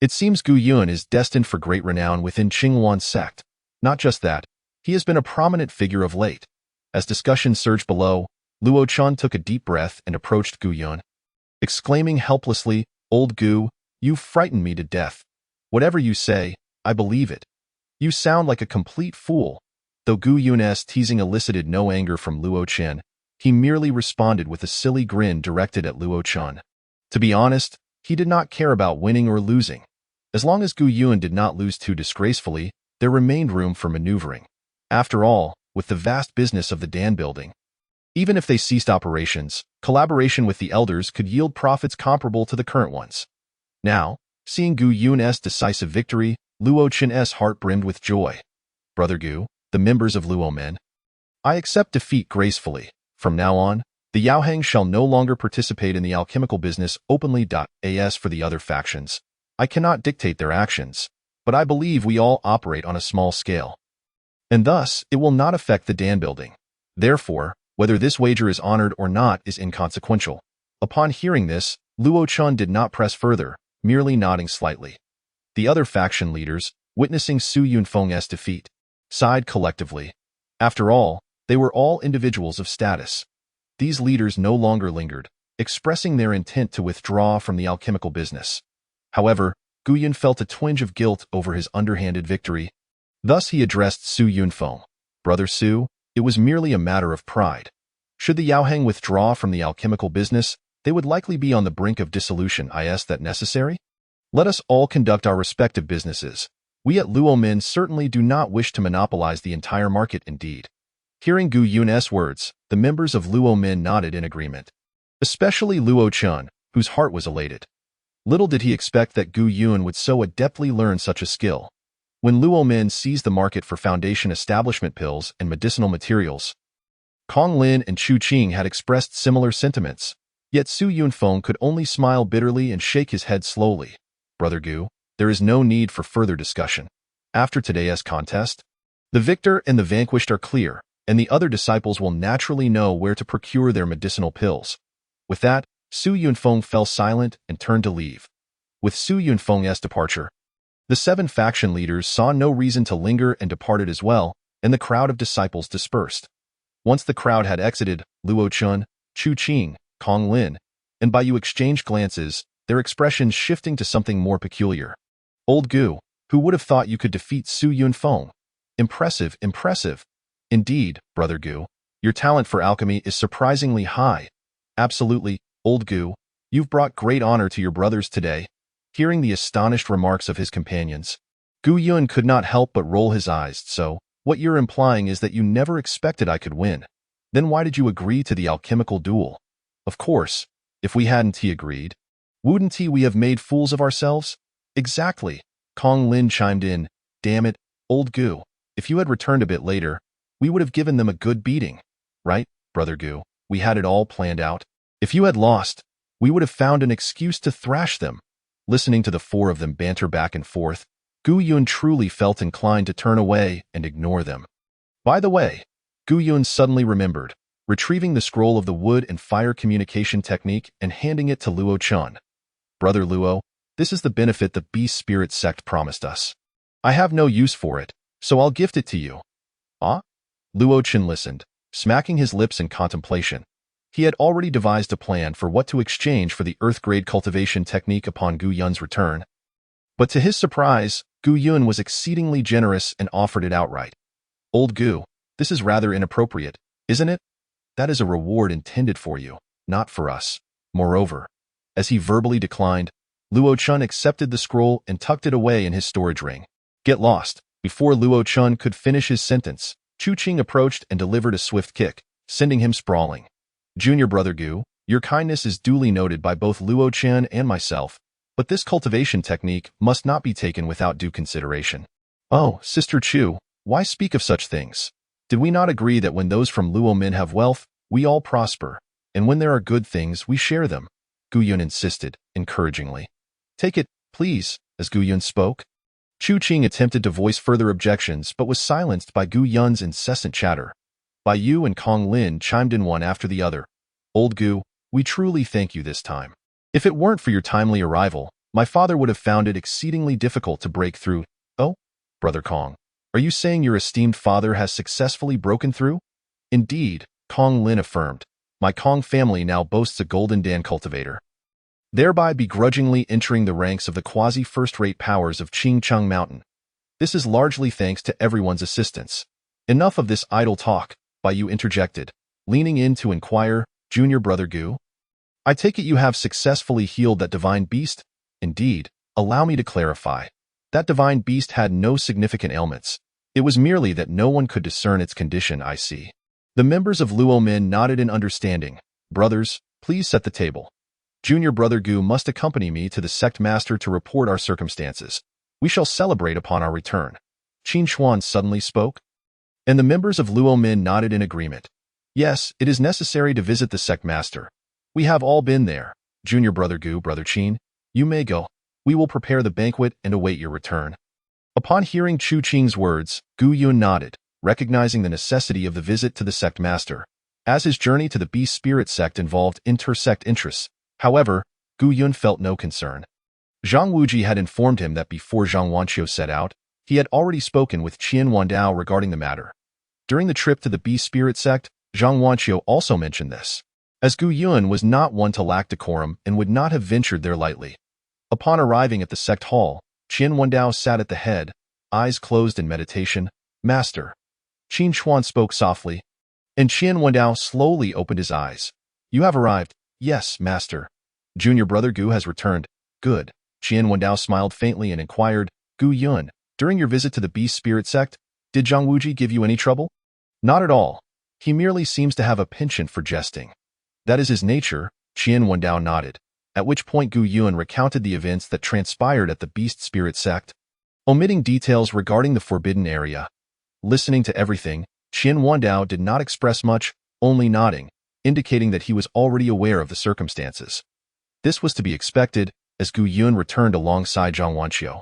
It seems Gu Yun is destined for great renown within Qingwan's sect. Not just that, he has been a prominent figure of late. As discussion surged below, Luo Chen took a deep breath and approached Gu Yun, exclaiming helplessly, Old Gu, you frightened me to death. Whatever you say, I believe it. You sound like a complete fool. Though Gu Yun's teasing elicited no anger from Luo Chen, he merely responded with a silly grin directed at Luo Chen. To be honest, he did not care about winning or losing. As long as Gu Yun did not lose too disgracefully, there remained room for maneuvering. After all, with the vast business of the Dan building, even if they ceased operations, collaboration with the elders could yield profits comparable to the current ones. Now, seeing Gu Yun's decisive victory, Luo Chen's heart brimmed with joy. Brother Gu, the members of Luo Min, I accept defeat gracefully. From now on, the Yaohang shall no longer participate in the alchemical business openly. As for the other factions, I cannot dictate their actions, but I believe we all operate on a small scale, and thus it will not affect the Dan building. Therefore, whether this wager is honored or not is inconsequential. Upon hearing this, Luo Chen did not press further, merely nodding slightly. The other faction leaders, witnessing Su Yunfeng's defeat, sighed collectively. After all, they were all individuals of status. These leaders no longer lingered, expressing their intent to withdraw from the alchemical business. However, Gu Yun felt a twinge of guilt over his underhanded victory. Thus he addressed Su Yunfeng. Brother Su, it was merely a matter of pride. Should the Yaohang withdraw from the alchemical business, they would likely be on the brink of dissolution. Is that necessary? Let us all conduct our respective businesses. We at Luo Min certainly do not wish to monopolize the entire market. Indeed. Hearing Gu Yun's words, the members of Luo Min nodded in agreement. Especially Luo Chen, whose heart was elated. Little did he expect that Gu Yun would so adeptly learn such a skill. When Luo Min seized the market for foundation establishment pills and medicinal materials, Kong Lin and Chu Qing had expressed similar sentiments, yet Su Yunfeng could only smile bitterly and shake his head slowly. Brother Gu, there is no need for further discussion. After today's contest, the victor and the vanquished are clear, and the other disciples will naturally know where to procure their medicinal pills. With that, Su Yunfeng fell silent and turned to leave. With Su Yunfeng's departure, The 7 faction leaders saw no reason to linger and departed as well, and the crowd of disciples dispersed. Once the crowd had exited, Luo Chun, Chu Qing, Kong Lin, and Bai Yu exchanged glances, their expressions shifting to something more peculiar. Old Gu, who would have thought you could defeat Su Yunfeng? Impressive, impressive. Indeed, Brother Gu, your talent for alchemy is surprisingly high. Absolutely, Old Gu, you've brought great honor to your brothers today. Hearing the astonished remarks of his companions, Gu Yun could not help but roll his eyes. So, what you're implying is that you never expected I could win. Then why did you agree to the alchemical duel? Of course, if we hadn't he agreed. Wouldn't we have made fools of ourselves? Exactly, Kong Lin chimed in. Damn it, Old Gu, if you had returned a bit later, we would have given them a good beating. Right, Brother Gu, we had it all planned out. If you had lost, we would have found an excuse to thrash them. Listening to the 4 of them banter back and forth, Gu Yun truly felt inclined to turn away and ignore them. By the way, Gu Yun suddenly remembered, retrieving the scroll of the wood and fire communication technique and handing it to Luo Chun. Brother Luo, this is the benefit the Beast Spirit sect promised us. I have no use for it, so I'll gift it to you. Ah? Luo Chun listened, smacking his lips in contemplation. He had already devised a plan for what to exchange for the earth-grade cultivation technique upon Gu Yun's return. But to his surprise, Gu Yun was exceedingly generous and offered it outright. Old Gu, this is rather inappropriate, isn't it? That is a reward intended for you, not for us. Moreover, as he verbally declined, Luo Chun accepted the scroll and tucked it away in his storage ring. Get lost. Before Luo Chun could finish his sentence, Chu Qing approached and delivered a swift kick, sending him sprawling. Junior Brother Gu, your kindness is duly noted by both Luo Chen and myself, but this cultivation technique must not be taken without due consideration. Oh, Sister Chu, why speak of such things? Did we not agree that when those from Luo men have wealth, we all prosper, and when there are good things, we share them? Gu Yun insisted, encouragingly. Take it, please, as Gu Yun spoke. Chu Qing attempted to voice further objections but was silenced by Gu Yun's incessant chatter. Bai Yu and Kong Lin chimed in one after the other. Old Gu, we truly thank you this time. If it weren't for your timely arrival, my father would have found it exceedingly difficult to break through. Oh, Brother Kong, are you saying your esteemed father has successfully broken through? Indeed, Kong Lin affirmed. My Kong family now boasts a Golden Dan cultivator, thereby begrudgingly entering the ranks of the quasi-first-rate powers of Qingcheng Mountain. This is largely thanks to everyone's assistance. Enough of this idle talk, Bai Yu interjected, leaning in to inquire, Junior Brother Gu? I take it you have successfully healed that divine beast? Indeed, allow me to clarify. That divine beast had no significant ailments. It was merely that no one could discern its condition, I see. The members of Luo men nodded in understanding. Brothers, please set the table. Junior Brother Gu must accompany me to the sect master to report our circumstances. We shall celebrate upon our return. Qin Xuan suddenly spoke. And the members of Luo men nodded in agreement. Yes, it is necessary to visit the sect master. We have all been there. Junior Brother Gu, Brother Qin, you may go. We will prepare the banquet and await your return. Upon hearing Chu Qing's words, Gu Yun nodded, recognizing the necessity of the visit to the sect master. As his journey to the Beast Spirit sect involved inter-sect interests, however, Gu Yun felt no concern. Zhang Wuji had informed him that before Zhang Wanqiu set out, he had already spoken with Qian Wandao regarding the matter. During the trip to the Beast Spirit sect, Zhang Wanqiu also mentioned this, as Gu Yun was not one to lack decorum and would not have ventured there lightly. Upon arriving at the sect hall, Qian Wandao sat at the head, eyes closed in meditation. Master. Qin Xuan spoke softly, and Qian Wandao slowly opened his eyes. You have arrived. Yes, Master. Junior Brother Gu has returned. Good. Qian Wandao smiled faintly and inquired, Gu Yun, during your visit to the Beast Spirit sect, did Zhang Wuji give you any trouble? Not at all. He merely seems to have a penchant for jesting. That is his nature, Qian Wandao nodded, at which point Gu Yun recounted the events that transpired at the Beast Spirit sect, omitting details regarding the forbidden area. Listening to everything, Qian Wandao did not express much, only nodding, indicating that he was already aware of the circumstances. This was to be expected, as Gu Yun returned alongside Zhang Wanqiu,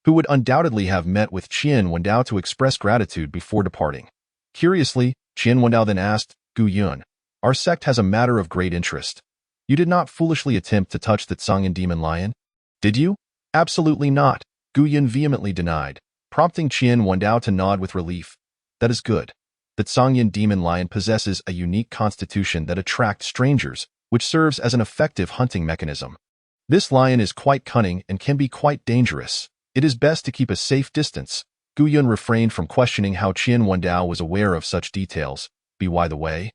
who would undoubtedly have met with Qian Wandao to express gratitude before departing. Curiously, Qian Wandao then asked, Gu Yun, our sect has a matter of great interest. You did not foolishly attempt to touch the Tsangyan demon lion, did you? Absolutely not, Gu Yun vehemently denied, prompting Qian Wendao to nod with relief. That is good. That Songyan demon lion possesses a unique constitution that attracts strangers, which serves as an effective hunting mechanism. This lion is quite cunning and can be quite dangerous. It is best to keep a safe distance. Gu Yun refrained from questioning how Qian Wendao was aware of such details. By the way,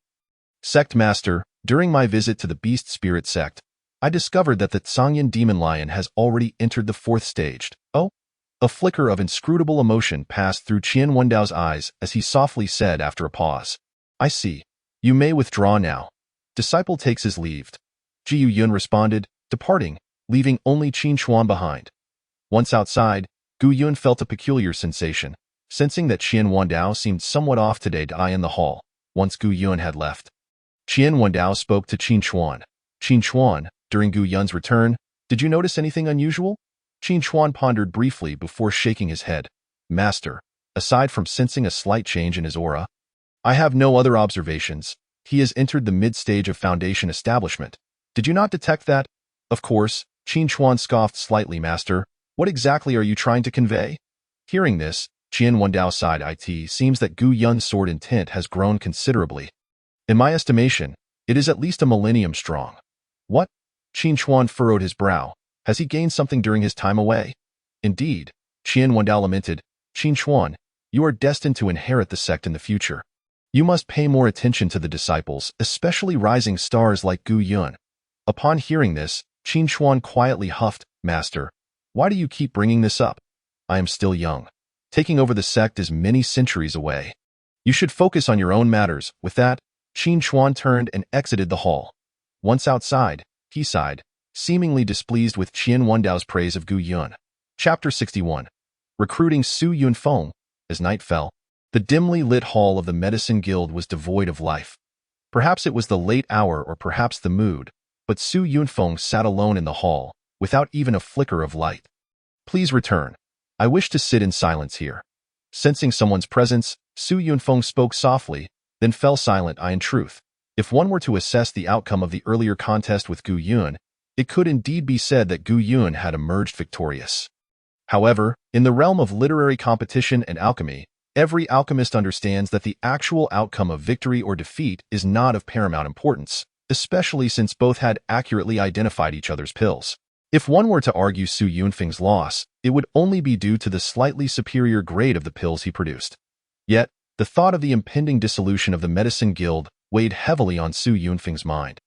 Sect Master, during my visit to the Beast Spirit Sect, I discovered that the Songyan demon lion has already entered the 4th stage. Oh? A flicker of inscrutable emotion passed through Qian Wendao's eyes as he softly said after a pause. I see. You may withdraw now. Disciple takes his leave. Ji Yun responded, departing, leaving only Qin Chuan behind. Once outside, Gu Yun felt a peculiar sensation, sensing that Qian Wendao seemed somewhat off today to eye in the hall. Once Gu Yun had left, Qian Wendao spoke to Qin Chuan. Qin Chuan, during Gu Yun's return, did you notice anything unusual? Qin Chuan pondered briefly before shaking his head. Master, aside from sensing a slight change in his aura, I have no other observations. He has entered the mid-stage of Foundation establishment. Did you not detect that? Of course, Qin Chuan scoffed slightly. Master, what exactly are you trying to convey? Hearing this, Qian Wendao sighed. It seems that Gu Yun's sword intent has grown considerably. In my estimation, it is at least a millennium strong. What? Qin Chuan furrowed his brow. Has he gained something during his time away? Indeed, Qian Wendao lamented. Qin Chuan, you are destined to inherit the sect in the future. You must pay more attention to the disciples, especially rising stars like Gu Yun. Upon hearing this, Qin Chuan quietly huffed, Master, why do you keep bringing this up? I am still young. Taking over the sect is many centuries away. You should focus on your own matters. With that, Qin Chuan turned and exited the hall. Once outside, he sighed, seemingly displeased with Qian Wendao's praise of Gu Yun. Chapter 61. Recruiting Su Yunfeng. As night fell, the dimly lit hall of the Medicine Guild was devoid of life. Perhaps it was the late hour or perhaps the mood, but Su Yunfeng sat alone in the hall, without even a flicker of light. Please return. I wish to sit in silence here. Sensing someone's presence, Su Yunfeng spoke softly, then fell silent. In truth, if one were to assess the outcome of the earlier contest with Gu Yun, it could indeed be said that Gu Yun had emerged victorious. However, in the realm of literary competition and alchemy, every alchemist understands that the actual outcome of victory or defeat is not of paramount importance, especially since both had accurately identified each other's pills. If one were to argue Su Yunfeng's loss, it would only be due to the slightly superior grade of the pills he produced. Yet, the thought of the impending dissolution of the Medicine Guild weighed heavily on Su Yunfeng's mind.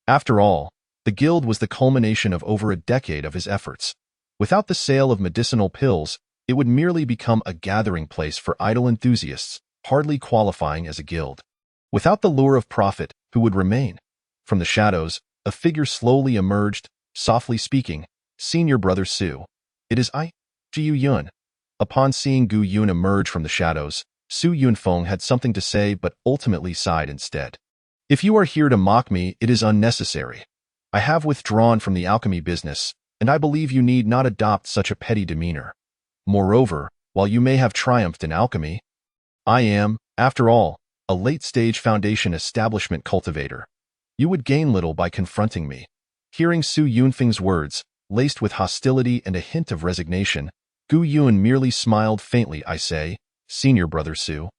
After all, the guild was the culmination of over a decade of his efforts. Without the sale of medicinal pills, it would merely become a gathering place for idle enthusiasts, hardly qualifying as a guild. Without the lure of profit, who would remain? From the shadows, a figure slowly emerged, softly speaking, Senior Brother Su. It is I, Ji Yun. Upon seeing Gu Yun emerge from the shadows, Su Yunfeng had something to say but ultimately sighed instead. If you are here to mock me, it is unnecessary. I have withdrawn from the alchemy business, and I believe you need not adopt such a petty demeanor. Moreover, while you may have triumphed in alchemy, I am, after all, a late-stage Foundation establishment cultivator. You would gain little by confronting me. Hearing Su Yunfeng's words, laced with hostility and a hint of resignation, Gu Yun merely smiled faintly. I say, Senior Brother Su,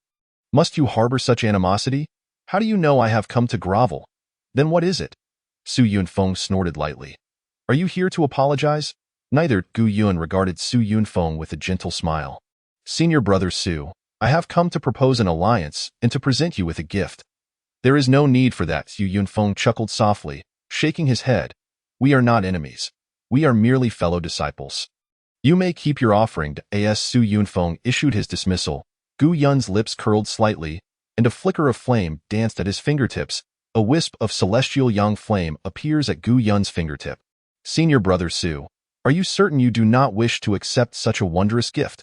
must you harbor such animosity? How do you know I have come to grovel? Then what is it? Su Yunfeng snorted lightly. Are you here to apologize? Neither. Gu Yun regarded Su Yunfeng with a gentle smile. Senior Brother Su, I have come to propose an alliance and to present you with a gift. There is no need for that. Su Yunfeng chuckled softly, shaking his head. We are not enemies. We are merely fellow disciples. You may keep your offering. As Su Yunfeng issued his dismissal, Gu Yun's lips curled slightly, and a flicker of flame danced at his fingertips. A wisp of celestial young flame appears at Gu Yun's fingertip. Senior Brother Su, are you certain you do not wish to accept such a wondrous gift?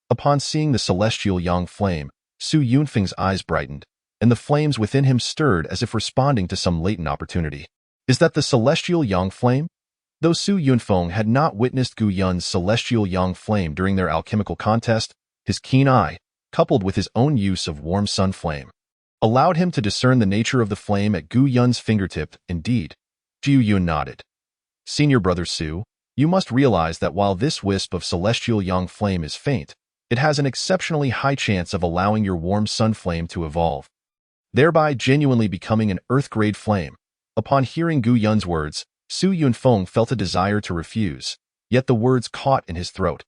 Upon seeing the celestial young flame, Su Yunfeng's eyes brightened, and the flames within him stirred as if responding to some latent opportunity. Is that the celestial young flame? Though Su Yunfeng had not witnessed Gu Yun's celestial young flame during their alchemical contest, his keen eye, coupled with his own use of warm sun flame, allowed him to discern the nature of the flame at Gu Yun's fingertip. Indeed, Ji Yun nodded. Senior Brother Su, You must realize that while this wisp of celestial young flame is faint, it has an exceptionally high chance of allowing your warm sun flame to evolve, thereby genuinely becoming an earth-grade flame. Upon hearing Gu Yun's words, Su Yunfeng felt a desire to refuse, yet the words caught in his throat.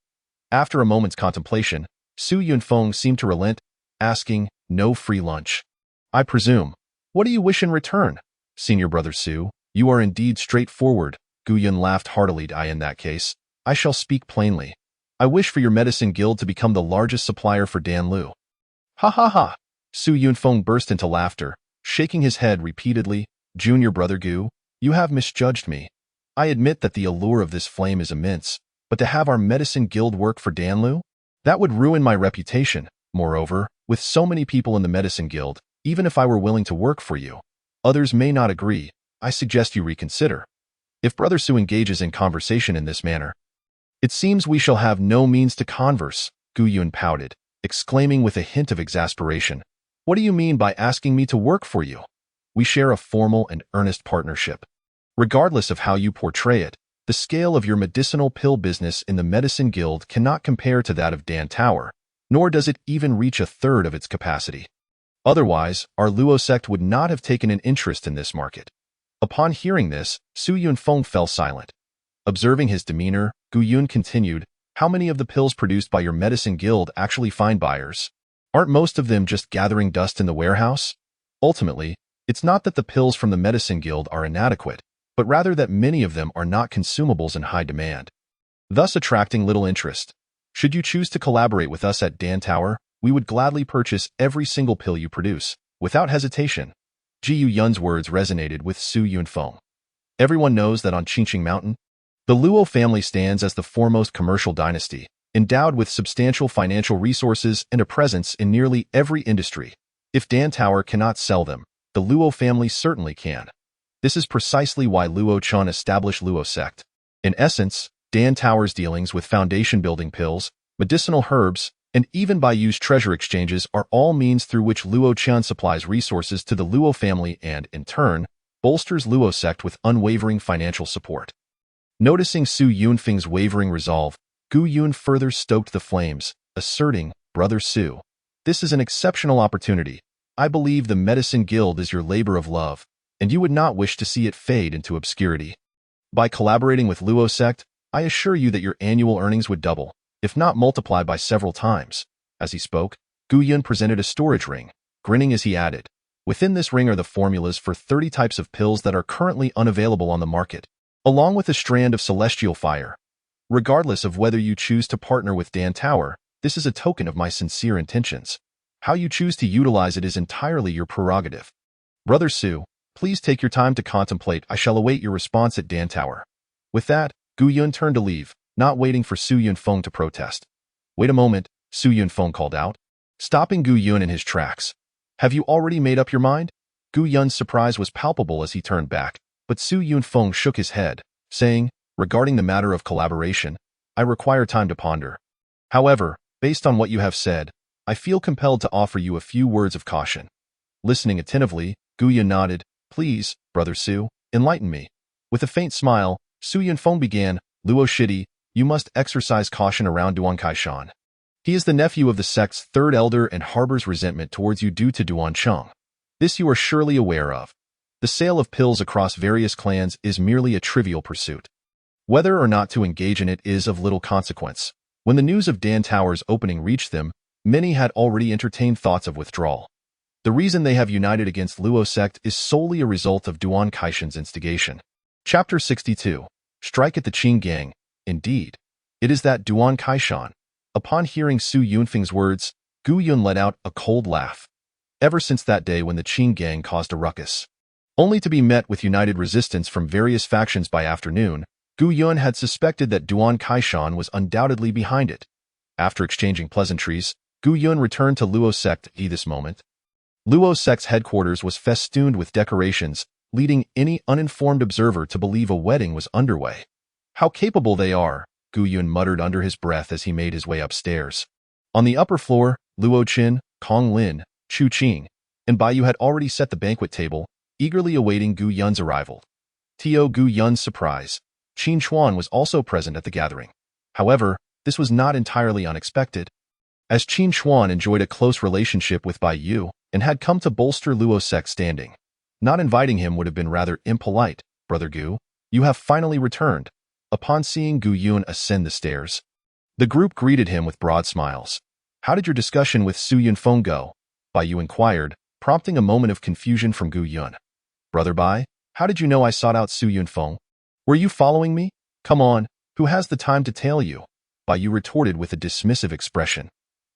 After a moment's contemplation, Su Yunfeng seemed to relent, asking, "No free lunch, I presume. What do you wish in return, Senior Brother Su? You are indeed straightforward." Gu Yun laughed heartily. In that case, I shall speak plainly. I wish for your medicine guild to become the largest supplier for Danlu. Ha ha ha! Su Yunfeng burst into laughter, shaking his head repeatedly. Junior Brother Gu, you have misjudged me. I admit that the allure of this flame is immense, but to have our medicine guild work for Danlu? That would ruin my reputation. Moreover, with so many people in the medicine guild, even if I were willing to work for you, others may not agree. I suggest you reconsider. If Brother Su engages in conversation in this manner, it seems we shall have no means to converse. Gu Yun pouted, exclaiming with a hint of exasperation, "What do you mean by asking me to work for you? We share a formal and earnest partnership. Regardless of how you portray it, the scale of your medicinal pill business in the Medicine Guild cannot compare to that of Dan Tower, nor does it even reach a third of its capacity. Otherwise, our Luo sect would not have taken an interest in this market." Upon hearing this, Su Yunfeng fell silent. Observing his demeanor, Gu Yun continued, "How many of the pills produced by your medicine guild actually find buyers? Aren't most of them just gathering dust in the warehouse? Ultimately, it's not that the pills from the medicine guild are inadequate, but rather that many of them are not consumables in high demand, thus attracting little interest. Should you choose to collaborate with us at Dan Tower, we would gladly purchase every single pill you produce, without hesitation." Ji Yun's words resonated with Su Yunfeng. Everyone knows that on Qingqing Mountain, the Luo family stands as the foremost commercial dynasty, endowed with substantial financial resources and a presence in nearly every industry. If Dan Tower cannot sell them, the Luo family certainly can. This is precisely why Luo Chun established Luo sect. In essence, Dan Tower's dealings with foundation-building pills, medicinal herbs, and even by used treasure exchanges are all means through which Luo Chun supplies resources to the Luo family and, in turn, bolsters Luo sect with unwavering financial support. Noticing Su Yunfeng's wavering resolve, Gu Yun further stoked the flames, asserting, "Brother Su, this is an exceptional opportunity. I believe the Medicine Guild is your labor of love, and you would not wish to see it fade into obscurity. By collaborating with Luo sect, I assure you that your annual earnings would double, if not multiply by several times." As he spoke, Gu Yun presented a storage ring, grinning as he added, "Within this ring are the formulas for 30 types of pills that are currently unavailable on the market, along with a strand of celestial fire. Regardless of whether you choose to partner with Dan Tower, this is a token of my sincere intentions. How you choose to utilize it is entirely your prerogative. Brother Su, please take your time to contemplate. I shall await your response at Dan Tower." With that, Gu Yun turned to leave, not waiting for Su Yunfeng to protest. "Wait a moment," Su Yunfeng called out, stopping Gu Yun in his tracks. "Have you already made up your mind?" Gu Yun's surprise was palpable as he turned back, but Su Yunfeng shook his head, saying, "Regarding the matter of collaboration, I require time to ponder. However, based on what you have said, I feel compelled to offer you a few words of caution." Listening attentively, Gu Yun nodded. "Please, Brother Su, enlighten me." With a faint smile, Su Yunfeng began, "Luo Shidi, you must exercise caution around Duan Kaishan. He is the nephew of the sect's third elder and harbors resentment towards you due to Duan Cheng. This you are surely aware of. The sale of pills across various clans is merely a trivial pursuit. Whether or not to engage in it is of little consequence. When the news of Dan Tower's opening reached them, many had already entertained thoughts of withdrawal. The reason they have united against Luo sect is solely a result of Duan Kaishan's instigation." Chapter 62. Strike at the Qing gang. Indeed, it is that Duan Kaishan. Upon hearing Su Yunfeng's words, Gu Yun let out a cold laugh. Ever since that day when the Qing gang caused a ruckus, only to be met with united resistance from various factions by afternoon, Gu Yun had suspected that Duan Kaishan was undoubtedly behind it. After exchanging pleasantries, Gu Yun returned to Luo sect at this moment. Luo sect's headquarters was festooned with decorations, leading any uninformed observer to believe a wedding was underway. "How capable they are," Gu Yun muttered under his breath as he made his way upstairs. On the upper floor, Luo Qin, Kong Lin, Chu Qing, and Baiyu had already set the banquet table, eagerly awaiting Gu Yun's arrival. To Gu Yun's surprise, Qin Chuan was also present at the gathering. However, this was not entirely unexpected, as Qin Chuan enjoyed a close relationship with Bai Yu and had come to bolster Luo's sect standing. Not inviting him would have been rather impolite. Brother Gu, you have finally returned. Upon seeing Gu Yun ascend the stairs, the group greeted him with broad smiles. How did your discussion with Su Yunfeng go? Bai Yu inquired, prompting a moment of confusion from Gu Yun. Brother Bai, how did you know I sought out Su Yunfeng? Were you following me? Come on, who has the time to tell you? Bai Yu retorted with a dismissive expression.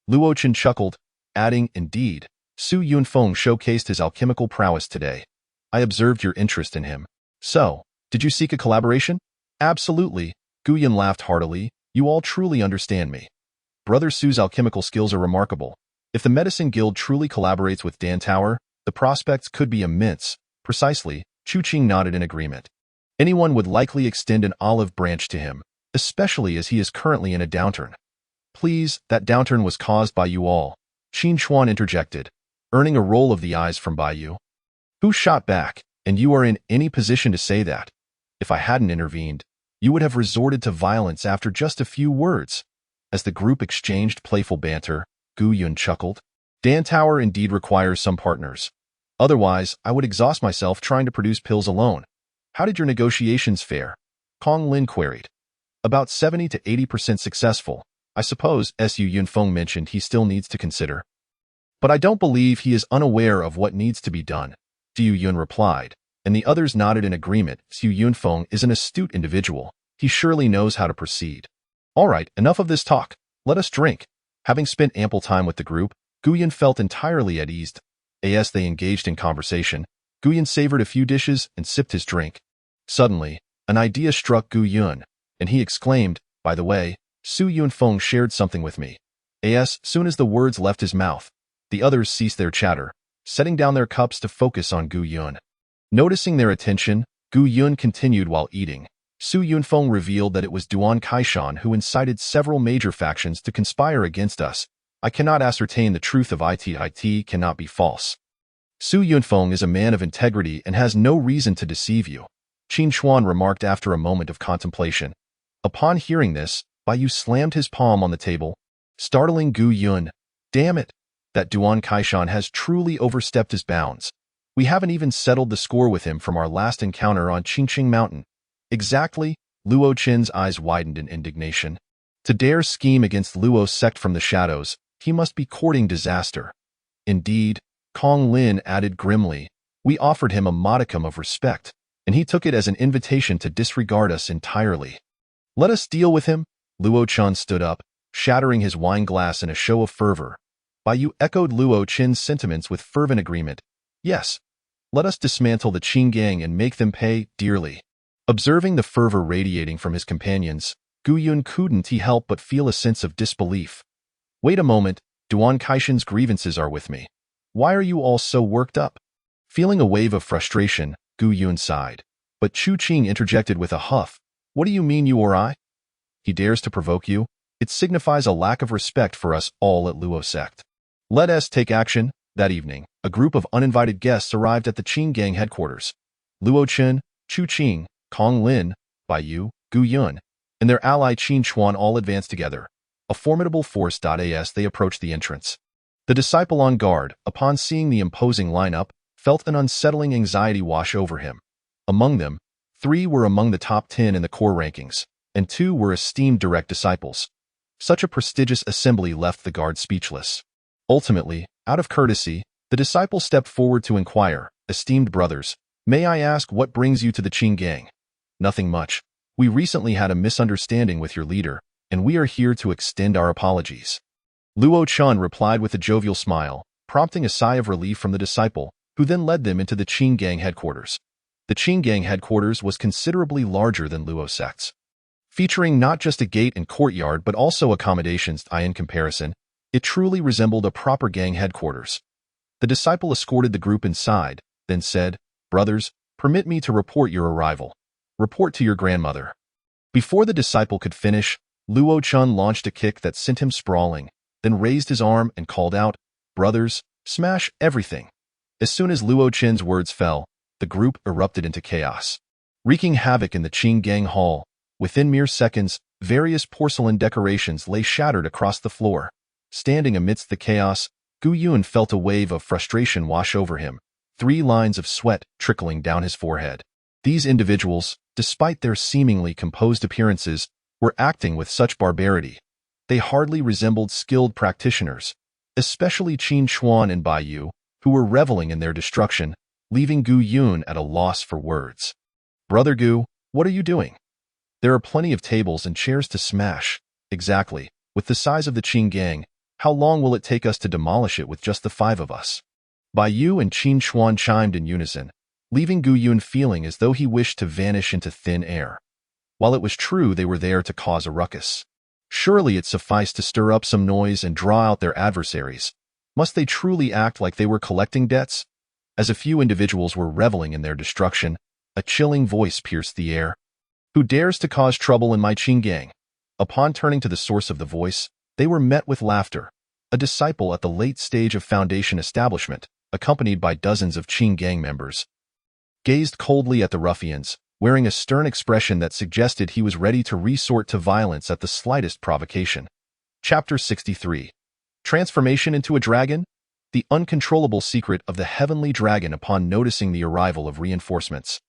Luo Chen chuckled, adding, indeed, Su Yunfeng showcased his alchemical prowess today. I observed your interest in him. So, did you seek a collaboration? Absolutely, Gu Yun laughed heartily. You all truly understand me. Brother Su's alchemical skills are remarkable. If the Medicine Guild truly collaborates with Dan Tower, the prospects could be immense. Precisely, Chu Qing nodded in agreement. Anyone would likely extend an olive branch to him, especially as he is currently in a downturn. Please, that downturn was caused by you all, Qin Chuan interjected, earning a roll of the eyes from Bai Yu. Who shot back, and you are in any position to say that? If I hadn't intervened, you would have resorted to violence after just a few words. As the group exchanged playful banter, Gu Yun chuckled. Dan Tower indeed requires some partners. Otherwise, I would exhaust myself trying to produce pills alone. How did your negotiations fare? Kong Lin queried. About 70 to 80% successful. I suppose Su Yunfeng mentioned he still needs to consider. But I don't believe he is unaware of what needs to be done, Du Yun replied, and the others nodded in agreement. Su Yunfeng is an astute individual. He surely knows how to proceed. All right, enough of this talk. Let us drink. Having spent ample time with the group, Gu Yun felt entirely at ease. As they engaged in conversation, Gu Yun savored a few dishes and sipped his drink. Suddenly, an idea struck Gu Yun, and he exclaimed, by the way, Su Yunfeng shared something with me. As soon as the words left his mouth, the others ceased their chatter, setting down their cups to focus on Gu Yun. Noticing their attention, Gu Yun continued while eating. Su Yunfeng revealed that it was Duan Kaishan who incited several major factions to conspire against us. I cannot ascertain the truth of it cannot be false. Su Yunfeng is a man of integrity and has no reason to deceive you, Qin Chuan remarked after a moment of contemplation. Upon hearing this, Bai Yu slammed his palm on the table, startling Gu Yun. Damn it! That Duan Kaishan has truly overstepped his bounds. We haven't even settled the score with him from our last encounter on Qingqing Mountain. Exactly, Luo Chen's eyes widened in indignation. To dare scheme against Luo's sect from the shadows, he must be courting disaster. Indeed, Kong Lin added grimly, we offered him a modicum of respect, and he took it as an invitation to disregard us entirely. Let us deal with him. Luo Chen stood up, shattering his wine glass in a show of fervor. Bai Yu echoed Luo Chen's sentiments with fervent agreement. Yes, let us dismantle the Qing gang and make them pay dearly. Observing the fervor radiating from his companions, Gu Yun couldn't help but feel a sense of disbelief. Wait a moment, Duan Kaishan's grievances are with me. Why are you all so worked up? Feeling a wave of frustration, Gu Yun sighed. But Chu Qing interjected with a huff. What do you mean you or I? He dares to provoke you? It signifies a lack of respect for us all at Luo sect. Let us take action. That evening, a group of uninvited guests arrived at the Qing gang headquarters. Luo Chen, Chu Qing, Kong Lin, Bai Yu, Gu Yun, and their ally Qin Chuan all advanced together. A formidable force. As they approached the entrance, the disciple on guard, upon seeing the imposing lineup, felt an unsettling anxiety wash over him. Among them, 3 were among the top 10 in the core rankings, and 2 were esteemed direct disciples. Such a prestigious assembly left the guard speechless. Ultimately, out of courtesy, the disciple stepped forward to inquire, esteemed brothers, may I ask what brings you to the Qing gang? Nothing much. We recently had a misunderstanding with your leader, and we are here to extend our apologies. Luo Chen replied with a jovial smile, prompting a sigh of relief from the disciple, who then led them into the Qing gang headquarters. The Qing gang headquarters was considerably larger than Luo sect's, featuring not just a gate and courtyard but also accommodations. In comparison, it truly resembled a proper gang headquarters. The disciple escorted the group inside, then said, Brothers, permit me to report your arrival. Report to your grandmother. Before the disciple could finish, Luo Chen launched a kick that sent him sprawling, then raised his arm and called out, Brothers, smash everything. As soon as Luo Chen's words fell, the group erupted into chaos. Wreaking havoc in the Qing gang hall, Within mere seconds, various porcelain decorations lay shattered across the floor. Standing amidst the chaos, Gu Yun felt a wave of frustration wash over him, 3 lines of sweat trickling down his forehead. These individuals, despite their seemingly composed appearances, were acting with such barbarity. They hardly resembled skilled practitioners, especially Qin Chuan and Bai Yu, who were reveling in their destruction, leaving Gu Yun at a loss for words. "Brother Gu, what are you doing? There are plenty of tables and chairs to smash." "Exactly. With the size of the Qin gang, how long will it take us to demolish it with just the 5 of us?" Bai Yu and Qin Chuan chimed in unison, leaving Gu Yun feeling as though he wished to vanish into thin air. While it was true they were there to cause a ruckus, surely it sufficed to stir up some noise and draw out their adversaries. Must they truly act like they were collecting debts? As a few individuals were reveling in their destruction, a chilling voice pierced the air. "Who dares to cause trouble in my Qin gang?" Upon turning to the source of the voice, they were met with laughter. A disciple at the late stage of Foundation establishment, accompanied by dozens of Qin gang members, gazed coldly at the ruffians, wearing a stern expression that suggested he was ready to resort to violence at the slightest provocation. Chapter 63. Transformation into a Dragon? The uncontrollable secret of the heavenly dragon upon noticing the arrival of reinforcements.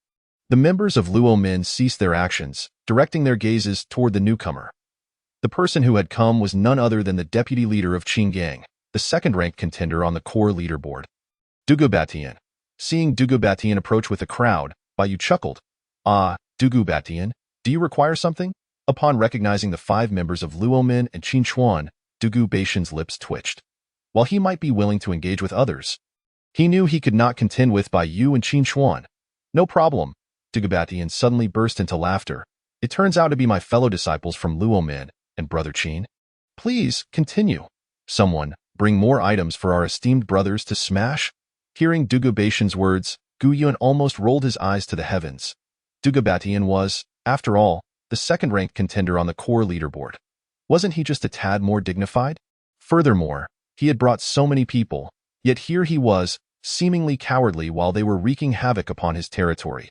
The members of Luo Min ceased their actions, directing their gazes toward the newcomer. The person who had come was none other than the deputy leader of Qin Gang, the second-ranked contender on the core leaderboard. Dugu Batian. Seeing Dugu Batian approach with a crowd, Bai Yu chuckled. "Ah, Dugu Batian, do you require something?" Upon recognizing the 5 members of Luo Min and Qin Chuan, Dugu Batian's lips twitched. While he might be willing to engage with others, he knew he could not contend with Bai Yu and Qin Chuan. "No problem." Dugu Batian suddenly burst into laughter. "It turns out to be my fellow disciples from Luo Min and Brother Qin. Please, continue. Someone, bring more items for our esteemed brothers to smash." Hearing Dugu Batian's words, Gu Yun almost rolled his eyes to the heavens. Dugu Batian was, after all, the second-ranked contender on the core leaderboard. Wasn't he just a tad more dignified? Furthermore, he had brought so many people, yet here he was, seemingly cowardly while they were wreaking havoc upon his territory.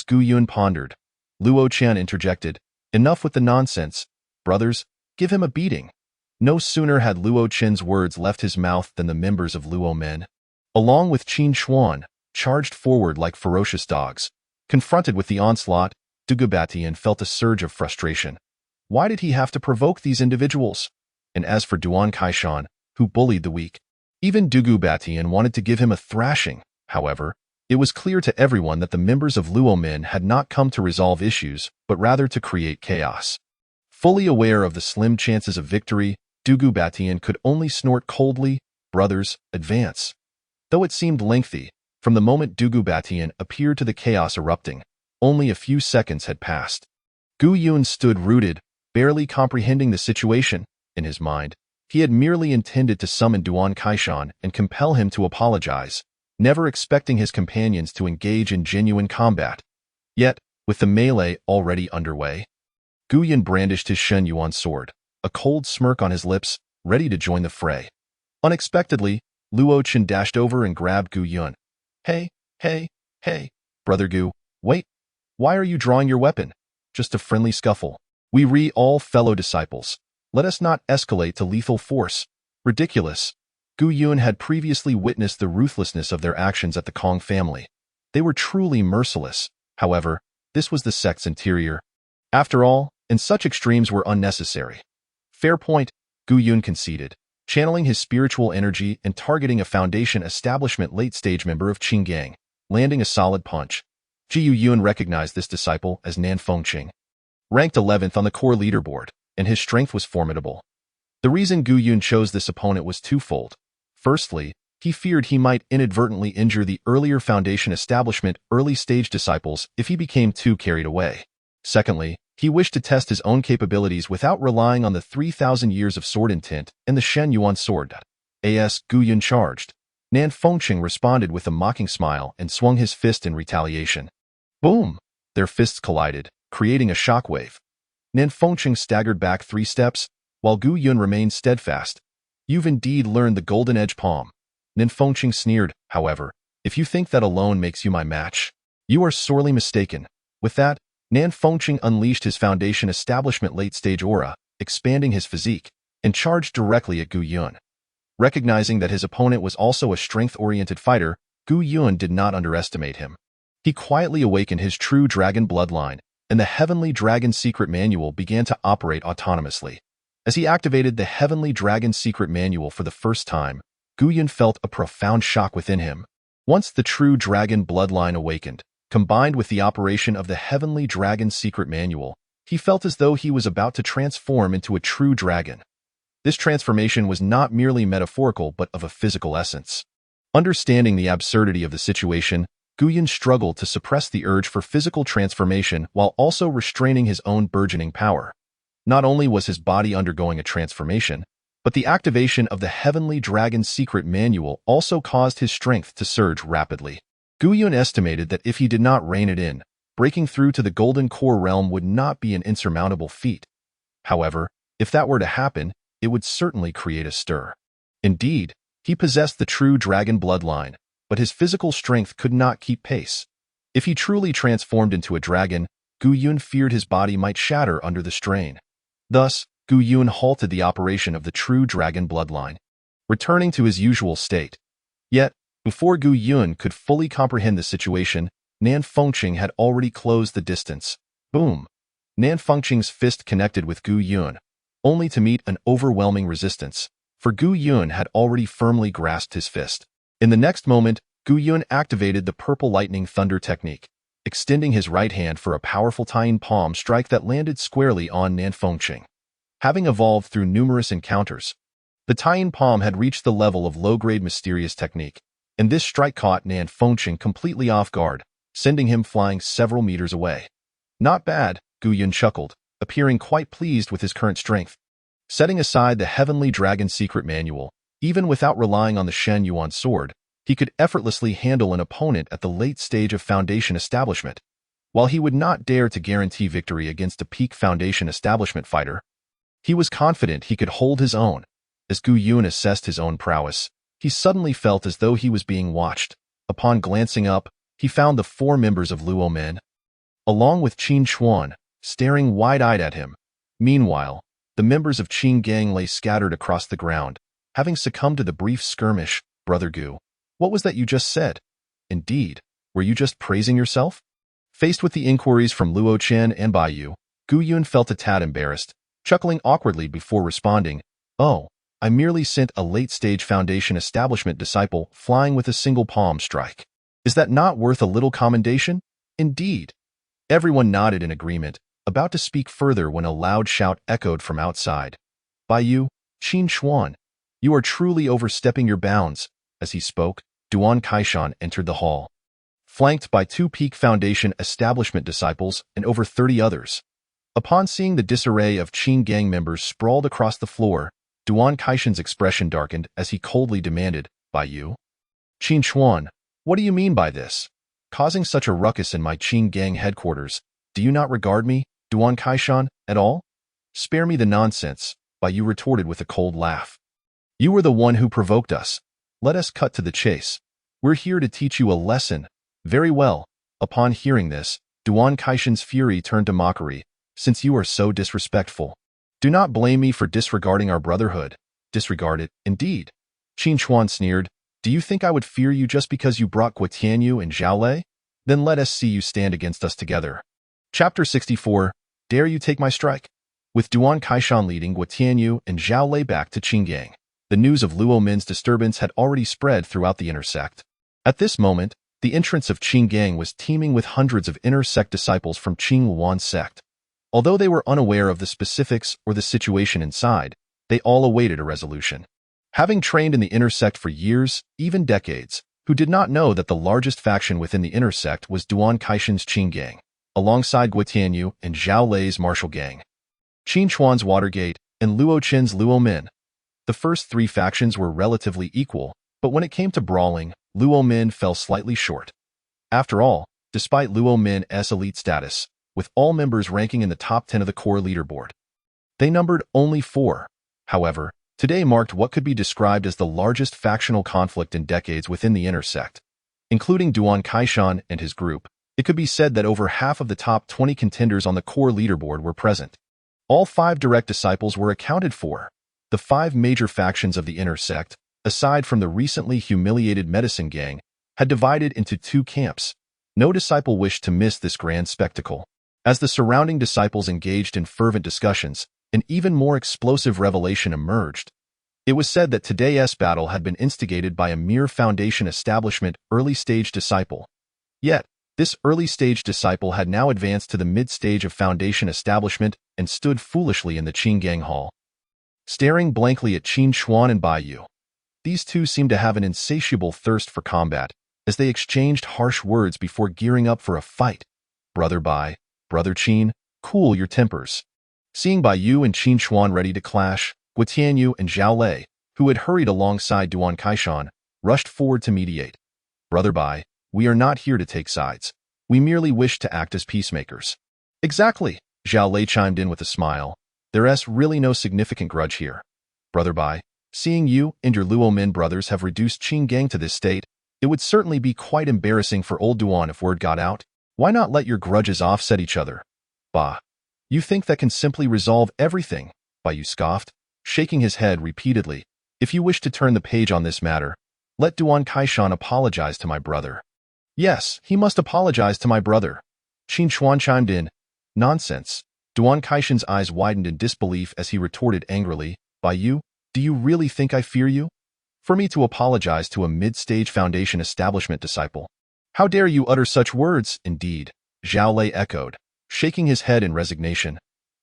Gu Yun pondered. Luo Qian interjected, "Enough with the nonsense. Brothers, give him a beating." No sooner had Luo Qian's words left his mouth than the members of Luo Min, along with Qin Chuan, charged forward like ferocious dogs. Confronted with the onslaught, Dugu Batian felt a surge of frustration. Why did he have to provoke these individuals? And as for Duan Kaishan, who bullied the weak, even Dugu Batian wanted to give him a thrashing. However, it was clear to everyone that the members of Luo Min had not come to resolve issues, but rather to create chaos. Fully aware of the slim chances of victory, Dugu Batian could only snort coldly, "Brothers, advance." Though it seemed lengthy, from the moment Dugu Batian appeared to the chaos erupting, only a few seconds had passed. Gu Yun stood rooted, barely comprehending the situation. In his mind, he had merely intended to summon Duan Kaishan and compel him to apologize, never expecting his companions to engage in genuine combat. Yet, with the melee already underway, Gu Yun brandished his Shen Yuan sword, a cold smirk on his lips, ready to join the fray. Unexpectedly, Luo Qian dashed over and grabbed Gu Yun. Hey, Brother Gu, wait. Why are you drawing your weapon? Just a friendly scuffle. We all fellow disciples. Let us not escalate to lethal force." Ridiculous. Gu Yun had previously witnessed the ruthlessness of their actions at the Kong family. They were truly merciless. However, this was the sect's interior. After all, and such extremes were unnecessary. Fair point, Gu Yun conceded, channeling his spiritual energy and targeting a Foundation establishment late-stage member of Qin Gang, landing a solid punch. Ji Yun recognized this disciple as Nan Fengqing, ranked 11th on the core leaderboard, and his strength was formidable. The reason Gu Yun chose this opponent was twofold. Firstly, he feared he might inadvertently injure the earlier Foundation establishment early-stage disciples if he became too carried away. Secondly, he wished to test his own capabilities without relying on the 3,000 years of sword intent and the Shen Yuan sword. As Gu Yun charged, Nan Fengqing responded with a mocking smile and swung his fist in retaliation. Boom! Their fists collided, creating a shockwave. Nan Fengqing staggered back 3 steps, while Gu Yun remained steadfast. "You've indeed learned the golden edge palm." Nan Fengqing sneered, "However, if you think that alone makes you my match, you are sorely mistaken." With that, Nan Fengqing unleashed his Foundation Establishment late-stage aura, expanding his physique, and charged directly at Gu Yun. Recognizing that his opponent was also a strength-oriented fighter, Gu Yun did not underestimate him. He quietly awakened his true dragon bloodline, and the Heavenly Dragon Secret Manual began to operate autonomously. As he activated the Heavenly Dragon Secret Manual for the first time, Gu Yun felt a profound shock within him. Once the true dragon bloodline awakened, combined with the operation of the Heavenly Dragon Secret Manual, he felt as though he was about to transform into a true dragon. This transformation was not merely metaphorical but of a physical essence. Understanding the absurdity of the situation, Gu Yun struggled to suppress the urge for physical transformation while also restraining his own burgeoning power. Not only was his body undergoing a transformation, but the activation of the Heavenly Dragon Secret Manual also caused his strength to surge rapidly. Gu Yun estimated that if he did not rein it in, breaking through to the Golden Core realm would not be an insurmountable feat. However, if that were to happen, it would certainly create a stir. Indeed, he possessed the true dragon bloodline, but his physical strength could not keep pace. If he truly transformed into a dragon, Gu Yun feared his body might shatter under the strain. Thus, Gu Yun halted the operation of the true dragon bloodline, returning to his usual state. Yet, before Gu Yun could fully comprehend the situation, Nan Fengqing had already closed the distance. Boom! Nan Fengqing's fist connected with Gu Yun, only to meet an overwhelming resistance, for Gu Yun had already firmly grasped his fist. In the next moment, Gu Yun activated the Purple Lightning Thunder technique, extending his right hand for a powerful tying palm strike that landed squarely on Nan Fengqing. Having evolved through numerous encounters, the tying palm had reached the level of low-grade mysterious technique, and this strike caught Nan Fengqing completely off guard, sending him flying several meters away. Not bad, Gu Yun chuckled, appearing quite pleased with his current strength. Setting aside the Heavenly Dragon Secret Manual, even without relying on the Shen Yuan sword, he could effortlessly handle an opponent at the late stage of Foundation Establishment. While he would not dare to guarantee victory against a peak Foundation Establishment fighter, he was confident he could hold his own. As Gu Yun assessed his own prowess, he suddenly felt as though he was being watched. Upon glancing up, he found the 4 members of Luo Men, along with Qin Chuan, staring wide-eyed at him. Meanwhile, the members of Qin Gang lay scattered across the ground, having succumbed to the brief skirmish. Brother Gu, what was that you just said? Indeed, were you just praising yourself? Faced with the inquiries from Luo Chen and Bai Yu, Gu Yun felt a tad embarrassed, chuckling awkwardly before responding, "Oh, I merely sent a late-stage Foundation Establishment disciple flying with a single palm strike. Is that not worth a little commendation?" Indeed. Everyone nodded in agreement, about to speak further when a loud shout echoed from outside. "Bai Yu, Qin Chuan, you are truly overstepping your bounds." As he spoke, Duan Kaishan entered the hall, flanked by 2 Peak Foundation Establishment disciples and over 30 others. Upon seeing the disarray of Qin Gang members sprawled across the floor, Duan Kaishan's expression darkened as he coldly demanded, "Bai Yu? Qin Chuan, what do you mean by this? Causing such a ruckus in my Qin Gang headquarters, do you not regard me, Duan Kaishan, at all?" "Spare me the nonsense," Bai Yu retorted with a cold laugh. "You were the one who provoked us. Let us cut to the chase. We're here to teach you a lesson." "Very well." Upon hearing this, Duan Kaishan's fury turned to mockery. "Since you are so disrespectful, do not blame me for disregarding our brotherhood." "Disregard it, indeed." Qin Chuan sneered. "Do you think I would fear you just because you brought Guo Tianyu and Zhao Lei? Then let us see you stand against us together." Chapter 64, Dare You Take My Strike? With Duan Kaishan leading Guo Tianyu and Zhao Lei back to Qin Gang, the news of Luo Men's disturbance had already spread throughout the inner sect. At this moment, the entrance of Qin Gang was teeming with hundreds of inner sect disciples from Qing Luan sect. Although they were unaware of the specifics or the situation inside, they all awaited a resolution. Having trained in the inner sect for years, even decades, who did not know that the largest faction within the inner sect was Duan Kaishan's Qin Gang, alongside Guo Tianyu and Zhao Lei's Martial Gang, Qin Chuan's Watergate, and Luo Chen's Luo Men. The first 3 factions were relatively equal, but when it came to brawling, Luo Men fell slightly short. After all, despite Luo Men's elite status, with all members ranking in the top 10 of the core leaderboard, they numbered only 4. However, today marked what could be described as the largest factional conflict in decades within the inner sect. Including Duan Kaishan and his group, It could be said that over half of the top 20 contenders on the core leaderboard were present. All 5 direct disciples were accounted for. The 5 major factions of the inner sect, aside from the recently humiliated medicine gang, had divided into 2 camps. No disciple wished to miss this grand spectacle. As the surrounding disciples engaged in fervent discussions, an even more explosive revelation emerged. It was said that today's battle had been instigated by a mere Foundation establishment early-stage disciple. Yet, this early-stage disciple had now advanced to the mid-stage of Foundation establishment and stood foolishly in the Qin Gang Hall, staring blankly at Qin Xuan and Bai Yu. These two seemed to have an insatiable thirst for combat, as they exchanged harsh words before gearing up for a fight. Brother Bai, Brother Qin, cool your tempers. Seeing Bai Yu and Qin Xuan ready to clash, Tianfu and Zhao Lei, who had hurried alongside Duan Kaishan, rushed forward to mediate. Brother Bai, we are not here to take sides. We merely wish to act as peacemakers. Exactly, Zhao Lei chimed in with a smile. There's really no significant grudge here. Brother Bai, seeing you and your Luo Min brothers have reduced Qin Gang to this state, it would certainly be quite embarrassing for old Duan if word got out. Why not let your grudges offset each other? Bah. You think that can simply resolve everything? Bai Yu scoffed, shaking his head repeatedly. If you wish to turn the page on this matter, let Duan Kaishan apologize to my brother. Yes, he must apologize to my brother. Qin Xuan chimed in. Nonsense. Duan Kaishan's eyes widened in disbelief as he retorted angrily, Bai Yu, do you really think I fear you? For me to apologize to a mid-stage Foundation establishment disciple? How dare you utter such words, indeed? Zhao Lei echoed, shaking his head in resignation.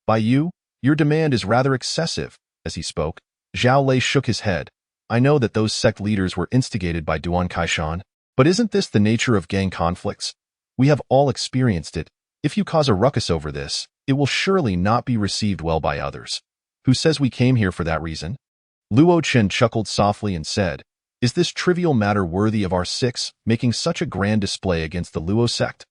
Bai Yu, your demand is rather excessive. As he spoke, Zhao Lei shook his head. I know that those sect leaders were instigated by Duan Kaishan, but isn't this the nature of gang conflicts? We have all experienced it. If you cause a ruckus over this, it will surely not be received well by others. Who says we came here for that reason? Luo Chen chuckled softly and said, is this trivial matter worthy of our 6 making such a grand display against the Luo sect?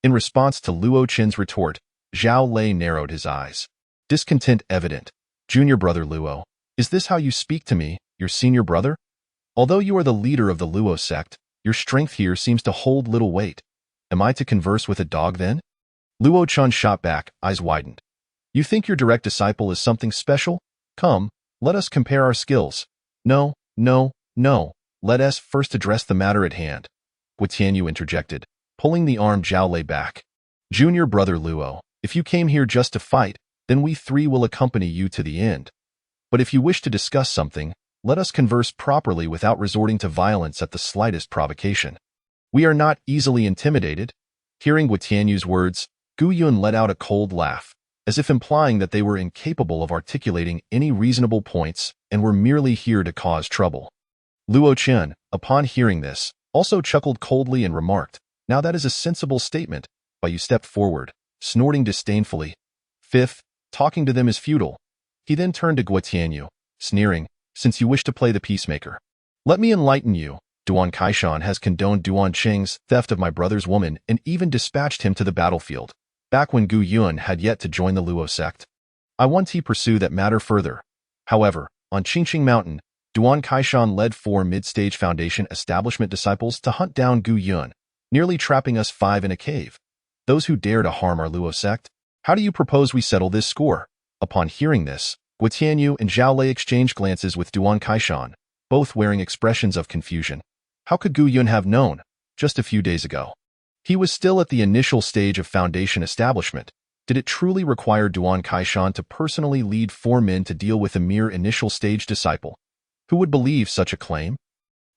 In response to Luo Chen's retort, Zhao Lei narrowed his eyes. Discontent evident. Junior brother Luo, is this how you speak to me, your senior brother? Although you are the leader of the Luo sect, your strength here seems to hold little weight. Am I to converse with a dog then? Luo Chen shot back, eyes widened. You think your direct disciple is something special? Come, let us compare our skills. No, let us first address the matter at hand. Tianfu interjected, pulling the arm Zhao Lei back. Junior brother Luo, if you came here just to fight, then we 3 will accompany you to the end. But if you wish to discuss something, let us converse properly without resorting to violence at the slightest provocation. We are not easily intimidated. Hearing Tianfu's words, Gu Yun let out a cold laugh, as if implying that they were incapable of articulating any reasonable points and were merely here to cause trouble. Luo Chen, upon hearing this, also chuckled coldly and remarked, now that is a sensible statement. Bai Yu stepped forward, snorting disdainfully. Fifth, talking to them is futile. He then turned to Tianfu, sneering, since you wish to play the peacemaker. Let me enlighten you. Duan Kaishan has condoned Duan Cheng's theft of my brother's woman and even dispatched him to the battlefield, back when Gu Yun had yet to join the Luo sect. I want to pursue that matter further. However, on Qingqing Mountain, Duan Kaishan led 4 mid-stage Foundation establishment disciples to hunt down Gu Yun, nearly trapping us 5 in a cave. Those who dare to harm our Luo sect? How do you propose we settle this score? Upon hearing this, Tianfu and Zhao Lei exchanged glances with Duan Kaishan, both wearing expressions of confusion. How could Gu Yun have known, just a few days ago? He was still at the initial stage of Foundation establishment. Did it truly require Duan Kaishan to personally lead 4 men to deal with a mere initial stage disciple? Who would believe such a claim?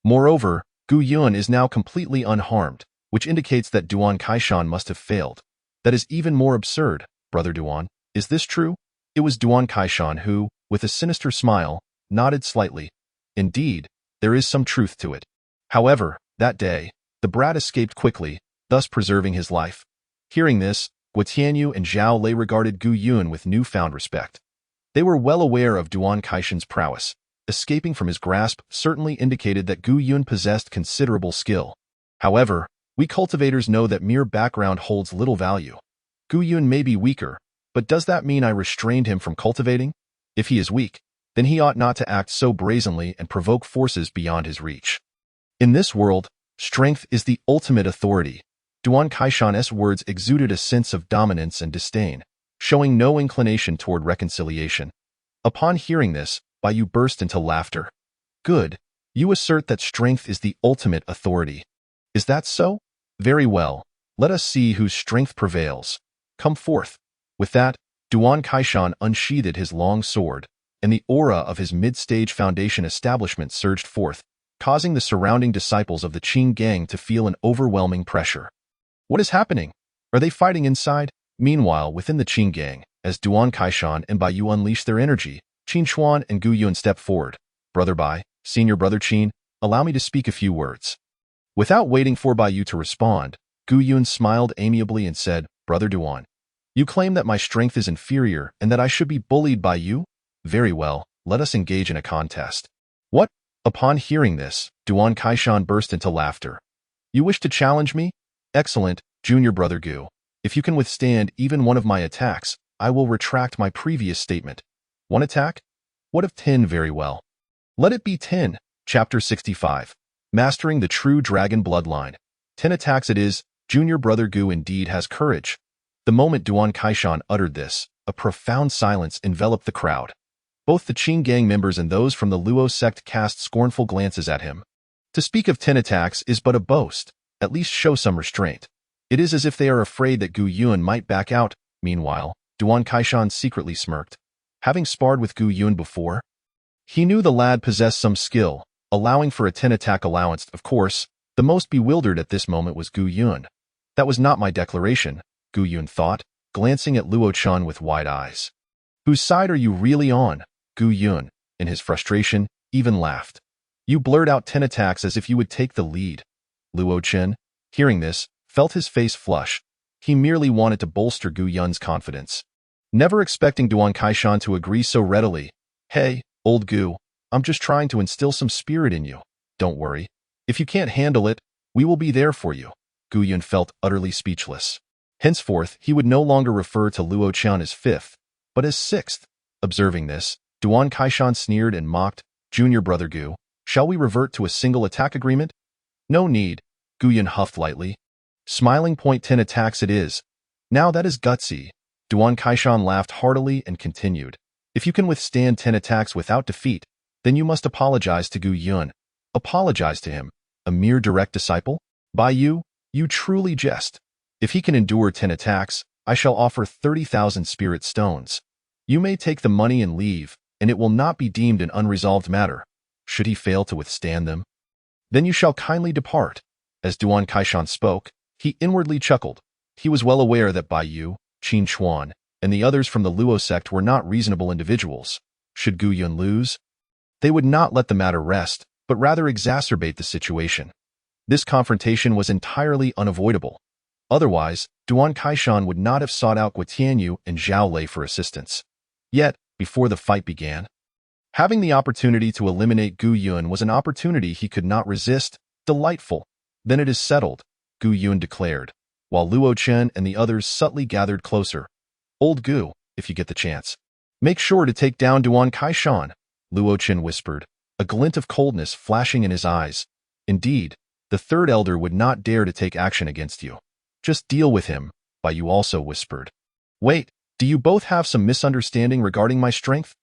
Moreover, Gu Yun is now completely unharmed, which indicates that Duan Kaishan must have failed. That is even more absurd, brother Duan. Is this true? It was Duan Kaishan who, with a sinister smile, nodded slightly. Indeed, there is some truth to it. However, that day, the brat escaped quickly, thus preserving his life. Hearing this, Tianfu and Zhao Lei regarded Gu Yun with newfound respect. They were well aware of Duan Kaishan's prowess. Escaping from his grasp certainly indicated that Gu Yun possessed considerable skill. However, we cultivators know that mere background holds little value. Gu Yun may be weaker, but does that mean I restrained him from cultivating? If he is weak, then he ought not to act so brazenly and provoke forces beyond his reach. In this world, strength is the ultimate authority. Duan Kaishan's words exuded a sense of dominance and disdain, showing no inclination toward reconciliation. Upon hearing this, Bai Yu burst into laughter. Good. You assert that strength is the ultimate authority. Is that so? Very well. Let us see whose strength prevails. Come forth. With that, Duan Kaishan unsheathed his long sword, and the aura of his mid-stage foundation establishment surged forth, causing the surrounding disciples of the Qing gang to feel an overwhelming pressure. What is happening? Are they fighting inside? Meanwhile, within the Qing gang, as Duan Kaishan and Bai Yu unleashed their energy, Qin Chuan and Gu Yun stepped forward. Brother Bai, senior brother Qin, allow me to speak a few words. Without waiting for Bai Yu to respond, Gu Yun smiled amiably and said, Brother Duan, you claim that my strength is inferior and that I should be bullied by you? Very well, let us engage in a contest. What? Upon hearing this, Duan Kaishan burst into laughter. You wish to challenge me? Excellent, junior brother Gu. If you can withstand even one of my attacks, I will retract my previous statement. One attack? What of 10? Very well. Let it be 10. Chapter 65. Mastering the True Dragon Bloodline. 10 attacks it is. Junior brother Gu indeed has courage. The moment Duan Kaishan uttered this, a profound silence enveloped the crowd. Both the Qing gang members and those from the Luo sect cast scornful glances at him. To speak of 10 attacks is but a boast. At least show some restraint. It is as if they are afraid that Gu Yun might back out. Meanwhile, Duan Kaishan secretly smirked. Having sparred with Gu Yun before, he knew the lad possessed some skill, allowing for a 10-attack allowance. Of course, the most bewildered at this moment was Gu Yun. That was not my declaration, Gu Yun thought, glancing at Luo Chun with wide eyes. Whose side are you really on? Gu Yun, in his frustration, even laughed. You blurt out 10 attacks as if you would take the lead. Luo Chen, hearing this, felt his face flush. He merely wanted to bolster Gu Yun's confidence. Never expecting Duan Kaishan to agree so readily. Hey, old Gu, I'm just trying to instill some spirit in you. Don't worry. If you can't handle it, we will be there for you. Gu Yun felt utterly speechless. Henceforth, he would no longer refer to Luo Chen as fifth, but as sixth. Observing this, Duan Kaishan sneered and mocked, Junior brother Gu, shall we revert to a single attack agreement? No need, Gu Yun huffed lightly. Smiling point 10 attacks it is. Now that is gutsy. Duan Kaishan laughed heartily and continued. If you can withstand 10 attacks without defeat, then you must apologize to Gu Yun. Apologize to him, a mere direct disciple? By you truly jest. If he can endure 10 attacks, I shall offer 30,000 spirit stones. You may take the money and leave, and it will not be deemed an unresolved matter. Should he fail to withstand them, then you shall kindly depart. As Duan Kaishan spoke, he inwardly chuckled. He was well aware that Bai Yu, Qin Chuan, and the others from the Luo sect were not reasonable individuals. Should Gu Yun lose, they would not let the matter rest, but rather exacerbate the situation. This confrontation was entirely unavoidable. Otherwise, Duan Kaishan would not have sought out Guotianyu and Zhao Lei for assistance. Yet, before the fight began, having the opportunity to eliminate Gu Yun was an opportunity he could not resist. Delightful. Then it is settled, Gu Yun declared, while Luo Chen and the others subtly gathered closer. Old Gu, if you get the chance, make sure to take down Duan Kaishan, Luo Chen whispered, a glint of coldness flashing in his eyes. Indeed, the third elder would not dare to take action against you. Just deal with him, Bai Yu also whispered. Wait, do you both have some misunderstanding regarding my strength?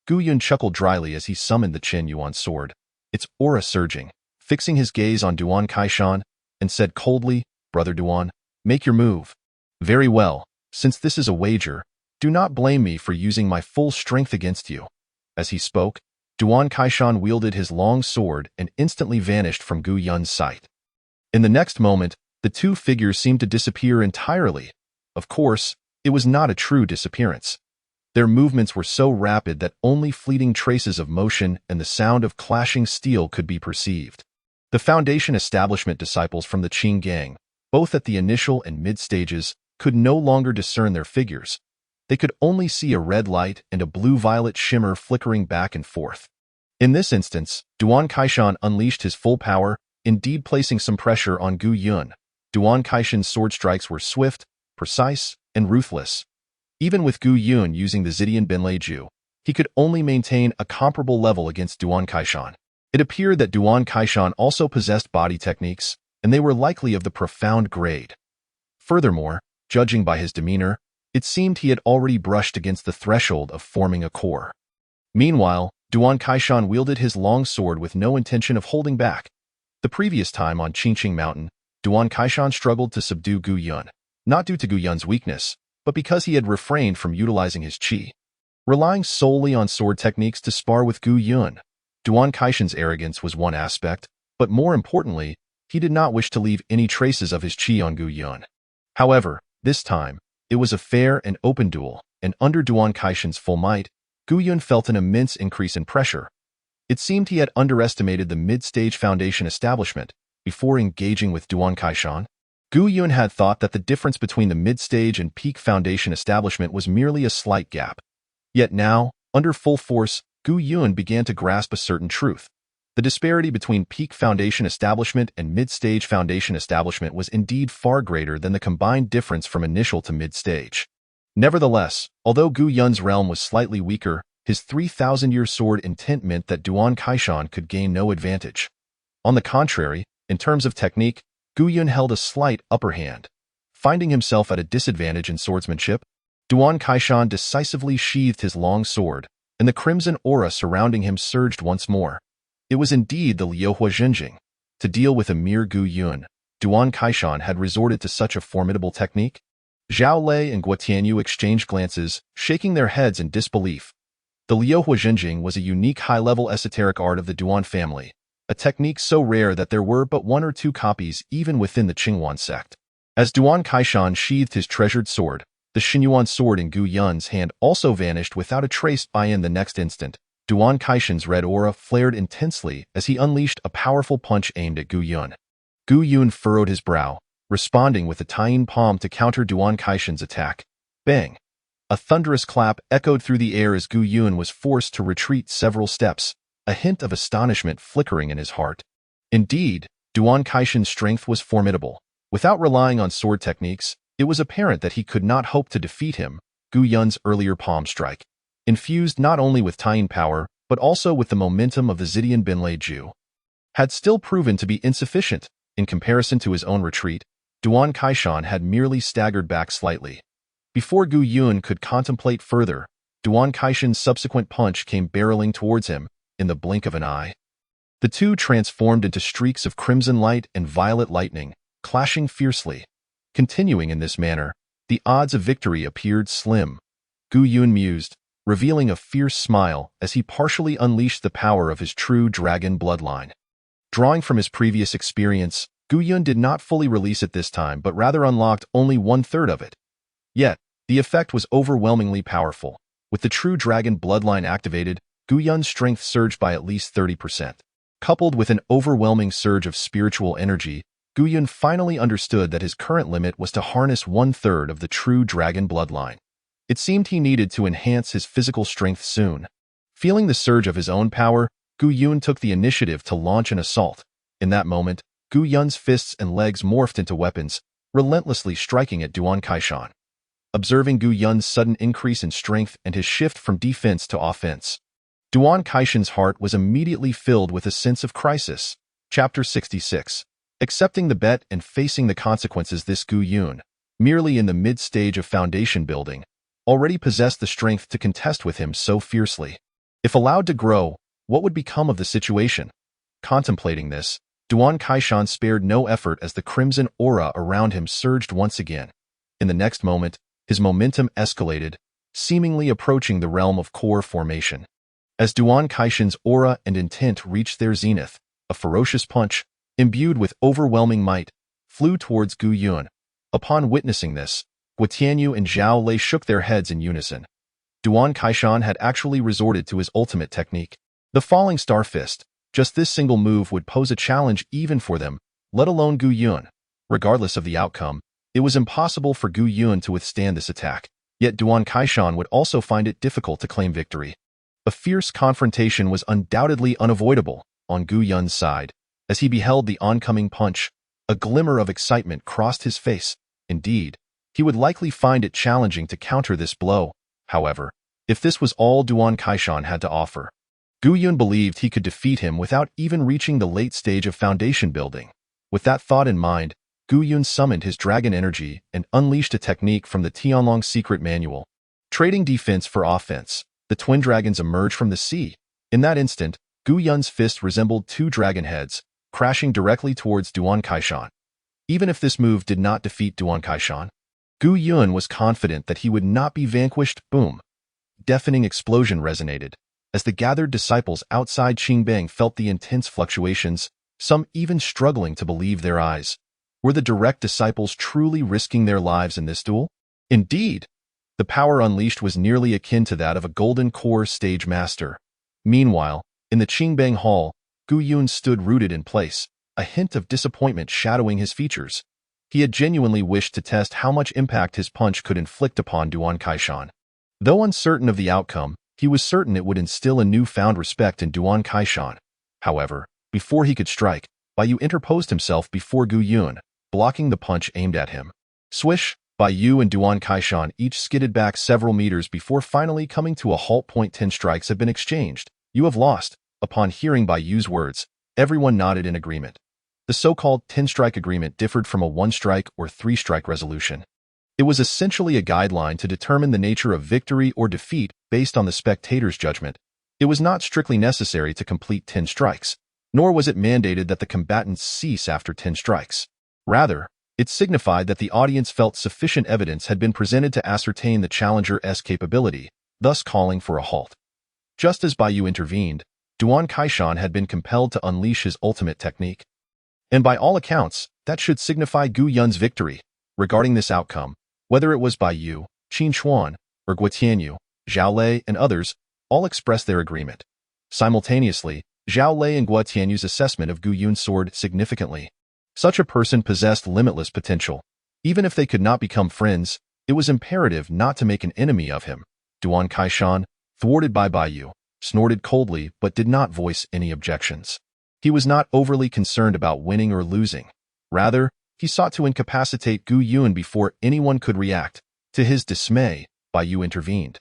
Gu Yun chuckled dryly as he summoned the Chen Yuan sword, its aura surging, fixing his gaze on Duan Kaishan, and said coldly, Brother Duan, make your move. Very well, since this is a wager, do not blame me for using my full strength against you. As he spoke, Duan Kaishan wielded his long sword and instantly vanished from Gu Yun's sight. In the next moment, the two figures seemed to disappear entirely. Of course, it was not a true disappearance. Their movements were so rapid that only fleeting traces of motion and the sound of clashing steel could be perceived. The Foundation establishment disciples from the Qing gang, both at the initial and mid stages, could no longer discern their figures. They could only see a red light and a blue-violet shimmer flickering back and forth. In this instance, Duan Kaishan unleashed his full power, indeed placing some pressure on Gu Yun. Duan Kaishan's sword strikes were swift, precise, and ruthless. Even with Gu Yun using the Zidian Benleiju, he could only maintain a comparable level against Duan Kaishan. It appeared that Duan Kaishan also possessed body techniques, and they were likely of the profound grade. Furthermore, judging by his demeanor, it seemed he had already brushed against the threshold of forming a core. Meanwhile, Duan Kaishan wielded his long sword with no intention of holding back. The previous time on Qingqing Mountain, Duan Kaishan struggled to subdue Gu Yun, not due to Gu Yun's weakness, but because he had refrained from utilizing his qi. Relying solely on sword techniques to spar with Gu Yun, Duan Kaishan's arrogance was one aspect, but more importantly, he did not wish to leave any traces of his qi on Gu Yun. However, this time, it was a fair and open duel, and under Duan Kaishan's full might, Gu Yun felt an immense increase in pressure. It seemed he had underestimated the mid-stage foundation establishment before engaging with Duan Kaishan. Gu Yun had thought that the difference between the mid-stage and peak foundation establishment was merely a slight gap. Yet now, under full force, Gu Yun began to grasp a certain truth. The disparity between peak foundation establishment and mid-stage foundation establishment was indeed far greater than the combined difference from initial to mid-stage. Nevertheless, although Gu Yun's realm was slightly weaker, his 3,000-year sword intent meant that Duan Kaishan could gain no advantage. On the contrary, in terms of technique, Gu Yun held a slight upper hand. Finding himself at a disadvantage in swordsmanship, Duan Kaishan decisively sheathed his long sword, and the crimson aura surrounding him surged once more. It was indeed the Liuhua Zhenjing. To deal with a mere Gu Yun, Duan Kaishan had resorted to such a formidable technique. Zhao Lei and Guo Tianyu exchanged glances, shaking their heads in disbelief. The Liuhua Zhenjing was a unique high-level esoteric art of the Duan family, a technique so rare that there were but one or two copies even within the Qingyuan sect. As Duan Kaishan sheathed his treasured sword, the Xinyuan sword in Gu Yun's hand also vanished without a trace in the next instant. Duan Kaishan's red aura flared intensely as he unleashed a powerful punch aimed at Gu Yun. Gu Yun furrowed his brow, responding with a tying palm to counter Duan Kaishan's attack. Bang! A thunderous clap echoed through the air as Gu Yun was forced to retreat several steps, a hint of astonishment flickering in his heart. Indeed, Duan Kaishan's strength was formidable. Without relying on sword techniques, it was apparent that he could not hope to defeat him. Gu Yun's earlier palm strike, infused not only with tying power, but also with the momentum of the Zidian Binlei Ju, had still proven to be insufficient. In comparison to his own retreat, Duan Kaishan had merely staggered back slightly. Before Gu Yun could contemplate further, Duan Kaishan's subsequent punch came barreling towards him in the blink of an eye. The two transformed into streaks of crimson light and violet lightning, clashing fiercely. Continuing in this manner, the odds of victory appeared slim. Gu Yun mused, revealing a fierce smile as he partially unleashed the power of his true dragon bloodline. Drawing from his previous experience, Gu Yun did not fully release it this time but rather unlocked only one-third of it. Yet, the effect was overwhelmingly powerful. With the true dragon bloodline activated, Gu Yun's strength surged by at least 30%. Coupled with an overwhelming surge of spiritual energy, Gu Yun finally understood that his current limit was to harness one-third of the true dragon bloodline. It seemed he needed to enhance his physical strength soon. Feeling the surge of his own power, Gu Yun took the initiative to launch an assault. In that moment, Gu Yun's fists and legs morphed into weapons, relentlessly striking at Duan Kaishan. Observing Gu Yun's sudden increase in strength and his shift from defense to offense, Duan Kaishan's heart was immediately filled with a sense of crisis. Chapter 66. Accepting the bet and facing the consequences. This Gu Yun, merely in the mid-stage of foundation building, already possessed the strength to contest with him so fiercely. If allowed to grow, what would become of the situation? Contemplating this, Duan Kaishan spared no effort as the crimson aura around him surged once again. In the next moment, his momentum escalated, seemingly approaching the realm of core formation. As Duan Kaishan's aura and intent reached their zenith, a ferocious punch, imbued with overwhelming might, flew towards Gu Yun. Upon witnessing this, Guo Tianyu and Zhao Lei shook their heads in unison. Duan Kaishan had actually resorted to his ultimate technique, the Falling Star Fist. Just this single move would pose a challenge even for them, let alone Gu Yun. Regardless of the outcome, it was impossible for Gu Yun to withstand this attack, yet Duan Kaishan would also find it difficult to claim victory. A fierce confrontation was undoubtedly unavoidable on Gu Yun's side. As he beheld the oncoming punch, a glimmer of excitement crossed his face. Indeed, he would likely find it challenging to counter this blow. However, if this was all Duan Kaishan had to offer, Gu Yun believed he could defeat him without even reaching the late stage of foundation building. With that thought in mind, Gu Yun summoned his dragon energy and unleashed a technique from the Tianlong secret manual. Trading defense for offense, the twin dragons emerged from the sea. In that instant, Gu Yun's fist resembled two dragon heads, crashing directly towards Duan Kaishan. Even if this move did not defeat Duan Kaishan, Gu Yun was confident that he would not be vanquished. Boom! Deafening explosion resonated. As the gathered disciples outside Qingbang felt the intense fluctuations, some even struggling to believe their eyes. Were the direct disciples truly risking their lives in this duel? Indeed, the power unleashed was nearly akin to that of a golden core stage master. Meanwhile, in the Qingbang Hall, Gu Yun stood rooted in place, a hint of disappointment shadowing his features. He had genuinely wished to test how much impact his punch could inflict upon Duan Kaishan. Though uncertain of the outcome, he was certain it would instill a newfound respect in Duan Kaishan. However, before he could strike, Baiyu interposed himself before Gu Yun, blocking the punch aimed at him. Swish! Baiyu and Duan Kaishan each skidded back several meters before finally coming to a halt. 10 strikes have been exchanged. You have lost. Upon hearing Baiyu's words, everyone nodded in agreement. The so-called 10-strike agreement differed from a 1-strike or 3-strike resolution. It was essentially a guideline to determine the nature of victory or defeat based on the spectator's judgment. It was not strictly necessary to complete 10 strikes, nor was it mandated that the combatants cease after 10 strikes. Rather, it signified that the audience felt sufficient evidence had been presented to ascertain the challenger's capability, thus calling for a halt. Just as Baiyu intervened, Duan Kaishan had been compelled to unleash his ultimate technique. And by all accounts, that should signify Gu Yun's victory. Regarding this outcome, whether it was Baiyu, Qin Chuan, or Guo Tianyu, Zhao Lei and others, all expressed their agreement. Simultaneously, Zhao Lei and Guo Tianyu's assessment of Gu Yun soared significantly. Such a person possessed limitless potential. Even if they could not become friends, it was imperative not to make an enemy of him. Duan Kaishan, thwarted by Baiyu, snorted coldly but did not voice any objections. He was not overly concerned about winning or losing. Rather, he sought to incapacitate Gu Yun before anyone could react. To his dismay, Baiyu intervened.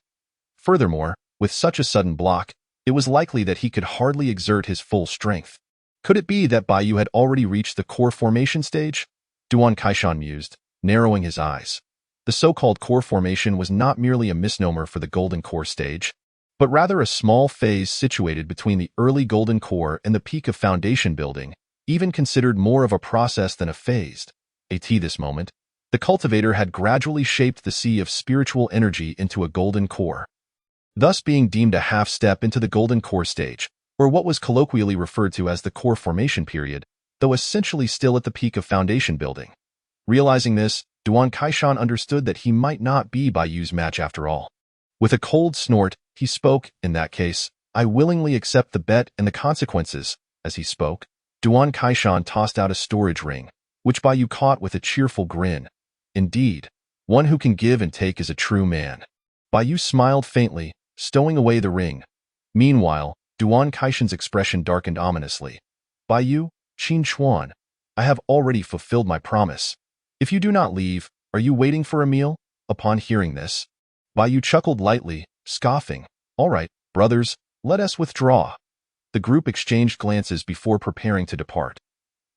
Furthermore, with such a sudden block, it was likely that he could hardly exert his full strength. Could it be that Baiyu had already reached the core formation stage? Duan Kaishan mused, narrowing his eyes. The so-called core formation was not merely a misnomer for the golden core stage, but rather a small phase situated between the early golden core and the peak of foundation building, even considered more of a process than a phased. At this moment, the cultivator had gradually shaped the sea of spiritual energy into a golden core, thus being deemed a half-step into the golden core stage, or what was colloquially referred to as the core formation period, though essentially still at the peak of foundation building. Realizing this, Duan Kaishan understood that he might not be Baiyu's match after all. With a cold snort, he spoke, "In that case, I willingly accept the bet and the consequences." As he spoke, Duan Kaishan tossed out a storage ring, which Baiyu caught with a cheerful grin. Indeed, one who can give and take is a true man. Baiyu smiled faintly, stowing away the ring. Meanwhile, Duan Kaishan's expression darkened ominously. "Baiyu, Qin Chuan, I have already fulfilled my promise. If you do not leave, are you waiting for a meal?" Upon hearing this, Baiyu chuckled lightly, scoffing. "All right, brothers, let us withdraw." The group exchanged glances before preparing to depart.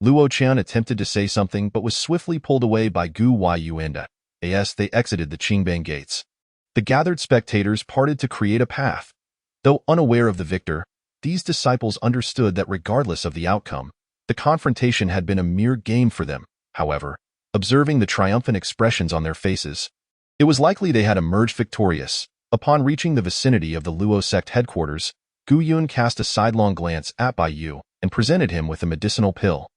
Luo Qian attempted to say something but was swiftly pulled away by Gu Yu and as they exited the Qingbang gates. The gathered spectators parted to create a path. Though unaware of the victor, these disciples understood that regardless of the outcome, the confrontation had been a mere game for them. However, observing the triumphant expressions on their faces, it was likely they had emerged victorious. Upon reaching the vicinity of the Luo sect headquarters, Gu Yun cast a sidelong glance at Baiyu and presented him with a medicinal pill.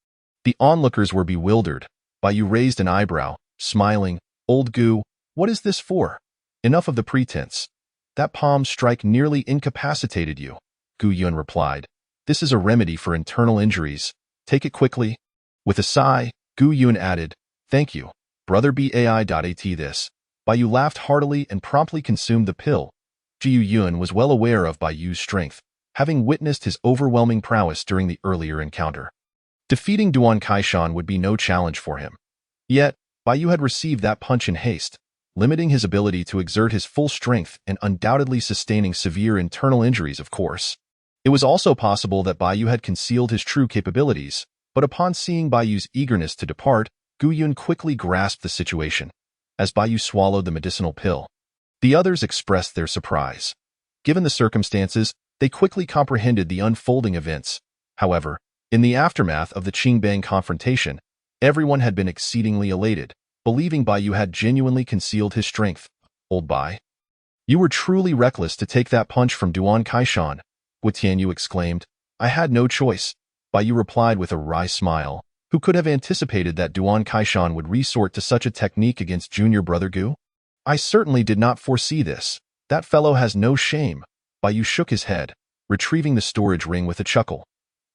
The onlookers were bewildered. Baiyu raised an eyebrow, smiling. "Old Gu, what is this for?" "Enough of the pretense. That palm strike nearly incapacitated you," Gu Yun replied. "This is a remedy for internal injuries. Take it quickly." With a sigh, Gu Yun added, "Thank you, brother Bai.At this." Baiyu laughed heartily and promptly consumed the pill. Gu Yun was well aware of Baiyu's strength, having witnessed his overwhelming prowess during the earlier encounter. Defeating Duan Kaishan would be no challenge for him. Yet, Baiyu had received that punch in haste, limiting his ability to exert his full strength and undoubtedly sustaining severe internal injuries, of course. It was also possible that Baiyu had concealed his true capabilities, but upon seeing Baiyu's eagerness to depart, Gu Yun quickly grasped the situation, as Bai Yu swallowed the medicinal pill. The others expressed their surprise. Given the circumstances, they quickly comprehended the unfolding events. However, in the aftermath of the Qingbang confrontation, everyone had been exceedingly elated, believing Bai Yu had genuinely concealed his strength. Old Bai, you were truly reckless to take that punch from Duan Kaishan, Tianfu exclaimed. I had no choice, Bai Yu replied with a wry smile. Who could have anticipated that Duan Kaishan would resort to such a technique against junior brother Gu? I certainly did not foresee this. That fellow has no shame. Bai Yu shook his head, retrieving the storage ring with a chuckle.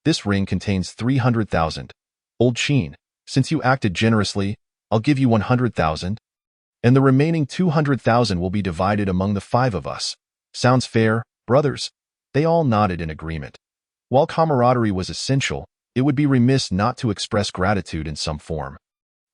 This ring contains 300,000. Old Qin, since you acted generously, I'll give you 100,000. And the remaining 200,000 will be divided among the 5 of us. Sounds fair, brothers? They all nodded in agreement. While camaraderie was essential, it would be remiss not to express gratitude in some form.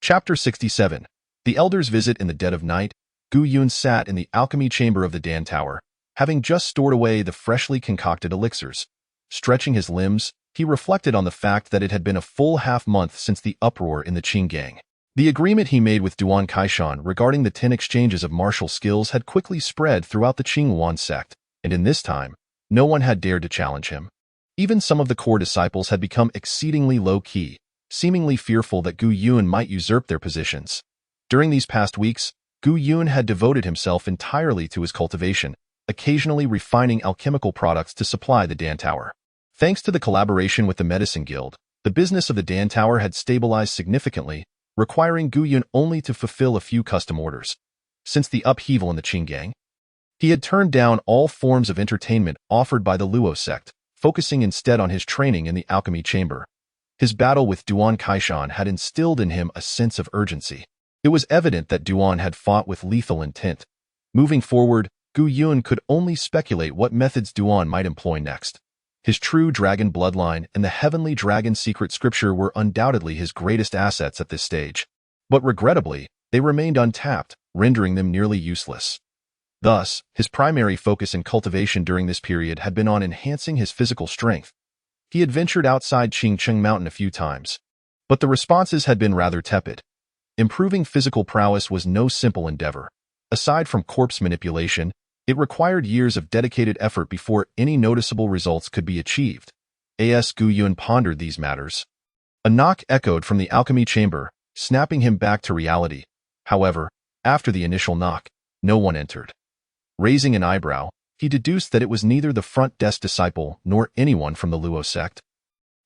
Chapter 67. The Elder's Visit. In the dead of night, Gu Yun sat in the alchemy chamber of the Dan Tower, having just stored away the freshly concocted elixirs. Stretching his limbs, he reflected on the fact that it had been a full half-month since the uproar in the Qingbang. The agreement he made with Duan Kaishan regarding the 10 exchanges of martial skills had quickly spread throughout the Qingwan sect, and in this time, no one had dared to challenge him. Even some of the core disciples had become exceedingly low-key, seemingly fearful that Gu Yun might usurp their positions. During these past weeks, Gu Yun had devoted himself entirely to his cultivation, occasionally refining alchemical products to supply the Dan Tower. Thanks to the collaboration with the Medicine Guild, the business of the Dan Tower had stabilized significantly, requiring Gu Yun only to fulfill a few custom orders. Since the upheaval in the Qingbang, he had turned down all forms of entertainment offered by the Luo sect, focusing instead on his training in the alchemy chamber. His battle with Duan Kaishan had instilled in him a sense of urgency. It was evident that Duan had fought with lethal intent. Moving forward, Gu Yun could only speculate what methods Duan might employ next. His true dragon bloodline and the heavenly dragon secret scripture were undoubtedly his greatest assets at this stage. But regrettably, they remained untapped, rendering them nearly useless. Thus, his primary focus in cultivation during this period had been on enhancing his physical strength. He had ventured outside Cheng Mountain a few times, but the responses had been rather tepid. Improving physical prowess was no simple endeavor. Aside from corpse manipulation, it required years of dedicated effort before any noticeable results could be achieved. As Gu Yun pondered these matters, a knock echoed from the alchemy chamber, snapping him back to reality. However, after the initial knock, no one entered. Raising an eyebrow, he deduced that it was neither the front desk disciple nor anyone from the Luo sect,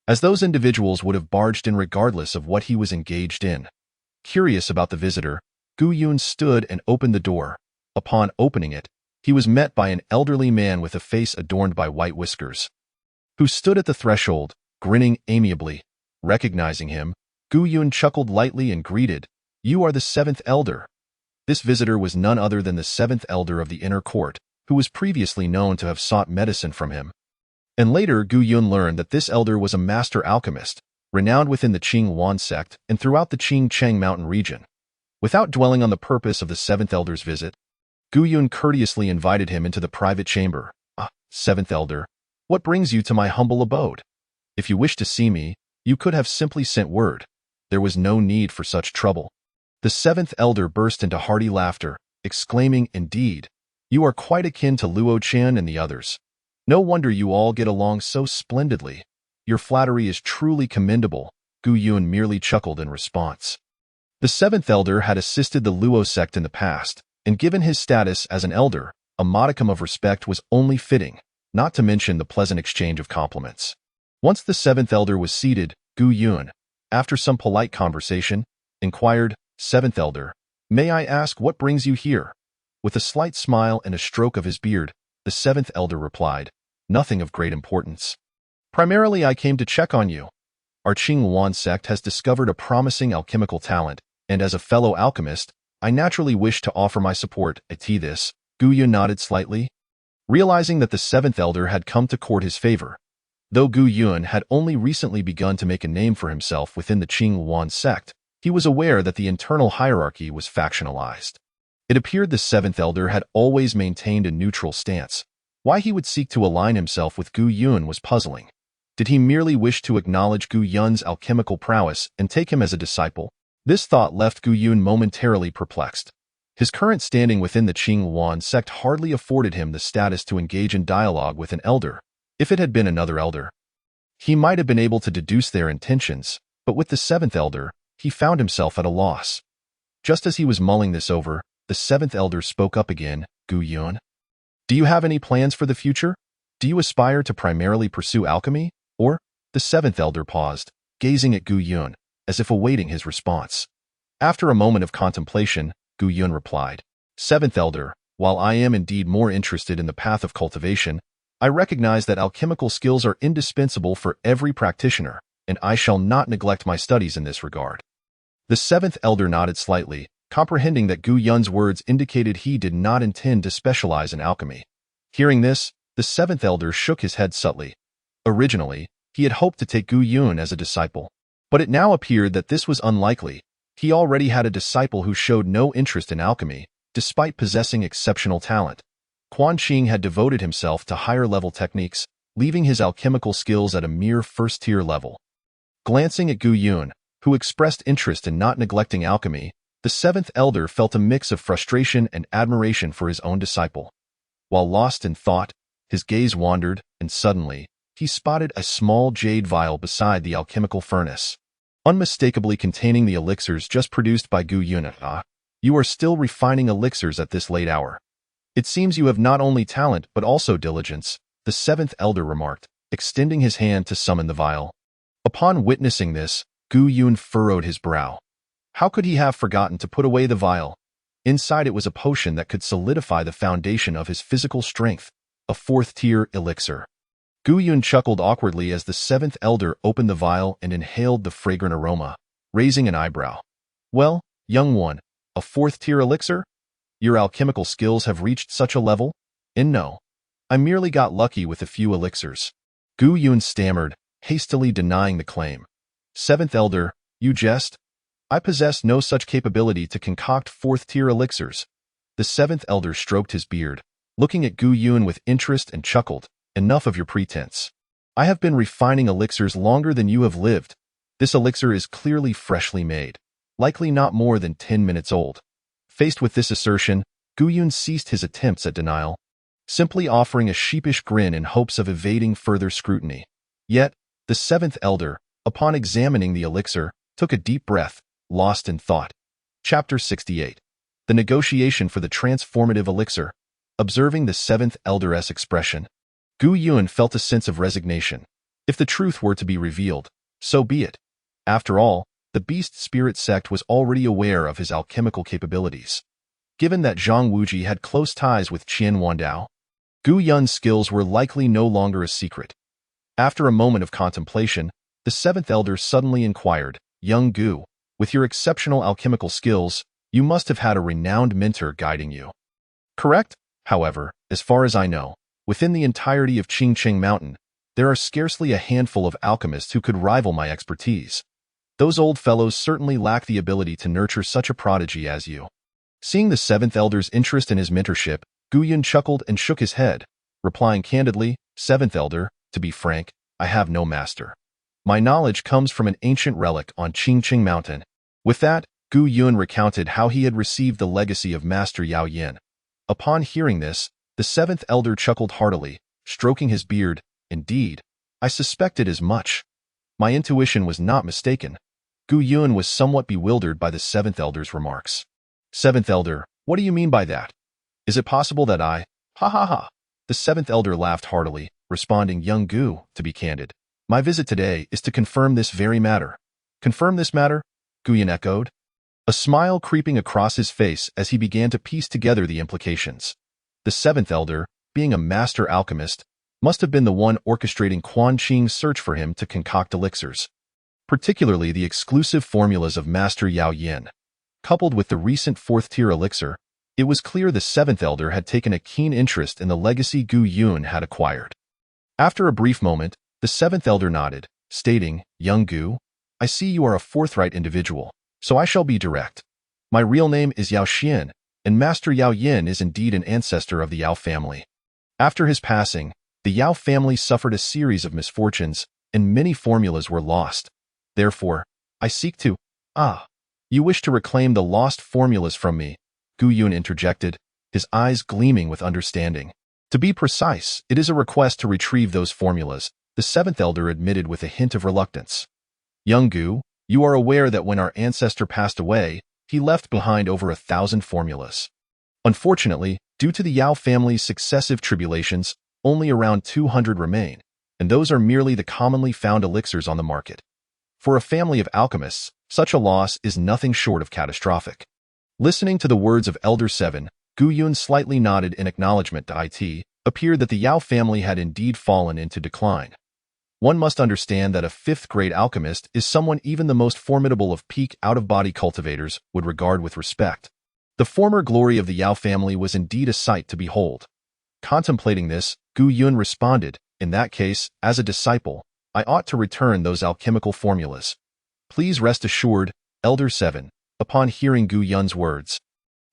as those individuals would have barged in regardless of what he was engaged in. Curious about the visitor, Gu Yun stood and opened the door. Upon opening it, he was met by an elderly man with a face adorned by white whiskers, who stood at the threshold, grinning amiably. Recognizing him, Gu Yun chuckled lightly and greeted, "You are the 7th elder." This visitor was none other than the 7th elder of the inner court, who was previously known to have sought medicine from him. And later Gu Yun learned that this elder was a master alchemist, renowned within the Qingwan sect and throughout the Cheng Mountain region. Without dwelling on the purpose of the 7th elder's visit, Gu Yun courteously invited him into the private chamber. "Ah, 7th elder, what brings you to my humble abode? If you wish to see me, you could have simply sent word. There was no need for such trouble." The 7th elder burst into hearty laughter, exclaiming, "Indeed, you are quite akin to Luo Chen and the others. No wonder you all get along so splendidly. Your flattery is truly commendable." Gu Yun merely chuckled in response. The 7th elder had assisted the Luo sect in the past, and given his status as an elder, a modicum of respect was only fitting, not to mention the pleasant exchange of compliments. Once the 7th elder was seated, Gu Yun, after some polite conversation, inquired, "7th elder, may I ask what brings you here?" With a slight smile and a stroke of his beard, the 7th elder replied, "Nothing of great importance. Primarily I came to check on you. Our Qingwan sect has discovered a promising alchemical talent, and as a fellow alchemist, I naturally wish to offer my support." At this, Gu Yun nodded slightly, realizing that the 7th elder had come to court his favor. Though Gu Yun had only recently begun to make a name for himself within the Qingwan sect, he was aware that the internal hierarchy was factionalized. It appeared the 7th elder had always maintained a neutral stance. Why he would seek to align himself with Gu Yun was puzzling. Did he merely wish to acknowledge Gu Yun's alchemical prowess and take him as a disciple? This thought left Gu Yun momentarily perplexed. His current standing within the Qing sect hardly afforded him the status to engage in dialogue with an elder. If it had been another elder, he might have been able to deduce their intentions, but with the seventh elder, he found himself at a loss. Just as he was mulling this over, the seventh elder spoke up again. Gu Yun, do you have any plans for the future? Do you aspire to primarily pursue alchemy? Or? The seventh elder paused, gazing at Gu Yun, as if awaiting his response. After a moment of contemplation, Gu Yun replied, Seventh elder, while I am indeed more interested in the path of cultivation, I recognize that alchemical skills are indispensable for every practitioner, and I shall not neglect my studies in this regard. The seventh elder nodded slightly, comprehending that Gu Yun's words indicated he did not intend to specialize in alchemy. Hearing this, the seventh elder shook his head subtly. Originally, he had hoped to take Gu Yun as a disciple, but it now appeared that this was unlikely. He already had a disciple who showed no interest in alchemy, despite possessing exceptional talent. Quan Qing had devoted himself to higher-level techniques, leaving his alchemical skills at a mere first-tier level. Glancing at Gu Yun, who expressed interest in not neglecting alchemy, the seventh elder felt a mix of frustration and admiration for his own disciple. While lost in thought, his gaze wandered, and suddenly, he spotted a small jade vial beside the alchemical furnace, unmistakably containing the elixirs just produced by Gu Yun. Ah, you are still refining elixirs at this late hour. It seems you have not only talent but also diligence, the seventh elder remarked, extending his hand to summon the vial. Upon witnessing this, Gu Yun furrowed his brow. How could he have forgotten to put away the vial? Inside it was a potion that could solidify the foundation of his physical strength, a fourth-tier elixir. Gu Yun chuckled awkwardly as the seventh elder opened the vial and inhaled the fragrant aroma, raising an eyebrow. Well, young one, a fourth-tier elixir? Your alchemical skills have reached such a level? And no, I merely got lucky with a few elixirs. Gu Yun stammered, hastily denying the claim. Seventh elder, you jest? I possess no such capability to concoct fourth-tier elixirs. The seventh elder stroked his beard, looking at Gu Yun with interest and chuckled. Enough of your pretense. I have been refining elixirs longer than you have lived. This elixir is clearly freshly made, likely not more than 10 minutes old. Faced with this assertion, Gu Yun ceased his attempts at denial, simply offering a sheepish grin in hopes of evading further scrutiny. Yet, the seventh elder, upon examining the elixir, took a deep breath, lost in thought. Chapter 68. The negotiation for the transformative elixir. Observing the seventh elder's expression, Gu Yun felt a sense of resignation. If the truth were to be revealed, so be it. After all, the Beast Spirit sect was already aware of his alchemical capabilities. Given that Zhang Wuji had close ties with Qian Wandao, Gu Yun's skills were likely no longer a secret. After a moment of contemplation, the seventh elder suddenly inquired, Young Gu, with your exceptional alchemical skills, you must have had a renowned mentor guiding you. Correct? However, as far as I know, within the entirety of Qingqing Mountain, there are scarcely a handful of alchemists who could rival my expertise. Those old fellows certainly lack the ability to nurture such a prodigy as you. Seeing the seventh elder's interest in his mentorship, Gu Yun chuckled and shook his head, replying candidly, Seventh elder, to be frank, I have no master. My knowledge comes from an ancient relic on Qingqing Mountain. With that, Gu Yun recounted how he had received the legacy of Master Yao Yin. Upon hearing this, the seventh elder chuckled heartily, stroking his beard. Indeed, I suspected as much. My intuition was not mistaken. Gu Yun was somewhat bewildered by the seventh elder's remarks. Seventh elder, what do you mean by that? Is it possible that I— Ha ha ha. The seventh elder laughed heartily, responding, Young Gu, to be candid, my visit today is to confirm this very matter. Confirm this matter? Gu Yun echoed, a smile creeping across his face as he began to piece together the implications. The seventh elder, being a master alchemist, must have been the one orchestrating Quan Qing's search for him to concoct elixirs, particularly the exclusive formulas of Master Yao Yin. Coupled with the recent fourth-tier elixir, it was clear the seventh elder had taken a keen interest in the legacy Gu Yun had acquired. After a brief moment, the seventh elder nodded, stating, Young Gu, I see you are a forthright individual, so I shall be direct. My real name is Yao Xian, and Master Yao Yin is indeed an ancestor of the Yao family. After his passing, the Yao family suffered a series of misfortunes, and many formulas were lost. Therefore, I seek to— You wish to reclaim the lost formulas from me, Gu Yun interjected, his eyes gleaming with understanding. To be precise, it is a request to retrieve those formulas, the seventh elder admitted with a hint of reluctance. Young Gu, you are aware that when our ancestor passed away, he left behind over 1,000 formulas. Unfortunately, due to the Yao family's successive tribulations, only around 200 remain, and those are merely the commonly found elixirs on the market. For a family of alchemists, such a loss is nothing short of catastrophic. Listening to the words of Elder Seven, Gu Yun slightly nodded in acknowledgement to it. Appeared that the Yao family had indeed fallen into decline. One must understand that a fifth-grade alchemist is someone even the most formidable of peak out-of-body cultivators would regard with respect. The former glory of the Yao family was indeed a sight to behold. Contemplating this, Gu Yun responded, in that case, as a disciple, I ought to return those alchemical formulas. Please rest assured, Elder Seven, upon hearing Gu Yun's words.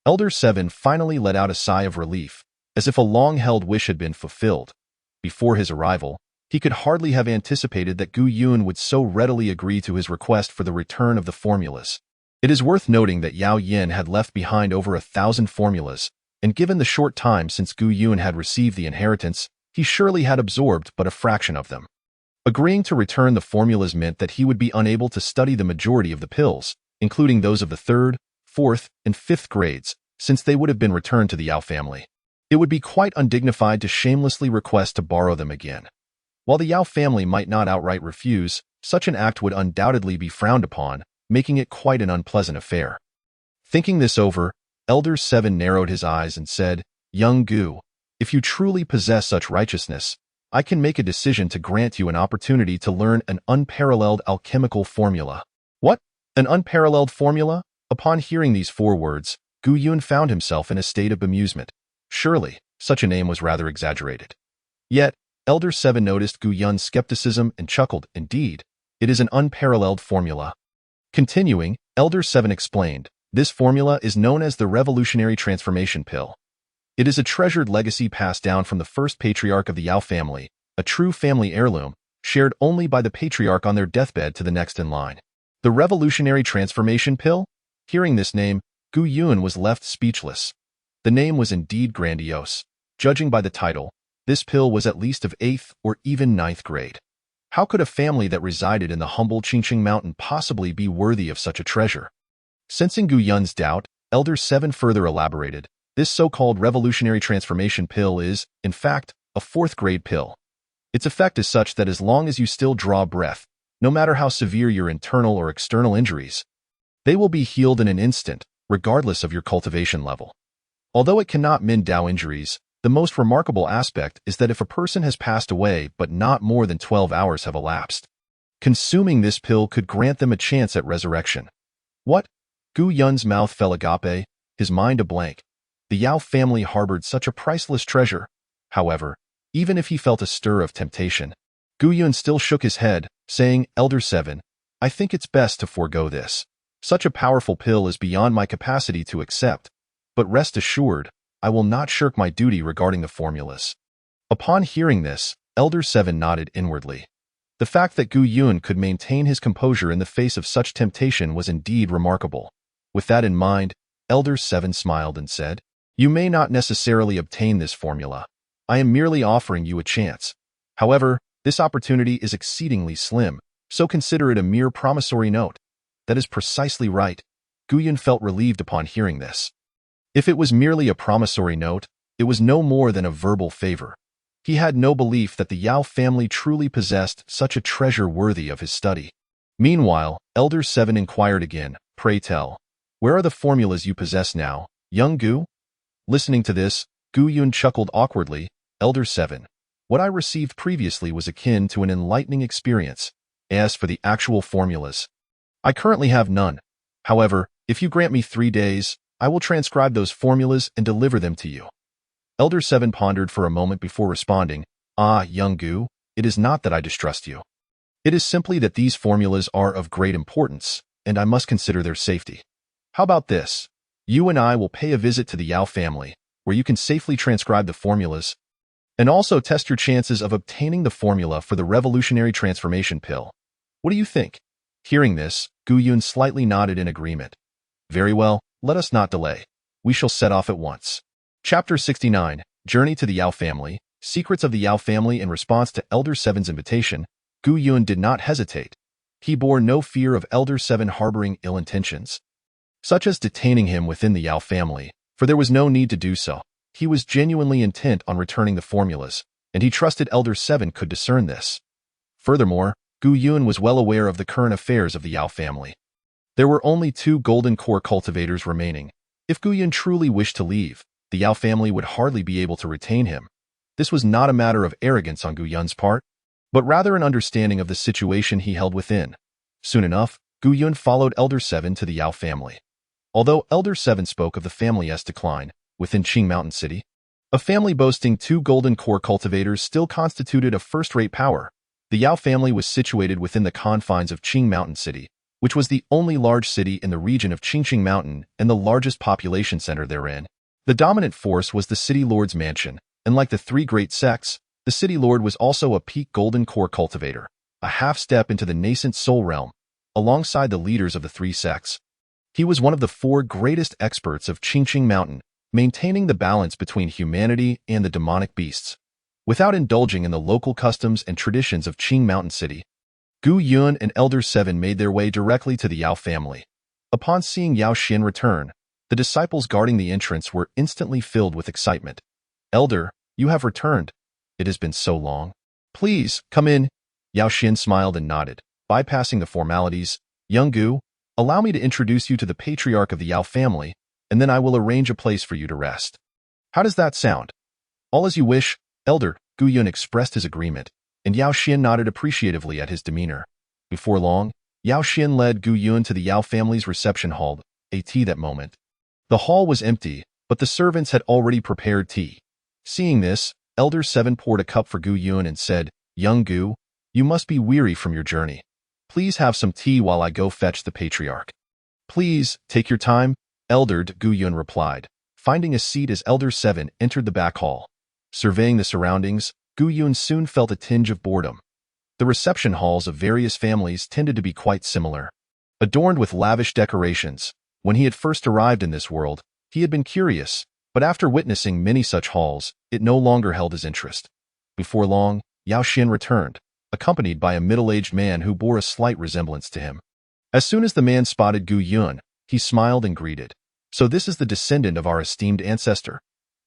Elder Seven finally let out a sigh of relief, as if a long-held wish had been fulfilled. Before his arrival, he could hardly have anticipated that Gu Yun would so readily agree to his request for the return of the formulas. It is worth noting that Yao Yin had left behind over 1,000 formulas, and given the short time since Gu Yun had received the inheritance, he surely had absorbed but a fraction of them. Agreeing to return the formulas meant that he would be unable to study the majority of the pills, including those of the 3rd, 4th, and 5th grades, since they would have been returned to the Yao family. It would be quite undignified to shamelessly request to borrow them again. While the Yao family might not outright refuse, such an act would undoubtedly be frowned upon, making it quite an unpleasant affair. Thinking this over, Elder Seven narrowed his eyes and said, Young Gu, if you truly possess such righteousness, I can make a decision to grant you an opportunity to learn an unparalleled alchemical formula. What? An unparalleled formula? Upon hearing these 4 words, Gu Yun found himself in a state of bemusement. Surely, such a name was rather exaggerated. Yet, Elder Seven noticed Gu Yun's skepticism and chuckled, indeed, it is an unparalleled formula. Continuing, Elder Seven explained, this formula is known as the Revolutionary Transformation Pill. It is a treasured legacy passed down from the first patriarch of the Yao family, a true family heirloom, shared only by the patriarch on their deathbed to the next in line. The Revolutionary Transformation Pill? Hearing this name, Gu Yun was left speechless. The name was indeed grandiose. Judging by the title, this pill was at least of 8th or even 9th grade. How could a family that resided in the humble Qingqing Mountain possibly be worthy of such a treasure? Sensing Gu Yun's doubt, Elder Seven further elaborated, this so-called Revolutionary Transformation Pill is, in fact, a 4th grade pill. Its effect is such that as long as you still draw breath, no matter how severe your internal or external injuries, they will be healed in an instant, regardless of your cultivation level. Although it cannot mend Dao injuries, the most remarkable aspect is that if a person has passed away but not more than 12 hours have elapsed, consuming this pill could grant them a chance at resurrection. What? Gu Yun's mouth fell agape, his mind a blank. The Yao family harbored such a priceless treasure. However, even if he felt a stir of temptation, Gu Yun still shook his head, saying, Elder Seven, I think it's best to forego this. Such a powerful pill is beyond my capacity to accept. But rest assured, I will not shirk my duty regarding the formulas. Upon hearing this, Elder Seven nodded inwardly. The fact that Gu Yun could maintain his composure in the face of such temptation was indeed remarkable. With that in mind, Elder Seven smiled and said, You may not necessarily obtain this formula. I am merely offering you a chance. However, this opportunity is exceedingly slim, so consider it a mere promissory note. That is precisely right. Gu Yun felt relieved upon hearing this. If it was merely a promissory note, it was no more than a verbal favor. He had no belief that the Yao family truly possessed such a treasure worthy of his study. Meanwhile, Elder Seven inquired again, Pray tell, where are the formulas you possess now, young Gu? Listening to this, Gu Yun chuckled awkwardly, Elder Seven, what I received previously was akin to an enlightening experience. As for the actual formulas, I currently have none. However, if you grant me 3 days, I will transcribe those formulas and deliver them to you. Elder Seven pondered for a moment before responding, Young Gu, it is not that I distrust you. It is simply that these formulas are of great importance, and I must consider their safety. How about this? You and I will pay a visit to the Yao family, where you can safely transcribe the formulas, and also test your chances of obtaining the formula for the Revolutionary Transformation Pill. What do you think? Hearing this, Gu Yun slightly nodded in agreement. Very well, let us not delay. We shall set off at once. Chapter 69, Journey to the Yao Family, Secrets of the Yao Family. In response to Elder Seven's invitation, Gu Yun did not hesitate. He bore no fear of Elder Seven harboring ill intentions, such as detaining him within the Yao family, for there was no need to do so. He was genuinely intent on returning the formulas, and he trusted Elder Seven could discern this. Furthermore, Gu Yun was well aware of the current affairs of the Yao family. There were only 2 golden core cultivators remaining. If Gu Yun truly wished to leave, the Yao family would hardly be able to retain him. This was not a matter of arrogance on Gu Yun's part, but rather an understanding of the situation he held within. Soon enough, Gu Yun followed Elder Seven to the Yao family. Although Elder Seven spoke of the family's decline within Qing Mountain City, a family boasting 2 golden core cultivators still constituted a first-rate power. The Yao family was situated within the confines of Qing Mountain City, which was the only large city in the region of Qingqing Mountain and the largest population center therein. The dominant force was the city lord's mansion, and like the 3 great sects, the city lord was also a peak golden core cultivator, a half-step into the nascent soul realm, alongside the leaders of the 3 sects. He was one of the 4 greatest experts of Qingqing Mountain, maintaining the balance between humanity and the demonic beasts, without indulging in the local customs and traditions of Qing Mountain City. Gu Yun and Elder Seven made their way directly to the Yao family. Upon seeing Yao Xin return, the disciples guarding the entrance were instantly filled with excitement. "Elder, you have returned. It has been so long. Please, come in." Yao Xin smiled and nodded. Bypassing the formalities, "Young Gu, allow me to introduce you to the patriarch of the Yao family, and then I will arrange a place for you to rest. How does that sound?" "All as you wish, Elder." Gu Yun expressed his agreement, and Yao Xin nodded appreciatively at his demeanor. Before long, Yao Xin led Gu Yun to the Yao family's reception hall, that moment. The hall was empty, but the servants had already prepared tea. Seeing this, Elder Seven poured a cup for Gu Yun and said, "Young Gu, you must be weary from your journey. Please have some tea while I go fetch the patriarch." "Please, take your time," Elder Gu Yun replied, finding a seat as Elder Seven entered the back hall. Surveying the surroundings, Gu Yun soon felt a tinge of boredom. The reception halls of various families tended to be quite similar, adorned with lavish decorations. When he had first arrived in this world, he had been curious, but after witnessing many such halls, it no longer held his interest. Before long, Yao Xin returned, accompanied by a middle-aged man who bore a slight resemblance to him. As soon as the man spotted Gu Yun, he smiled and greeted. "So this is the descendant of our esteemed ancestor?"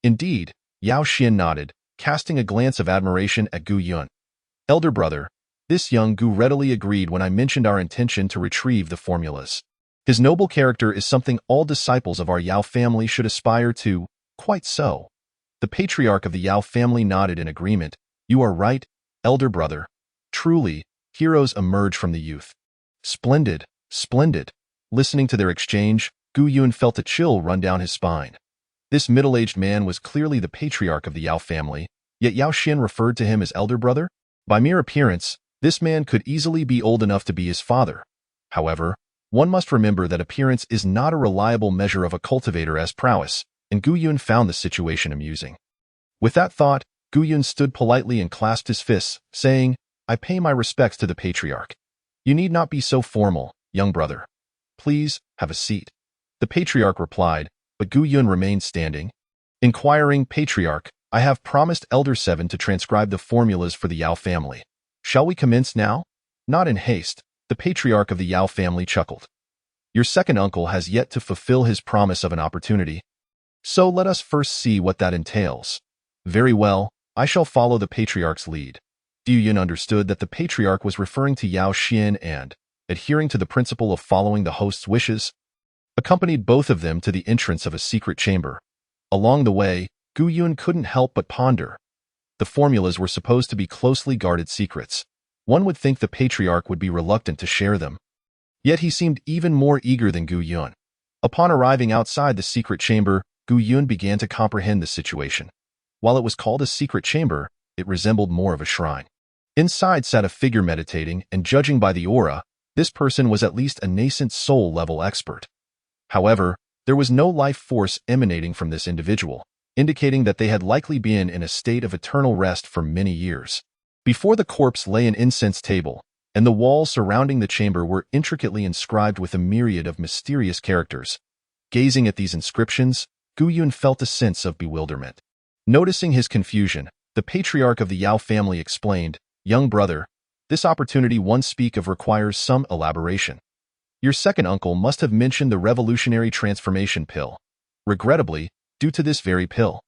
"Indeed," Yao Xin nodded, casting a glance of admiration at Gu Yun. "Elder brother," this young Gu readily agreed when I mentioned our intention to retrieve the formulas. "His noble character is something all disciples of our Yao family should aspire to." "Quite so." The patriarch of the Yao family nodded in agreement. "You are right, elder brother. Truly, heroes emerge from the youth." "Splendid, splendid." Listening to their exchange, Gu Yun felt a chill run down his spine. This middle-aged man was clearly the patriarch of the Yao family, yet Yao Xin referred to him as elder brother? By mere appearance, this man could easily be old enough to be his father. However, one must remember that appearance is not a reliable measure of a cultivator's prowess, and Gu Yun found the situation amusing. With that thought, Gu Yun stood politely and clasped his fists, saying, "I pay my respects to the patriarch. You need not be so formal, young brother. Please, have a seat." The patriarch replied, but Gu Yun remained standing. Inquiring, "Patriarch, I have promised Elder Seven to transcribe the formulas for the Yao family. Shall we commence now?" "Not in haste," the patriarch of the Yao family chuckled. "Your second uncle has yet to fulfill his promise of an opportunity. So let us first see what that entails." "Very well, I shall follow the patriarch's lead." Gu Yun understood that the patriarch was referring to Yao Xin and, adhering to the principle of following the host's wishes, accompanied both of them to the entrance of a secret chamber. Along the way, Gu Yun couldn't help but ponder. The formulas were supposed to be closely guarded secrets. One would think the patriarch would be reluctant to share them. Yet he seemed even more eager than Gu Yun. Upon arriving outside the secret chamber, Gu Yun began to comprehend the situation. While it was called a secret chamber, it resembled more of a shrine. Inside sat a figure meditating, and judging by the aura, this person was at least a nascent soul-level expert. However, there was no life force emanating from this individual, indicating that they had likely been in a state of eternal rest for many years. Before the corpse lay an incense table, and the walls surrounding the chamber were intricately inscribed with a myriad of mysterious characters, Gazing at these inscriptions, Gu Yun felt a sense of bewilderment. Noticing his confusion, the patriarch of the Yao family explained, "Young brother, this opportunity one speak of requires some elaboration. Your second uncle must have mentioned the revolutionary transformation pill. Regrettably, due to this very pill,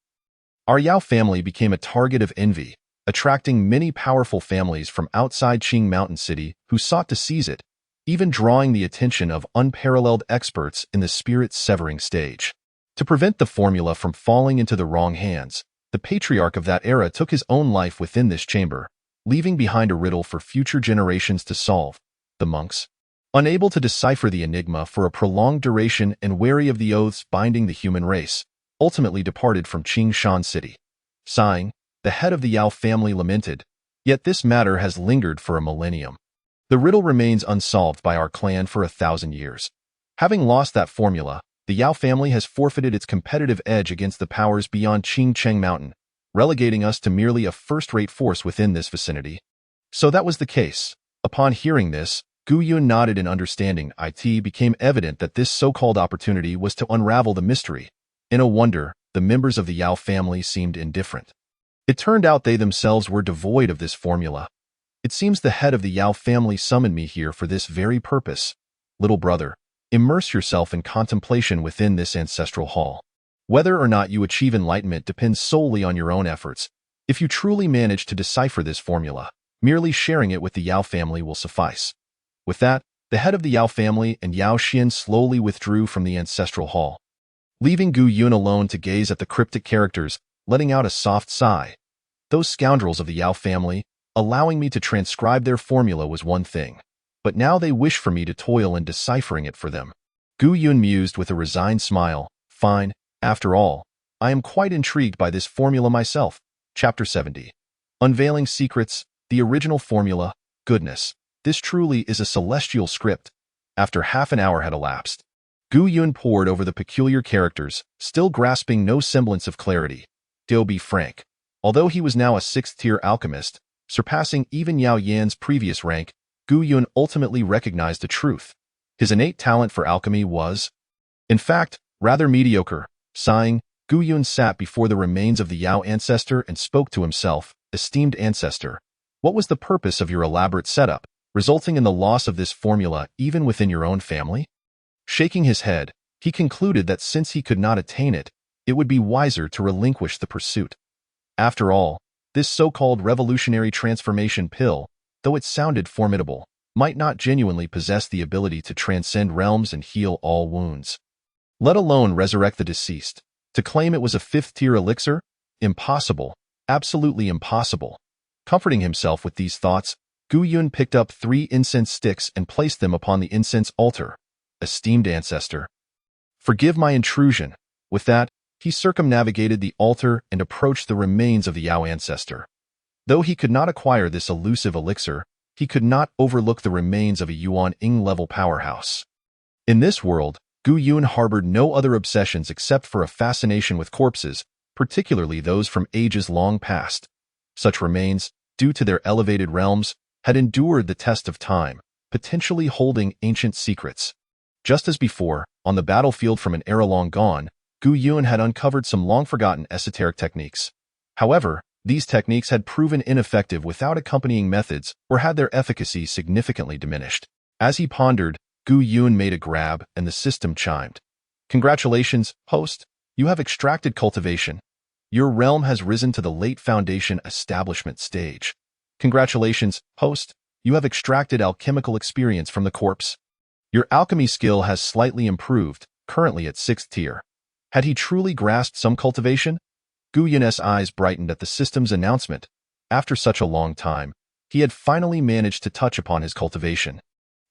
our Yao family became a target of envy, attracting many powerful families from outside Qing Mountain City who sought to seize it, even drawing the attention of unparalleled experts in the spirit-severing stage. To prevent the formula from falling into the wrong hands, the patriarch of that era took his own life within this chamber, leaving behind a riddle for future generations to solve. The monks, unable to decipher the enigma for a prolonged duration and wary of the oaths binding the human race, ultimately departed from Qingshan City. Sighing, the head of the Yao family lamented, "Yet this matter has lingered for a millennium. The riddle remains unsolved by our clan for 1,000 years. Having lost that formula, the Yao family has forfeited its competitive edge against the powers beyond Cheng Mountain, relegating us to merely a first-rate force within this vicinity." So that was the case. Upon hearing this, Gu Yun nodded in understanding. It became evident that this so-called opportunity was to unravel the mystery. In a wonder, the members of the Yao family seemed indifferent. It turned out they themselves were devoid of this formula. "It seems the head of the Yao family summoned me here for this very purpose. Little brother, immerse yourself in contemplation within this ancestral hall. Whether or not you achieve enlightenment depends solely on your own efforts. If you truly manage to decipher this formula, merely sharing it with the Yao family will suffice." With that, the head of the Yao family and Yao Xian slowly withdrew from the ancestral hall, leaving Gu Yun alone to gaze at the cryptic characters, letting out a soft sigh. Those scoundrels of the Yao family, allowing me to transcribe their formula was one thing, but now they wish for me to toil in deciphering it for them. Gu Yun mused with a resigned smile. Fine, after all, I am quite intrigued by this formula myself. Chapter 70. Unveiling Secrets, the original formula. Goodness, this truly is a celestial script. After half an hour had elapsed, Gu Yun pored over the peculiar characters, still grasping no semblance of clarity. To be frank, although he was now a 6th-tier alchemist, surpassing even Yao Yan's previous rank, Gu Yun ultimately recognized the truth. His innate talent for alchemy was, in fact, rather mediocre. Sighing, Gu Yun sat before the remains of the Yao ancestor and spoke to himself. "Esteemed ancestor, what was the purpose of your elaborate setup, resulting in the loss of this formula even within your own family?" Shaking his head, he concluded that since he could not attain it, it would be wiser to relinquish the pursuit. After all, this so-called revolutionary transformation pill, though it sounded formidable, might not genuinely possess the ability to transcend realms and heal all wounds, let alone resurrect the deceased. To claim it was a 5th-tier elixir? Impossible. Absolutely impossible. Comforting himself with these thoughts, Gu Yun picked up 3 incense sticks and placed them upon the incense altar. "Esteemed ancestor, forgive my intrusion." With that, he circumnavigated the altar and approached the remains of the Yao ancestor. Though he could not acquire this elusive elixir, he could not overlook the remains of a Yuan Ing-level powerhouse. In this world, Gu Yun harbored no other obsessions except for a fascination with corpses, particularly those from ages long past. Such remains, due to their elevated realms, had endured the test of time, potentially holding ancient secrets. Just as before, on the battlefield from an era long gone, Gu Yun had uncovered some long-forgotten esoteric techniques. However, these techniques had proven ineffective without accompanying methods or had their efficacy significantly diminished. As he pondered, Gu Yun made a grab and the system chimed. "Congratulations, host. You have extracted cultivation. Your realm has risen to the late foundation establishment stage. Congratulations, host. You have extracted alchemical experience from the corpse. Your alchemy skill has slightly improved, currently at 6th tier." Had he truly grasped some cultivation? Gu Yun's eyes brightened at the system's announcement. After such a long time, he had finally managed to touch upon his cultivation.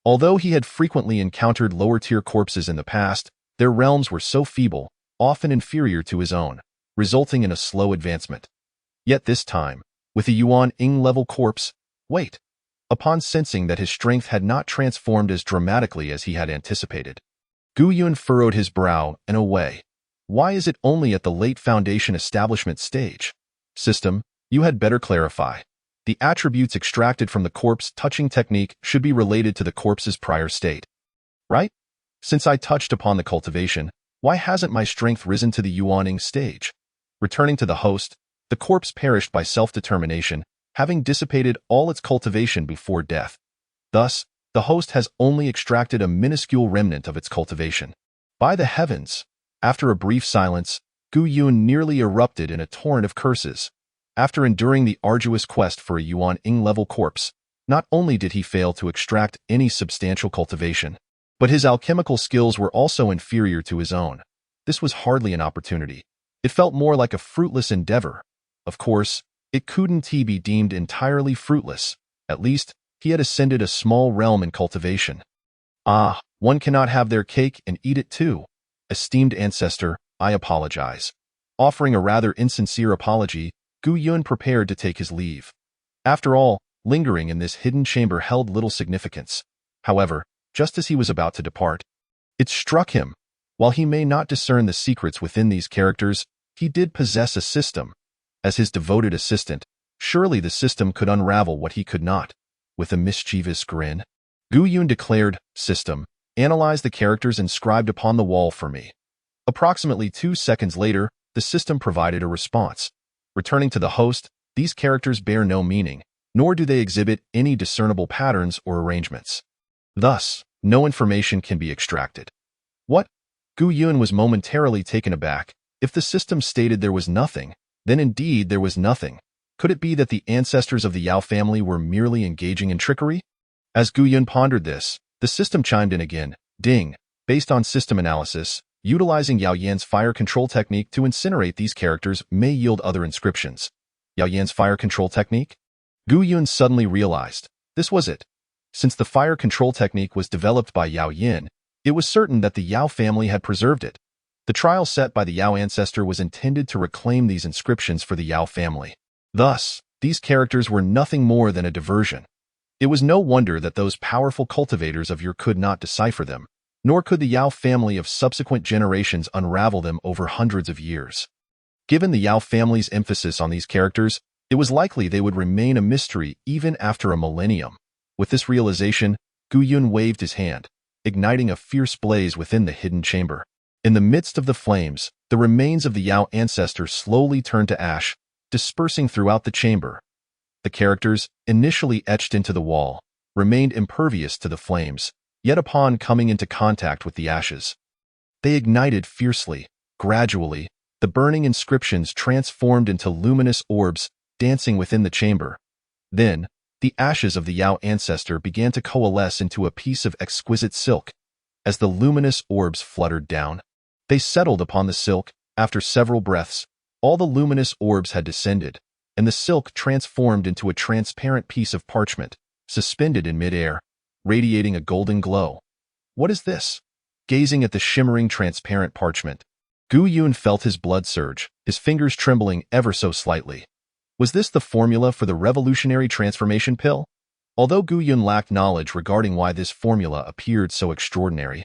Although he had frequently encountered lower-tier corpses in the past, their realms were so feeble, often inferior to his own, resulting in a slow advancement. Yet this time, with a Yuan Ing-level corpse, wait. Upon sensing that his strength had not transformed as dramatically as he had anticipated, Gu Yun furrowed his brow and away. Why is it only at the late foundation establishment stage? System, you had better clarify. The attributes extracted from the corpse touching technique should be related to the corpse's prior state. Right? Since I touched upon the cultivation, Why hasn't my strength risen to the Yuaning stage? Returning to the host, the corpse perished by self-determination, having dissipated all its cultivation before death. Thus, the host has only extracted a minuscule remnant of its cultivation. By the heavens! After a brief silence, Gu Yun nearly erupted in a torrent of curses. After enduring the arduous quest for a Yuan-level corpse, not only did he fail to extract any substantial cultivation, but his alchemical skills were also inferior to his own. This was hardly an opportunity. It felt more like a fruitless endeavor. Of course, it couldn't be deemed entirely fruitless. At least, he had ascended a small realm in cultivation. Ah, one cannot have their cake and eat it too. Esteemed ancestor, I apologize. Offering a rather insincere apology, Gu Yun prepared to take his leave. After all, lingering in this hidden chamber held little significance. However, just as he was about to depart, it struck him. While he may not discern the secrets within these characters, he did possess a system. As his devoted assistant, surely the system could unravel what he could not. With a mischievous grin, Gu Yun declared, "System, analyze the characters inscribed upon the wall for me." Approximately 2 seconds later, the system provided a response. Returning to the host, these characters bear no meaning, nor do they exhibit any discernible patterns or arrangements. Thus, no information can be extracted. What? Gu Yun was momentarily taken aback. If the system stated there was nothing, then indeed there was nothing. Could it be that the ancestors of the Yao family were merely engaging in trickery? As Gu Yun pondered this, the system chimed in again. Ding. Based on system analysis, utilizing Yao Yan's fire control technique to incinerate these characters may yield other inscriptions. Yao Yan's fire control technique? Gu Yun suddenly realized. This was it. Since the fire control technique was developed by Yao Yan, it was certain that the Yao family had preserved it. The trial set by the Yao ancestor was intended to reclaim these inscriptions for the Yao family. Thus, these characters were nothing more than a diversion. It was no wonder that those powerful cultivators of Ur could not decipher them, nor could the Yao family of subsequent generations unravel them over hundreds of years. Given the Yao family's emphasis on these characters, it was likely they would remain a mystery even after a millennium. With this realization, Gu Yun waved his hand, igniting a fierce blaze within the hidden chamber. In the midst of the flames, the remains of the Yao ancestor slowly turned to ash, dispersing throughout the chamber. The characters, initially etched into the wall, remained impervious to the flames, yet upon coming into contact with the ashes, they ignited fiercely. Gradually, the burning inscriptions transformed into luminous orbs dancing within the chamber. Then, the ashes of the Yao ancestor began to coalesce into a piece of exquisite silk. As the luminous orbs fluttered down, they settled upon the silk. After several breaths, all the luminous orbs had descended, and the silk transformed into a transparent piece of parchment, suspended in midair, radiating a golden glow. What is this? Gazing at the shimmering transparent parchment, Gu Yun felt his blood surge, his fingers trembling ever so slightly. Was this the formula for the revolutionary transformation pill? Although Gu Yun lacked knowledge regarding why this formula appeared so extraordinary,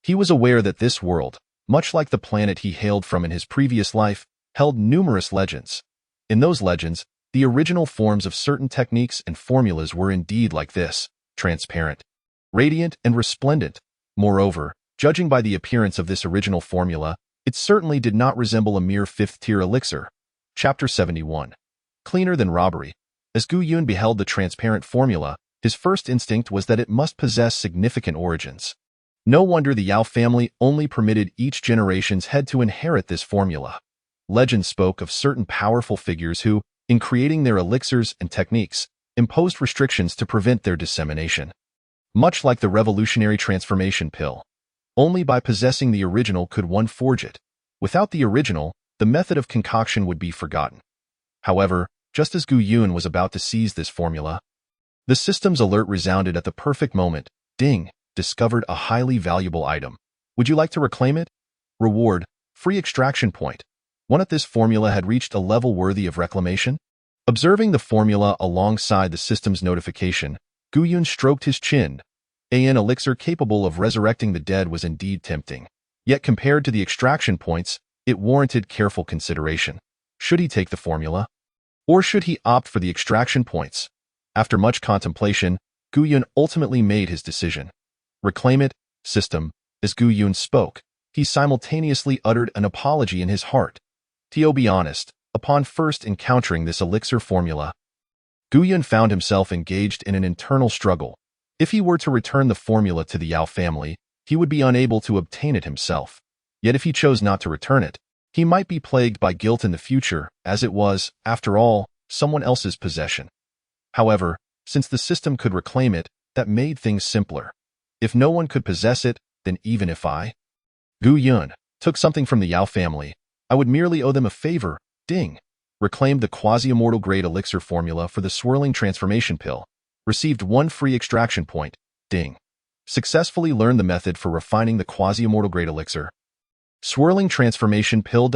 he was aware that this world, much like the planet he hailed from in his previous life, held numerous legends. In those legends, the original forms of certain techniques and formulas were indeed like this, transparent, radiant, and resplendent. Moreover, judging by the appearance of this original formula, it certainly did not resemble a mere fifth-tier elixir. Chapter 71. Cleaner than robbery. As Gu Yun beheld the transparent formula, his first instinct was that it must possess significant origins. No wonder the Yao family only permitted each generation's head to inherit this formula. Legend spoke of certain powerful figures who, in creating their elixirs and techniques, imposed restrictions to prevent their dissemination. Much like the revolutionary transformation pill, only by possessing the original could one forge it. Without the original, the method of concoction would be forgotten. However, just as Gu Yun was about to seize this formula, the system's alert resounded at the perfect moment. Ding! Discovered a highly valuable item. Would you like to reclaim it? Reward: free extraction point. One at this formula had reached a level worthy of reclamation. Observing the formula alongside the system's notification, Gu Yun stroked his chin. An elixir capable of resurrecting the dead was indeed tempting. Yet compared to the extraction points, it warranted careful consideration. Should he take the formula? Or should he opt for the extraction points? After much contemplation, Gu Yun ultimately made his decision. Reclaim it, system. As Gu Yun spoke, He simultaneously uttered an apology in his heart. To be honest, upon first encountering this elixir formula, Yun found himself engaged in an internal struggle. If he were to return the formula to the Yao family, he would be unable to obtain it himself. Yet if he chose not to return it, he might be plagued by guilt in the future, as it was, after all, someone else's possession. However, since the system could reclaim it, that made things simpler. If no one could possess it, then even if Yun took something from the Yao family, I would merely owe them a favor. Ding. Reclaimed the quasi-immortal grade elixir formula for the swirling transformation pill. Received 1 free extraction point. Ding. Successfully learned the method for refining the quasi-immortal grade elixir. Swirling transformation pill.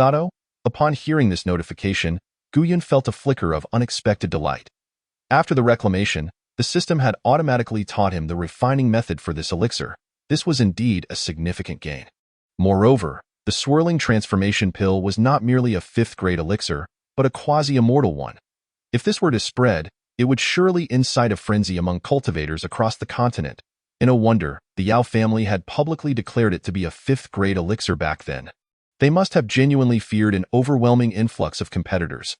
Upon hearing this notification, Yun felt a flicker of unexpected delight. After the reclamation, the system had automatically taught him the refining method for this elixir. This was indeed a significant gain. Moreover, the swirling transformation pill was not merely a 5th-grade elixir, but a quasi-immortal one. If this were to spread, it would surely incite a frenzy among cultivators across the continent. No wonder the Yao family had publicly declared it to be a 5th-grade elixir back then. They must have genuinely feared an overwhelming influx of competitors.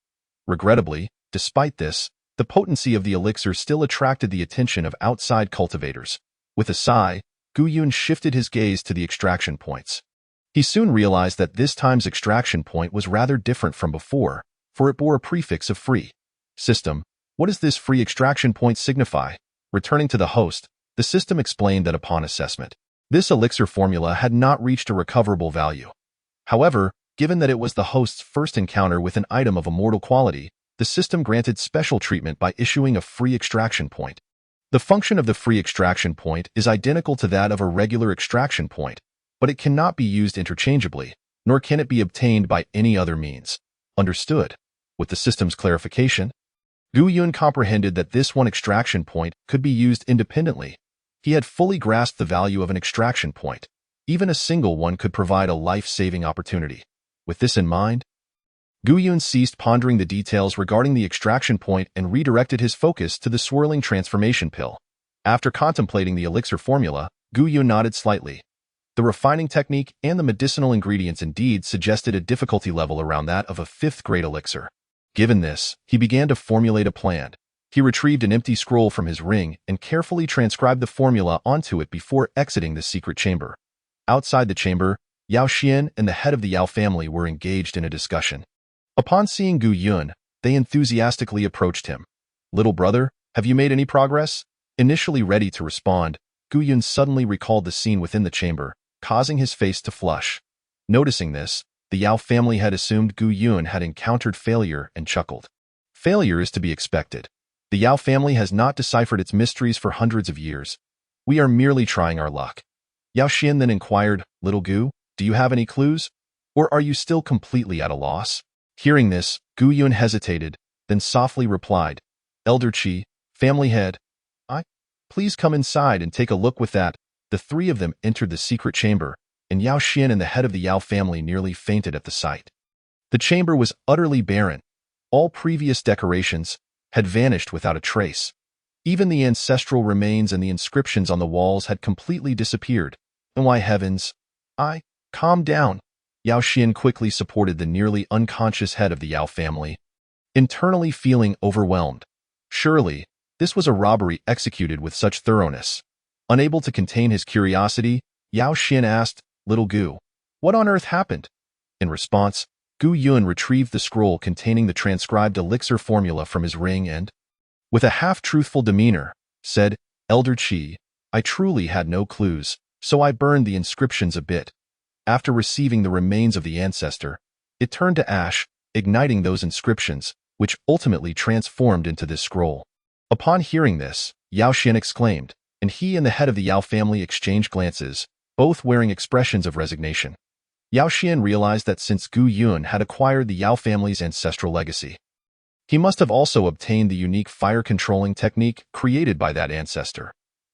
Regrettably, despite this, the potency of the elixir still attracted the attention of outside cultivators. With a sigh, Yun shifted his gaze to the extraction points. He soon realized that this time's extraction point was rather different from before, for it bore a prefix of free. System, what does this free extraction point signify? Returning to the host, the system explained that upon assessment, this elixir formula had not reached a recoverable value. However, given that it was the host's first encounter with an item of immortal quality, the system granted special treatment by issuing a free extraction point. The function of the free extraction point is identical to that of a regular extraction point, but it cannot be used interchangeably, nor can it be obtained by any other means. Understood. With the system's clarification, Yun comprehended that this one extraction point could be used independently. He had fully grasped the value of an extraction point. Even a single one could provide a life-saving opportunity. With this in mind, Yun ceased pondering the details regarding the extraction point and redirected his focus to the swirling transformation pill. After contemplating the elixir formula, Yun nodded slightly. The refining technique and the medicinal ingredients indeed suggested a difficulty level around that of a 5th-grade elixir. Given this, he began to formulate a plan. He retrieved an empty scroll from his ring and carefully transcribed the formula onto it before exiting the secret chamber. Outside the chamber, Yao Xian and the head of the Yao family were engaged in a discussion. Upon seeing Yun, they enthusiastically approached him. "Little brother, have you made any progress?" Initially ready to respond, Yun suddenly recalled the scene within the chamber, causing his face to flush. Noticing this, the Yao family had assumed Yun had encountered failure and chuckled. Failure is to be expected. The Yao family has not deciphered its mysteries for hundreds of years. We are merely trying our luck. Yao Xian then inquired, "Little Gu, do you have any clues? Or are you still completely at a loss?" Hearing this, Yun hesitated, then softly replied, "Elder Qi, family head, please come inside and take a look with that." The 3 of them entered the secret chamber, and Yao Xian and the head of the Yao family nearly fainted at the sight. The chamber was utterly barren. All previous decorations had vanished without a trace. Even the ancestral remains and the inscriptions on the walls had completely disappeared. And why heavens? Calm down. Yao Xian quickly supported the nearly unconscious head of the Yao family, internally feeling overwhelmed. Surely, this was a robbery executed with such thoroughness. Unable to contain his curiosity, Yao Xian asked, "Little Gu, what on earth happened?" In response, Yun retrieved the scroll containing the transcribed elixir formula from his ring and, with a half-truthful demeanor, said, "Elder Qi, I truly had no clues, so I burned the inscriptions a bit. After receiving the remains of the ancestor, it turned to ash, igniting those inscriptions, which ultimately transformed into this scroll." Upon hearing this, Yao Xian exclaimed, and he and the head of the Yao family exchanged glances, both wearing expressions of resignation. Yao Xian realized that since Yun had acquired the Yao family's ancestral legacy, he must have also obtained the unique fire-controlling technique created by that ancestor.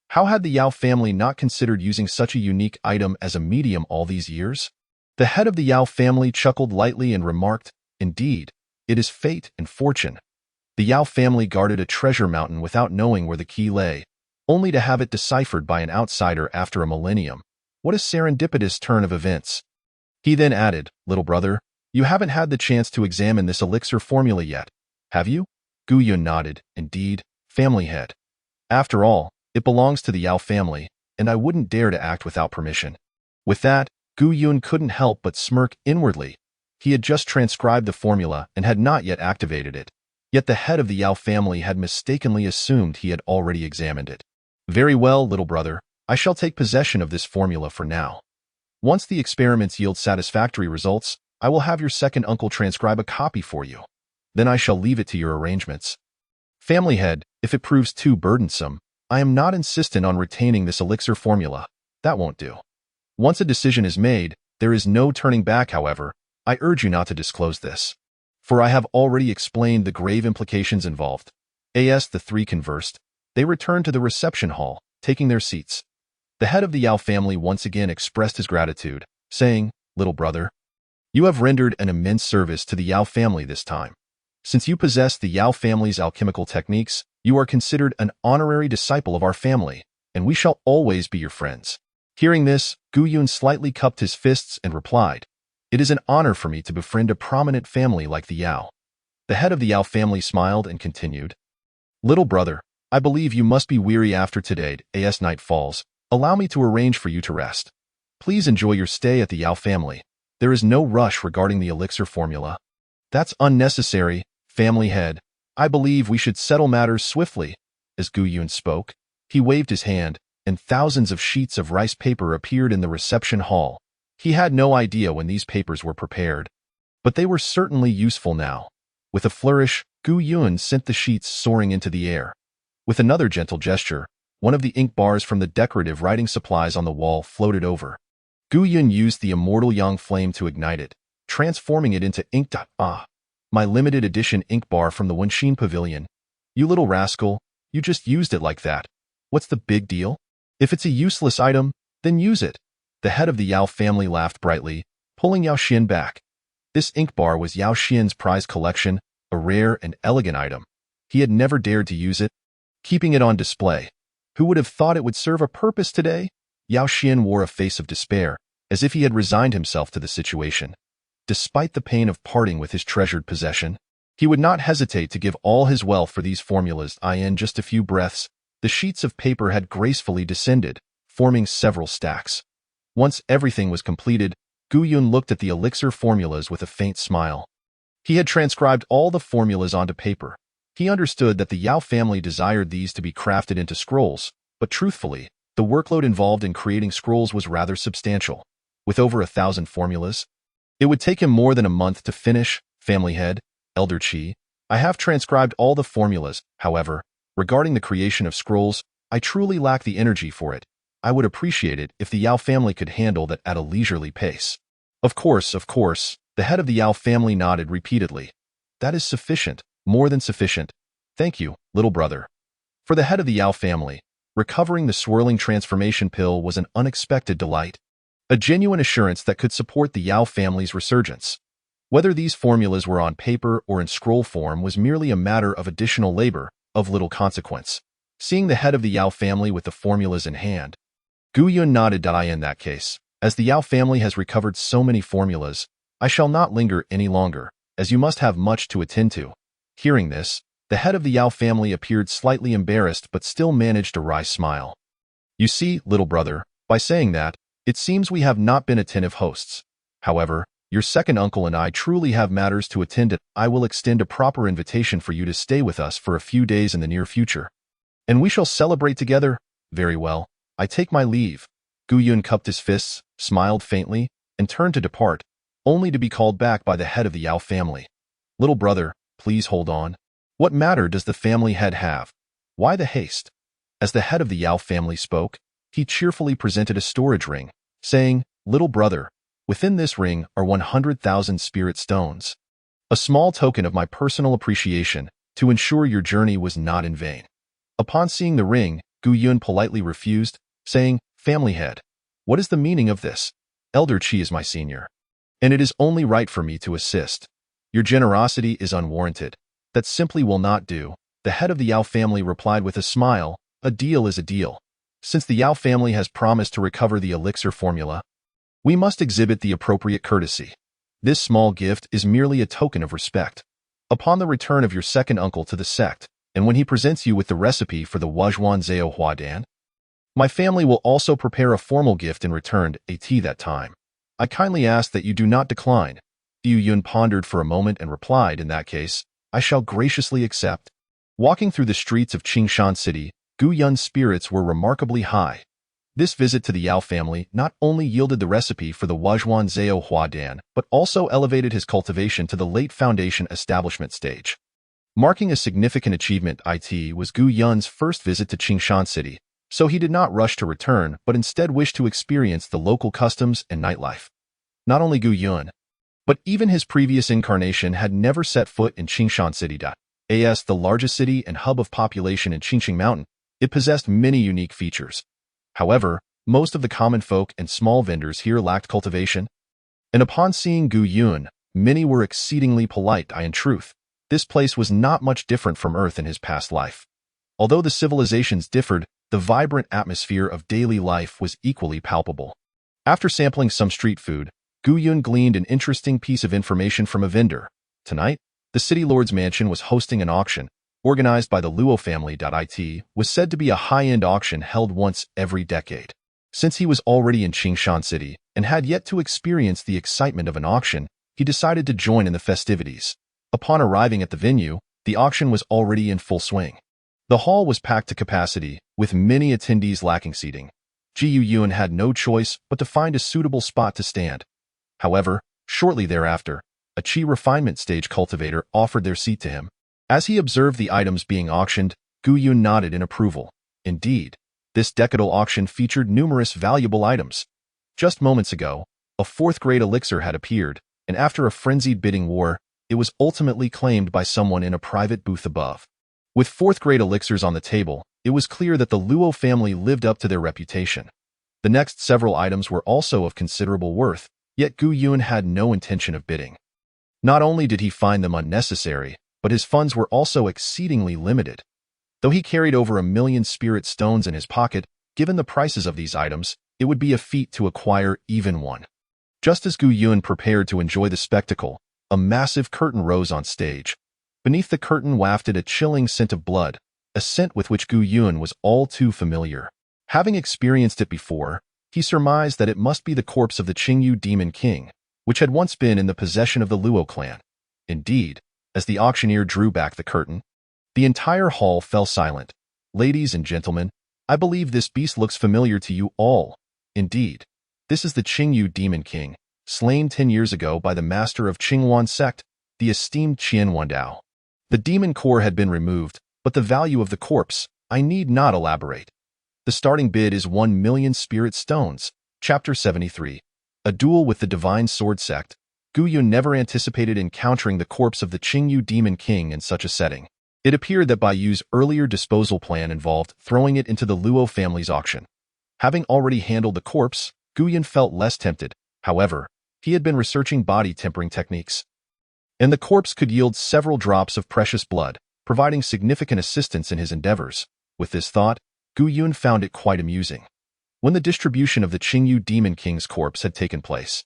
How had the Yao family not considered using such a unique item as a medium all these years? The head of the Yao family chuckled lightly and remarked, "Indeed, it is fate and fortune." The Yao family guarded a treasure mountain without knowing where the key lay, only to have it deciphered by an outsider after a millennium. What a serendipitous turn of events. He then added, "Little brother, you haven't had the chance to examine this elixir formula yet, have you?" Gu Yun nodded. "Indeed, family head. After all, it belongs to the Yao family, and I wouldn't dare to act without permission." With that, Gu Yun couldn't help but smirk inwardly. He had just transcribed the formula and had not yet activated it. Yet the head of the Yao family had mistakenly assumed he had already examined it. "Very well, little brother. I shall take possession of this formula for now. Once the experiments yield satisfactory results, I will have your second uncle transcribe a copy for you. Then I shall leave it to your arrangements. Family head, if it proves too burdensome, I am not insistent on retaining this elixir formula. That won't do. Once a decision is made, there is no turning back, however. I urge you not to disclose this, for I have already explained the grave implications involved." As the three conversed, they returned to the reception hall, taking their seats. The head of the Yao family once again expressed his gratitude, saying, "Little brother, you have rendered an immense service to the Yao family this time. Since you possess the Yao family's alchemical techniques, you are considered an honorary disciple of our family, and we shall always be your friends." Hearing this, Gu Yun slightly cupped his fists and replied, "It is an honor for me to befriend a prominent family like the Yao." The head of the Yao family smiled and continued, "Little brother, I believe you must be weary after today as night falls. Allow me to arrange for you to rest. Please enjoy your stay at the Yao family. There is no rush regarding the elixir formula." "That's unnecessary, family head. I believe we should settle matters swiftly." As Gu Yun spoke, he waved his hand, and thousands of sheets of rice paper appeared in the reception hall. He had no idea when these papers were prepared, but they were certainly useful now. With a flourish, Gu Yun sent the sheets soaring into the air. With another gentle gesture, one of the ink bars from the decorative writing supplies on the wall floated over. Gu Yun used the immortal yang flame to ignite it, transforming it into ink. My limited edition ink bar from the Wenshin Pavilion. You little rascal, you just used it like that. What's the big deal? If it's a useless item, then use it." The head of the Yao family laughed brightly, pulling Yao Xian back. This ink bar was Yao Xian's prized collection, a rare and elegant item. He had never dared to use it, keeping it on display. Who would have thought it would serve a purpose today? Yao Xian wore a face of despair, as if he had resigned himself to the situation. Despite the pain of parting with his treasured possession, he would not hesitate to give all his wealth for these formulas. In just a few breaths, the sheets of paper had gracefully descended, forming several stacks. Once everything was completed, Gu Yun looked at the elixir formulas with a faint smile. He had transcribed all the formulas onto paper. He understood that the Yao family desired these to be crafted into scrolls, but truthfully, the workload involved in creating scrolls was rather substantial. With over 1,000 formulas, it would take him more than a month to finish. Family head, Elder Qi, I have transcribed all the formulas. However, regarding the creation of scrolls, I truly lack the energy for it. I would appreciate it if the Yao family could handle that at a leisurely pace." Of course, the head of the Yao family nodded repeatedly. "That is sufficient, more than sufficient. Thank you, little brother." For the head of the Yao family, recovering the swirling transformation pill was an unexpected delight, a genuine assurance that could support the Yao family's resurgence. Whether these formulas were on paper or in scroll form was merely a matter of additional labor, of little consequence. Seeing the head of the Yao family with the formulas in hand, Gu Yun nodded. "In that case, as the Yao family has recovered so many formulas, I shall not linger any longer, as you must have much to attend to." Hearing this, the head of the Yao family appeared slightly embarrassed but still managed a wry smile. "You see, little brother, by saying that, it seems we have not been attentive hosts. However, your second uncle and I truly have matters to attend to. I will extend a proper invitation for you to stay with us for a few days in the near future, and we shall celebrate together." "Very well, I take my leave." Gu Yun cupped his fists, smiled faintly, and turned to depart, only to be called back by the head of the Yao family. "Little brother, please hold on. What matter does the family head have? Why the haste?" As the head of the Yao family spoke, he cheerfully presented a storage ring, saying, "Little brother, within this ring are 100,000 spirit stones. A small token of my personal appreciation to ensure your journey was not in vain." Upon seeing the ring, Gu Yun politely refused, saying, "Family head, what is the meaning of this? Elder Qi is my senior, and it is only right for me to assist. Your generosity is unwarranted. That simply will not do." The head of the Yao family replied with a smile, "A deal is a deal. Since the Yao family has promised to recover the elixir formula, We must exhibit the appropriate courtesy. This small gift is merely a token of respect. Upon the return of your second uncle to the sect, and when he presents you with the recipe for the Wazhuan Zhao Huadan, my family will also prepare a formal gift in return, a tea that time. I kindly ask that you do not decline. Yu Yun pondered for a moment and replied, in that case, I shall graciously accept. Walking through the streets of Qingshan City, Gu Yun's spirits were remarkably high. This visit to the Yao family not only yielded the recipe for the Wazhuan Zhao Huadan, but also elevated his cultivation to the late foundation establishment stage. Marking a significant achievement, it was Gu Yun's first visit to Qingshan City, so he did not rush to return but instead wished to experience the local customs and nightlife. Not only Gu Yun, but even his previous incarnation had never set foot in Qingshan City. As the largest city and hub of population in Qingqing Mountain, it possessed many unique features. However, most of the common folk and small vendors here lacked cultivation, and upon seeing Gu Yun, many were exceedingly polite. In truth, this place was not much different from Earth in his past life. Although the civilizations differed, the vibrant atmosphere of daily life was equally palpable. After sampling some street food, Gu Yun gleaned an interesting piece of information from a vendor. Tonight, the city lord's mansion was hosting an auction, organized by the Luo family. It was said to be a high-end auction held once every decade. Since he was already in Qingshan City and had yet to experience the excitement of an auction, he decided to join in the festivities. Upon arriving at the venue, the auction was already in full swing. The hall was packed to capacity, with many attendees lacking seating. Ji Yun had no choice but to find a suitable spot to stand. However, shortly thereafter, a Qi refinement stage cultivator offered their seat to him. As he observed the items being auctioned, Gu Yun nodded in approval. Indeed, this decadal auction featured numerous valuable items. Just moments ago, a fourth-grade elixir had appeared, and after a frenzied bidding war, it was ultimately claimed by someone in a private booth above. With fourth-grade elixirs on the table, it was clear that the Luo family lived up to their reputation. The next several items were also of considerable worth, yet Gu Yun had no intention of bidding. Not only did he find them unnecessary, but his funds were also exceedingly limited. Though he carried over 1,000,000 spirit stones in his pocket, given the prices of these items, it would be a feat to acquire even one. Just as Gu Yun prepared to enjoy the spectacle, a massive curtain rose on stage. Beneath the curtain wafted a chilling scent of blood, a scent with which Gu Yun was all too familiar. Having experienced it before, he surmised that it must be the corpse of the Qingyu Demon King, which had once been in the possession of the Luo clan. Indeed, as the auctioneer drew back the curtain, the entire hall fell silent. Ladies and gentlemen, I believe this beast looks familiar to you all. Indeed, this is the Qingyu Demon King, slain 10 years ago by the master of Qingwan sect, the esteemed Qian Wandao. The demon core had been removed, but the value of the corpse, I need not elaborate. The starting bid is 1,000,000 spirit stones. Chapter 73. A duel with the Divine Sword Sect. Gu Yun never anticipated encountering the corpse of the Qingyu Demon King in such a setting. It appeared that Bai Yu's earlier disposal plan involved throwing it into the Luo family's auction. Having already handled the corpse, Gu Yun felt less tempted. However, he had been researching body tempering techniques, and the corpse could yield several drops of precious blood, providing significant assistance in his endeavors. With this thought, Gu Yun found it quite amusing. When the distribution of the Qingyu Demon King's corpse had taken place,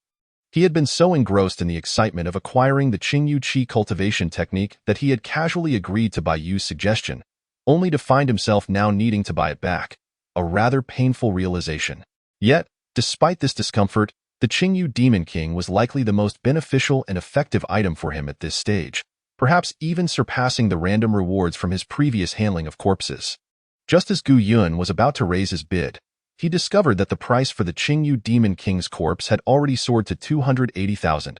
he had been so engrossed in the excitement of acquiring the Qingyu Qi cultivation technique that he had casually agreed to Bai Yu's suggestion, only to find himself now needing to buy it back, a rather painful realization. Yet, despite this discomfort, the Qingyu Demon King was likely the most beneficial and effective item for him at this stage, perhaps even surpassing the random rewards from his previous handling of corpses. Just as Gu Yun was about to raise his bid, he discovered that the price for the Qingyu Demon King's corpse had already soared to 280,000.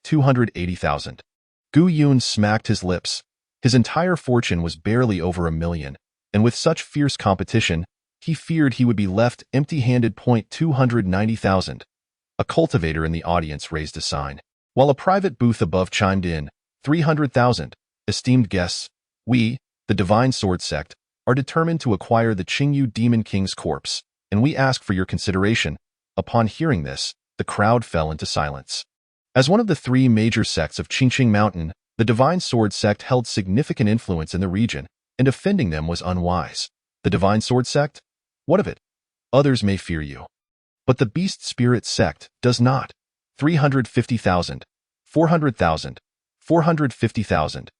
280,000. Gu Yun smacked his lips. His entire fortune was barely over 1,000,000, and with such fierce competition, he feared he would be left empty-handed. 290,000. A cultivator in the audience raised a sign, while a private booth above chimed in, 300,000. Esteemed guests, we, the Divine Sword Sect, are determined to acquire the Qingyu Demon King's corpse, and we ask for your consideration. Upon hearing this, the crowd fell into silence. As one of the 3 major sects of Qingqing Mountain, the Divine Sword Sect held significant influence in the region, and offending them was unwise. The Divine Sword Sect? What of it? Others may fear you. But the Beast Spirit sect does not. 350,000. 400,000. 450,000.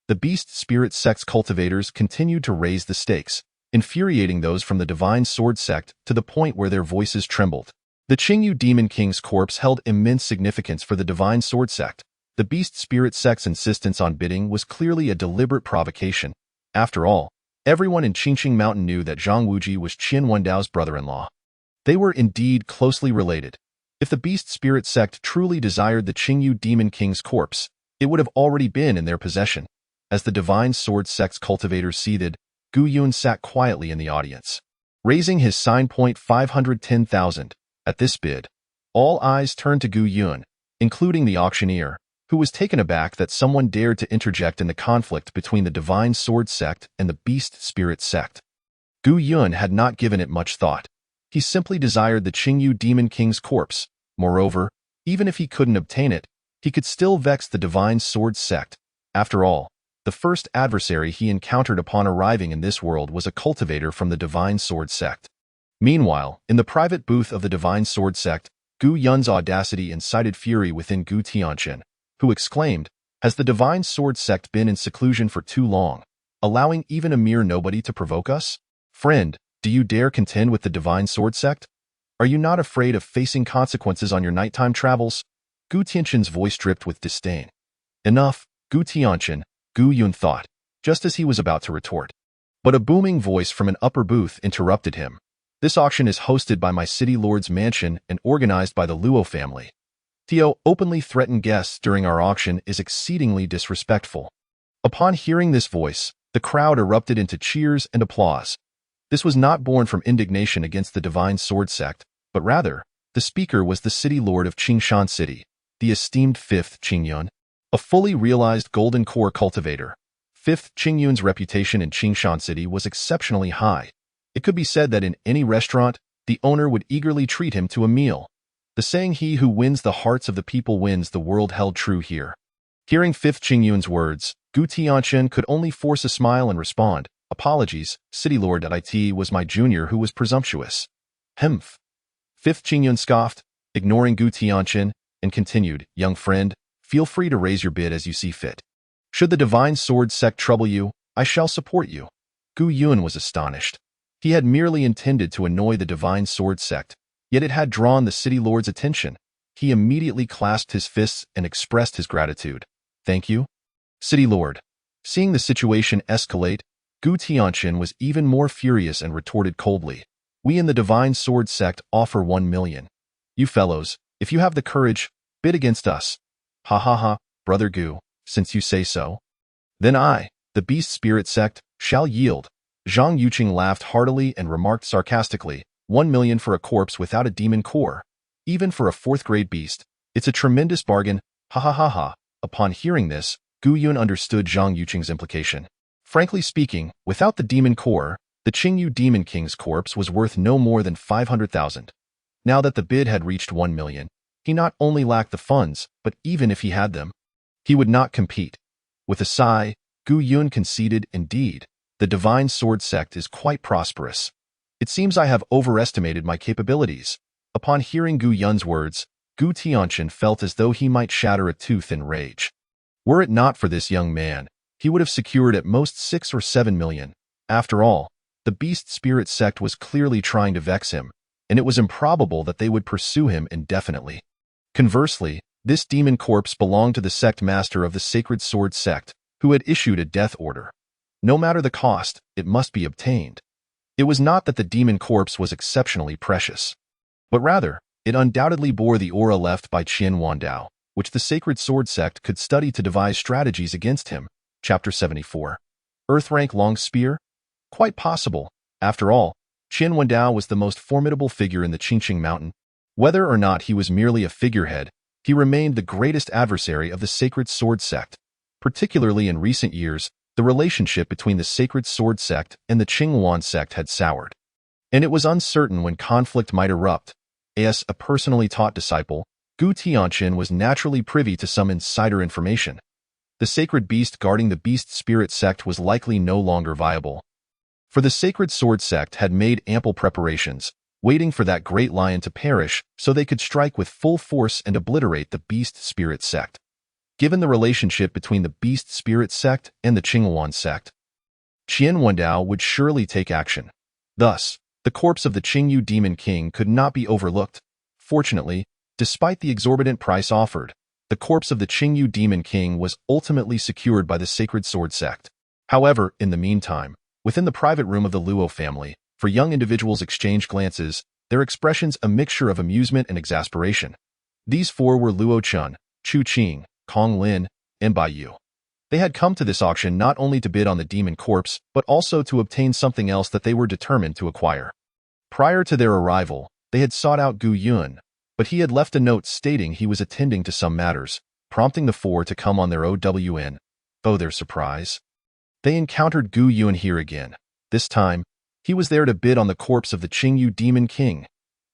The Beast Spirit sect's cultivators continued to raise the stakes, infuriating those from the Divine Sword sect to the point where their voices trembled. The Qingyu Demon King's corpse held immense significance for the Divine Sword sect. The Beast Spirit sect's insistence on bidding was clearly a deliberate provocation. After all, everyone in Qingqing Mountain knew that Zhang Wuji was Qian Wendao's brother-in-law. They were indeed closely related. If the Beast Spirit sect truly desired the Qingyu Demon King's corpse, it would have already been in their possession. As the Divine Sword sect's cultivators seethed, Gu Yun sat quietly in the audience. Raising his sign point 510,000. At this bid, all eyes turned to Gu Yun, including the auctioneer, who was taken aback that someone dared to interject in the conflict between the Divine Sword sect and the Beast Spirit sect. Gu Yun had not given it much thought. He simply desired the Qingyu Demon King's corpse. Moreover, even if he couldn't obtain it, he could still vex the Divine Sword sect. After all, the first adversary he encountered upon arriving in this world was a cultivator from the Divine Sword sect. Meanwhile, in the private booth of the Divine Sword sect, Gu Yun's audacity incited fury within Gu Tianchen, who exclaimed, "Has the Divine Sword sect been in seclusion for too long, allowing even a mere nobody to provoke us? Friend, do you dare contend with the Divine Sword sect? Are you not afraid of facing consequences on your nighttime travels?" Gu Tianchen's voice dripped with disdain. "Enough, Gu Tianchen," Gu Yun thought, just as he was about to retort. But a booming voice from an upper booth interrupted him. "This auction is hosted by my city lord's mansion and organized by the Luo family. Tio openly threaten guests during our auction is exceedingly disrespectful." Upon hearing this voice, the crowd erupted into cheers and applause. This was not born from indignation against the Divine Sword sect, but rather, the speaker was the city lord of Qingshan City, the esteemed 5th Qingyun, a fully realized golden core cultivator. 5th Qingyun's reputation in Qingshan City was exceptionally high. It could be said that in any restaurant, the owner would eagerly treat him to a meal. The saying, "He who wins the hearts of the people wins the world," held true here. Hearing 5th Qingyun's words, Gu Tianchen could only force a smile and respond, "Apologies, City Lord. It was my junior who was presumptuous." "Hmph." 5th Qingyun scoffed, ignoring Gu Tianchen, and continued, "Young friend, feel free to raise your bid as you see fit. Should the Divine Sword sect trouble you, I shall support you." Gu Yun was astonished. He had merely intended to annoy the Divine Sword sect, yet it had drawn the city lord's attention. He immediately clasped his fists and expressed his gratitude. "Thank you, City Lord." Seeing the situation escalate, Gu Tianchen was even more furious and retorted coldly, "We in the Divine Sword sect offer 1 million. You fellows, if you have the courage, bid against us." "Ha ha ha, Brother Gu, since you say so. Then I, the Beast Spirit sect, shall yield." Zhang Yuqing laughed heartily and remarked sarcastically, 1 million for a corpse without a demon core. Even for a 4th-grade beast, it's a tremendous bargain, ha ha ha ha. Upon hearing this, Gu Yun understood Zhang Yuqing's implication. Frankly speaking, without the demon core, the Qingyu Demon King's corpse was worth no more than 500,000. Now that the bid had reached 1 million, he not only lacked the funds, but even if he had them, he would not compete. With a sigh, Gu Yun conceded, "Indeed, the Divine Sword sect is quite prosperous. It seems I have overestimated my capabilities." Upon hearing Gu Yun's words, Gu Tianchen felt as though he might shatter a tooth in rage. Were it not for this young man, he would have secured at most 6 or 7 million. After all, the Beast Spirit sect was clearly trying to vex him, and it was improbable that they would pursue him indefinitely. Conversely, this demon corpse belonged to the sect master of the Sacred Sword sect, who had issued a death order. No matter the cost, it must be obtained. It was not that the demon corpse was exceptionally precious, but rather, it undoubtedly bore the aura left by Qian Wandao, which the Sacred Sword sect could study to devise strategies against him. Chapter 74. Earth-rank long spear? Quite possible. After all, Qian Wandao was the most formidable figure in the Qingqing Mountain. Whether or not he was merely a figurehead, he remained the greatest adversary of the Sacred Sword sect. Particularly in recent years, the relationship between the Sacred Sword sect and the Qingwan sect had soured, and it was uncertain when conflict might erupt. As a personally taught disciple, Gu Tianchen was naturally privy to some insider information. The sacred beast guarding the Beast Spirit sect was likely no longer viable. For the Sacred Sword sect had made ample preparations. waiting for that great lion to perish so they could strike with full force and obliterate the Beast Spirit sect. Given the relationship between the Beast Spirit sect and the Qingyuan sect, Qian Wendao would surely take action. Thus, the corpse of the Qingyu Demon King could not be overlooked. Fortunately, despite the exorbitant price offered, the corpse of the Qingyu Demon King was ultimately secured by the Sacred Sword sect. However, in the meantime, within the private room of the Luo family, for young individuals exchanged glances, their expressions a mixture of amusement and exasperation. These four were Luo Chun, Chu Qing, Kong Lin, and Bai Yu. They had come to this auction not only to bid on the demon corpse, but also to obtain something else that they were determined to acquire. Prior to their arrival, they had sought out Gu Yun, but he had left a note stating he was attending to some matters, prompting the four to come on their OWN. Oh, their surprise! They encountered Gu Yun here again. This time, he was there to bid on the corpse of the Qingyu Demon King.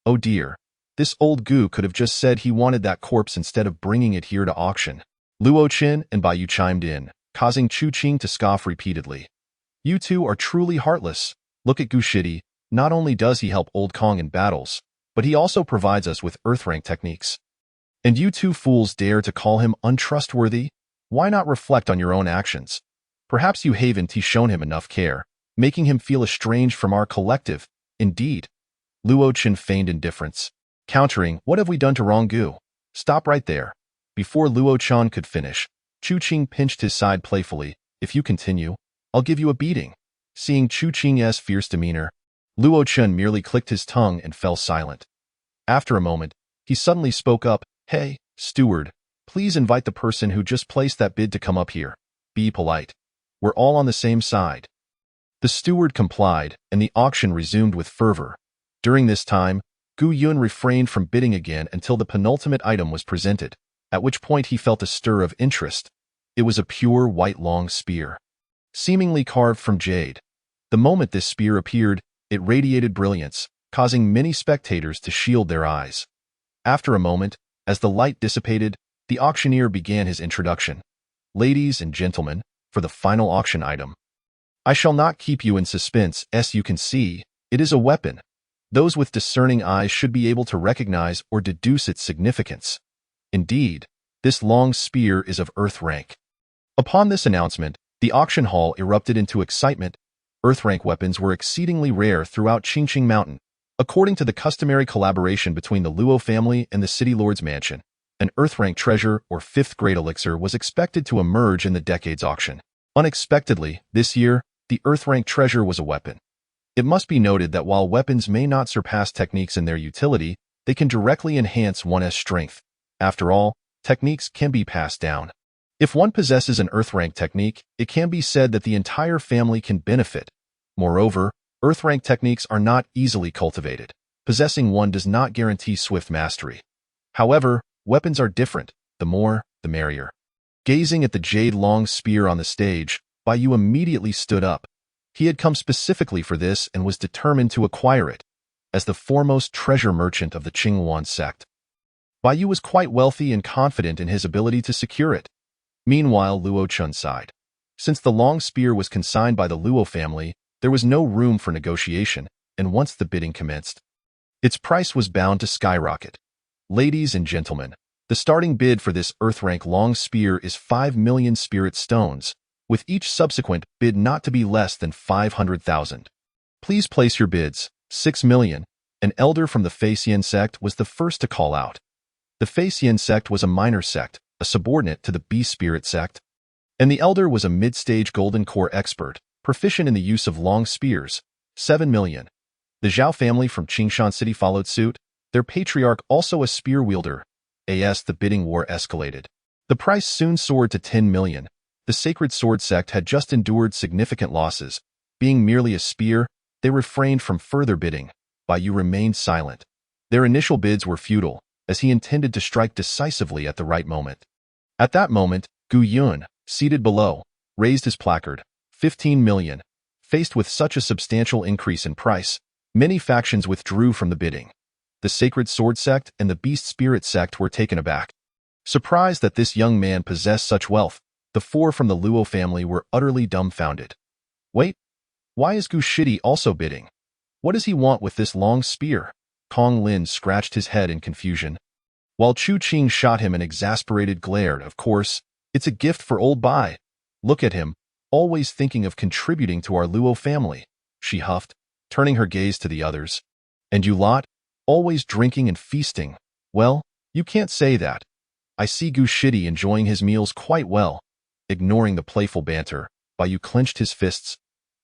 Oh dear, this old Gu could have just said he wanted that corpse instead of bringing it here to auction. Luo Qin and Bai Yu chimed in, causing Chu Qing to scoff repeatedly. You two are truly heartless. Look at Gu Shidi. Not only does he help Old Kong in battles, but he also provides us with earth-rank techniques. And you two fools dare to call him untrustworthy? Why not reflect on your own actions? Perhaps you haven't shown him enough care, making him feel estranged from our collective. Indeed. Luo Qin feigned indifference, countering, what have we done to wrong Gu? Stop right there. Before Luo Chan could finish, Chu Qing pinched his side playfully. If you continue, I'll give you a beating. Seeing Chu Qing's fierce demeanor, Luo Chen merely clicked his tongue and fell silent. After a moment, he suddenly spoke up, Hey, steward, please invite the person who just placed that bid to come up here. Be polite. We're all on the same side. The steward complied, and the auction resumed with fervor. During this time, Gu Yun refrained from bidding again until the penultimate item was presented, at which point he felt a stir of interest. It was a pure white long spear, seemingly carved from jade. The moment this spear appeared, it radiated brilliance, causing many spectators to shield their eyes. After a moment, as the light dissipated, the auctioneer began his introduction. Ladies and gentlemen, for the final auction item. I shall not keep you in suspense, as you can see, it is a weapon. Those with discerning eyes should be able to recognize or deduce its significance. Indeed, this long spear is of earth rank. Upon this announcement, the auction hall erupted into excitement. Earth-rank weapons were exceedingly rare throughout Qingqing Mountain. According to the customary collaboration between the Luo family and the City Lord's mansion, an Earth-rank treasure or fifth-grade elixir was expected to emerge in the decade's auction. Unexpectedly, this year, the Earth-rank treasure was a weapon. It must be noted that while weapons may not surpass techniques in their utility, they can directly enhance one's strength. After all, techniques can be passed down. If one possesses an Earth-rank technique, it can be said that the entire family can benefit. Moreover, Earth-rank techniques are not easily cultivated. Possessing one does not guarantee swift mastery. However, weapons are different. The more, the merrier. Gazing at the jade-long spear on the stage, Bai Yu immediately stood up. He had come specifically for this and was determined to acquire it. As the foremost treasure merchant of the Qingyuan sect, Bai Yu was quite wealthy and confident in his ability to secure it. Meanwhile, Luo Chun sighed. Since the long spear was consigned by the Luo family, there was no room for negotiation, and once the bidding commenced, its price was bound to skyrocket. Ladies and gentlemen, the starting bid for this earth-rank long spear is 5 million spirit stones, with each subsequent bid not to be less than 500,000. Please place your bids. 6 million. An elder from the Feixian sect was the first to call out. The Feixian sect was a minor sect, a subordinate to the Beast Spirit sect, and the elder was a mid-stage golden core expert, proficient in the use of long spears. 7 million. The Zhao family from Qingshan City followed suit, their patriarch also a spear wielder. As the bidding war escalated, the price soon soared to 10 million. The Sacred Sword sect had just endured significant losses. Being merely a spear, they refrained from further bidding. Bai Yu remained silent. Their initial bids were futile, as he intended to strike decisively at the right moment. At that moment, Gu Yun, seated below, raised his placard. 15 million. Faced with such a substantial increase in price, many factions withdrew from the bidding. The Sacred Sword sect and the Beast Spirit sect were taken aback. Surprised that this young man possessed such wealth, the four from the Luo family were utterly dumbfounded. Wait, why is Gu Shidi also bidding? What does he want with this long spear? Kong Lin scratched his head in confusion, while Chu Qing shot him an exasperated glare. Of course, it's a gift for old Bai. Look at him, always thinking of contributing to our Luo family, she huffed, turning her gaze to the others. And you lot, always drinking and feasting. Well, you can't say that. I see Gu Shidi enjoying his meals quite well. Ignoring the playful banter, Bai Yu clenched his fists.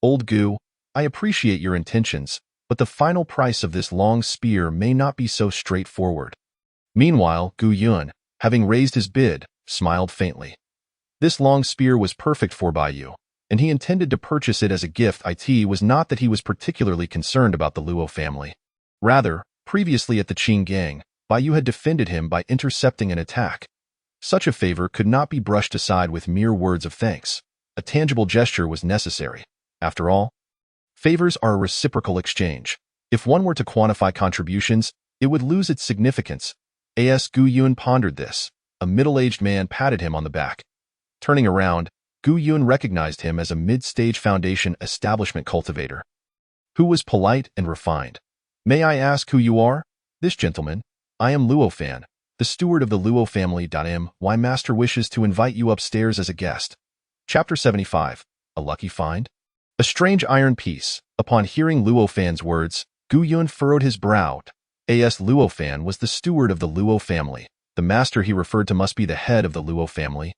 Old Gu, I appreciate your intentions, but the final price of this long spear may not be so straightforward. Meanwhile, Gu Yun, having raised his bid, smiled faintly. This long spear was perfect for Bai Yu, and he intended to purchase it as a gift. It was not that he was particularly concerned about the Luo family. Rather, previously at the Qing gang, Bai Yu had defended him by intercepting an attack. Such a favor could not be brushed aside with mere words of thanks. A tangible gesture was necessary. After all, favors are a reciprocal exchange. If one were to quantify contributions, it would lose its significance. As Gu Yun pondered this, a middle-aged man patted him on the back. Turning around, Gu Yun recognized him as a mid-stage Foundation establishment cultivator, who was polite and refined. May I ask who you are? This gentleman. I am Luo Fan, the steward of the Luo family. My master wishes to invite you upstairs as a guest. Chapter 75. A lucky find? A strange iron piece. Upon hearing Luo Fan's words, Gu Yun furrowed his brow. As Luo Fan was the steward of the Luo family. The master he referred to must be the head of the Luo family.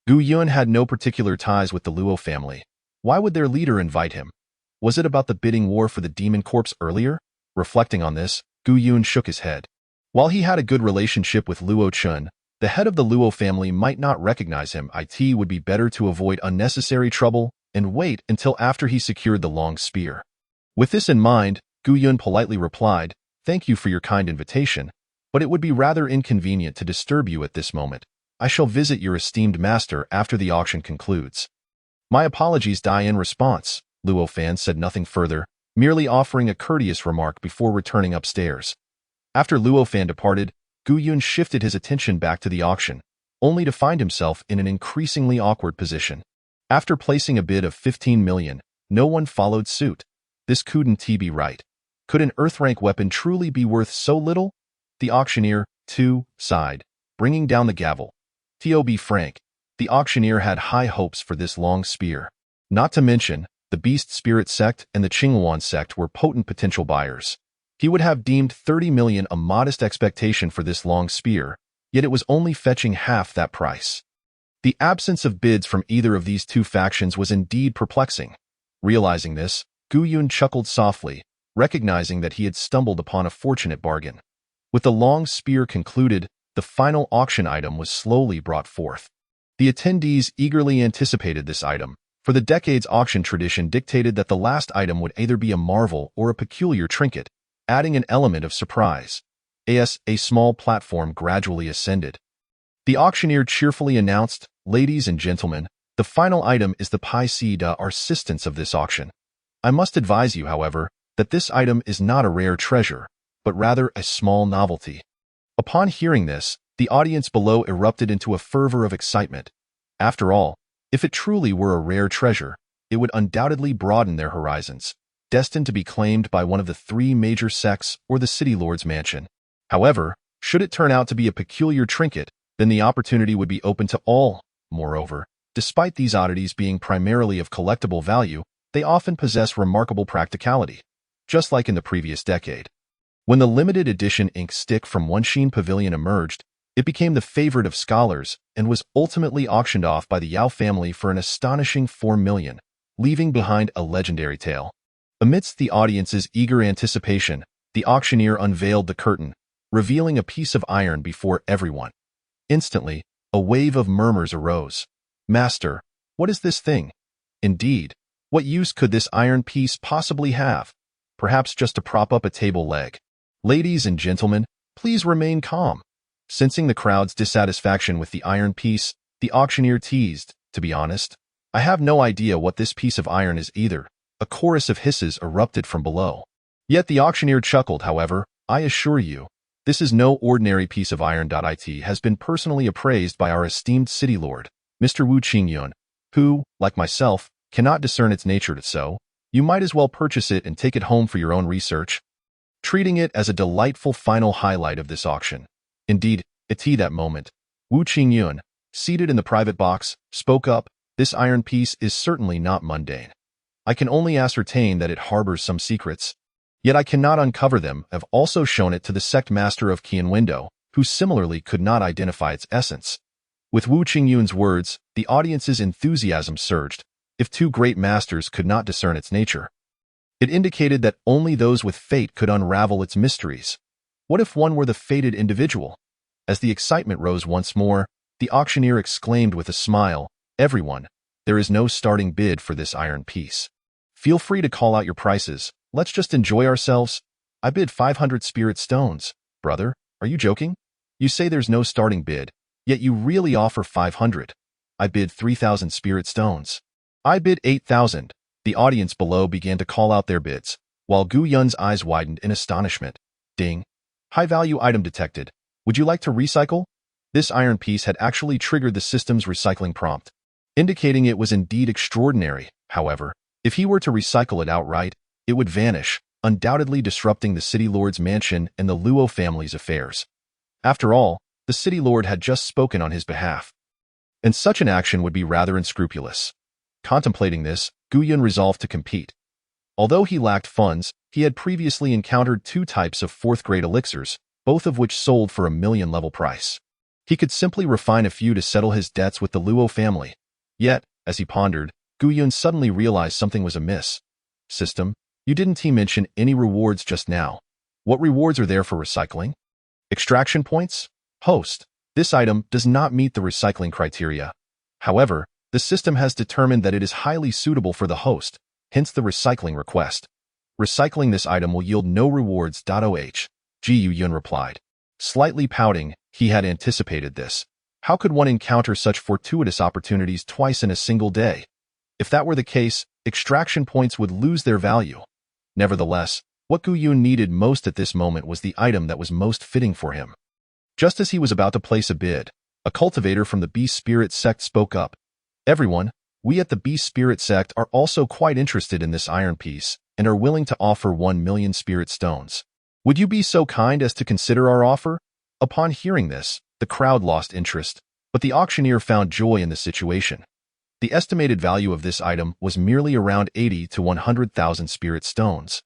Gu Yun had no particular ties with the Luo family. Why would their leader invite him? Was it about the bidding war for the demon corpse earlier? Reflecting on this, Gu Yun shook his head. While he had a good relationship with Luo Chun, the head of the Luo family might not recognize him. It would be better to avoid unnecessary trouble and wait until after he secured the long spear. With this in mind, Gu Yun politely replied, "Thank you for your kind invitation, but it would be rather inconvenient to disturb you at this moment. I shall visit your esteemed master after the auction concludes." My apologies. In response, Luo Fan said nothing further, merely offering a courteous remark before returning upstairs. After Luo Fan departed, Gu Yun shifted his attention back to the auction, only to find himself in an increasingly awkward position. After placing a bid of 15 million, no one followed suit. This couldn't be right. Could an Earth-rank weapon truly be worth so little? The auctioneer, too, sighed, bringing down the gavel. To be frank, the auctioneer had high hopes for this long spear. Not to mention, the Beast Spirit sect and the Qingyuan sect were potent potential buyers. He would have deemed 30 million a modest expectation for this long spear, yet it was only fetching half that price. The absence of bids from either of these two factions was indeed perplexing. Realizing this, Gu Yun chuckled softly, recognizing that he had stumbled upon a fortunate bargain. With the long spear concluded, the final auction item was slowly brought forth. The attendees eagerly anticipated this item, for the decades auction tradition dictated that the last item would either be a marvel or a peculiar trinket, adding an element of surprise. As a small platform gradually ascended, the auctioneer cheerfully announced, "Ladies and gentlemen, the final item is the Pai Si Da assistance of this auction. I must advise you, however, that this item is not a rare treasure, but rather a small novelty." Upon hearing this, the audience below erupted into a fervor of excitement. After all, if it truly were a rare treasure, it would undoubtedly broaden their horizons, destined to be claimed by one of the three major sects or the city lord's mansion. However, should it turn out to be a peculiar trinket, then the opportunity would be open to all. Moreover, despite these oddities being primarily of collectible value, they often possess remarkable practicality, just like in the previous decade. When the limited edition ink stick from Wenshin Pavilion emerged, it became the favorite of scholars and was ultimately auctioned off by the Yao family for an astonishing 4 million, leaving behind a legendary tale. Amidst the audience's eager anticipation, the auctioneer unveiled the curtain, revealing a piece of iron before everyone. Instantly, a wave of murmurs arose. "Master, what is this thing? Indeed, what use could this iron piece possibly have? Perhaps just to prop up a table leg. Ladies and gentlemen, please remain calm." Sensing the crowd's dissatisfaction with the iron piece, the auctioneer teased, "To be honest, I have no idea what this piece of iron is either." A chorus of hisses erupted from below. Yet the auctioneer chuckled, "However, I assure you, this is no ordinary piece of iron. It has been personally appraised by our esteemed city lord, Mr. Wu Qingyun, who, like myself, cannot discern its nature. So, You might as well purchase it and take it home for your own research, treating it as a delightful final highlight of this auction. Indeed, at that moment, Wu Qingyun, seated in the private box, spoke up, "This iron piece is certainly not mundane. I can only ascertain that it harbors some secrets. Yet I cannot uncover them. I've also shown it to the sect master of Qian Window, who similarly could not identify its essence." With Wu Qingyun's words, the audience's enthusiasm surged. If two great masters could not discern its nature, it indicated that only those with fate could unravel its mysteries. What if one were the fated individual? As the excitement rose once more, the auctioneer exclaimed with a smile, "Everyone, there is no starting bid for this iron piece. Feel free to call out your prices. Let's just enjoy ourselves. I bid 500 spirit stones. Brother, are you joking? You say there's no starting bid, yet you really offer 500. I bid 3,000 spirit stones. I bid 8,000. The audience below began to call out their bids, while Gu Yun's eyes widened in astonishment. Ding. High-value item detected. Would you like to recycle? This iron piece had actually triggered the system's recycling prompt, indicating it was indeed extraordinary. However, if he were to recycle it outright, it would vanish, undoubtedly disrupting the city lord's mansion and the Luo family's affairs. After all, the city lord had just spoken on his behalf, and such an action would be rather unscrupulous. Contemplating this, Gu Yun resolved to compete. Although he lacked funds, he had previously encountered two types of fourth-grade elixirs, both of which sold for a million-level price. He could simply refine a few to settle his debts with the Luo family. Yet, as he pondered, Gu Yun suddenly realized something was amiss. System, you didn't mention any rewards just now. What rewards are there for recycling? Extraction points? Host, this item does not meet the recycling criteria. However, the system has determined that it is highly suitable for the host, hence the recycling request. Recycling this item will yield no rewards. Gu Yun replied. Slightly pouting, he had anticipated this. How could one encounter such fortuitous opportunities twice in a single day? If that were the case, extraction points would lose their value. Nevertheless, what Gu Yun needed most at this moment was the item that was most fitting for him. Just as he was about to place a bid, a cultivator from the Beast Spirit sect spoke up. "Everyone, we at the Beast Spirit sect are also quite interested in this iron piece and are willing to offer 1 million spirit stones. Would you be so kind as to consider our offer?" Upon hearing this, the crowd lost interest, but the auctioneer found joy in the situation. The estimated value of this item was merely around 80 to 100,000 spirit stones.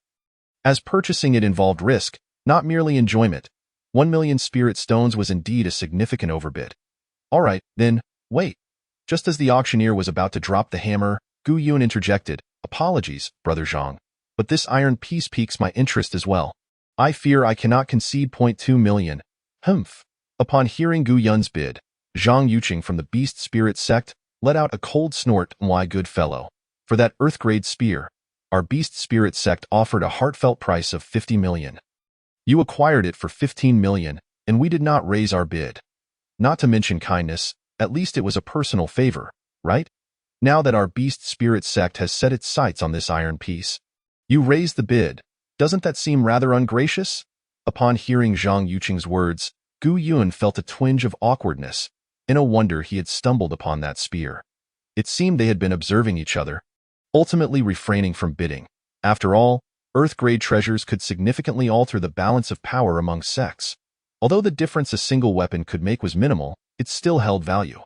As purchasing it involved risk, not merely enjoyment, 1 million spirit stones was indeed a significant overbid. "All right, then, wait." Just as the auctioneer was about to drop the hammer, Gu Yun interjected, "Apologies, Brother Zhang, but this iron piece piques my interest as well. I fear I cannot concede 0.2 million. Humph." Upon hearing Gu Yun's bid, Zhang Yuqing from the Beast Spirit sect let out a cold snort. "My good fellow, for that earth-grade spear, our Beast Spirit sect offered a heartfelt price of 50 million. You acquired it for 15 million, and we did not raise our bid. Not to mention kindness, at least it was a personal favor, right? Now that our Beast Spirit sect has set its sights on this iron piece, you raised the bid. Doesn't that seem rather ungracious?" Upon hearing Zhang Yuqing's words, Gu Yun felt a twinge of awkwardness. No wonder he had stumbled upon that spear. It seemed they had been observing each other, ultimately refraining from bidding. After all, Earth-grade treasures could significantly alter the balance of power among sects. Although the difference a single weapon could make was minimal, it still held value.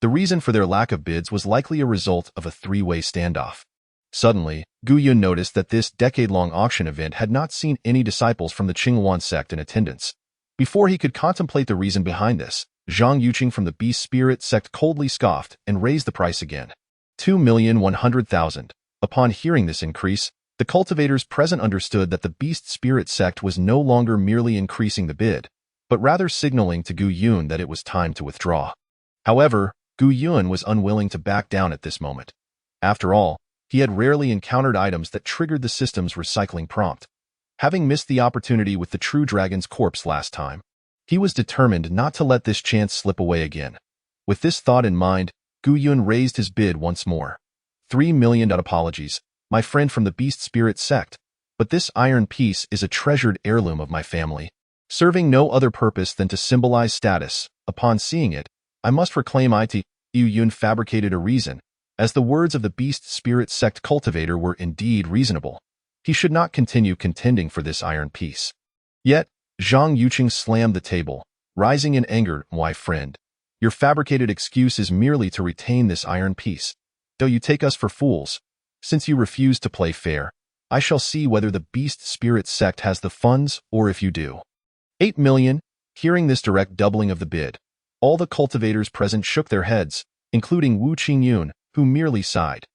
The reason for their lack of bids was likely a result of a three-way standoff. Suddenly, Gu Yun noticed that this decade-long auction event had not seen any disciples from the Qingwan sect in attendance. Before he could contemplate the reason behind this, Zhang Yuqing from the Beast Spirit sect coldly scoffed and raised the price again. 2,100,000. Upon hearing this increase, the cultivators present understood that the Beast Spirit sect was no longer merely increasing the bid, but rather signaling to Gu Yun that it was time to withdraw. However, Gu Yun was unwilling to back down at this moment. After all, he had rarely encountered items that triggered the system's recycling prompt. Having missed the opportunity with the True Dragon's corpse last time, he was determined not to let this chance slip away again. With this thought in mind, Gu Yun raised his bid once more. 3 million. Apologies, my friend from the Beast Spirit sect, but this iron piece is a treasured heirloom of my family, serving no other purpose than to symbolize status. Upon seeing it, I must reclaim it. Gu Yun fabricated a reason, As the words of the beast spirit sect cultivator were indeed reasonable, he should not continue contending for this iron piece. Yet, Zhang Yuqing slammed the table, rising in anger. Why, friend, your fabricated excuse is merely to retain this iron piece. Though you take us for fools, since you refuse to play fair, I shall see whether the beast spirit sect has the funds or if you do. 8 million. Hearing this direct doubling of the bid, all the cultivators present shook their heads, including Wu Qingyun, who merely sighed.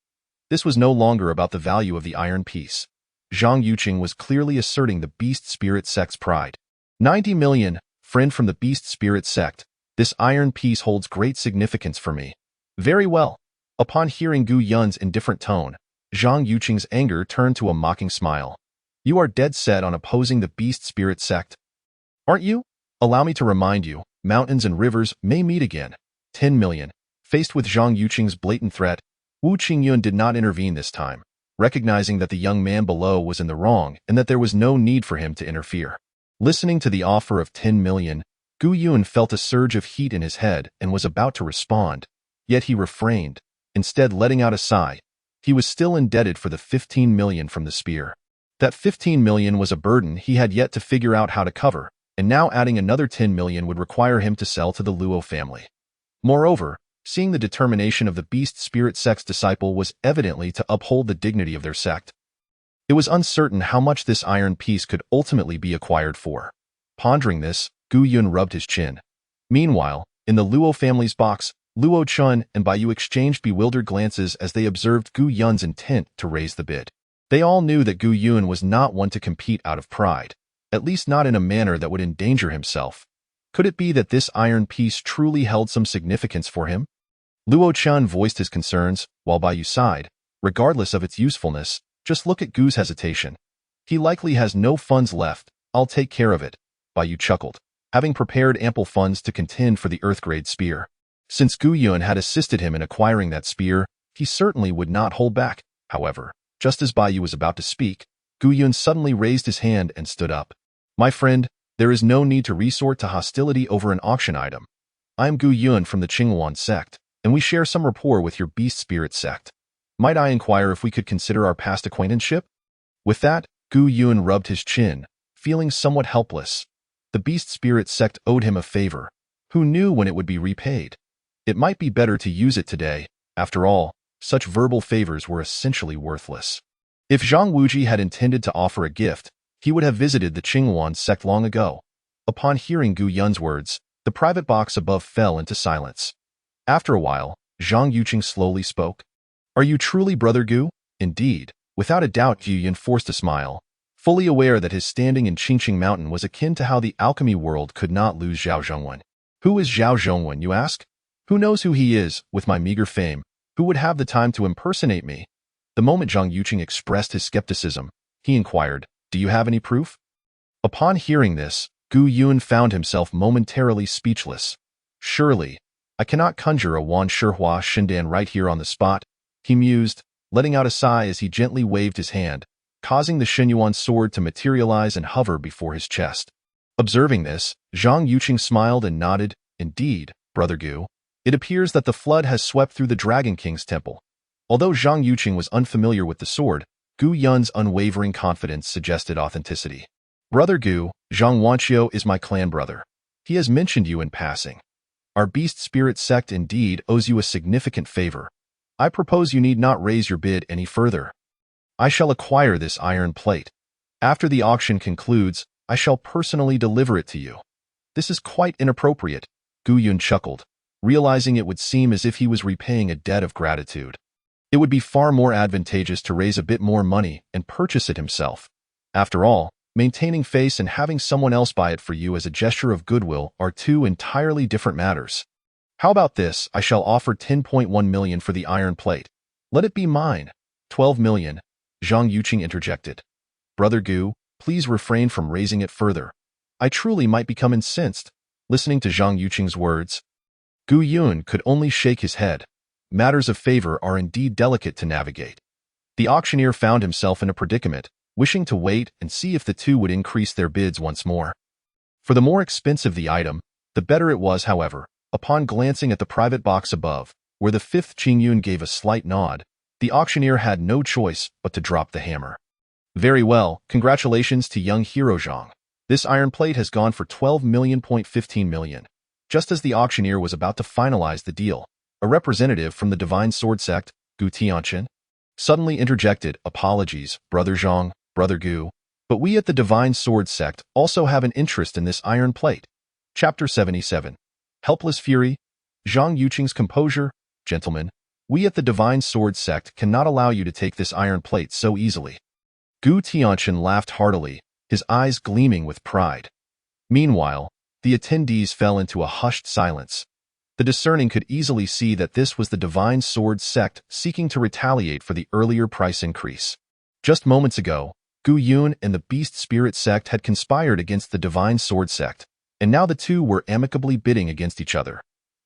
This was no longer about the value of the iron piece. Zhang Yuqing was clearly asserting the beast spirit sect's pride. 90 million. Friend from the beast spirit sect, this iron piece holds great significance for me. Very well. Upon hearing Gu Yun's indifferent tone, Zhang Yuqing's anger turned to a mocking smile. You are dead set on opposing the beast spirit sect, aren't you? Allow me to remind you, mountains and rivers may meet again. 10 million. Faced with Zhang Yuqing's blatant threat, Wu Qingyun did not intervene this time, recognizing that the young man below was in the wrong and that there was no need for him to interfere. Listening to the offer of 10 million, Gu Yun felt a surge of heat in his head and was about to respond, yet he refrained, instead letting out a sigh. He was still indebted for the 15 million from the spear. That 15 million was a burden he had yet to figure out how to cover, and now adding another 10 million would require him to sell to the Luo family. Moreover, seeing the determination of the beast spirit sect's disciple was evidently to uphold the dignity of their sect. It was uncertain how much this iron piece could ultimately be acquired for. Pondering this, Gu Yun rubbed his chin. Meanwhile, in the Luo family's box, Luo Chun and Baiyu exchanged bewildered glances as they observed Gu Yun's intent to raise the bid. They all knew that Gu Yun was not one to compete out of pride, at least not in a manner that would endanger himself. Could it be that this iron piece truly held some significance for him? Luo Chun voiced his concerns, while Baiyu sighed. Regardless of its usefulness, just look at Gu's hesitation. He likely has no funds left. I'll take care of it, Baiyu chuckled, having prepared ample funds to contend for the Earth-grade spear. Since Gu Yun had assisted him in acquiring that spear, he certainly would not hold back. However, just as Baiyu was about to speak, Gu Yun suddenly raised his hand and stood up. My friend, there is no need to resort to hostility over an auction item. I am Gu Yun from the Qingwan sect, and we share some rapport with your beast spirit sect. Might I inquire if we could consider our past acquaintanceship? With that, Gu Yun rubbed his chin, feeling somewhat helpless. The beast spirit sect owed him a favor. Who knew when it would be repaid? It might be better to use it today. After all, such verbal favors were essentially worthless. If Zhang Wuji had intended to offer a gift, he would have visited the Qingwan sect long ago. Upon hearing Gu Yun's words, the private box above fell into silence. After a while, Zhang Yuqing slowly spoke. Are you truly Brother Gu? Indeed. Without a doubt, Gu Yun forced a smile, fully aware that his standing in Qingqing Mountain was akin to how the alchemy world could not lose Zhao Zhongwen. Who is Zhao Zhongwen, you ask? Who knows who he is, with my meager fame? Who would have the time to impersonate me? The moment Zhang Yuqing expressed his skepticism, he inquired, do you have any proof? Upon hearing this, Gu Yun found himself momentarily speechless. Surely, I cannot conjure a Wan Shihua Shindan right here on the spot, he mused, letting out a sigh as he gently waved his hand, causing the Shenyuan sword to materialize and hover before his chest. Observing this, Zhang Yuqing smiled and nodded. Indeed, Brother Gu, it appears that the flood has swept through the Dragon King's temple. Although Zhang Yuqing was unfamiliar with the sword, Gu Yun's unwavering confidence suggested authenticity. Brother Gu, Zhang Wanqiu is my clan brother. He has mentioned you in passing. Our beast spirit sect indeed owes you a significant favor. I propose you need not raise your bid any further. I shall acquire this iron plate. After the auction concludes, I shall personally deliver it to you. This is quite inappropriate, Gu Yun chuckled, realizing it would seem as if he was repaying a debt of gratitude. It would be far more advantageous to raise a bit more money and purchase it himself. After all, maintaining face and having someone else buy it for you as a gesture of goodwill are two entirely different matters. How about this? I shall offer 10.1 million for the iron plate. Let it be mine. 12 million, Zhang Yuqing interjected. Brother Gu, please refrain from raising it further. I truly might become incensed. Listening to Zhang Yuqing's words, Gu Yun could only shake his head. Matters of favor are indeed delicate to navigate. The auctioneer found himself in a predicament, wishing to wait and see if the two would increase their bids once more. For the more expensive the item, the better it was, however. Upon glancing at the private box above, where the fifth Qingyun gave a slight nod, the auctioneer had no choice but to drop the hammer. Very well, congratulations to young hero Zhang. This iron plate has gone for 12 million.15 million. Just as the auctioneer was about to finalize the deal, a representative from the Divine Sword Sect, Gu Tianchen, suddenly interjected, "Apologies, Brother Zhang, Brother Gu, but we at the Divine Sword Sect also have an interest in this iron plate." Chapter 77. Helpless Fury. Zhang Yuqing's composure. Gentlemen, we at the Divine Sword Sect cannot allow you to take this iron plate so easily. Gu Tianchen laughed heartily, his eyes gleaming with pride. Meanwhile, the attendees fell into a hushed silence. The discerning could easily see that this was the Divine Sword Sect seeking to retaliate for the earlier price increase. Just moments ago, Gu Yun and the Beast Spirit Sect had conspired against the Divine Sword Sect, and now the two were amicably bidding against each other.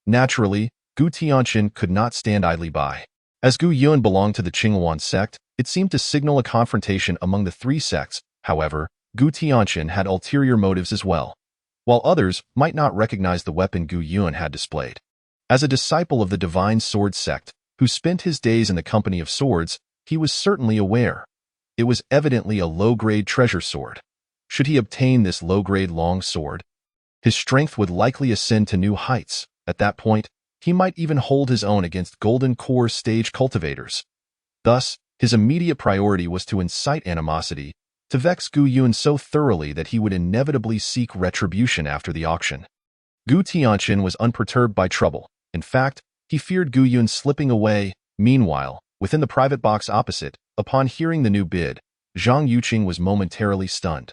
Naturally, Gu Tianchen could not stand idly by. As Gu Yun belonged to the Qingyuan sect, it seemed to signal a confrontation among the three sects. However, Gu Tianchen had ulterior motives as well, while others might not recognize the weapon Gu Yun had displayed. As a disciple of the Divine Sword Sect, who spent his days in the company of swords, he was certainly aware. It was evidently a low-grade treasure sword. Should he obtain this low-grade long sword, his strength would likely ascend to new heights. At that point, he might even hold his own against Golden Core stage cultivators. Thus, his immediate priority was to incite animosity, to vex Gu Yun so thoroughly that he would inevitably seek retribution after the auction. Gu Tianchen was unperturbed by trouble. In fact, he feared Gu Yun slipping away. Meanwhile, within the private box opposite, upon hearing the new bid, Zhang Yuqing was momentarily stunned.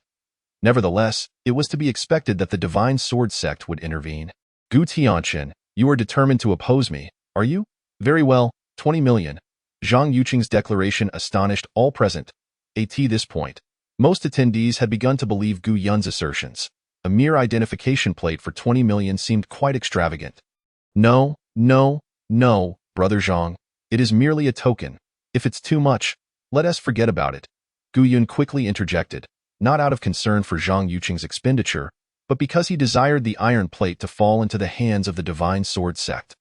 Nevertheless, it was to be expected that the Divine Sword Sect would intervene. Gu Tianchen, you are determined to oppose me, are you? Very well, 20 million. Zhang Yuqing's declaration astonished all present. At this point, most attendees had begun to believe Gu Yun's assertions. A mere identification plate for 20 million seemed quite extravagant. No, Brother Zhang. It is merely a token. If it's too much, let us forget about it. Gu Yun quickly interjected, not out of concern for Zhang Yuqing's expenditure, but because he desired the iron plate to fall into the hands of the Divine Sword Sect.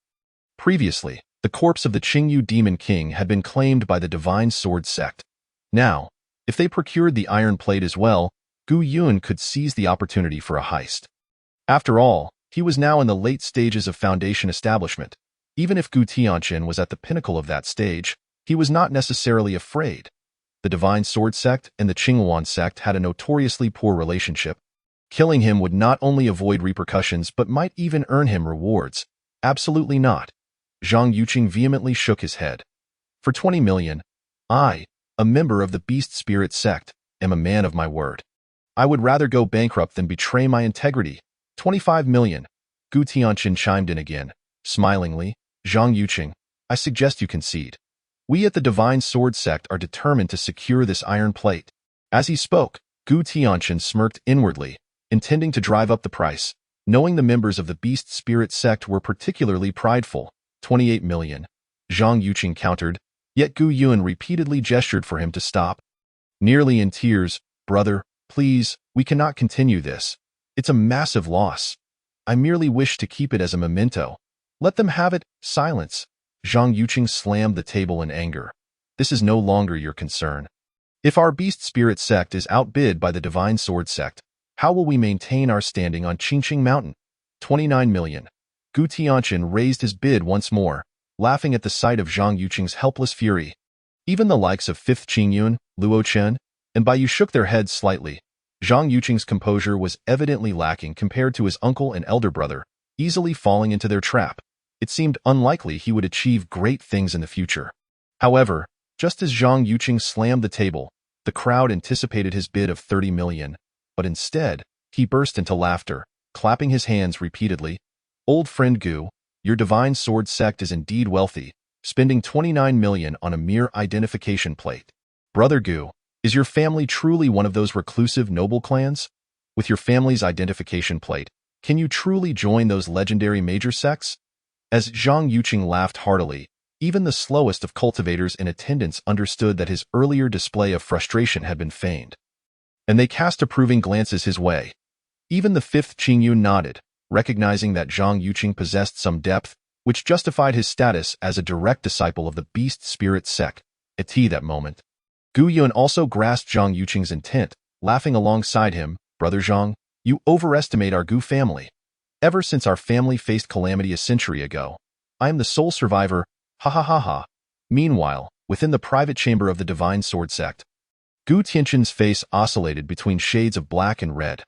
Previously, the corpse of the Qingyu Demon King had been claimed by the Divine Sword Sect. Now, if they procured the iron plate as well, Gu Yun could seize the opportunity for a heist. After all, he was now in the late stages of foundation establishment. Even if Gu Tianchen was at the pinnacle of that stage, he was not necessarily afraid. The Divine Sword Sect and the Qingyuan sect had a notoriously poor relationship. Killing him would not only avoid repercussions but might even earn him rewards. Absolutely not. Zhang Yuqing vehemently shook his head. For 20 million, I, a member of the Beast Spirit Sect, am a man of my word. I would rather go bankrupt than betray my integrity. 25 million. Gu Tianchen chimed in again. Smilingly, Zhang Yuqing, I suggest you concede. We at the Divine Sword Sect are determined to secure this iron plate. As he spoke, Gu Tianchen smirked inwardly, intending to drive up the price, knowing the members of the Beast Spirit Sect were particularly prideful. 28 million. Zhang Yuqing countered, yet Gu Yun repeatedly gestured for him to stop. Nearly in tears, brother, please, we cannot continue this. It's a massive loss. I merely wish to keep it as a memento. Let them have it. Silence. Zhang Yuqing slammed the table in anger. This is no longer your concern. If our Beast Spirit Sect is outbid by the Divine Sword Sect, how will we maintain our standing on Qingqing Mountain? 29 million. Gu Tianchen raised his bid once more, laughing at the sight of Zhang Yuqing's helpless fury. Even the likes of 5th Qingyun, Luo Chen, and Baiyu shook their heads slightly. Zhang Yuqing's composure was evidently lacking compared to his uncle and elder brother, easily falling into their trap. It seemed unlikely he would achieve great things in the future. However, just as Zhang Yuqing slammed the table, the crowd anticipated his bid of 30 million, but instead, he burst into laughter, clapping his hands repeatedly. Old friend Gu, your Divine Sword Sect is indeed wealthy, spending 29 million on a mere identification plate. Brother Gu, is your family truly one of those reclusive noble clans? With your family's identification plate, can you truly join those legendary major sects? As Zhang Yuqing laughed heartily, even the slowest of cultivators in attendance understood that his earlier display of frustration had been feigned, and they cast approving glances his way. Even the 5th Qingyun nodded, recognizing that Zhang Yuqing possessed some depth, which justified his status as a direct disciple of the Beast Spirit sect. At that moment, Gu Yun also grasped Zhang Yuqing's intent, laughing alongside him. Brother Zhang, you overestimate our Gu family. Ever since our family faced calamity a century ago, I am the sole survivor. Ha ha ha ha. Meanwhile, within the private chamber of the Divine Sword sect, Gu Tianqin's face oscillated between shades of black and red.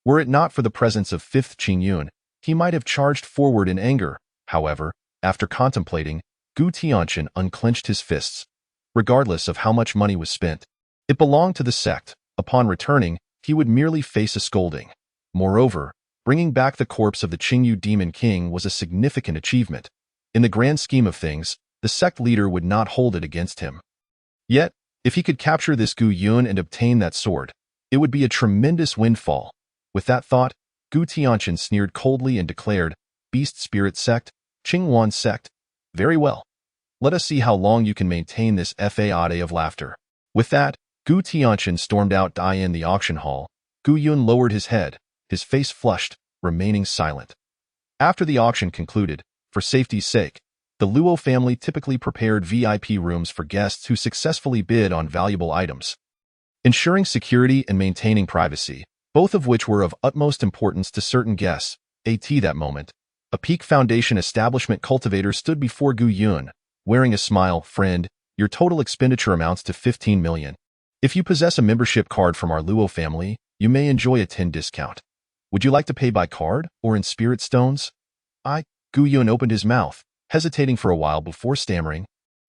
Were it not for the presence of fifth Qingyun, he might have charged forward in anger. However, after contemplating, Gu Tianqin unclenched his fists. Regardless of how much money was spent, it belonged to the sect. Upon returning, he would merely face a scolding. Moreover, bringing back the corpse of the Qingyu Demon King was a significant achievement. In the grand scheme of things, the sect leader would not hold it against him. Yet, if he could capture this Gu Yun and obtain that sword, it would be a tremendous windfall. With that thought, Gu Tianqin sneered coldly and declared, Beast Spirit sect, Qingwan sect. Very well. Let us see how long you can maintain this fade of laughter. With that, Gu Tianqin stormed out in the auction hall. Gu Yun lowered his head, his face flushed, remaining silent. After the auction concluded, for safety's sake, the Luo family typically prepared VIP rooms for guests who successfully bid on valuable items, ensuring security and maintaining privacy, both of which were of utmost importance to certain guests. At that moment, a Peak Foundation establishment cultivator stood before Gu Yun, wearing a smile. Friend, your total expenditure amounts to 15 million. If you possess a membership card from our Luo family, you may enjoy a 10% discount. Would you like to pay by card or in spirit stones? Gu Yun opened his mouth, hesitating for a while before stammering.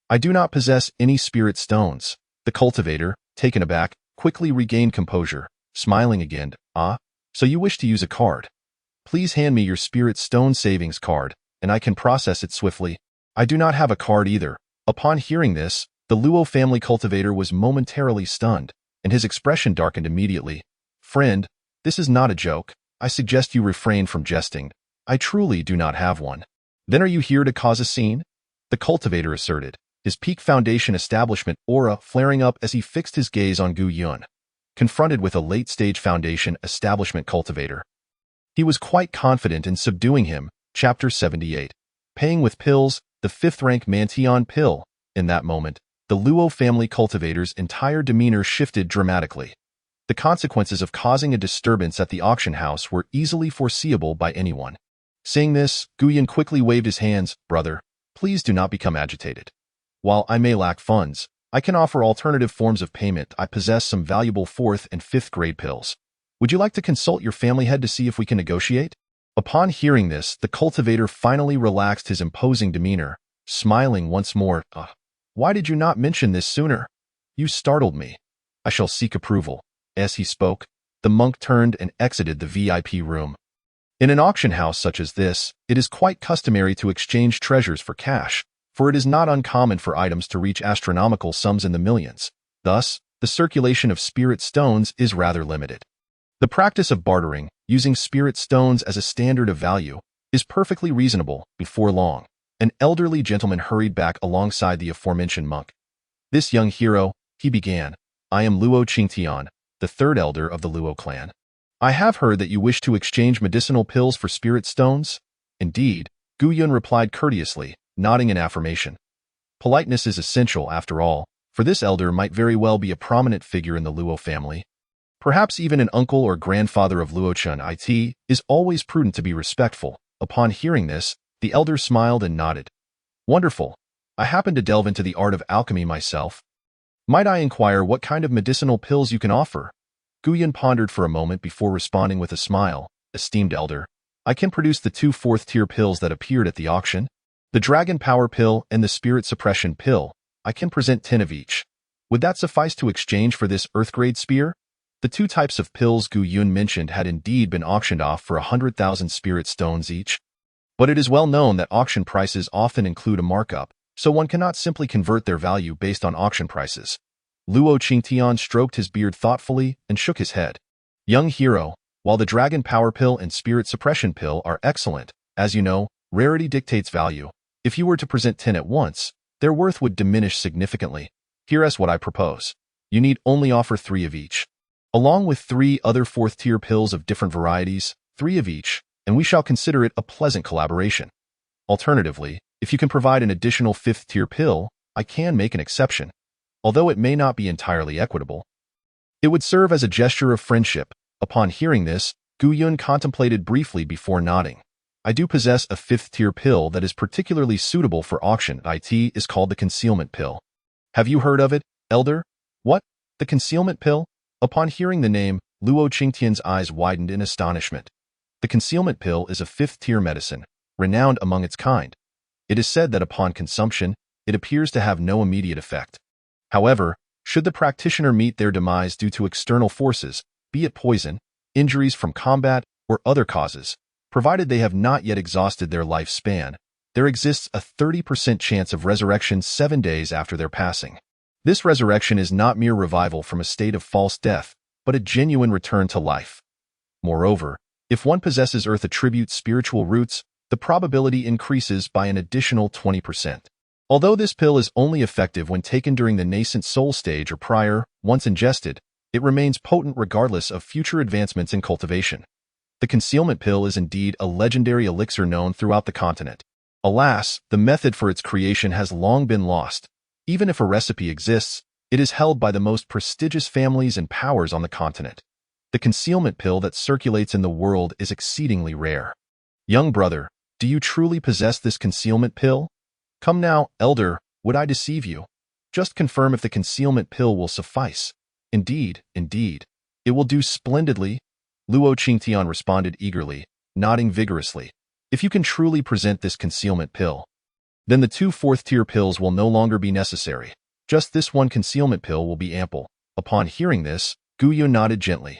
I do not possess any spirit stones. The cultivator, taken aback, quickly regained composure, smiling again. So you wish to use a card? Please hand me your spirit stone savings card, and I can process it swiftly. I do not have a card either. Upon hearing this, the Luo family cultivator was momentarily stunned, and his expression darkened immediately. Friend, this is not a joke. I suggest you refrain from jesting. I truly do not have one. Then are you here to cause a scene? The cultivator asserted, his Peak Foundation establishment aura flaring up as he fixed his gaze on Gu Yun. Confronted with a late-stage Foundation establishment cultivator, he was quite confident in subduing him. Chapter 78. Paying with pills, the 5th-rank Mantion pill. In that moment, the Luo family cultivator's entire demeanor shifted dramatically. The consequences of causing a disturbance at the auction house were easily foreseeable by anyone. Saying this, Gu Yun quickly waved his hands. Brother, please do not become agitated. While I may lack funds, I can offer alternative forms of payment. I possess some valuable 4th and 5th grade pills. Would you like to consult your family head to see if we can negotiate? Upon hearing this, the cultivator finally relaxed his imposing demeanor, smiling once more. Why did you not mention this sooner? You startled me. I shall seek approval. As he spoke, the monk turned and exited the VIP room. In an auction house such as this, it is quite customary to exchange treasures for cash, for it is not uncommon for items to reach astronomical sums in the millions. Thus, the circulation of spirit stones is rather limited. The practice of bartering, using spirit stones as a standard of value, is perfectly reasonable. Before long, an elderly gentleman hurried back alongside the aforementioned monk. This young hero, he began, I am Luo Qingtian, the 3rd elder of the Luo clan. I have heard that you wish to exchange medicinal pills for spirit stones. Indeed, Gu Yun replied courteously, nodding in affirmation. Politeness is essential after all, for this elder might very well be a prominent figure in the Luo family. Perhaps even an uncle or grandfather of Luochun. It is always prudent to be respectful. Upon hearing this, the elder smiled and nodded. Wonderful. I happen to delve into the art of alchemy myself. Might I inquire what kind of medicinal pills you can offer? Gu Yun pondered for a moment before responding with a smile. Esteemed elder, I can produce the 2 4th-tier pills that appeared at the auction. The Dragon Power Pill and the Spirit Suppression Pill. I can present 10 of each. Would that suffice to exchange for this Earth-grade spear? The 2 types of pills Gu Yun mentioned had indeed been auctioned off for 100,000 spirit stones each. But it is well known that auction prices often include a markup, so one cannot simply convert their value based on auction prices. Luo Qingtian stroked his beard thoughtfully and shook his head. Young hero, while the Dragon Power Pill and Spirit Suppression Pill are excellent, as you know, rarity dictates value. If you were to present 10 at once, their worth would diminish significantly. Here's what I propose. You need only offer 3 of each, along with 3 other 4th-tier pills of different varieties, 3 of each, and we shall consider it a pleasant collaboration. Alternatively, if you can provide an additional 5th-tier pill, I can make an exception. Although it may not be entirely equitable, it would serve as a gesture of friendship. Upon hearing this, Gu Yun contemplated briefly before nodding. I do possess a 5th-tier pill that is particularly suitable for auction. It is called the concealment pill. Have you heard of it, Elder? What? The concealment pill? Upon hearing the name, Luo Qingtian's eyes widened in astonishment. The concealment pill is a 5th-tier medicine, renowned among its kind. It is said that upon consumption, it appears to have no immediate effect. However, should the practitioner meet their demise due to external forces, be it poison, injuries from combat, or other causes, provided they have not yet exhausted their lifespan, there exists a 30% chance of resurrection 7 days after their passing. This resurrection is not mere revival from a state of false death, but a genuine return to life. Moreover, if one possesses Earth attribute spiritual roots, the probability increases by an additional 20%. Although this pill is only effective when taken during the nascent soul stage or prior, once ingested, it remains potent regardless of future advancements in cultivation. The concealment pill is indeed a legendary elixir known throughout the continent. Alas, the method for its creation has long been lost. Even if a recipe exists, it is held by the most prestigious families and powers on the continent. The concealment pill that circulates in the world is exceedingly rare. Young brother, do you truly possess this concealment pill? Come now, Elder, would I deceive you? Just confirm if the concealment pill will suffice. Indeed, it will do splendidly. Luo Qingtian responded eagerly, nodding vigorously. If you can truly present this concealment pill, then the 2 4th-tier pills will no longer be necessary. Just this one concealment pill will be ample. Upon hearing this, Gu Yun nodded gently.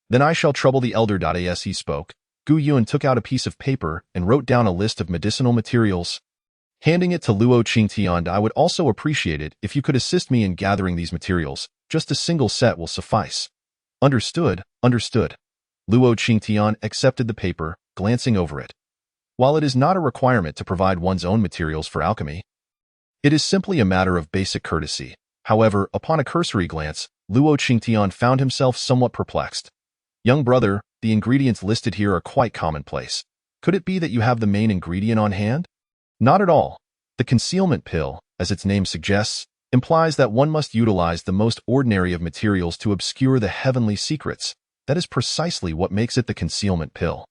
Then I shall trouble the Elder. As he spoke, Gu Yun took out a piece of paper and wrote down a list of medicinal materials. Handing it to Luo Qingtian, I would also appreciate it if you could assist me in gathering these materials. Just a single set will suffice. Understood. Luo Qingtian accepted the paper, glancing over it. While it is not a requirement to provide one's own materials for alchemy, it is simply a matter of basic courtesy. However, upon a cursory glance, Luo Qingtian found himself somewhat perplexed. Young brother, the ingredients listed here are quite commonplace. Could it be that you have the main ingredient on hand? Not at all. The concealment pill, as its name suggests, implies that one must utilize the most ordinary of materials to obscure the heavenly secrets. That is precisely what makes it the concealment pill.